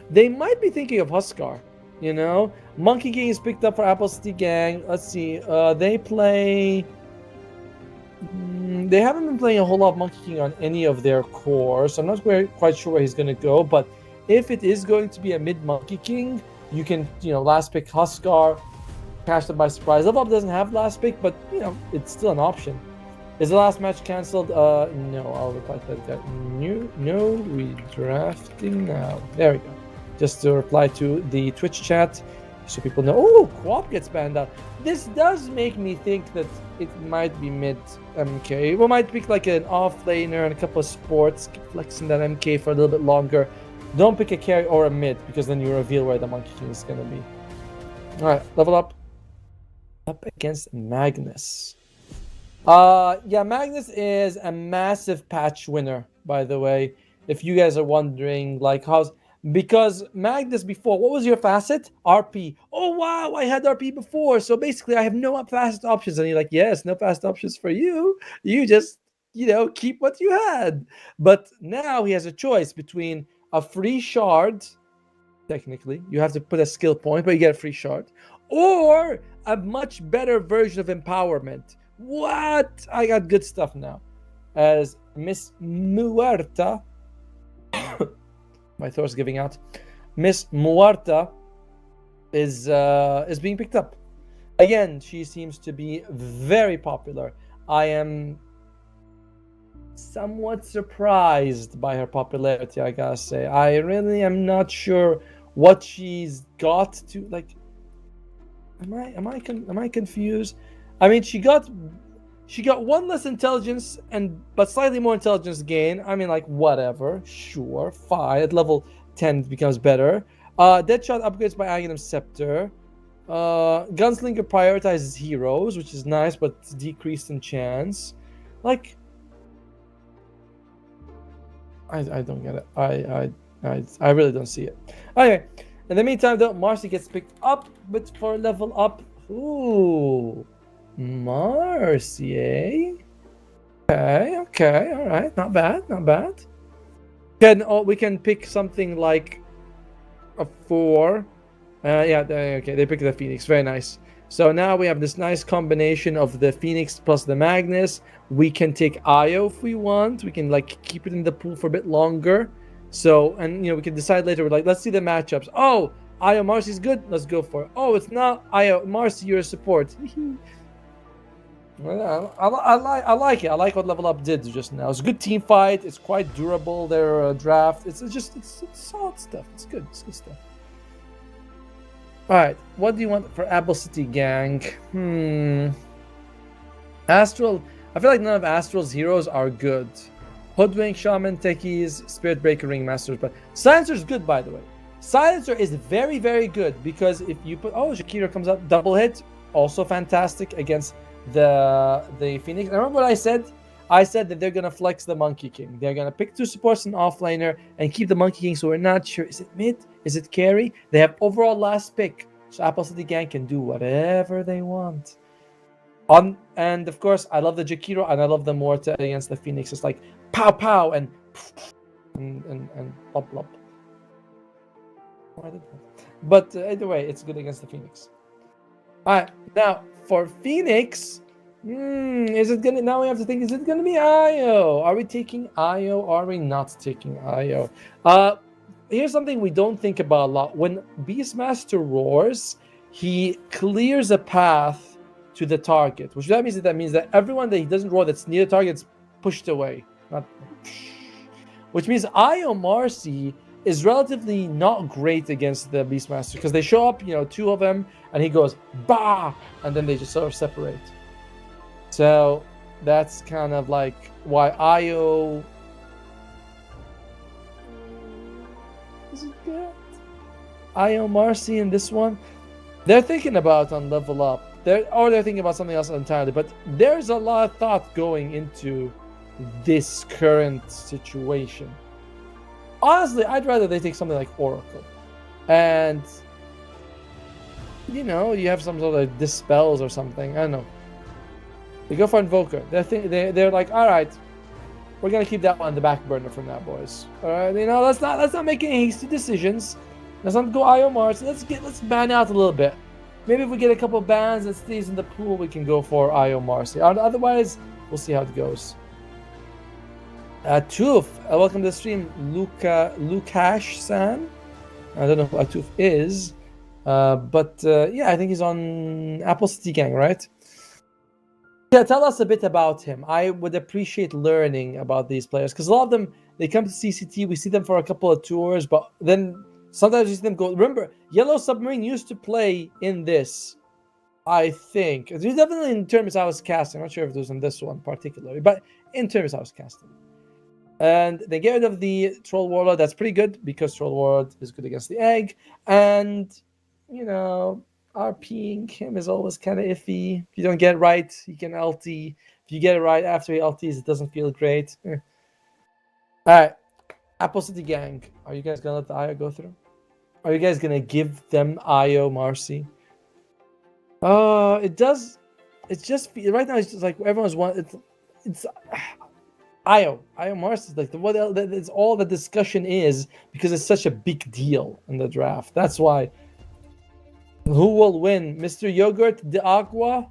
They might be thinking of Huskar. Monkey King is picked up for Apple City Gang. Let's see. They play. They haven't been playing a whole lot of Monkey King on any of their cores. So I'm not quite sure where he's going to go. But if it is going to be a mid Monkey King, you can, last pick Huskar, catch them by surprise. Level Up doesn't have last pick, but it's still an option. Is the last match cancelled? No. I'll reply to that. No, we drafting now. There we go. Just to reply to the Twitch chat, so people know. Oh, Quap gets banned out. This does make me think that it might be mid MK. We might pick like an off laner and a couple of sports, flexing that MK for a little bit longer. Don't pick a carry or a mid, because then you reveal where the Monkey King is gonna be. All right, Level Up. Up against Magnus. Yeah, Magnus is a massive patch winner, by the way. If you guys are wondering, like, how's because Magnus before, what was your facet? RP. Oh wow, I had RP before, so basically I have no fast options. And you're like, yes, no fast options for you. You just, keep what you had. But now he has a choice between a free shard. Technically, you have to put a skill point, but you get a free shard, or a much better version of empowerment. What? I got good stuff now. As Miss Muerta, my throat's giving out. Miss Muerta is being picked up. Again, she seems to be very popular. I am somewhat surprised by her popularity, I gotta say. I really am not sure what she's got to like. Am I confused? I mean, she got one less intelligence but slightly more intelligence gain. I mean, like, whatever, sure, fine. At level 10 it becomes better. Deadshot upgrades by Aghanim Scepter. Gunslinger prioritizes heroes, which is nice, but it's decreased in chance. Like, I don't get it. I really don't see it. Okay. In the meantime, though, Marcy gets picked up, but for a level up. Ooh, Marcy, eh? Okay, all right, not bad. We can pick something like a 4. Yeah, okay, they picked the Phoenix. Very nice. So now we have this nice combination of the Phoenix plus the Magnus. We can take Io if we want. We can like keep it in the pool for a bit longer. So, and we can decide later. We're like, let's see the matchups. Oh, Io Marcy's good. Let's go for it. Oh, it's not Io Marcy. You're a support. Well, I like it. I like what Level Up did just now. It's a good team fight. It's quite durable. Their draft. It's solid stuff. It's good. It's good stuff. All right. What do you want for Apple City Gang? Astral. I feel like none of Astral's heroes are good. Hoodwink, Shaman, Techies, Spirit Breaker, Ringmasters, but Silencer is good, by the way. Silencer is very, very good because if you put Shakira comes up, double hit, also fantastic against the Phoenix. And remember what I said? I said that they're gonna flex the Monkey King. They're gonna pick 2 supports and offlaner and keep the Monkey King. So we're not sure. Is it mid? Is it carry? They have overall last pick, so Apple City Gang can do whatever they want. And of course, I love the Jakiro and I love the Morta against the Phoenix. It's like pow pow and blop blop. But either way, it's good against the Phoenix. All right, now for Phoenix, is it gonna? Now we have to think: is it gonna be Io? Are we taking Io? Or are we not taking Io? Here's something we don't think about a lot. When Beastmaster roars, he clears a path to the target, which that means that everyone that he doesn't roar that's near the target is pushed away. Which means Io Marcy is relatively not great against the Beastmaster because they show up, 2 of them, and he goes bah, and then they just sort of separate. So that's kind of like why Io. Is it good? Io Marcy in this one, they're thinking about on Level Up. They're thinking about something else entirely. But there's a lot of thought going into this current situation. Honestly, I'd rather they take something like Oracle, and you have some sort of dispels or something. I don't know. They go for Invoker. They're like, all right, we're gonna keep that one on the back burner for now, boys. All right, let's not make any hasty decisions. Let's not go Io Mars. Let's ban out a little bit. Maybe if we get a couple bans and stays in the pool, we can go for Io Marcy. Otherwise, we'll see how it goes. Toof, welcome to the stream, Lukash-san. I don't know who Atuf is, but yeah, I think he's on Apple City Gang, right? Yeah, tell us a bit about him. I would appreciate learning about these players because a lot of them, they come to CCT, we see them for a couple of tours, but then sometimes we see them go. Remember, Yellow Submarine used to play in this, I think. It was definitely in terms I was casting. I'm not sure if it was in this one particularly, but in terms I was casting. And they get rid of the Troll Warlord. That's pretty good because Troll Warlord is good against the egg. And, RPing him is always kind of iffy. If you don't get it right, he can LT. If If you get it right after he ultis, it doesn't feel great. All right, Apple City Gang. Are you guys gonna let the IO go through? Are you guys gonna give them IO Marcy? It does. It's just right now. It's just like everyone's one. It's IO Marcy is like what else, that's all the discussion is because it's such a big deal in the draft. That's why. Who will win, Mr. Yogurt de Aqua?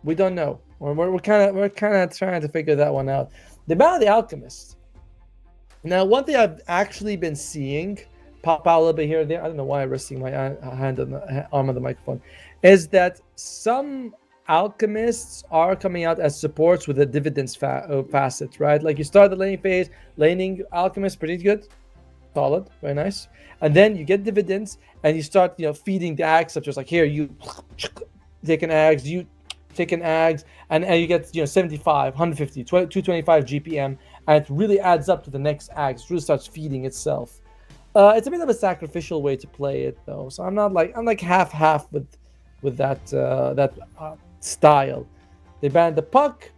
We don't know. We're kind of trying to figure that one out. The Battle of the Alchemist. Now, one thing I've actually been seeing pop out a little bit here and there. I don't know why I'm resting my hand on the arm on the microphone. Is that some alchemists are coming out as supports with a dividends facet, right? Like you start the laning phase, laning alchemist, pretty good, solid, very nice, and then you get dividends and you start, feeding the ags, such as like here you take an ags, you take an ags, and you get 75, 150, 225 GPM, and it really adds up to the next ags. It really starts feeding itself. It's a bit of a sacrificial way to play it though, so I'm like half with that style. They banned the puck.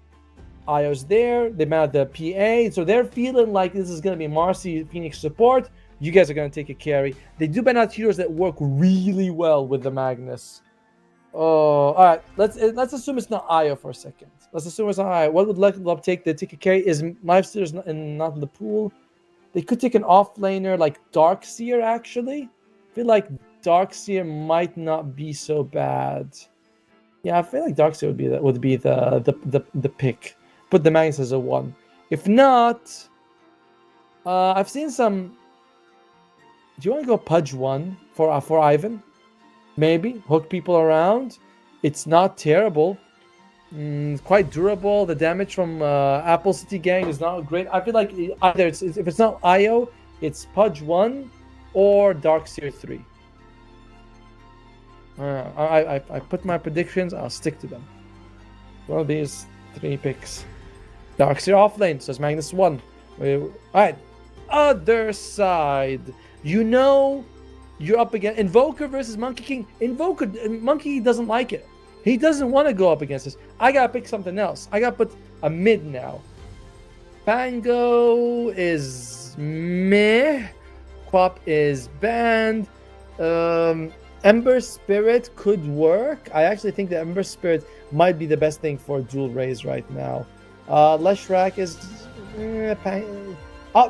IO's there. They banned the PA. So they're feeling like this is going to be Marcy Phoenix support. You guys are going to take a carry. They do ban out heroes that work really well with the Magnus. Oh, all right. Let's assume it's not IO for a second. Let's assume it's not IO. What would Love take the take a carry? Is Lifestealers not in the pool? They could take an offlaner like Darkseer actually. I feel like Darkseer might not be so bad. Yeah, I feel like Darkseer would be the pick. Put the Magnus as a 1. If not, I've seen some. Do you want to go Pudge 1 for Ivan? Maybe hook people around. It's not terrible. It's quite durable. The damage from Apple City Gang is not great. I feel like either if it's not IO, it's Pudge 1 or Darkseer 3. I put my predictions. I'll stick to them. One of these 3 picks. Darkseer off lane, says Magnus 1. Alright. Other side. You're up against Invoker versus Monkey King. Monkey doesn't like it. He doesn't want to go up against this. I gotta pick something else. I gotta put a mid now. Pango is meh. Quap is banned. Ember Spirit could work. I actually think that Ember Spirit might be the best thing for dual raise right now. Leshrac is...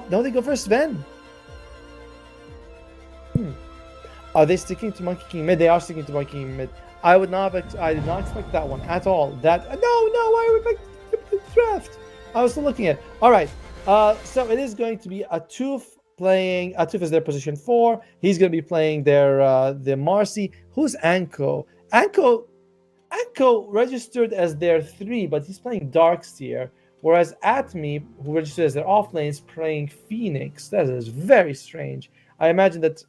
don't they go for Sven? Are they sticking to Monkey King mid? They are sticking to Monkey King mid. I did not expect that one at all. No, why are we back to the draft? I was still looking at it. All right. So it is going to be Atuf playing. Atuf is their position 4. He's going to be playing their Marcy. Who's Anko? Anko registered as their 3, but he's playing Darkseer. Whereas Atmi, who registered as their offlane, is playing Phoenix. That is very strange. I imagine that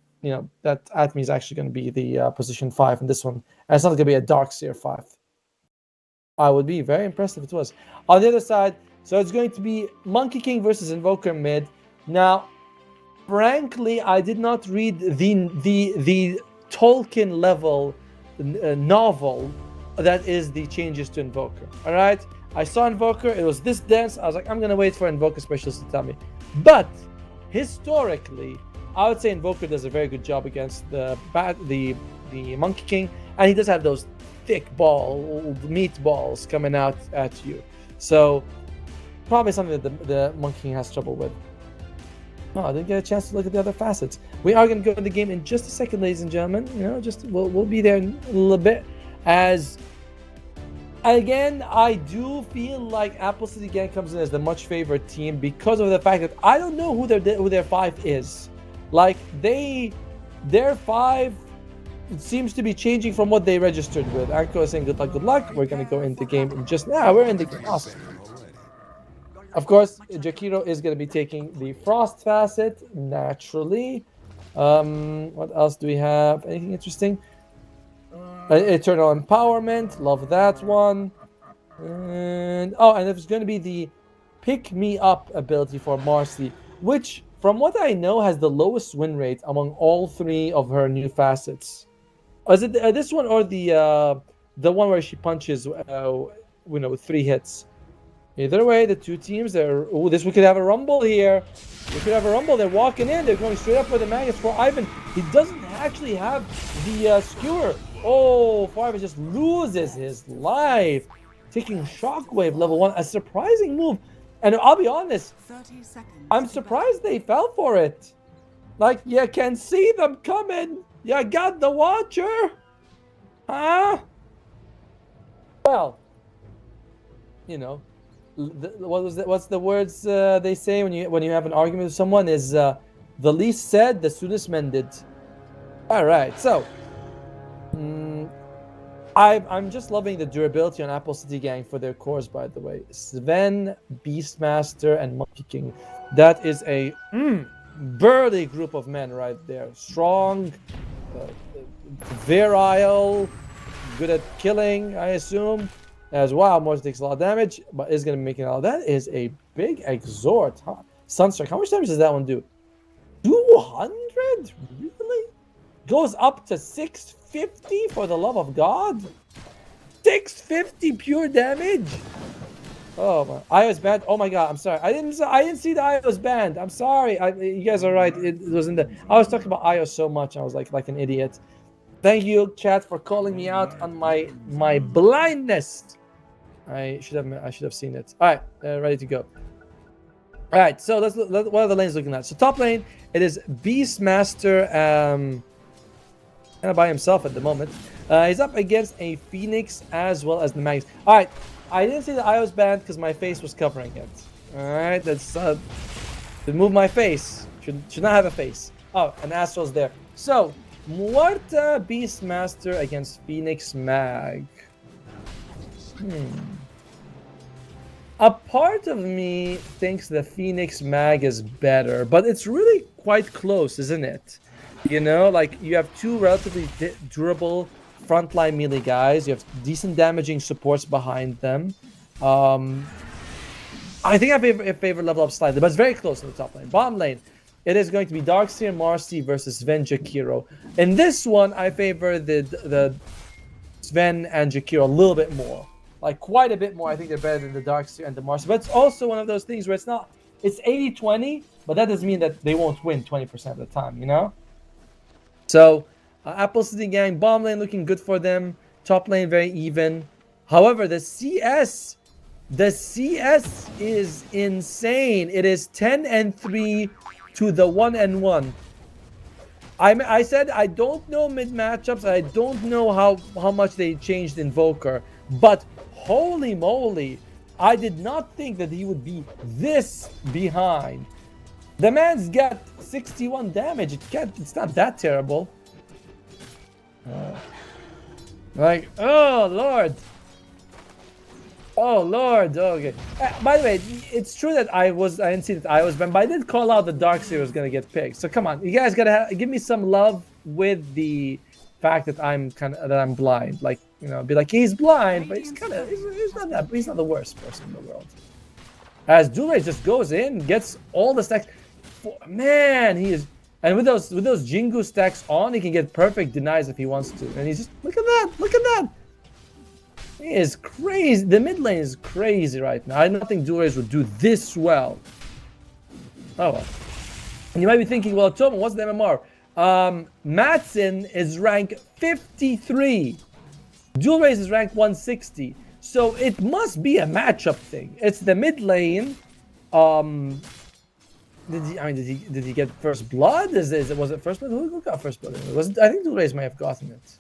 that Atmi is actually going to be the position 5 in this one. And it's not going to be a Darkseer 5. I would be very impressed if it was. On the other side, so it's going to be Monkey King versus Invoker mid. Now, frankly, I did not read the Tolkien level novel that is the changes to Invoker. All right, I saw Invoker. It was this dense. I was like, I'm going to wait for Invoker specialist to tell me. But historically, I would say Invoker does a very good job against the Monkey King, and he does have those thick meatballs coming out at you. So probably something that the Monkey King has trouble with. Oh, I didn't get a chance to look at the other facets. We are going to go in the game in just a second, ladies and gentlemen. We'll be there in a little bit. As again, I do feel like Apple City Gang comes in as the much favored team because of the fact that I don't know who their 5 is. Like their 5 seems to be changing from what they registered with. Anko is saying good luck. We're gonna go into the game in just now. We're in the game. Awesome. Of course, Jakiro is gonna be taking the Frost facet naturally. What else do we have? Anything interesting? Eternal Empowerment. Love that one. And there's gonna be the Pick Me Up ability for Marcy, which, from what I know, has the lowest win rate among all 3 of her new facets. Is it this one or the one where she punches, with 3 hits? Either way, the two teams are. Oh, we could have a rumble here. We could have a rumble. They're walking in. They're going straight up for the Magus for Ivan. He doesn't actually have the skewer. Oh, Ivan just loses his life. Taking Shockwave level 1. A surprising move. And I'll be honest, 30 seconds. I'm surprised they fell for it. Like, you can see them coming. You got the Watcher. Huh? Well, you know. What's the words they say when you have an argument with someone is the least said, the soonest mended. All right, so I'm just loving the durability on Apple City Gang for their cores. By the way, Sven, Beastmaster, and Monkey King. That is a burly group of men right there. Strong, virile, good at killing, I assume. As wow, Morse takes a lot of damage, but is going to be making all. That is a big exhort, huh? Sunstrike, how much damage does that one do? 200? Really? Goes up to 650 for the love of God? 650 pure damage? Oh my, iOS banned. Oh my God, I'm sorry. I didn't see the iOS banned. I'm sorry. You guys are right. It was in the. I was talking about iOS so much. I was like an idiot. Thank you, chat, for calling me out on my blindness. I should have seen it. All right, ready to go. All right, so let's what are the lanes looking at? So top lane, it is Beastmaster, kind of by himself at the moment. He's up against a Phoenix as well as the Magus. All right, I didn't see the iOS band because my face was covering it. All right, that's move my face. Should not have a face. Oh, and Astral's there. So Muerta Beastmaster against Phoenix Mag. A part of me thinks the Phoenix Mag is better, but it's really quite close, isn't it? You know, like you have two relatively durable frontline melee guys. You have decent damaging supports behind them. I think I favor level up slightly, but it's very close in the top lane. Bottom lane, it is going to be Darkseer and Marcy versus Sven Jakiro. In this one, I favor the Sven and Jakiro a little bit more. Like quite a bit more. I think they're better than the Darkseer and the Marcy. But it's also one of those things where it's 80-20, but that doesn't mean that they won't win 20% of the time, you know? So, Apple City Gang, bottom lane looking good for them. Top lane very even. However, the CS is insane. It is 10-3 to the 1-1. I said I don't know mid matchups. I don't know how much they changed Invoker, but holy moly, I did not think that he would be this behind. The man's got 61 damage. It's not that terrible. Like, oh lord. Oh lord. Okay. By the way, it's true that I didn't see that I was banned, but I did call out the Darkseer was gonna get picked. So come on, you guys gotta give me some love with the fact that I'm blind. Like, you know, be like, he's blind, but he's not the worst person in the world. As Dulray just goes in, gets all the stacks. Man, he is, and with those Jingu stacks on, he can get perfect denies if he wants to. And he's just look at that. He is crazy. The mid lane is crazy right now. I don't think Dulray would do this well. Oh well. And you might be thinking, well, Tom, what's the MMR? Madsen is rank 53. Dulray is rank 160. So it must be a matchup thing. It's the mid lane. Did he get first blood? Was it first blood? Who got first blood? I think Dulray may have gotten it.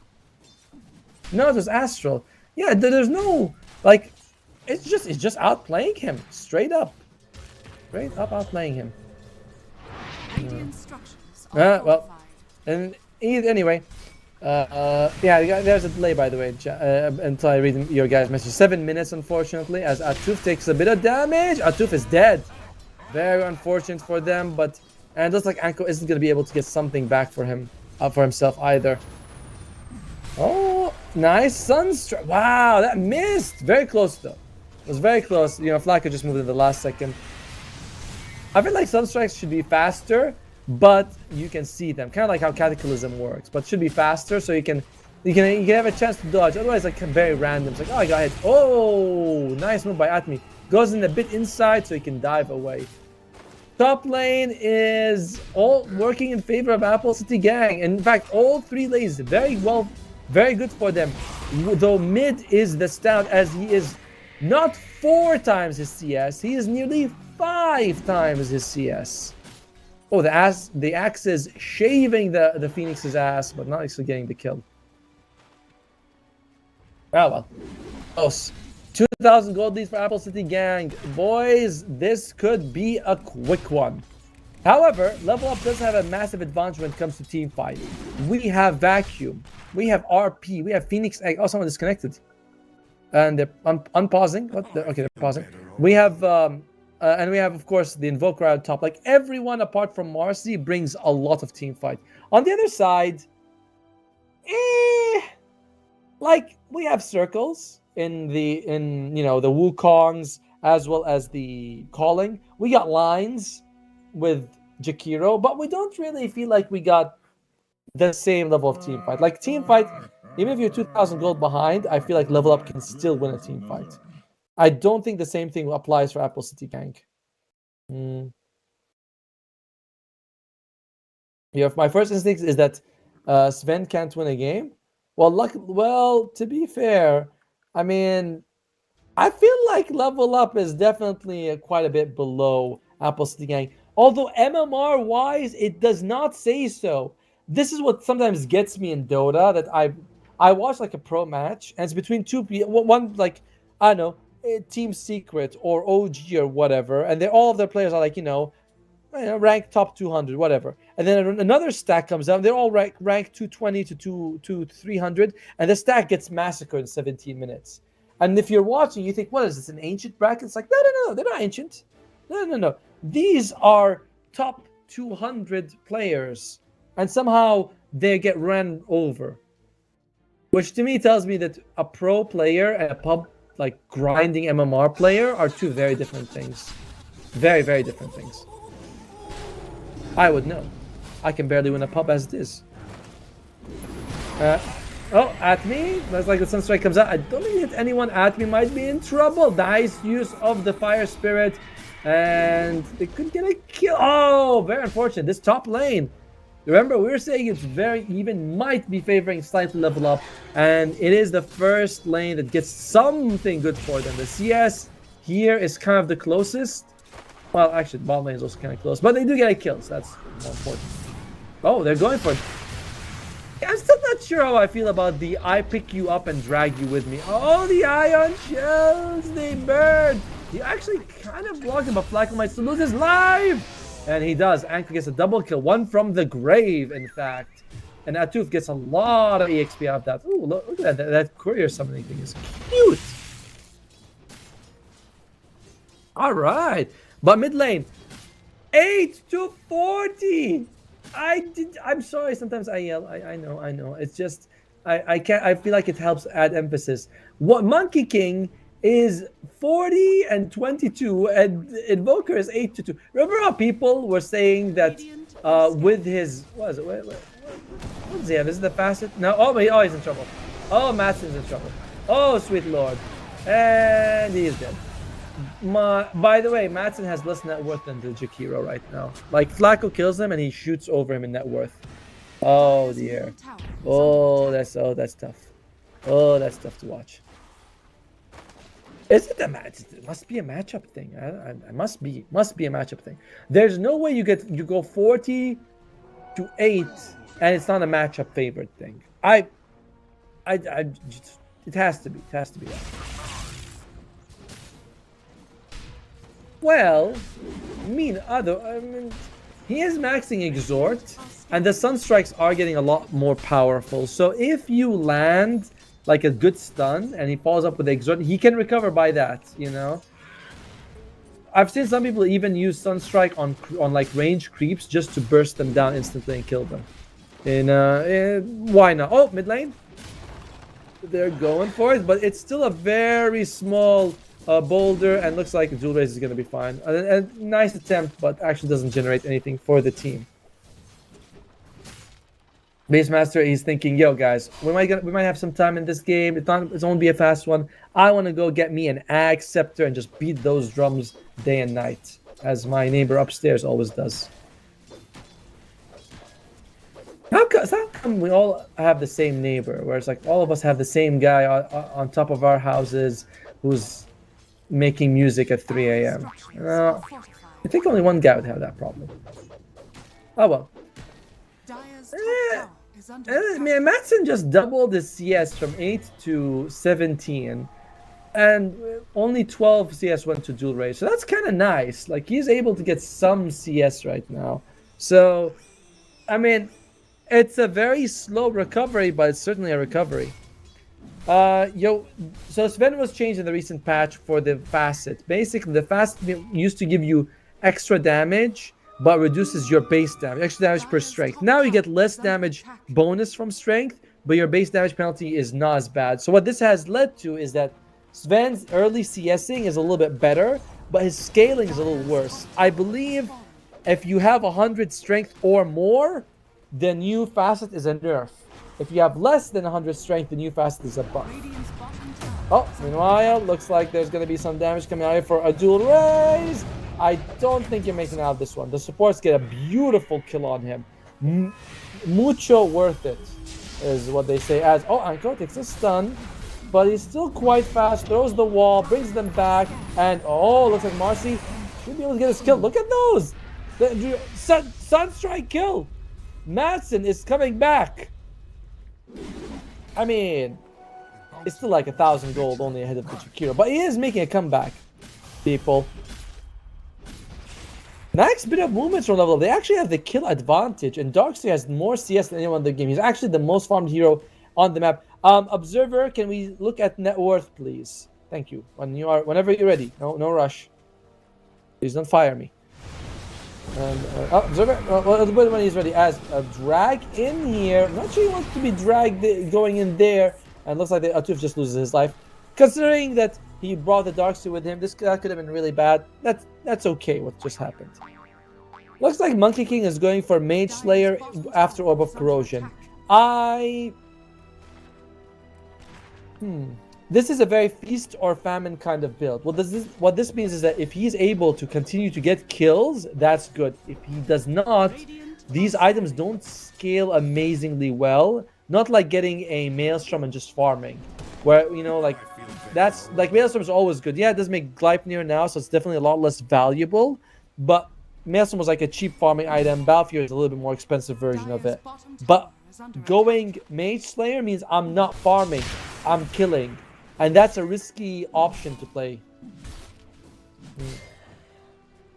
No, it was Astral. Yeah, there's no like. It's just outplaying him straight up outplaying him. Well, and anyway, yeah, there's a delay, by the way, until I read your guys' message. 7 minutes, unfortunately, as Atuf takes a bit of damage. Atuf is dead. Very unfortunate for them, and it looks like Anko isn't going to be able to get something back for himself either. Oh, nice Sunstrike. Wow, that missed. Very close, though. It was very close. You know, Flacco just moved in the last second. I feel like Sunstrikes should be faster, but you can see them. Kind of like how Cataclysm works, but should be faster so you can have a chance to dodge. Otherwise, like very random. It's like, oh, I got hit. Oh, nice move by Atmi. Goes in a bit inside so he can dive away. Top lane is all working in favor of Apple City Gang. In fact, all 3 lanes very good for them. Though mid is the stout, as he is not 4 times his CS, he is nearly 5 times his CS. Oh, the axe is shaving the Phoenix's ass, but not actually getting the kill. Oh well. Close. 2,000 gold leads for Apple City Gang. Boys, this could be a quick one. However, Level Up does have a massive advantage when it comes to team fight. We have Vacuum. We have RP. We have Phoenix Egg. Oh, someone disconnected. And they're unpausing. What? Okay, they're pausing. We have, and we have, of course, the Invoker on top. Like, everyone apart from Marcy brings a lot of team fight. On the other side, like, we have Circles in the Wukongs, as well as the Calling. We got Lines with Jakiro, but we don't really feel like we got the same level of team fight. Like, team fight, even if you're 2,000 gold behind, I feel like Level Up can still win a team fight. I don't think the same thing applies for Apple City Gang. Yeah, my first instinct is that Sven can't win a game. Well, to be fair, I mean, I feel like Level Up is definitely quite a bit below Apple City Gang. Although MMR-wise, it does not say so. This is what sometimes gets me in Dota, that I watch like a pro match, and it's between 2 people, one like, I don't know, Team Secret or OG or whatever, and all of their players are like, ranked top 200, whatever. And then another stack comes out, they're all ranked 220 to 300, and the stack gets massacred in 17 minutes. And if you're watching, you think, what is this, an ancient bracket? It's like, no, they're not ancient. No. These are top 200 players, and somehow they get ran over. Which to me tells me that a pro player and a pub, like, grinding MMR player are 2 very different things. Very, very different things. I would know. I can barely win a pub as it is. At me? That's like the Sunstrike comes out. I don't think that anyone at me might be in trouble. Nice use of the Fire Spirit. And they could get a kill. Oh, very unfortunate. This top lane. Remember, we were saying it's very even, might be favoring slightly Level Up. And it is the first lane that gets something good for them. The CS here is kind of the closest. Well, actually, the bottom lane is also kind of close. But they do get a kill, so that's more important. Oh, they're going for it. I'm still not sure how I feel about the I pick you up and drag you with me. Oh, the ion shells, they burn. He actually kind of blocked him, but Flacco might still lose his life. And he does. Anchor gets a double kill. One from the grave, in fact. And Atuf gets a lot of EXP out of that. Ooh, look at that. That courier summoning thing is cute. All right. But mid lane, 8 to 40. I'm sorry. Sometimes I yell. I know. It's just I can't. I feel like it helps add emphasis. What Monkey King is 40 and 22, and Invoker is 8 to 2. Remember how people were saying that with his what is it? What does he have? Is it the fastest? No. Oh, he's in trouble. Oh, Madsen's in trouble. Oh, sweet lord, and he is dead. By the way, Madsen has less net worth than the Jakiro right now. Like, Flacco kills him and he shoots over him in net worth. Oh dear. Oh, that's tough. Oh, that's tough to watch. Is it a match? It must be a matchup thing. It must be a matchup thing. There's no way you go 40 to 8 and it's not a matchup favorite thing. It has to be. It has to be that. Well, he is maxing Exhort, and the Sunstrikes are getting a lot more powerful. So if you land like a good stun and he follows up with the Exhort, he can recover by that, I've seen some people even use Sunstrike on like range creeps just to burst them down instantly and kill them. Why not? Oh, mid lane. They're going for it, but it's still a very small boulder, and looks like Dual Race is going to be fine. A nice attempt, but actually doesn't generate anything for the team. Beastmaster, he's thinking, yo guys, we might have some time in this game. It's only be a fast one. I want to go get me an axe scepter and just beat those drums day and night, as my neighbor upstairs always does. How come we all have the same neighbor, where it's like all of us have the same guy on top of our houses who's making music at 3 a.m.? I think only one guy would have that problem. Oh well. Dire's top tower is under attack. Man, Madsen just doubled his CS from 8 to 17, and only 12 CS went to dual race. So that's kind of nice. Like, he's able to get some CS right now. So, I mean, it's a very slow recovery, but it's certainly a recovery. So Sven was changed in the recent patch for the facet. Basically, the facet used to give you extra damage, but reduces your base damage, extra damage per strength. Now you get less damage bonus from strength, but your base damage penalty is not as bad. So what this has led to is that Sven's early CSing is a little bit better, but his scaling is a little worse. I believe if you have 100 strength or more, the new facet is a nerf. If you have less than 100 strength, the new facet is a buff. Radiant's bottom tower Oh, meanwhile, looks like there's going to be some damage coming out here for a dual raise. I don't think you're making out this one. The supports get a beautiful kill on him. Mucho worth it, is what they say. As Anko takes a stun, but he's still quite fast. Throws the wall, brings them back, and looks like Marcy should be able to get his kill. Look at those! The Sunstrike kill! Madsen is coming back. I mean, it's still like 1,000 gold only ahead of the Chikiro, but he is making a comeback, people. Nice bit of movements from level up. They actually have the kill advantage, and Darkseer has more CS than anyone in the game. He's actually the most farmed hero on the map. Observer, can we look at net worth, please? Thank you. Whenever you're ready. No rush. Please don't fire me. Observer, when he's ready. As a drag in here. I'm not sure he wants to be dragged going in there. And looks like the Atuf just loses his life. Considering that he brought the Darkseer with him, that could have been really bad. That's okay what just happened. Looks like Monkey King is going for Mage Slayer after Orb of Corrosion. This is a very feast or famine kind of build. What this means is that if he's able to continue to get kills, that's good. If he does not, these items don't scale amazingly well. Not like getting a Maelstrom and just farming. Where, that's like Maelstrom is always good. Yeah, it does make Gleipnir now, so it's definitely a lot less valuable. But Maelstrom was like a cheap farming item. Balfir is a little bit more expensive version of it. But going Mage Slayer means I'm not farming, I'm killing. And that's a risky option to play.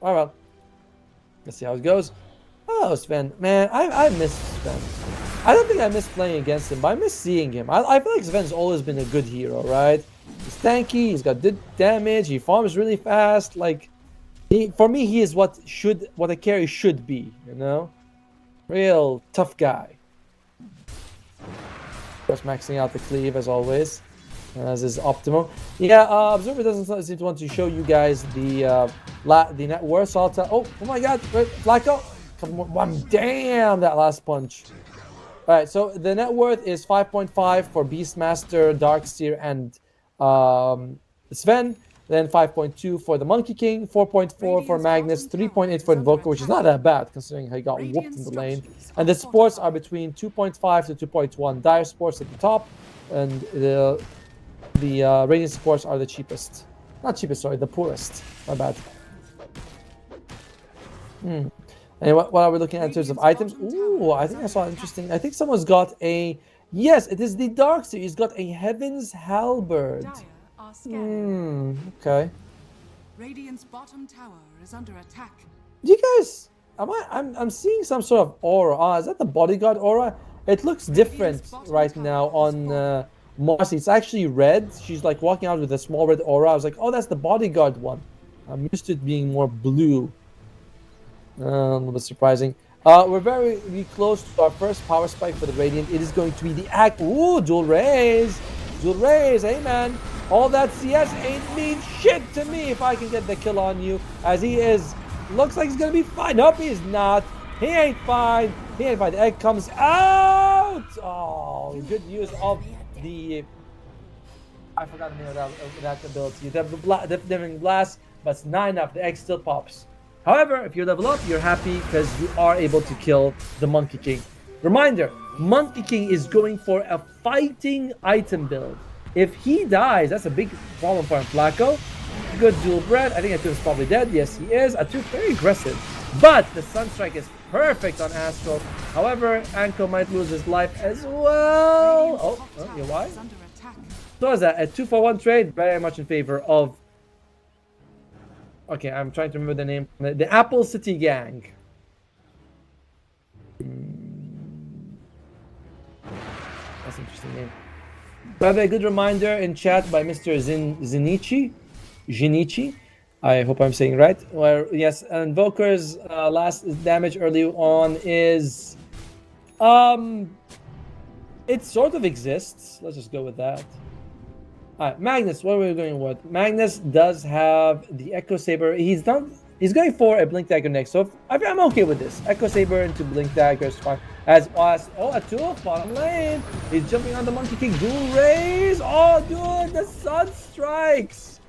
Oh well. Let's see how it goes. Oh, Sven. Man, I miss Sven. I don't think I miss playing against him, but I miss seeing him. I feel like Sven's always been a good hero, right? He's tanky, he's got good damage, he farms really fast. Like, for me, he is what a carry should be, Real tough guy. Just maxing out the cleave as always. As is optimal. Yeah, Observer doesn't seem to want to show you guys the net worth. So oh my god, Flacco! Come on, damn that last punch. Alright, so the net worth is 5.5 for Beastmaster, Darkseer, and Sven. Then 5.2 for the Monkey King, 4.4 for Magnus, 3.8 for Invoker, which is not that bad considering how he got whooped in the lane. And the sports are between 2.5 to 2.1. Dire sports at the top, and the Radiant supports are the cheapest. Not cheapest, sorry, the poorest. My bad. And what are we looking at in terms of items? Ooh, I think I saw interesting. I think someone's got a... Yes, it is the Darkseer. He's got a Heaven's Halberd. Okay. Radiant's bottom tower is under attack. Do you guys... I'm seeing some sort of aura. Is that the bodyguard aura? It looks different right now on... Marcy. It's actually red. She's like walking out with a small red aura. I was like, oh, that's the bodyguard one. I'm used to it being more blue. A little bit surprising. We're very close to our first power spike for the Radiant. It is going to be the act. Ooh, dual raise. Dual raise. Hey, man. All that CS ain't mean shit to me if I can get the kill on you. As he is. Looks like he's going to be fine. Nope, he is not. He ain't fine. He ain't fine. The egg comes out. out! Oh, good use of the... I forgot the name of that ability. The Devouring Blast, but it's 9 up. The egg still pops. However, if you level up, you're happy because you are able to kill the Monkey King. Reminder, Monkey King is going for a fighting item build. If he dies, that's a big problem for him. Flacco, good dual bread. I think Atu is probably dead. Yes, he is. Atu very aggressive. But the Sunstrike is perfect on Astro. However, Anko might lose his life as well. Oh, you know why? So is that a 2-for-1 trade? Very much in favor of... Okay, I'm trying to remember the name. The Apple City Gang. That's an interesting name. By the way, a good reminder in chat by Mr. Zinichi. I hope I'm saying right. Where yes, Invoker's last damage early on is... It sort of exists. Let's just go with that. Alright, Magnus, what are we going with? Magnus does have the Echo Saber. He's going for a Blink Dagger next. So I'm okay with this. Echo Saber into Blink Dagger is fine. As Atu, bottom lane. He's jumping on the Monkey King. Dual raise. Oh, dude, the Sun Strikes.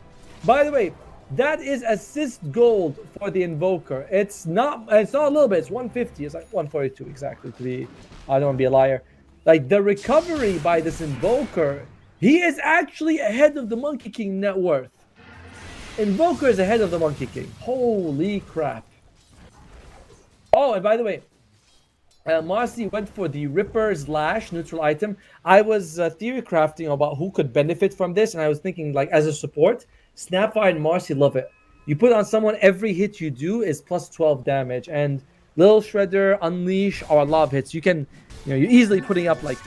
By the way, that is assist gold for the Invoker. It's not a little bit. It's 150. It's like 142 exactly to be. I don't want to be a liar. Like the recovery by this Invoker. He is actually ahead of the Monkey King net worth. Invoker is ahead of the Monkey King. Holy crap. Oh, and by the way, Marcy went for the Ripper's Lash neutral item. I was theory crafting about who could benefit from this, and I was thinking, like, as a support, Snapfire and Marcy love it. You put on someone, every hit you do is plus 12 damage, and Little Shredder, Unleash are a lot of hits. You can, you're easily putting up like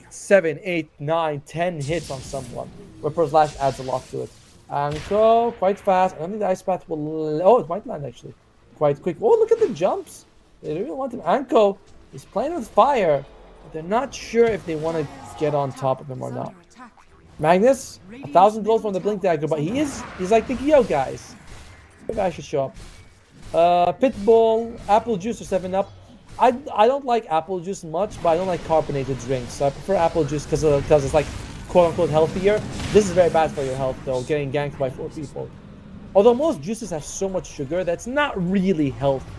7, 8, 9, 10 hits on someone. Ripper's Lash adds a lot to it. Anko, quite fast. I don't think the Ice Path will... Oh, it might land actually. Quite quick. Oh, look at the jumps. They really want him. Anko is playing with fire. But they're not sure if they want to get on top of him or not. Magnus, 1,000 gold from the Blink Dagger, but he's like thinking, yo guys, maybe I should show up. Pitbull, Apple Juice or 7-Up. I don't like apple juice much, but I don't like carbonated drinks. So I prefer apple juice because it's like quote-unquote healthier. This is very bad for your health though, getting ganked by 4 people. Although most juices have so much sugar, that's not really healthy.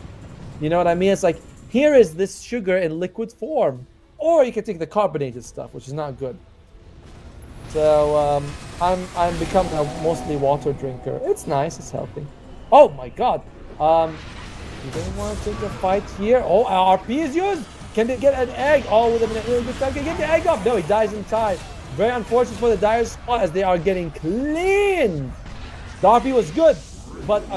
You know what I mean? It's like, here is this sugar in liquid form. Or you can take the carbonated stuff, which is not good. So I'm becoming a mostly water drinker. It's nice, it's healthy. Oh my god. You don't want to take a fight here. Oh, RP is used. Can they get an egg? Oh, with a really good time. Can get the egg up? No, he dies in time. Very unfortunate for the Dire spot as they are getting cleaned. The RP was good, but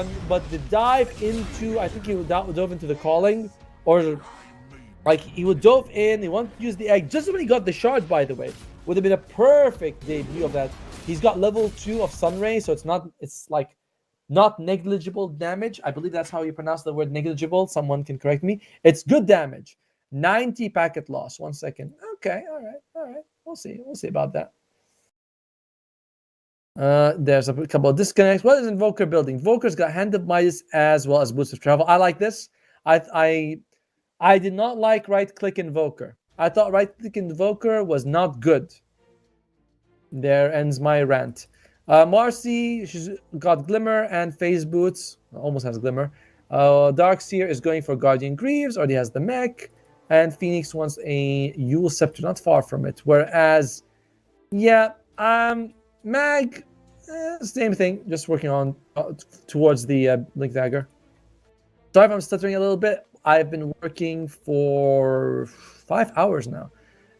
the dive into, I think he dove into the calling, or like he would dove in. He wanted to use the egg just when he got the shard. By the way, would have been a perfect debut of that. He's got level 2 of Sunray, so it's like not negligible damage. I believe that's how you pronounce the word negligible. Someone can correct me. It's good damage. 90 packet loss. 1 second. Okay, all right. We'll see about that. There's a couple of disconnects. What is Invoker building? Invoker's got Hand of Midas as well as Boost of Travel. I like this. I did not like right-click Invoker. I thought right-click Invoker was not good. There ends my rant. Marcy, she's got Glimmer and Phase Boots. Almost has Glimmer. Darkseer is going for Guardian Greaves, already has the mech. And Phoenix wants a Yule Scepter, not far from it. Whereas, yeah, Mag, same thing, just working on towards the Blink Dagger. Sorry if I'm stuttering a little bit. I've been working for 5 hours now.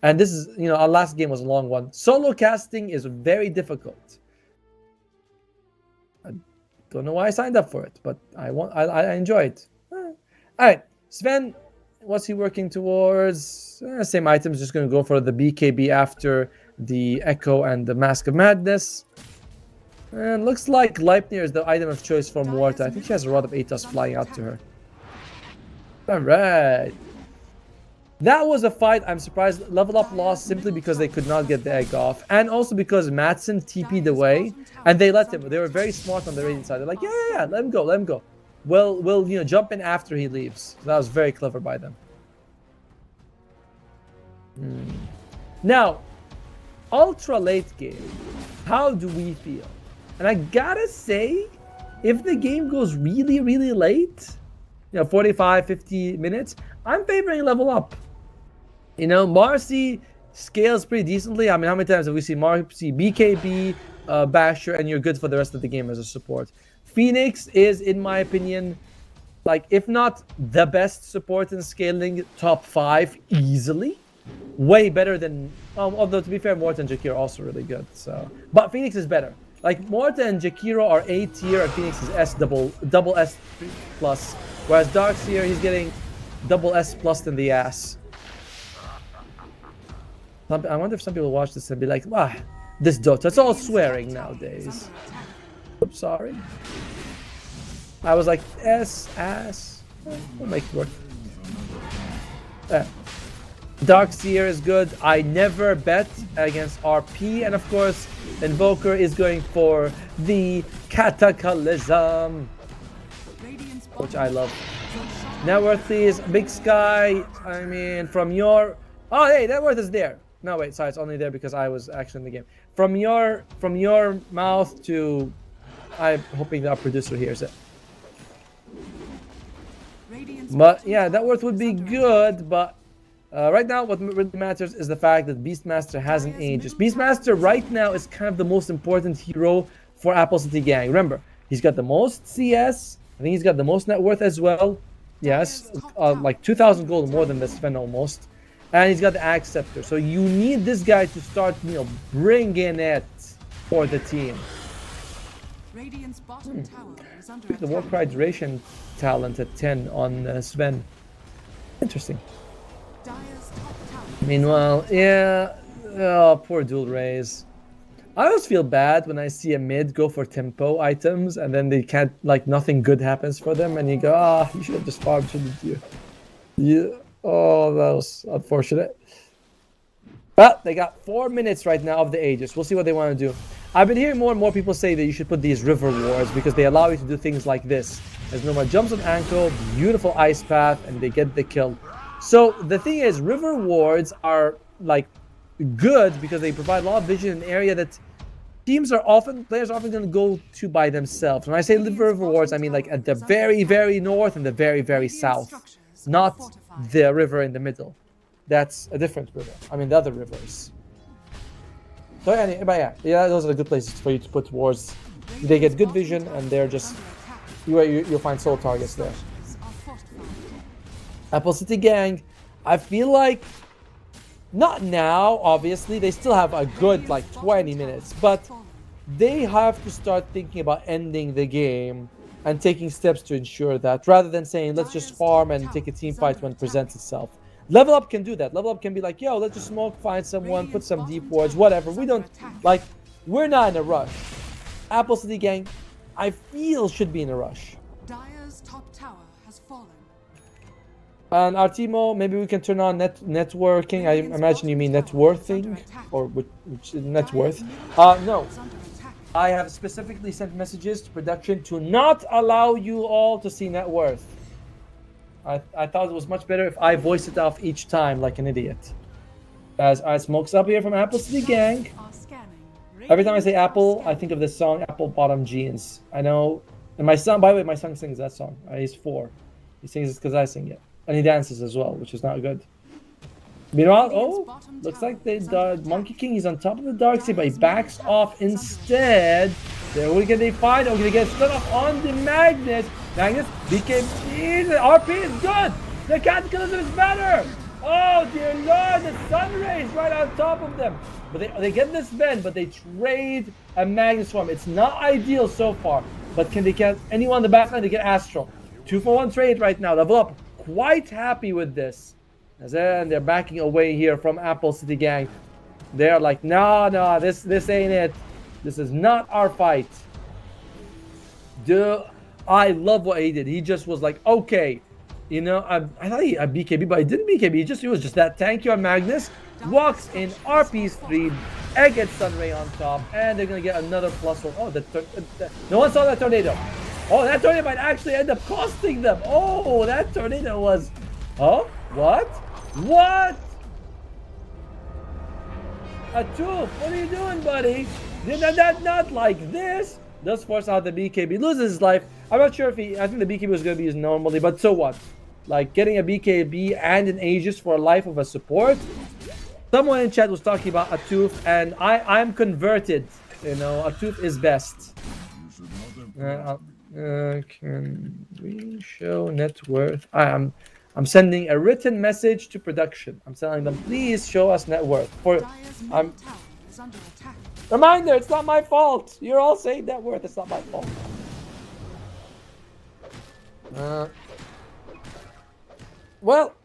And this is, our last game was a long one. Solo casting is very difficult. I don't know why I signed up for it, but I enjoy it. All right, Sven, what's he working towards? Same items, just going to go for the BKB after the Echo and the Mask of Madness. And looks like Leipnir is the item of choice for Morta. I think she has a Rod of Atos flying out to her. All right. That was a fight. I'm surprised Level Up lost simply because they could not get the egg off. And also because Madsen TP'd away. And they let him. They were very smart on the Radiant side. They're like, yeah, let him go. We'll jump in after he leaves. So that was very clever by them. Now, ultra late game, how do we feel? And I gotta say, if the game goes really, really late, 45, 50 minutes, I'm favoring level up. Marcy scales pretty decently. I mean, how many times have we seen Marcy, BKB, Basher, and you're good for the rest of the game as a support. Phoenix is, in my opinion, like, if not the best support in scaling, top 5 easily. Way better than, although to be fair, Morta and Jakiro are also really good. So, but Phoenix is better. Like, Morta and Jakiro are A tier, and Phoenix is S double S plus. Whereas Darkseer, he's getting double S plus in the ass. I wonder if some people watch this and be like, this Dota, it's all swearing nowadays. Oops, sorry. I was like, S, ass. We'll make it work. Darkseer is good. I never bet against RP. And of course, Invoker is going for the Cataclysm, which I love. Net worth, please. Big Sky. I mean, from your... Oh, hey, net worth is there. No, wait, sorry, it's only there because I was actually in the game. From your mouth to... I'm hoping that our producer hears it. But yeah, net worth would be good, but right now what really matters is the fact that Beastmaster hasn't aged. Beastmaster right now is kind of the most important hero for Apple City Gang. Remember, he's got the most CS. I think he's got the most net worth as well. Yes, like 2,000 gold more than the Sven almost. And he's got the Axe Scepter. So you need this guy to start, bringing it for the team. The Warcry duration talent at 10 on Sven. Interesting. Meanwhile, yeah, oh, poor dual raise. I always feel bad when I see a mid go for tempo items and then they can't, like, nothing good happens for them, and you go, you should have just farmed, shouldn't you? Yeah. Oh, that was unfortunate. But they got 4 minutes right now of the Aegis. We'll see what they want to do. I've been hearing more and more people say that you should put these river wards because they allow you to do things like this. As Noma jumps on ankle, beautiful ice path, and they get the kill. So the thing is, river wards are like good because they provide a lot of vision in an area that players are often going to go to by themselves. When I say river wards, I mean like at the very, very north and the very, very south, not the river in the middle. That's a different river. I mean the other rivers. So anyway, but yeah, those are the good places for you to put wards. They get good vision and they're just you'll find soul targets there. Apple City Gang, I feel like not now, obviously, they still have a good like 20 minutes, but they have to start thinking about ending the game and taking steps to ensure that, rather than saying let's just farm and take a team fight when it presents itself. Level Up can do that. Level Up can be like, yo, let's just smoke, find someone, put some deep wards, whatever. We don't, like, we're not in a rush. Apple City Gang, I feel, should be in a rush. Dire's top tower has fallen. And Artimo, maybe we can turn on networking. I imagine you mean networthing, or which net worth. No. I have specifically sent messages to production to not allow you all to see net worth. I thought it was much better if I voice it off each time like an idiot. As I smokes up here from Apple City Gang. Every time I say Apple, I think of this song, Apple Bottom Jeans. I know. And my son, by the way, my son sings that song. He's 4. He sings it because I sing it. And he dances as well, which is not good. Meanwhile, looks like the Monkey King is on top of the Darkseid, but he backs off instead. There we get a fight. We're gonna get stuck off on the Magnus. Magnus, BKB, RP is good. The Cataclysm is better. Oh dear Lord, the Sun Rays right on top of them. But they get this bend, but they trade a Magnus for him. It's not ideal so far, but can they get anyone in the backline to get Astral? 2-for-1 trade right now. Level Up, quite happy with this. And they're backing away here from Apple City Gang. They're like, no, this ain't it. This is not our fight. I love what he did. He just was like, okay, I thought he had BKB, but he didn't BKB. He was just that tanky on Magnus. Walks in RP's 3. Egg gets Sunray on top, and they're gonna get another +1. Oh, no one saw that tornado. Oh, that tornado might actually end up costing them. Oh, that tornado was. Oh, what? Atuf, what are you doing, buddy? Not like this. Does force out the BKB, loses his life. I'm not sure if he. I think the BKB was going to be used normally, but so what? Like getting a BKB and an Aegis for a life of a support. Someone in chat was talking about Atuf, and I'm converted. You know, Atuf is best. Can we show net worth? I'm sending a written message to production. I'm telling them, please show us net worth. Dire's middle tower is under attack. Reminder, it's not my fault. You're all saying net worth. It's not my fault. Well,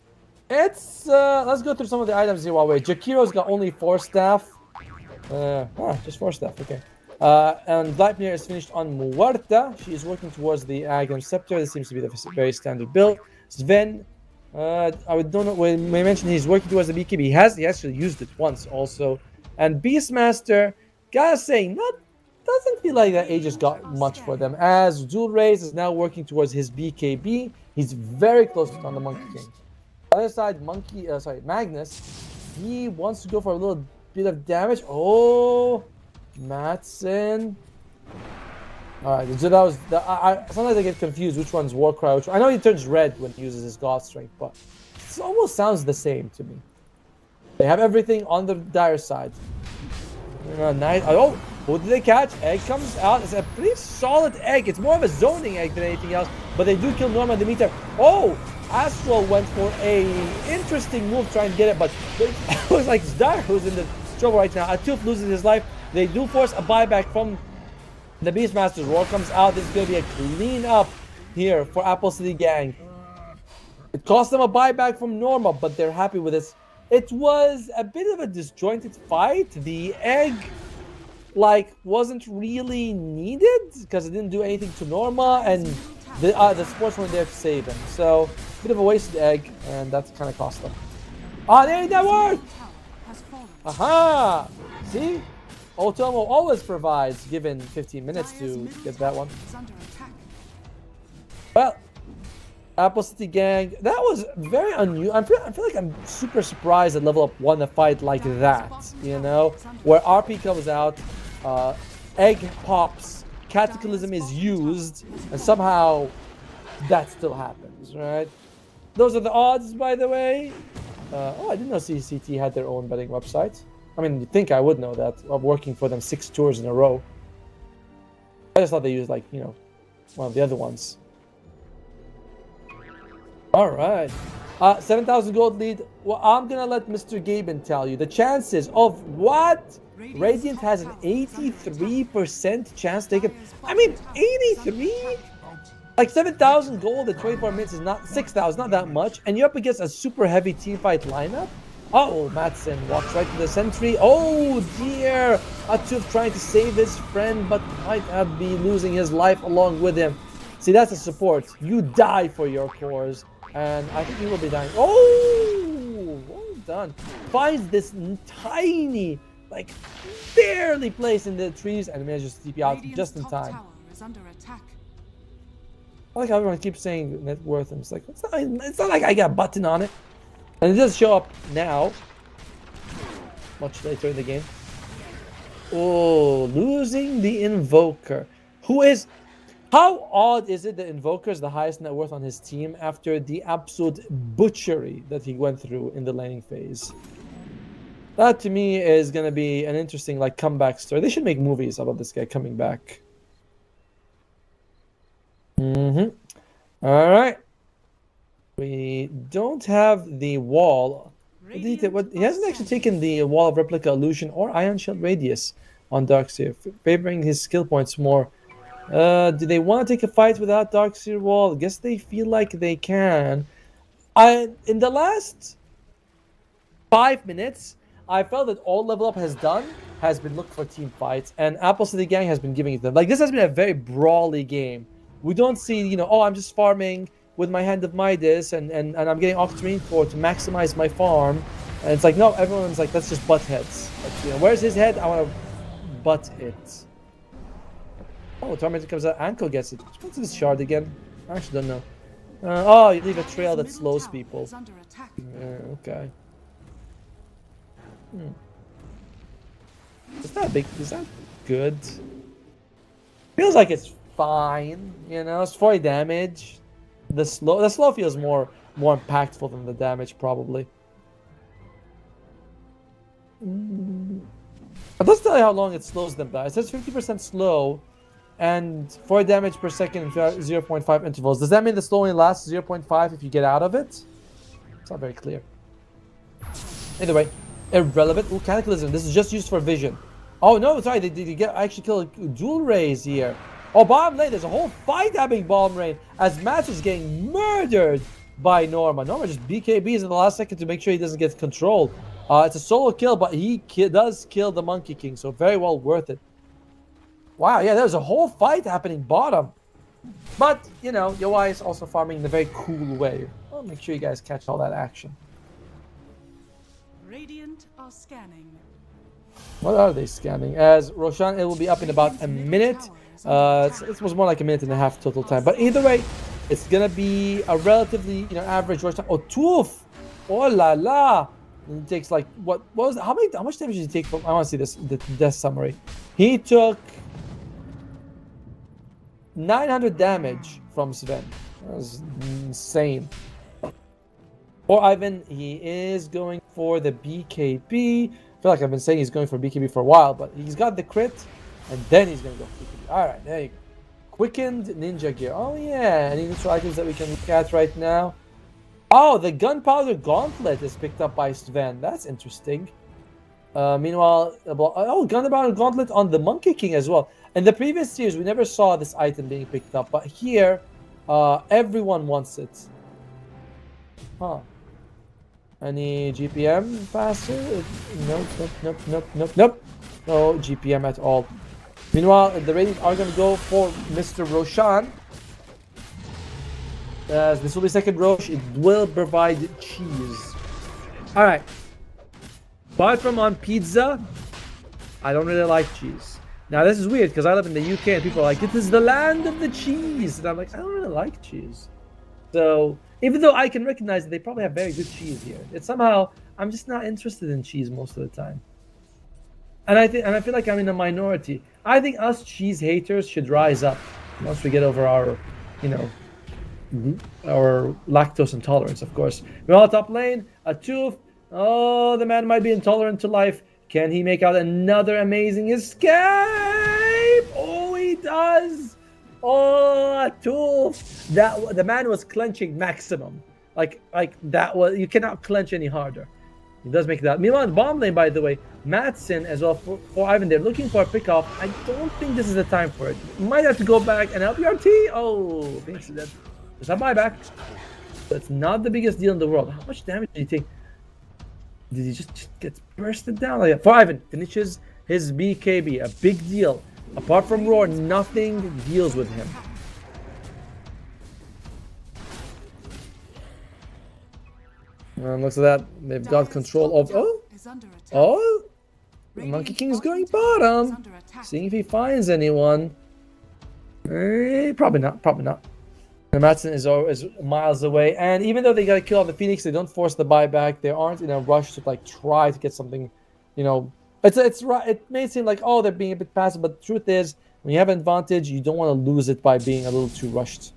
it's let's go through some of the items here while we wait. Jakiro's got only 4 staff. Just 4 staff. Okay. And Vladimir is finished on Muerta. She is working towards the Agam Scepter. This seems to be the very standard build. Sven, I don't know when we mentioned he's working towards the BKB. He actually used it once also. And Beastmaster, gotta say, doesn't feel like that Aegis got much for them. As Dual Rays is now working towards his BKB. He's very close on the Monkey King. On the other side, Magnus, he wants to go for a little bit of damage. Oh, Matson. Alright, so that was sometimes I get confused which one's Warcry, I know he turns red when he uses his God Strength, but it almost sounds the same to me. They have everything on the Dire side. Nice. Oh, who did they catch? Egg comes out. It's a pretty solid egg. It's more of a zoning egg than anything else, but they do kill Norma Demeter. Oh, Astral went for a interesting move trying to get it, but it was like Dire who's in the trouble right now. Atuf loses his life. They do force a buyback from the Beastmaster's Roar comes out. This is going to be a clean up here for Apple City Gang. It cost them a buyback from Norma, but they're happy with this. It was a bit of a disjointed fight. The egg, wasn't really needed because it didn't do anything to Norma, and the sports weren't there to save him. So, a bit of a wasted egg, and that's kind of cost them. There ain't that word! Aha! See? Otomo always provides, given 15 minutes to get that one. Well, Apple City Gang, that was very unusual. I feel like I'm super surprised that Level Up won a fight like that, you know? Where RP comes out, egg pops, Cataclysm is used, and somehow that still happens, right? Those are the odds, by the way. I didn't know CCT had their own betting website. I mean, you'd think I would know that. I'm working for them 6 tours in a row. I just thought they used, one of the other ones. Alright. 7,000 gold lead. Well, I'm gonna let Mr. Gaben tell you. The chances of what? Radiant has an 83% chance taken. I mean, 83? 7,000 gold at 24 minutes is not 6,000, not that much. And you're up against a super heavy teamfight lineup. Oh, Matson walks right to the sentry. Oh dear! Atuf trying to save his friend, but might have been losing his life along with him. See, that's a support. You die for your cores. And I think he will be dying. Oh! Well done. Finds this tiny, barely placed in the trees, and manages to TP out just in time. I like how everyone keeps saying net worth, and it's like, it's not like I got a button on it. And it does show up now. Much later in the game. Oh, losing the Invoker. How odd is it that Invoker is the highest net worth on his team after the absolute butchery that he went through in the laning phase? That to me is going to be an interesting comeback story. They should make movies about this guy coming back. Alright. We don't have the wall. He hasn't actually taken the Wall of Replica Illusion or Ion Shield Radius on Darkseer, favoring his skill points more. Do they want to take a fight without Darkseer Wall? I guess they feel like they can. In the last 5 minutes, I felt that all Level Up has done has been look for team fights, and Apple City Gang has been giving it to them. This has been a very brawly game. We don't see, I'm just farming with my Hand of Midas, and I'm getting Octarine Core to maximize my farm. And it's no, everyone's let's just butt heads. Where's his head? I want to butt it. Oh, Tormentor comes out. Anko gets it. What's this shard again? I actually don't know. Oh, you leave a trail that slows people. Okay. Is that big? Is that good? Feels like it's fine. You know, it's 40 damage. The slow feels more impactful than the damage probably. It doesn't tell you how long it slows them down. It says 50% slow and 4 damage per second in 0.5 intervals. Does that mean the slow only lasts 0.5 if you get out of it? It's not very clear. Either way, irrelevant. Ooh, Cataclysm. This is just used for vision. Oh no, sorry, they actually kill a dual rays here. Oh, bottom lane, there's a whole fight happening bottom lane as Mats is getting murdered by Norma. Norma just BKBs in the last second to make sure he doesn't get controlled. It's a solo kill, but he does kill the Monkey King, so very well worth it. Wow, yeah, there's a whole fight happening bottom. But, you know, Yowai is also farming in a very cool way. I'll make sure you guys catch all that action. Radiant are scanning. What are they scanning? As Roshan, it will be up in about a minute. It was more like a minute and a half total time. But either way, it's gonna be a relatively, you know, average Roshan. Oh, Toof! Oh la la! And it takes like how much damage did he take from? I want to see this the death summary. He took 900 damage from Sven. That was insane. For Ivan, he is going for the BKB. I feel like I've been saying he's going for BKB for a while, but he's got the crit, and then he's going to go for BKB. All right, there you go. Quickened Ninja Gear. Oh, yeah. Any neutral items that we can look at right now? Oh, the Gunpowder Gauntlet is picked up by Sven. That's interesting. Meanwhile, Gunpowder Gauntlet on the Monkey King as well. In the previous series, we never saw this item being picked up, but here, everyone wants it. Huh. Any GPM faster? Nope. No GPM at all. Meanwhile, the Radiant are going to go for Mr. Roshan. As this will be second Rosh, it will provide cheese. Alright. Apart from on pizza, I don't really like cheese. Now this is weird because I live in the UK and people are like, it is the land of the cheese. And I'm like, I don't really like cheese. So, even though I can recognize that they probably have very good cheese here, it's somehow, I'm just not interested in cheese most of the time. And I feel like I'm in a minority. I think us cheese haters should rise up once we get over our, you know, our lactose intolerance, of course. We're all top lane, a tooth. Oh, the man might be intolerant to life. Can he make out another amazing escape? Oh, he does. Oh, a tooth. That the man was clenching maximum. Like that was, you cannot clench any harder. He does make that. Meanwhile, the bomb lane, by the way, Madsen as well for Ivan. They're looking for a pickoff. I don't think this is the time for it. Might have to go back and help your T. Oh, thanks to that. There's a buyback. That's not the biggest deal in the world. How much damage did he take? Did he just get bursted down? Like that? For Ivan, finishes his BKB. A big deal. Apart from Roar, nothing deals with him. Looks like that. They've got control of... Oh! The Monkey King is going bottom. Seeing if he finds anyone. Probably not. And Madsen is miles away. And even though they got to kill off the Phoenix, they don't force the buyback. They aren't in a rush to like try to get something, you know. It may seem like, oh, they're being a bit passive, but the truth is, when you have an advantage, you don't want to lose it by being a little too rushed.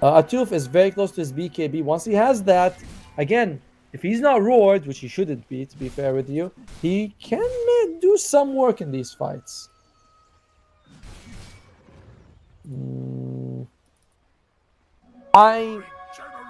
Atuf is very close to his BKB. Once he has that, again, if he's not roared, which he shouldn't be, to be fair with you, he can do some work in these fights.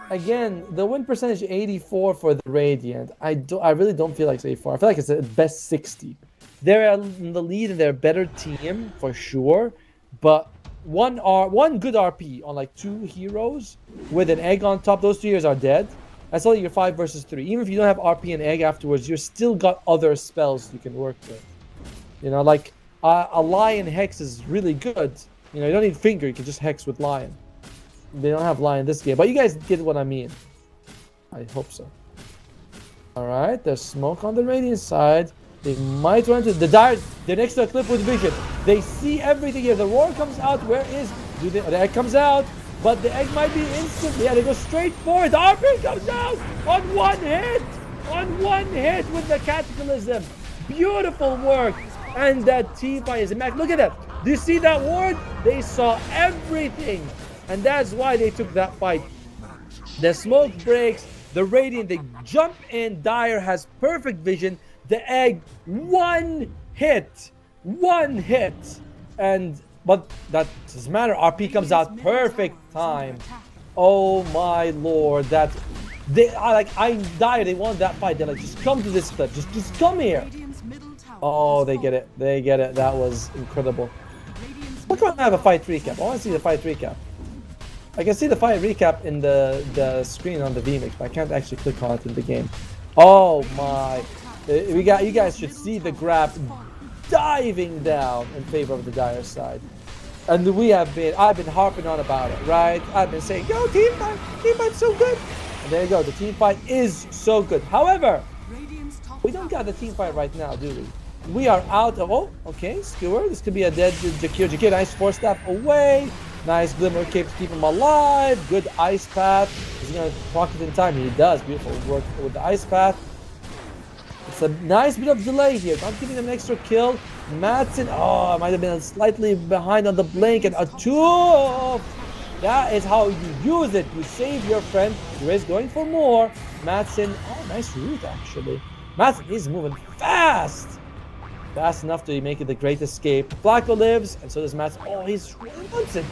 Again, the win percentage 84 for the Radiant. I really don't feel like it's 84. I feel like it's at best 60. They're in the lead and they're a better team for sure. But one good RP on like 2 heroes with an egg on top, those 2 heroes are dead. That's only your 5 versus 3. Even if you don't have RP and egg afterwards, you're still got other spells you can work with. You know, like a Lion Hex is really good. You know, you don't need Finger, you can just Hex with Lion. They don't have Lion this game, but you guys get what I mean. I hope so. Alright, there's smoke on the Radiant side. They might run to the Dire. They're next to a cliff with vision. They see everything here. The roar comes out. Where is the egg comes out? But the egg might be instant. Yeah, they go straight for it. The RP comes out on one hit. On one hit with the Cataclysm. Beautiful work. And that team fight is immaculate. Look at that. Do you see that ward? They saw everything. And that's why they took that fight. The smoke breaks, the Radiant, they jump in. Dire has perfect vision. The egg, one hit. But that doesn't matter. RP comes out perfect time. Oh my lord, that I died. They won that fight. They're like, just come to this clip. Just come here. Oh, they get it. They get it. That was incredible. Why can't I have a fight recap? I want to see the fight recap. I can see the fight recap in the screen on the VMix, but I can't actually click on it in the game. Oh my! You guys should see the graph diving down in favor of the Dire side. And I've been harping on about it, right? I've been saying, yo, team fight's so good. And there you go, the team fight is so good. However, we don't got the team fight right now, do we? We are out of, oh, okay, Skewer. This could be a dead Jakir. Jakir, nice force staff away. Nice Glimmer Cape to keep him alive. Good Ice Path. Is he going to proc it in time? He does. Beautiful work with the Ice Path. It's a nice bit of delay here. Not giving them an extra kill. Madsen, oh, might have been slightly behind on the blink. And a 2. That is how you use it. You save your friend. Ray's going for more. Madsen, oh, nice route actually. Madsen is moving fast. Fast enough to make it the great escape. Flacco lives, and so does Mats. Oh, he's wants it.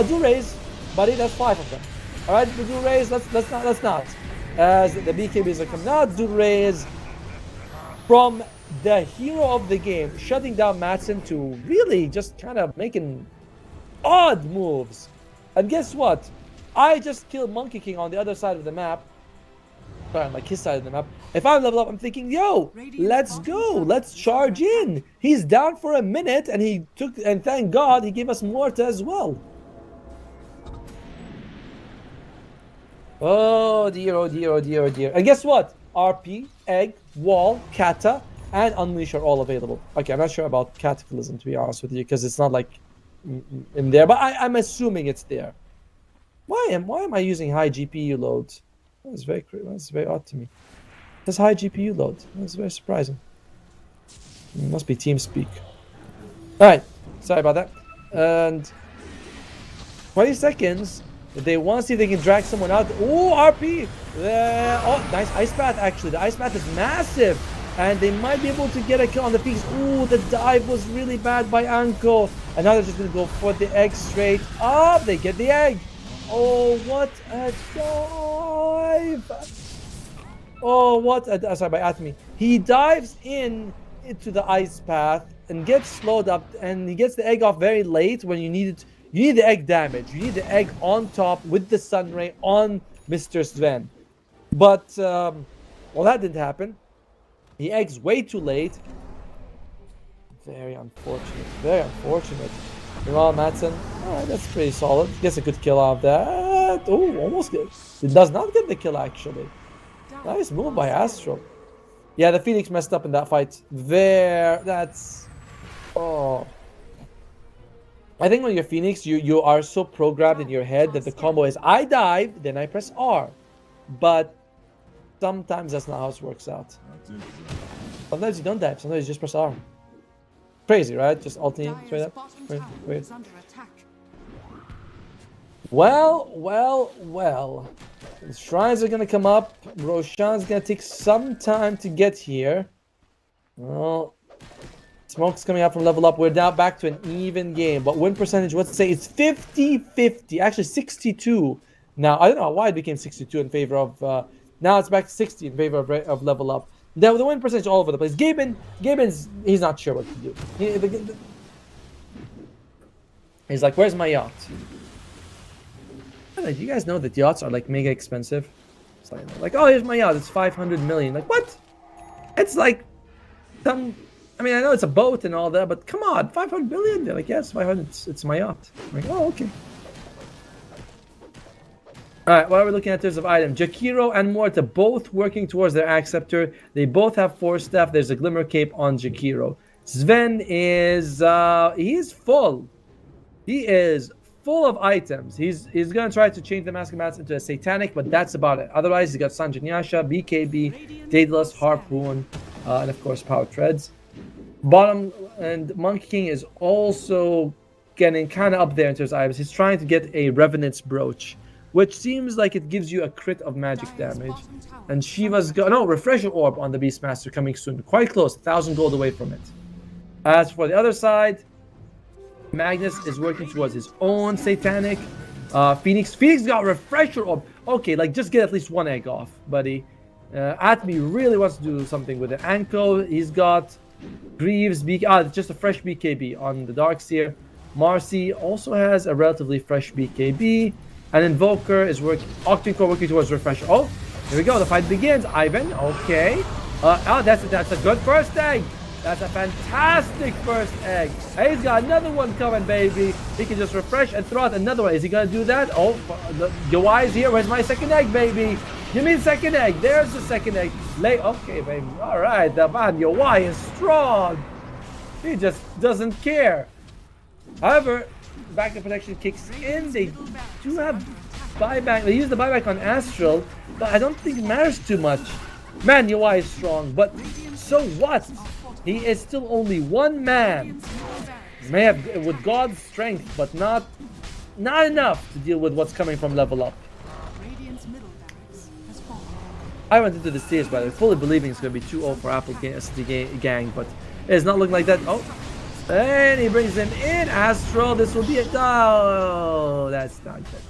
Do raise, buddy. That's 5 of them. All right, we do raise. Let's not. As the BKBs are coming out, do raise from the hero of the game, shutting down Madsen to really just kind of making odd moves. And guess what? I just killed Monkey King on the other side of the map. Sorry, like his side of the map. If I'm level up, I'm thinking, yo, let's go. Let's charge in. He's down for a minute, and thank God he gave us Morta as well. Oh dear, oh dear, oh dear, oh dear. And guess what? RP, Egg, Wall, Kata, and Unleash are all available. Okay, I'm not sure about Cataclysm, to be honest with you, because it's not like in there, but I'm assuming it's there. Why am I using high GPU loads? That's very odd to me. That's high GPU load. That's very surprising. It must be TeamSpeak. Alright, sorry about that. And 20 seconds. They want to see if they can drag someone out. Oh, RP! Oh, nice Ice Path actually. The Ice Path is massive. And they might be able to get a kill on the Phoenix. Oh, the dive was really bad by Anko. And now they're just going to go for the egg straight up. They get the egg. Oh, what a dive! Oh, what a... Sorry, by Atomy. He dives into the Ice Path and gets slowed up, and he gets the egg off very late when you need it. You need the egg damage. You need the egg on top with the Sunray on Mr. Sven. But, well, that didn't happen. The egg's way too late. Very unfortunate. Very unfortunate. Well, Madsen, alright, that's pretty solid. Gets a good kill out of that. Oh, almost good. It does not get the kill, actually. Nice move by Astro. Yeah, the Phoenix messed up in that fight. That's... Oh. I think when you're Phoenix, you are so programmed in your head that the combo is I dive, then I press R. But sometimes that's not how it works out. Sometimes you don't dive, sometimes you just press R. Crazy, right? Just ulting straight up. Wait. Well. The shrines are gonna come up. Roshan's gonna take some time to get here. Well, smoke's coming out from level up. We're now back to an even game. But win percentage, let's say it's 50-50. Actually, 62. Now, I don't know why it became 62 in favor of... now it's back to 60 in favor of level up. The win percentage all over the place. Gaben's he's not sure what to do. He's like, where's my yacht? Do you guys know that yachts are like mega expensive? It's like, oh, here's my yacht. It's 500 million. Like, what? It's like some... I mean, I know it's a boat and all that, but come on, 500 million? They're like, yes, 500. It's my yacht. I'm like, oh, okay. Alright, what are we looking at in terms of item? Jakiro and Morta both working towards their Axe Scepter. They both have 4 staff. There's a Glimmer Cape on Jakiro. Sven is... he is full. He is full of items. He's going to try to change the Mask of Mats into a Satanic, but that's about it. Otherwise, he's got Sanjanyasha, BKB, Daedalus, Harpoon, and of course, Power Treads. Bottom and Monkey King is also getting kind of up there in terms of items. He's trying to get a Revenant's Brooch, which seems like it gives you a crit of magic damage. And Shiva's got no Refresher Orb on the Beastmaster coming soon. Quite close, 1,000 gold away from it. As for the other side, Magnus is working towards his own Satanic. Phoenix got Refresher Orb. Okay, like just get at least one egg off, buddy. Atmi really wants to do something with it. Anko, he's got Greaves, just a fresh BKB on the Darkseer. Marcy also has a relatively fresh BKB. And Invoker is working, Octane working towards Refresher. Oh, here we go, the fight begins. Ivan, okay. That's a good first egg. That's a fantastic first egg. Hey, he's got another one coming, baby. He can just refresh and throw out another one. Is he gonna do that? Oh, your eyes here. Where's my second egg, baby? Give me the second egg. There's the second egg. Okay, baby. All right, the man, your Y is strong. He just doesn't care. However, backup protection kicks in. They do have buyback. They use the buyback on Astral, but I don't think it matters too much. Man, your Y is strong, but so what? He is still only one man. He may have with God's strength, but not enough to deal with what's coming from level up. I went into the stage, by the way, fully believing it's going to be 2-0 for Apple Gang, but it's not looking like that. Oh, and he brings him in. Astral, this will be a... Oh, that's not good.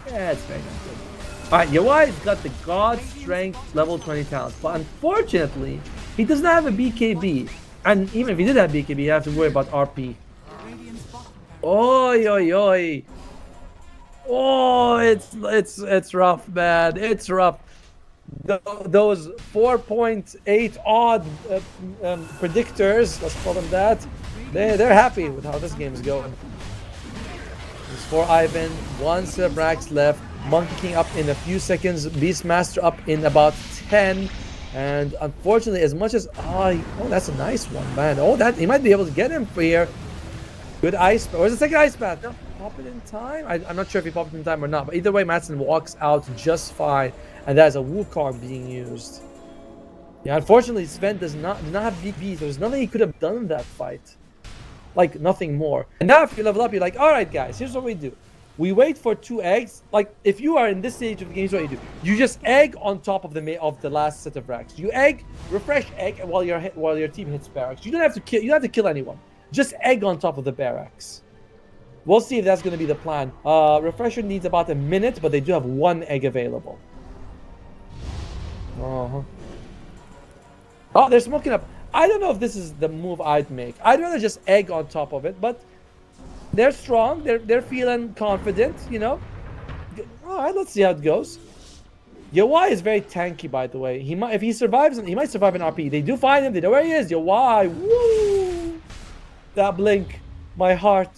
That's very not good. Alright, Yawai's got the God Strength level 20 talent, but unfortunately, he does not have a BKB. And even if he did have BKB, you have to worry about RP. Oi, oi, oi. Oh, it's rough, man. It's rough. Those 4.8 odd predictors, let's call them that, they're happy with how this game is going. It's for Ivan, one Brax left, Monkey King up in a few seconds, Beastmaster up in about 10, and unfortunately, as much as oh, that's a nice one, man. Oh, that he might be able to get him for here. Good ice. Where's the second ice path? No, pop it in time. I'm not sure if he popped it in time or not, but either way, Madsen walks out just fine. And that is a Wukong being used. Yeah, unfortunately, Sven does not have BB. There's nothing he could have done in that fight. Like, nothing more. And now if you level up, you're like, alright guys, here's what we do. We wait for 2 eggs. Like, if you are in this stage of the game, here's what you do. You just egg on top of the last set of racks. You egg, refresh egg while your team hits barracks. You don't have to kill anyone. Just egg on top of the barracks. We'll see if that's going to be the plan. Refresher needs about a minute, but they do have 1 egg available. Oh, they're smoking up. I don't know if this is the move I'd make. I'd rather just egg on top of it, but they're strong. They're feeling confident, you know. All right, let's see how it goes. Yawai is very tanky, by the way. If he survives, he might survive an RP. They do find him. They know where he is. Yawai, woo! That blink, my heart.